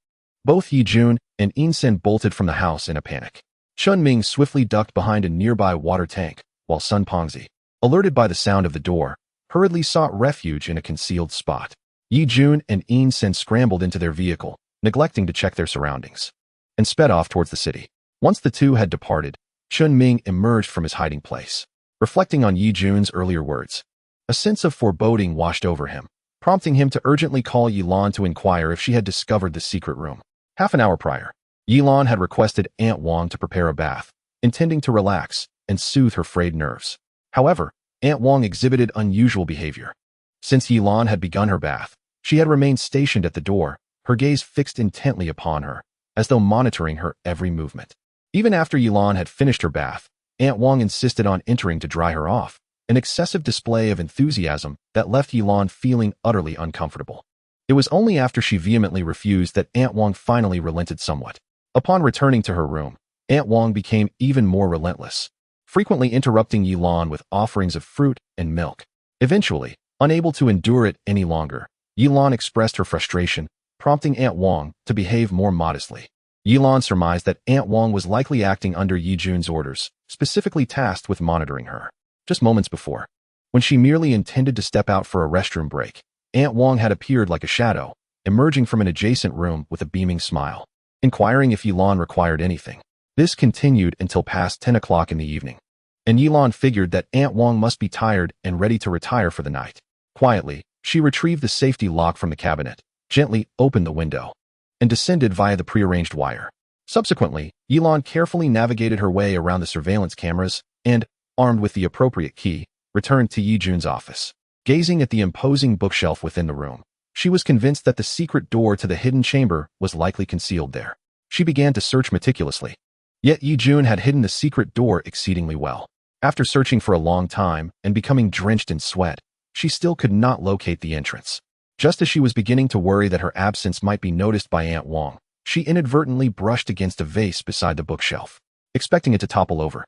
both Yi-jun and In-sen bolted from the house in a panic. Chen Ming swiftly ducked behind a nearby water tank, while Sun Pengzi, alerted by the sound of the door, hurriedly sought refuge in a concealed spot. Yi-jun and In-sen scrambled into their vehicle, neglecting to check their surroundings, and sped off towards the city. Once the two had departed, Chen Ming emerged from his hiding place. reflecting on Yi Jun's earlier words. A sense of foreboding washed over him, prompting him to urgently call Yilan to inquire if she had discovered the secret room. Half an hour prior, Yilan had requested Aunt Wang to prepare a bath, intending to relax and soothe her frayed nerves. However, Aunt Wang exhibited unusual behavior. Since Yilan had begun her bath, she had remained stationed at the door, her gaze fixed intently upon her, as though monitoring her every movement. Even after Yilan had finished her bath, Aunt Wang insisted on entering to dry her off, an excessive display of enthusiasm that left Yilan feeling utterly uncomfortable. It was only after she vehemently refused that Aunt Wang finally relented somewhat. Upon returning to her room, Aunt Wang became even more relentless, frequently interrupting Yilan with offerings of fruit and milk. Eventually, unable to endure it any longer, Yilan expressed her frustration, prompting Aunt Wang to behave more modestly. Yilan surmised that Aunt Wang was likely acting under Yi Jun's orders, specifically tasked with monitoring her. Just moments before, when she merely intended to step out for a restroom break, Aunt Wang had appeared like a shadow, emerging from an adjacent room with a beaming smile, inquiring if Yilan required anything. This continued until past 10 o'clock in the evening, and Yilan figured that Aunt Wang must be tired and ready to retire for the night. Quietly, she retrieved the safety lock from the cabinet, gently opened the window, and descended via the prearranged wire. Subsequently, Yilan carefully navigated her way around the surveillance cameras and, armed with the appropriate key, returned to Yi Jun's office. Gazing at the imposing bookshelf within the room, she was convinced that the secret door to the hidden chamber was likely concealed there. She began to search meticulously. Yet Yi Jun had hidden the secret door exceedingly well. After searching for a long time and becoming drenched in sweat, she still could not locate the entrance. Just as she was beginning to worry that her absence might be noticed by Aunt Wang, she inadvertently brushed against a vase beside the bookshelf, expecting it to topple over.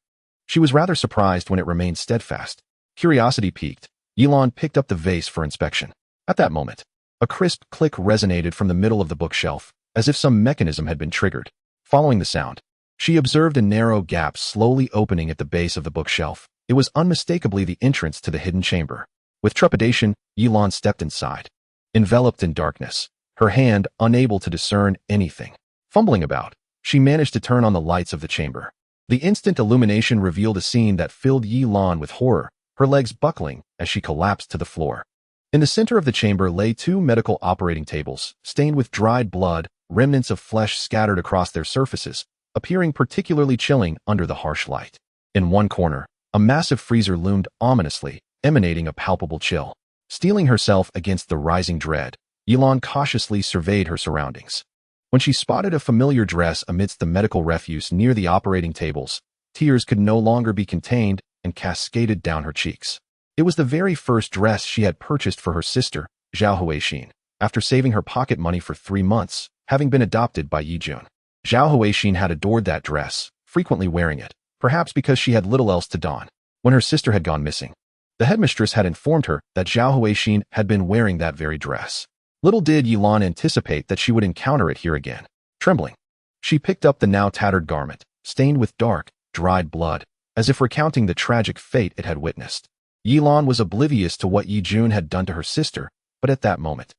She was rather surprised when it remained steadfast. Curiosity piqued, Yilan picked up the vase for inspection. At that moment, a crisp click resonated from the middle of the bookshelf, as if some mechanism had been triggered. Following the sound, she observed a narrow gap slowly opening at the base of the bookshelf. It was unmistakably the entrance to the hidden chamber. With trepidation, Yilan stepped inside. Enveloped in darkness, her hand unable to discern anything. Fumbling about, she managed to turn on the lights of the chamber. The instant illumination revealed a scene that filled Yilan with horror, her legs buckling as she collapsed to the floor. In the center of the chamber lay two medical operating tables, stained with dried blood, remnants of flesh scattered across their surfaces, appearing particularly chilling under the harsh light. In one corner, a massive freezer loomed ominously, emanating a palpable chill. Steeling herself against the rising dread, Yilan cautiously surveyed her surroundings. When she spotted a familiar dress amidst the medical refuse near the operating tables, tears could no longer be contained and cascaded down her cheeks. It was the very first dress she had purchased for her sister, Zhao Huixin, after saving her pocket money for 3 months, having been adopted by Yi Jun. Zhao Huixin had adored that dress, frequently wearing it, perhaps because she had little else to don, when her sister had gone missing. The headmistress had informed her that Zhao Huixin had been wearing that very dress. Little did Yilan anticipate that she would encounter it here again. Trembling, she picked up the now tattered garment, stained with dark, dried blood, as if recounting the tragic fate it had witnessed. Yilan was oblivious to what Yi Jun had done to her sister, but at that moment,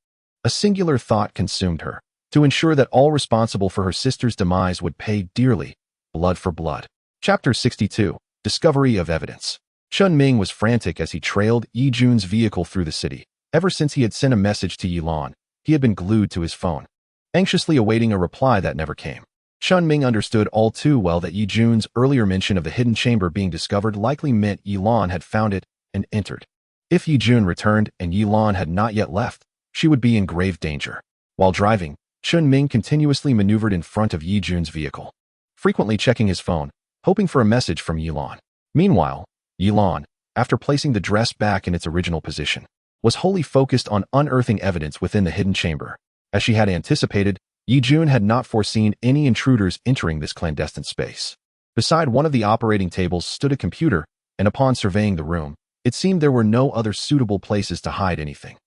a singular thought consumed her: to ensure that all responsible for her sister's demise would pay dearly, blood for blood. Chapter 62. Discovery of Evidence. Chen Ming was frantic as he trailed Yi Jun's vehicle through the city. Ever since he had sent a message to Yilan, he had been glued to his phone, anxiously awaiting a reply that never came. Chen Ming understood all too well that Yi Jun's earlier mention of the hidden chamber being discovered likely meant Yilan had found it and entered. If Yi Jun returned and Yilan had not yet left, she would be in grave danger. While driving, Chen Ming continuously maneuvered in front of Yi Jun's vehicle, frequently checking his phone, hoping for a message from Yilan. Meanwhile, Yilan, after placing the dress back in its original position, was wholly focused on unearthing evidence within the hidden chamber. As she had anticipated, Yi Jun had not foreseen any intruders entering this clandestine space. Beside one of the operating tables stood a computer, and upon surveying the room, it seemed there were no other suitable places to hide anything.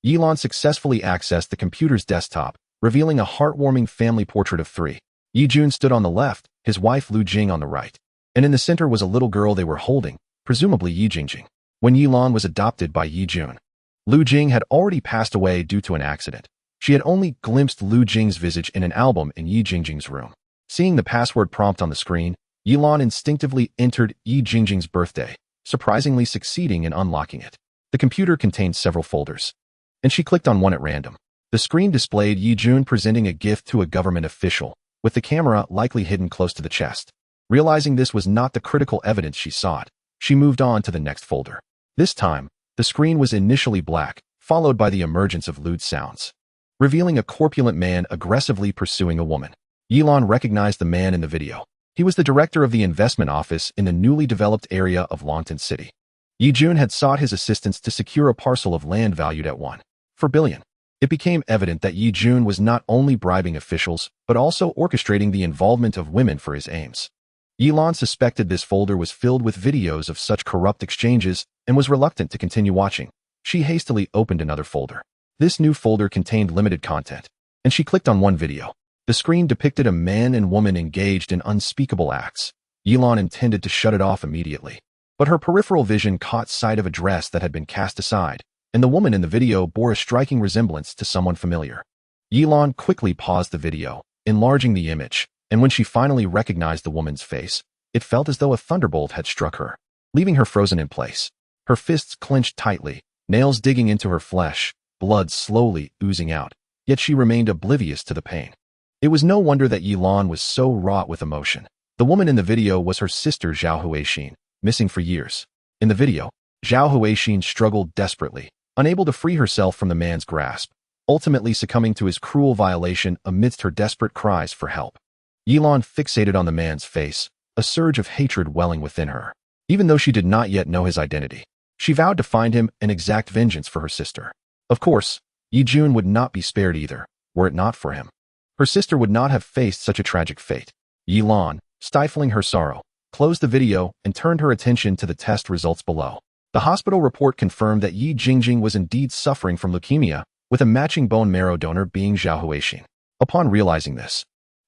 Yilan successfully accessed the computer's desktop, revealing a heartwarming family portrait of 3. Yi Jun stood on the left, his wife Lu Jing on the right, and in the center was a little girl they were holding, presumably Yi Jingjing. When Yilan was adopted by Yi Jun, Lu Jing had already passed away due to an accident. She had only glimpsed Lu Jing's visage in an album in Yi Jingjing's room. Seeing the password prompt on the screen, Yilan instinctively entered Yi Jingjing's birthday, surprisingly succeeding in unlocking it. The computer contained several folders, and she clicked on one at random. The screen displayed Yi Jun presenting a gift to a government official, with the camera likely hidden close to the chest. Realizing this was not the critical evidence she sought, she moved on to the next folder. This time, the screen was initially black, followed by the emergence of lewd sounds, revealing a corpulent man aggressively pursuing a woman. Yilan recognized the man in the video. He was the director of the investment office in the newly developed area of Longtan City. Yi Jun had sought his assistance to secure a parcel of land valued at $1.4 billion. It became evident that Yi Jun was not only bribing officials, but also orchestrating the involvement of women for his aims. Yilan suspected this folder was filled with videos of such corrupt exchanges and was reluctant to continue watching. She hastily opened another folder. This new folder contained limited content, and she clicked on one video. The screen depicted a man and woman engaged in unspeakable acts. Yilan intended to shut it off immediately, but her peripheral vision caught sight of a dress that had been cast aside, and the woman in the video bore a striking resemblance to someone familiar. Yilan quickly paused the video, enlarging the image, and when she finally recognized the woman's face, it felt as though a thunderbolt had struck her, leaving her frozen in place. Her fists clenched tightly, nails digging into her flesh, blood slowly oozing out, yet she remained oblivious to the pain. It was no wonder that Yilan was so wrought with emotion. The woman in the video was her sister Zhao Huixin, missing for years. In the video, Zhao Huixin struggled desperately, unable to free herself from the man's grasp, ultimately succumbing to his cruel violation amidst her desperate cries for help. Yilan fixated on the man's face, a surge of hatred welling within her. Even though she did not yet know his identity, she vowed to find him and exact vengeance for her sister. Of course, Yi Jun would not be spared either, were it not for him. Her sister would not have faced such a tragic fate. Yilan, stifling her sorrow, closed the video and turned her attention to the test results below. The hospital report confirmed that Yi Jingjing was indeed suffering from leukemia, with a matching bone marrow donor being Zhao Huixin. Upon realizing this,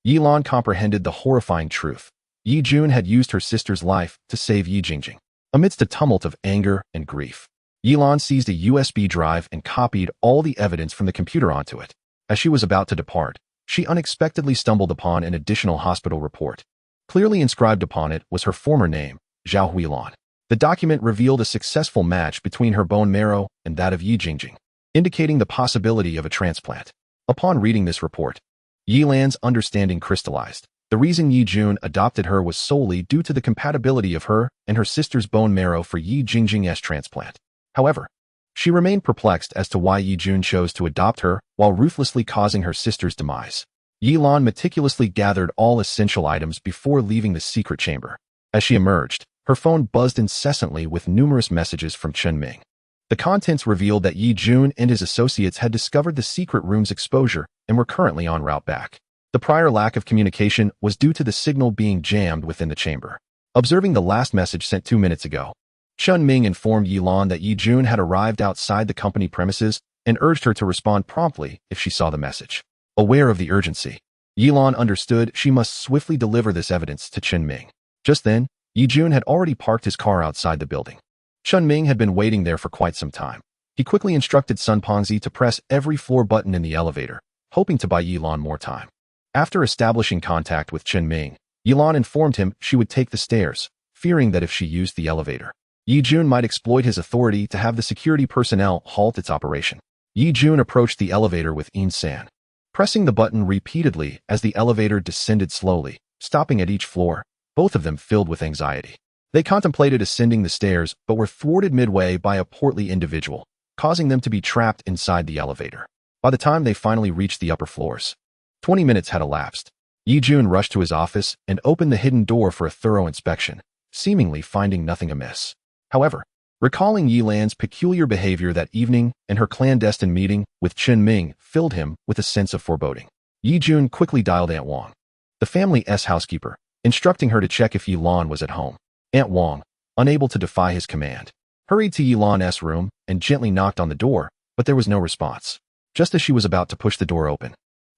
Yilan comprehended the horrifying truth. Yi Jun had used her sister's life to save Yi Jingjing. Amidst a tumult of anger and grief, Yilan seized a USB drive and copied all the evidence from the computer onto it. As she was about to depart, she unexpectedly stumbled upon an additional hospital report. Clearly inscribed upon it was her former name, Zhao Huilan. The document revealed a successful match between her bone marrow and that of Yi Jingjing, indicating the possibility of a transplant. Upon reading this report, Yilan's understanding crystallized. The reason Yi Jun adopted her was solely due to the compatibility of her and her sister's bone marrow for Yi Jingjing's transplant. However, she remained perplexed as to why Yi Jun chose to adopt her while ruthlessly causing her sister's demise. Yilan meticulously gathered all essential items before leaving the secret chamber. As she emerged, her phone buzzed incessantly with numerous messages from Chen Ming. The contents revealed that Yi Jun and his associates had discovered the secret room's exposure and were currently en route back. The prior lack of communication was due to the signal being jammed within the chamber. Observing the last message sent 2 minutes ago, Chen Ming informed Yilan that Yi Jun had arrived outside the company premises and urged her to respond promptly if she saw the message. Aware of the urgency, Yilan understood she must swiftly deliver this evidence to Chen Ming. Just then, Yi Jun had already parked his car outside the building. Chen Ming had been waiting there for quite some time. He quickly instructed Sun Pengzi to press every floor button in the elevator, hoping to buy Yilan more time. After establishing contact with Chen Ming, Yilan informed him she would take the stairs, fearing that if she used the elevator, Yi Jun might exploit his authority to have the security personnel halt its operation. Yi Jun approached the elevator with Yin San, pressing the button repeatedly as the elevator descended slowly, stopping at each floor, both of them filled with anxiety. They contemplated ascending the stairs but were thwarted midway by a portly individual, causing them to be trapped inside the elevator. By the time they finally reached the upper floors, 20 minutes had elapsed. Yi Jun rushed to his office and opened the hidden door for a thorough inspection, seemingly finding nothing amiss. However, recalling Yilan's peculiar behavior that evening and her clandestine meeting with Chen Ming filled him with a sense of foreboding. Yi Jun quickly dialed Aunt Wang, the family's housekeeper, instructing her to check if Yilan was at home. Aunt Wang, unable to defy his command, hurried to Yilan's room and gently knocked on the door, but there was no response. Just as she was about to push the door open,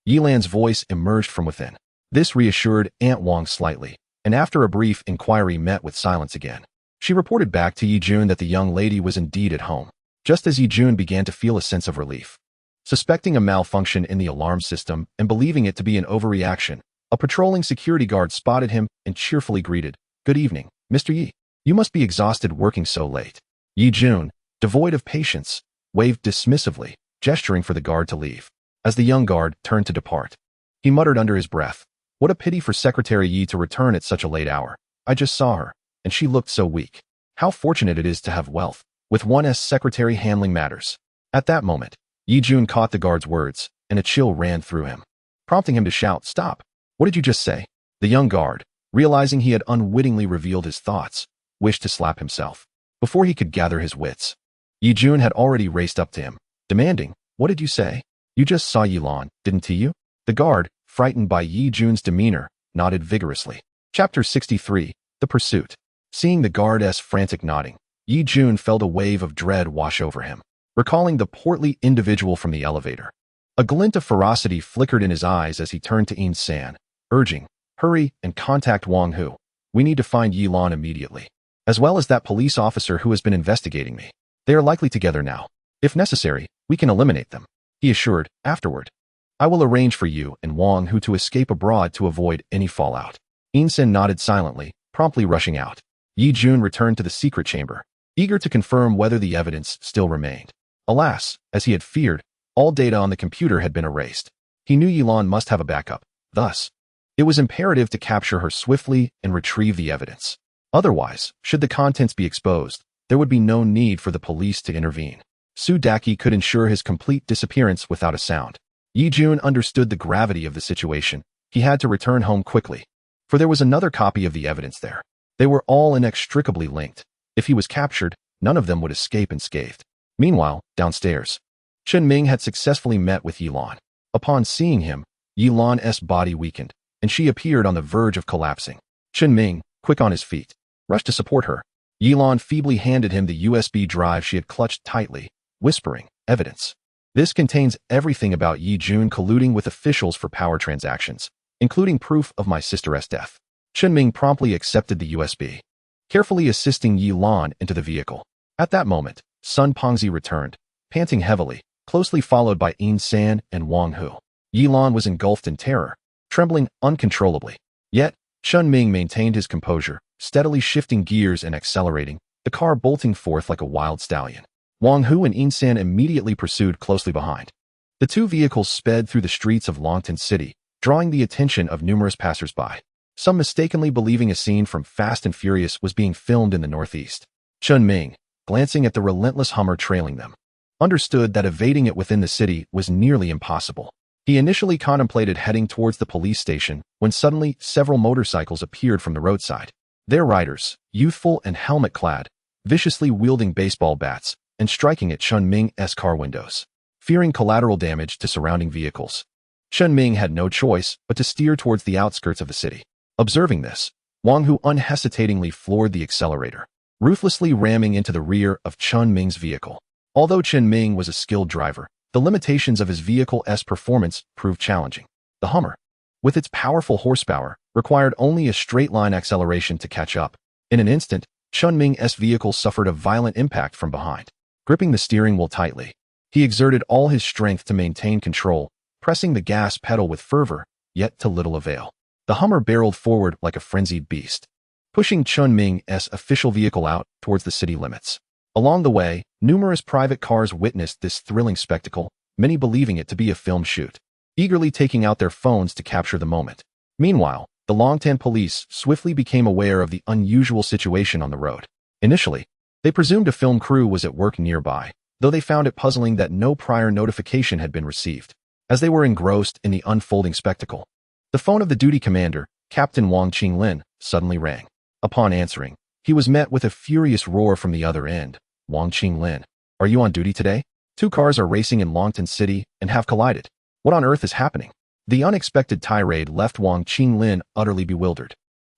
Yilan's voice emerged from within. This reassured Aunt Wang slightly, and after a brief inquiry met with silence again. She reported back to Yi Jun that the young lady was indeed at home, just as Yi Jun began to feel a sense of relief. Suspecting a malfunction in the alarm system and believing it to be an overreaction, a patrolling security guard spotted him and cheerfully greeted, "Good evening, Mr. Yi." You must be exhausted working so late. Yi Jun, devoid of patience, waved dismissively, gesturing for the guard to leave. As the young guard turned to depart, he muttered under his breath, "What a pity for Secretary Yi to return at such a late hour. I just saw her, and she looked so weak. How fortunate it is to have wealth, with one's secretary handling matters." At that moment, Yi Jun caught the guard's words, and a chill ran through him, prompting him to shout, "Stop! What did you just say?" The young guard, realizing he had unwittingly revealed his thoughts, wished to slap himself. Before he could gather his wits, Yi Jun had already raced up to him, demanding, "What did you say? You just saw Yilan, didn't you?" The guard, frightened by Yi Jun's demeanor, nodded vigorously. Chapter 63, The Pursuit. Seeing the guard's frantic nodding, Yi Jun felt a wave of dread wash over him, recalling the portly individual from the elevator. A glint of ferocity flickered in his eyes as he turned to In San, urging, "Hurry and contact Wang Hu. We need to find Yilan immediately, as well as that police officer who has been investigating me. They are likely together now. If necessary, we can eliminate them," he assured. "Afterward, I will arrange for you and Wang Hu to escape abroad to avoid any fallout." In San nodded silently, promptly rushing out. Yi Jun returned to the secret chamber, eager to confirm whether the evidence still remained. Alas, as he had feared, all data on the computer had been erased. He knew Yilan must have a backup. Thus, it was imperative to capture her swiftly and retrieve the evidence. Otherwise, should the contents be exposed, there would be no need for the police to intervene. Su Daki could ensure his complete disappearance without a sound. Yi Jun understood the gravity of the situation. He had to return home quickly, for there was another copy of the evidence there. They were all inextricably linked. If he was captured, none of them would escape unscathed. Meanwhile, downstairs, Chen Ming had successfully met with Yilan. Upon seeing him, Yilan's body weakened, and she appeared on the verge of collapsing. Chen Ming, quick on his feet, rushed to support her. Yilan feebly handed him the USB drive she had clutched tightly, whispering, "Evidence. This contains everything about Yi Jun colluding with officials for power transactions, including proof of my sister's death." Chen Ming promptly accepted the USB, carefully assisting Yilan into the vehicle. At that moment, Sun Pengzi returned, panting heavily, closely followed by In San and Wang Hu. Yilan was engulfed in terror, trembling uncontrollably. Yet, Chen Ming maintained his composure, steadily shifting gears and accelerating, the car bolting forth like a wild stallion. Wang Hu and In San immediately pursued closely behind. The two vehicles sped through the streets of Longtan City, drawing the attention of numerous passers-by, some mistakenly believing a scene from Fast and Furious was being filmed in the northeast. Chen Ming, glancing at the relentless Hummer trailing them, understood that evading it within the city was nearly impossible. He initially contemplated heading towards the police station when suddenly several motorcycles appeared from the roadside. Their riders, youthful and helmet-clad, viciously wielding baseball bats and striking at Chen Ming's car windows. Fearing collateral damage to surrounding vehicles, Chen Ming had no choice but to steer towards the outskirts of the city. Observing this, Wang Hu unhesitatingly floored the accelerator, ruthlessly ramming into the rear of Chen Ming's vehicle. Although Chen Ming was a skilled driver, the limitations of his vehicle's performance proved challenging. The Hummer, with its powerful horsepower, required only a straight-line acceleration to catch up. In an instant, Chen Ming's vehicle suffered a violent impact from behind. Gripping the steering wheel tightly, he exerted all his strength to maintain control, pressing the gas pedal with fervor, yet to little avail. The Hummer barreled forward like a frenzied beast, pushing Chen Ming's official vehicle out towards the city limits. Along the way, numerous private cars witnessed this thrilling spectacle, many believing it to be a film shoot, eagerly taking out their phones to capture the moment. Meanwhile, the Longtan police swiftly became aware of the unusual situation on the road. Initially, they presumed a film crew was at work nearby, though they found it puzzling that no prior notification had been received. As they were engrossed in the unfolding spectacle, the phone of the duty commander, Captain Wang Qinglin, suddenly rang. Upon answering, he was met with a furious roar from the other end. "Wang Qinglin, are you on duty today? Two cars are racing in Longtan City and have collided. What on earth is happening?" The unexpected tirade left Wang Qinglin utterly bewildered.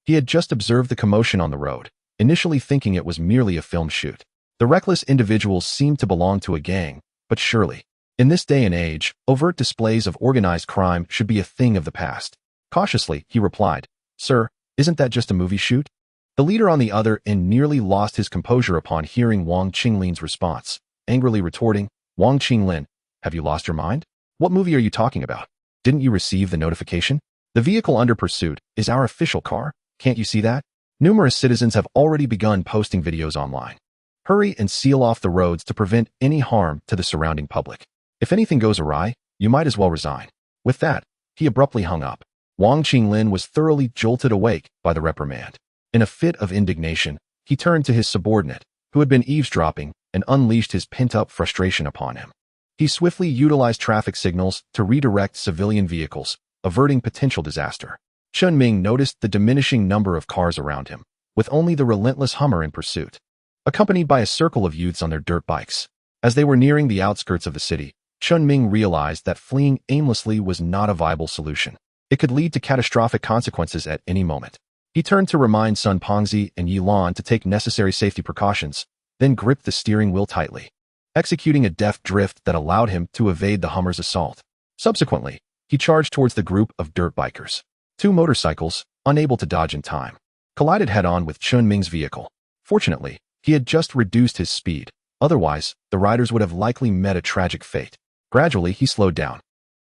He had just observed the commotion on the road, initially thinking it was merely a film shoot. The reckless individuals seemed to belong to a gang, but surely, in this day and age, overt displays of organized crime should be a thing of the past. Cautiously, he replied, "Sir, isn't that just a movie shoot?" The leader on the other end nearly lost his composure upon hearing Wang Qinglin's response, angrily retorting, "Wang Qinglin, have you lost your mind? What movie are you talking about? Didn't you receive the notification? The vehicle under pursuit is our official car, can't you see that?" Numerous citizens have already begun posting videos online. Hurry and seal off the roads to prevent any harm to the surrounding public. If anything goes awry, you might as well resign. With that, he abruptly hung up. Wang Qinglin was thoroughly jolted awake by the reprimand. In a fit of indignation, he turned to his subordinate, who had been eavesdropping, and unleashed his pent-up frustration upon him. He swiftly utilized traffic signals to redirect civilian vehicles, averting potential disaster. Chen Ming noticed the diminishing number of cars around him, with only the relentless Hummer in pursuit, accompanied by a circle of youths on their dirt bikes. As they were nearing the outskirts of the city, Chen Ming realized that fleeing aimlessly was not a viable solution. It could lead to catastrophic consequences at any moment. He turned to remind Sun Pengzi and Yi Lan to take necessary safety precautions, then gripped the steering wheel tightly, executing a deft drift that allowed him to evade the Hummer's assault. Subsequently, he charged towards the group of dirt bikers. Two motorcycles, unable to dodge in time, collided head-on with Chen Ming's vehicle. Fortunately, he had just reduced his speed. Otherwise, the riders would have likely met a tragic fate. Gradually, he slowed down,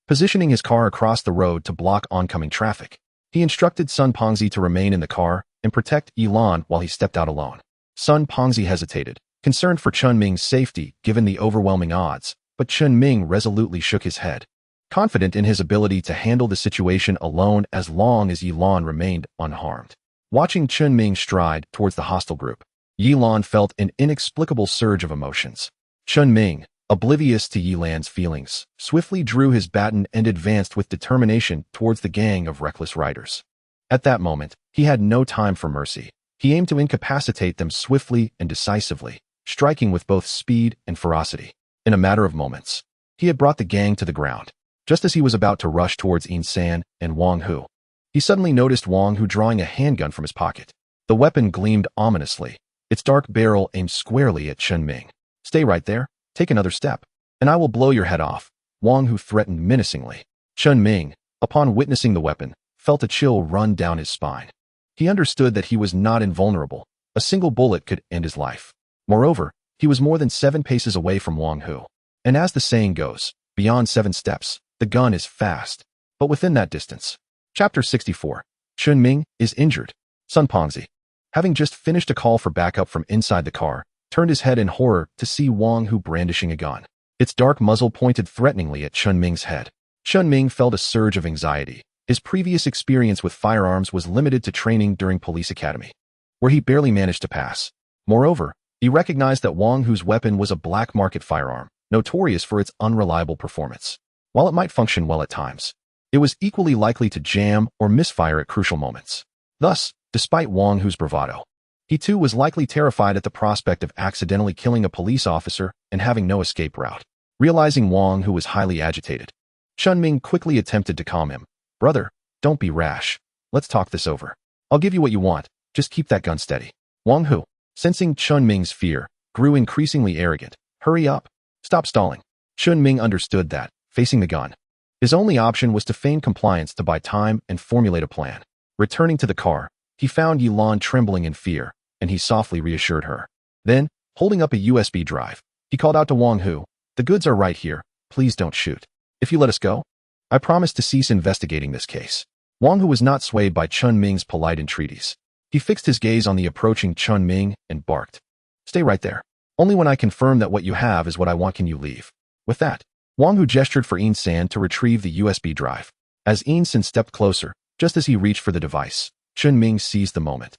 positioning his car across the road to block oncoming traffic. He instructed Sun Pengzi to remain in the car and protect Yi Lan while he stepped out alone. Sun Pengzi hesitated, concerned for Chen Ming's safety given the overwhelming odds, but Chen Ming resolutely shook his head, confident in his ability to handle the situation alone as long as Yi Lan remained unharmed. Watching Chen Ming stride towards the hostile group, Yi Lan felt an inexplicable surge of emotions. Chen Ming, oblivious to Yi Lan's feelings, swiftly drew his baton and advanced with determination towards the gang of reckless riders. At that moment, he had no time for mercy. He aimed to incapacitate them swiftly and decisively, striking with both speed and ferocity. In a matter of moments, he had brought the gang to the ground. Just as he was about to rush towards Yin San and Wang Hu, he suddenly noticed Wang Hu drawing a handgun from his pocket. The weapon gleamed ominously, its dark barrel aimed squarely at Chen Ming. "Stay right there. Take another step, and I will blow your head off," Wang Hu threatened menacingly. Chen Ming, upon witnessing the weapon, felt a chill run down his spine. He understood that he was not invulnerable. A single bullet could end his life. Moreover, he was more than 7 paces away from Wang Hu. And as the saying goes, beyond 7 steps, the gun is fast. But within that distance. Chapter 64. Chen Ming is injured. Sun Pengzi, having just finished a call for backup from inside the car, turned his head in horror to see Wang Hu brandishing a gun. Its dark muzzle pointed threateningly at Chen Ming's head. Chen Ming felt a surge of anxiety. His previous experience with firearms was limited to training during police academy, where he barely managed to pass. Moreover, he recognized that Wang Hu's weapon was a black market firearm, notorious for its unreliable performance. While it might function well at times, it was equally likely to jam or misfire at crucial moments. Thus, despite Wang Hu's bravado, he too was likely terrified at the prospect of accidentally killing a police officer and having no escape route. Realizing Wang Hu was highly agitated, Chen Ming quickly attempted to calm him. "Brother, don't be rash. Let's talk this over. I'll give you what you want, just keep that gun steady." Wang Hu, sensing Chen Ming's fear, grew increasingly arrogant. "Hurry up. Stop stalling." Chen Ming understood that, facing the gun, his only option was to feign compliance to buy time and formulate a plan. Returning to the car, he found Yi Lan trembling in fear, and he softly reassured her. Then, holding up a USB drive, he called out to Wang Hu, "The goods are right here. Please don't shoot. If you let us go, I promise to cease investigating this case." Wang Hu was not swayed by Chen Ming's polite entreaties. He fixed his gaze on the approaching Chen Ming and barked, "Stay right there. Only when I confirm that what you have is what I want can you leave." With that, Wang Hu gestured for Yin San to retrieve the USB drive. As Yin San stepped closer, just as he reached for the device, Chen Ming seized the moment,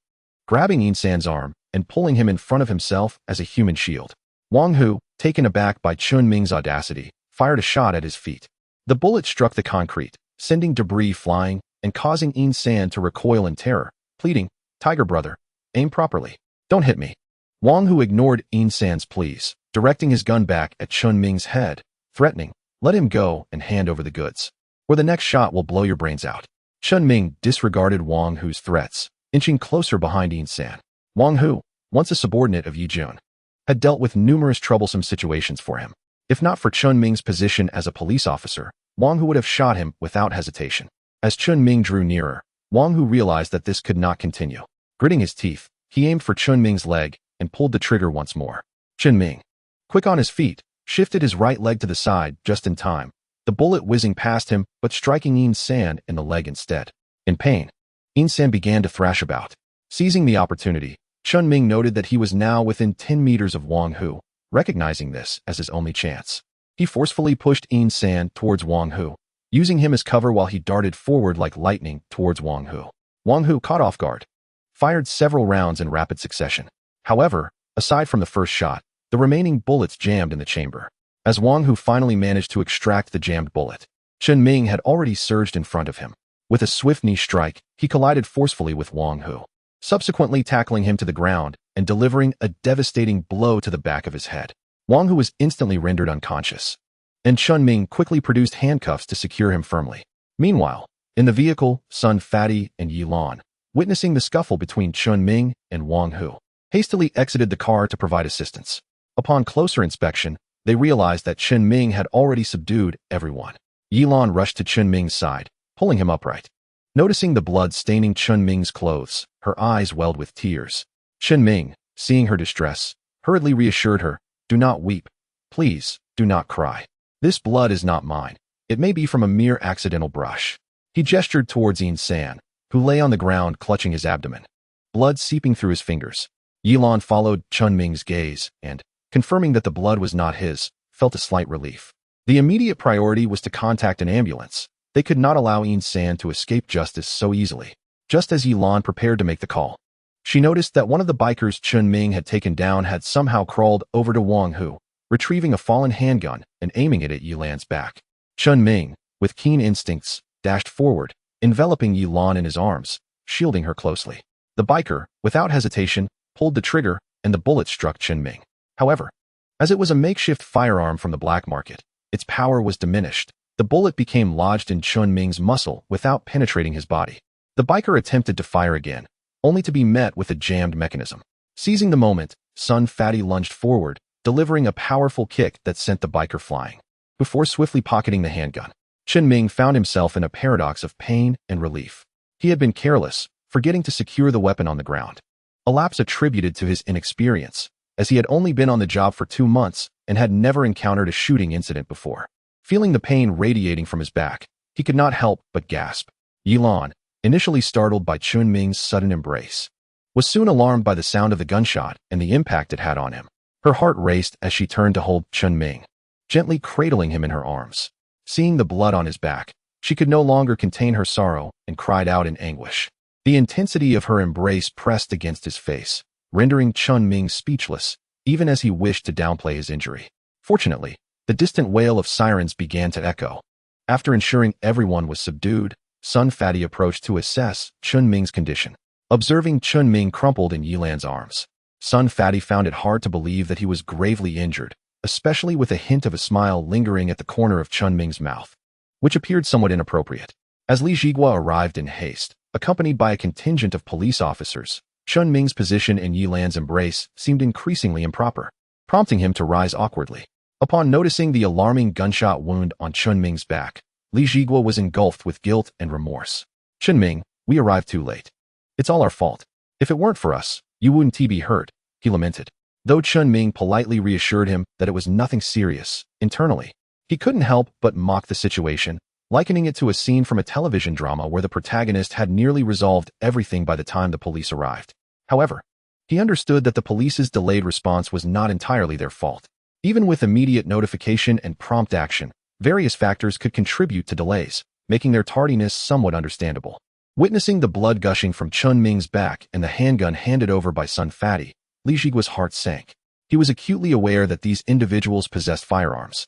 grabbing Yin San's arm and pulling him in front of himself as a human shield. Wang Hu, taken aback by Chen Ming's audacity, fired a shot at his feet. The bullet struck the concrete, sending debris flying and causing Yin San to recoil in terror, pleading, "Tiger brother, aim properly. Don't hit me." Wang Hu ignored Yin San's pleas, directing his gun back at Chen Ming's head, threatening, "Let him go and hand over the goods, or the next shot will blow your brains out." Chen Ming disregarded Wang Hu's threats, inching closer behind Yin San. Wang Hu, once a subordinate of Yi Jun, had dealt with numerous troublesome situations for him. If not for Chen Ming's position as a police officer, Wang Hu would have shot him without hesitation. As Chen Ming drew nearer, Wang Hu realized that this could not continue. Gritting his teeth, he aimed for Chen Ming's leg and pulled the trigger once more. Chen Ming, quick on his feet, shifted his right leg to the side just in time, the bullet whizzing past him but striking Yin San in the leg instead. In pain, Yin San began to thrash about. Seizing the opportunity, Chen Ming noted that he was now within 10 meters of Wang Hu, recognizing this as his only chance. He forcefully pushed Yin San towards Wang Hu, using him as cover while he darted forward like lightning towards Wang Hu. Wang Hu, caught off guard, fired several rounds in rapid succession. However, aside from the first shot, the remaining bullets jammed in the chamber. As Wang Hu finally managed to extract the jammed bullet, Chen Ming had already surged in front of him. With a swift knee strike, he collided forcefully with Wang Hu, subsequently tackling him to the ground and delivering a devastating blow to the back of his head. Wang Hu was instantly rendered unconscious, and Chen Ming quickly produced handcuffs to secure him firmly. Meanwhile, in the vehicle, Sun Fatty and Yi Lan, witnessing the scuffle between Chen Ming and Wang Hu, hastily exited the car to provide assistance. Upon closer inspection, they realized that Chen Ming had already subdued everyone. Yi Lan rushed to Chen Ming's side, pulling him upright. Noticing the blood staining Chen Ming's clothes, her eyes welled with tears. Chen Ming, seeing her distress, hurriedly reassured her, "Do not weep. Please, do not cry. This blood is not mine. It may be from a mere accidental brush." He gestured towards Yin San, who lay on the ground clutching his abdomen, blood seeping through his fingers. Yi Lan followed Chen Ming's gaze and, confirming that the blood was not his, felt a slight relief. The immediate priority was to contact an ambulance. They could not allow Yin San to escape justice so easily. Just as Yi Lan prepared to make the call, she noticed that one of the bikers Chen Ming had taken down had somehow crawled over to Wang Hu, retrieving a fallen handgun and aiming it at Yi Lan's back. Chen Ming, with keen instincts, dashed forward, enveloping Yi Lan in his arms, shielding her closely. The biker, without hesitation, pulled the trigger, and the bullet struck Chen Ming. However, as it was a makeshift firearm from the black market, its power was diminished. The bullet became lodged in Chen Ming's muscle without penetrating his body. The biker attempted to fire again, only to be met with a jammed mechanism. Seizing the moment, Sun Fatty lunged forward, delivering a powerful kick that sent the biker flying. Before swiftly pocketing the handgun, Chen Ming found himself in a paradox of pain and relief. He had been careless, forgetting to secure the weapon on the ground, a lapse attributed to his inexperience, as he had only been on the job for 2 months and had never encountered a shooting incident before. Feeling the pain radiating from his back, he could not help but gasp. Yi Lan, initially startled by Chen Ming's sudden embrace, was soon alarmed by the sound of the gunshot and the impact it had on him. Her heart raced as she turned to hold Chen Ming, gently cradling him in her arms. Seeing the blood on his back, she could no longer contain her sorrow and cried out in anguish. The intensity of her embrace pressed against his face, rendering Chen Ming speechless, even as he wished to downplay his injury. Fortunately, the distant wail of sirens began to echo. After ensuring everyone was subdued, Sun Fatty approached to assess Chen Ming's condition. Observing Chen Ming crumpled in Yi Lan's arms, Sun Fatty found it hard to believe that he was gravely injured, especially with a hint of a smile lingering at the corner of Chen Ming's mouth, which appeared somewhat inappropriate. As Li Jigua arrived in haste, accompanied by a contingent of police officers, Chen Ming's position in Yi Lan's embrace seemed increasingly improper, prompting him to rise awkwardly. Upon noticing the alarming gunshot wound on Chen Ming's back, Li Jigua was engulfed with guilt and remorse. "Chen Ming, we arrived too late. It's all our fault. If it weren't for us, you wouldn't be hurt," he lamented. Though Chen Ming politely reassured him that it was nothing serious, internally, he couldn't help but mock the situation, likening it to a scene from a television drama where the protagonist had nearly resolved everything by the time the police arrived. However, he understood that the police's delayed response was not entirely their fault. Even with immediate notification and prompt action, various factors could contribute to delays, making their tardiness somewhat understandable. Witnessing the blood gushing from Chen Ming's back and the handgun handed over by Sun Fatty, Li Jigua's heart sank. He was acutely aware that these individuals possessed firearms,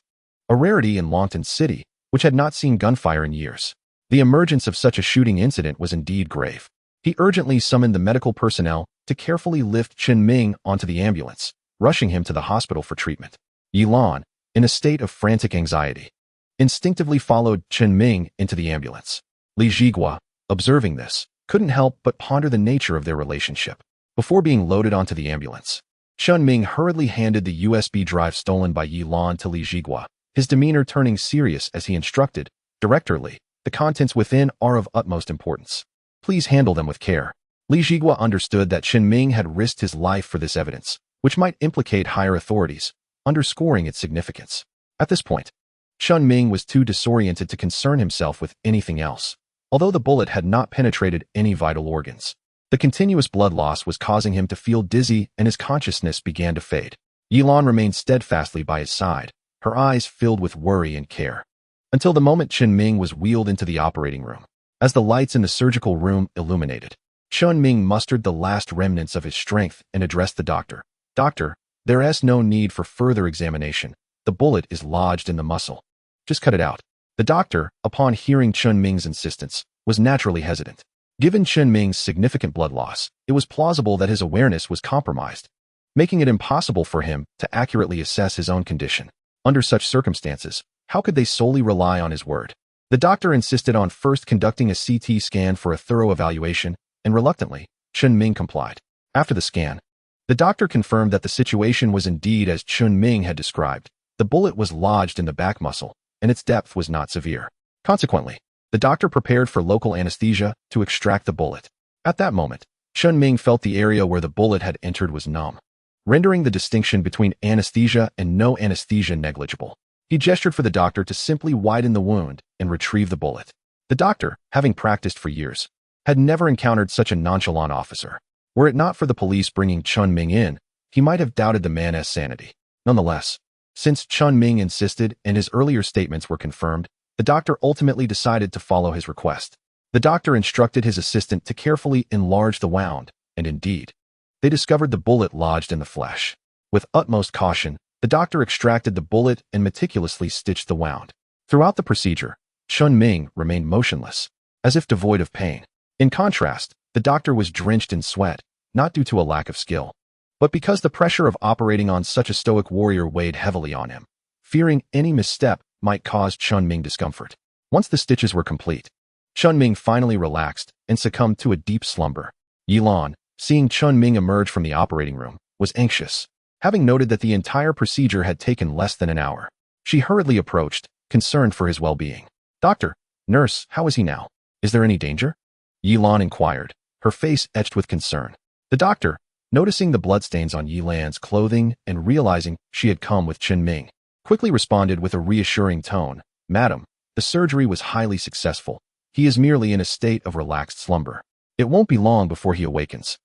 a rarity in Longtan City, which had not seen gunfire in years. The emergence of such a shooting incident was indeed grave. He urgently summoned the medical personnel to carefully lift Chen Ming onto the ambulance, rushing him to the hospital for treatment. Yi Lan, in a state of frantic anxiety, instinctively followed Chen Ming into the ambulance. Li Jigua, observing this, couldn't help but ponder the nature of their relationship. Before being loaded onto the ambulance, Chen Ming hurriedly handed the USB drive stolen by Yi Lan to Li Jigua, his demeanor turning serious as he instructed, "Directorly, the contents within are of utmost importance. Please handle them with care." Li Jigua understood that Chen Ming had risked his life for this evidence, which might implicate higher authorities, underscoring its significance. At this point, Chen Ming was too disoriented to concern himself with anything else, although the bullet had not penetrated any vital organs. The continuous blood loss was causing him to feel dizzy and his consciousness began to fade. Yilan remained steadfastly by his side, her eyes filled with worry and care. Until the moment Chen Ming was wheeled into the operating room. As the lights in the surgical room illuminated, Chen Ming mustered the last remnants of his strength and addressed the doctor. Doctor, there is no need for further examination. The bullet is lodged in the muscle. Just cut it out. The doctor, upon hearing Chen Ming's insistence, was naturally hesitant. Given Chen Ming's significant blood loss, it was plausible that his awareness was compromised, making it impossible for him to accurately assess his own condition. Under such circumstances, how could they solely rely on his word? The doctor insisted on first conducting a CT scan for a thorough evaluation, and reluctantly, Chen Ming complied. After the scan, the doctor confirmed that the situation was indeed as Chen Ming had described. The bullet was lodged in the back muscle, and its depth was not severe. Consequently, the doctor prepared for local anesthesia to extract the bullet. At that moment, Chen Ming felt the area where the bullet had entered was numb, rendering the distinction between anesthesia and no anesthesia negligible. He gestured for the doctor to simply widen the wound and retrieve the bullet. The doctor, having practiced for years, had never encountered such a nonchalant officer. Were it not for the police bringing Chen Ming in, he might have doubted the man's sanity. Nonetheless, since Chen Ming insisted and his earlier statements were confirmed, the doctor ultimately decided to follow his request. The doctor instructed his assistant to carefully enlarge the wound, and indeed, they discovered the bullet lodged in the flesh. With utmost caution, the doctor extracted the bullet and meticulously stitched the wound. Throughout the procedure, Chen Ming remained motionless, as if devoid of pain. In contrast, the doctor was drenched in sweat, not due to a lack of skill, but because the pressure of operating on such a stoic warrior weighed heavily on him, fearing any misstep might cause Chen Ming discomfort. Once the stitches were complete, Chen Ming finally relaxed and succumbed to a deep slumber. Yilan, seeing Chen Ming emerge from the operating room, was anxious. Having noted that the entire procedure had taken less than an hour, she hurriedly approached, concerned for his well-being. Doctor, nurse, how is he now? Is there any danger? Yilan inquired, her face etched with concern. The doctor, noticing the bloodstains on Yilan's clothing and realizing she had come with Chen Ming, quickly responded with a reassuring tone. Madam, the surgery was highly successful. He is merely in a state of relaxed slumber. It won't be long before he awakens.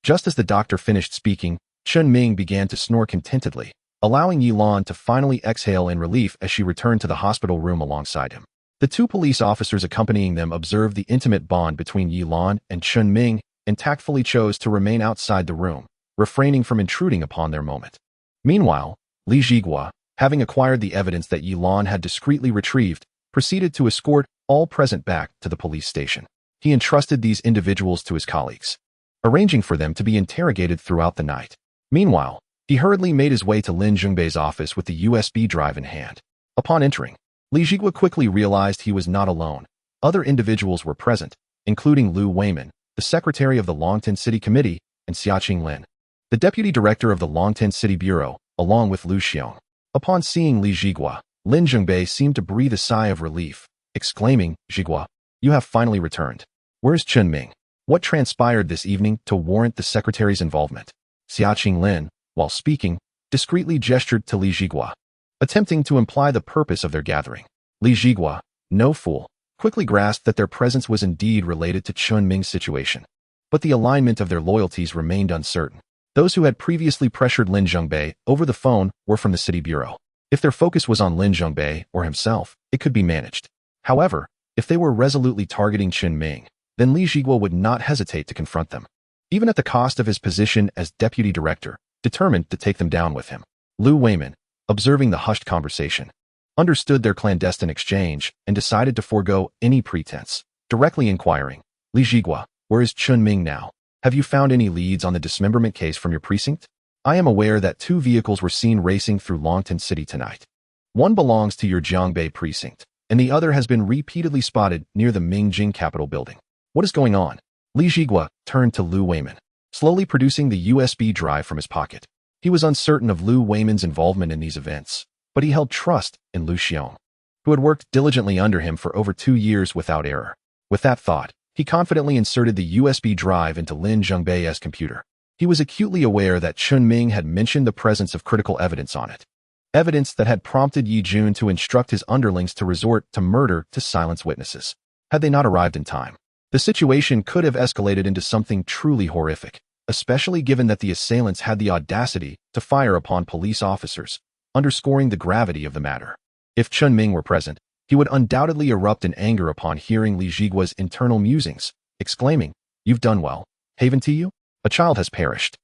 Just as the doctor finished speaking, Chen Ming began to snore contentedly, allowing Yilan to finally exhale in relief as she returned to the hospital room alongside him. The two police officers accompanying them observed the intimate bond between Yilan and Chen Ming and tactfully chose to remain outside the room, refraining from intruding upon their moment. Meanwhile, Li Jigua, having acquired the evidence that Yilan had discreetly retrieved, proceeded to escort all present back to the police station. He entrusted these individuals to his colleagues, arranging for them to be interrogated throughout the night. Meanwhile, he hurriedly made his way to Lin Zhengbei's office with the USB drive in hand. Upon entering, Li Jigua quickly realized he was not alone. Other individuals were present, including Lu Weiman, the secretary of the Longtan City Committee, and Xiaqing Lin, the deputy director of the Longtan City Bureau, along with Lu Xiong. Upon seeing Li Jigua, Lin Zhengbei seemed to breathe a sigh of relief, exclaiming, Jigua, you have finally returned. Where's Chen Ming? What transpired this evening to warrant the secretary's involvement? Xiaqing Lin, while speaking, discreetly gestured to Li Jigua, attempting to imply the purpose of their gathering. Li Jigua, no fool, quickly grasped that their presence was indeed related to Chen Ming's situation. But the alignment of their loyalties remained uncertain. Those who had previously pressured Lin Zhengbei over the phone were from the city bureau. If their focus was on Lin Zhengbei or himself, it could be managed. However, if they were resolutely targeting Chen Ming, then Li Jigua would not hesitate to confront them, even at the cost of his position as deputy director, determined to take them down with him. Lu Weiman, observing the hushed conversation, understood their clandestine exchange and decided to forego any pretense, directly inquiring, Li Jigua, where is Chen Ming now? Have you found any leads on the dismemberment case from your precinct? I am aware that 2 vehicles were seen racing through Longtan City tonight. One belongs to your Jiangbei precinct, and the other has been repeatedly spotted near the Mingjing Capitol building. What is going on? Li Jigua turned to Lu Weiman, slowly producing the USB drive from his pocket. He was uncertain of Lu Weiman's involvement in these events, but he held trust in Lu Xiong, who had worked diligently under him for over 2 years without error. With that thought, he confidently inserted the USB drive into Lin Zhengbei's computer. He was acutely aware that Chen Ming had mentioned the presence of critical evidence on it. Evidence that had prompted Yi Jun to instruct his underlings to resort to murder to silence witnesses, had they not arrived in time. The situation could have escalated into something truly horrific, especially given that the assailants had the audacity to fire upon police officers, underscoring the gravity of the matter. If Chen Ming were present, he would undoubtedly erupt in anger upon hearing Li Jigua's internal musings, exclaiming, "You've done well. Haven to you? A child has perished.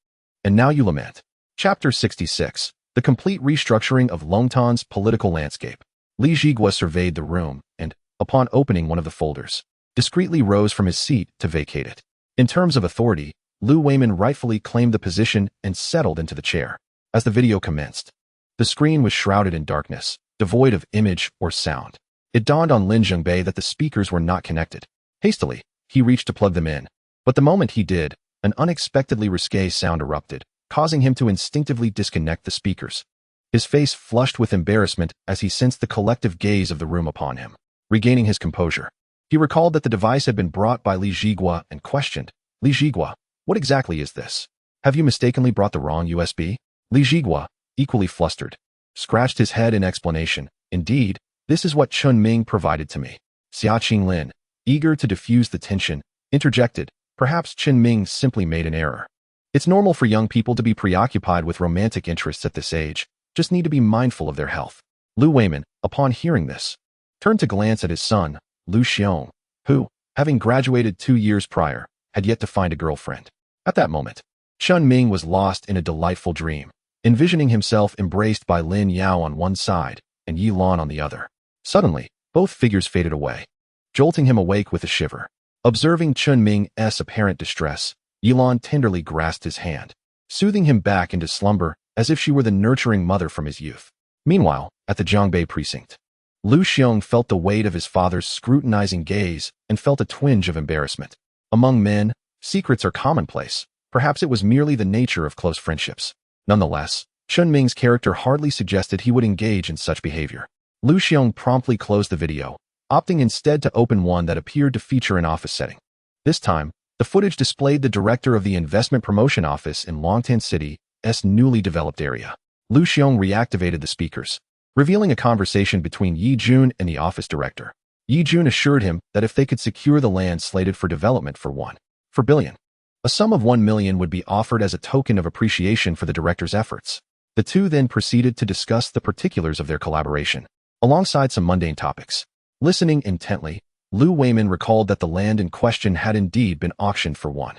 And now you lament." Chapter 66. The complete restructuring of Longtan's political landscape. Li Jigua surveyed the room and, upon opening one of the folders, discreetly rose from his seat to vacate it. In terms of authority, Lu Weimin rightfully claimed the position and settled into the chair. As the video commenced, the screen was shrouded in darkness, devoid of image or sound. It dawned on Lin Zhengbei that the speakers were not connected. Hastily, he reached to plug them in, but the moment he did, an unexpectedly risque sound erupted, causing him to instinctively disconnect the speakers. His face flushed with embarrassment as he sensed the collective gaze of the room upon him. Regaining his composure, he recalled that the device had been brought by Li Jigua and questioned, "Li Jigua, what exactly is this? Have you mistakenly brought the wrong USB?" Li Jigua, equally flustered, scratched his head in explanation. "Indeed, this is what Chen Ming provided to me." Xia Qinglin, eager to diffuse the tension, interjected, "Perhaps Chen Ming simply made an error. It's normal for young people to be preoccupied with romantic interests at this age, just need to be mindful of their health." Lu Weimin, upon hearing this, turned to glance at his son, Lu Xiong, who, having graduated 2 years prior, had yet to find a girlfriend. At that moment, Chen Ming was lost in a delightful dream, envisioning himself embraced by Lin Yao on one side and Yi Lan on the other. Suddenly, both figures faded away, jolting him awake with a shiver. Observing Chen Ming's apparent distress, Yi Lan tenderly grasped his hand, soothing him back into slumber as if she were the nurturing mother from his youth. Meanwhile, at the Zhangbei precinct, Lu Xiong felt the weight of his father's scrutinizing gaze and felt a twinge of embarrassment. Among men, secrets are commonplace. Perhaps it was merely the nature of close friendships. Nonetheless, Chen Ming's character hardly suggested he would engage in such behavior. Lu Xiong promptly closed the video, opting instead to open one that appeared to feature an office setting. This time, the footage displayed the director of the investment promotion office in Longtan City's newly developed area. Lu Xiong reactivated the speakers, revealing a conversation between Yi Jun and the office director. Yi Jun assured him that if they could secure the land slated for development for $1 billion, a sum of $1 million would be offered as a token of appreciation for the director's efforts. The two then proceeded to discuss the particulars of their collaboration, alongside some mundane topics. Listening intently, Lu Weimin recalled that the land in question had indeed been auctioned for $1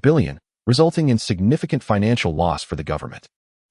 billion, resulting in significant financial loss for the government.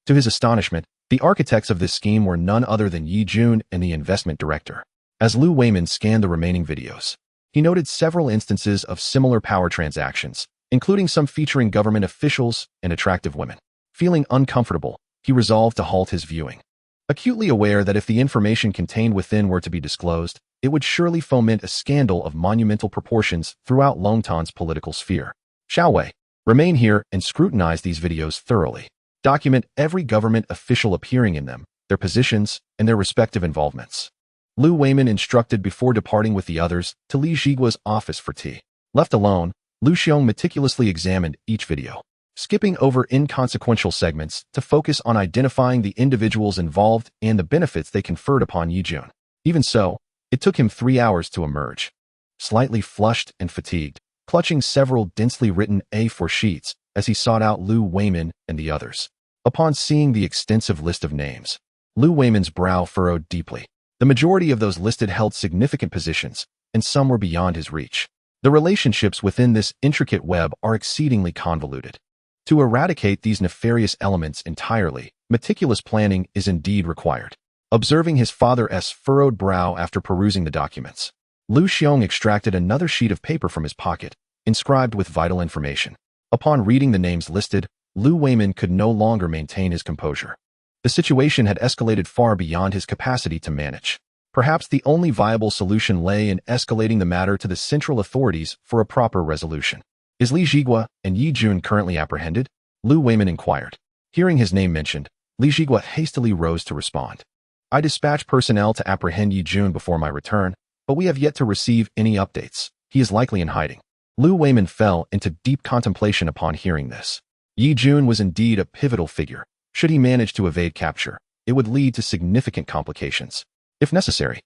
To his astonishment, the architects of this scheme were none other than Yi Jun and the investment director. As Lu Weimin scanned the remaining videos, he noted several instances of similar power transactions, including some featuring government officials and attractive women. Feeling uncomfortable, he resolved to halt his viewing, acutely aware that if the information contained within were to be disclosed, it would surely foment a scandal of monumental proportions throughout Longtan's political sphere. Xiaowei, remain here and scrutinize these videos thoroughly. Document every government official appearing in them, their positions, and their respective involvements. Lu Weimin instructed before departing with the others to Li Jigua's office for tea. Left alone, Lu Xiong meticulously examined each video, skipping over inconsequential segments to focus on identifying the individuals involved and the benefits they conferred upon Yi Jun. Even so, it took him 3 hours to emerge, slightly flushed and fatigued, clutching several densely written A4 sheets as he sought out Lu Weimin and the others. Upon seeing the extensive list of names, Lu Weimin's brow furrowed deeply. The majority of those listed held significant positions, and some were beyond his reach. The relationships within this intricate web are exceedingly convoluted. To eradicate these nefarious elements entirely, meticulous planning is indeed required. Observing his father's furrowed brow after perusing the documents, Lu Xiong extracted another sheet of paper from his pocket, inscribed with vital information. Upon reading the names listed, Lu Weimin could no longer maintain his composure. The situation had escalated far beyond his capacity to manage. Perhaps the only viable solution lay in escalating the matter to the central authorities for a proper resolution. Is Li Jigua and Yi Jun currently apprehended? Lu Weimin inquired. Hearing his name mentioned, Li Jigua hastily rose to respond. I dispatched personnel to apprehend Yi Jun before my return, but we have yet to receive any updates. He is likely in hiding. Lu Weimin fell into deep contemplation upon hearing this. Yi Jun was indeed a pivotal figure. Should he manage to evade capture, it would lead to significant complications. If necessary,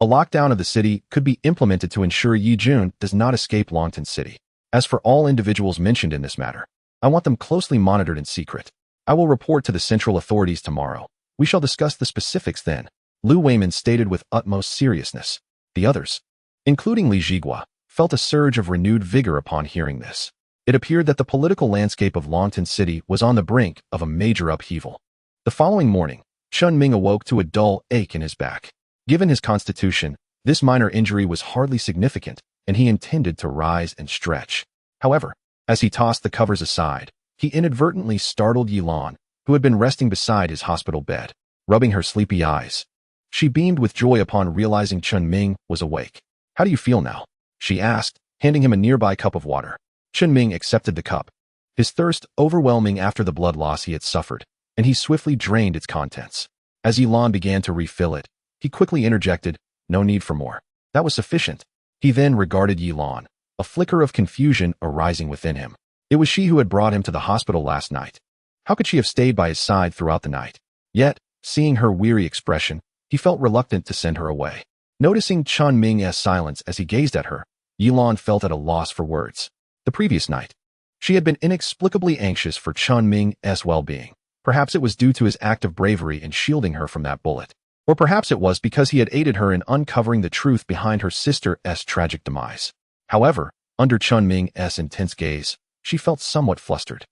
A lockdown of the city could be implemented to ensure Yi Jun does not escape Longtan City. As for all individuals mentioned in this matter, I want them closely monitored in secret. I will report to the central authorities tomorrow. We shall discuss the specifics then, Lu Weimin stated with utmost seriousness. The others, including Li Jigua, felt a surge of renewed vigor upon hearing this. It appeared that the political landscape of Longtan City was on the brink of a major upheaval. The following morning, Chen Ming awoke to a dull ache in his back. Given his constitution, this minor injury was hardly significant, and he intended to rise and stretch. However, as he tossed the covers aside, he inadvertently startled Yilan, who had been resting beside his hospital bed, rubbing her sleepy eyes. She beamed with joy upon realizing Chen Ming was awake. "How do you feel now?" she asked, handing him a nearby cup of water. Chen Ming accepted the cup, his thirst overwhelming after the blood loss he had suffered, and he swiftly drained its contents. As Yilan began to refill it, he quickly interjected, "No need for more. That was sufficient." He then regarded Yilan, a flicker of confusion arising within him. It was she who had brought him to the hospital last night. How could she have stayed by his side throughout the night? Yet, seeing her weary expression, he felt reluctant to send her away. Noticing Chen Ming's silence as he gazed at her, Yilan felt at a loss for words. The previous night, she had been inexplicably anxious for Chen Ming's well-being. Perhaps it was due to his act of bravery in shielding her from that bullet. Or perhaps it was because he had aided her in uncovering the truth behind her sister's tragic demise. However, under Chen Ming's intense gaze, she felt somewhat flustered.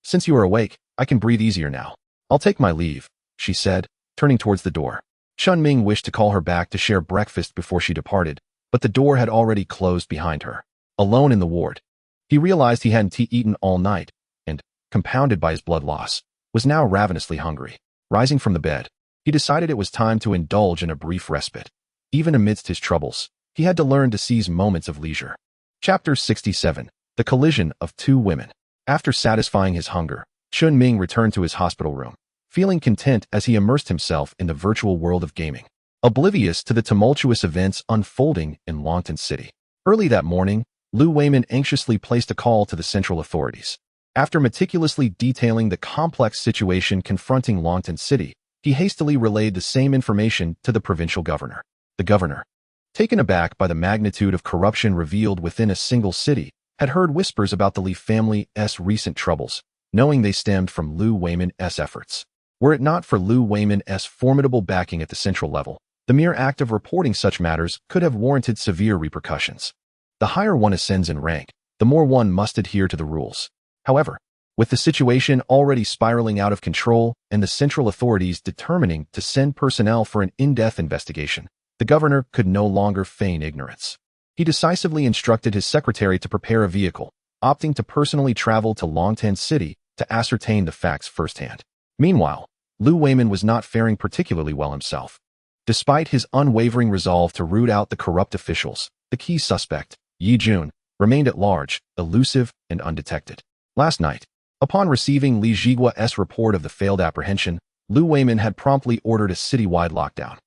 Since you are awake, I can breathe easier now. I'll take my leave," she said, turning towards the door. Chen Ming wished to call her back to share breakfast before she departed, but the door had already closed behind her. Alone in the ward, he realized he hadn't eaten all night, and, compounded by his blood loss, was now ravenously hungry. Rising from the bed, he decided it was time to indulge in a brief respite. Even amidst his troubles, he had to learn to seize moments of leisure. Chapter 67. The Collision of Two Women. After satisfying his hunger, Chen Ming returned to his hospital room, feeling content as he immersed himself in the virtual world of gaming, oblivious to the tumultuous events unfolding in Longtan City. Early that morning, Lu Weimin anxiously placed a call to the central authorities. After meticulously detailing the complex situation confronting Longtan City, he hastily relayed the same information to the provincial governor. The governor, taken aback by the magnitude of corruption revealed within a single city, had heard whispers about the Li family's recent troubles, knowing they stemmed from Lu Weimin's efforts. Were it not for Lu Weimin's formidable backing at the central level, the mere act of reporting such matters could have warranted severe repercussions. The higher one ascends in rank, the more one must adhere to the rules. However, with the situation already spiraling out of control and the central authorities determining to send personnel for an in-depth investigation, the governor could no longer feign ignorance. He decisively instructed his secretary to prepare a vehicle, opting to personally travel to Longtan City to ascertain the facts firsthand. Meanwhile, Lu Weimin was not faring particularly well himself. Despite his unwavering resolve to root out the corrupt officials, the key suspect, Yi Jun, remained at large, elusive and undetected. Last night, upon receiving Li Jigua's report of the failed apprehension, Lu Weimin had promptly ordered a citywide lockdown.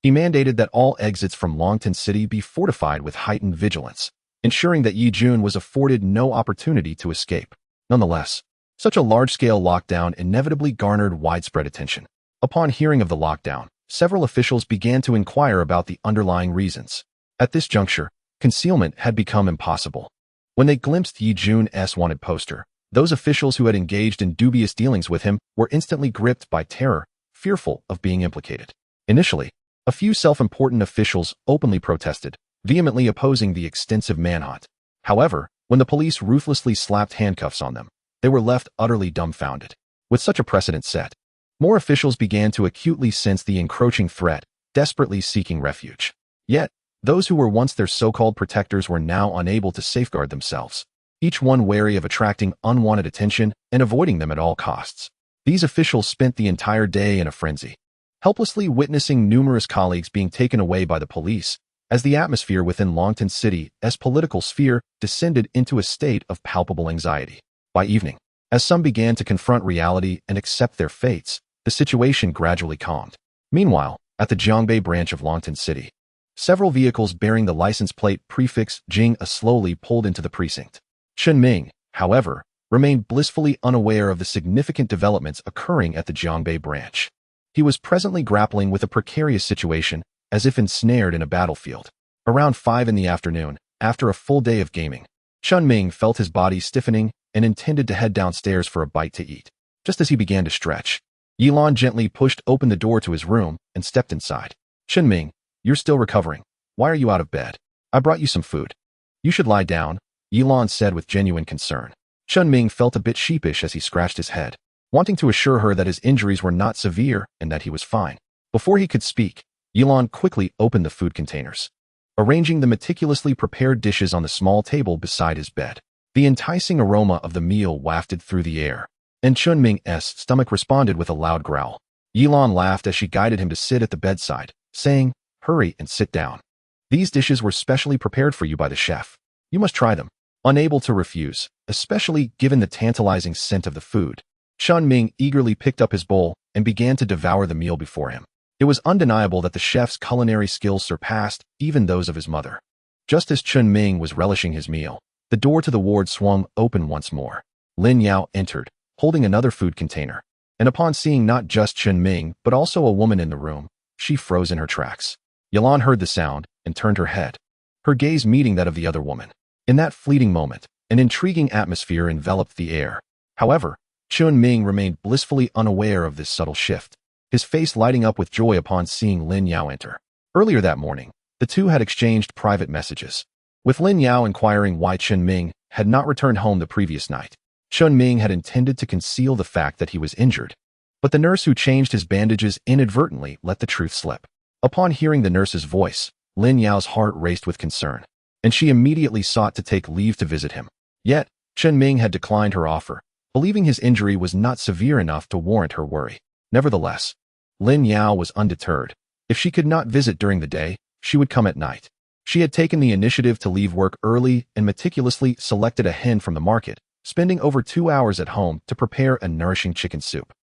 He mandated that all exits from Longtan City be fortified with heightened vigilance, ensuring that Yi Jun was afforded no opportunity to escape. Nonetheless, such a large-scale lockdown inevitably garnered widespread attention. Upon hearing of the lockdown, several officials began to inquire about the underlying reasons. At this juncture, concealment had become impossible. When they glimpsed Yi Jun's wanted poster, those officials who had engaged in dubious dealings with him were instantly gripped by terror, fearful of being implicated. Initially, a few self-important officials openly protested, vehemently opposing the extensive manhunt. However, when the police ruthlessly slapped handcuffs on them, they were left utterly dumbfounded. With such a precedent set, more officials began to acutely sense the encroaching threat, desperately seeking refuge. Yet, those who were once their so-called protectors were now unable to safeguard themselves, each one wary of attracting unwanted attention and avoiding them at all costs. These officials spent the entire day in a frenzy, helplessly witnessing numerous colleagues being taken away by the police, as the atmosphere within Longtan City's political sphere descended into a state of palpable anxiety. By evening, as some began to confront reality and accept their fates, the situation gradually calmed. Meanwhile, at the Jiangbei branch of Longtan City, several vehicles bearing the license plate prefix Jing slowly pulled into the precinct. Chen Ming, however, remained blissfully unaware of the significant developments occurring at the Jiangbei branch. He was presently grappling with a precarious situation as if ensnared in a battlefield. Around 5 in the afternoon, after a full day of gaming, Chen Ming felt his body stiffening and intended to head downstairs for a bite to eat. Just as he began to stretch, Yilan gently pushed open the door to his room and stepped inside. "Chen Ming, you're still recovering. Why are you out of bed? I brought you some food." "You should lie down," Yilan said with genuine concern. Chen Ming felt a bit sheepish as he scratched his head, wanting to assure her that his injuries were not severe and that he was fine. Before he could speak, Yilan quickly opened the food containers, arranging the meticulously prepared dishes on the small table beside his bed. The enticing aroma of the meal wafted through the air, and Chen Ming's stomach responded with a loud growl. Yilan laughed as she guided him to sit at the bedside, saying, "Hurry and sit down. These dishes were specially prepared for you by the chef. You must try them." Unable to refuse, especially given the tantalizing scent of the food, Chen Ming eagerly picked up his bowl and began to devour the meal before him. It was undeniable that the chef's culinary skills surpassed even those of his mother. Just as Chen Ming was relishing his meal, the door to the ward swung open once more. Lin Yao entered, holding another food container, and upon seeing not just Chen Ming but also a woman in the room, she froze in her tracks. Yilan heard the sound and turned her head, her gaze meeting that of the other woman. In that fleeting moment, an intriguing atmosphere enveloped the air. However, Chen Ming remained blissfully unaware of this subtle shift, his face lighting up with joy upon seeing Lin Yao enter. Earlier that morning, the two had exchanged private messages, with Lin Yao inquiring why Chen Ming had not returned home the previous night. Chen Ming had intended to conceal the fact that he was injured, but the nurse who changed his bandages inadvertently let the truth slip. Upon hearing the nurse's voice, Lin Yao's heart raced with concern, and she immediately sought to take leave to visit him. Yet, Chen Ming had declined her offer, believing his injury was not severe enough to warrant her worry. Nevertheless, Lin Yao was undeterred. If she could not visit during the day, she would come at night. She had taken the initiative to leave work early and meticulously selected a hen from the market, spending over 2 hours at home to prepare a nourishing chicken soup.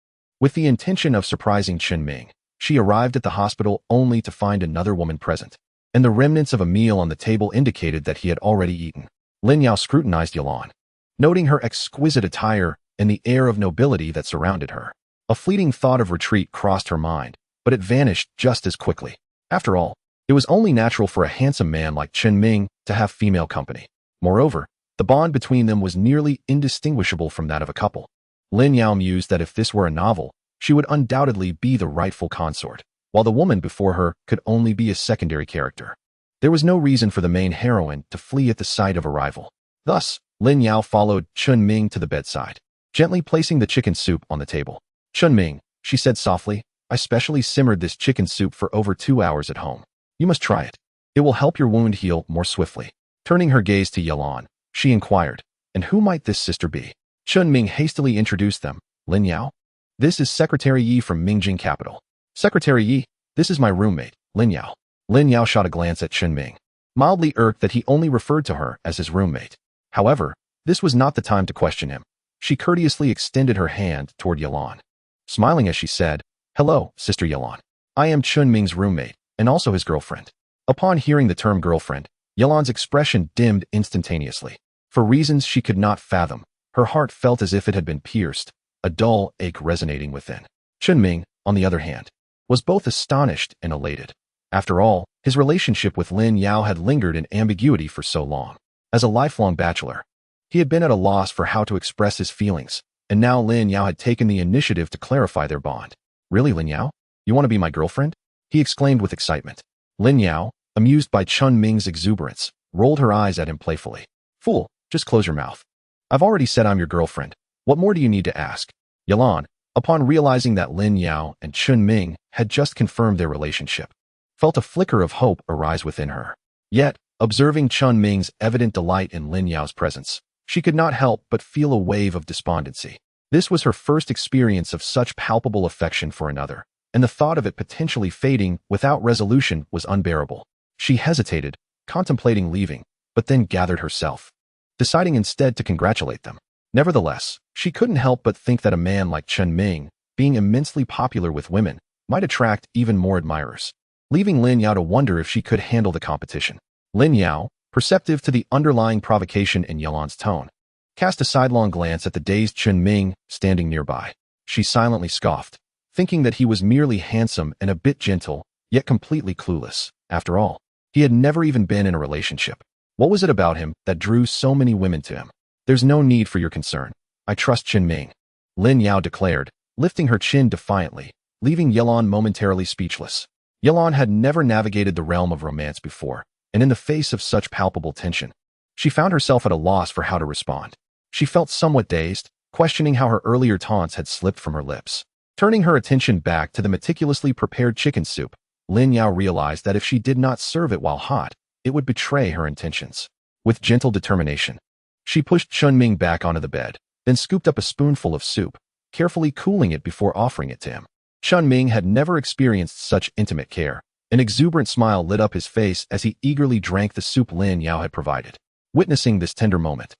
With the intention of surprising Chen Ming, she arrived at the hospital only to find another woman present, and the remnants of a meal on the table indicated that he had already eaten. Lin Yao scrutinized Yilan, noting her exquisite attire and the air of nobility that surrounded her. A fleeting thought of retreat crossed her mind, but it vanished just as quickly. After all, it was only natural for a handsome man like Chen Ming to have female company. Moreover, the bond between them was nearly indistinguishable from that of a couple. Lin Yao mused that if this were a novel, she would undoubtedly be the rightful consort, while the woman before her could only be a secondary character. There was no reason for the main heroine to flee at the sight of a rival. Thus, Lin Yao followed Chen Ming to the bedside, gently placing the chicken soup on the table. "Chen Ming," she said softly, "I specially simmered this chicken soup for over 2 hours at home. You must try it. It will help your wound heal more swiftly." Turning her gaze to Yilan, she inquired, "And who might this sister be?" Chen Ming hastily introduced them. "Lin Yao? This is Secretary Yi from Mingjing Capital." "Secretary Yi, this is my roommate, Lin Yao." Lin Yao shot a glance at Chen Ming, mildly irked that he only referred to her as his roommate. However, this was not the time to question him. She courteously extended her hand toward Yilan, smiling as she said, "Hello, Sister Yilan. I am Chen Ming's roommate, and also his girlfriend." Upon hearing the term girlfriend, Yilan's expression dimmed instantaneously. For reasons she could not fathom, her heart felt as if it had been pierced, a dull ache resonating within. Chen Ming, on the other hand, was both astonished and elated. After all, his relationship with Lin Yao had lingered in ambiguity for so long. As a lifelong bachelor, he had been at a loss for how to express his feelings, and now Lin Yao had taken the initiative to clarify their bond. "Really, Lin Yao? You want to be my girlfriend?" he exclaimed with excitement. Lin Yao, amused by Chen Ming's exuberance, rolled her eyes at him playfully. "Fool, just close your mouth. I've already said I'm your girlfriend. What more do you need to ask?" Yilan, upon realizing that Lin Yao and Chen Ming had just confirmed their relationship, felt a flicker of hope arise within her. Yet, observing Chen Ming's evident delight in Lin Yao's presence, she could not help but feel a wave of despondency. This was her first experience of such palpable affection for another, and the thought of it potentially fading without resolution was unbearable. She hesitated, contemplating leaving, but then gathered herself, deciding instead to congratulate them. Nevertheless, she couldn't help but think that a man like Chen Ming, being immensely popular with women, might attract even more admirers, leaving Lin Yao to wonder if she could handle the competition. Lin Yao, perceptive to the underlying provocation in Yilan's tone, cast a sidelong glance at the dazed Chen Ming standing nearby. She silently scoffed, thinking that he was merely handsome and a bit gentle, yet completely clueless. After all, he had never even been in a relationship. What was it about him that drew so many women to him? There's no need for your concern. I trust Chen Ming, Lin Yao declared, lifting her chin defiantly, leaving Yilon momentarily speechless. Yilon had never navigated the realm of romance before, and in the face of such palpable tension, she found herself at a loss for how to respond. She felt somewhat dazed, questioning how her earlier taunts had slipped from her lips. Turning her attention back to the meticulously prepared chicken soup, Lin Yao realized that if she did not serve it while hot, it would betray her intentions. With gentle determination, she pushed Chen Ming back onto the bed, then scooped up a spoonful of soup, carefully cooling it before offering it to him. Chen Ming had never experienced such intimate care. An exuberant smile lit up his face as he eagerly drank the soup Lin Yao had provided. Witnessing this tender moment,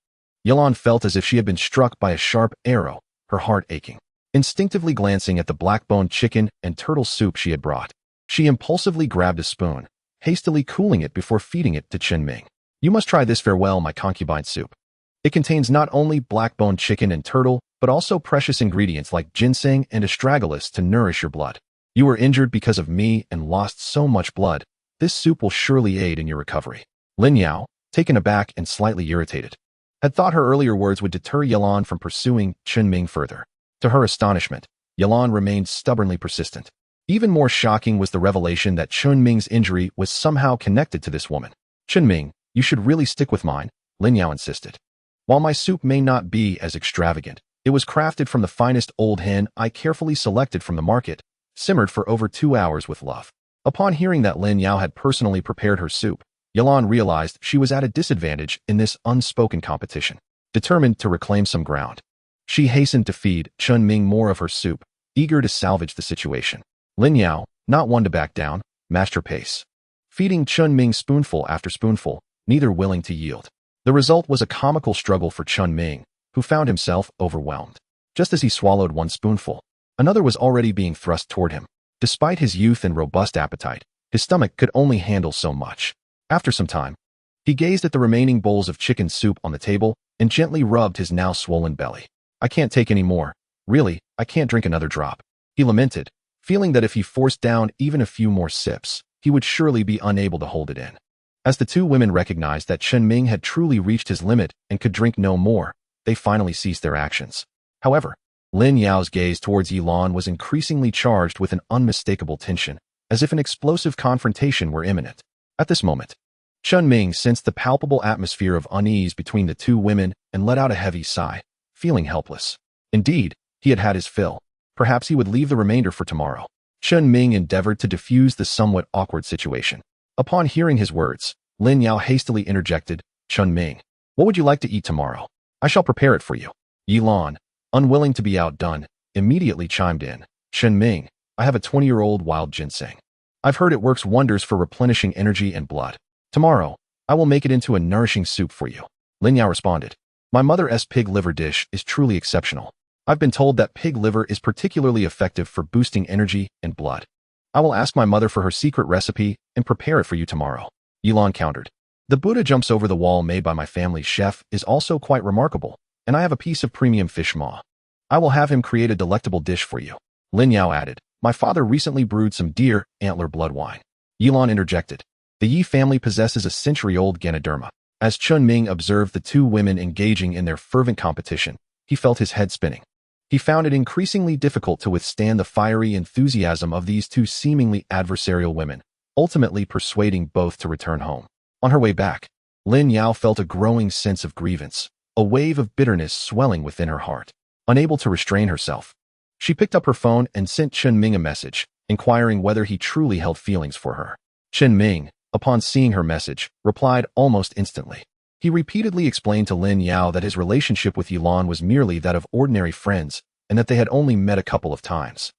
Yilon felt as if she had been struck by a sharp arrow, her heart aching. Instinctively glancing at the black-boned chicken and turtle soup she had brought, she impulsively grabbed a spoon, hastily cooling it before feeding it to Chen Ming. You must try this farewell, my concubine soup. It contains not only black-boned chicken and turtle, but also precious ingredients like ginseng and astragalus to nourish your blood. You were injured because of me and lost so much blood. This soup will surely aid in your recovery. Lin Yao, taken aback and slightly irritated, had thought her earlier words would deter Yilon from pursuing Chen Ming further. To her astonishment, Yilon remained stubbornly persistent. Even more shocking was the revelation that Chen Ming's injury was somehow connected to this woman. Chen Ming, you should really stick with mine, Lin Yao insisted. While my soup may not be as extravagant, it was crafted from the finest old hen I carefully selected from the market, simmered for over 2 hours with love. Upon hearing that Lin Yao had personally prepared her soup, Yilon realized she was at a disadvantage in this unspoken competition. Determined to reclaim some ground, she hastened to feed Chen Ming more of her soup, eager to salvage the situation. Lin Yao, not one to back down, matched her pace, feeding Chen Ming spoonful after spoonful, neither willing to yield. The result was a comical struggle for Chen Ming, who found himself overwhelmed. Just as he swallowed one spoonful, another was already being thrust toward him. Despite his youth and robust appetite, his stomach could only handle so much. After some time, he gazed at the remaining bowls of chicken soup on the table and gently rubbed his now swollen belly. I can't take any more. Really, I can't drink another drop, he lamented, feeling that if he forced down even a few more sips, he would surely be unable to hold it in. As the two women recognized that Chen Ming had truly reached his limit and could drink no more, they finally ceased their actions. However, Lin Yao's gaze towards Yilon was increasingly charged with an unmistakable tension, as if an explosive confrontation were imminent. At this moment, Chen Ming sensed the palpable atmosphere of unease between the two women and let out a heavy sigh, feeling helpless. Indeed, he had had his fill. Perhaps he would leave the remainder for tomorrow. Chen Ming endeavored to diffuse the somewhat awkward situation. Upon hearing his words, Lin Yao hastily interjected, Chen Ming, what would you like to eat tomorrow? I shall prepare it for you. Yilon, unwilling to be outdone, immediately chimed in, Chen Ming, I have a 20-year-old wild ginseng. I've heard it works wonders for replenishing energy and blood. Tomorrow, I will make it into a nourishing soup for you. Lin Yao responded, my mother's pig liver dish is truly exceptional. I've been told that pig liver is particularly effective for boosting energy and blood. I will ask my mother for her secret recipe and prepare it for you tomorrow. Yilon countered. The Buddha jumps over the wall made by my family's chef is also quite remarkable, and I have a piece of premium fish maw. I will have him create a delectable dish for you. Lin Yao added, my father recently brewed some deer antler blood wine. Yilon interjected. The Yi family possesses a century-old Ganoderma. As Chen Ming observed the two women engaging in their fervent competition, he felt his head spinning. He found it increasingly difficult to withstand the fiery enthusiasm of these two seemingly adversarial women, ultimately persuading both to return home. On her way back, Lin Yao felt a growing sense of grievance, a wave of bitterness swelling within her heart. Unable to restrain herself, she picked up her phone and sent Chen Ming a message, inquiring whether he truly held feelings for her. Chen Ming, upon seeing her message, replied almost instantly. He repeatedly explained to Lin Yao that his relationship with Yilon was merely that of ordinary friends and that they had only met a couple of times.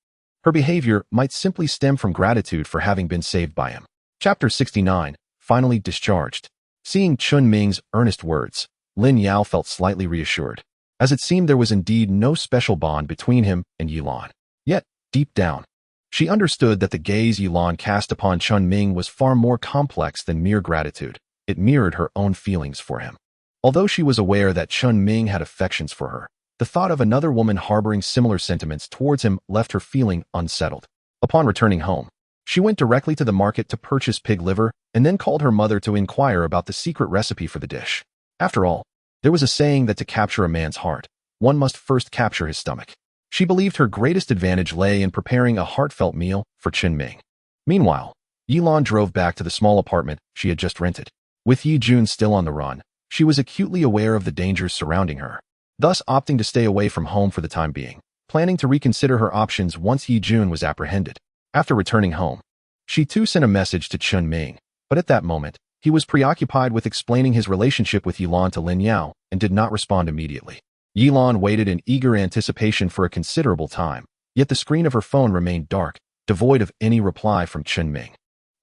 Her behavior might simply stem from gratitude for having been saved by him. Chapter 69, finally discharged. Seeing Chen Ming's earnest words, Lin Yao felt slightly reassured, as it seemed there was indeed no special bond between him and Yilon. Yet, deep down, she understood that the gaze Yilon cast upon Chen Ming was far more complex than mere gratitude. It mirrored her own feelings for him. Although she was aware that Chen Ming had affections for her, the thought of another woman harboring similar sentiments towards him left her feeling unsettled. Upon returning home, She went directly to the market to purchase pig liver and then called her mother to inquire about the secret recipe for the dish. After all, there was a saying that to capture a man's heart, one must first capture his stomach. She believed her greatest advantage lay in preparing a heartfelt meal for Chen Ming. Meanwhile, Yilan drove back to the small apartment she had just rented. With Yi Jun still on the run, she was acutely aware of the dangers surrounding her, thus opting to stay away from home for the time being, planning to reconsider her options once Yi Jun was apprehended. After returning home, she too sent a message to Chen Ming, but at that moment, he was preoccupied with explaining his relationship with Yilan to Lin Yao and did not respond immediately. Yilan waited in eager anticipation for a considerable time, yet the screen of her phone remained dark, devoid of any reply from Chen Ming.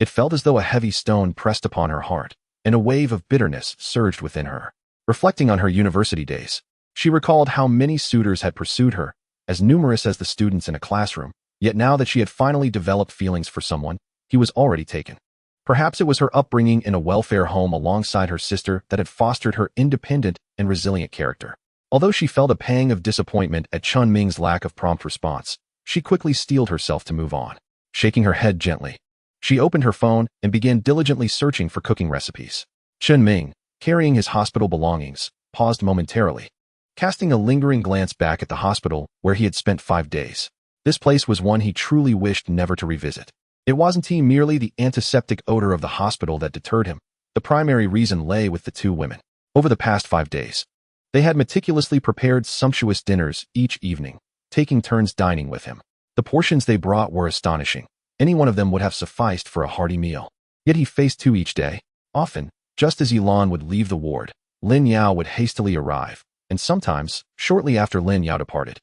It felt as though a heavy stone pressed upon her heart, and a wave of bitterness surged within her. Reflecting on her university days, she recalled how many suitors had pursued her, as numerous as the students in a classroom, yet now that she had finally developed feelings for someone, he was already taken. Perhaps it was her upbringing in a welfare home alongside her sister that had fostered her independent and resilient character. Although she felt a pang of disappointment at Chen Ming's lack of prompt response, she quickly steeled herself to move on. Shaking her head gently, she opened her phone and began diligently searching for cooking recipes. Chen Ming, carrying his hospital belongings, paused momentarily, casting a lingering glance back at the hospital where he had spent 5 days. This place was one he truly wished never to revisit. It wasn't merely the antiseptic odor of the hospital that deterred him. The primary reason lay with the two women. Over the past 5 days, they had meticulously prepared sumptuous dinners each evening, taking turns dining with him. The portions they brought were astonishing. Any one of them would have sufficed for a hearty meal. Yet he faced 2 each day. Often, just as Yilan would leave the ward, Lin Yao would hastily arrive, and sometimes, shortly after Lin Yao departed,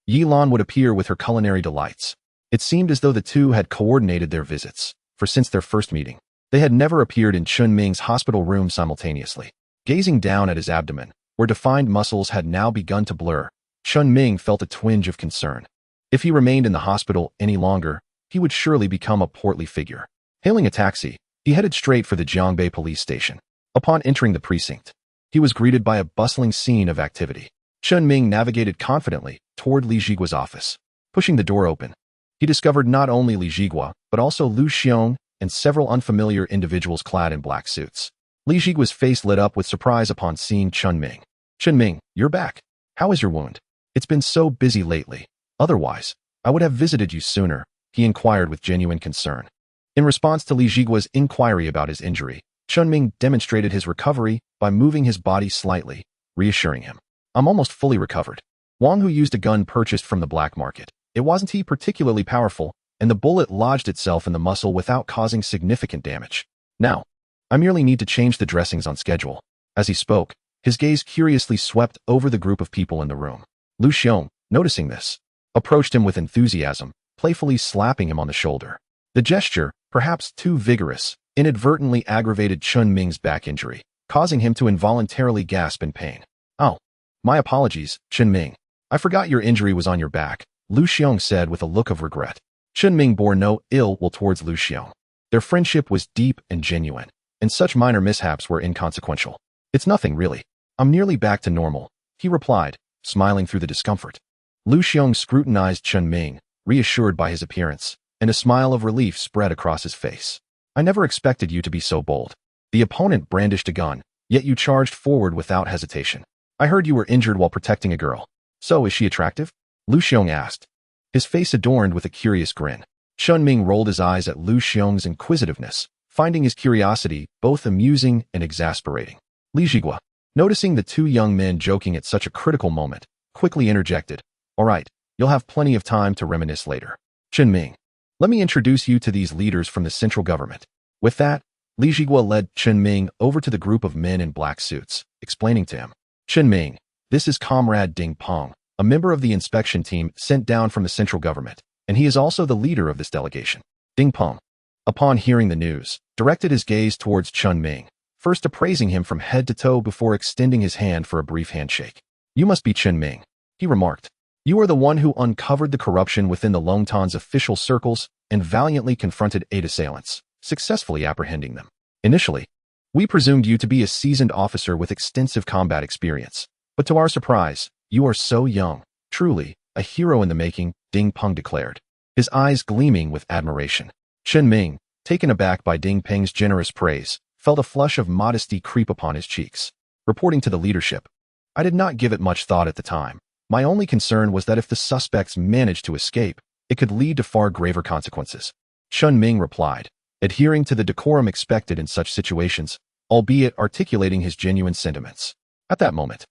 Yilan would appear with her culinary delights. It seemed as though the two had coordinated their visits, for since their first meeting, they had never appeared in Chen Ming's hospital room simultaneously. Gazing down at his abdomen, where defined muscles had now begun to blur, Chen Ming felt a twinge of concern. If he remained in the hospital any longer, he would surely become a portly figure. Hailing a taxi, he headed straight for the Jiangbei police station. Upon entering the precinct, he was greeted by a bustling scene of activity. Chen Ming navigated confidently toward Li Jigua's office. Pushing the door open, he discovered not only Li Jigua, but also Lu Xiong and several unfamiliar individuals clad in black suits. Li Jigua's face lit up with surprise upon seeing Chen Ming. "Chen Ming, you're back. How is your wound? It's been so busy lately. Otherwise, I would have visited you sooner," he inquired with genuine concern. In response to Li Jigua's inquiry about his injury, Chen Ming demonstrated his recovery by moving his body slightly, reassuring him. "I'm almost fully recovered." Wang Hu used a gun purchased from the black market. It wasn't particularly powerful, and the bullet lodged itself in the muscle without causing significant damage. "Now, I merely need to change the dressings on schedule." As he spoke, his gaze curiously swept over the group of people in the room. Lu Xiong, noticing this, approached him with enthusiasm, playfully slapping him on the shoulder. The gesture, perhaps too vigorous, inadvertently aggravated Chen Ming's back injury, causing him to involuntarily gasp in pain. "Oh, my apologies, Chen Ming. I forgot your injury was on your back," Lu Xiong said with a look of regret. Chen Ming bore no ill will towards Lu Xiong. Their friendship was deep and genuine, and such minor mishaps were inconsequential. "It's nothing, really. I'm nearly back to normal," he replied, smiling through the discomfort. Lu Xiong scrutinized Chen Ming, reassured by his appearance, and a smile of relief spread across his face. "I never expected you to be so bold." The opponent brandished a gun, yet you charged forward without hesitation. "I heard you were injured while protecting a girl. So is she attractive?" Lu Xiong asked, his face adorned with a curious grin. Chen Ming rolled his eyes at Lu Xiong's inquisitiveness, finding his curiosity both amusing and exasperating. Li Jigua, noticing the two young men joking at such a critical moment, quickly interjected, "All right, you'll have plenty of time to reminisce later. Chen Ming, let me introduce you to these leaders from the central government." With that, Li Jigua led Chen Ming over to the group of men in black suits, explaining to him, "Chen Ming, this is Comrade Ding Peng, a member of the inspection team sent down from the central government, and he is also the leader of this delegation." Ding Peng, upon hearing the news, directed his gaze towards Chen Ming, first appraising him from head to toe before extending his hand for a brief handshake. "You must be Chen Ming," he remarked. "You are the one who uncovered the corruption within the Longtan's official circles and valiantly confronted 8 assailants, successfully apprehending them. Initially, we presumed you to be a seasoned officer with extensive combat experience, but to our surprise, you are so young. Truly, a hero in the making," Ding Peng declared, his eyes gleaming with admiration. Chen Ming, taken aback by Ding Peng's generous praise, felt a flush of modesty creep upon his cheeks. Reporting to the leadership, I did not give it much thought at the time. My only concern was that if the suspects managed to escape, it could lead to far graver consequences. Chen Ming replied, adhering to the decorum expected in such situations, albeit articulating his genuine sentiments. At that moment,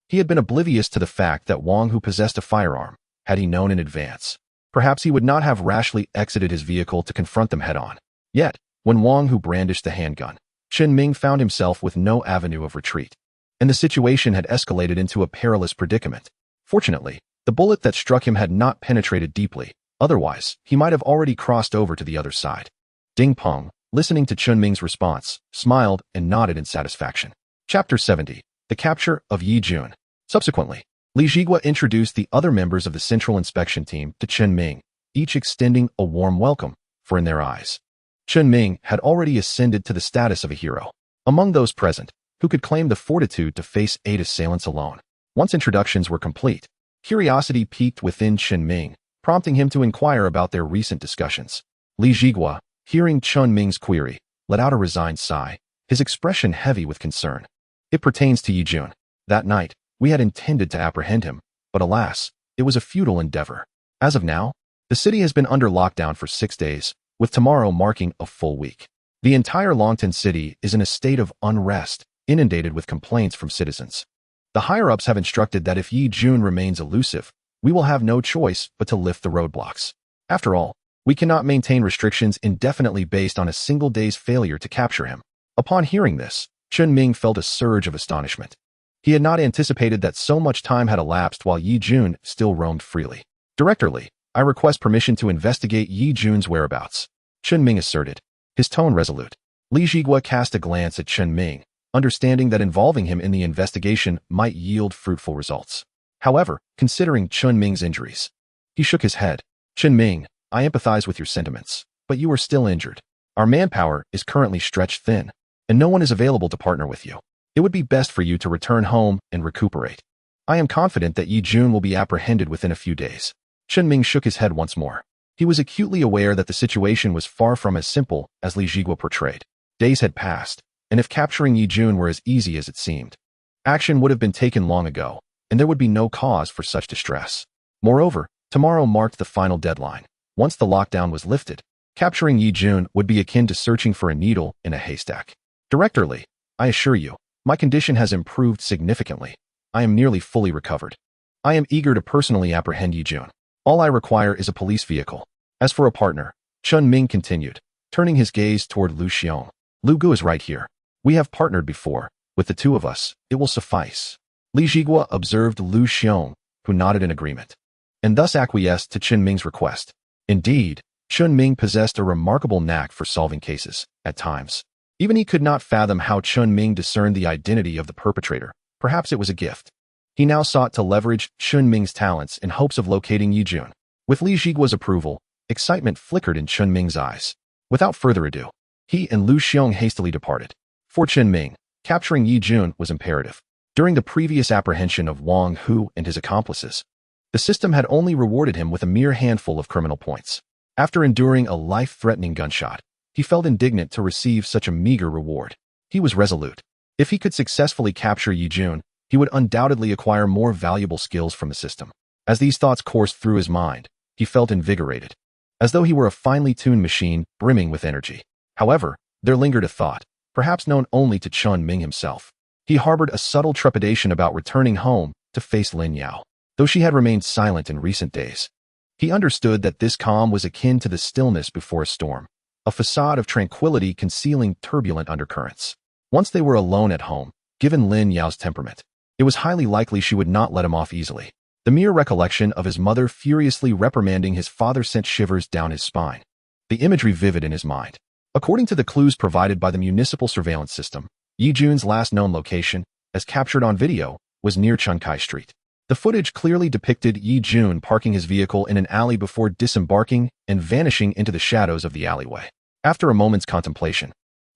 he had been oblivious to the fact that Wang, who possessed a firearm, had he known in advance, perhaps he would not have rashly exited his vehicle to confront them head-on. Yet, when Wang, who brandished the handgun, Chen Ming found himself with no avenue of retreat, and the situation had escalated into a perilous predicament. Fortunately, the bullet that struck him had not penetrated deeply, otherwise, he might have already crossed over to the other side. Ding Peng, listening to Chen Ming's response, smiled and nodded in satisfaction. Chapter 70. The Capture of Yi Jun. Subsequently, Li Jigua introduced the other members of the Central Inspection Team to Chen Ming, each extending a warm welcome, for in their eyes, Chen Ming had already ascended to the status of a hero. Among those present, who could claim the fortitude to face 8 assailants alone. Once introductions were complete, curiosity piqued within Chen Ming, prompting him to inquire about their recent discussions. Li Jigua, hearing Chen Ming's query, let out a resigned sigh, his expression heavy with concern. It pertains to Yi Jun. That night, we had intended to apprehend him, but alas, it was a futile endeavor. As of now, the city has been under lockdown for 6 days, with tomorrow marking a full week. The entire Longtan city is in a state of unrest, inundated with complaints from citizens. The higher-ups have instructed that if Yi Jun remains elusive, we will have no choice but to lift the roadblocks. After all, we cannot maintain restrictions indefinitely based on a single day's failure to capture him. Upon hearing this, Chen Ming felt a surge of astonishment. He had not anticipated that so much time had elapsed while Yi Jun still roamed freely. Directorly, I request permission to investigate Yi Jun's whereabouts, Chen Ming asserted, his tone resolute. Li Jigua cast a glance at Chen Ming, understanding that involving him in the investigation might yield fruitful results. However, considering Chen Ming's injuries, he shook his head. Chen Ming, I empathize with your sentiments, but you are still injured. Our manpower is currently stretched thin, and no one is available to partner with you. It would be best for you to return home and recuperate. I am confident that Yi Jun will be apprehended within a few days. Chen Ming shook his head once more. He was acutely aware that the situation was far from as simple as Li Jigua portrayed. Days had passed, and if capturing Yi Jun were as easy as it seemed, action would have been taken long ago, and there would be no cause for such distress. Moreover, tomorrow marked the final deadline. Once the lockdown was lifted, capturing Yi Jun would be akin to searching for a needle in a haystack. Directorly, I assure you, my condition has improved significantly. I am nearly fully recovered. I am eager to personally apprehend Yi Jun. All I require is a police vehicle. As for a partner, Chen Ming continued, turning his gaze toward Lu Xiong. Lu Gu is right here. We have partnered before. With the two of us, it will suffice. Li Jigua observed Lu Xiong, who nodded in agreement, and thus acquiesced to Chen Ming's request. Indeed, Chen Ming possessed a remarkable knack for solving cases, at times. Even he could not fathom how Chen Ming discerned the identity of the perpetrator. Perhaps it was a gift. He now sought to leverage Chen Ming's talents in hopes of locating Yi Jun. With Li Jigua's approval, excitement flickered in Chen Ming's eyes. Without further ado, he and Lu Xiong hastily departed. For Chen Ming, capturing Yi Jun was imperative. During the previous apprehension of Wang Hu and his accomplices, the system had only rewarded him with a mere handful of criminal points. After enduring a life-threatening gunshot, he felt indignant to receive such a meager reward. He was resolute. If he could successfully capture Yi Jun, he would undoubtedly acquire more valuable skills from the system. As these thoughts coursed through his mind, he felt invigorated, as though he were a finely tuned machine brimming with energy. However, there lingered a thought, perhaps known only to Chen Ming himself. He harbored a subtle trepidation about returning home to face Lin Yao. Though she had remained silent in recent days, he understood that this calm was akin to the stillness before a storm, a facade of tranquility concealing turbulent undercurrents. Once they were alone at home, given Lin Yao's temperament, it was highly likely she would not let him off easily. The mere recollection of his mother furiously reprimanding his father sent shivers down his spine, the imagery vivid in his mind. According to the clues provided by the municipal surveillance system, Yi Jun's last known location, as captured on video, was near Chunkai Street. The footage clearly depicted Yi Jun parking his vehicle in an alley before disembarking and vanishing into the shadows of the alleyway. After a moment's contemplation,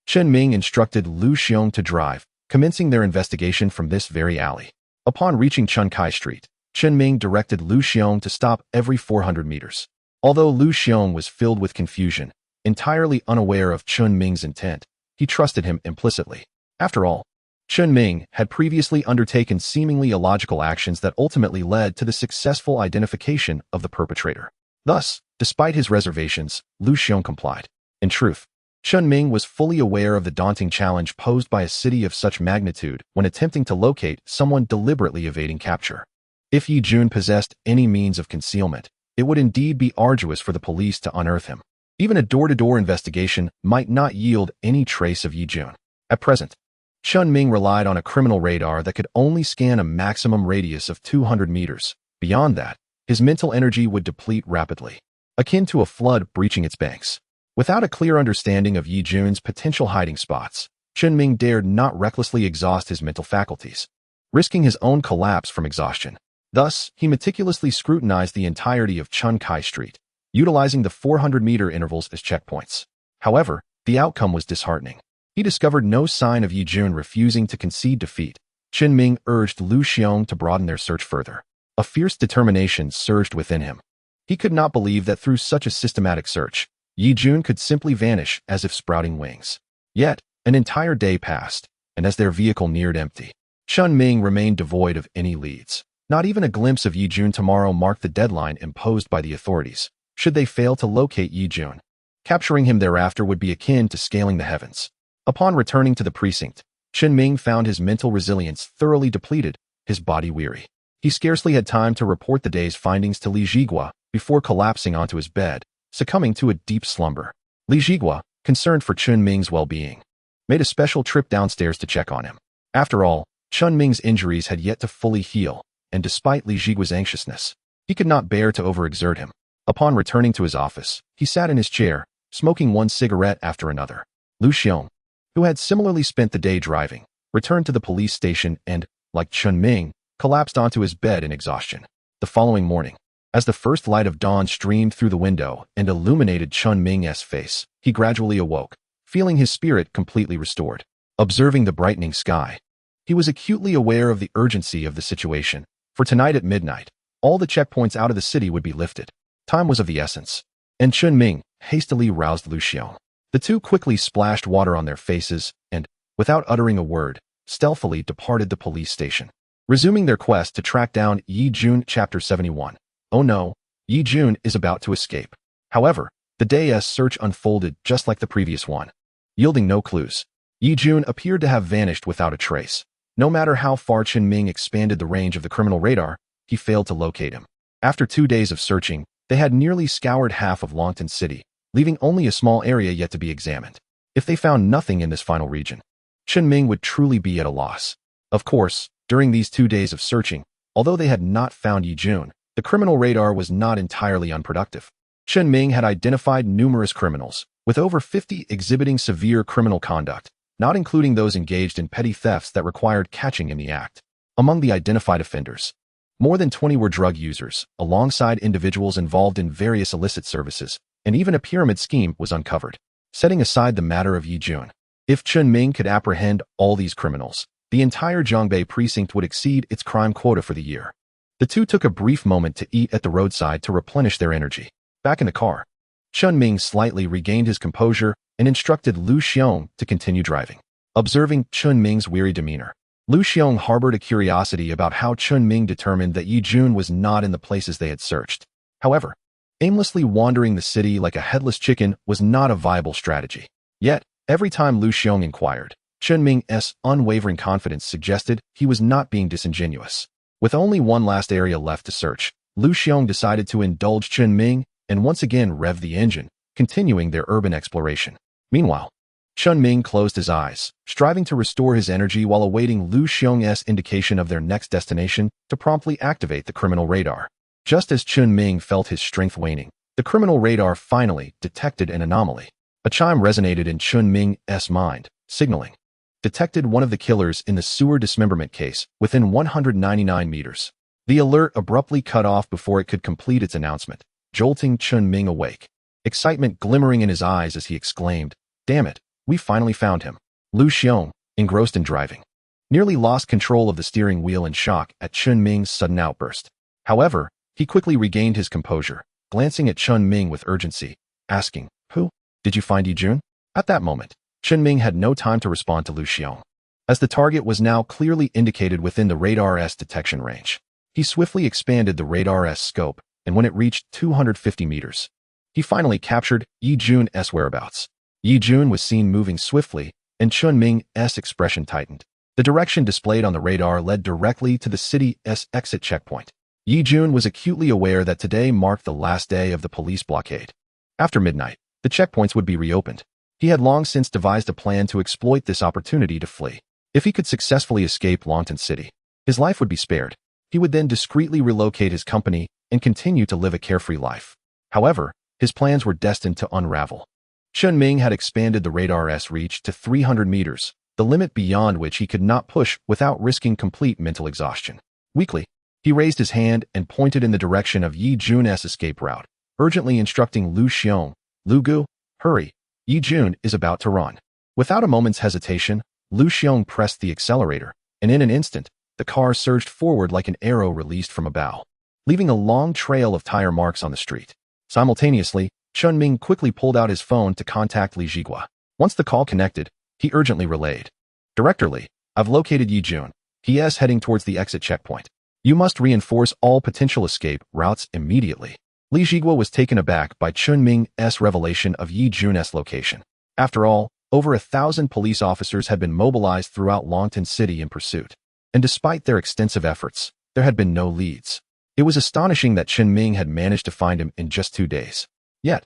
Chen Ming instructed Lu Xiong to drive, commencing their investigation from this very alley. Upon reaching Chunkai Street, Chen Ming directed Lu Xiong to stop every 400 meters. Although Lu Xiong was filled with confusion, Entirely unaware of Chen Ming's intent, he trusted him implicitly. After all, Chen Ming had previously undertaken seemingly illogical actions that ultimately led to the successful identification of the perpetrator. Thus, despite his reservations, Lu Xiong complied. In truth, Chen Ming was fully aware of the daunting challenge posed by a city of such magnitude when attempting to locate someone deliberately evading capture. If Yi Jun possessed any means of concealment, it would indeed be arduous for the police to unearth him. Even a door-to-door investigation might not yield any trace of Yi Jun. At present, Chen Ming relied on a criminal radar that could only scan a maximum radius of 200 meters. Beyond that, his mental energy would deplete rapidly, akin to a flood breaching its banks. Without a clear understanding of Yi Jun's potential hiding spots, Chen Ming dared not recklessly exhaust his mental faculties, risking his own collapse from exhaustion. Thus, he meticulously scrutinized the entirety of Chun Kai Street, utilizing the 400-meter intervals as checkpoints. However, the outcome was disheartening. He discovered no sign of Yi Jun refusing to concede defeat. Chen Ming urged Lu Xiong to broaden their search further. A fierce determination surged within him. He could not believe that through such a systematic search, Yi Jun could simply vanish as if sprouting wings. Yet, an entire day passed, and as their vehicle neared empty, Chen Ming remained devoid of any leads. Not even a glimpse of Yi Jun tomorrow marked the deadline imposed by the authorities. Should they fail to locate Yi Jun, capturing him thereafter would be akin to scaling the heavens. Upon returning to the precinct, Chen Ming found his mental resilience thoroughly depleted, his body weary. He scarcely had time to report the day's findings to Li Jigua before collapsing onto his bed, succumbing to a deep slumber. Li Jigua, concerned for Chen Ming's well-being, made a special trip downstairs to check on him. After all, Chen Ming's injuries had yet to fully heal, and despite Li Jigua's anxiousness, he could not bear to overexert him. Upon returning to his office, he sat in his chair, smoking one cigarette after another. Lu Xiong, who had similarly spent the day driving, returned to the police station and, like Chen Ming, collapsed onto his bed in exhaustion. The following morning, as the first light of dawn streamed through the window and illuminated Chen Ming's face, he gradually awoke, feeling his spirit completely restored. Observing the brightening sky, he was acutely aware of the urgency of the situation. For tonight at midnight, all the checkpoints out of the city would be lifted. Time was of the essence, and Chen Ming hastily roused Lu Xiong. The two quickly splashed water on their faces and, without uttering a word, stealthily departed the police station. Resuming their quest to track down Yi Jun. Chapter 71. Oh no, Yi Jun is about to escape. However, the day's search unfolded just like the previous one, yielding no clues. Yi Jun appeared to have vanished without a trace. No matter how far Chen Ming expanded the range of the criminal radar, he failed to locate him. After 2 days of searching, they had nearly scoured half of Longtan City, leaving only a small area yet to be examined. If they found nothing in this final region, Chen Ming would truly be at a loss. Of course, during these 2 days of searching, although they had not found Yi Jun, the criminal radar was not entirely unproductive. Chen Ming had identified numerous criminals, with over 50 exhibiting severe criminal conduct, not including those engaged in petty thefts that required catching in the act. Among the identified offenders, more than 20 were drug users, alongside individuals involved in various illicit services, and even a pyramid scheme was uncovered. Setting aside the matter of Yi Jun, if Chen Ming could apprehend all these criminals, the entire Zhongbei precinct would exceed its crime quota for the year. The two took a brief moment to eat at the roadside to replenish their energy. Back in the car, Chen Ming slightly regained his composure and instructed Lu Xiong to continue driving. Observing Chen Ming's weary demeanor, Lu Xiong harbored a curiosity about how Chen Ming determined that Yi Jun was not in the places they had searched. However, aimlessly wandering the city like a headless chicken was not a viable strategy. Yet, every time Lu Xiong inquired, Chen Ming's unwavering confidence suggested he was not being disingenuous. With only one last area left to search, Lu Xiong decided to indulge Chen Ming and once again rev the engine, continuing their urban exploration. Meanwhile, Chen Ming closed his eyes, striving to restore his energy while awaiting Lu Xiong's indication of their next destination to promptly activate the criminal radar. Just as Chen Ming felt his strength waning, the criminal radar finally detected an anomaly. A chime resonated in Chen Ming's mind, signaling, detected one of the killers in the sewer dismemberment case within 199 meters. The alert abruptly cut off before it could complete its announcement, jolting Chen Ming awake. Excitement glimmering in his eyes as he exclaimed, "Damn it, we finally found him." Lu Xiong, engrossed in driving, nearly lost control of the steering wheel in shock at Chen Ming's sudden outburst. However, he quickly regained his composure, glancing at Chen Ming with urgency, asking, "Who?" Did you find Yijun? At that moment, Chen Ming had no time to respond to Lu Xiong, as the target was now clearly indicated within the radar's detection range. He swiftly expanded the radar's scope, and when it reached 250 meters, he finally captured Yijun's whereabouts. Yijun was seen moving swiftly, and Chen Ming's expression tightened. The direction displayed on the radar led directly to the city's exit checkpoint. Yijun was acutely aware that today marked the last day of the police blockade. After midnight, the checkpoints would be reopened. He had long since devised a plan to exploit this opportunity to flee. If he could successfully escape Longtan City, his life would be spared. He would then discreetly relocate his company and continue to live a carefree life. However, his plans were destined to unravel. Chen Ming had expanded the radar's reach to 300 meters, the limit beyond which he could not push without risking complete mental exhaustion. Weakly, he raised his hand and pointed in the direction of Yijun's escape route, urgently instructing Lu Xiong, "Lu Gu, hurry, Yijun is about to run." Without a moment's hesitation, Lu Xiong pressed the accelerator, and in an instant, the car surged forward like an arrow released from a bow, leaving a long trail of tire marks on the street. Simultaneously, Chen Ming quickly pulled out his phone to contact Li Jigua. Once the call connected, he urgently relayed, "Director Li, I've located Yijun. He is heading towards the exit checkpoint. You must reinforce all potential escape routes immediately." Li Jigua was taken aback by Chen Ming's revelation of Yijun's location. After all, over 1,000 police officers had been mobilized throughout Longtan City in pursuit. And despite their extensive efforts, there had been no leads. It was astonishing that Chen Ming had managed to find him in just 2 days. Yet,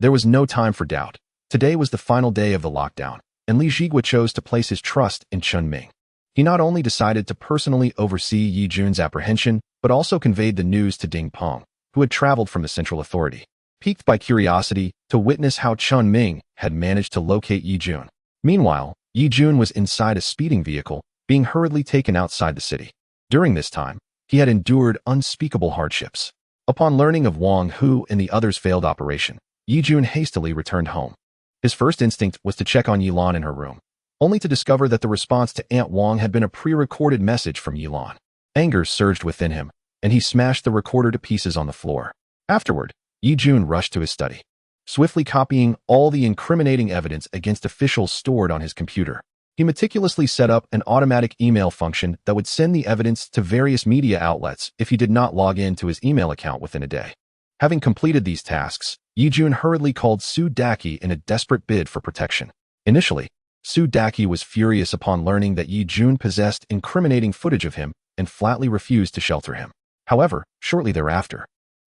there was no time for doubt. Today was the final day of the lockdown, and Li Jigua chose to place his trust in Chen Ming. He not only decided to personally oversee Yijun's apprehension, but also conveyed the news to Ding Peng, who had traveled from the central authority, piqued by curiosity to witness how Chen Ming had managed to locate Yijun. Meanwhile, Yijun was inside a speeding vehicle, being hurriedly taken outside the city. During this time, he had endured unspeakable hardships. Upon learning of Wang Hu and the others' failed operation, Yijun hastily returned home. His first instinct was to check on Yilan in her room, only to discover that the response to Aunt Wang had been a pre-recorded message from Yilan. Anger surged within him, and he smashed the recorder to pieces on the floor. Afterward, Yijun rushed to his study, swiftly copying all the incriminating evidence against officials stored on his computer. He meticulously set up an automatic email function that would send the evidence to various media outlets if he did not log in to his email account within a day. Having completed these tasks, Yijun hurriedly called Su Daqi in a desperate bid for protection. Initially, Su Daqi was furious upon learning that Yijun possessed incriminating footage of him and flatly refused to shelter him. However, shortly thereafter,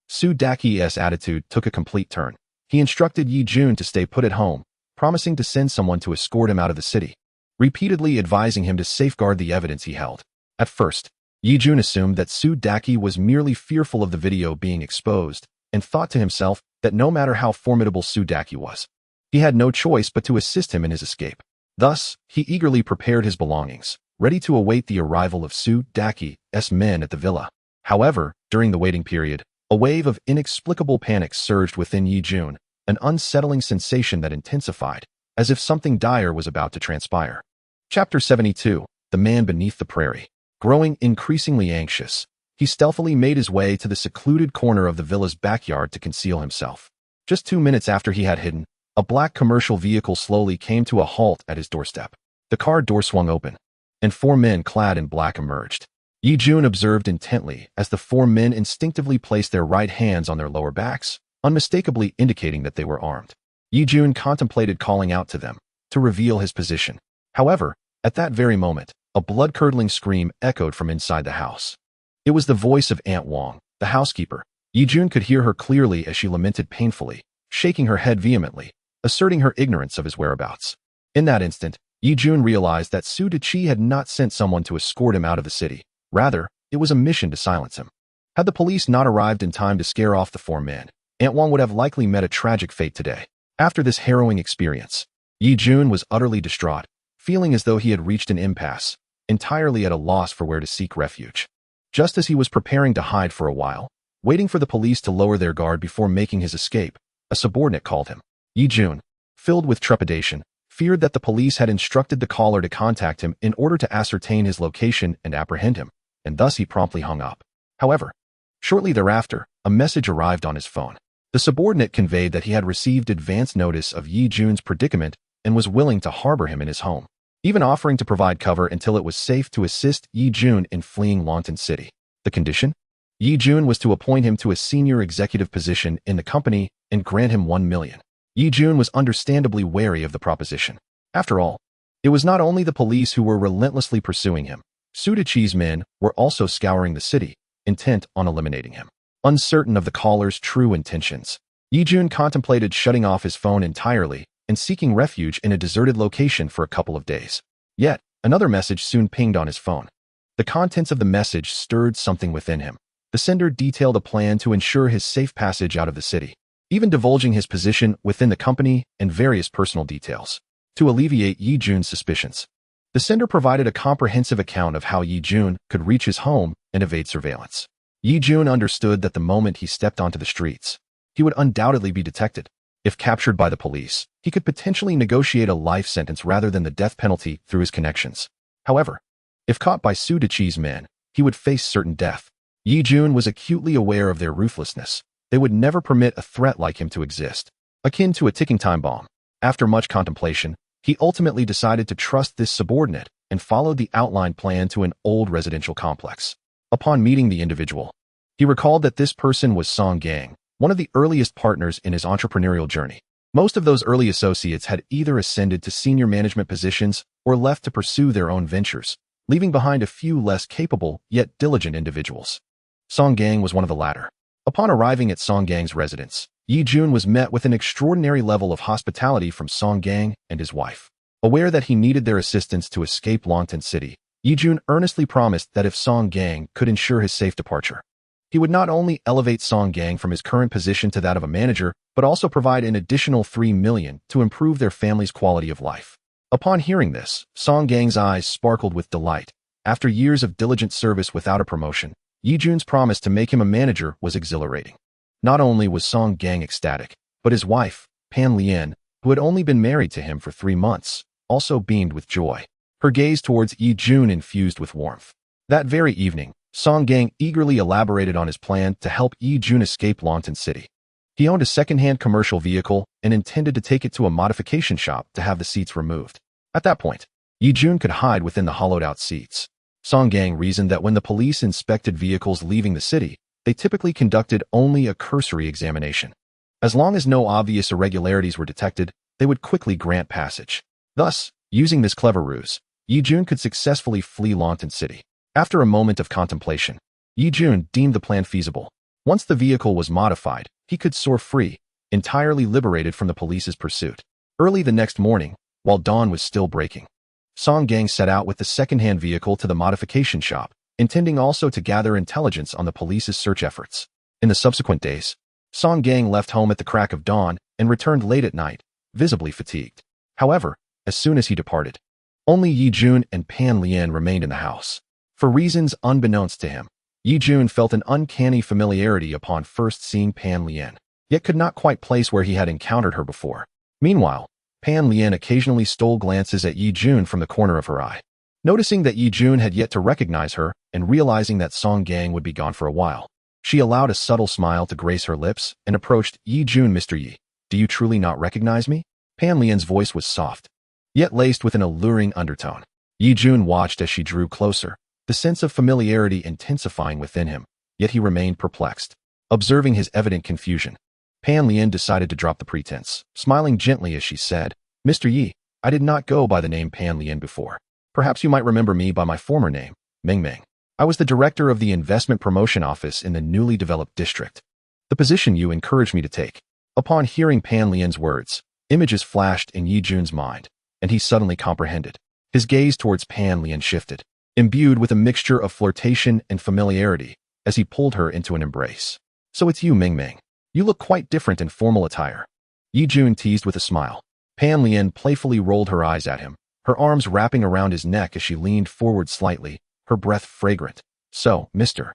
Su Daqi's attitude took a complete turn. He instructed Yijun to stay put at home, promising to send someone to escort him out of the city, repeatedly advising him to safeguard the evidence he held. At first, Yijun assumed that Su Daqi was merely fearful of the video being exposed and thought to himself that no matter how formidable Su Daqi was, he had no choice but to assist him in his escape. Thus, he eagerly prepared his belongings, ready to await the arrival of Su Daqi's men at the villa. However, during the waiting period, a wave of inexplicable panic surged within Yijun, an unsettling sensation that intensified, as if something dire was about to transpire. Chapter 72, The Man Beneath the Prairie. Growing increasingly anxious, he stealthily made his way to the secluded corner of the villa's backyard to conceal himself. Just 2 minutes after he had hidden, a black commercial vehicle slowly came to a halt at his doorstep. The car door swung open, and 4 men clad in black emerged. Yijun observed intently as the 4 men instinctively placed their right hands on their lower backs, unmistakably indicating that they were armed. Yijun contemplated calling out to them to reveal his position. However, at that very moment, a blood-curdling scream echoed from inside the house. It was the voice of Aunt Wang, the housekeeper. Yijun could hear her clearly as she lamented painfully, shaking her head vehemently, asserting her ignorance of his whereabouts. In that instant, Yijun realized that Su Dachi had not sent someone to escort him out of the city. Rather, it was a mission to silence him. Had the police not arrived in time to scare off the 4 men, Aunt Wang would have likely met a tragic fate today. After this harrowing experience, Yijun was utterly distraught, feeling as though he had reached an impasse, entirely at a loss for where to seek refuge. Just as he was preparing to hide for a while, waiting for the police to lower their guard before making his escape, a subordinate called him. Yijun, filled with trepidation, feared that the police had instructed the caller to contact him in order to ascertain his location and apprehend him, and thus he promptly hung up. However, shortly thereafter, a message arrived on his phone. The subordinate conveyed that he had received advance notice of Yi Jun's predicament and was willing to harbor him in his home, even offering to provide cover until it was safe to assist Yi Jun in fleeing Lawton City. The condition? Yi Jun was to appoint him to a senior executive position in the company and grant him 1 million. Yi Jun was understandably wary of the proposition. After all, it was not only the police who were relentlessly pursuing him. Sudachi's men were also scouring the city, intent on eliminating him. Uncertain of the caller's true intentions, Yi Jun contemplated shutting off his phone entirely and seeking refuge in a deserted location for a couple of days. Yet, another message soon pinged on his phone. The contents of the message stirred something within him. The sender detailed a plan to ensure his safe passage out of the city, even divulging his position within the company and various personal details. To alleviate Yi Jun's suspicions, the sender provided a comprehensive account of how Yi Jun could reach his home and evade surveillance. Yi Jun understood that the moment he stepped onto the streets, he would undoubtedly be detected. If captured by the police, he could potentially negotiate a life sentence rather than the death penalty through his connections. However, if caught by Sudachi's men, he would face certain death. Yi Jun was acutely aware of their ruthlessness. They would never permit a threat like him to exist, akin to a ticking time bomb. After much contemplation, he ultimately decided to trust this subordinate and followed the outlined plan to an old residential complex. Upon meeting the individual, he recalled that this person was Song Gang, one of the earliest partners in his entrepreneurial journey. Most of those early associates had either ascended to senior management positions or left to pursue their own ventures, leaving behind a few less capable yet diligent individuals. Song Gang was one of the latter. Upon arriving at Song Gang's residence, Yi Jun was met with an extraordinary level of hospitality from Song Gang and his wife. Aware that he needed their assistance to escape Lawton City, Yi Jun earnestly promised that if Song Gang could ensure his safe departure, he would not only elevate Song Gang from his current position to that of a manager, but also provide an additional 3 million to improve their family's quality of life. Upon hearing this, Song Gang's eyes sparkled with delight. After years of diligent service without a promotion, Yi Jun's promise to make him a manager was exhilarating. Not only was Song Gang ecstatic, but his wife, Pan Lien, who had only been married to him for 3 months, also beamed with joy. Her gaze towards Yi Jun infused with warmth. That very evening, Song Gang eagerly elaborated on his plan to help Yi Jun escape Lawton City. He owned a second-hand commercial vehicle and intended to take it to a modification shop to have the seats removed. At that point, Yi Jun could hide within the hollowed-out seats. Song Gang reasoned that when the police inspected vehicles leaving the city, they typically conducted only a cursory examination. As long as no obvious irregularities were detected, they would quickly grant passage. Thus, using this clever ruse, Yi Jun could successfully flee Lawton City. After a moment of contemplation, Yi Jun deemed the plan feasible. Once the vehicle was modified, he could soar free, entirely liberated from the police's pursuit. Early the next morning, while dawn was still breaking, Song Gang set out with the second-hand vehicle to the modification shop, intending also to gather intelligence on the police's search efforts. In the subsequent days, Song Gang left home at the crack of dawn and returned late at night, visibly fatigued. However, as soon as he departed, only Yi Jun and Pan Lien remained in the house. For reasons unbeknownst to him, Yi Jun felt an uncanny familiarity upon first seeing Pan Lien, yet could not quite place where he had encountered her before. Meanwhile, Pan Lien occasionally stole glances at Yi Jun from the corner of her eye. Noticing that Yi Jun had yet to recognize her and realizing that Song Gang would be gone for a while, she allowed a subtle smile to grace her lips and approached Yi Jun. "Mr. Yi, do you truly not recognize me?" Pan Lien's voice was soft, yet laced with an alluring undertone. Yi Jun watched as she drew closer, the sense of familiarity intensifying within him, yet he remained perplexed. Observing his evident confusion, Pan Lien decided to drop the pretense, smiling gently as she said, "Mr. Yi, I did not go by the name Pan Lien before. Perhaps you might remember me by my former name, Ming. I was the director of the investment promotion office in the newly developed district, the position you encouraged me to take." Upon hearing Pan Lien's words, images flashed in Yi Jun's mind, and he suddenly comprehended. His gaze towards Pan Lien shifted, imbued with a mixture of flirtation and familiarity, as he pulled her into an embrace. "So it's you, Ming. You look quite different in formal attire." Yi Jun teased with a smile. Pan Lien playfully rolled her eyes at him, her arms wrapping around his neck as she leaned forward slightly, her breath fragrant. "So, Mr.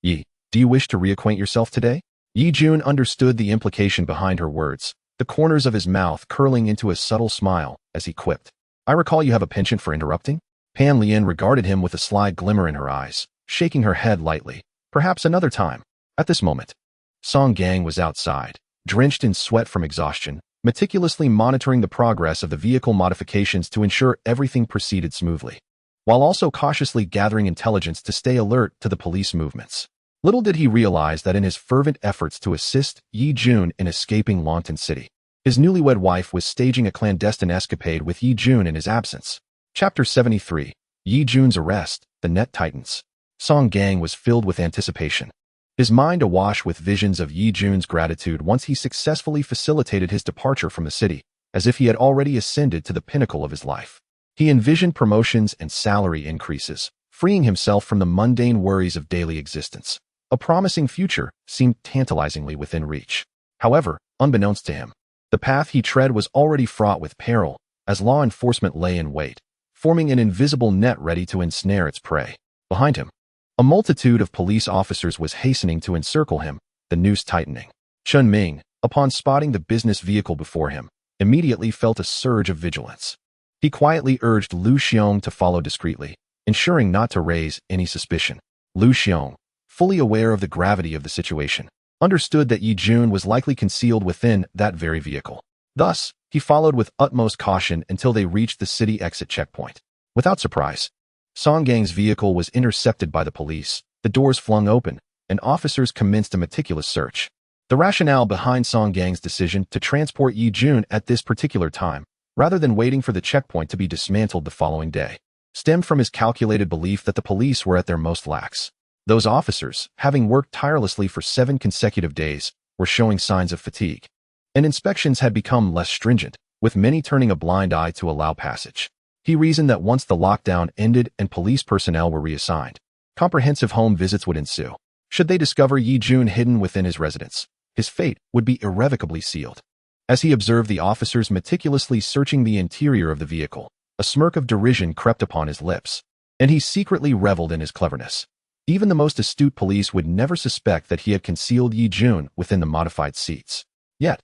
Yi, do you wish to reacquaint yourself today?" Yi Jun understood the implication behind her words, the corners of his mouth curling into a subtle smile as he quipped, "I recall you have a penchant for interrupting?" Pan Lien regarded him with a sly glimmer in her eyes, shaking her head lightly. "Perhaps another time." At this moment, Song Gang was outside, drenched in sweat from exhaustion, meticulously monitoring the progress of the vehicle modifications to ensure everything proceeded smoothly, while also cautiously gathering intelligence to stay alert to the police movements. Little did he realize that in his fervent efforts to assist Yi Jun in escaping Longtan City, his newlywed wife was staging a clandestine escapade with Yi Jun in his absence. Chapter 73. Yi Jun's Arrest, The Net Tightens. Song Gang was filled with anticipation, his mind awash with visions of Yi Jun's gratitude once he successfully facilitated his departure from the city, as if he had already ascended to the pinnacle of his life. He envisioned promotions and salary increases, freeing himself from the mundane worries of daily existence. A promising future seemed tantalizingly within reach. However, unbeknownst to him, the path he tread was already fraught with peril, as law enforcement lay in wait, forming an invisible net ready to ensnare its prey. Behind him, a multitude of police officers was hastening to encircle him, the noose tightening. Chen Ming, upon spotting the business vehicle before him, immediately felt a surge of vigilance. He quietly urged Lu Xiong to follow discreetly, ensuring not to raise any suspicion. Lu Xiong, fully aware of the gravity of the situation, understood that Yi Jun was likely concealed within that very vehicle. Thus, he followed with utmost caution until they reached the city exit checkpoint. Without surprise, Song Gang's vehicle was intercepted by the police, the doors flung open, and officers commenced a meticulous search. The rationale behind Song Gang's decision to transport Yi Jun at this particular time, rather than waiting for the checkpoint to be dismantled the following day, stemmed from his calculated belief that the police were at their most lax. Those officers, having worked tirelessly for 7 consecutive days, were showing signs of fatigue, and inspections had become less stringent, with many turning a blind eye to allow passage. He reasoned that once the lockdown ended and police personnel were reassigned, comprehensive home visits would ensue. Should they discover Yi Jun hidden within his residence, his fate would be irrevocably sealed. As he observed the officers meticulously searching the interior of the vehicle, a smirk of derision crept upon his lips, and he secretly reveled in his cleverness. Even the most astute police would never suspect that he had concealed Yi Jun within the modified seats. Yet,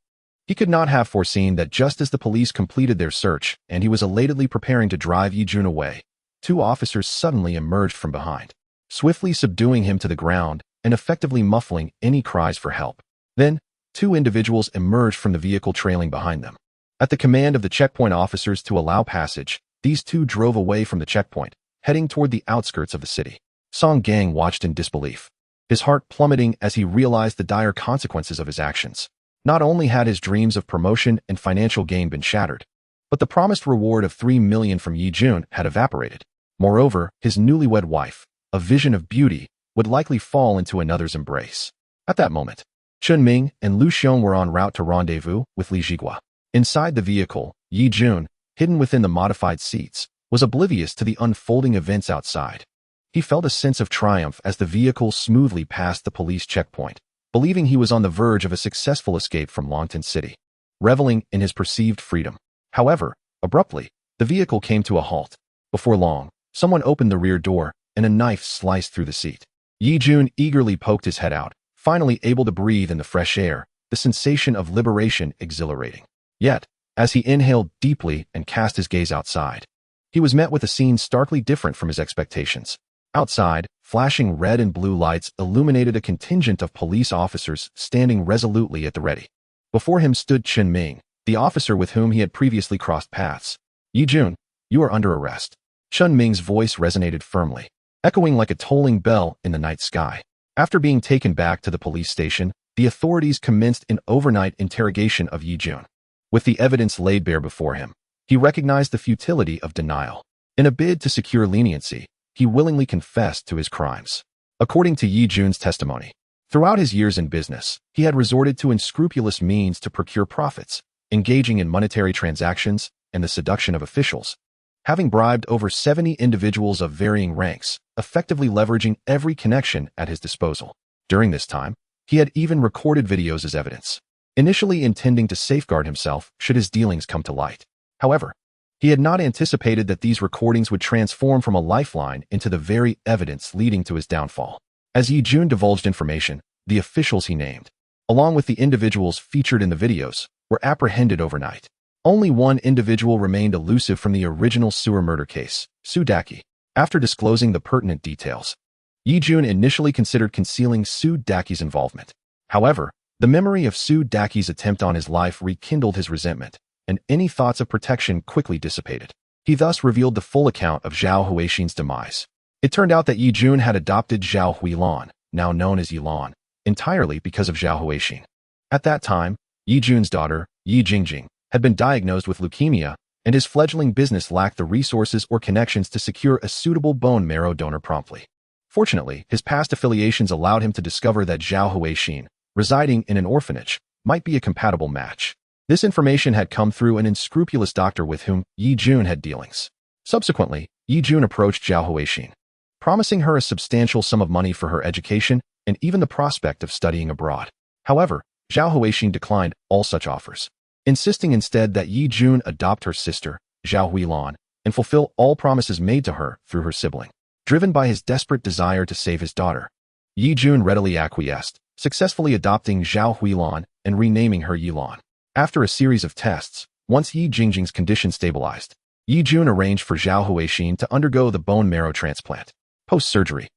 he could not have foreseen that just as the police completed their search and he was elatedly preparing to drive Yi Jun away, 2 officers suddenly emerged from behind, swiftly subduing him to the ground and effectively muffling any cries for help. Then, 2 individuals emerged from the vehicle trailing behind them. At the command of the checkpoint officers to allow passage, these 2 drove away from the checkpoint, heading toward the outskirts of the city. Song Gang watched in disbelief, his heart plummeting as he realized the dire consequences of his actions. Not only had his dreams of promotion and financial gain been shattered, but the promised reward of 3 million from Yi Jun had evaporated. Moreover, his newlywed wife, a vision of beauty, would likely fall into another's embrace. At that moment, Chen Ming and Lu Xiong were en route to rendezvous with Li Jigua. Inside the vehicle, Yi Jun, hidden within the modified seats, was oblivious to the unfolding events outside. He felt a sense of triumph as the vehicle smoothly passed the police checkpoint, believing he was on the verge of a successful escape from Longtan City, reveling in his perceived freedom. However, abruptly, the vehicle came to a halt. Before long, someone opened the rear door, and a knife sliced through the seat. Yi Jun eagerly poked his head out, finally able to breathe in the fresh air, the sensation of liberation exhilarating. Yet, as he inhaled deeply and cast his gaze outside, he was met with a scene starkly different from his expectations. Outside, flashing red and blue lights illuminated a contingent of police officers standing resolutely at the ready. Before him stood Chen Ming, the officer with whom he had previously crossed paths. "Yi Jun, you are under arrest." Chen Ming's voice resonated firmly, echoing like a tolling bell in the night sky. After being taken back to the police station, the authorities commenced an overnight interrogation of Yi Jun. With the evidence laid bare before him, he recognized the futility of denial. In a bid to secure leniency, he willingly confessed to his crimes. According to Yi Jun's testimony, throughout his years in business, he had resorted to unscrupulous means to procure profits, engaging in monetary transactions and the seduction of officials, having bribed over 70 individuals of varying ranks, effectively leveraging every connection at his disposal. During this time, he had even recorded videos as evidence, initially intending to safeguard himself should his dealings come to light. However, he had not anticipated that these recordings would transform from a lifeline into the very evidence leading to his downfall. As Yi Jun divulged information, the officials he named, along with the individuals featured in the videos, were apprehended overnight. Only one individual remained elusive from the original sewer murder case, Su Daki. After disclosing the pertinent details, Yi Jun initially considered concealing Su Daki's involvement. However, The memory of Su Daki's attempt on his life rekindled his resentment, and any thoughts of protection quickly dissipated. He thus revealed the full account of Zhao Huixin's demise. It turned out that Yi Jun had adopted Zhao Huilan, now known as Yilan, entirely because of Zhao Huixin. At that time, Yi Jun's daughter, Yi Jingjing, had been diagnosed with leukemia, and his fledgling business lacked the resources or connections to secure a suitable bone marrow donor promptly. Fortunately, his past affiliations allowed him to discover that Zhao Huixin, residing in an orphanage, might be a compatible match. This information had come through an unscrupulous doctor with whom Yi Jun had dealings. Subsequently, Yi Jun approached Zhao Huixin, promising her a substantial sum of money for her education and even the prospect of studying abroad. However, Zhao Huixin declined all such offers, insisting instead that Yi Jun adopt her sister, Zhao Huilan, and fulfill all promises made to her through her sibling. Driven by his desperate desire to save his daughter, Yi Jun readily acquiesced, successfully adopting Zhao Huilan and renaming her Yilan. After a series of tests, once Yi Jingjing's condition stabilized, Yi Jun arranged for Zhao Huixin to undergo the bone marrow transplant. Post-surgery,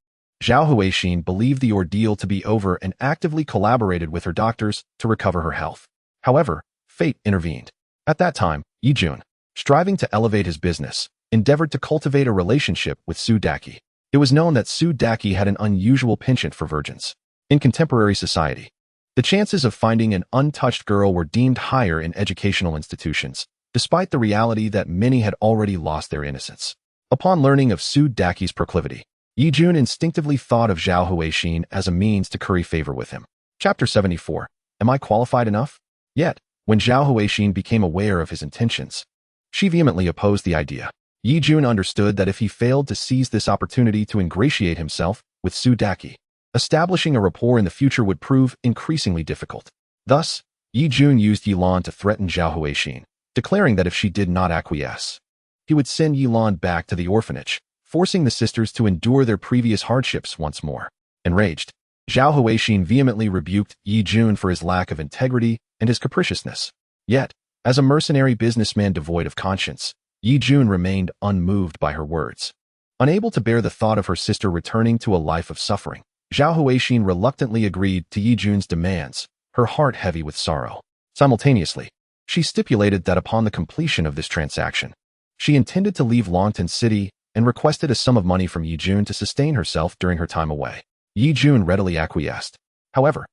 Zhao Huixin believed the ordeal to be over and actively collaborated with her doctors to recover her health. However, fate intervened. At that time, Yi Jun, striving to elevate his business, endeavored to cultivate a relationship with Su Daki. It was known that Su Daki had an unusual penchant for virgins. In contemporary society, the chances of finding an untouched girl were deemed higher in educational institutions, despite the reality that many had already lost their innocence. Upon learning of Su Daki's proclivity, Yi Jun instinctively thought of Zhao Huixin as a means to curry favor with him. Chapter 74. Am I qualified enough? Yet, when Zhao Huixin became aware of his intentions, she vehemently opposed the idea. Yi Jun understood that if he failed to seize this opportunity to ingratiate himself with Su Daki, establishing a rapport in the future would prove increasingly difficult. Thus, Yi Jun used Yilan to threaten Zhao Huixin, declaring that if she did not acquiesce, he would send Yilan back to the orphanage, forcing the sisters to endure their previous hardships once more. Enraged, Zhao Huixin vehemently rebuked Yi Jun for his lack of integrity and his capriciousness. Yet, as a mercenary businessman devoid of conscience, Yi Jun remained unmoved by her words. Unable to bear the thought of her sister returning to a life of suffering, Zhao Huixin reluctantly agreed to Yi Jun's demands, her heart heavy with sorrow. Simultaneously, she stipulated that upon the completion of this transaction, she intended to leave Longtan City and requested a sum of money from Yi Jun to sustain herself during her time away. Yi Jun readily acquiesced. However,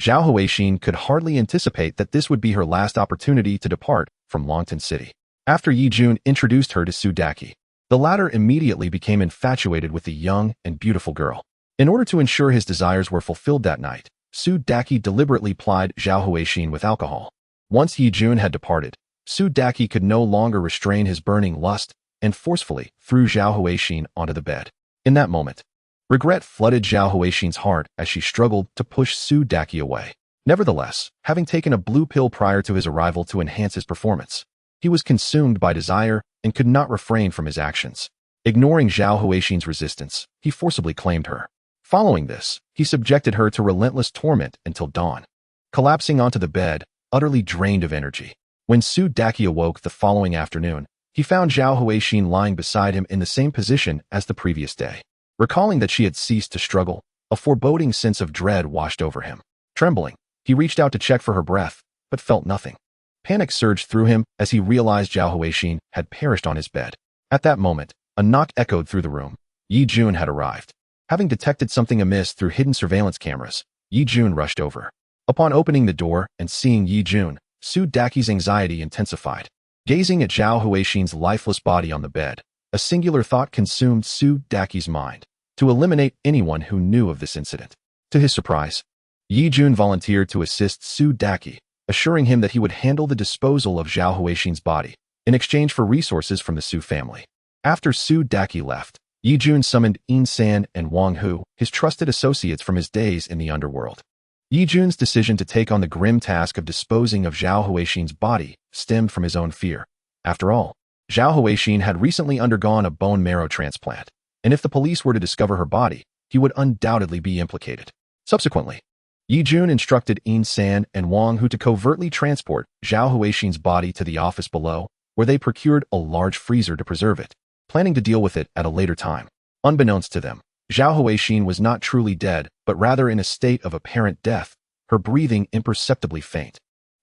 Zhao Huixin could hardly anticipate that this would be her last opportunity to depart from Longtan City. After Yi Jun introduced her to Su Daki, the latter immediately became infatuated with the young and beautiful girl. In order to ensure his desires were fulfilled that night, Su Daki deliberately plied Zhao Huixin with alcohol. Once Yi Jun had departed, Su Daki could no longer restrain his burning lust and forcefully threw Zhao Huixin onto the bed. In that moment, regret flooded Zhao Huixin's heart as she struggled to push Su Daki away. Nevertheless, having taken a blue pill prior to his arrival to enhance his performance, he was consumed by desire and could not refrain from his actions. Ignoring Zhao Huixin's resistance, he forcibly claimed her. Following this, he subjected her to relentless torment until dawn. Collapsing onto the bed, utterly drained of energy. When Su Daki awoke the following afternoon, he found Zhao Huixin lying beside him in the same position as the previous day. Recalling that she had ceased to struggle, a foreboding sense of dread washed over him. Trembling, he reached out to check for her breath, but felt nothing. Panic surged through him as he realized Zhao Huixin had perished on his bed. At that moment, a knock echoed through the room. Yi Jun had arrived. Having detected something amiss through hidden surveillance cameras, Yi Jun rushed over. Upon opening the door and seeing Yi Jun, Su Daki's anxiety intensified. Gazing at Zhao Huixin's lifeless body on the bed, a singular thought consumed Su Daki's mind: to eliminate anyone who knew of this incident. To his surprise, Yi Jun volunteered to assist Su Daki, assuring him that he would handle the disposal of Zhao Huixin's body in exchange for resources from the Su family. After Su Daki left, Yi Jun summoned Yin San and Wang Hu, his trusted associates from his days in the underworld. Yi Jun's decision to take on the grim task of disposing of Zhao Huixin's body stemmed from his own fear. After all, Zhao Huixin had recently undergone a bone marrow transplant, and if the police were to discover her body, he would undoubtedly be implicated. Subsequently, Yi Jun instructed Yin San and Wang Hu to covertly transport Zhao Huixin's body to the office below, where they procured a large freezer to preserve it, planning to deal with it at a later time. Unbeknownst to them, Zhao Huixin was not truly dead, but rather in a state of apparent death, her breathing imperceptibly faint,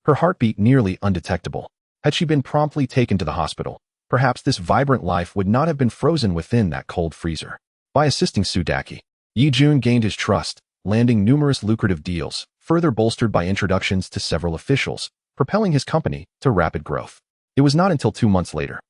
her heartbeat nearly undetectable. Had she been promptly taken to the hospital, perhaps this vibrant life would not have been frozen within that cold freezer. By assisting Sudaki, Yi-jun gained his trust, landing numerous lucrative deals, further bolstered by introductions to several officials, propelling his company to rapid growth. It was not until 2 months later,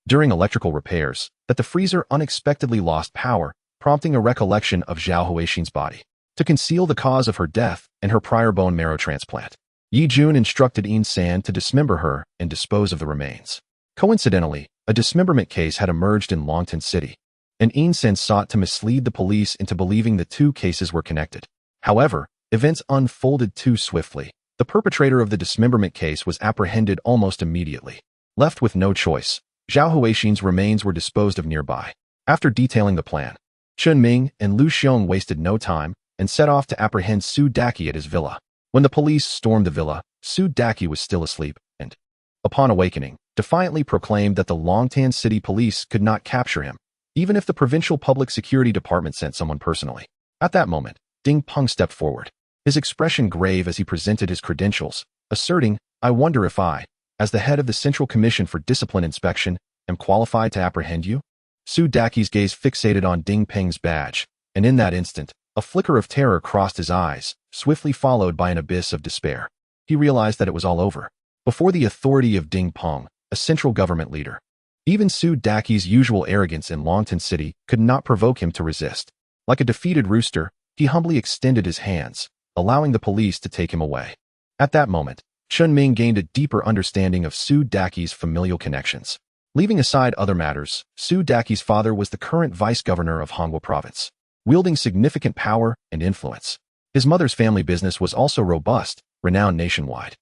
during electrical repairs, that the freezer unexpectedly lost power, prompting a recollection of Zhao Huixin's body. To conceal the cause of her death and her prior bone marrow transplant, Yi-jun instructed San to dismember her and dispose of the remains. Coincidentally, a dismemberment case had emerged in Longtan City, and San sought to mislead the police into believing the two cases were connected. However, events unfolded too swiftly. The perpetrator of the dismemberment case was apprehended almost immediately. Left with no choice, Zhao Huixin's remains were disposed of nearby. After detailing the plan, Chen Ming and Lu Xiong wasted no time and set off to apprehend Sudaki at his villa. When the police stormed the villa, Sudaki was still asleep and, upon awakening, defiantly proclaimed that the Longtan City police could not capture him, even if the provincial public security department sent someone personally. At that moment, Ding Peng stepped forward, his expression grave as he presented his credentials, asserting, "I wonder if I, as the head of the Central Commission for Discipline Inspection, am qualified to apprehend you?" Sudaki's gaze fixated on Ding Peng's badge, and in that instant, a flicker of terror crossed his eyes, swiftly followed by an abyss of despair. He realized that it was all over. Before the authority of Ding Peng, a central government leader, even Sudaki's usual arrogance in Longtan City could not provoke him to resist. Like a defeated rooster, he humbly extended his hands, allowing the police to take him away. At that moment, Chen Ming gained a deeper understanding of Sudaki's familial connections. Leaving aside other matters, Sudaki's father was the current vice-governor of Hongguo Province, wielding significant power and influence. His mother's family business was also robust, renowned nationwide.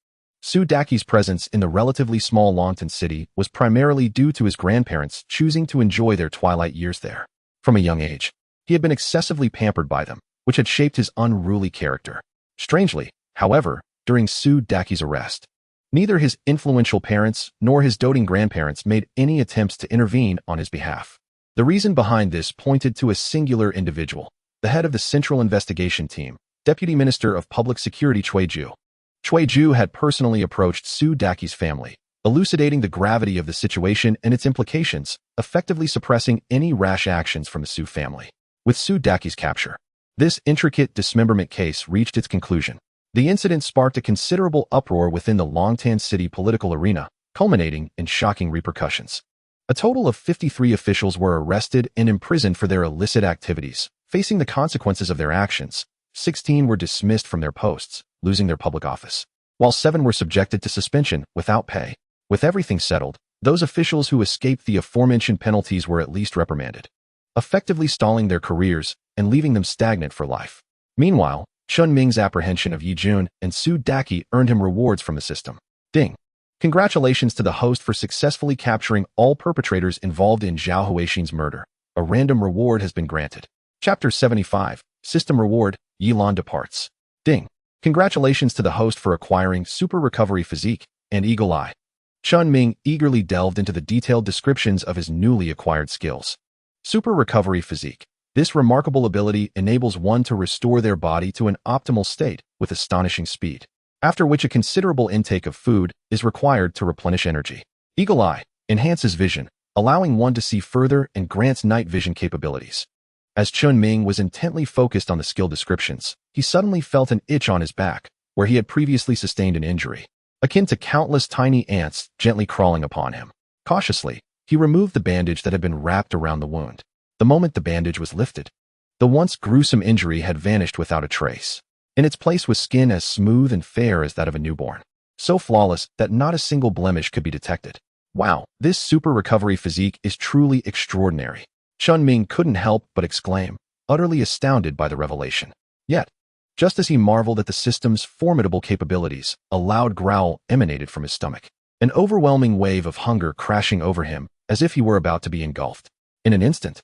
Sudaki's presence in the relatively small Longtan City was primarily due to his grandparents choosing to enjoy their twilight years there. From a young age, he had been excessively pampered by them, which had shaped his unruly character. Strangely, however, during Sudaki's arrest, neither his influential parents nor his doting grandparents made any attempts to intervene on his behalf. The reason behind this pointed to a singular individual, the head of the Central Investigation Team, Deputy Minister of Public Security Cui Ju. Cui Ju had personally approached Sudaki's family, elucidating the gravity of the situation and its implications, effectively suppressing any rash actions from the Su family. With Sudaki's capture, this intricate dismemberment case reached its conclusion. The incident sparked a considerable uproar within the Longtan City political arena, culminating in shocking repercussions. A total of 53 officials were arrested and imprisoned for their illicit activities. Facing the consequences of their actions, 16 were dismissed from their posts, losing their public office, while 7 were subjected to suspension without pay. With everything settled, those officials who escaped the aforementioned penalties were at least reprimanded, effectively stalling their careers and leaving them stagnant for life. Meanwhile, Chen Ming's apprehension of Yi-jun and Sudaki earned him rewards from the system. Ding. Congratulations to the host for successfully capturing all perpetrators involved in Zhao Huixin's murder. A random reward has been granted. Chapter 75, System Reward, Yilan departs. Ding. Congratulations to the host for acquiring Super Recovery Physique and Eagle Eye. Chen Ming eagerly delved into the detailed descriptions of his newly acquired skills. Super Recovery Physique. This remarkable ability enables one to restore their body to an optimal state with astonishing speed, after which a considerable intake of food is required to replenish energy. Eagle Eye enhances vision, allowing one to see further and grants night vision capabilities. As Chen Ming was intently focused on the skill descriptions, he suddenly felt an itch on his back, where he had previously sustained an injury, akin to countless tiny ants gently crawling upon him. Cautiously, he removed the bandage that had been wrapped around the wound. The moment the bandage was lifted, the once gruesome injury had vanished without a trace. In its place was skin as smooth and fair as that of a newborn, so flawless that not a single blemish could be detected. Wow, this super recovery physique is truly extraordinary. Chen Ming couldn't help but exclaim, utterly astounded by the revelation. Yet, just as he marveled at the system's formidable capabilities, a loud growl emanated from his stomach, an overwhelming wave of hunger crashing over him as if he were about to be engulfed. In an instant,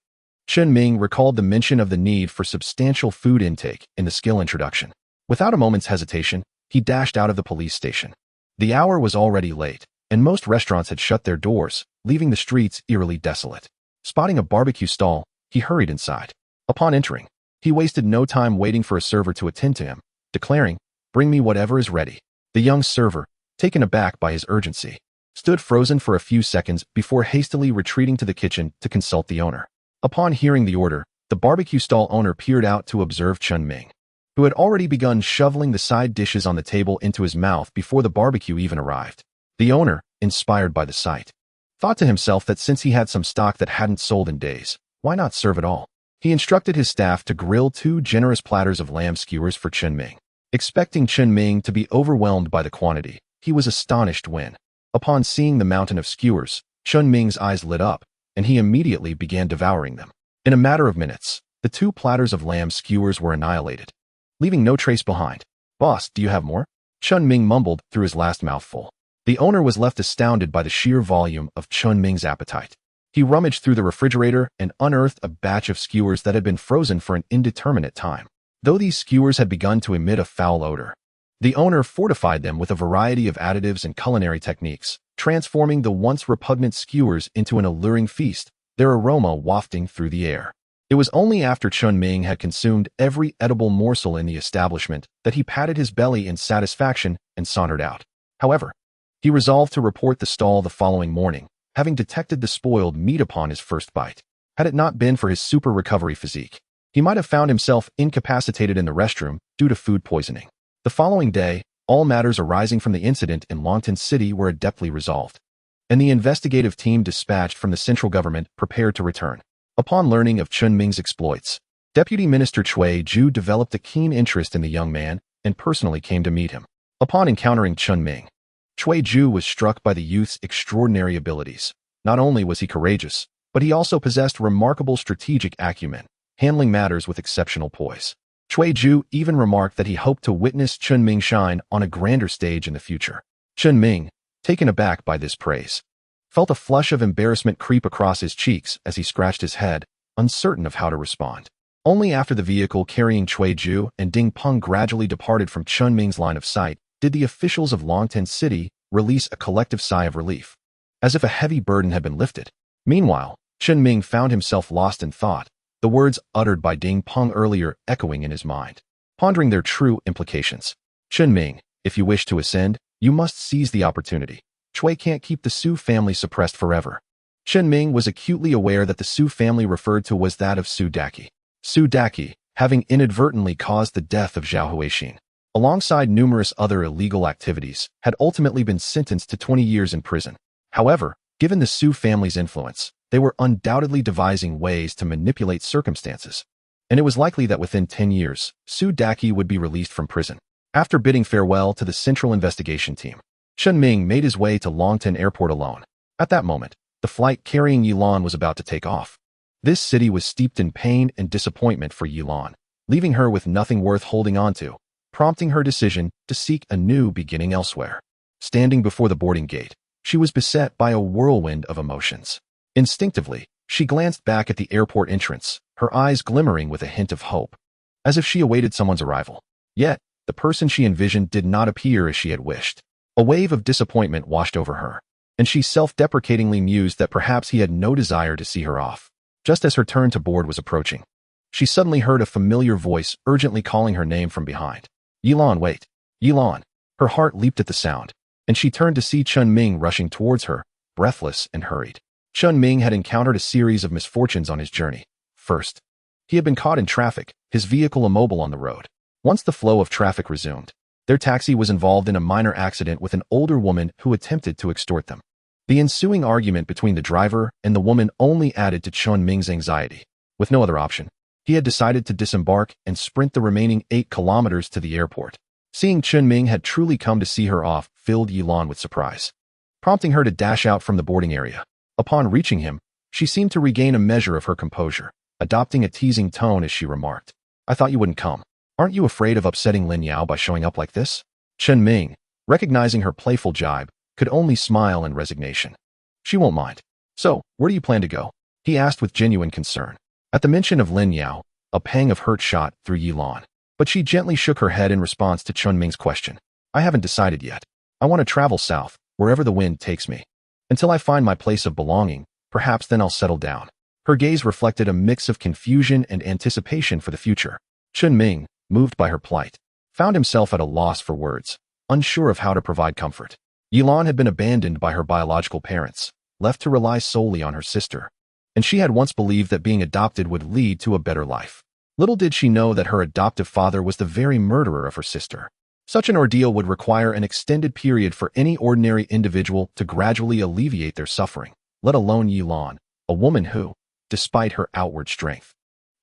Chen Ming recalled the mention of the need for substantial food intake in the skill introduction. Without a moment's hesitation, he dashed out of the police station. The hour was already late, and most restaurants had shut their doors, leaving the streets eerily desolate. Spotting a barbecue stall, he hurried inside. Upon entering, he wasted no time waiting for a server to attend to him, declaring, Bring me whatever is ready. The young server, taken aback by his urgency, stood frozen for a few seconds before hastily retreating to the kitchen to consult the owner. Upon hearing the order, the barbecue stall owner peered out to observe Chen Ming, who had already begun shoveling the side dishes on the table into his mouth before the barbecue even arrived. The owner, inspired by the sight, thought to himself that since he had some stock that hadn't sold in days, why not serve it all? He instructed his staff to grill 2 generous platters of lamb skewers for Chen Ming. Expecting Chen Ming to be overwhelmed by the quantity, he was astonished when, upon seeing the mountain of skewers, Chen Ming's eyes lit up, and he immediately began devouring them. In a matter of minutes, the 2 platters of lamb skewers were annihilated, leaving no trace behind. "Boss, do you have more?" Chen Ming mumbled through his last mouthful. The owner was left astounded by the sheer volume of Chen Ming's appetite. He rummaged through the refrigerator and unearthed a batch of skewers that had been frozen for an indeterminate time. Though these skewers had begun to emit a foul odor, the owner fortified them with a variety of additives and culinary techniques, transforming the once repugnant skewers into an alluring feast, their aroma wafting through the air. It was only after Chen Ming had consumed every edible morsel in the establishment that he patted his belly in satisfaction and sauntered out. However, he resolved to report the stall the following morning, having detected the spoiled meat upon his first bite. Had it not been for his super recovery physique, he might have found himself incapacitated in the restroom due to food poisoning. The following day, all matters arising from the incident in Longtan City were adeptly resolved, and the investigative team dispatched from the central government prepared to return. Upon learning of Chen Ming's exploits, Deputy Minister Cui Zhu developed a keen interest in the young man and personally came to meet him. Upon encountering Chen Ming, Cui Zhu was struck by the youth's extraordinary abilities. Not only was he courageous, but he also possessed remarkable strategic acumen, handling matters with exceptional poise. Cui Zhu even remarked that he hoped to witness Chen Ming shine on a grander stage in the future. Chen Ming, taken aback by this praise, felt a flush of embarrassment creep across his cheeks as he scratched his head, uncertain of how to respond. Only after the vehicle carrying Cui Zhu and Ding Peng gradually departed from Chen Ming's line of sight did the officials of Longtan City release a collective sigh of relief, as if a heavy burden had been lifted. Meanwhile, Chen Ming found himself lost in thought, the words uttered by Ding Peng earlier echoing in his mind, pondering their true implications. "Chen Ming, if you wish to ascend, you must seize the opportunity. Cui can't keep the Su family suppressed forever." Chen Ming was acutely aware that the Su family referred to was that of Su Daqi. Su Daqi, having inadvertently caused the death of Zhao Huixin, alongside numerous other illegal activities, had ultimately been sentenced to 20 years in prison. However, given the Su family's influence, they were undoubtedly devising ways to manipulate circumstances, and it was likely that within 10 years, Su Daqi would be released from prison. After bidding farewell to the central investigation team, Chen Ming made his way to Longtan Airport alone. At that moment, the flight carrying Yilan was about to take off. This city was steeped in pain and disappointment for Yilan, leaving her with nothing worth holding on to, prompting her decision to seek a new beginning elsewhere. Standing before the boarding gate, she was beset by a whirlwind of emotions. Instinctively, she glanced back at the airport entrance, her eyes glimmering with a hint of hope, as if she awaited someone's arrival. Yet, the person she envisioned did not appear as she had wished. A wave of disappointment washed over her, and she self-deprecatingly mused that perhaps he had no desire to see her off. Just as her turn to board was approaching, she suddenly heard a familiar voice urgently calling her name from behind. "Yilan, wait. Yilan." Her heart leaped at the sound, and she turned to see Chen Ming rushing towards her, breathless and hurried. Chen Ming had encountered a series of misfortunes on his journey. First, he had been caught in traffic, his vehicle immobile on the road. Once the flow of traffic resumed, their taxi was involved in a minor accident with an older woman who attempted to extort them. The ensuing argument between the driver and the woman only added to Chen Ming's anxiety. With no other option, he had decided to disembark and sprint the remaining 8 kilometers to the airport. Seeing Chen Ming had truly come to see her off filled Yilan with surprise, prompting her to dash out from the boarding area. Upon reaching him, she seemed to regain a measure of her composure, adopting a teasing tone as she remarked, "I thought you wouldn't come. Aren't you afraid of upsetting Lin Yao by showing up like this?" Chen Ming, recognizing her playful jibe, could only smile in resignation. "She won't mind. So, where do you plan to go?" he asked with genuine concern. At the mention of Lin Yao, a pang of hurt shot through Yilan, but she gently shook her head in response to Chen Ming's question. "I haven't decided yet. I want to travel south, wherever the wind takes me. Until I find my place of belonging, perhaps then I'll settle down." Her gaze reflected a mix of confusion and anticipation for the future. Chen Ming, moved by her plight, found himself at a loss for words, unsure of how to provide comfort. Yilan had been abandoned by her biological parents, left to rely solely on her sister, and she had once believed that being adopted would lead to a better life. Little did she know that her adoptive father was the very murderer of her sister. Such an ordeal would require an extended period for any ordinary individual to gradually alleviate their suffering, let alone Yilan, a woman who, despite her outward strength,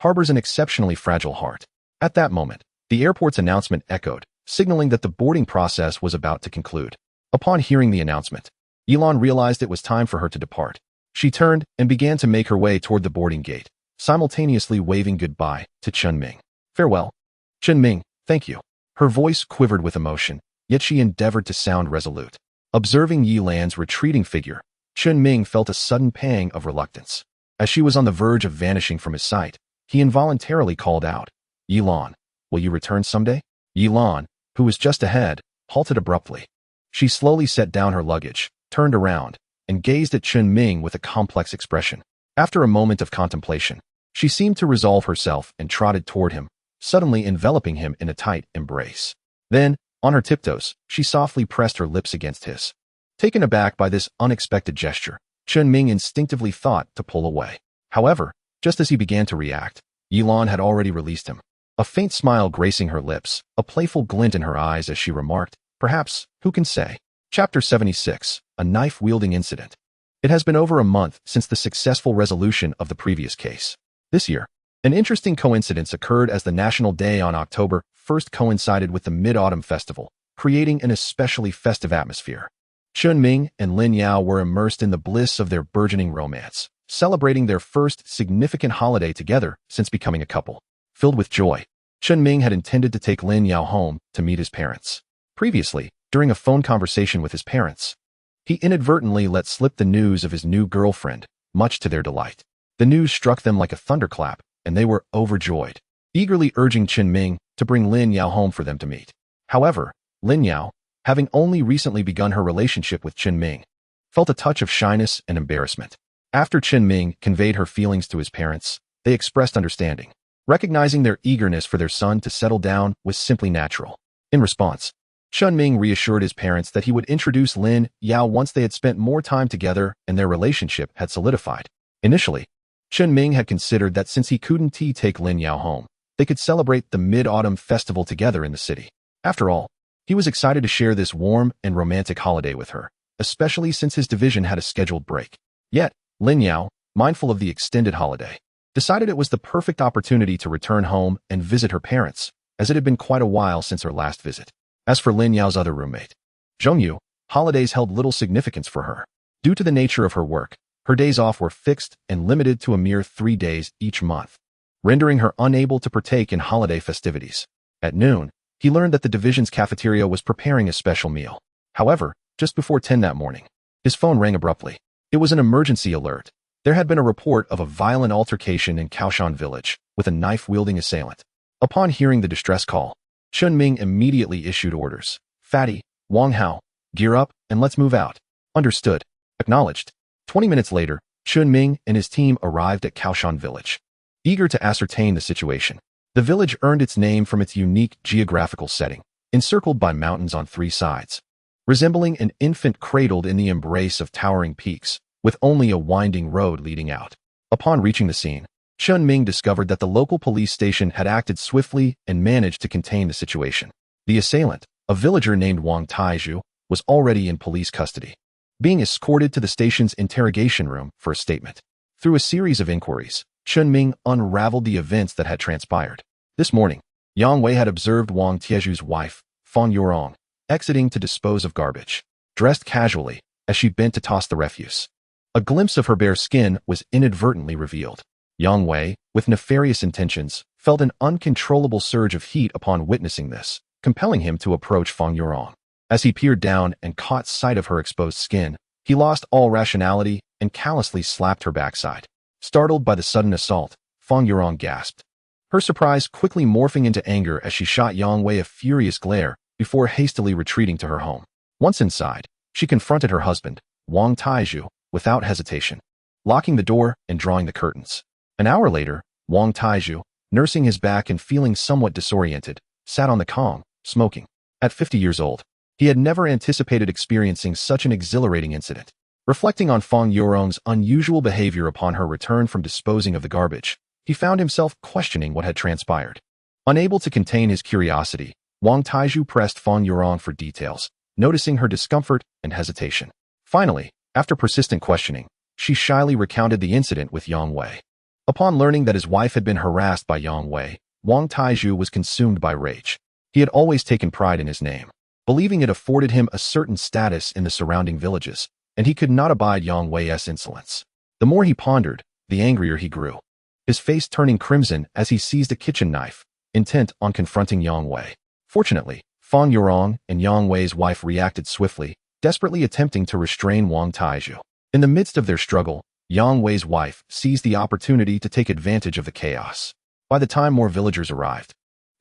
harbors an exceptionally fragile heart. At that moment, the airport's announcement echoed, signaling that the boarding process was about to conclude. Upon hearing the announcement, Yilan realized it was time for her to depart. She turned and began to make her way toward the boarding gate, simultaneously waving goodbye to Chen Ming. Farewell. Chen Ming, thank you. Her voice quivered with emotion, yet she endeavored to sound resolute. Observing Yilan's retreating figure, Chen Ming felt a sudden pang of reluctance. As she was on the verge of vanishing from his sight, he involuntarily called out, Yilan, will you return someday? Yilan, who was just ahead, halted abruptly. She slowly set down her luggage, turned around, and gazed at Chen Ming with a complex expression. After a moment of contemplation, she seemed to resolve herself and trotted toward him, suddenly enveloping him in a tight embrace. Then, on her tiptoes, she softly pressed her lips against his. Taken aback by this unexpected gesture, Chen Ming instinctively thought to pull away. However, just as he began to react, Yilan had already released him. A faint smile gracing her lips, a playful glint in her eyes as she remarked, perhaps, who can say? Chapter 76, A Knife-Wielding Incident. It has been over a month since the successful resolution of the previous case. This year, an interesting coincidence occurred as the National Day on October 1st coincided with the Mid-Autumn Festival, creating an especially festive atmosphere. Chen Ming and Lin Yao were immersed in the bliss of their burgeoning romance, celebrating their first significant holiday together since becoming a couple. Filled with joy, Chen Ming had intended to take Lin Yao home to meet his parents. Previously, during a phone conversation with his parents, he inadvertently let slip the news of his new girlfriend, much to their delight. The news struck them like a thunderclap, and they were overjoyed, eagerly urging Chen Ming to bring Lin Yao home for them to meet. However, Lin Yao, having only recently begun her relationship with Chen Ming, felt a touch of shyness and embarrassment. After Chen Ming conveyed her feelings to his parents, they expressed understanding, recognizing their eagerness for their son to settle down was simply natural. In response, Chen Ming reassured his parents that he would introduce Lin Yao once they had spent more time together and their relationship had solidified. Initially, Chen Ming had considered that since he couldn't take Lin Yao home, they could celebrate the Mid-Autumn Festival together in the city. After all, he was excited to share this warm and romantic holiday with her, especially since his division had a scheduled break. Yet, Lin Yao, mindful of the extended holiday, decided it was the perfect opportunity to return home and visit her parents, as it had been quite a while since her last visit. As for Lin Yao's other roommate, Zhongyu, holidays held little significance for her. Due to the nature of her work, her days off were fixed and limited to a mere 3 days each month, rendering her unable to partake in holiday festivities. At noon, he learned that the division's cafeteria was preparing a special meal. However, just before 10 that morning, his phone rang abruptly. It was an emergency alert. There had been a report of a violent altercation in Kaoshan village with a knife-wielding assailant. Upon hearing the distress call, Chen Ming immediately issued orders. Fatty, Wang Hao, gear up and let's move out. Understood. Acknowledged. 20 minutes later, Chen Ming and his team arrived at Kaoshan village. Eager to ascertain the situation, the village earned its name from its unique geographical setting, encircled by mountains on 3 sides. Resembling an infant cradled in the embrace of towering peaks, with only a winding road leading out. Upon reaching the scene, Chen Ming discovered that the local police station had acted swiftly and managed to contain the situation. The assailant, a villager named Wang Taizhu, was already in police custody, being escorted to the station's interrogation room for a statement. Through a series of inquiries, Chen Ming unraveled the events that had transpired. This morning, Yang Wei had observed Wang Tiezhu's wife, Fan Yurong, exiting to dispose of garbage, dressed casually as she bent to toss the refuse. A glimpse of her bare skin was inadvertently revealed. Yang Wei, with nefarious intentions, felt an uncontrollable surge of heat upon witnessing this, compelling him to approach Fan Yurong. As he peered down and caught sight of her exposed skin, he lost all rationality and callously slapped her backside. Startled by the sudden assault, Fan Yurong gasped, her surprise quickly morphing into anger as she shot Yang Wei a furious glare before hastily retreating to her home. Once inside, she confronted her husband, Wang Taizhu, without hesitation, locking the door and drawing the curtains. An hour later, Wang Taizhu, nursing his back and feeling somewhat disoriented, sat on the Kong, smoking. At 50 years old, he had never anticipated experiencing such an exhilarating incident. Reflecting on Fong Yorong's unusual behavior upon her return from disposing of the garbage, he found himself questioning what had transpired. Unable to contain his curiosity, Wang Taizhu pressed Fong Yorong for details, noticing her discomfort and hesitation. Finally, after persistent questioning, she shyly recounted the incident with Yang Wei. Upon learning that his wife had been harassed by Yang Wei, Wang Taizhu was consumed by rage. He had always taken pride in his name, believing it afforded him a certain status in the surrounding villages, and he could not abide Yang Wei's insolence. The more he pondered, the angrier he grew, his face turning crimson as he seized a kitchen knife, intent on confronting Yang Wei. Fortunately, Fong Yorong and Yang Wei's wife reacted swiftly, desperately attempting to restrain Wang Taizhu. In the midst of their struggle, Yang Wei's wife seized the opportunity to take advantage of the chaos. By the time more villagers arrived,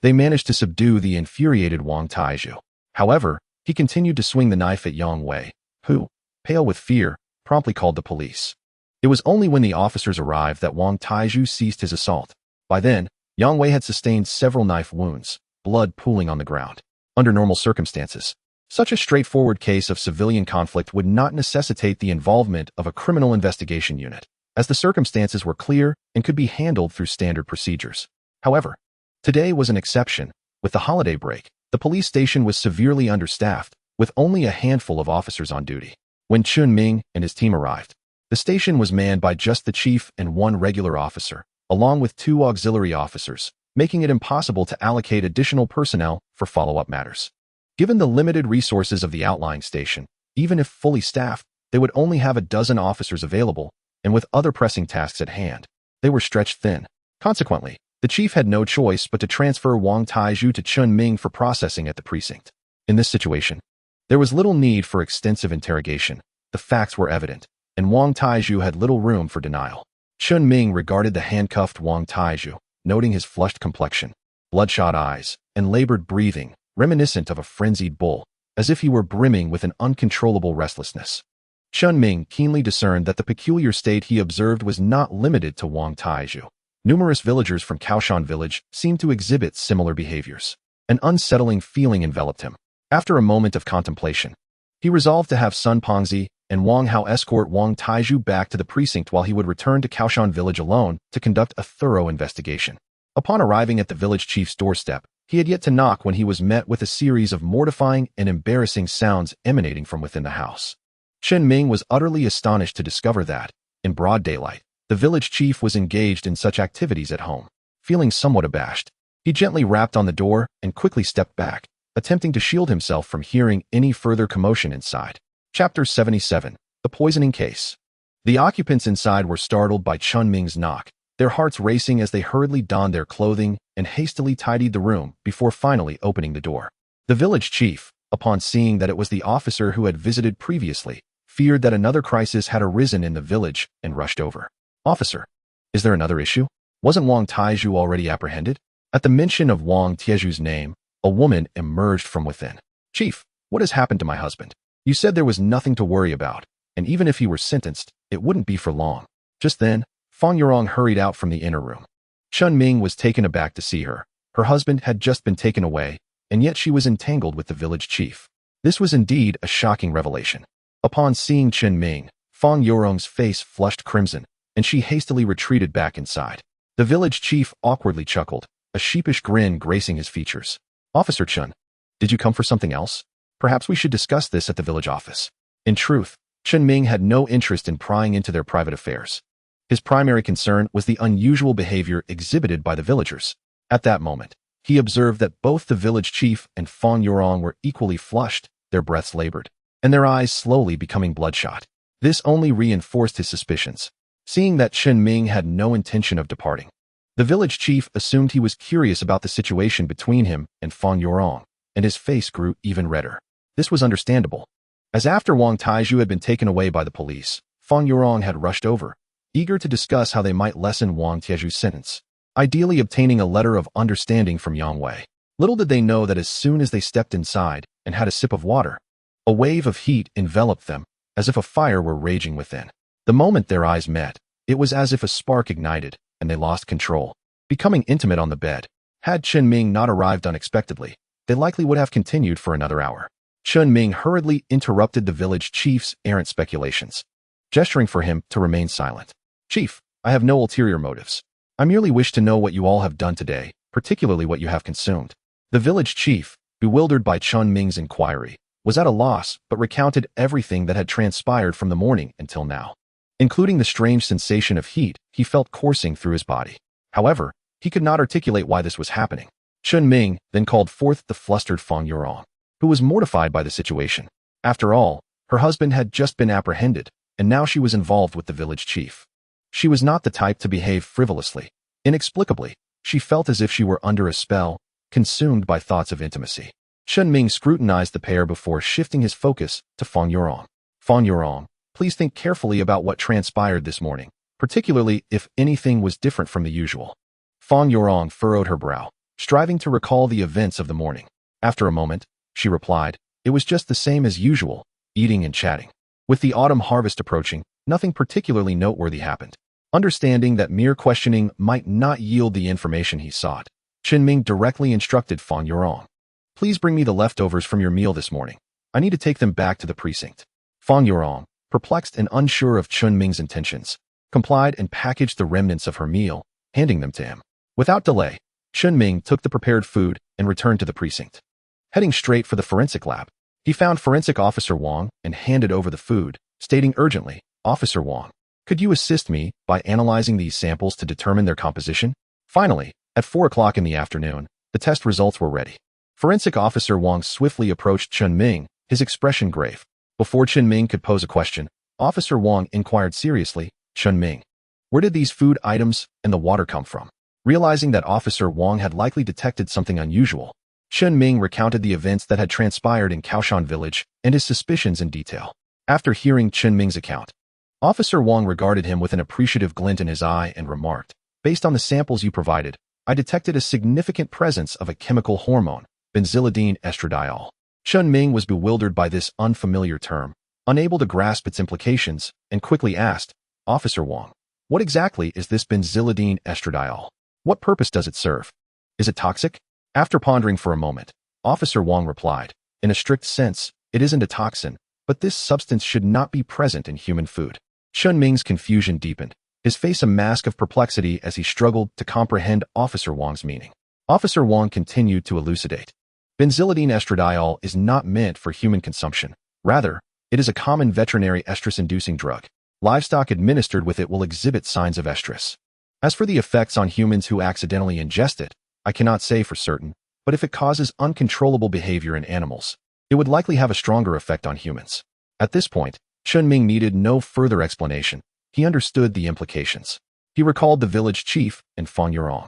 they managed to subdue the infuriated Wang Taizhu. However, he continued to swing the knife at Yang Wei, who, pale with fear, promptly called the police. It was only when the officers arrived that Wang Taizhu ceased his assault. By then, Yang Wei had sustained several knife wounds, blood pooling on the ground. Under normal circumstances, such a straightforward case of civilian conflict would not necessitate the involvement of a criminal investigation unit, as the circumstances were clear and could be handled through standard procedures. However, today was an exception. With the holiday break, the police station was severely understaffed, with only a handful of officers on duty. When Chen Ming and his team arrived, the station was manned by just the chief and one regular officer, along with 2 auxiliary officers, making it impossible to allocate additional personnel for follow-up matters. Given the limited resources of the outlying station, even if fully staffed, they would only have a dozen officers available, and with other pressing tasks at hand, they were stretched thin. Consequently, the chief had no choice but to transfer Wang Taizhu to Chen Ming for processing at the precinct. In this situation, there was little need for extensive interrogation. The facts were evident, and Wang Taizhu had little room for denial. Chen Ming regarded the handcuffed Wang Taizhu, noting his flushed complexion, bloodshot eyes, and labored breathing, reminiscent of a frenzied bull, as if he were brimming with an uncontrollable restlessness. Chen Ming keenly discerned that the peculiar state he observed was not limited to Wang Taizhu. Numerous villagers from Kaoshan village seemed to exhibit similar behaviors. An unsettling feeling enveloped him. After a moment of contemplation, he resolved to have Sun Pongzi and Wang Hao escort Wang Taizhu back to the precinct while he would return to Kaoshan village alone to conduct a thorough investigation. Upon arriving at the village chief's doorstep, he had yet to knock when he was met with a series of mortifying and embarrassing sounds emanating from within the house. Chen Ming was utterly astonished to discover that, in broad daylight, the village chief was engaged in such activities at home. Feeling somewhat abashed, he gently rapped on the door and quickly stepped back, attempting to shield himself from hearing any further commotion inside. Chapter 77. The Poisoning Case. The occupants inside were startled by Chen Ming's knock, their hearts racing as they hurriedly donned their clothing and hastily tidied the room before finally opening the door. The village chief, upon seeing that it was the officer who had visited previously, feared that another crisis had arisen in the village and rushed over. "Officer, is there another issue? Wasn't Wang Taizhu already apprehended?" At the mention of Wang Taizhu's name, a woman emerged from within. "Chief, what has happened to my husband? You said there was nothing to worry about, and even if he were sentenced, it wouldn't be for long." Just then, Fong Yorong hurried out from the inner room. Chen Ming was taken aback to see her. Her husband had just been taken away, and yet she was entangled with the village chief. This was indeed a shocking revelation. Upon seeing Chen Ming, Fong Yorong's face flushed crimson, and she hastily retreated back inside. The village chief awkwardly chuckled, a sheepish grin gracing his features. "Officer Chen, did you come for something else? Perhaps we should discuss this at the village office." In truth, Chen Ming had no interest in prying into their private affairs. His primary concern was the unusual behavior exhibited by the villagers. At that moment, he observed that both the village chief and Fong Yorong were equally flushed, their breaths labored, and their eyes slowly becoming bloodshot. This only reinforced his suspicions. Seeing that Chen Ming had no intention of departing, the village chief assumed he was curious about the situation between him and Fong Yorong, and his face grew even redder. This was understandable, as after Wang Taizhu had been taken away by the police, Fong Yorong had rushed over, eager to discuss how they might lessen Wang Taizhu's sentence, ideally obtaining a letter of understanding from Yang Wei. Little did they know that as soon as they stepped inside and had a sip of water, a wave of heat enveloped them, as if a fire were raging within. The moment their eyes met, it was as if a spark ignited, and they lost control. Becoming intimate on the bed, had Chen Ming not arrived unexpectedly, they likely would have continued for another hour. Chen Ming hurriedly interrupted the village chief's errant speculations, gesturing for him to remain silent. Chief, I have no ulterior motives. I merely wish to know what you all have done today, particularly what you have consumed. The village chief, bewildered by Chen Ming's inquiry, was at a loss but recounted everything that had transpired from the morning until now, including the strange sensation of heat he felt coursing through his body. However, he could not articulate why this was happening. Chen Ming then called forth the flustered Fang Yurong, who was mortified by the situation. After all, her husband had just been apprehended, and now she was involved with the village chief. She was not the type to behave frivolously. Inexplicably, she felt as if she were under a spell, consumed by thoughts of intimacy. Chen Ming scrutinized the pair before shifting his focus to Fang Yurong. Fang Yurong, please think carefully about what transpired this morning, particularly if anything was different from the usual. Fang Yurong furrowed her brow, striving to recall the events of the morning. After a moment, she replied, it was just the same as usual, eating and chatting. With the autumn harvest approaching, nothing particularly noteworthy happened. Understanding that mere questioning might not yield the information he sought, Chen Ming directly instructed Fang Yurong. Please bring me the leftovers from your meal this morning. I need to take them back to the precinct. Fang Yurong, perplexed and unsure of Chen Ming's intentions, complied and packaged the remnants of her meal, handing them to him. Without delay, Chen Ming took the prepared food and returned to the precinct. Heading straight for the forensic lab, he found Forensic Officer Wang and handed over the food, stating urgently, Officer Wang, could you assist me by analyzing these samples to determine their composition? Finally, at 4 o'clock in the afternoon, the test results were ready. Forensic Officer Wang swiftly approached Chen Ming, his expression grave. Before Chen Ming could pose a question, Officer Wang inquired seriously, Chen Ming, where did these food items and the water come from? Realizing that Officer Wang had likely detected something unusual, Chen Ming recounted the events that had transpired in Kaoshan village and his suspicions in detail. After hearing Chen Ming's account, Officer Wang regarded him with an appreciative glint in his eye and remarked, based on the samples you provided, I detected a significant presence of a chemical hormone, benzylidine estradiol. Chen Ming was bewildered by this unfamiliar term, unable to grasp its implications, and quickly asked, Officer Wang, what exactly is this benzylidine estradiol? What purpose does it serve? Is it toxic? After pondering for a moment, Officer Wang replied, in a strict sense, it isn't a toxin, but this substance should not be present in human food. Chen Ming's confusion deepened, his face a mask of perplexity as he struggled to comprehend Officer Wang's meaning. Officer Wang continued to elucidate. Benzylidine estradiol is not meant for human consumption. Rather, it is a common veterinary estrus-inducing drug. Livestock administered with it will exhibit signs of estrus. As for the effects on humans who accidentally ingest it, I cannot say for certain, but if it causes uncontrollable behavior in animals, it would likely have a stronger effect on humans. At this point, Chen Ming needed no further explanation. He understood the implications. He recalled the village chief and Fang Yurong,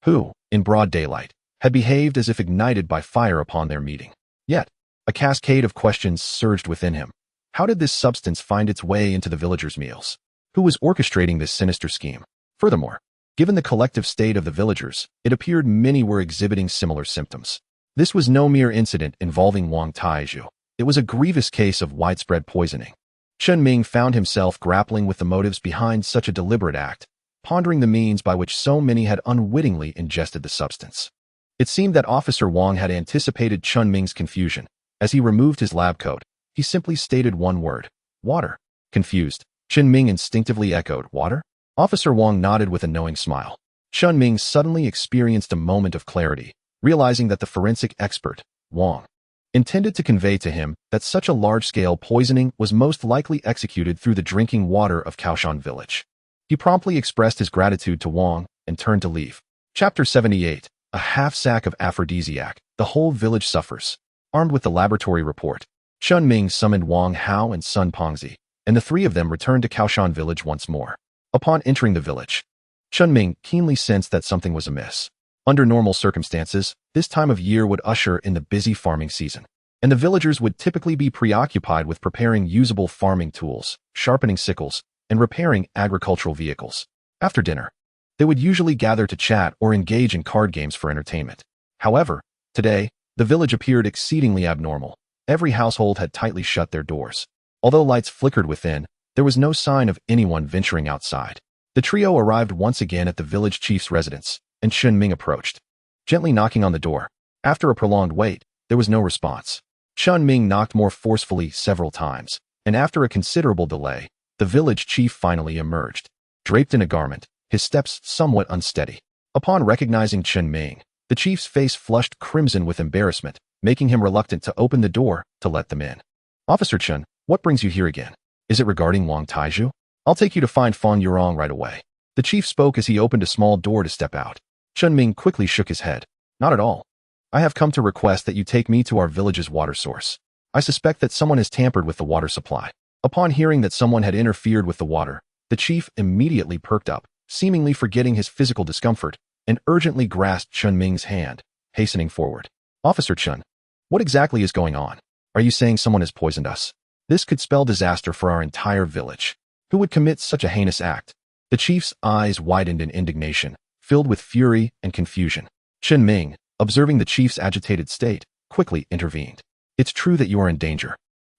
who, in broad daylight, had behaved as if ignited by fire upon their meeting. Yet, a cascade of questions surged within him. How did this substance find its way into the villagers' meals? Who was orchestrating this sinister scheme? Furthermore, given the collective state of the villagers, it appeared many were exhibiting similar symptoms. This was no mere incident involving Wang Taizhu. It was a grievous case of widespread poisoning. Chen Ming found himself grappling with the motives behind such a deliberate act, pondering the means by which so many had unwittingly ingested the substance. It seemed that Officer Wang had anticipated Chen Ming's confusion. As he removed his lab coat, he simply stated one word, water. Confused, Chen Ming instinctively echoed, water? Officer Wang nodded with a knowing smile. Chen Ming suddenly experienced a moment of clarity, realizing that the forensic expert, Wang, intended to convey to him that such a large-scale poisoning was most likely executed through the drinking water of Kaoshan village. He promptly expressed his gratitude to Wang and turned to leave. Chapter 78, a half-sack of aphrodisiac, the whole village suffers. Armed with the laboratory report, Chen Ming summoned Wang Hao and Sun Pongzi, and the three of them returned to Kaoshan village once more. Upon entering the village, Chen Ming keenly sensed that something was amiss. Under normal circumstances, this time of year would usher in the busy farming season, and the villagers would typically be preoccupied with preparing usable farming tools, sharpening sickles, and repairing agricultural vehicles. After dinner, they would usually gather to chat or engage in card games for entertainment. However, today, the village appeared exceedingly abnormal. Every household had tightly shut their doors. Although lights flickered within, there was no sign of anyone venturing outside. The trio arrived once again at the village chief's residence, and Chen Ming approached, gently knocking on the door. After a prolonged wait, there was no response. Chen Ming knocked more forcefully several times, and after a considerable delay, the village chief finally emerged. Draped in a garment, his steps somewhat unsteady. Upon recognizing Chen Ming, the chief's face flushed crimson with embarrassment, making him reluctant to open the door to let them in. "Officer Chen, what brings you here again? Is it regarding Wang Taizhu? I'll take you to find Fang Yurong right away." The chief spoke as he opened a small door to step out. Chen Ming quickly shook his head. "Not at all. I have come to request that you take me to our village's water source. I suspect that someone has tampered with the water supply." Upon hearing that someone had interfered with the water, the chief immediately perked up, seemingly forgetting his physical discomfort, and urgently grasped Chen Ming's hand, hastening forward. "Officer Chen, what exactly is going on? Are you saying someone has poisoned us? This could spell disaster for our entire village. Who would commit such a heinous act?" The chief's eyes widened in indignation, filled with fury and confusion. Chen Ming, observing the chief's agitated state, quickly intervened. "It's true that you are in danger,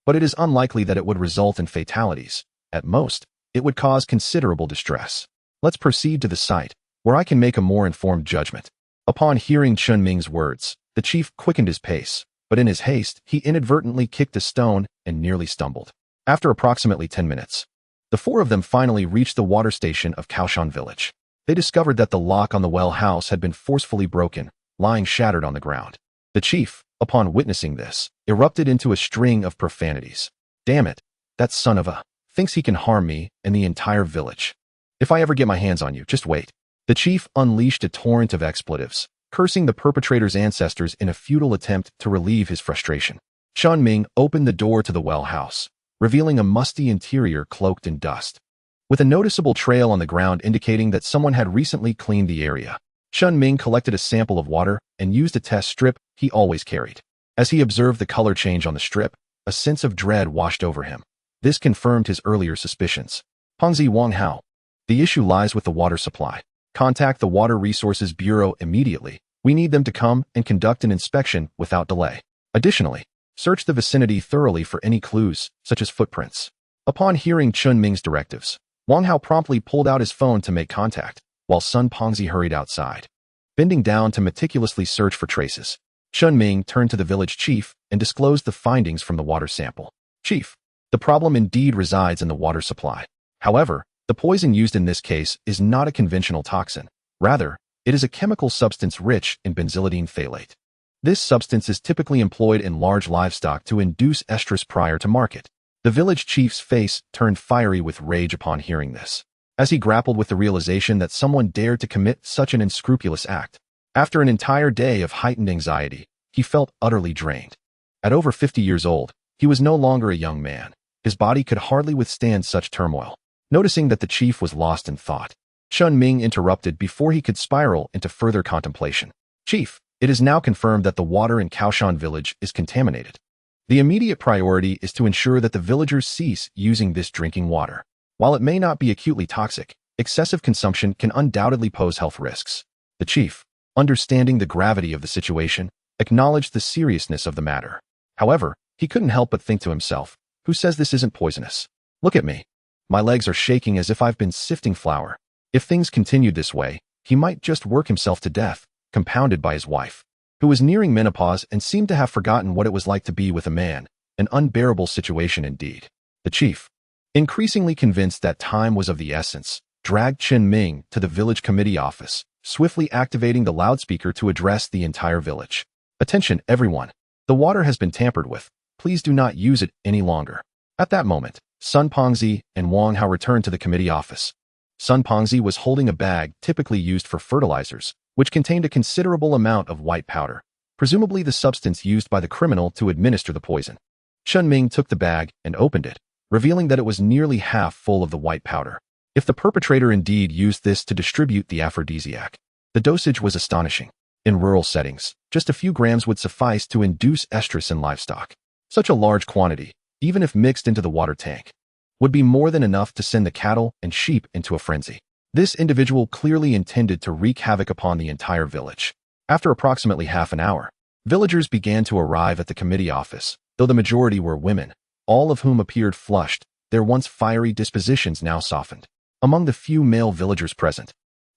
but it is unlikely that it would result in fatalities. At most, it would cause considerable distress. Let's proceed to the site, where I can make a more informed judgment." Upon hearing Chen Ming's words, the chief quickened his pace, but in his haste, he inadvertently kicked a stone and nearly stumbled. After approximately 10 minutes, the four of them finally reached the water station of Kaoshan village. They discovered that the lock on the well house had been forcefully broken, lying shattered on the ground. The chief, upon witnessing this, erupted into a string of profanities. "Damn it, that son of a thinks he can harm me and the entire village. If I ever get my hands on you, just wait." The chief unleashed a torrent of expletives, cursing the perpetrator's ancestors in a futile attempt to relieve his frustration. Chen Ming opened the door to the well house, revealing a musty interior cloaked in dust, with a noticeable trail on the ground indicating that someone had recently cleaned the area. Chen Ming collected a sample of water and used a test strip he always carried. As he observed the color change on the strip, a sense of dread washed over him. This confirmed his earlier suspicions. "Pengzi Wang Hao, the issue lies with the water supply. Contact the Water Resources Bureau immediately. We need them to come and conduct an inspection without delay. Additionally, search the vicinity thoroughly for any clues, such as footprints." Upon hearing Chen Ming's directives, Wang Hao promptly pulled out his phone to make contact, while Sun Pengzi hurried outside. Bending down to meticulously search for traces, Chen Ming turned to the village chief and disclosed the findings from the water sample. "Chief, the problem indeed resides in the water supply. However, the poison used in this case is not a conventional toxin. Rather, it is a chemical substance rich in benzylidine phthalate. This substance is typically employed in large livestock to induce estrus prior to market." The village chief's face turned fiery with rage upon hearing this, as he grappled with the realization that someone dared to commit such an unscrupulous act. After an entire day of heightened anxiety, he felt utterly drained. At over 50 years old, he was no longer a young man. His body could hardly withstand such turmoil. Noticing that the chief was lost in thought, Chen Ming interrupted before he could spiral into further contemplation. "Chief, it is now confirmed that the water in Kaoshan village is contaminated. The immediate priority is to ensure that the villagers cease using this drinking water. While it may not be acutely toxic, excessive consumption can undoubtedly pose health risks." The chief, understanding the gravity of the situation, acknowledged the seriousness of the matter. However, he couldn't help but think to himself, "Who says this isn't poisonous? Look at me. My legs are shaking as if I've been sifting flour." If things continued this way, he might just work himself to death, compounded by his wife, who was nearing menopause and seemed to have forgotten what it was like to be with a man. An unbearable situation indeed. The chief, increasingly convinced that time was of the essence, dragged Chen Ming to the village committee office, swiftly activating the loudspeaker to address the entire village. "Attention, everyone. The water has been tampered with. Please do not use it any longer." At that moment, Sun Pengzi and Wang Hao returned to the committee office. Sun Pengzi was holding a bag typically used for fertilizers, which contained a considerable amount of white powder, presumably the substance used by the criminal to administer the poison. Chen Ming took the bag and opened it, revealing that it was nearly half full of the white powder. If the perpetrator indeed used this to distribute the aphrodisiac, the dosage was astonishing. In rural settings, just a few grams would suffice to induce estrus in livestock. Such a large quantity, even if mixed into the water tank, would be more than enough to send the cattle and sheep into a frenzy. This individual clearly intended to wreak havoc upon the entire village. After approximately half an hour, villagers began to arrive at the committee office, though the majority were women, all of whom appeared flushed, their once fiery dispositions now softened. Among the few male villagers present,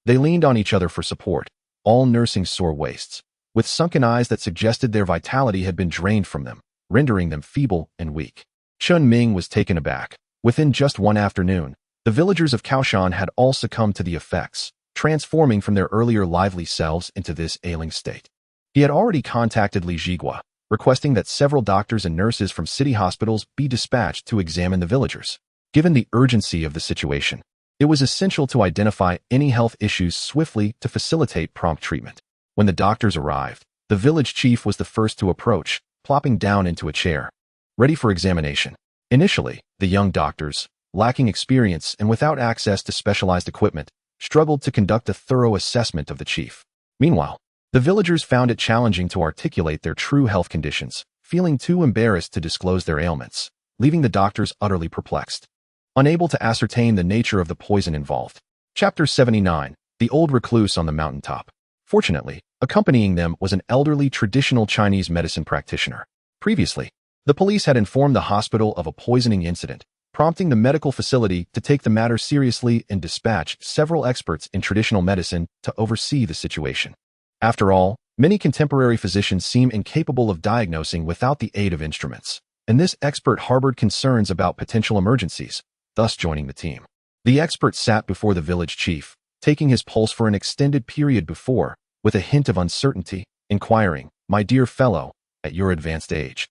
they leaned on each other for support, all nursing sore waists. with sunken eyes that suggested their vitality had been drained from them, rendering them feeble and weak. Chen Ming was taken aback. Within just one afternoon, the villagers of Kaoshan had all succumbed to the effects, transforming from their earlier lively selves into this ailing state. He had already contacted Li Jigua, requesting that several doctors and nurses from city hospitals be dispatched to examine the villagers. Given the urgency of the situation, it was essential to identify any health issues swiftly to facilitate prompt treatment. When the doctors arrived, the village chief was the first to approach, plopping down into a chair, ready for examination. Initially, the young doctors, lacking experience and without access to specialized equipment, struggled to conduct a thorough assessment of the chief. Meanwhile, the villagers found it challenging to articulate their true health conditions, feeling too embarrassed to disclose their ailments, leaving the doctors utterly perplexed, unable to ascertain the nature of the poison involved. Chapter 79. The Old Recluse on the Mountaintop. Fortunately, accompanying them was an elderly traditional Chinese medicine practitioner. Previously, the police had informed the hospital of a poisoning incident, prompting the medical facility to take the matter seriously and dispatch several experts in traditional medicine to oversee the situation. After all, many contemporary physicians seem incapable of diagnosing without the aid of instruments, and this expert harbored concerns about potential emergencies, thus joining the team. The expert sat before the village chief, taking his pulse for an extended period before, with a hint of uncertainty, inquiring, "My dear fellow, at your advanced age,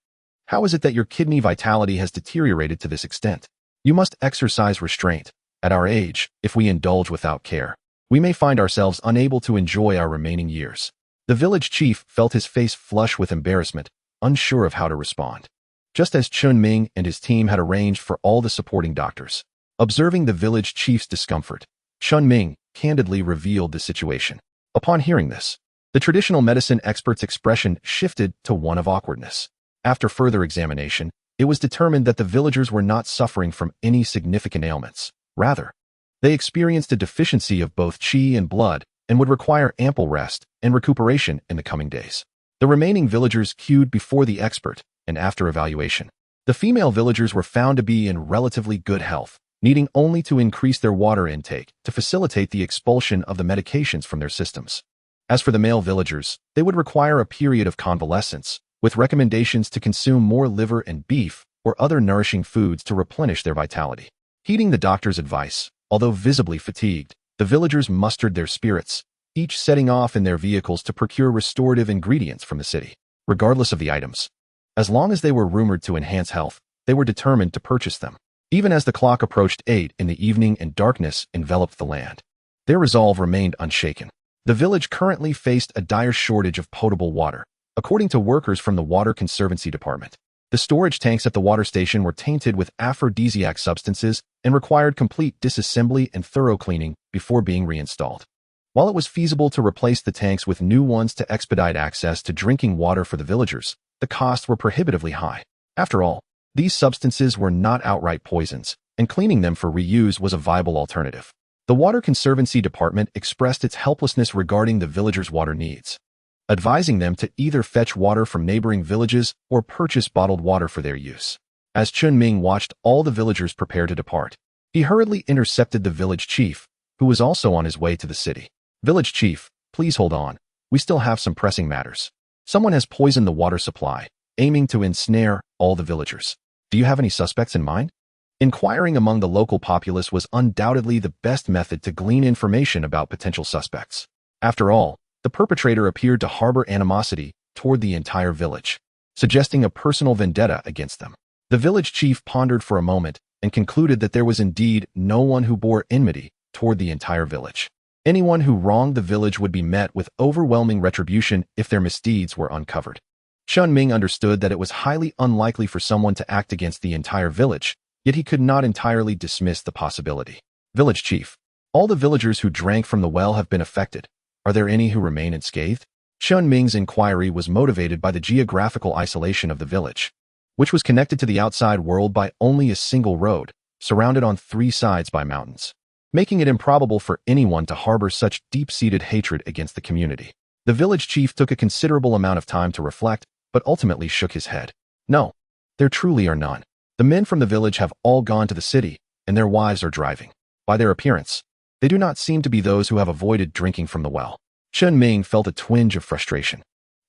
how is it that your kidney vitality has deteriorated to this extent? You must exercise restraint. At our age, if we indulge without care, we may find ourselves unable to enjoy our remaining years." The village chief felt his face flush with embarrassment, unsure of how to respond. Just as Chen Ming and his team had arranged for all the supporting doctors. Observing the village chief's discomfort, Chen Ming candidly revealed the situation. Upon hearing this, the traditional medicine expert's expression shifted to one of awkwardness. After further examination, it was determined that the villagers were not suffering from any significant ailments. Rather, they experienced a deficiency of both qi and blood and would require ample rest and recuperation in the coming days. The remaining villagers queued before the expert, and after evaluation, the female villagers were found to be in relatively good health, needing only to increase their water intake to facilitate the expulsion of the medications from their systems. As for the male villagers, they would require a period of convalescence, with recommendations to consume more liver and beef or other nourishing foods to replenish their vitality. Heeding the doctor's advice, although visibly fatigued, the villagers mustered their spirits, each setting off in their vehicles to procure restorative ingredients from the city. Regardless of the items, as long as they were rumored to enhance health, they were determined to purchase them. Even as the clock approached 8 in the evening and darkness enveloped the land, their resolve remained unshaken. The village currently faced a dire shortage of potable water, according to workers from the Water Conservancy Department. The storage tanks at the water station were tainted with aphrodisiac substances and required complete disassembly and thorough cleaning before being reinstalled. While it was feasible to replace the tanks with new ones to expedite access to drinking water for the villagers, the costs were prohibitively high. After all, these substances were not outright poisons, and cleaning them for reuse was a viable alternative. The Water Conservancy Department expressed its helplessness regarding the villagers' water needs, advising them to either fetch water from neighboring villages or purchase bottled water for their use. As Chen Ming watched all the villagers prepare to depart, he hurriedly intercepted the village chief, who was also on his way to the city. "Village chief, please hold on. We still have some pressing matters. Someone has poisoned the water supply, aiming to ensnare all the villagers. Do you have any suspects in mind?" Inquiring among the local populace was undoubtedly the best method to glean information about potential suspects. After all, the perpetrator appeared to harbor animosity toward the entire village, suggesting a personal vendetta against them. The village chief pondered for a moment and concluded that there was indeed no one who bore enmity toward the entire village. Anyone who wronged the village would be met with overwhelming retribution if their misdeeds were uncovered. Chen Ming understood that it was highly unlikely for someone to act against the entire village, yet he could not entirely dismiss the possibility. "Village chief, all the villagers who drank from the well have been affected. Are there any who remain unscathed?" Chen Ming's inquiry was motivated by the geographical isolation of the village, which was connected to the outside world by only a single road, surrounded on 3 sides by mountains, making it improbable for anyone to harbor such deep-seated hatred against the community. The village chief took a considerable amount of time to reflect, but ultimately shook his head. "No, there truly are none. The men from the village have all gone to the city, and their wives are driving. By their appearance, they do not seem to be those who have avoided drinking from the well." Chen Ming felt a twinge of frustration.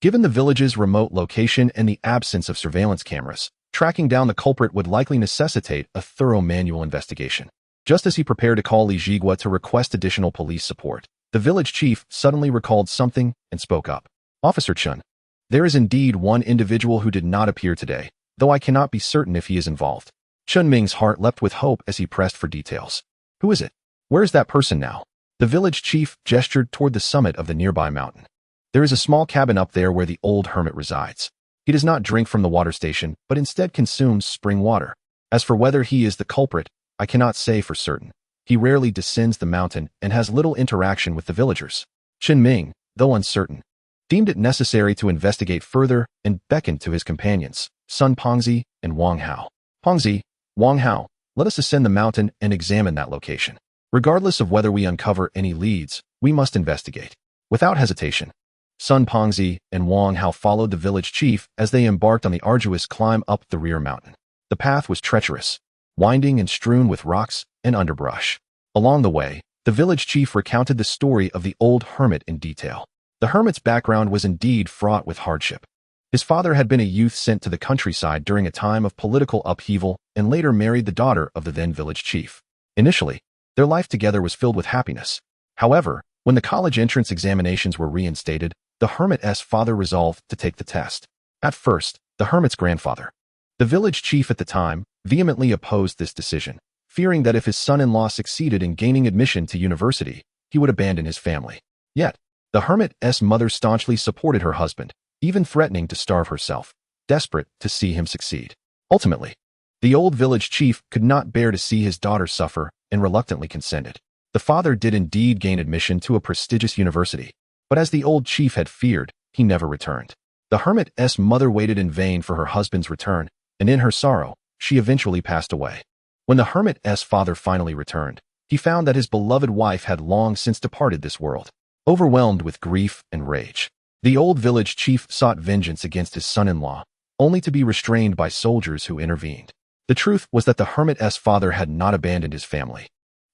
Given the village's remote location and the absence of surveillance cameras, tracking down the culprit would likely necessitate a thorough manual investigation. Just as he prepared to call Li Jigua to request additional police support, the village chief suddenly recalled something and spoke up. Officer Chen, there is indeed one individual who did not appear today, though I cannot be certain if he is involved. Chen Ming's heart leapt with hope as he pressed for details. Who is it? Where is that person now? The village chief gestured toward the summit of the nearby mountain. There is a small cabin up there where the old hermit resides. He does not drink from the water station, but instead consumes spring water. As for whether he is the culprit, I cannot say for certain. He rarely descends the mountain and has little interaction with the villagers. Chen Ming, though uncertain, deemed it necessary to investigate further and beckoned to his companions, Sun Pengzi and Wang Hao. Pengzi, Wang Hao, let us ascend the mountain and examine that location. Regardless of whether we uncover any leads, we must investigate. Without hesitation, Sun Pengzi and Wang Hao followed the village chief as they embarked on the arduous climb up the rear mountain. The path was treacherous, winding and strewn with rocks and underbrush. Along the way, the village chief recounted the story of the old hermit in detail. The hermit's background was indeed fraught with hardship. His father had been a youth sent to the countryside during a time of political upheaval and later married the daughter of the then village chief. Initially, their life together was filled with happiness. However, when the college entrance examinations were reinstated, the hermit's father resolved to take the test. At first, the hermit's grandfather, the village chief at the time, vehemently opposed this decision, fearing that if his son-in-law succeeded in gaining admission to university, he would abandon his family. Yet, the hermit's mother staunchly supported her husband, even threatening to starve herself, desperate to see him succeed. Ultimately, the old village chief could not bear to see his daughter suffer and reluctantly consented. The father did indeed gain admission to a prestigious university, but as the old chief had feared, he never returned. The hermit's mother waited in vain for her husband's return, and in her sorrow, she eventually passed away. When the hermit's father finally returned, he found that his beloved wife had long since departed this world. Overwhelmed with grief and rage, the old village chief sought vengeance against his son-in-law, only to be restrained by soldiers who intervened. The truth was that the hermit's father had not abandoned his family.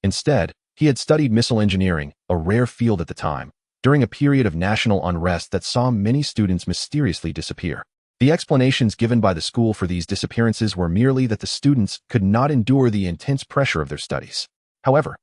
Instead, he had studied missile engineering, a rare field at the time, during a period of national unrest that saw many students mysteriously disappear. The explanations given by the school for these disappearances were merely that the students could not endure the intense pressure of their studies. However,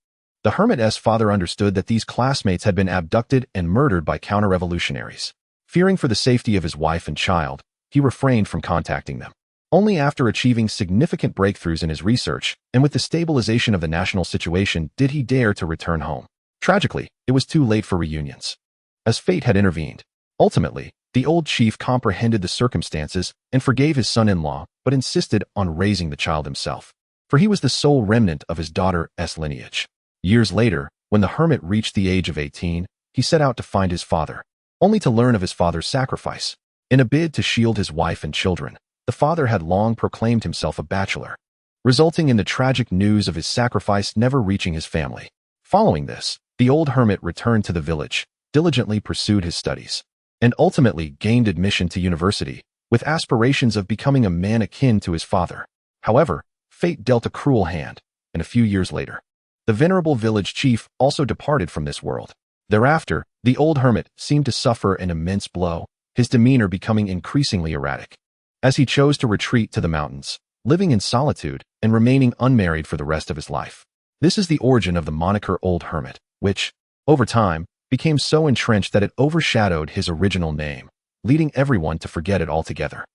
the hermit's father understood that these classmates had been abducted and murdered by counter-revolutionaries. Fearing for the safety of his wife and child, he refrained from contacting them. Only after achieving significant breakthroughs in his research and with the stabilization of the national situation did he dare to return home. Tragically, it was too late for reunions, as fate had intervened. Ultimately, the old chief comprehended the circumstances and forgave his son-in-law, but insisted on raising the child himself, for he was the sole remnant of his daughter's lineage. Years later, when the hermit reached the age of 18, he set out to find his father, only to learn of his father's sacrifice. In a bid to shield his wife and children, the father had long proclaimed himself a bachelor, resulting in the tragic news of his sacrifice never reaching his family. Following this, the old hermit returned to the village, diligently pursued his studies, and ultimately gained admission to university, with aspirations of becoming a man akin to his father. However, fate dealt a cruel hand, and a few years later, the venerable village chief also departed from this world. Thereafter, the old hermit seemed to suffer an immense blow, his demeanor becoming increasingly erratic, as he chose to retreat to the mountains, living in solitude and remaining unmarried for the rest of his life. This is the origin of the moniker Old Hermit, which, over time, became so entrenched that it overshadowed his original name, leading everyone to forget it altogether.